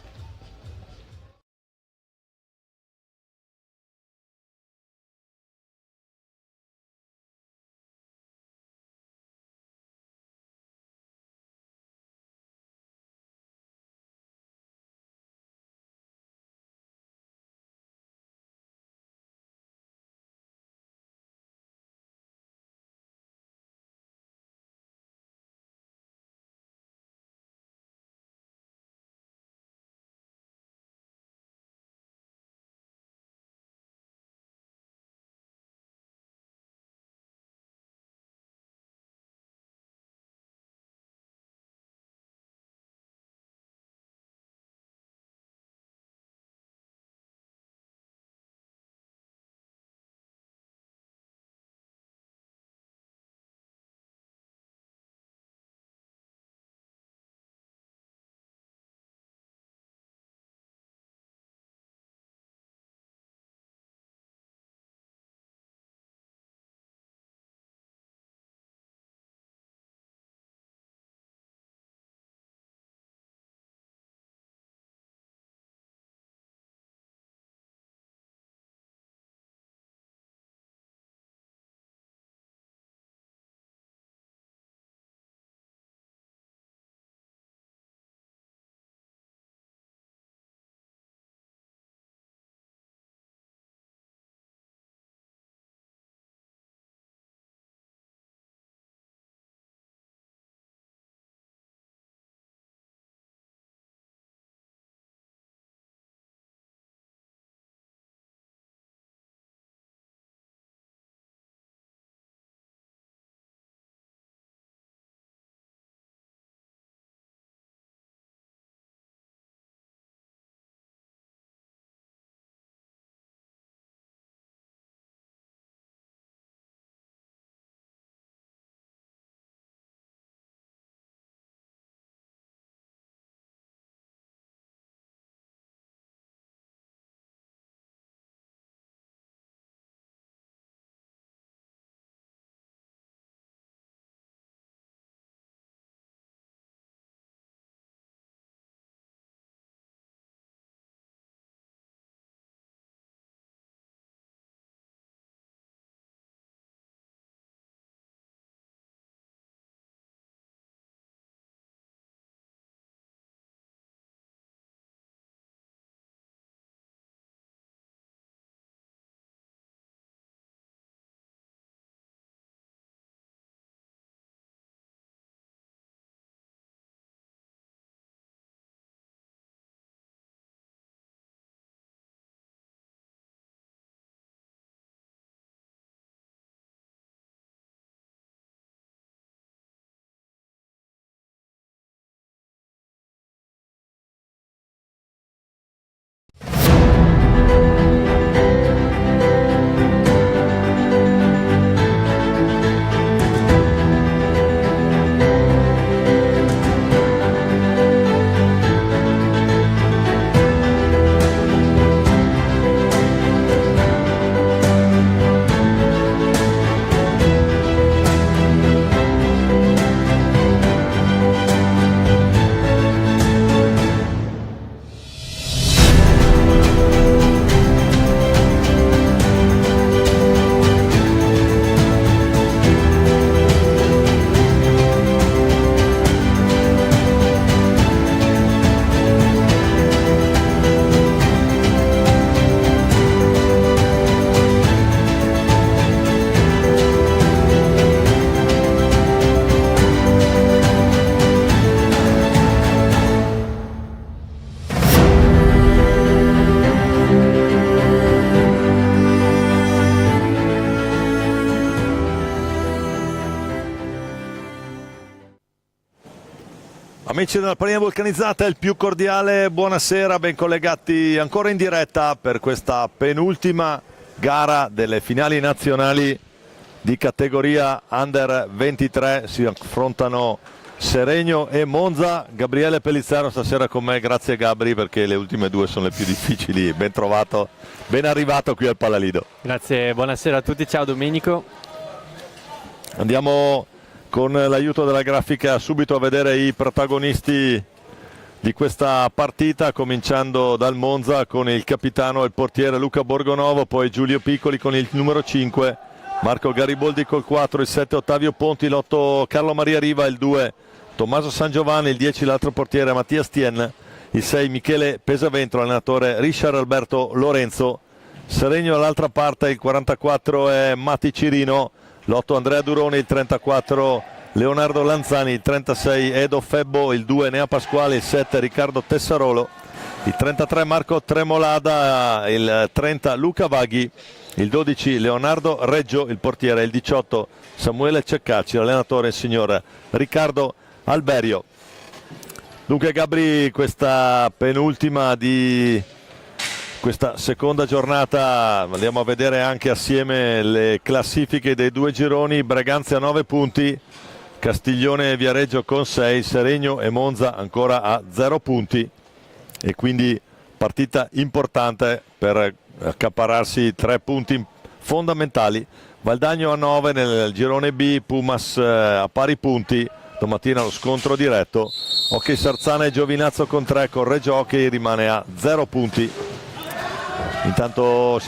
Amici della Pallina Vulcanizzata, il più cordiale buonasera, ben collegati ancora in diretta per questa penultima gara delle finali nazionali di categoria Under 23. Si affrontano Seregno e Monza. Gabriele Pellizzaro stasera con me, grazie Gabri, perché le ultime due sono le più difficili. Ben trovato, ben arrivato qui al Palalido. Grazie, buonasera a tutti, ciao Domenico. Andiamo con l'aiuto della grafica subito a vedere i protagonisti di questa partita, cominciando dal Monza con il capitano e il portiere Luca Borgonovo, poi Giulio Piccoli con il numero 5, Marco Gariboldi col 4, il 7 Ottavio Ponti, l'8 Carlo Maria Riva, il 2 Tommaso San Giovanni, il 10 l'altro portiere Mattia Stien, il 6 Michele Pesavento, allenatore Richard Alberto Lorenzo. Seregno dall'altra parte, il 44 è Matti Cirino, l'8 Andrea Duroni, il 34 Leonardo Lanzani, il 36 Edo Febbo, il 2 Nea Pasquale, il 7 Riccardo Tessarolo, il 33 Marco Tremolada, il 30 Luca Vaghi, il 12 Leonardo Reggio, il portiere, il 18 Samuele Ceccacci, l'allenatore il signor Riccardo Alberio. Dunque Gabri, questa penultima di questa seconda giornata, andiamo a vedere anche assieme le classifiche dei due gironi. Breganze a 9 punti, Castiglione e Viareggio con 6, Seregno e Monza ancora a 0 punti, e quindi partita importante per accaparrarsi 3 punti fondamentali. Valdagno a 9 nel girone B, Pumas a pari punti, domattina lo scontro diretto. Hockey Sarzana e Giovinazzo con 3, con Reggio Hockey rimane a 0 punti. Intanto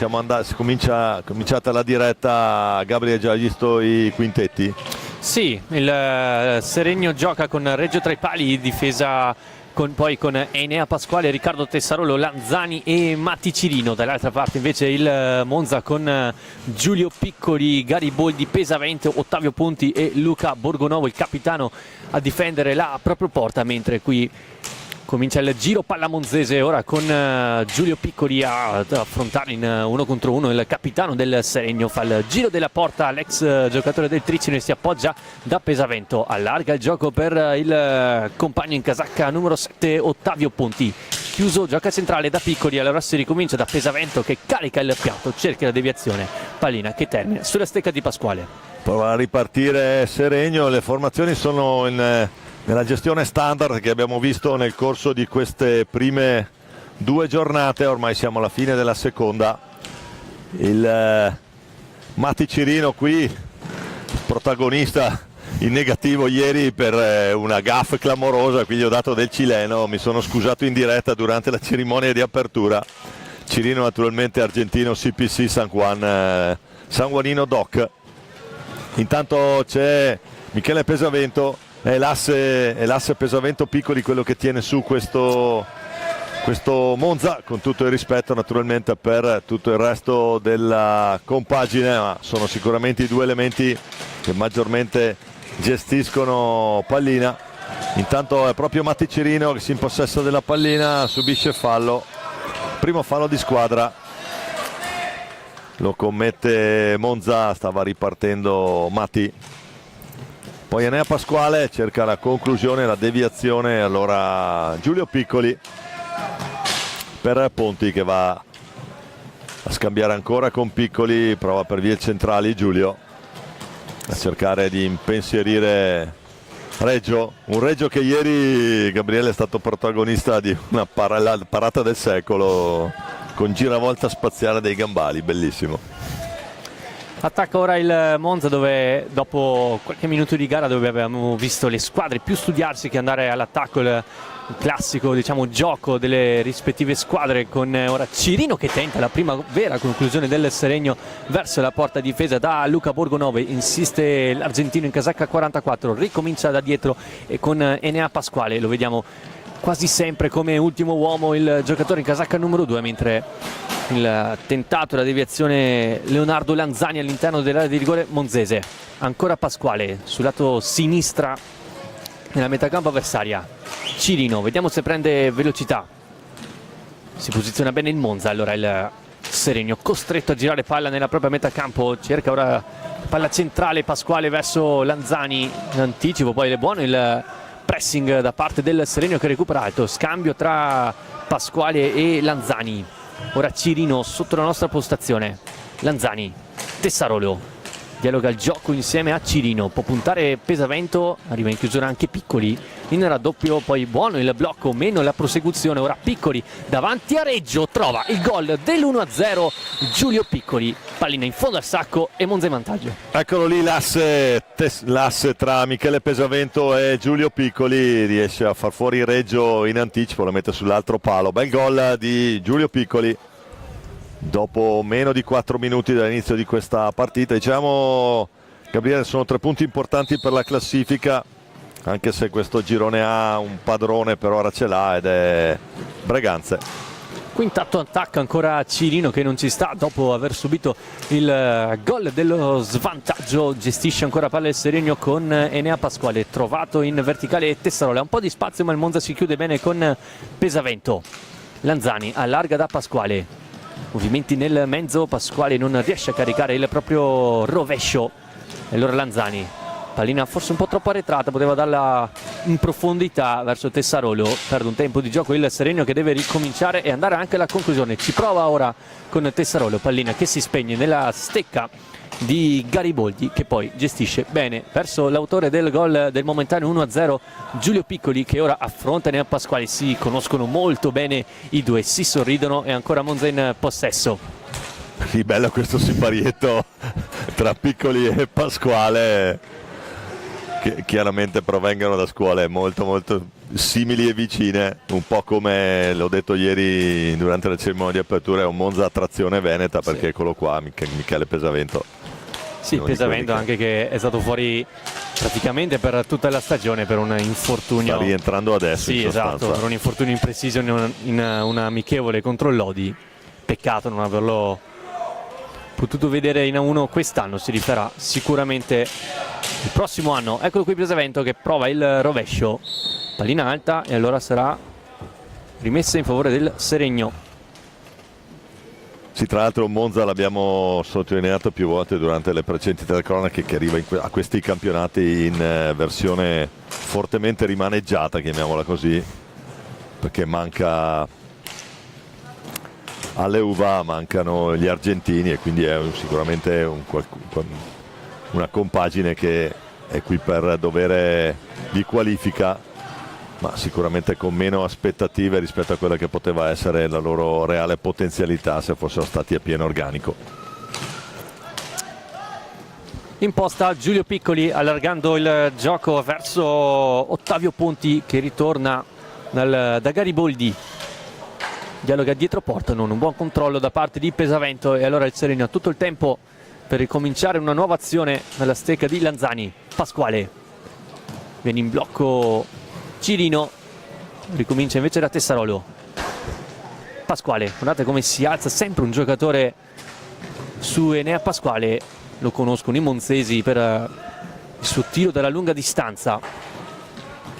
cominciata la diretta. Gabriele, già visto i quintetti? Sì, il Seregno gioca con Reggio tra i pali, difesa poi con Enea Pasquale, Riccardo Tessarolo, Lanzani e Matti Cirino. Dall'altra parte invece il Monza con Giulio Piccoli, Gariboldi, Pesavento, Ottavio Ponti e Luca Borgonovo, il capitano, a difendere la propria porta, mentre qui comincia il giro palla monzese ora con Giulio Piccoli ad affrontare in 1 contro 1 il capitano del Seregno. Fa il giro della porta l'ex giocatore del Tricino e si appoggia da Pesavento. Allarga il gioco per il compagno in casacca numero 7 Ottavio Ponti. Chiuso, gioca centrale da Piccoli, allora si ricomincia da Pesavento che carica il piatto, cerca la deviazione, pallina che termina sulla stecca di Pasquale. Prova a ripartire Seregno, le formazioni sono nella gestione standard che abbiamo visto nel corso di queste prime 2 giornate. Ormai siamo alla fine della seconda. Il Matti Cirino qui, protagonista in negativo ieri per una gaffe clamorosa, quindi ho dato del cileno, mi sono scusato in diretta durante la cerimonia di apertura. Cirino naturalmente argentino, CPC San Juanino Doc. Intanto c'è Michele Pesavento, è l'asse Pesavento Piccoli quello che tiene su questo Monza, con tutto il rispetto naturalmente per tutto il resto della compagine, ma sono sicuramente i 2 elementi che maggiormente gestiscono pallina. Intanto è proprio Matti Cirino che si impossessa della pallina, subisce fallo, primo fallo di squadra, lo commette Monza, stava ripartendo Matti. Poi Enea Pasquale cerca la conclusione, la deviazione, allora Giulio Piccoli per Ponti che va a scambiare ancora con Piccoli, prova per vie centrali Giulio a cercare di impensierire Reggio, un Reggio che ieri, Gabriele, è stato protagonista di una parata del secolo con giravolta spaziale dei Gambali, bellissimo. Attacca ora il Monza, dove dopo qualche minuto di gara dove abbiamo visto le squadre più studiarsi che andare all'attacco, il classico gioco delle rispettive squadre, con ora Cirino che tenta la prima vera conclusione del Seregno verso la porta difesa da Luca Borgonovo. Insiste l'argentino in casacca 44, ricomincia da dietro e con Enea Pasquale lo vediamo quasi sempre come ultimo uomo il giocatore in casacca numero 2, mentre il tentato, la deviazione Leonardo Lanzani all'interno dell'area di rigore monzese. Ancora Pasquale sul lato sinistra nella metacampo avversaria. Cirino, vediamo se prende velocità, si posiziona bene il Monza. Allora il Seregno costretto a girare palla nella propria metacampo, cerca ora palla centrale Pasquale verso Lanzani in anticipo, poi è buono il pressing da parte del Serenio che ha recuperato, scambio tra Pasquale e Lanzani. Ora Cirino sotto la nostra postazione, Lanzani, Tessarolo dialoga il gioco insieme a Cirino, può puntare Pesavento, arriva in chiusura anche Piccoli, in raddoppio poi buono il blocco, meno la prosecuzione. Ora Piccoli davanti a Reggio, trova il gol dell'1-0 Giulio Piccoli, pallina in fondo al sacco e Monza in vantaggio. Eccolo lì l'asse tra Michele Pesavento e Giulio Piccoli, riesce a far fuori Reggio in anticipo, lo mette sull'altro palo. Bel gol di Giulio Piccoli dopo meno di 4 minuti dall'inizio di questa partita. Diciamo, Gabriele, sono 3 punti importanti per la classifica, anche se questo girone ha un padrone, per ora ce l'ha, ed è Breganze. Quintatto attacca ancora Cirino che non ci sta dopo aver subito il gol dello svantaggio, gestisce ancora palla il Serenio con Enea Pasquale, trovato in verticale Tessarola, un po' di spazio ma il Monza si chiude bene con Pesavento. Lanzani allarga da Pasquale, movimenti nel mezzo, Pasquale non riesce a caricare il proprio rovescio e allora Lanzani, pallina forse un po' troppo arretrata, poteva darla in profondità verso Tessarolo, perde un tempo di gioco il Serenio che deve ricominciare e andare anche alla conclusione. Ci prova ora con Tessarolo, pallina che si spegne nella stecca di Gariboldi che poi gestisce bene verso l'autore del gol del momentaneo 1-0 Giulio Piccoli, che ora affronta Enea Pasquale. Si conoscono molto bene i due, si sorridono e ancora Monza in possesso. Sì, bello questo siparietto tra Piccoli e Pasquale, che chiaramente provengono da scuole molto molto simili e vicine, un po' come l'ho detto ieri durante la cerimonia di apertura, è un Monza a trazione veneta, perché eccolo qua Michele Pesavento. Sì, Pesavento anche che è stato fuori praticamente per tutta la stagione per un infortunio. Sta rientrando adesso, sì, in sostanza. esatto, per un infortunio in precision in una amichevole contro il Lodi. Peccato non averlo potuto vedere in A1 quest'anno, si rifarà sicuramente il prossimo anno. Eccolo qui Pesavento che prova il rovescio, pallina alta e allora sarà rimessa in favore del Seregno. Sì, tra l'altro Monza l'abbiamo sottolineato più volte durante le precedenti telecronache, che arriva a questi campionati in versione fortemente rimaneggiata, chiamiamola così, perché manca alle UVA, mancano gli argentini e quindi è sicuramente una compagine che è qui per dovere di qualifica, ma sicuramente con meno aspettative rispetto a quella che poteva essere la loro reale potenzialità se fossero stati a pieno organico. Imposta Giulio Piccoli allargando il gioco verso Ottavio Ponti che ritorna da Gariboldi, dialoga dietro porta, non un buon controllo da parte di Pesavento e allora il Serenio ha tutto il tempo per ricominciare una nuova azione nella stecca di Lanzani. Pasquale viene in blocco Cirino, ricomincia invece da Tessarolo. Pasquale, guardate come si alza sempre un giocatore su Enea Pasquale, lo conoscono i monzesi per il suo tiro dalla lunga distanza.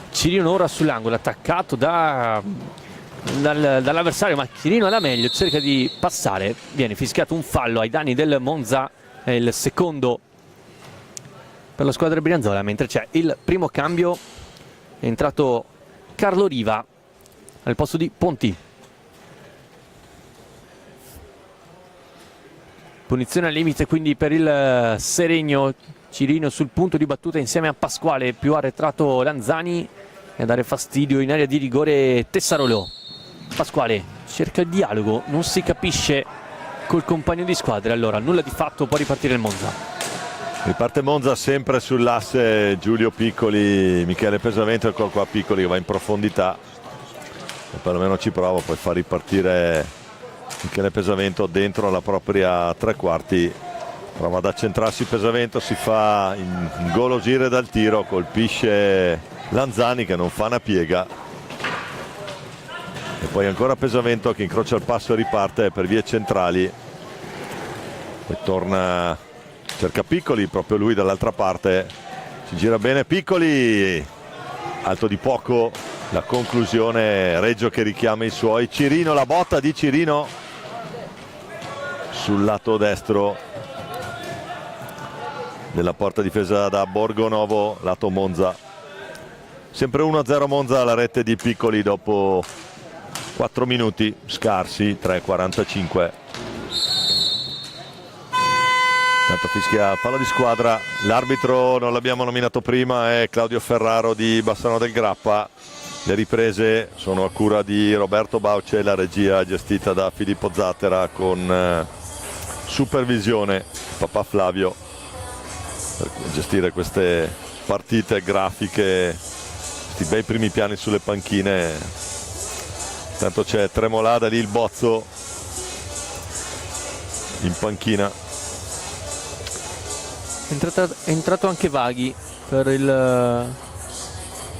Cirino ora sull'angolo, attaccato dall'avversario, ma Cirino alla meglio, cerca di passare, viene fischiato un fallo ai danni del Monza, è il secondo per la squadra brianzola, mentre c'è il primo cambio, è entrato Carlo Riva al posto di Ponti. Punizione al limite quindi per il Seregno, Cirino sul punto di battuta insieme a Pasquale, più arretrato Lanzani e a dare fastidio in area di rigore Tessarolo. Pasquale cerca il dialogo, non si capisce col compagno di squadra, allora nulla di fatto, può ripartire il Monza. Riparte Monza sempre sull'asse Giulio Piccoli, Michele Pesavento, ecco qua Piccoli che va in profondità e perlomeno ci prova, poi fa ripartire Michele Pesavento dentro la propria tre quarti, prova ad accentrarsi Pesavento, si fa ingolosire dal tiro, colpisce Lanzani che non fa una piega e poi ancora Pesavento che incrocia il passo e riparte per vie centrali, poi torna, cerca Piccoli, proprio lui dall'altra parte, si gira bene Piccoli, alto di poco, la conclusione, Reggio che richiama i suoi. Cirino, la botta di Cirino sul lato destro della porta difesa da Borgonovo, lato Monza. Sempre 1-0 Monza alla rete di Piccoli dopo 4 minuti scarsi, 3:45. Tanto fischia fallo di squadra, l'arbitro non l'abbiamo nominato prima, è Claudio Ferraro di Bassano del Grappa. Le riprese sono a cura di Roberto Bauce, la regia gestita da Filippo Zattera con supervisione papà Flavio per gestire queste partite grafiche, questi bei primi piani sulle panchine. Tanto c'è Tremolada lì, il Bozzo in panchina. È entrato anche Vaghi per il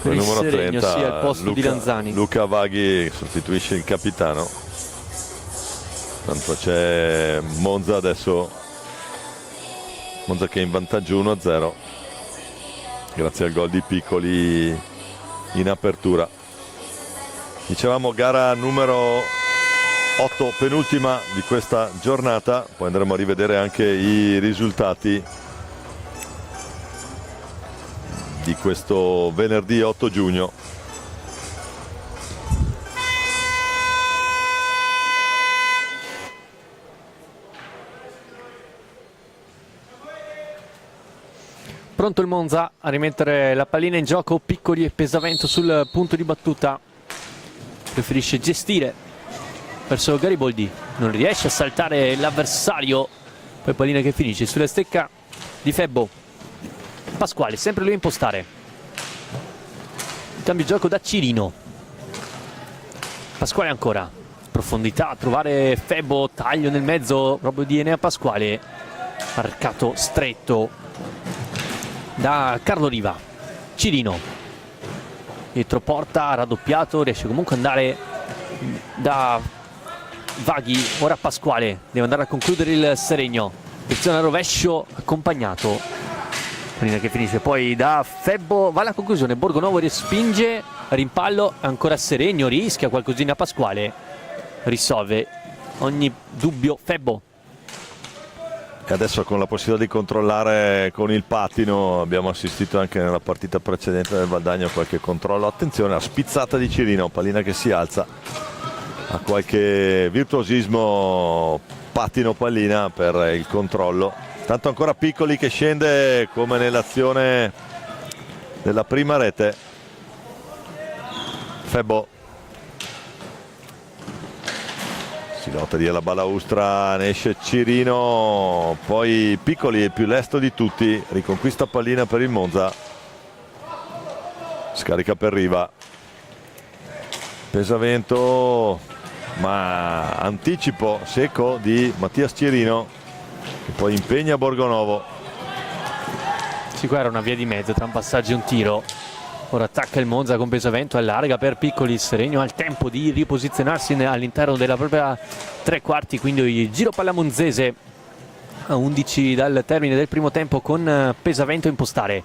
numero Seregno, 30, sì, al posto di Lanzani. Luca Vaghi sostituisce il capitano. Tanto c'è Monza adesso, Monza che è in vantaggio 1-0 grazie al gol di Piccoli in apertura. Dicevamo gara numero 8, penultima di questa giornata, poi andremo a rivedere anche i risultati di questo venerdì 8 giugno. Pronto il Monza a rimettere la pallina in gioco. Piccoli e Pesavento sul punto di battuta. Preferisce gestire verso Gariboldi, non riesce a saltare l'avversario, poi pallina che finisce sulla stecca di Febbo. Pasquale, sempre lui a impostare. Cambio gioco da Cirino. Pasquale ancora, profondità a trovare Febbo, taglio nel mezzo proprio di Enea Pasquale, marcato stretto da Carlo Riva. Cirino, dietro porta, raddoppiato, riesce comunque ad andare da Vaghi. Ora Pasquale deve andare a concludere il Seregno, azione a rovescio accompagnato, che finisce poi da Febbo, va alla conclusione, Borgonovo respinge, rimpallo, ancora Seregno, rischia qualcosina Pasquale, risolve ogni dubbio Febbo. E adesso con la possibilità di controllare con il pattino, abbiamo assistito anche nella partita precedente del Valdagno a qualche controllo, attenzione, a spizzata di Cirino, pallina che si alza, a qualche virtuosismo pattino pallina per il controllo. Tanto ancora Piccoli che scende come nell'azione della prima rete. Febbo si lotta di alla balaustra, ne esce Cirino, poi Piccoli è più lesto di tutti, riconquista pallina per il Monza, scarica per Riva, Pesavento, ma anticipo secco di Mattias Cirino che poi impegna Borgonovo. Sì, qua era una via di mezzo tra un passaggio e un tiro. Ora attacca il Monza con Pesavento, allarga per Piccoli, Seregno ha il tempo di riposizionarsi all'interno della propria tre quarti, quindi il giro palla monzese a 11 dal termine del primo tempo con Pesavento a impostare.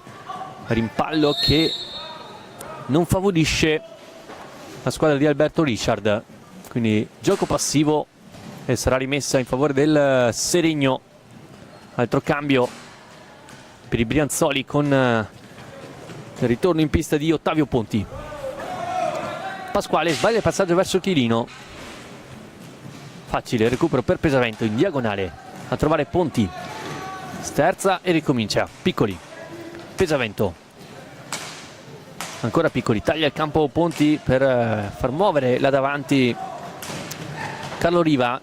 Rimpallo che non favorisce la squadra di Alberto Richard, quindi gioco passivo e sarà rimessa in favore del Seregno. Altro cambio per i Brianzoli con il ritorno in pista di Ottavio Ponti. Pasquale sbaglia il passaggio verso Chirino, facile recupero per Pesavento in diagonale a trovare Ponti, sterza e ricomincia. Piccoli, Pesavento, ancora Piccoli, taglia il campo Ponti per far muovere là davanti Carlo Riva.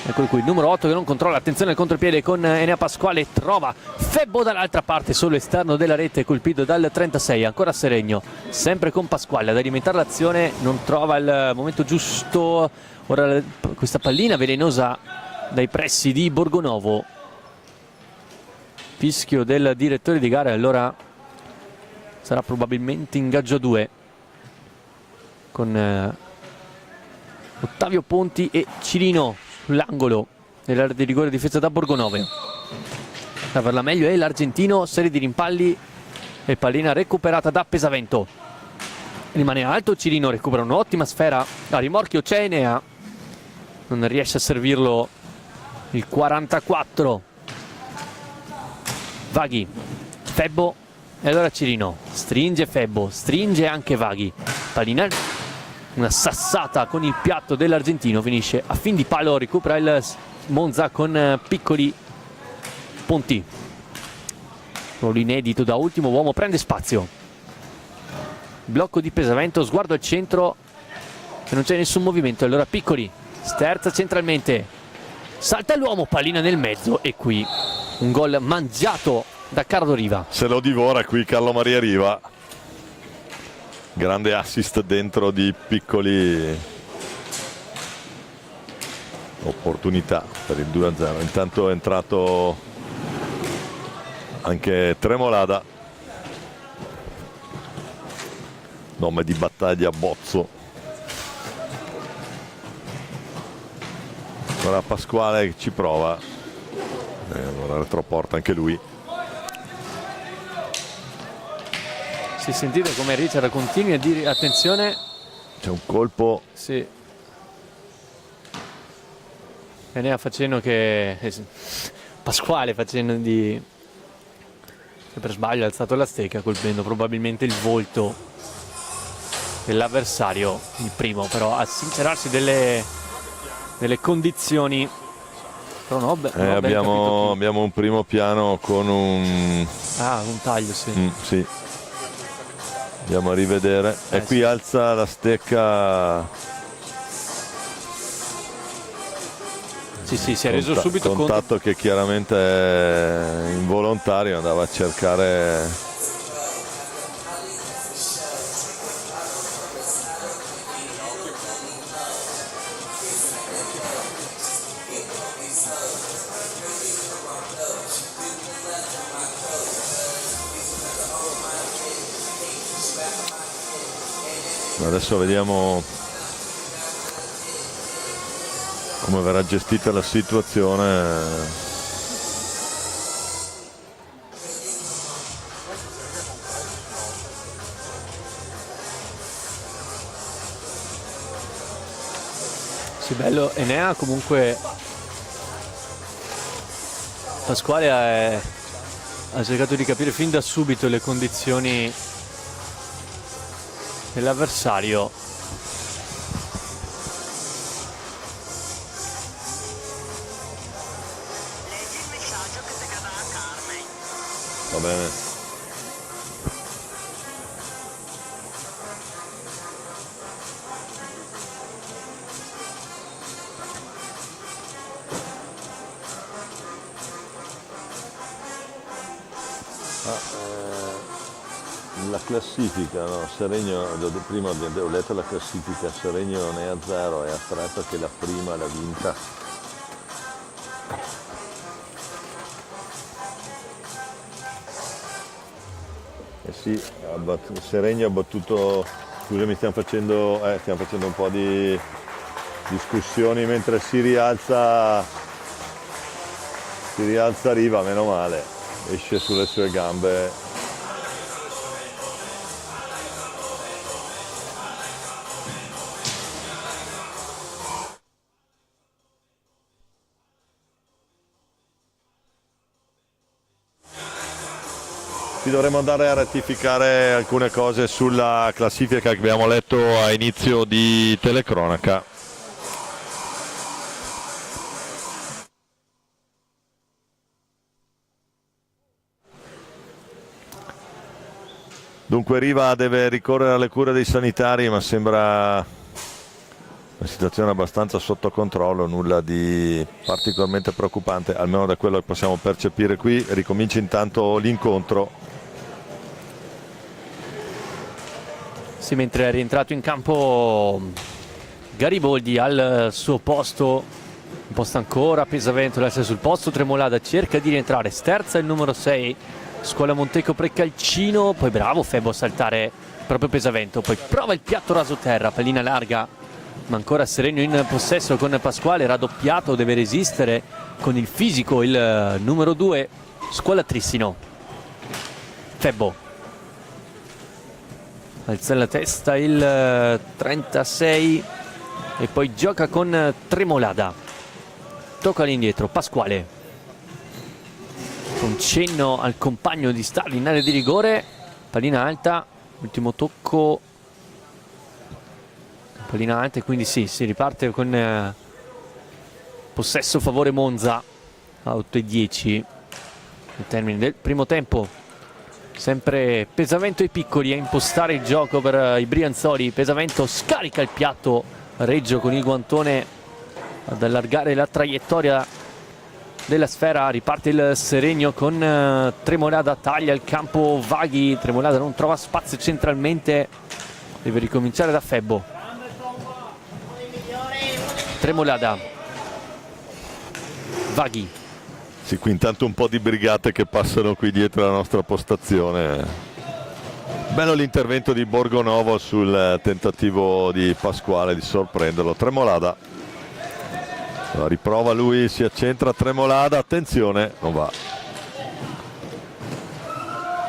Eccolo qui il numero 8 che non controlla, attenzione al contropiede con Enea Pasquale, trova Febbo dall'altra parte sull'esterno della rete, colpito dal 36, ancora Seregno, sempre con Pasquale ad alimentare l'azione, non trova il momento giusto. Ora questa pallina velenosa dai pressi di Borgonovo, fischio del direttore di gara, allora sarà probabilmente ingaggio a 2 con Ottavio Ponti e Cirino sull'angolo dell'area di rigore difesa da Borgonovo. A farla meglio è l'argentino, serie di rimpalli e pallina recuperata da Pesavento. Rimane alto Cirino, recupera un'ottima sfera, a rimorchio c'è Enea, non riesce a servirlo il 44. Vaghi, Febbo, E allora Cirino stringe Febbo, stringe anche Vaghi. Pallina, una sassata con il piatto dell'argentino, finisce a fin di palo, recupera il Monza con Piccoli. Ponti, ruolo inedito da ultimo uomo, prende spazio. Blocco di Pesavento, sguardo al centro e non c'è nessun movimento. Allora Piccoli sterza centralmente, salta l'uomo, pallina nel mezzo e qui un gol mangiato da Carlo Riva. Se lo divora qui Carlo Maria Riva. Grande assist dentro di Piccoli. Opportunità per il 2-0. Intanto è entrato anche Tremolada, nome di battaglia Bozzo. Ora Pasquale che ci prova, ora retroporta anche lui. Si sentite come Richard continui a dire attenzione. C'è un colpo. Sì. Enea facendo che Pasquale facendo di, che per sbaglio ha alzato la stecca, colpendo probabilmente il volto dell'avversario, il primo però a sincerarsi delle condizioni. Però no, Abbiamo un primo piano con un taglio, sì. sì. Andiamo a rivedere e qui sì. Alza la stecca. Sì, si è reso subito contatto che chiaramente è involontario, andava a cercare. Adesso vediamo come verrà gestita la situazione. Sì, bello. Enea comunque Pasquale ha cercato di capire fin da subito le condizioni dell'avversario. Va bene. La classifica, no? Seregno, prima ho letto la classifica, Seregno ne ha 0 e ha 3 perché la prima l'ha vinta. Sì, Seregno ha battuto, scusami, stiamo facendo un po' di discussioni mentre si rialza Riva, meno male, esce sulle sue gambe. Qui dovremmo andare a rettificare alcune cose sulla classifica che abbiamo letto a inizio di telecronaca. Dunque Riva deve ricorrere alle cure dei sanitari, ma sembra una situazione abbastanza sotto controllo, nulla di particolarmente preoccupante, almeno da quello che possiamo percepire qui. Ricomincia intanto l'incontro. Sì, mentre è rientrato in campo Gariboldi al suo posto, un posto ancora, Pesavento lascia sul posto, Tremolada cerca di rientrare, sterza il numero 6, Scuola Monteco Precalcino, poi bravo Febbo a saltare proprio Pesavento, poi prova il piatto raso terra, pallina larga, ma ancora Seregno in possesso con Pasquale, raddoppiato, deve resistere con il fisico il numero 2, Scuola Trissino. Febbo alza la testa il 36 e poi gioca con Tremolada, tocca all'indietro Pasquale con un cenno al compagno di Starli in area di rigore, pallina alta, ultimo tocco, pallina alta, e quindi sì, si riparte con possesso favore Monza a 8-10 al termine del primo tempo. Sempre Pesavento e Piccoli a impostare il gioco per i Brianzoli. Pesavento scarica il piatto, Reggio con il guantone ad allargare la traiettoria della sfera, riparte il Seregno con Tremolada, taglia il campo Vaghi, Tremolada non trova spazio centralmente, deve ricominciare da Febbo. Tremolada, Vaghi. Sì, qui intanto un po' di brigate che passano qui dietro la nostra postazione. Bello l'intervento di Borgonovo sul tentativo di Pasquale di sorprenderlo. Tremolada, la riprova lui, si accentra Tremolada, attenzione, non va.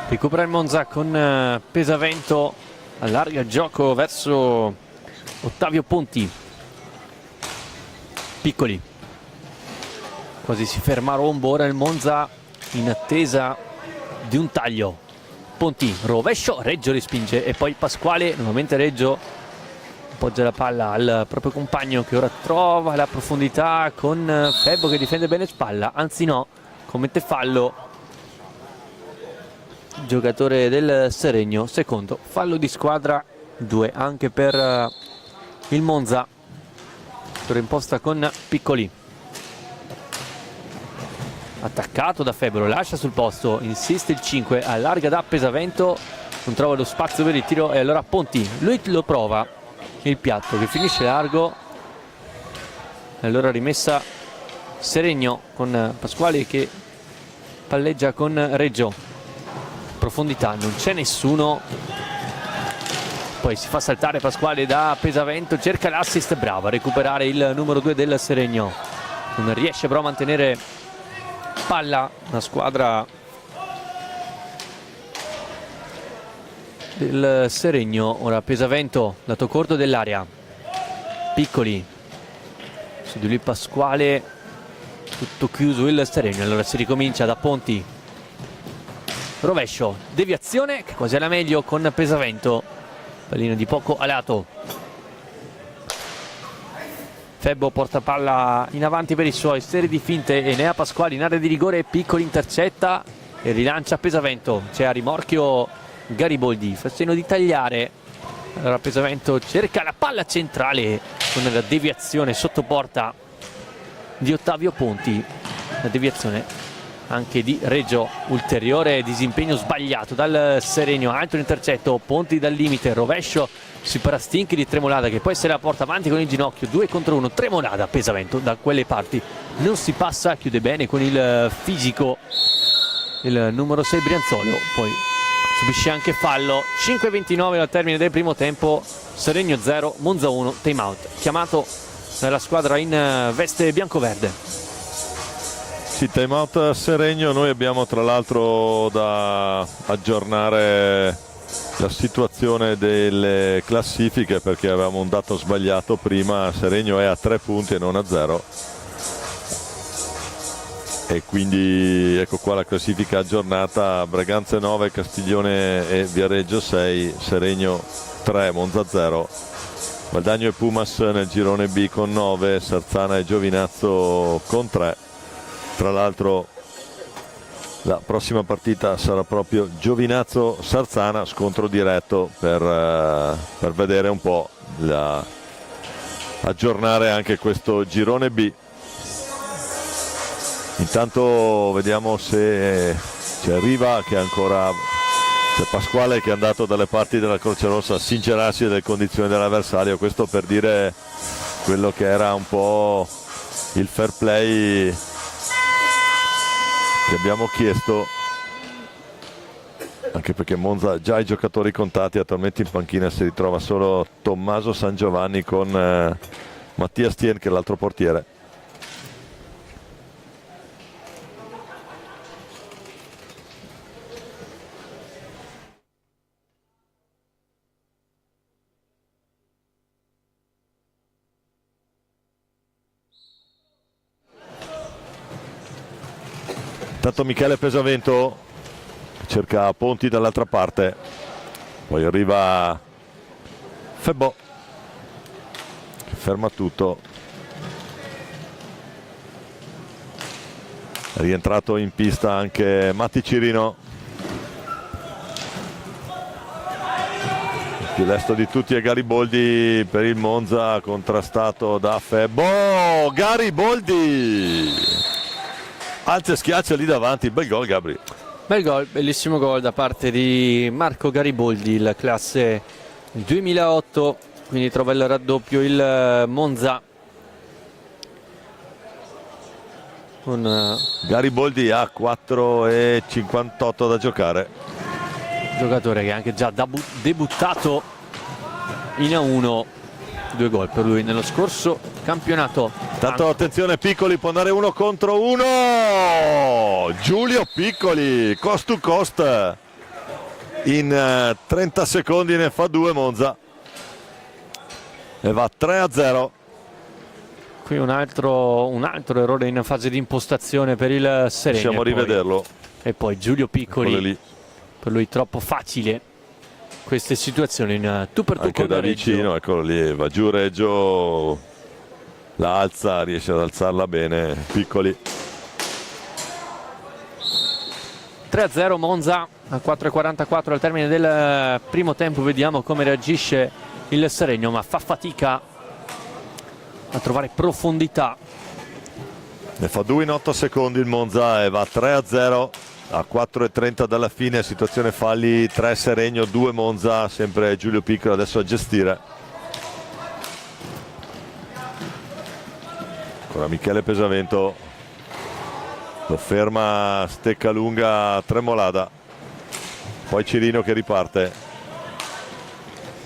Recupera il Monza con Pesavento, allarga il gioco verso Ottavio Ponti. Piccoli, quasi si ferma a rombo, ora il Monza in attesa di un taglio. Ponti, rovescio, Reggio respinge e poi Pasquale, nuovamente Reggio appoggia la palla al proprio compagno che ora trova la profondità con Febbo che difende bene spalla, anzi no, commette fallo il giocatore del Seregno, secondo fallo di squadra, 2 anche per il Monza. Imposta con Piccoli, attaccato da Febbo, lo lascia sul posto, insiste il 5, allarga da Pesavento, non trova lo spazio per il tiro e allora Ponti, lui lo prova, il piatto che finisce largo e allora rimessa Seregno con Pasquale che palleggia con Reggio, profondità, non c'è nessuno, poi si fa saltare Pasquale da Pesavento, cerca l'assist, bravo a recuperare il numero 2 del Seregno, non riesce però a mantenere palla una squadra del Seregno. Ora Pesavento, lato corto dell'area, Piccoli, su di lui Pasquale, tutto chiuso il Seregno, allora si ricomincia da Ponti, rovescio, deviazione che quasi alla meglio con Pesavento, pallino di poco a lato. Febbo porta palla in avanti per i suoi, serie di finte e ne ha Pasquale in area di rigore, Piccoli intercetta e rilancia Pesavento, c'è a rimorchio Gariboldi, fa segno di tagliare, allora Pesavento cerca la palla centrale con la deviazione sotto porta di Ottavio Ponti, la deviazione anche di Reggio, ulteriore disimpegno sbagliato dal Seregno, altro intercetto, Ponti dal limite, rovescio sui parastinchi di Tremolada che poi se la porta avanti con il ginocchio, 2 contro 1, Tremolada, Pesavento da quelle parti non si passa, chiude bene con il fisico il numero 6 Brianzolo, poi subisce anche fallo. 5:29 al termine del primo tempo, Seregno 0, Monza 1, time out chiamato dalla squadra in veste biancoverde. Sì, time out Seregno. Noi abbiamo tra l'altro da aggiornare la situazione delle classifiche perché avevamo un dato sbagliato prima. Seregno è a 3 punti e non a 0 e quindi ecco qua la classifica aggiornata: Breganze 9, Castiglione e Viareggio 6, Seregno 3, Monza 0, Valdagno e Pumas nel girone B con 9, Sarzana e Giovinazzo con 3. Tra l'altro la prossima partita sarà proprio Giovinazzo-Sarzana, scontro diretto per vedere un po', aggiornare anche questo girone B. Intanto vediamo se c'è Riva che ancora, c'è Pasquale che è andato dalle parti della Croce Rossa a sincerarsi delle condizioni dell'avversario, questo per dire quello che era un po' il fair play che abbiamo chiesto, anche perché Monza ha già i giocatori contati, attualmente in panchina si ritrova solo Tommaso San Giovanni con Mattia Stien che è l'altro portiere. Intanto Michele Pesavento cerca Ponti dall'altra parte, poi arriva Febbò che ferma tutto. È rientrato in pista anche Matti Cirino, il più lesto di tutti è Gariboldi per il Monza, contrastato da Febbò. Gariboldi alza e schiaccia lì davanti, bel gol Gabri. Bel gol, bellissimo gol da parte di Marco Gariboldi, il classe 2008, quindi trova il raddoppio il Monza. Gariboldi ha 4,58 da giocare. Giocatore che è anche già debuttato in A1, 2 gol per lui nello scorso campionato. Tanto attenzione, Piccoli può andare 1 contro 1. Giulio Piccoli, cost to cost, in 30 secondi ne fa 2 Monza e va 3-0. Qui un altro errore in fase di impostazione per il Seregno. Possiamo rivederlo. E poi Giulio Piccoli, lì. Per lui troppo facile queste situazioni in tu per tu anche con da Reggio. vicino, eccolo lì, va giù Reggio, la alza, riesce ad alzarla bene Piccoli. 3-0 Monza a 4,44 al termine del primo tempo. Vediamo come reagisce il Seregno, ma fa fatica a trovare profondità. Ne fa 2 in 8 secondi il Monza e va 3-0 a 4,30 dalla fine. Situazione falli, 3 Seregno, 2 Monza, sempre Giulio Piccolo adesso a gestire. Ancora Michele Pesavento, lo ferma Steccalunga Tremolada, poi Cirino che riparte,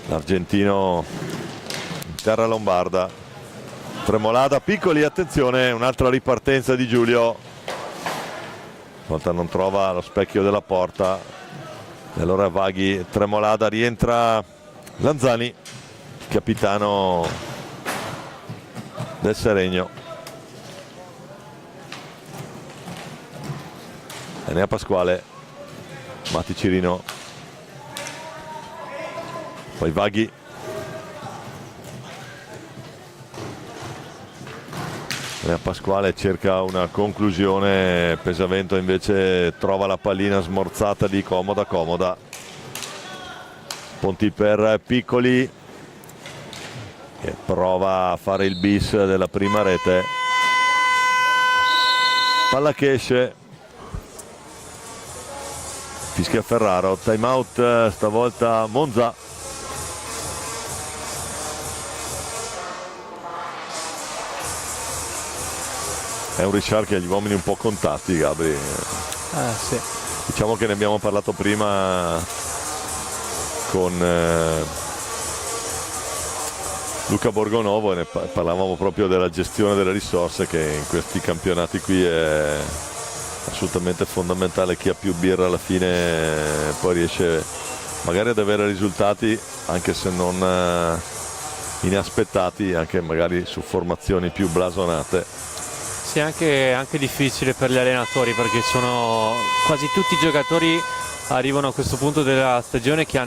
l'argentino in terra lombarda. Tremolada, Piccoli, attenzione, un'altra ripartenza di Giulio, volta non trova lo specchio della porta e allora Vaghi. Tremolada, rientra Lanzani, capitano del Seregno. Enea Pasquale, Matti Cirino, poi Vaghi, Enea Pasquale cerca una conclusione, Pesavento invece trova la pallina smorzata di comoda. Ponti per Piccoli che prova a fare il bis della prima rete, palla che esce, fischia Ferraro, time out stavolta Monza. È un Richard che ha gli uomini un po' contatti, Gabri. Sì. Diciamo che ne abbiamo parlato prima con Luca Borgonovo e ne parlavamo proprio della gestione delle risorse, che in questi campionati qui è assolutamente fondamentale. Chi ha più birra alla fine poi riesce magari ad avere risultati anche se non inaspettati, anche magari su formazioni più blasonate. Sì, è anche difficile per gli allenatori, perché sono quasi tutti i giocatori arrivano a questo punto della stagione che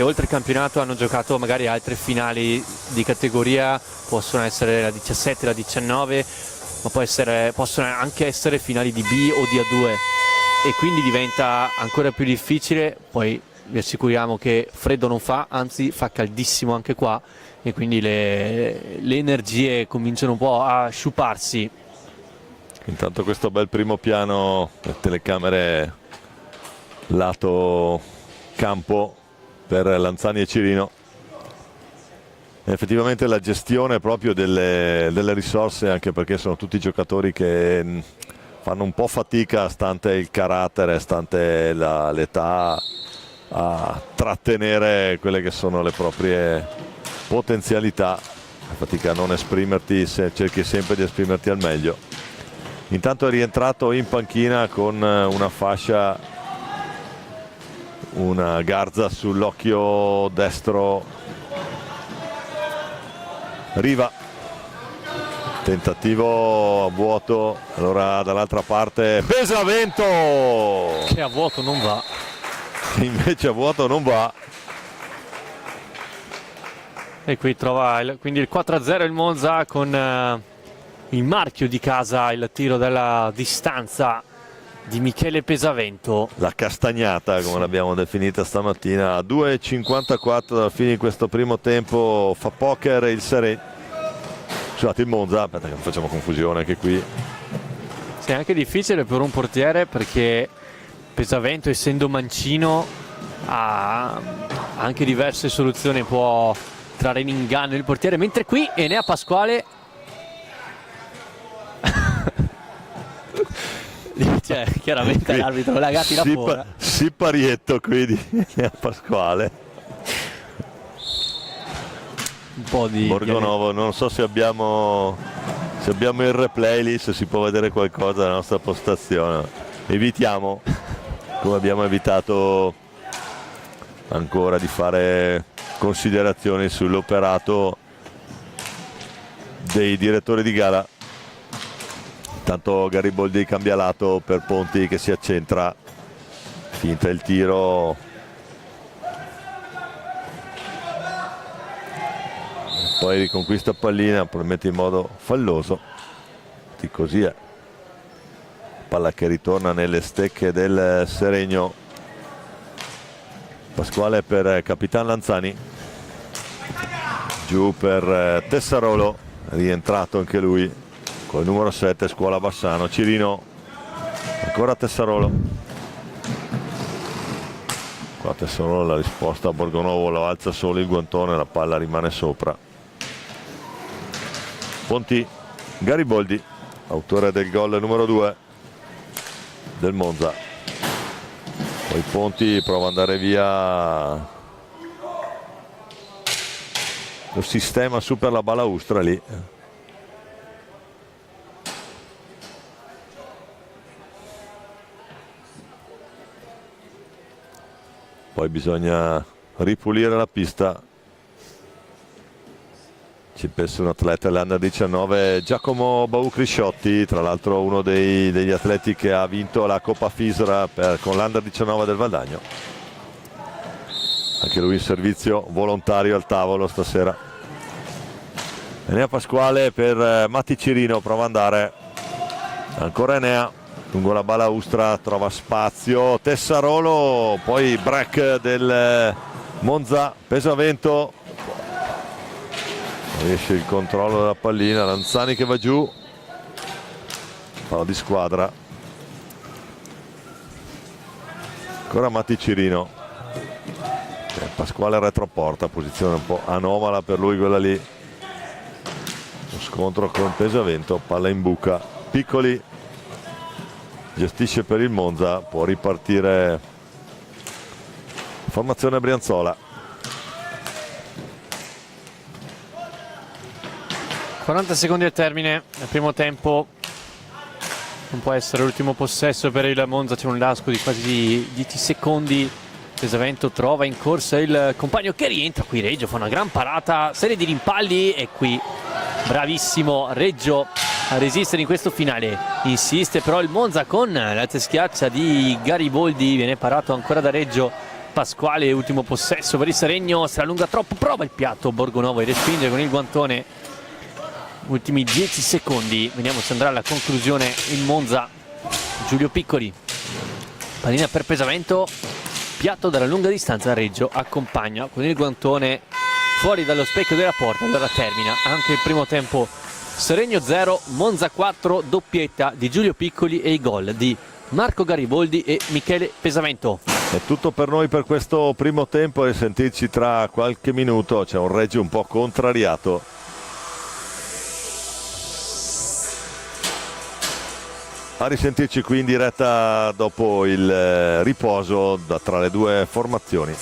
oltre il campionato hanno giocato magari altre finali di categoria, possono essere la 17, la 19, ma possono anche essere finali di B o di A2, e quindi diventa ancora più difficile. Poi vi assicuriamo che freddo non fa, anzi fa caldissimo anche qua, e quindi le energie cominciano un po' a sciuparsi. Intanto questo bel primo piano, le telecamere lato campo per Lanzani e Cirino. Effettivamente la gestione proprio delle risorse, anche perché sono tutti giocatori che fanno un po' fatica, stante il carattere, stante l'età, a trattenere quelle che sono le proprie potenzialità. Fatica a non esprimerti, cerchi sempre di esprimerti al meglio. Intanto è rientrato in panchina con una fascia, una garza sull'occhio destro, Riva. Tentativo a vuoto, allora dall'altra parte Pesavento che a vuoto non va. invece a vuoto non va. E qui trova quindi il 4-0 il Monza con il marchio di casa, il tiro dalla distanza di Michele Pesavento. La castagnata, come l'abbiamo definita stamattina, a 2,54 dalla fine di questo primo tempo. Fa poker il Seregno. Scusate, il Monza, aspetta che non facciamo confusione anche qui. Sì, è anche difficile per un portiere perché Pesavento, essendo mancino, ha anche diverse soluzioni, può trarre in inganno il portiere, mentre qui Enea Pasquale cioè, chiaramente Qui l'arbitro Lagati la fuori. Siparietto qui di Enea Pasquale. Un po' di Borgonovo, non so se abbiamo il replay lì, se si può vedere qualcosa della nostra postazione. Evitiamo, come abbiamo evitato ancora, di fare considerazioni sull'operato dei direttori di gara. Intanto Gariboldi cambia lato per Ponti che si accentra, finta il tiro. Poi riconquista pallina, probabilmente in modo falloso. E così è. Palla che ritorna nelle stecche del Seregno. Pasquale per Capitan Lanzani. Giù per Tessarolo, rientrato anche lui con il numero 7, Scuola Bassano. Cirino, ancora Tessarolo. Qua Tessarolo, la risposta a Borgonovo, lo alza solo il guantone, la palla rimane sopra. Ponti, Gariboldi, autore del gol numero 2 del Monza. Poi Ponti prova ad andare via, lo sistema su per la balaustra lì. Poi bisogna ripulire la pista. Ci pensa un atleta dell'Under 19, Giacomo Baucrisciotti, tra l'altro uno degli atleti che ha vinto la Coppa Fisra con l'Under 19 del Valdagno. Anche lui in servizio volontario al tavolo stasera. Enea Pasquale per Matti Cirino, prova ad andare. Ancora Enea, lungo la balaustra, trova spazio. Tessarolo, poi break del Monza, Pesavento. Riesce il controllo della pallina, Lanzani che va giù, palla di squadra, ancora Matti Cirino, Pasquale retroporta, posizione un po' anomala per lui quella lì, lo scontro con Pesavento, palla in buca, Piccoli gestisce per il Monza, può ripartire formazione Brianzola. 40 secondi al termine del primo tempo, non può essere l'ultimo possesso per il Monza, c'è un lasco di quasi 10 secondi. Pesavento trova in corsa il compagno che rientra, qui Reggio fa una gran parata, serie di rimpalli e qui bravissimo Reggio a resistere in questo finale. Insiste però il Monza con la teschiaccia di Gariboldi, viene parato ancora da Reggio. Pasquale, ultimo possesso per il Seregno, se la allunga troppo, prova il piatto Borgonovo e respinge con il guantone. Ultimi 10 secondi, vediamo se andrà alla conclusione il Monza. Giulio Piccoli, pallina per Pesavento, piatto dalla lunga distanza, Reggio accompagna con il guantone fuori dallo specchio della porta. Allora termina anche il primo tempo. Seregno 0, Monza 4, doppietta di Giulio Piccoli e i gol di Marco Gariboldi e Michele Pesavento. È tutto per noi per questo primo tempo e sentirci tra qualche minuto. C'è un Reggio un po' contrariato. A risentirci qui in diretta dopo il riposo tra le due formazioni.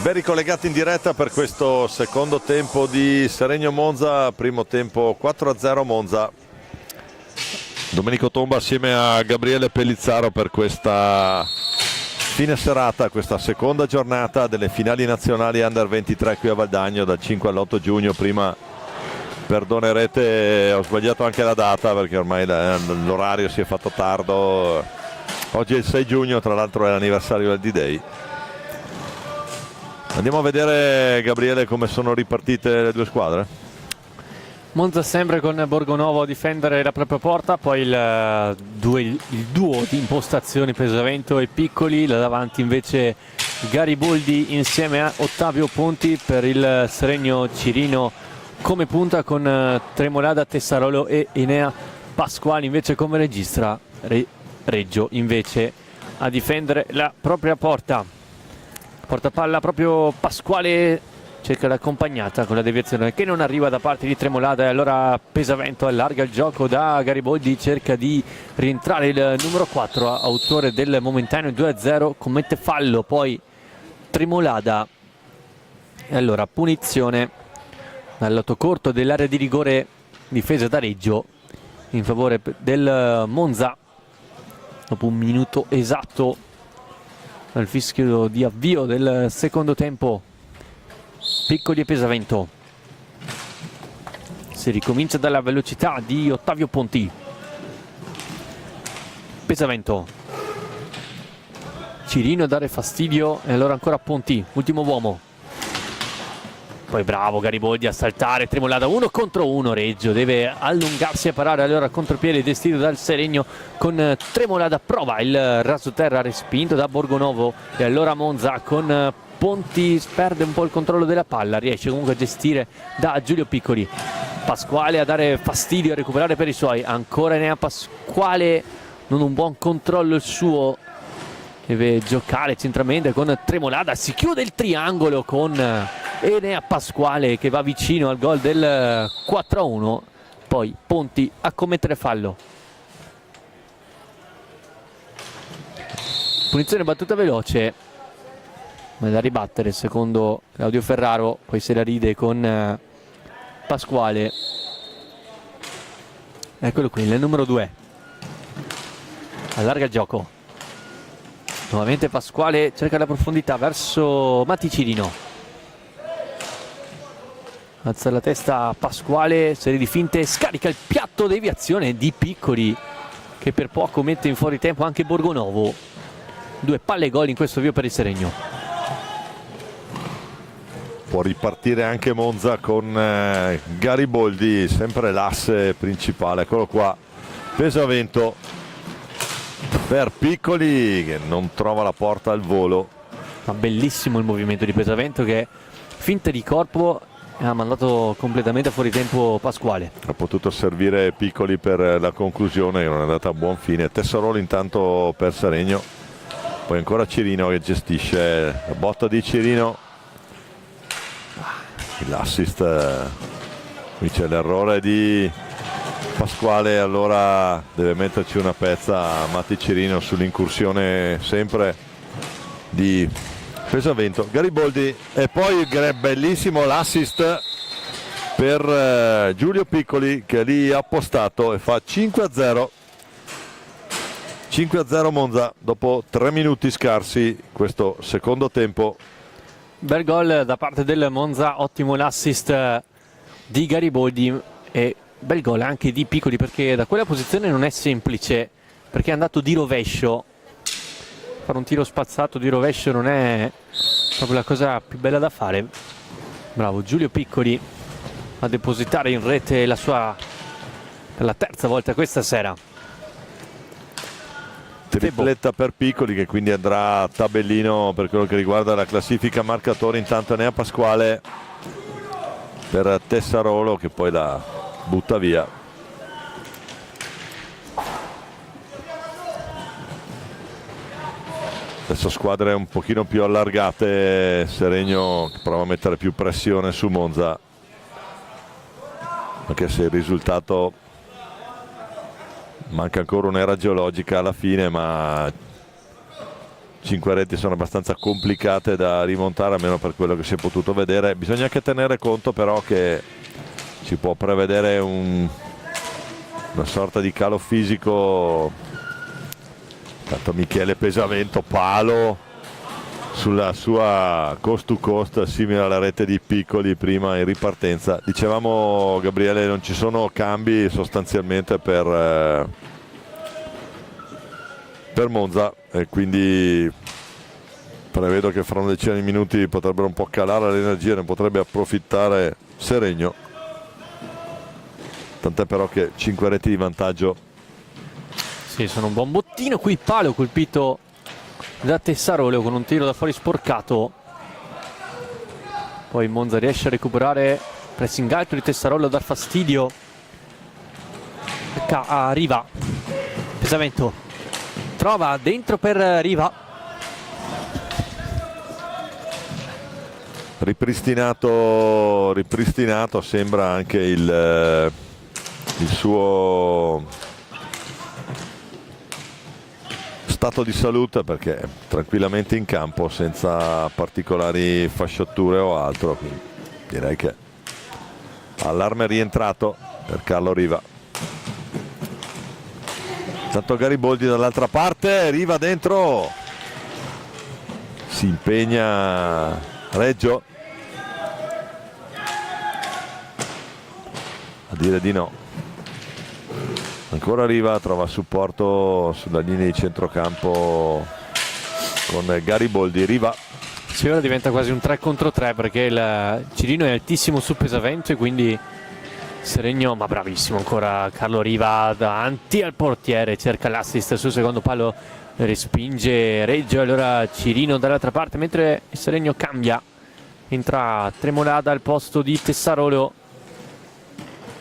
Ben ricollegati in diretta per questo secondo tempo di Seregno Monza, primo tempo 4-0 Monza. Domenico Tomba assieme a Gabriele Pellizzaro per questa fine serata, questa seconda giornata delle finali nazionali Under 23 qui a Valdagno dal 5 all'8 giugno. Prima perdonerete, ho sbagliato anche la data perché ormai l'orario si è fatto tardo. Oggi è il 6 giugno, tra l'altro è l'anniversario del D-Day. Andiamo a vedere, Gabriele, come sono ripartite le due squadre. Monza sempre con Borgonovo a difendere la propria porta, poi il duo di impostazioni Pesavento e Piccoli, là davanti invece Gariboldi insieme a Ottavio Ponti, per il Seregno Cirino come punta con Tremolada, Tessarolo e Enea Pasquali invece come regista. Reggio invece a difendere la propria porta. Portapalla proprio Pasquale, cerca l'accompagnata con la deviazione che non arriva da parte di Tremolada, e allora Pesavento allarga il gioco da Gariboldi, cerca di rientrare il numero 4, autore del momentaneo 2-0, commette fallo poi Tremolada, e allora punizione dal lato corto dell'area di rigore difesa da Reggio in favore del Monza dopo un minuto esatto dal fischio di avvio del secondo tempo. Piccoli e Pesavento. Si ricomincia dalla velocità di Ottavio Ponti. Pesavento. Cirino a dare fastidio, e allora ancora Ponti, ultimo uomo. Poi bravo Gariboldi a saltare, Tremolada 1 contro 1, Reggio deve allungarsi a parare, allora contropiede gestito dal Seregno con Tremolada, prova il rasoterra respinto da Borgonovo, e allora Monza con Ponti perde un po' il controllo della palla, riesce comunque a gestire da Giulio Piccoli. Pasquale a dare fastidio, a recuperare per i suoi, ancora Enea Pasquale, non un buon controllo il suo, deve giocare centralmente con Tremolada, si chiude il triangolo con Enea Pasquale che va vicino al gol del 4-1, poi Ponti a commettere fallo. Punizione battuta veloce, ma da ribattere secondo Claudio Ferraro, poi se la ride con Pasquale. Eccolo qui, il numero 2. Allarga il gioco. Nuovamente Pasquale cerca la profondità verso Matti Cirino. Alza la testa Pasquale, serie di finte, scarica il piatto, deviazione di Piccoli che per poco mette in fuori tempo anche Borgonovo. 2 palle gol in questo avvio per il Seregno. Può ripartire anche Monza con Gariboldi, sempre l'asse principale. Eccolo qua, Pesavento per Piccoli che non trova la porta al volo. Ma bellissimo il movimento di Pesavento, che finta di corpo ha mandato completamente fuori tempo Pasquale. Ha potuto servire Piccoli per la conclusione che non è andata a buon fine. Tessarolo intanto per Seregno, poi ancora Cirino che gestisce la botta di Cirino, l'assist, qui c'è l'errore di Pasquale, allora deve metterci una pezza Matti Cirino sull'incursione sempre di Pesavento. Gariboldi, e poi bellissimo l'assist per Giulio Piccoli che lì ha appostato e fa 5-0. 5-0 Monza dopo 3 minuti scarsi questo secondo tempo. Bel gol da parte del Monza, ottimo l'assist di Gariboldi e bel gol anche di Piccoli, perché da quella posizione non è semplice, perché è andato di rovescio. Fare un tiro spazzato di rovescio non è proprio la cosa più bella da fare. Bravo Giulio Piccoli a depositare in rete la sua per la terza volta questa sera. Tripletta per Piccoli che quindi andrà a tabellino per quello che riguarda la classifica marcatori. Intanto Enea Pasquale per Tessarolo che poi la butta via. Adesso squadre un pochino più allargate, Seregno che prova a mettere più pressione su Monza, anche se il risultato manca ancora un'era geologica alla fine, ma 5 reti sono abbastanza complicate da rimontare, almeno per quello che si è potuto vedere. Bisogna anche tenere conto però che si può prevedere una sorta di calo fisico. Tanto Michele Pesavento, palo sulla sua coast to coast, simile alla rete di Piccoli prima in ripartenza. Dicevamo, Gabriele, non ci sono cambi sostanzialmente per Monza, e quindi prevedo che fra una decina di minuti potrebbero un po' calare l'energia, ne potrebbe approfittare Seregno, tant'è però che 5 reti di vantaggio. Sì, sono un buon bottino qui, palo colpito da Tessaroleo con un tiro da fuori sporcato. Poi Monza riesce a recuperare, pressing alto di Tessaroleo a dar fastidio a Riva. Pesavento trova dentro per Riva, ripristinato sembra anche il suo stato di salute, perché è tranquillamente in campo senza particolari fasciature o altro, quindi direi che allarme è rientrato per Carlo Riva. Tanto Gariboldi dall'altra parte, Riva dentro, si impegna Reggio a dire di no. Ancora Riva, trova supporto sulla linea di centrocampo con Gariboldi. Riva. sì, ora diventa quasi un 3 contro 3 perché il Cirino è altissimo su Pesavento e quindi Seregno, ma bravissimo ancora Carlo Riva davanti al portiere, cerca l'assist sul secondo palo, respinge Reggio, allora Cirino dall'altra parte, mentre il Seregno cambia, entra Tremolada al posto di Tessaroleo,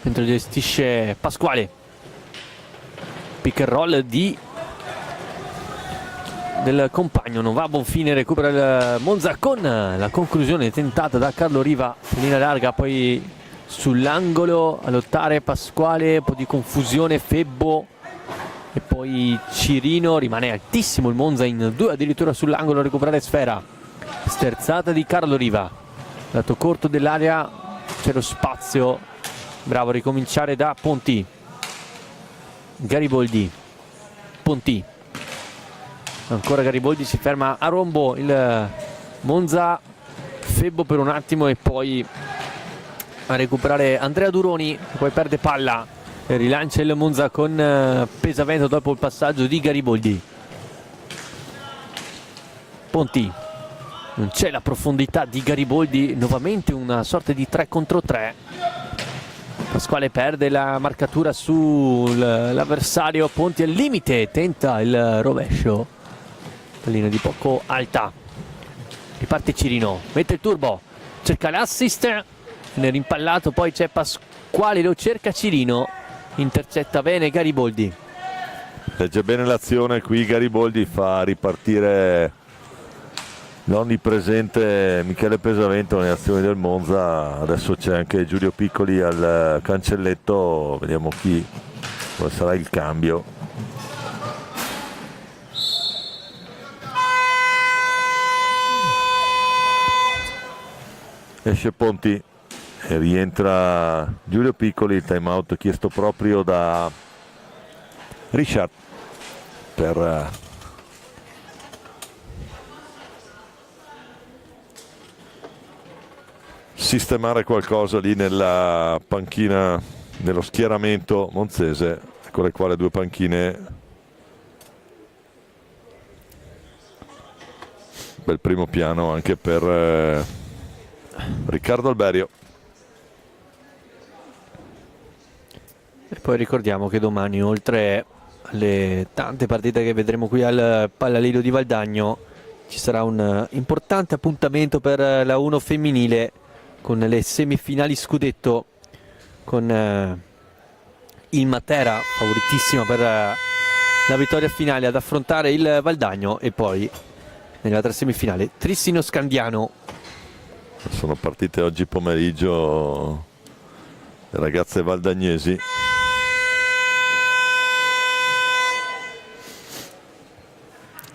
mentre gestisce Pasquale. Pick and roll del compagno, non va a buon fine, recupera il Monza con la conclusione tentata da Carlo Riva, linea larga, poi sull'angolo a lottare Pasquale, un po' di confusione, Febbo e poi Cirino, rimane altissimo il Monza in 2 addirittura sull'angolo a recuperare sfera, sterzata di Carlo Riva, lato corto dell'area, c'è lo spazio, bravo a ricominciare da Ponti. Gariboldi, Ponti, ancora Gariboldi, si ferma a rombo il Monza, Febbo per un attimo e poi a recuperare Andrea Duroni, poi perde palla e rilancia il Monza con Pesavento dopo il passaggio di Gariboldi. Ponti, non c'è la profondità di Gariboldi, nuovamente una sorta di 3 contro 3. Pasquale perde la marcatura sull'avversario, Ponti al limite, tenta il rovescio, pallina di poco alta, riparte Cirino, mette il turbo, cerca l'assist, viene rimpallato, poi c'è Pasquale, lo cerca Cirino, intercetta bene Gariboldi. Legge bene l'azione qui Gariboldi, fa ripartire l'onnipresente Michele Pesavento nelle azioni del Monza. Adesso c'è anche Giulio Piccoli al cancelletto, vediamo quale sarà il cambio. Esce Ponti e rientra Giulio Piccoli, il time out chiesto proprio da Richard per sistemare qualcosa lì nella panchina, nello schieramento monzese, con le quali 2 panchine. Bel primo piano anche per Riccardo Alberio. E poi ricordiamo che domani, oltre alle tante partite che vedremo qui al Pallalilo di Valdagno, ci sarà un importante appuntamento per la 1 femminile con le semifinali scudetto, con il Matera favoritissima per la vittoria finale ad affrontare il Valdagno, e poi nell'altra semifinale Trissino Scandiano. Sono partite oggi pomeriggio le ragazze valdagnesi.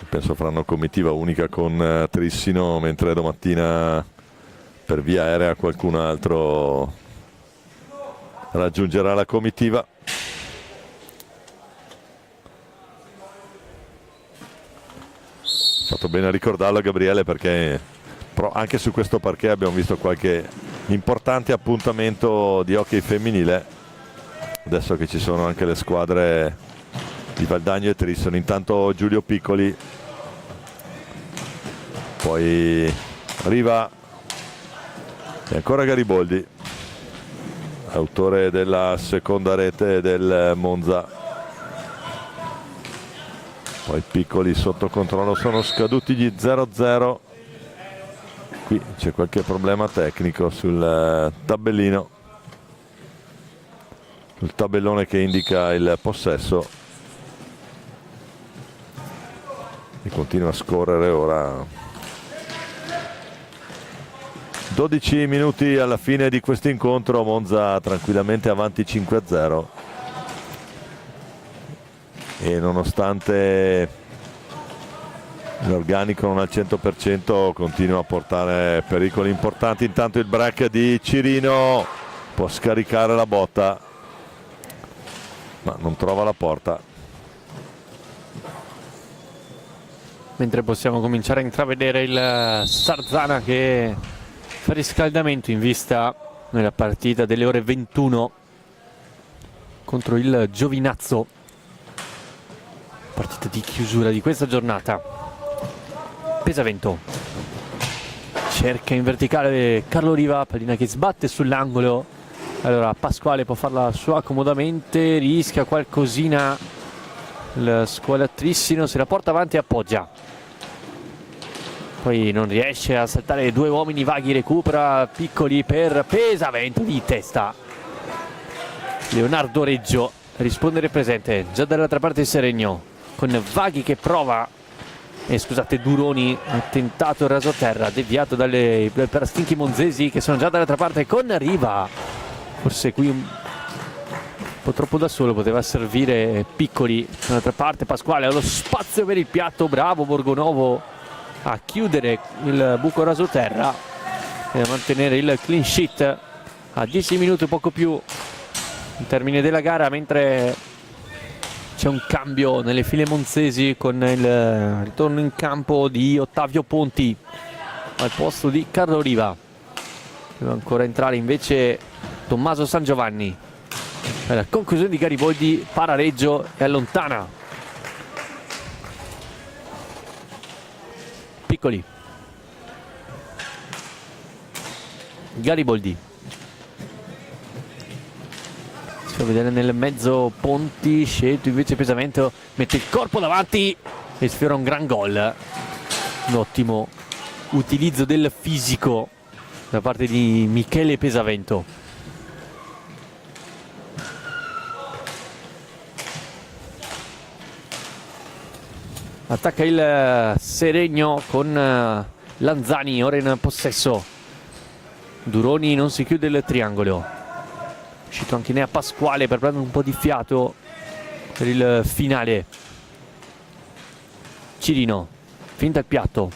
penso faranno comitiva unica con Trissino, mentre domattina per via aerea qualcun altro raggiungerà la comitiva. Fatto bene a ricordarlo, Gabriele, perché anche su questo parquet abbiamo visto qualche importante appuntamento di hockey femminile, adesso che ci sono anche le squadre di Valdagno e Trissino. Intanto Giulio Piccoli, poi Riva e ancora Gariboldi, autore della seconda rete del Monza. Poi Piccoli sotto controllo, sono scaduti gli 0-0. Qui c'è qualche problema tecnico sul tabellino, sul tabellone che indica il possesso, e continua a scorrere ora. 12 minuti alla fine di questo incontro, Monza tranquillamente avanti 5-0. E nonostante l'organico non al 100% continua a portare pericoli importanti. Intanto il break di Cirino, può scaricare la botta ma non trova la porta. Mentre possiamo cominciare a intravedere il Sarzana che fa riscaldamento in vista nella partita delle ore 21 contro il Giovinazzo, partita di chiusura di questa giornata. Pesavento cerca in verticale Carlo Riva, pallina che sbatte sull'angolo. Allora Pasquale può farla sua comodamente, rischia qualcosina il squalatrissimo, se la porta avanti e appoggia, poi non riesce a saltare due uomini, Vaghi recupera, Piccoli per Pesavento di testa. Leonardo Reggio a rispondere presente già dall'altra parte il Seregno, con Vaghi che prova, Duroni ha tentato il rasoterra, deviato dalle parastinchi monzesi che sono già dall'altra parte, con Riva forse qui un po' troppo da solo, poteva servire Piccoli dall'altra parte. Pasquale ha lo spazio per il piatto, bravo Borgonovo a chiudere il buco rasoterra e a mantenere il clean sheet a 10 minuti poco più in termine della gara, mentre c'è un cambio nelle file monzesi con il ritorno in campo di Ottavio Ponti al posto di Carlo Riva. Deve ancora entrare invece Tommaso San Giovanni. La conclusione di Gariboldi, para Reggio e allontana. Piccoli, Gariboldi, si fa vedere nel mezzo Ponti, scelto invece Pesavento, mette il corpo davanti e sfiora un gran gol. Un ottimo utilizzo del fisico da parte di Michele Pesavento. Attacca il Seregno con Lanzani ora in possesso. Duroni non si chiude il triangolo. È uscito anche Nea Pasquale per prendere un po' di fiato per il finale. Cirino finta il piatto,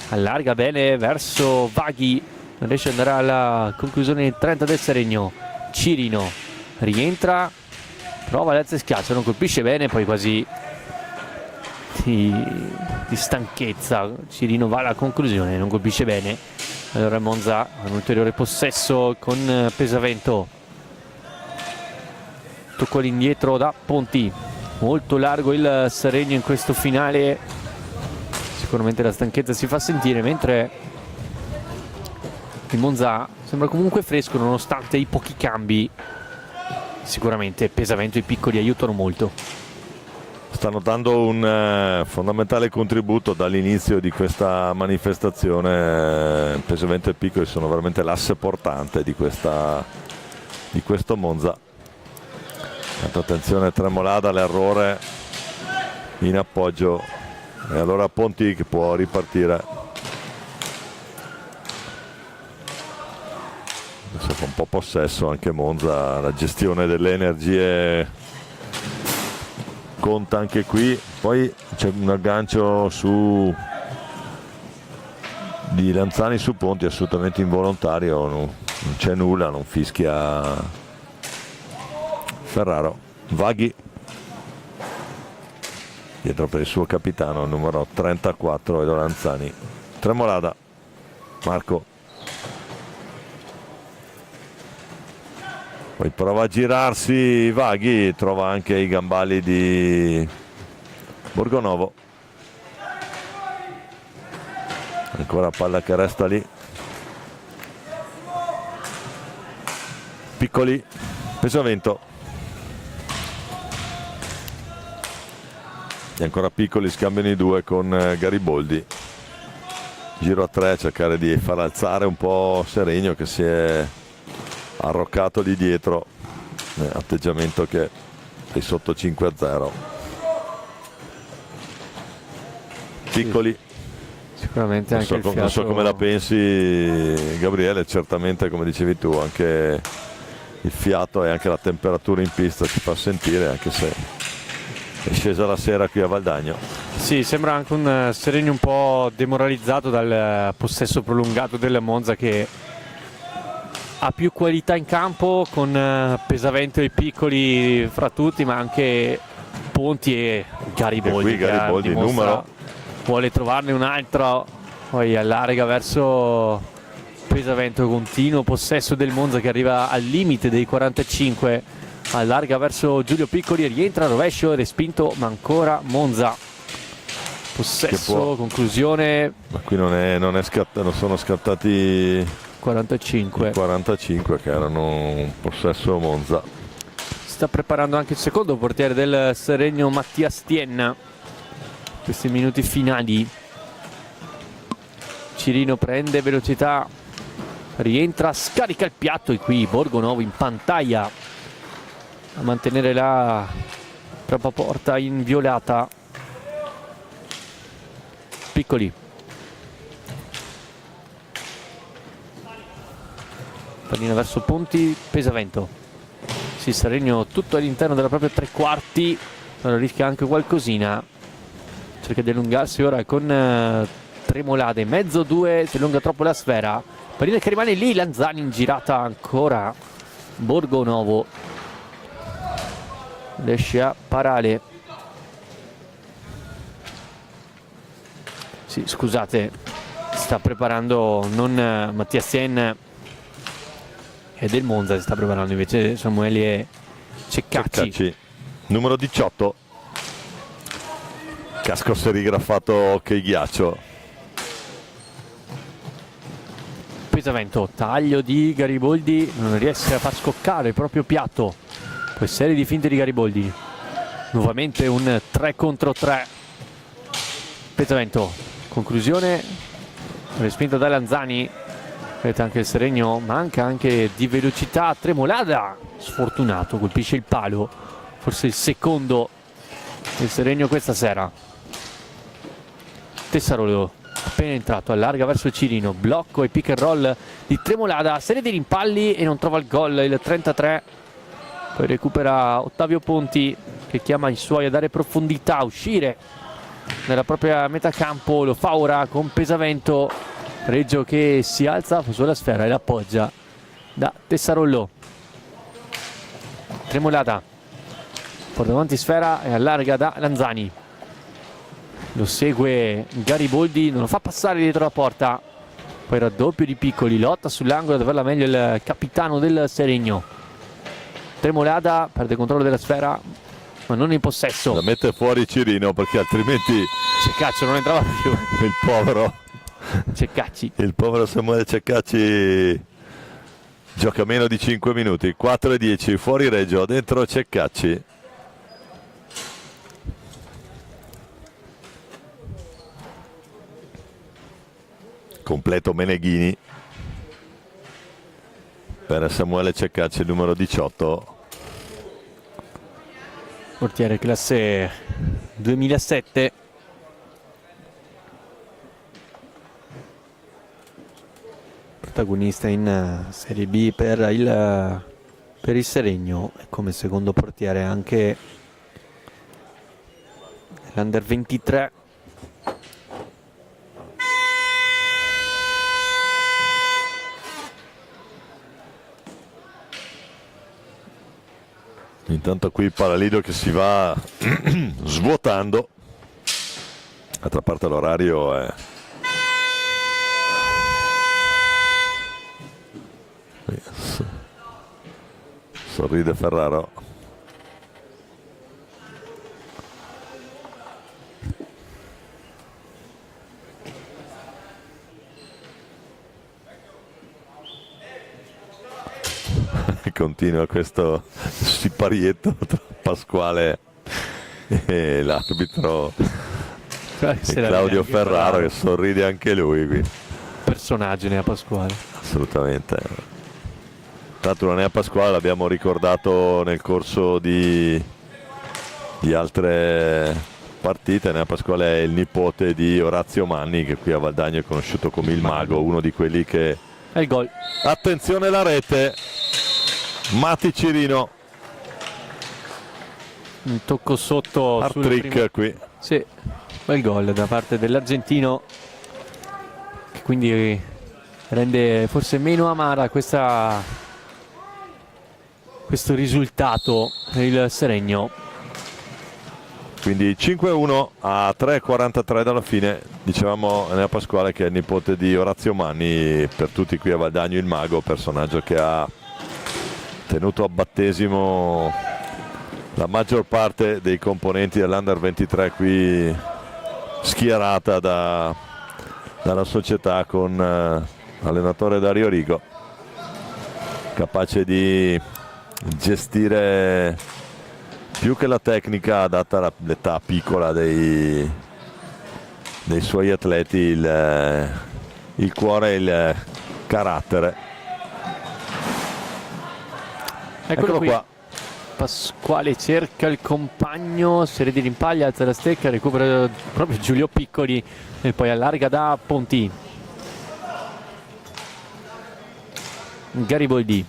allarga bene verso Vaghi, non riesce ad andare alla conclusione 30 del Seregno. Cirino rientra, prova l'alza e schiaccia, non colpisce bene, poi quasi di stanchezza Cirino va alla conclusione, non colpisce bene. Allora Monza ha un ulteriore possesso con Pesavento. Tocco all'indietro da Ponti, molto largo il Seregno in questo finale, sicuramente la stanchezza si fa sentire, mentre il Monza sembra comunque fresco nonostante i pochi cambi. Sicuramente Pesavento e i Piccoli aiutano molto. Stanno dando un fondamentale contributo dall'inizio di questa manifestazione. Pesavento e Piccoli sono veramente l'asse portante di questo Monza. Tanto attenzione, Tremolada, l'errore in appoggio, e allora Ponti che può ripartire. Adesso fa un po' possesso anche Monza, la gestione delle energie conta anche qui. Poi c'è un aggancio di Lanzani su Ponti assolutamente involontario, non c'è nulla, non fischia Ferraro. Vaghi dietro per il suo capitano, numero 34, Edo Lanzani. Tremolada, Marco. Poi prova a girarsi Vaghi, trova anche i gambali di Borgonovo. Ancora palla che resta lì. Piccoli, Pesavento. E ancora Piccoli, scambiano i due con Gariboldi. Giro a 3, cercare di far alzare un po' Seregno che si è arroccato di dietro. Atteggiamento che è sotto 5-0. Piccoli. Sicuramente anche il fiato... Non so come la pensi Gabriele, certamente come dicevi tu anche il fiato e anche la temperatura in pista si fa sentire, anche se è scesa la sera qui a Valdagno. Sì, sembra anche un Seregno un po' demoralizzato dal possesso prolungato del Monza, che ha più qualità in campo con Pesavento e Piccoli fra tutti, ma anche Ponti e Gariboldi. E qui Gariboldi il numero. Vuole trovarne un altro, poi allarga verso Pesavento, continuo possesso del Monza che arriva al limite dei 45, allarga verso Giulio Piccoli, rientra a rovescio, respinto, ma ancora Monza. Possesso, conclusione. Ma qui non sono scattati 45 che erano un possesso Monza. Si sta preparando anche il secondo portiere del Seregno, Mattia Stien. Questi minuti finali. Cirino prende velocità, rientra, scarica il piatto e qui Borgonovo in pantaglia a mantenere la propria porta inviolata. Piccoli. Pallina verso Ponti, Pesavento. Sì, Seregno tutto all'interno della propria tre quarti, allora rischia anche qualcosina. Cerca di allungarsi ora con Tremolade, mezzo 2, si allunga troppo la sfera. Pallina che rimane lì, Lanzani in girata ancora. Borgonovo riesce a parare. Sì, scusate, sta preparando non Mattia Stien e del Monza, si sta preparando invece Samueli e Ceccacci. Numero 18. Casco serigrafato che ghiaccio. Pesavento, taglio di Gariboldi, non riesce a far scoccare il proprio piatto. Poi serie di finte di Gariboldi. Nuovamente un 3 contro 3. Pesavento, conclusione, respinta da Lanzani. Vedete anche il Seregno, manca anche di velocità. Tremolada, sfortunato, colpisce il palo. Forse il secondo del Seregno questa sera. Tessarolo appena entrato, allarga verso Cirino, blocco e pick and roll di Tremolada, serie di rimpalli e non trova il gol, il 33. Poi recupera Ottavio Ponti che chiama i suoi a dare profondità, a uscire nella propria metà campo, lo fa ora con Pesavento. Reggio che si alza sulla sfera e l'appoggia da Tessarollo. Tremolada porta avanti sfera e allarga da Lanzani. Lo segue Gariboldi, non lo fa passare dietro la porta. Poi raddoppio di Piccoli, lotta sull'angolo ad averla meglio il capitano del Seregno. Tremolada perde controllo della sfera, ma non in possesso. La mette fuori Cirino perché altrimenti Ceccacci non entrava più. Il povero Ceccacci. Il povero Samuele Ceccacci gioca meno di 5 minuti. 4-10 fuori Reggio, dentro Ceccacci. Completo Meneghini per Samuele Ceccacci, il numero 18. Portiere classe 2007. Protagonista in Serie B per il Seregno e come secondo portiere anche l'Under 23. Intanto qui Paralido che si va svuotando. D'altra parte l'orario è... Sorride Ferraro. Continua questo siparietto tra Pasquale e l'arbitro e Claudio Ferraro, che sorride anche lui qui. Personaggio Enea Pasquale. Assolutamente. Tanto Enea Pasquale l'abbiamo ricordato nel corso di altre partite. Enea Pasquale è il nipote di Orazio Manni, che qui a Valdagno è conosciuto come il Mago, uno di quelli che... È il gol. Attenzione la rete. Mati Cirino. Un tocco sotto Hard sul trick primo... qui. Sì, bel gol da parte dell'argentino, che quindi rende forse meno amara questo risultato per il Seregno. Quindi 5-1 a 3:43 dalla fine. Dicevamo Enea Pasquale che è il nipote di Orazio Manni, per tutti qui a Valdagno il Mago, personaggio che ha tenuto a battesimo la maggior parte dei componenti dell'Under 23 qui schierata dalla società, con allenatore Dario Rigo, capace di gestire più che la tecnica, data l'età piccola dei suoi atleti, il cuore e il carattere. Eccolo qua. Pasquale cerca il compagno, serie di rimpagli, alza la stecca, recupera proprio Giulio Piccoli e poi allarga da Ponti. Gariboldi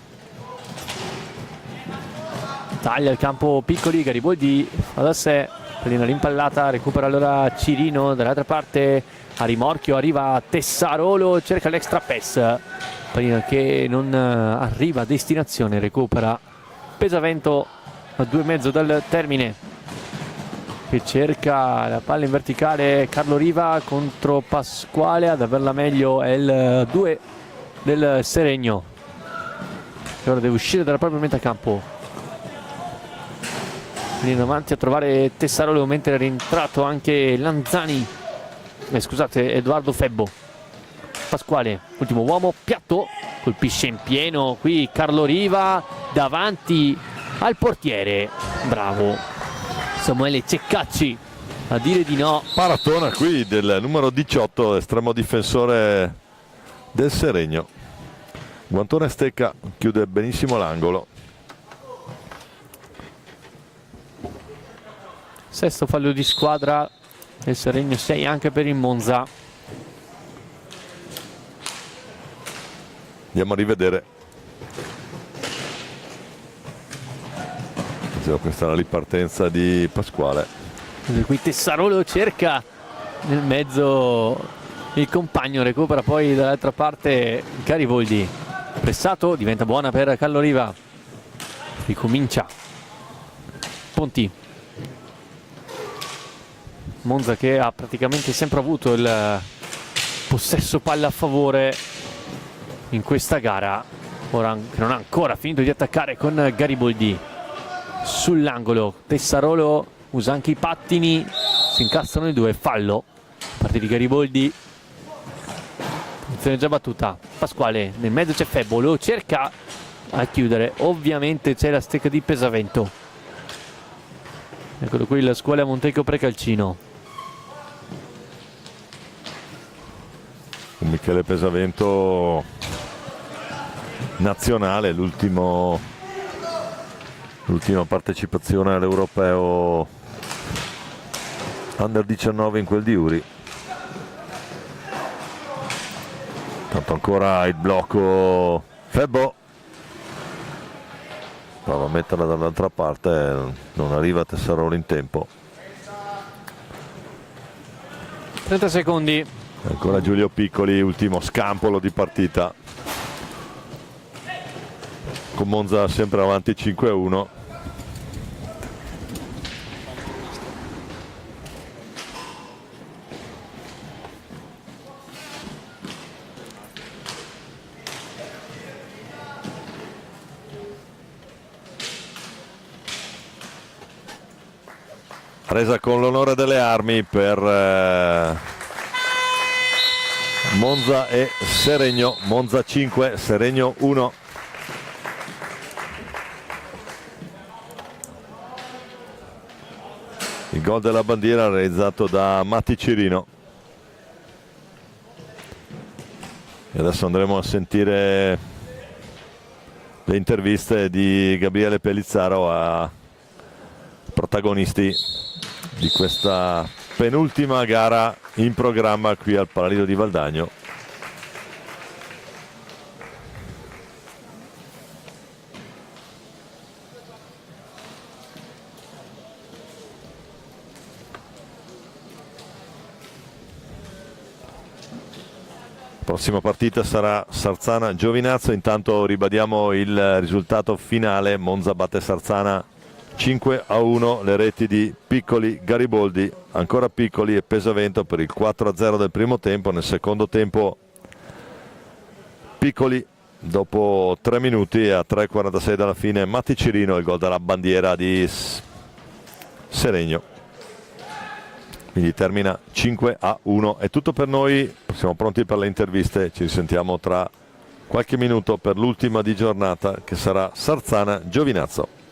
taglia il campo Piccoli, Gariboldi fa da sé, pallina rimpallata, recupera allora Cirino, dall'altra parte a rimorchio arriva Tessarolo, cerca l'extra pass, pallina che non arriva a destinazione, recupera Pesavento a 2,5 dal termine, che cerca la palla in verticale, Carlo Riva contro Pasquale, ad averla meglio è il 2 del Seregno, che ora deve uscire dalla propria metà campo. In avanti a trovare Tessarolo, mentre è rientrato anche Lanzani, scusate, Edoardo Febbo. Pasquale, ultimo uomo, piatto, colpisce in pieno qui Carlo Riva davanti al portiere, bravo Samuele Ceccacci a dire di no. Maratona qui del numero 18, estremo difensore del Seregno. Guantone Stecca chiude benissimo l'angolo. Sesto fallo di squadra del Seregno, 6 anche per il Monza. Andiamo a rivedere. Questa è la ripartenza di Pasquale. Qui Tessarolo cerca nel mezzo il compagno, recupera poi dall'altra parte Gariboldi. Pressato, diventa buona per Carlo Riva. Ricomincia Ponti. Monza che ha praticamente sempre avuto il possesso palla a favore in questa gara, ora che non ha ancora finito di attaccare con Gariboldi sull'angolo. Tessarolo usa anche i pattini, si incastrano i due, fallo da parte di Gariboldi, posizione già battuta. Pasquale nel mezzo, c'è Febbo, lo cerca a chiudere, ovviamente c'è la stecca di Pesavento. Eccolo qui la scuola Montecchio Precalcino. Michele Pesavento nazionale, l'ultima partecipazione all'Europeo Under 19 in quel di Uri. Tanto ancora il blocco Febbo, prova a metterla dall'altra parte, non arriva Tessarolo in tempo. 30 secondi. Ancora Giulio Piccoli, ultimo scampolo di partita. Con Monza sempre avanti 5-1. Resa con l'onore delle armi per Monza e Seregno. Monza 5, Seregno 1. Il gol della bandiera realizzato da Matti Cirino. E adesso andremo a sentire le interviste di Gabriele Pellizzaro a protagonisti di questa penultima gara in programma qui al Paradiso di Valdagno. Prossima partita sarà Sarzana-Giovinazzo. Intanto ribadiamo il risultato finale: Monza batte Sarzana 5-1, le reti di Piccoli, Gariboldi, ancora Piccoli e Pesavento per il 4-0 del primo tempo. Nel secondo tempo Piccoli, dopo 3 minuti e a 3:46 dalla fine, Matti Cirino, il gol della bandiera di Seregno. Quindi termina 5-1. È tutto per noi, siamo pronti per le interviste, ci risentiamo tra qualche minuto per l'ultima di giornata che sarà Sarzana-Giovinazzo.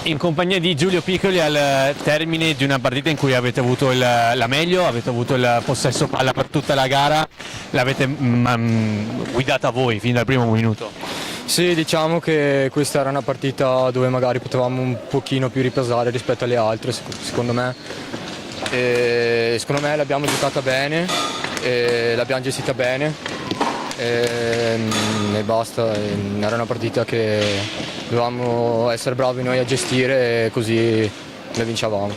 in compagnia di Giulio Piccoli al termine di una partita in cui avete avuto la meglio, avete avuto il possesso palla per tutta la gara, l'avete guidata voi fin dal primo minuto. Sì, diciamo che questa era una partita dove magari potevamo un pochino più riposare rispetto alle altre, secondo me. E secondo me l'abbiamo giocata bene, l'abbiamo gestita bene e basta. Era una partita che dovevamo essere bravi noi a gestire e così le vincevamo.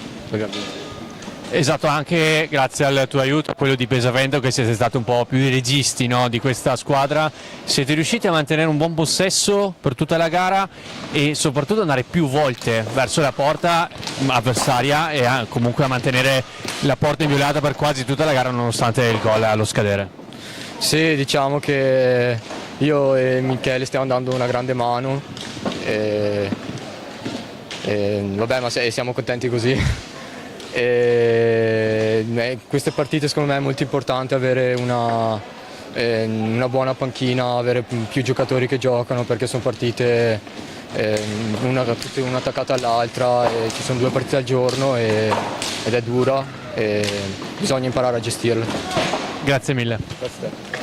Esatto, anche grazie al tuo aiuto, a quello di Pesavento, che siete stati un po' più i registi, no, di questa squadra, siete riusciti a mantenere un buon possesso per tutta la gara e soprattutto andare più volte verso la porta avversaria e comunque a mantenere la porta inviolata per quasi tutta la gara nonostante il gol allo scadere. Sì, diciamo che io e Michele stiamo dando una grande mano vabbè, ma siamo contenti così. Queste partite secondo me è molto importante avere una buona panchina, avere più giocatori che giocano, perché sono partite una attaccata all'altra, ci sono 2 partite al giorno ed è dura e bisogna imparare a gestirle. Grazie mille. Grazie a te.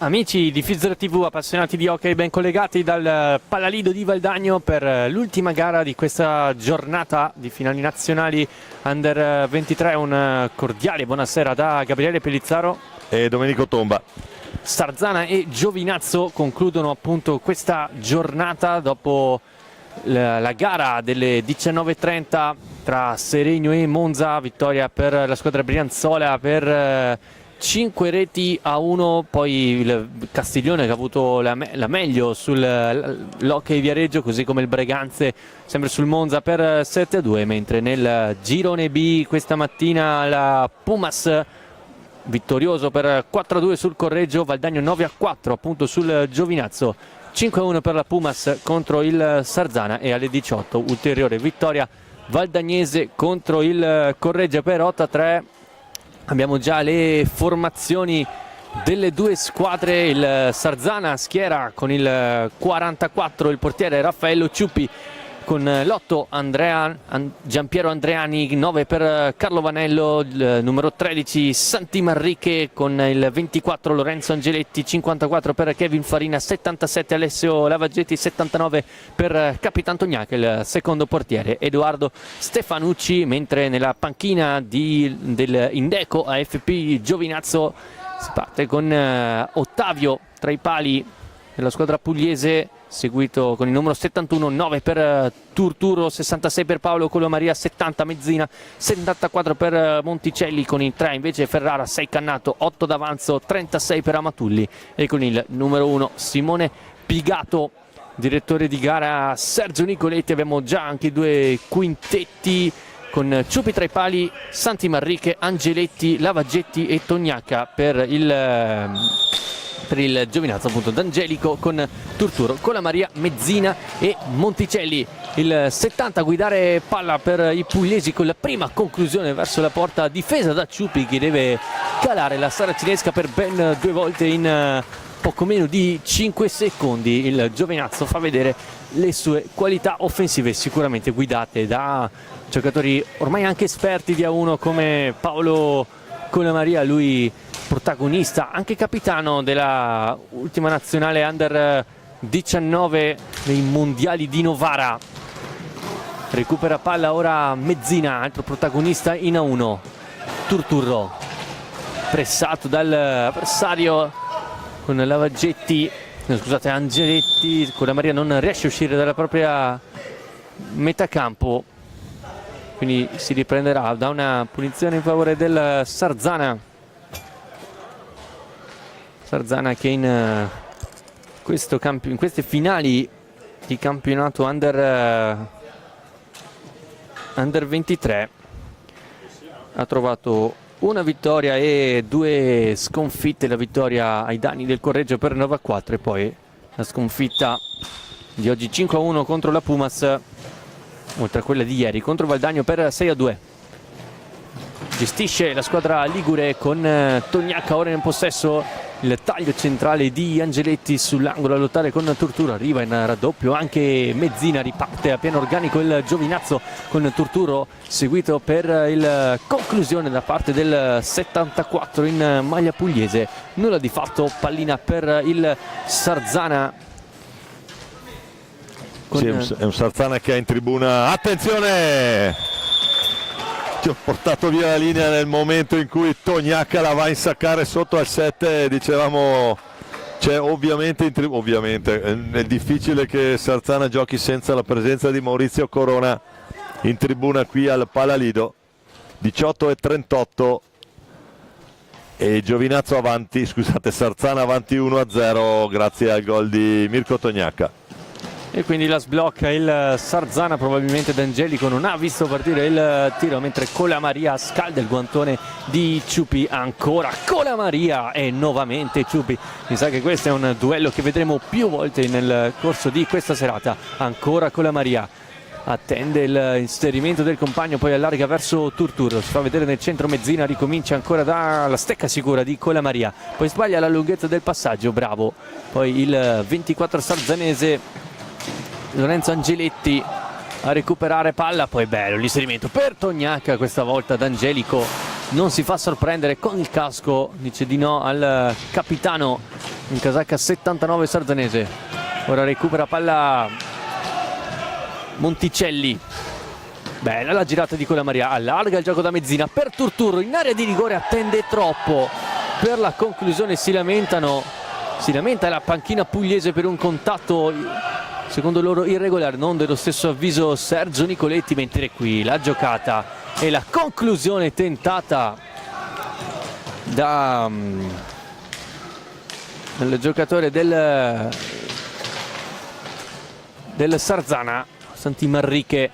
Amici di Fizzer TV, appassionati di hockey ben collegati dal Pallalido di Valdagno per l'ultima gara di questa giornata di finali nazionali Under 23. Un cordiale buonasera da Gabriele Pellizzaro e Domenico Tomba. Sarzana e Giovinazzo concludono appunto questa giornata dopo la gara delle 19:30 tra Seregno e Monza. Vittoria per la squadra brianzola per 5-1, poi il Castiglione che ha avuto la meglio sull'Hockey Viareggio, così come il Breganze sempre sul Monza per 7-2, mentre nel girone B questa mattina la Pumas vittorioso per 4-2 sul Correggio, Valdagno 9-4 appunto sul Giovinazzo, 5-1 per la Pumas contro il Sarzana e alle 18 ulteriore vittoria valdagnese contro il Correggio per 8-3. Abbiamo già le formazioni delle due squadre. Il Sarzana schiera con il 44 il portiere Raffaello Ciuppi, con l'8 Giampiero Andreani, 9 per Carlo Vanello, il numero 13 Santi Marriche, con il 24 Lorenzo Angeletti, 54 per Kevin Farina, 77 Alessio Lavaggetti, 79 per Capitan Tognac, il secondo portiere Edoardo Stefanucci, mentre nella panchina del Indeco AFP Giovinazzo si parte con Ottavio tra i pali della squadra pugliese, seguito con il numero 71, 9 per Turturro, 66 per Paolo Colomaria, 70 Mezzina, 74 per Monticelli, con i 3 invece Ferrara, 6 Cannato, 8 d'Avanzo, 36 per Amatulli e con il numero 1 Simone Pigato. Direttore di gara Sergio Nicoletti. Abbiamo già anche i due quintetti con Ciuppi tra i pali, Santi Marriche, Angeletti, Lavaggetti e Tognacca per il Giovinazzo, appunto D'Angelico con Turturro, con la Maria, Mezzina e Monticelli. Il 70 a guidare palla per i pugliesi con la prima conclusione verso la porta, difesa da Ciuppi che deve calare la saracinesca per ben 2 volte in poco meno di 5 secondi. Il Giovinazzo fa vedere le sue qualità offensive, sicuramente guidate da giocatori ormai anche esperti di A1 come Paolo Colamaria, lui protagonista, anche capitano della ultima nazionale Under 19 nei mondiali di Novara. Recupera palla ora Mezzina, altro protagonista in A1. Turturro pressato dall'avversario con Lavaggetti, scusate, Angeletti, con la Maria non riesce a uscire dalla propria metacampo, quindi si riprenderà da una punizione in favore del Sarzana. Sarzana che in queste finali di campionato Under 23 ha trovato una vittoria e 2 sconfitte. La vittoria ai danni del Correggio per 9-4 e poi la sconfitta di oggi 5-1 contro la Pumas, oltre a quella di ieri contro Valdagno per 6-2. Gestisce la squadra ligure con Tognacca ora in possesso, il taglio centrale di Angeletti sull'angolo a lottare con Turturro, arriva in raddoppio anche Mezzina, riparte a pieno organico il Giovinazzo con Turturro, seguito per il conclusione da parte del 74 in maglia pugliese. Nulla di fatto, pallina per il Sarzana. Sì, è un Sarzana che è in tribuna. Attenzione! Ti ho portato via la linea nel momento in cui Tognacca la va a insaccare sotto al 7. Dicevamo, cioè, ovviamente è difficile che Sarzana giochi senza la presenza di Maurizio Corona in tribuna qui al Pallalido. 18-38 e Giovinazzo avanti, scusate, Sarzana avanti 1-0 grazie al gol di Mirko Tognacca. E quindi la sblocca il Sarzana, probabilmente D'Angelico non ha visto partire il tiro, mentre Colamaria scalda il guantone di Ciuppi, ancora Colamaria e nuovamente Ciuppi. Mi sa che questo è un duello che vedremo più volte nel corso di questa serata. Ancora Colamaria, attende l'inserimento del compagno, poi allarga verso Turturro, si fa vedere nel centro Mezzina, ricomincia ancora dalla stecca sicura di Colamaria, poi sbaglia la lunghezza del passaggio, bravo. Poi il 24 sarzanese Lorenzo Angeletti a recuperare palla, poi bello l'inserimento per Tognacca, questa volta D'Angelico non si fa sorprendere con il casco, dice di no al capitano in casacca 79 sarzanese. Ora recupera palla Monticelli. Bella la girata di Colamaria, allarga il gioco da Mezzina per Turturro, in area di rigore attende troppo. Per la conclusione si lamenta la panchina pugliese per un contatto secondo loro irregolare, non dello stesso avviso Sergio Nicoletti, mentre qui la giocata e la conclusione tentata dal giocatore del Sarzana, Santi Manrique.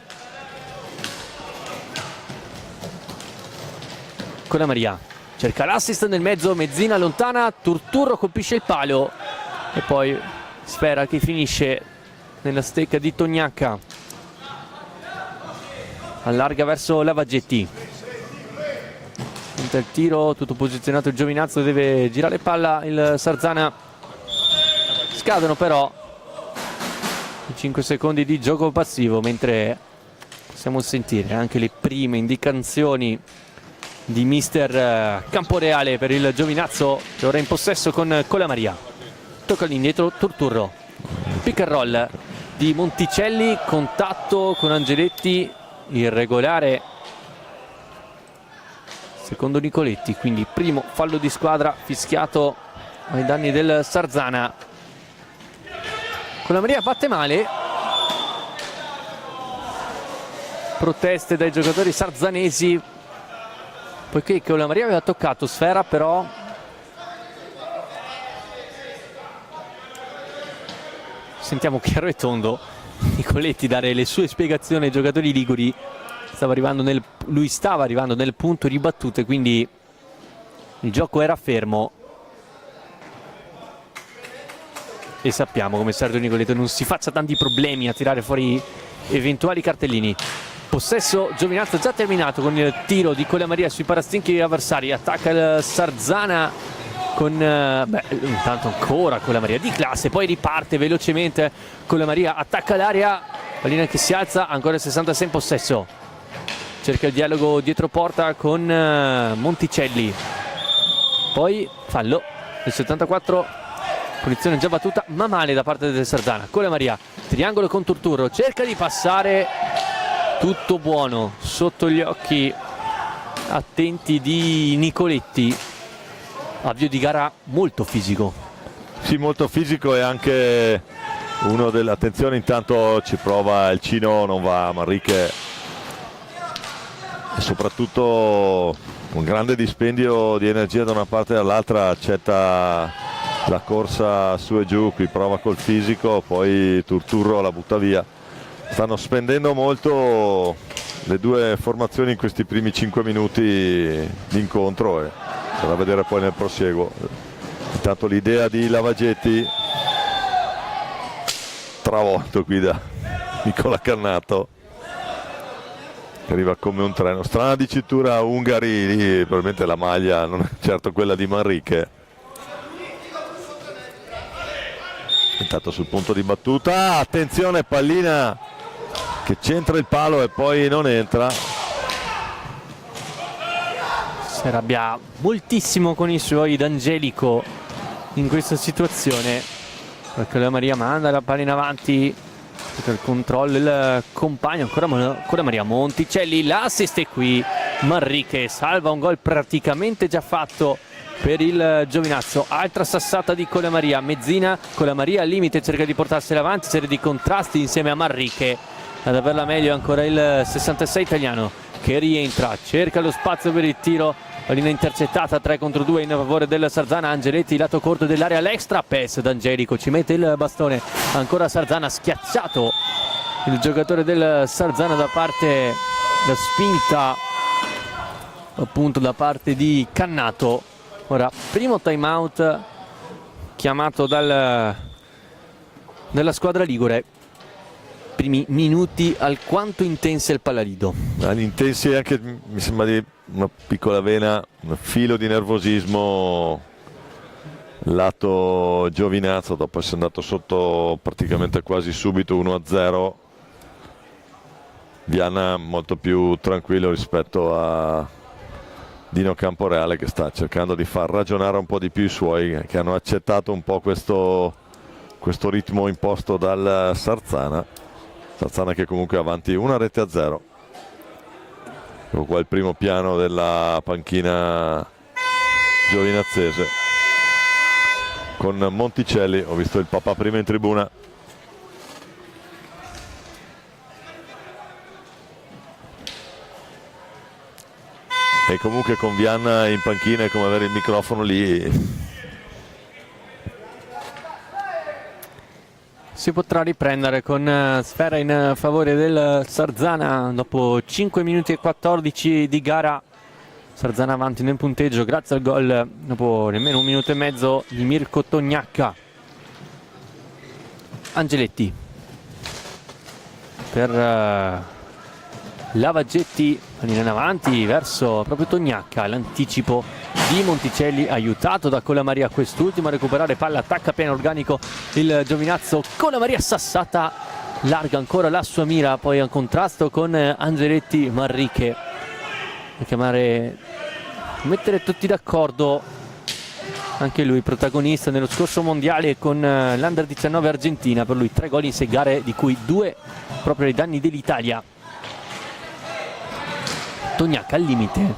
Colamaria cerca l'assist nel mezzo, Mezzina lontana, Turturro colpisce il palo e poi spera che finisce nella stecca di Tognacca. Allarga verso Lavagetti, il tiro, tutto posizionato il Giovinazzo, deve girare palla il Sarzana. Scadono però i 5 secondi di gioco passivo, mentre possiamo sentire anche le prime indicazioni di mister Camporeale per il Giovinazzo, che ora è in possesso con Colamaria. Tocca all'indietro Turturro, pick and roll di Monticelli, contatto con Angeletti irregolare secondo Nicoletti, quindi primo fallo di squadra fischiato ai danni del Sarzana. Colamaria batte male, proteste dai giocatori sarzanesi, poiché Colamaria aveva toccato sfera, però sentiamo chiaro e tondo Nicoletti dare le sue spiegazioni ai giocatori liguri. Lui stava arrivando nel punto di battute, quindi il gioco era fermo e sappiamo come Sergio Nicoletti non si faccia tanti problemi a tirare fuori eventuali cartellini. Possesso Giovinazzo già terminato con il tiro di Colamaria sui parastinchi avversari. Attacca il Sarzana con intanto ancora Colamaria di classe, poi riparte velocemente Colamaria, attacca l'area, pallina che si alza, ancora il 66 in possesso, cerca il dialogo dietro porta con Monticelli, poi fallo il 74, punizione già battuta ma male da parte del Sarzana. Colamaria, triangolo con Turturro, cerca di passare, tutto buono sotto gli occhi attenti di Nicoletti. Avvio di gara molto fisico. Sì, molto fisico, e anche uno delle attenzioni, intanto ci prova il Cino, non va Manrique, e soprattutto un grande dispendio di energia da una parte e dall'altra, accetta la corsa su e giù, qui prova col fisico, poi Turturro la butta via. Stanno spendendo molto le due formazioni in questi primi 5 minuti di incontro, e da vedere poi nel prosieguo. Intanto l'idea di Lavagetti, travolto qui da Nicola Cannato, che arriva come un treno. Strana dicitura Ungari, lì probabilmente la maglia non è certo quella di Manrique. Intanto sul punto di battuta, attenzione, pallina che centra il palo e poi non entra. Si arrabbia moltissimo con i suoi D'Angelico in questa situazione, perché la Maria manda la palla in avanti, il controllo, il compagno, ancora Maria Monticelli, l'assist è qui, Manrique salva un gol praticamente già fatto per il Giovinazzo. Altra sassata di Colamaria, Mezzina, Colamaria al limite, cerca di portarsela avanti, serie di contrasti insieme a Manrique, ad averla meglio ancora il 66 italiano che rientra, cerca lo spazio per il tiro, pallina intercettata, 3 contro 2 in favore del Sarzana. Angeletti, lato corto dell'area, all'extra, pass d'Angelico, ci mette il bastone, ancora Sarzana, schiacciato il giocatore del Sarzana da parte, da spinta appunto da parte di Cannato. Ora primo time out chiamato dalla squadra ligure, primi minuti alquanto intensi al Palarido. Intensi anche, mi sembra, di una piccola vena, un filo di nervosismo lato Giovinazzo, dopo essere andato sotto praticamente quasi subito 1-0. Viana molto più tranquillo rispetto Dino Camporeale, che sta cercando di far ragionare un po' di più i suoi, che hanno accettato un po' questo ritmo imposto dal Sarzana che comunque è avanti 1-0. Ecco qua il primo piano della panchina giovinazzese con Monticelli. Ho visto il papà prima in tribuna. E comunque con Vianna in panchina è come avere il microfono lì. Si potrà riprendere con sfera in favore del Sarzana dopo 5 minuti e 14 di gara. Sarzana avanti nel punteggio grazie al gol dopo nemmeno un minuto e mezzo di Mirko Tognacca. Angeletti per Lavaggetti, pallina in avanti verso proprio Tognacca, l'anticipo di Monticelli aiutato da Colamaria, quest'ultimo a recuperare palla, attacca pieno organico il Giovinazzo. Colamaria sassata, larga ancora la sua mira, poi a contrasto con Angeletti. Marriche a chiamare, mettere tutti d'accordo, anche lui protagonista nello scorso mondiale con l'Under 19 Argentina, per lui 3 gol in 6 gare di cui 2 proprio ai danni dell'Italia. Tognacca al limite,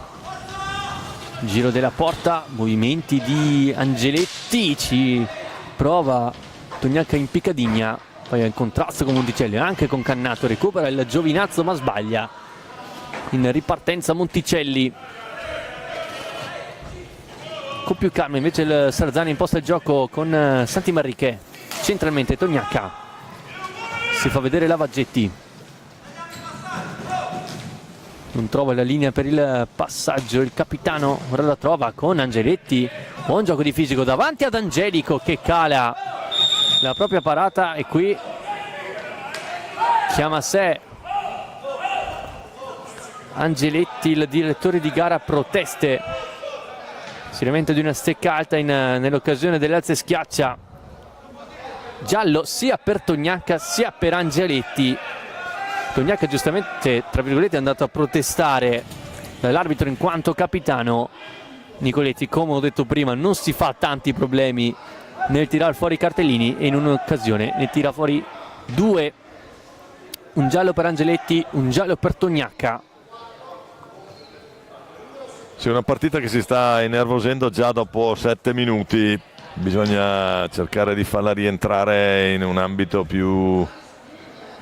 giro della porta, movimenti di Angeletti, ci prova Tognacca in piccadigna, poi in contrasto con Monticelli, anche con Cannato, recupera il Giovinazzo ma sbaglia. In ripartenza Monticelli, con più calma invece il Sarzana imposta il gioco con Santi Marriche, centralmente Tognacca, si fa vedere Lavaggetti. Non trova la linea per il passaggio il capitano, ora la trova con Angeletti, buon gioco di fisico davanti ad Angelico che cala la propria parata e qui chiama a sé Angeletti, il direttore di gara, proteste, si lamenta di una stecca alta nell'occasione dell'alza e schiaccia. Giallo sia per Tognacca sia per Angeletti. Tognacca giustamente, tra virgolette, è andato a protestare dall'arbitro in quanto capitano. Nicoletti, come ho detto prima, non si fa tanti problemi nel tirare fuori i cartellini e in un'occasione ne tira fuori 2. Un giallo per Angeletti, un giallo per Tognacca. C'è una partita che si sta innervosendo già dopo 7 minuti. Bisogna cercare di farla rientrare in un ambito più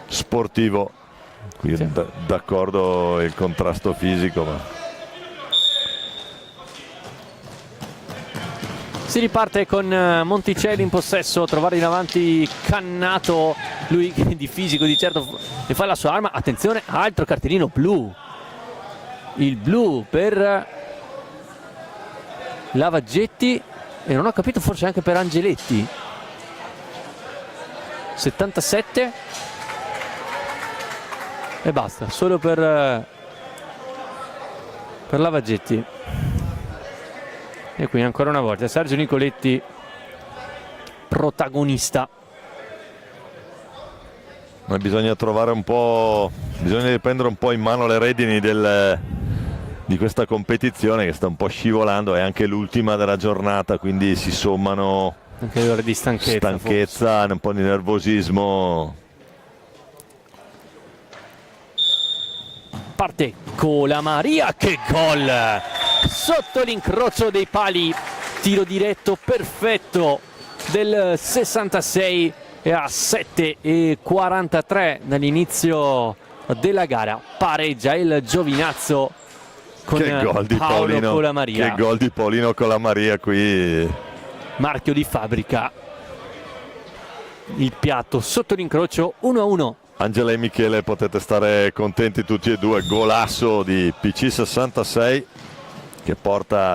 sportivo. Qui sì, d'accordo il contrasto fisico, ma si riparte con Monticelli in possesso, trovare in avanti Cannato, lui di fisico di certo ne fa la sua arma. Attenzione, altro cartellino blu, il blu per Lavaggetti e non ho capito, forse anche per Angeletti. 77 e basta, solo per Lavaggetti. E quindi ancora una volta Sergio Nicoletti protagonista. ma bisogna trovare un po', bisogna riprendere un po' in mano le redini di questa competizione che sta un po' scivolando, è anche l'ultima della giornata, quindi si sommano anche le ore di stanchezza, un po' di nervosismo. Parte Colamaria, che gol sotto l'incrocio dei pali, tiro diretto perfetto del 66 e a 7:43 dall'inizio della gara pareggia il Giovinazzo con Che gol di Paolo Colamaria. Che gol di Paolino Colamaria qui, marchio di fabbrica. Il piatto sotto l'incrocio, 1-1. Angela e Michele, potete stare contenti tutti e due, golasso di PC66 che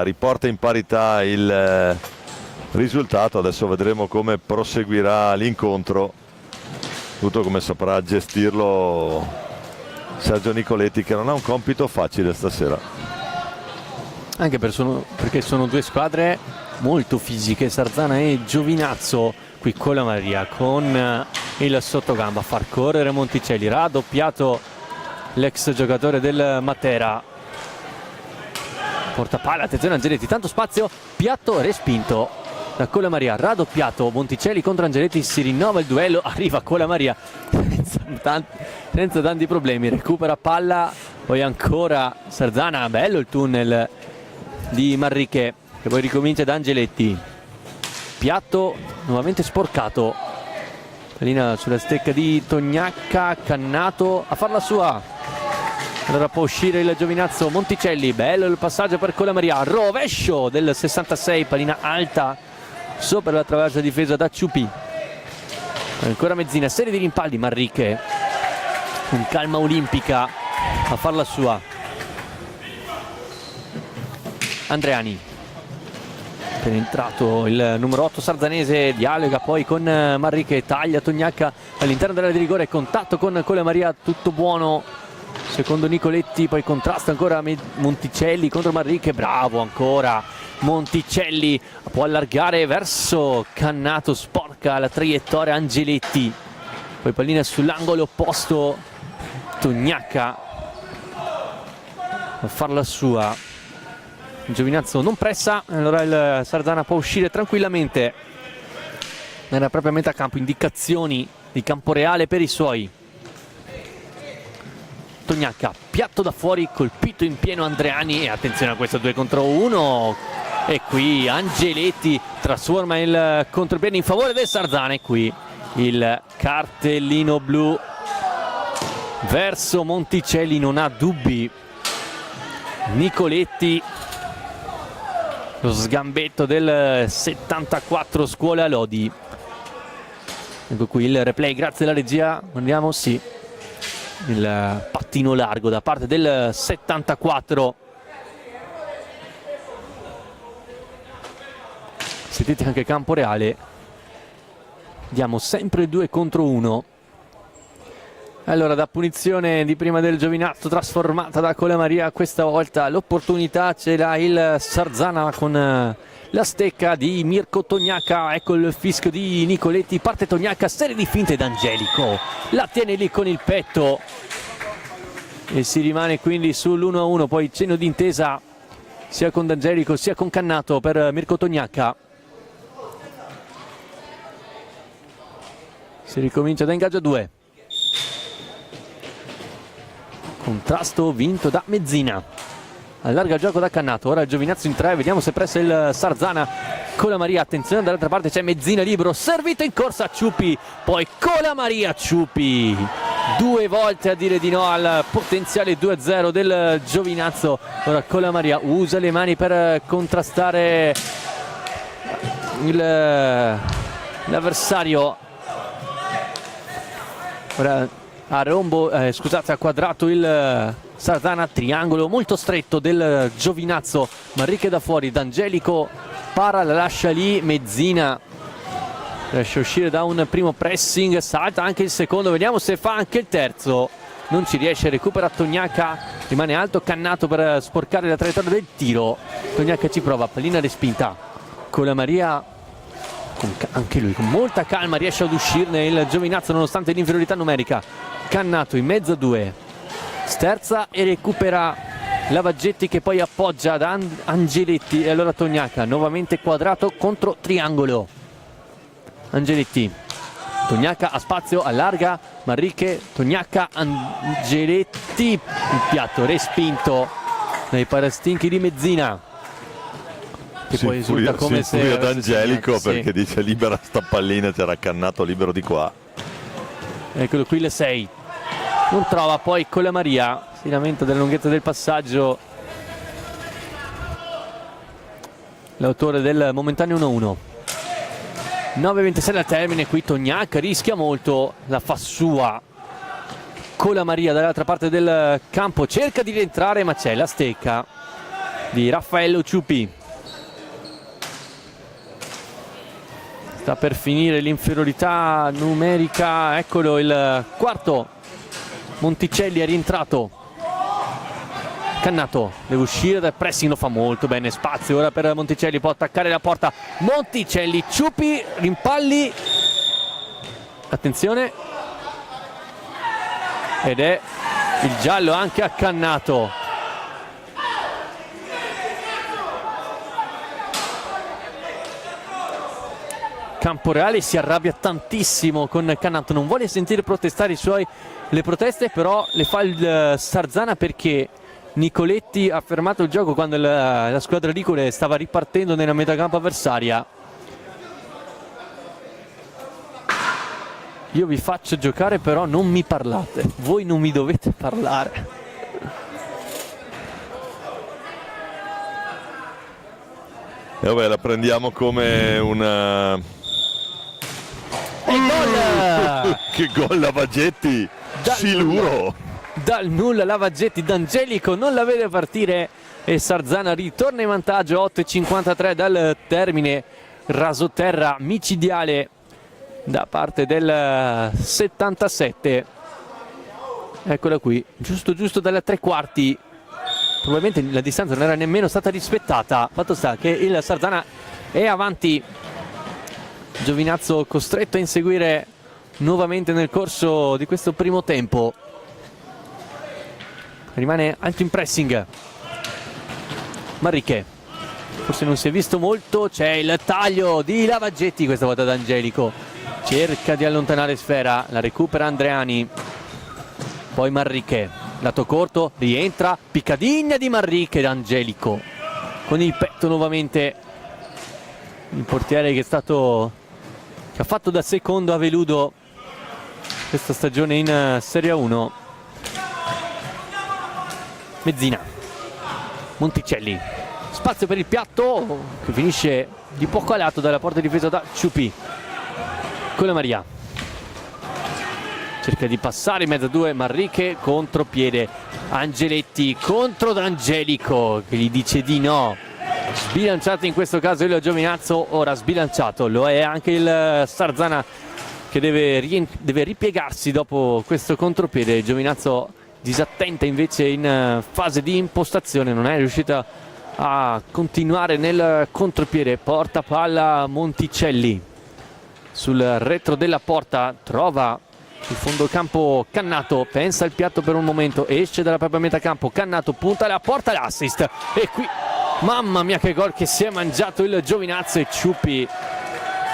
riporta in parità il risultato. Adesso vedremo come proseguirà l'incontro, tutto come saprà gestirlo Sergio Nicoletti, che non ha un compito facile stasera, Anche perché sono due squadre molto fisiche, Sarzana e Giovinazzo. Qui Colamaria con il sottogamba a far correre Monticelli, raddoppiato l'ex giocatore del Matera. porta palla, attenzione Angeletti, tanto spazio, piatto respinto da Colamaria, raddoppiato Monticelli contro Angeletti, si rinnova il duello, arriva Colamaria senza tanti problemi, recupera palla, poi ancora Sarzana, bello il tunnel di Manrique che poi ricomincia da Angeletti, piatto nuovamente sporcato, pallina sulla stecca di Tognacca, Cannato a farla sua, allora può uscire il Giovinazzo, Monticelli, bello il passaggio per Colamaria, rovescio del 66, pallina alta sopra la traversa difesa da Ciupi, ancora Mezzina, serie di rimpalli, Manrique con calma olimpica a farla sua, Andreani, penetrato il numero 8 sarzanese, dialoga poi con Manrique, taglia Tognacca all'interno dell'area di rigore, contatto con Colamaria, tutto buono secondo Nicoletti, poi contrasta ancora Monticelli contro Manrique, bravo ancora Monticelli, può allargare verso Cannato, sporca la traiettoria Angeletti, poi pallina sull'angolo opposto, Tognacca a farla sua, Giovinazzo non pressa, allora il Sarzana può uscire tranquillamente nella propria metà campo, indicazioni di campo reale per i suoi. Tognacca, piatto da fuori, colpito in pieno Andreani e attenzione a questo 2 contro 1 e qui Angeletti trasforma il contropiede in favore del Sarzana e qui il cartellino blu verso Monticelli, non ha dubbi Nicoletti, lo sgambetto del 74 Scuola Lodi, ecco qui il replay grazie alla regia, andiamo, sì, il pattino largo da parte del 74, sentite anche campo reale, diamo sempre 2 contro 1. Allora da punizione di prima del Giovinazzo trasformata da Colamaria, questa volta l'opportunità ce l'ha il Sarzana con la stecca di Mirko Tognacca, ecco il fischio di Nicoletti, parte Tognacca, serie di finte d'Angelico, la tiene lì con il petto e si rimane quindi sull'1-1, poi cenno d'intesa sia con D'Angelico sia con Cannato per Mirko Tognacca. Si ricomincia da ingaggio 2. Contrasto vinto da Mezzina, allarga il gioco da Cannato, ora il Giovinazzo in 3, vediamo se pressa il Sarzana. Colamaria, attenzione dall'altra parte c'è Mezzina libero, servito in corsa Ciupi, poi Colamaria, Ciupi 2 volte a dire di no al potenziale 2-0 del Giovinazzo. Ora Colamaria usa le mani per contrastare l'avversario, ora a rombo, scusate, a quadrato il Sarzana, triangolo molto stretto del Giovinazzo, Manrique da fuori, D'Angelico para, la lascia lì, Mezzina riesce a uscire da un primo pressing, salta anche il secondo, vediamo se fa anche il terzo, non ci riesce, recupera Tognacca, rimane alto Cannato per sporcare la traiettoria del tiro, Tognacca ci prova, pallina respinta, Colamaria anche lui con molta calma riesce ad uscirne il Giovinazzo nonostante l'inferiorità numerica. Cannato in mezzo a 2, sterza e recupera Lavaggetti che poi appoggia da Angeletti e allora Tognacca nuovamente quadrato contro triangolo. Angeletti, Tognacca a spazio, allarga Manrique, Tognacca, Angeletti, il piatto respinto dai parastinchi di Mezzina, che poi risulta come se ad Angelico sì, perché dice libera sta pallina, c'era Cannato libero di qua. Eccolo qui, le 6 non trova, poi Colamaria si lamenta della lunghezza del passaggio l'autore del momentaneo 1-1. 9:26 al termine, qui Tognacca rischia molto, la fa sua Colamaria dall'altra parte del campo, cerca di rientrare ma c'è la stecca di Raffaello Ciupi. Sta per finire l'inferiorità numerica, eccolo il quarto, Monticelli è rientrato, Cannato deve uscire dal pressing, lo fa molto bene, spazio ora per Monticelli, può attaccare la porta, Monticelli, Ciupi, rimpalli, attenzione, ed è il giallo anche a Cannato. campo reale, si arrabbia tantissimo con Cannato, non vuole sentire protestare le proteste, però le fa il Sarzana perché Nicoletti ha fermato il gioco quando la squadra ligure stava ripartendo nella metacampo avversaria. Io vi faccio giocare, però non mi parlate, voi non mi dovete parlare. E vabbè, la prendiamo come una... E gol! Che gol Lavaggetti! Siluro! Dal nulla Lavaggetti, D'Angelico non la vede partire e Sarzana ritorna in vantaggio. 8:53 dal termine, rasoterra micidiale da parte del 77. Eccola qui, giusto dalle 3/4. Probabilmente la distanza non era nemmeno stata rispettata. Fatto sta che il Sarzana è avanti. Giovinazzo costretto a inseguire nuovamente nel corso di questo primo tempo. Rimane alto in pressing. Marriche, forse non si è visto molto, c'è il taglio di Lavaggetti, questa volta D'Angelico. Cerca di allontanare sfera, la recupera Andreani. Poi Marriche, lato corto, rientra, piccadigna di Marriche, D'Angelico. Con il petto nuovamente il portiere che ha fatto da secondo a Veludo questa stagione in Serie 1. Mezzina, Monticelli, spazio per il piatto che finisce di poco a lato dalla porta difesa da Ciupi. Con la Maria cerca di passare in mezzo a due, Marriche, contropiede, Angeletti contro D'Angelico che gli dice di no. Sbilanciato in questo caso il Giovinazzo, ora sbilanciato lo è anche il Sarzana che deve ripiegarsi dopo questo contropiede. Giovinazzo disattenta invece in fase di impostazione, non è riuscita a continuare nel contropiede. Porta palla Monticelli sul retro della porta, trova il fondo campo Cannato, pensa al piatto per un momento, esce dalla propria metà campo, Cannato punta la porta, l'assist e qui mamma mia che gol che si è mangiato il Giovinazzo e Ciupi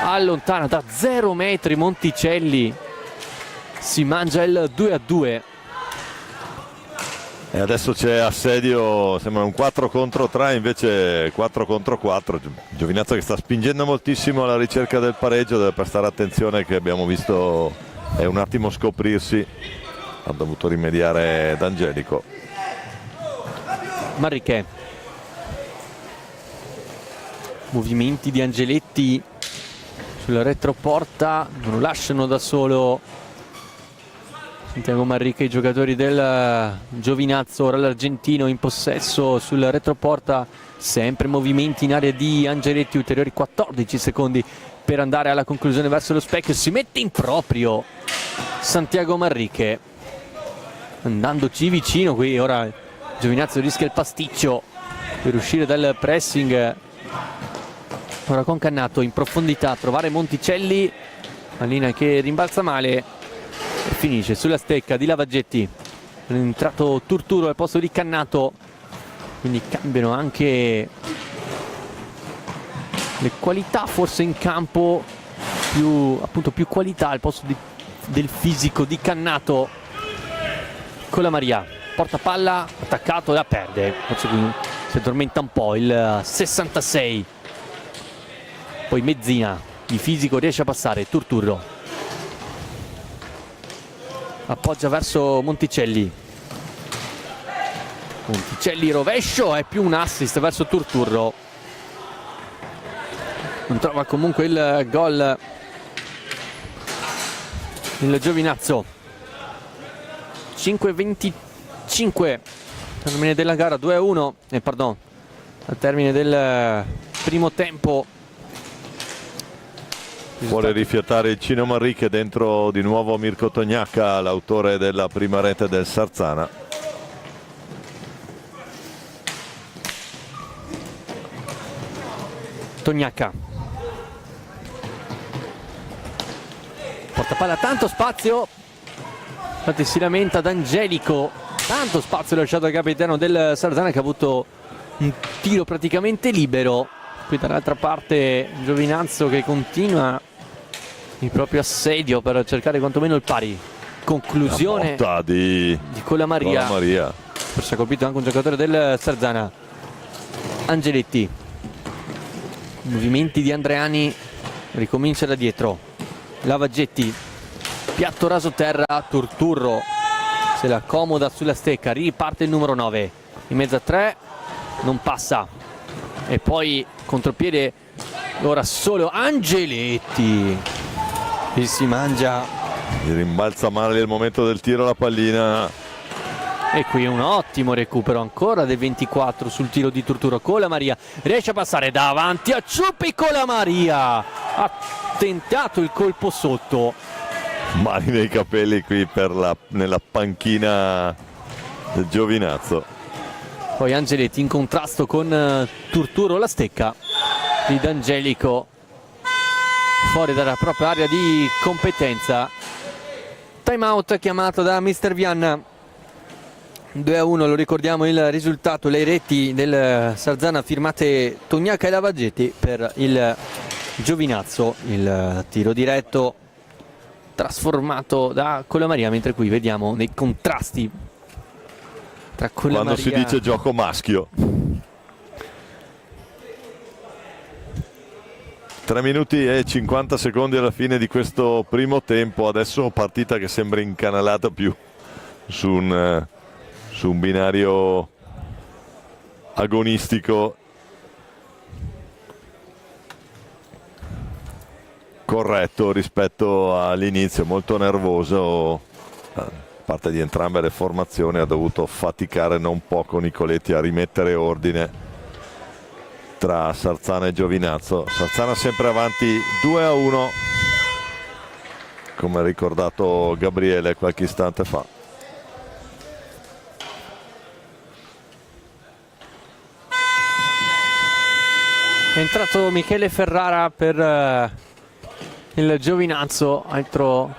allontana da 0 metri. Monticelli si mangia il 2-2. E adesso c'è assedio, sembra un 4 contro 3, invece 4 contro 4. Giovinazzo che sta spingendo moltissimo alla ricerca del pareggio, deve prestare attenzione che abbiamo visto è un attimo scoprirsi, ha dovuto rimediare D'Angelico. Marriche, movimenti di Angeletti sulla retroporta, non lo lasciano da solo Santiago Marriche, i giocatori del Giovinazzo. Ora l'argentino in possesso sul retroporta, sempre movimenti in area di Angeletti, ulteriori 14 secondi per andare alla conclusione verso lo specchio. Si mette in proprio Santiago Marriche andandoci vicino qui. Ora Giovinazzo rischia il pasticcio per uscire dal pressing. Ora con Cannato in profondità, trovare Monticelli, pallina che rimbalza male e finisce sulla stecca di Lavaggetti. È entrato Turturo al posto di Cannato, quindi cambiano anche le qualità forse in campo, più qualità al posto del fisico di Cannato. Con la Maria, porta palla, attaccato, la perde, forse si addormenta un po' il 66. Poi Mezzina, di fisico riesce a passare, Turturro appoggia verso Monticelli, rovescio, è più un assist verso Turturro, non trova comunque il gol il Giovinazzo. 5:25 termine della gara, 2-1 al termine del primo tempo. Vuole rifiatare il Cino Marriche, dentro di nuovo Mirko Tognacca, l'autore della prima rete del Sarzana. Tognacca porta palla, tanto spazio, infatti si lamenta D'Angelico, tanto spazio lasciato al capitano del Sarzana che ha avuto un tiro praticamente libero. Qui dall'altra parte Giovinazzo che continua il proprio assedio per cercare quantomeno il pari. Conclusione di Colamaria. Maria. Forse ha colpito anche un giocatore del Sarzana. Angeletti, movimenti di Andreani, ricomincia da dietro. Lavaggetti, piatto raso terra, Turturro se la accomoda sulla stecca, riparte il numero 9 in mezzo a 3, non passa, e poi contropiede ora solo Angeletti che si mangia, Gli rimbalza male al momento del tiro la pallina. e qui un ottimo recupero ancora del 24 sul tiro di Turturro. Colamaria riesce a passare davanti a Ciuppi. Colamaria ha tentato il colpo sotto, Mani nei capelli qui nella panchina del Giovinazzo. poi Angeletti in contrasto con Turturro, la stecca di D'Angelico fuori dalla propria area di competenza. Time out chiamato da Mister Vianna. 2-1, lo ricordiamo il risultato, le reti del Sarzana firmate Tognaca e Lavaggetti per il Giovinazzo. Il tiro diretto trasformato da Colamaria, mentre qui vediamo dei contrasti tra Colamaria. Quando si dice gioco maschio. 3 minuti e 50 secondi alla fine di questo primo tempo. Adesso partita che sembra incanalata più su un binario agonistico corretto rispetto all'inizio, molto nervoso da parte di entrambe le formazioni. Ha dovuto faticare non poco Nicoletti a rimettere ordine tra Sarzana e Giovinazzo. Sarzana sempre avanti 2-1, come ha ricordato Gabriele qualche istante fa. È entrato Michele Ferrara per il Giovinazzo, altro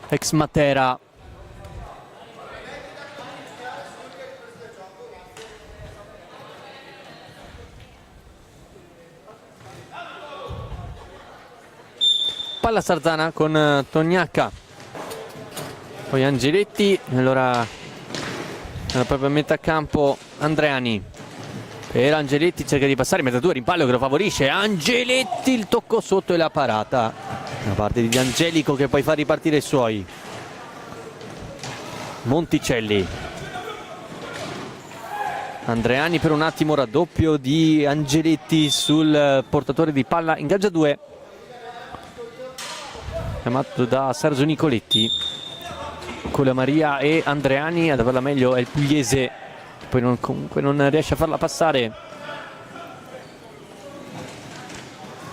ex Matera. Palla Sarzana con Tognaca, poi Angeletti, allora nella propria metà campo Andreani. Per Angeletti, cerca di passare in mezzo a due, rimpallo che lo favorisce. Angeletti, il tocco sotto e la parata da parte di Angelico, che poi fa ripartire i suoi. Monticelli, Andreani per un attimo, raddoppio di Angeletti sul portatore di palla, ingaggia 2, chiamato da Sergio Nicoletti. Colamaria e Andreani, ad averla meglio è il pugliese, poi comunque non riesce a farla passare.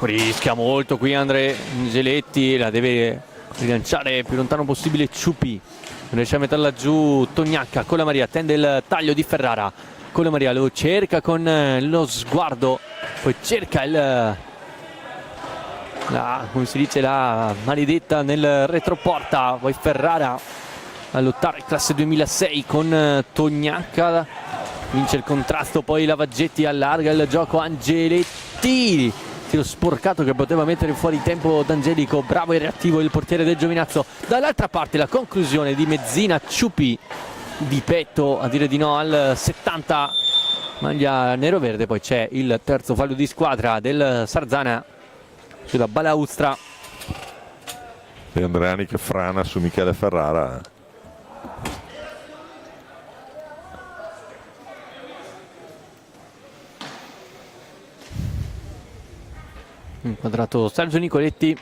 Rischia molto qui Angeletti, la deve rilanciare più lontano possibile Ciuppi, non riesce a metterla giù Tognaca. Colamaria attende il taglio di Ferrara, Colamaria lo cerca con lo sguardo, poi cerca come si dice, la maledetta nel retroporta. Poi Ferrara a lottare, classe 2006 con Tognaca, vince il contrasto, poi Lavaggetti allarga il gioco. Angeletti, tiro sporcato che poteva mettere fuori tempo D'Angelico, bravo e reattivo il portiere del Giovinazzo. Dall'altra parte la conclusione di Mezzina, Ciuppi di petto a dire di no al 70, maglia nero-verde. Poi c'è il terzo fallo di squadra del Sarzana sulla balaustra. E Andreani che frana su Michele Ferrara. Inquadrato Sergio Nicoletti,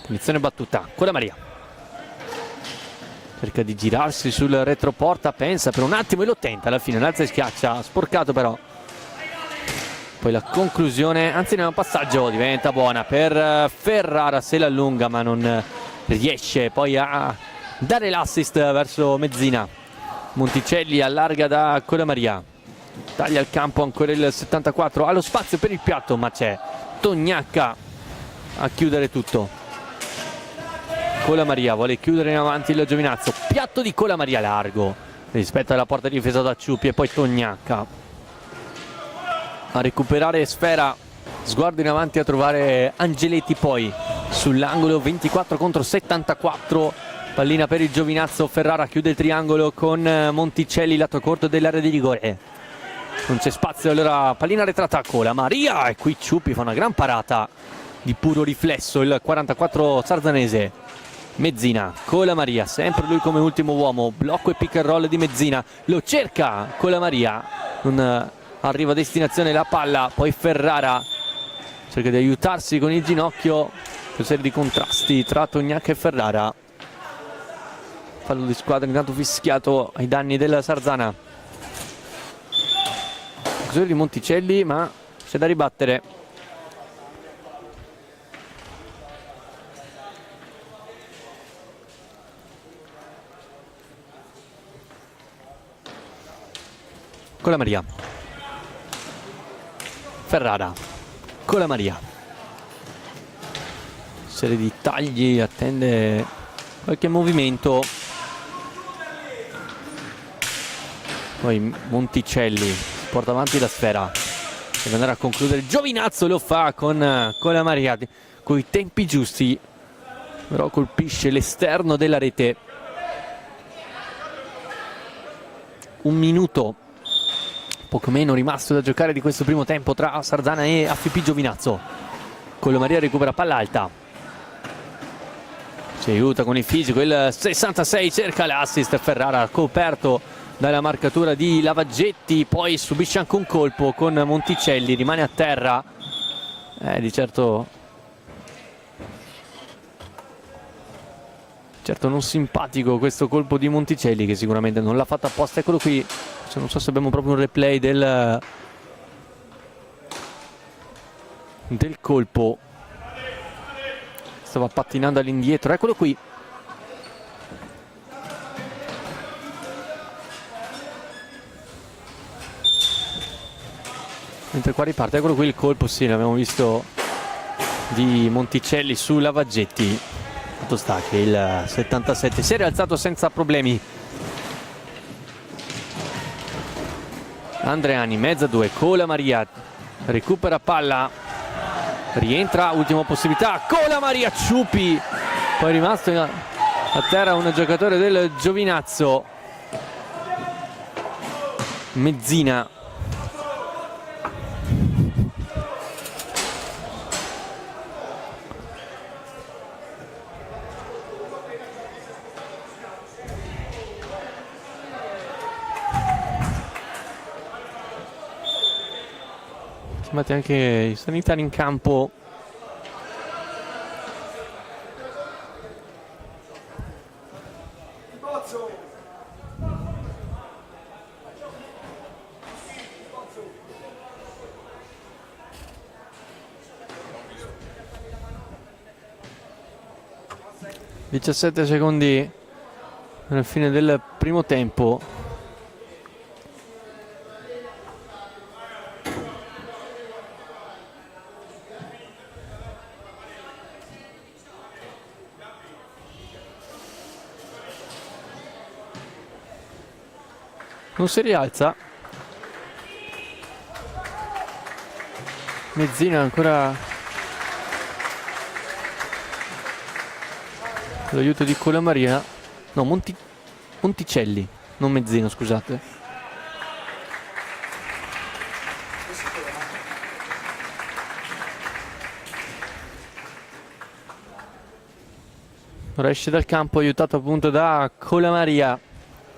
punizione battuta. Colamaria cerca di girarsi sul retroporta, pensa per un attimo e lo tenta, alla fine l'alza e schiaccia, sporcato però. Poi la conclusione, anzi nel passaggio, diventa buona per Ferrara, se la allunga ma non riesce poi a dare l'assist verso Mezzina. Monticelli allarga da Colamaria, taglia il campo ancora il 74, ha lo spazio per il piatto ma c'è Tognaca a chiudere tutto. Colamaria vuole chiudere in avanti il Giovinazzo, piatto di Colamaria largo rispetto alla porta difesa da Ciuppi, e poi Tognaca a recuperare sfera Sguardo in avanti a trovare Angeletti poi sull'angolo, 24 contro 74. Pallina per il Giovinazzo, Ferrara chiude il triangolo con Monticelli, lato corto dell'area di rigore. Non c'è spazio, allora pallina arretrata a Cola Maria e qui Ciuppi fa una gran parata di puro riflesso, il 44 sarzanese. Mezzina, Cola Maria, sempre lui come ultimo uomo, blocco e pick and roll di Mezzina, lo cerca Cola Maria, non arriva a destinazione la palla, poi Ferrara cerca di aiutarsi con il ginocchio, una serie di contrasti tra Tognac e Ferrara. Fallo di squadra intanto fischiato ai danni della Sarzana. Così di Monticelli, ma c'è da ribattere. Cola Maria, Ferrara, Cola Maria, serie di tagli, attende qualche movimento, poi Monticelli porta avanti la sfera, deve andare a concludere, Giovinazzo lo fa con Cola Maria con i tempi giusti, però colpisce l'esterno della rete. Un minuto poco meno rimasto da giocare di questo primo tempo tra Sarzana e AFP Giovinazzo. Cola Maria recupera palla alta, si aiuta con il fisico, il 66 cerca l'assist, Ferrara coperto dalla marcatura di Lavaggetti, poi subisce anche un colpo con Monticelli, rimane a terra, di certo non simpatico questo colpo di Monticelli, che sicuramente non l'ha fatta apposta. Eccolo qui, non so se abbiamo proprio un replay del colpo, stava pattinando all'indietro, eccolo qui. Mentre qua riparte, eccolo qui il colpo, sì, l'abbiamo visto, di Monticelli su Lavaggetti. Fatto sta che il 77 si è rialzato senza problemi. Andreani, mezza due, Cola Maria recupera palla, rientra, ultima possibilità, Cola Maria, Ciuppi, poi è rimasto a terra un giocatore del Giovinazzo, Mezzina. Chiamati anche i sanitari in campo. (17 secondi alla fine del primo tempo). Non si rialza. Mezzina ancora l'aiuto di Cola Maria. No, Monticelli, non Mezzina, scusate. Ora esce dal campo aiutato appunto da Cola Maria.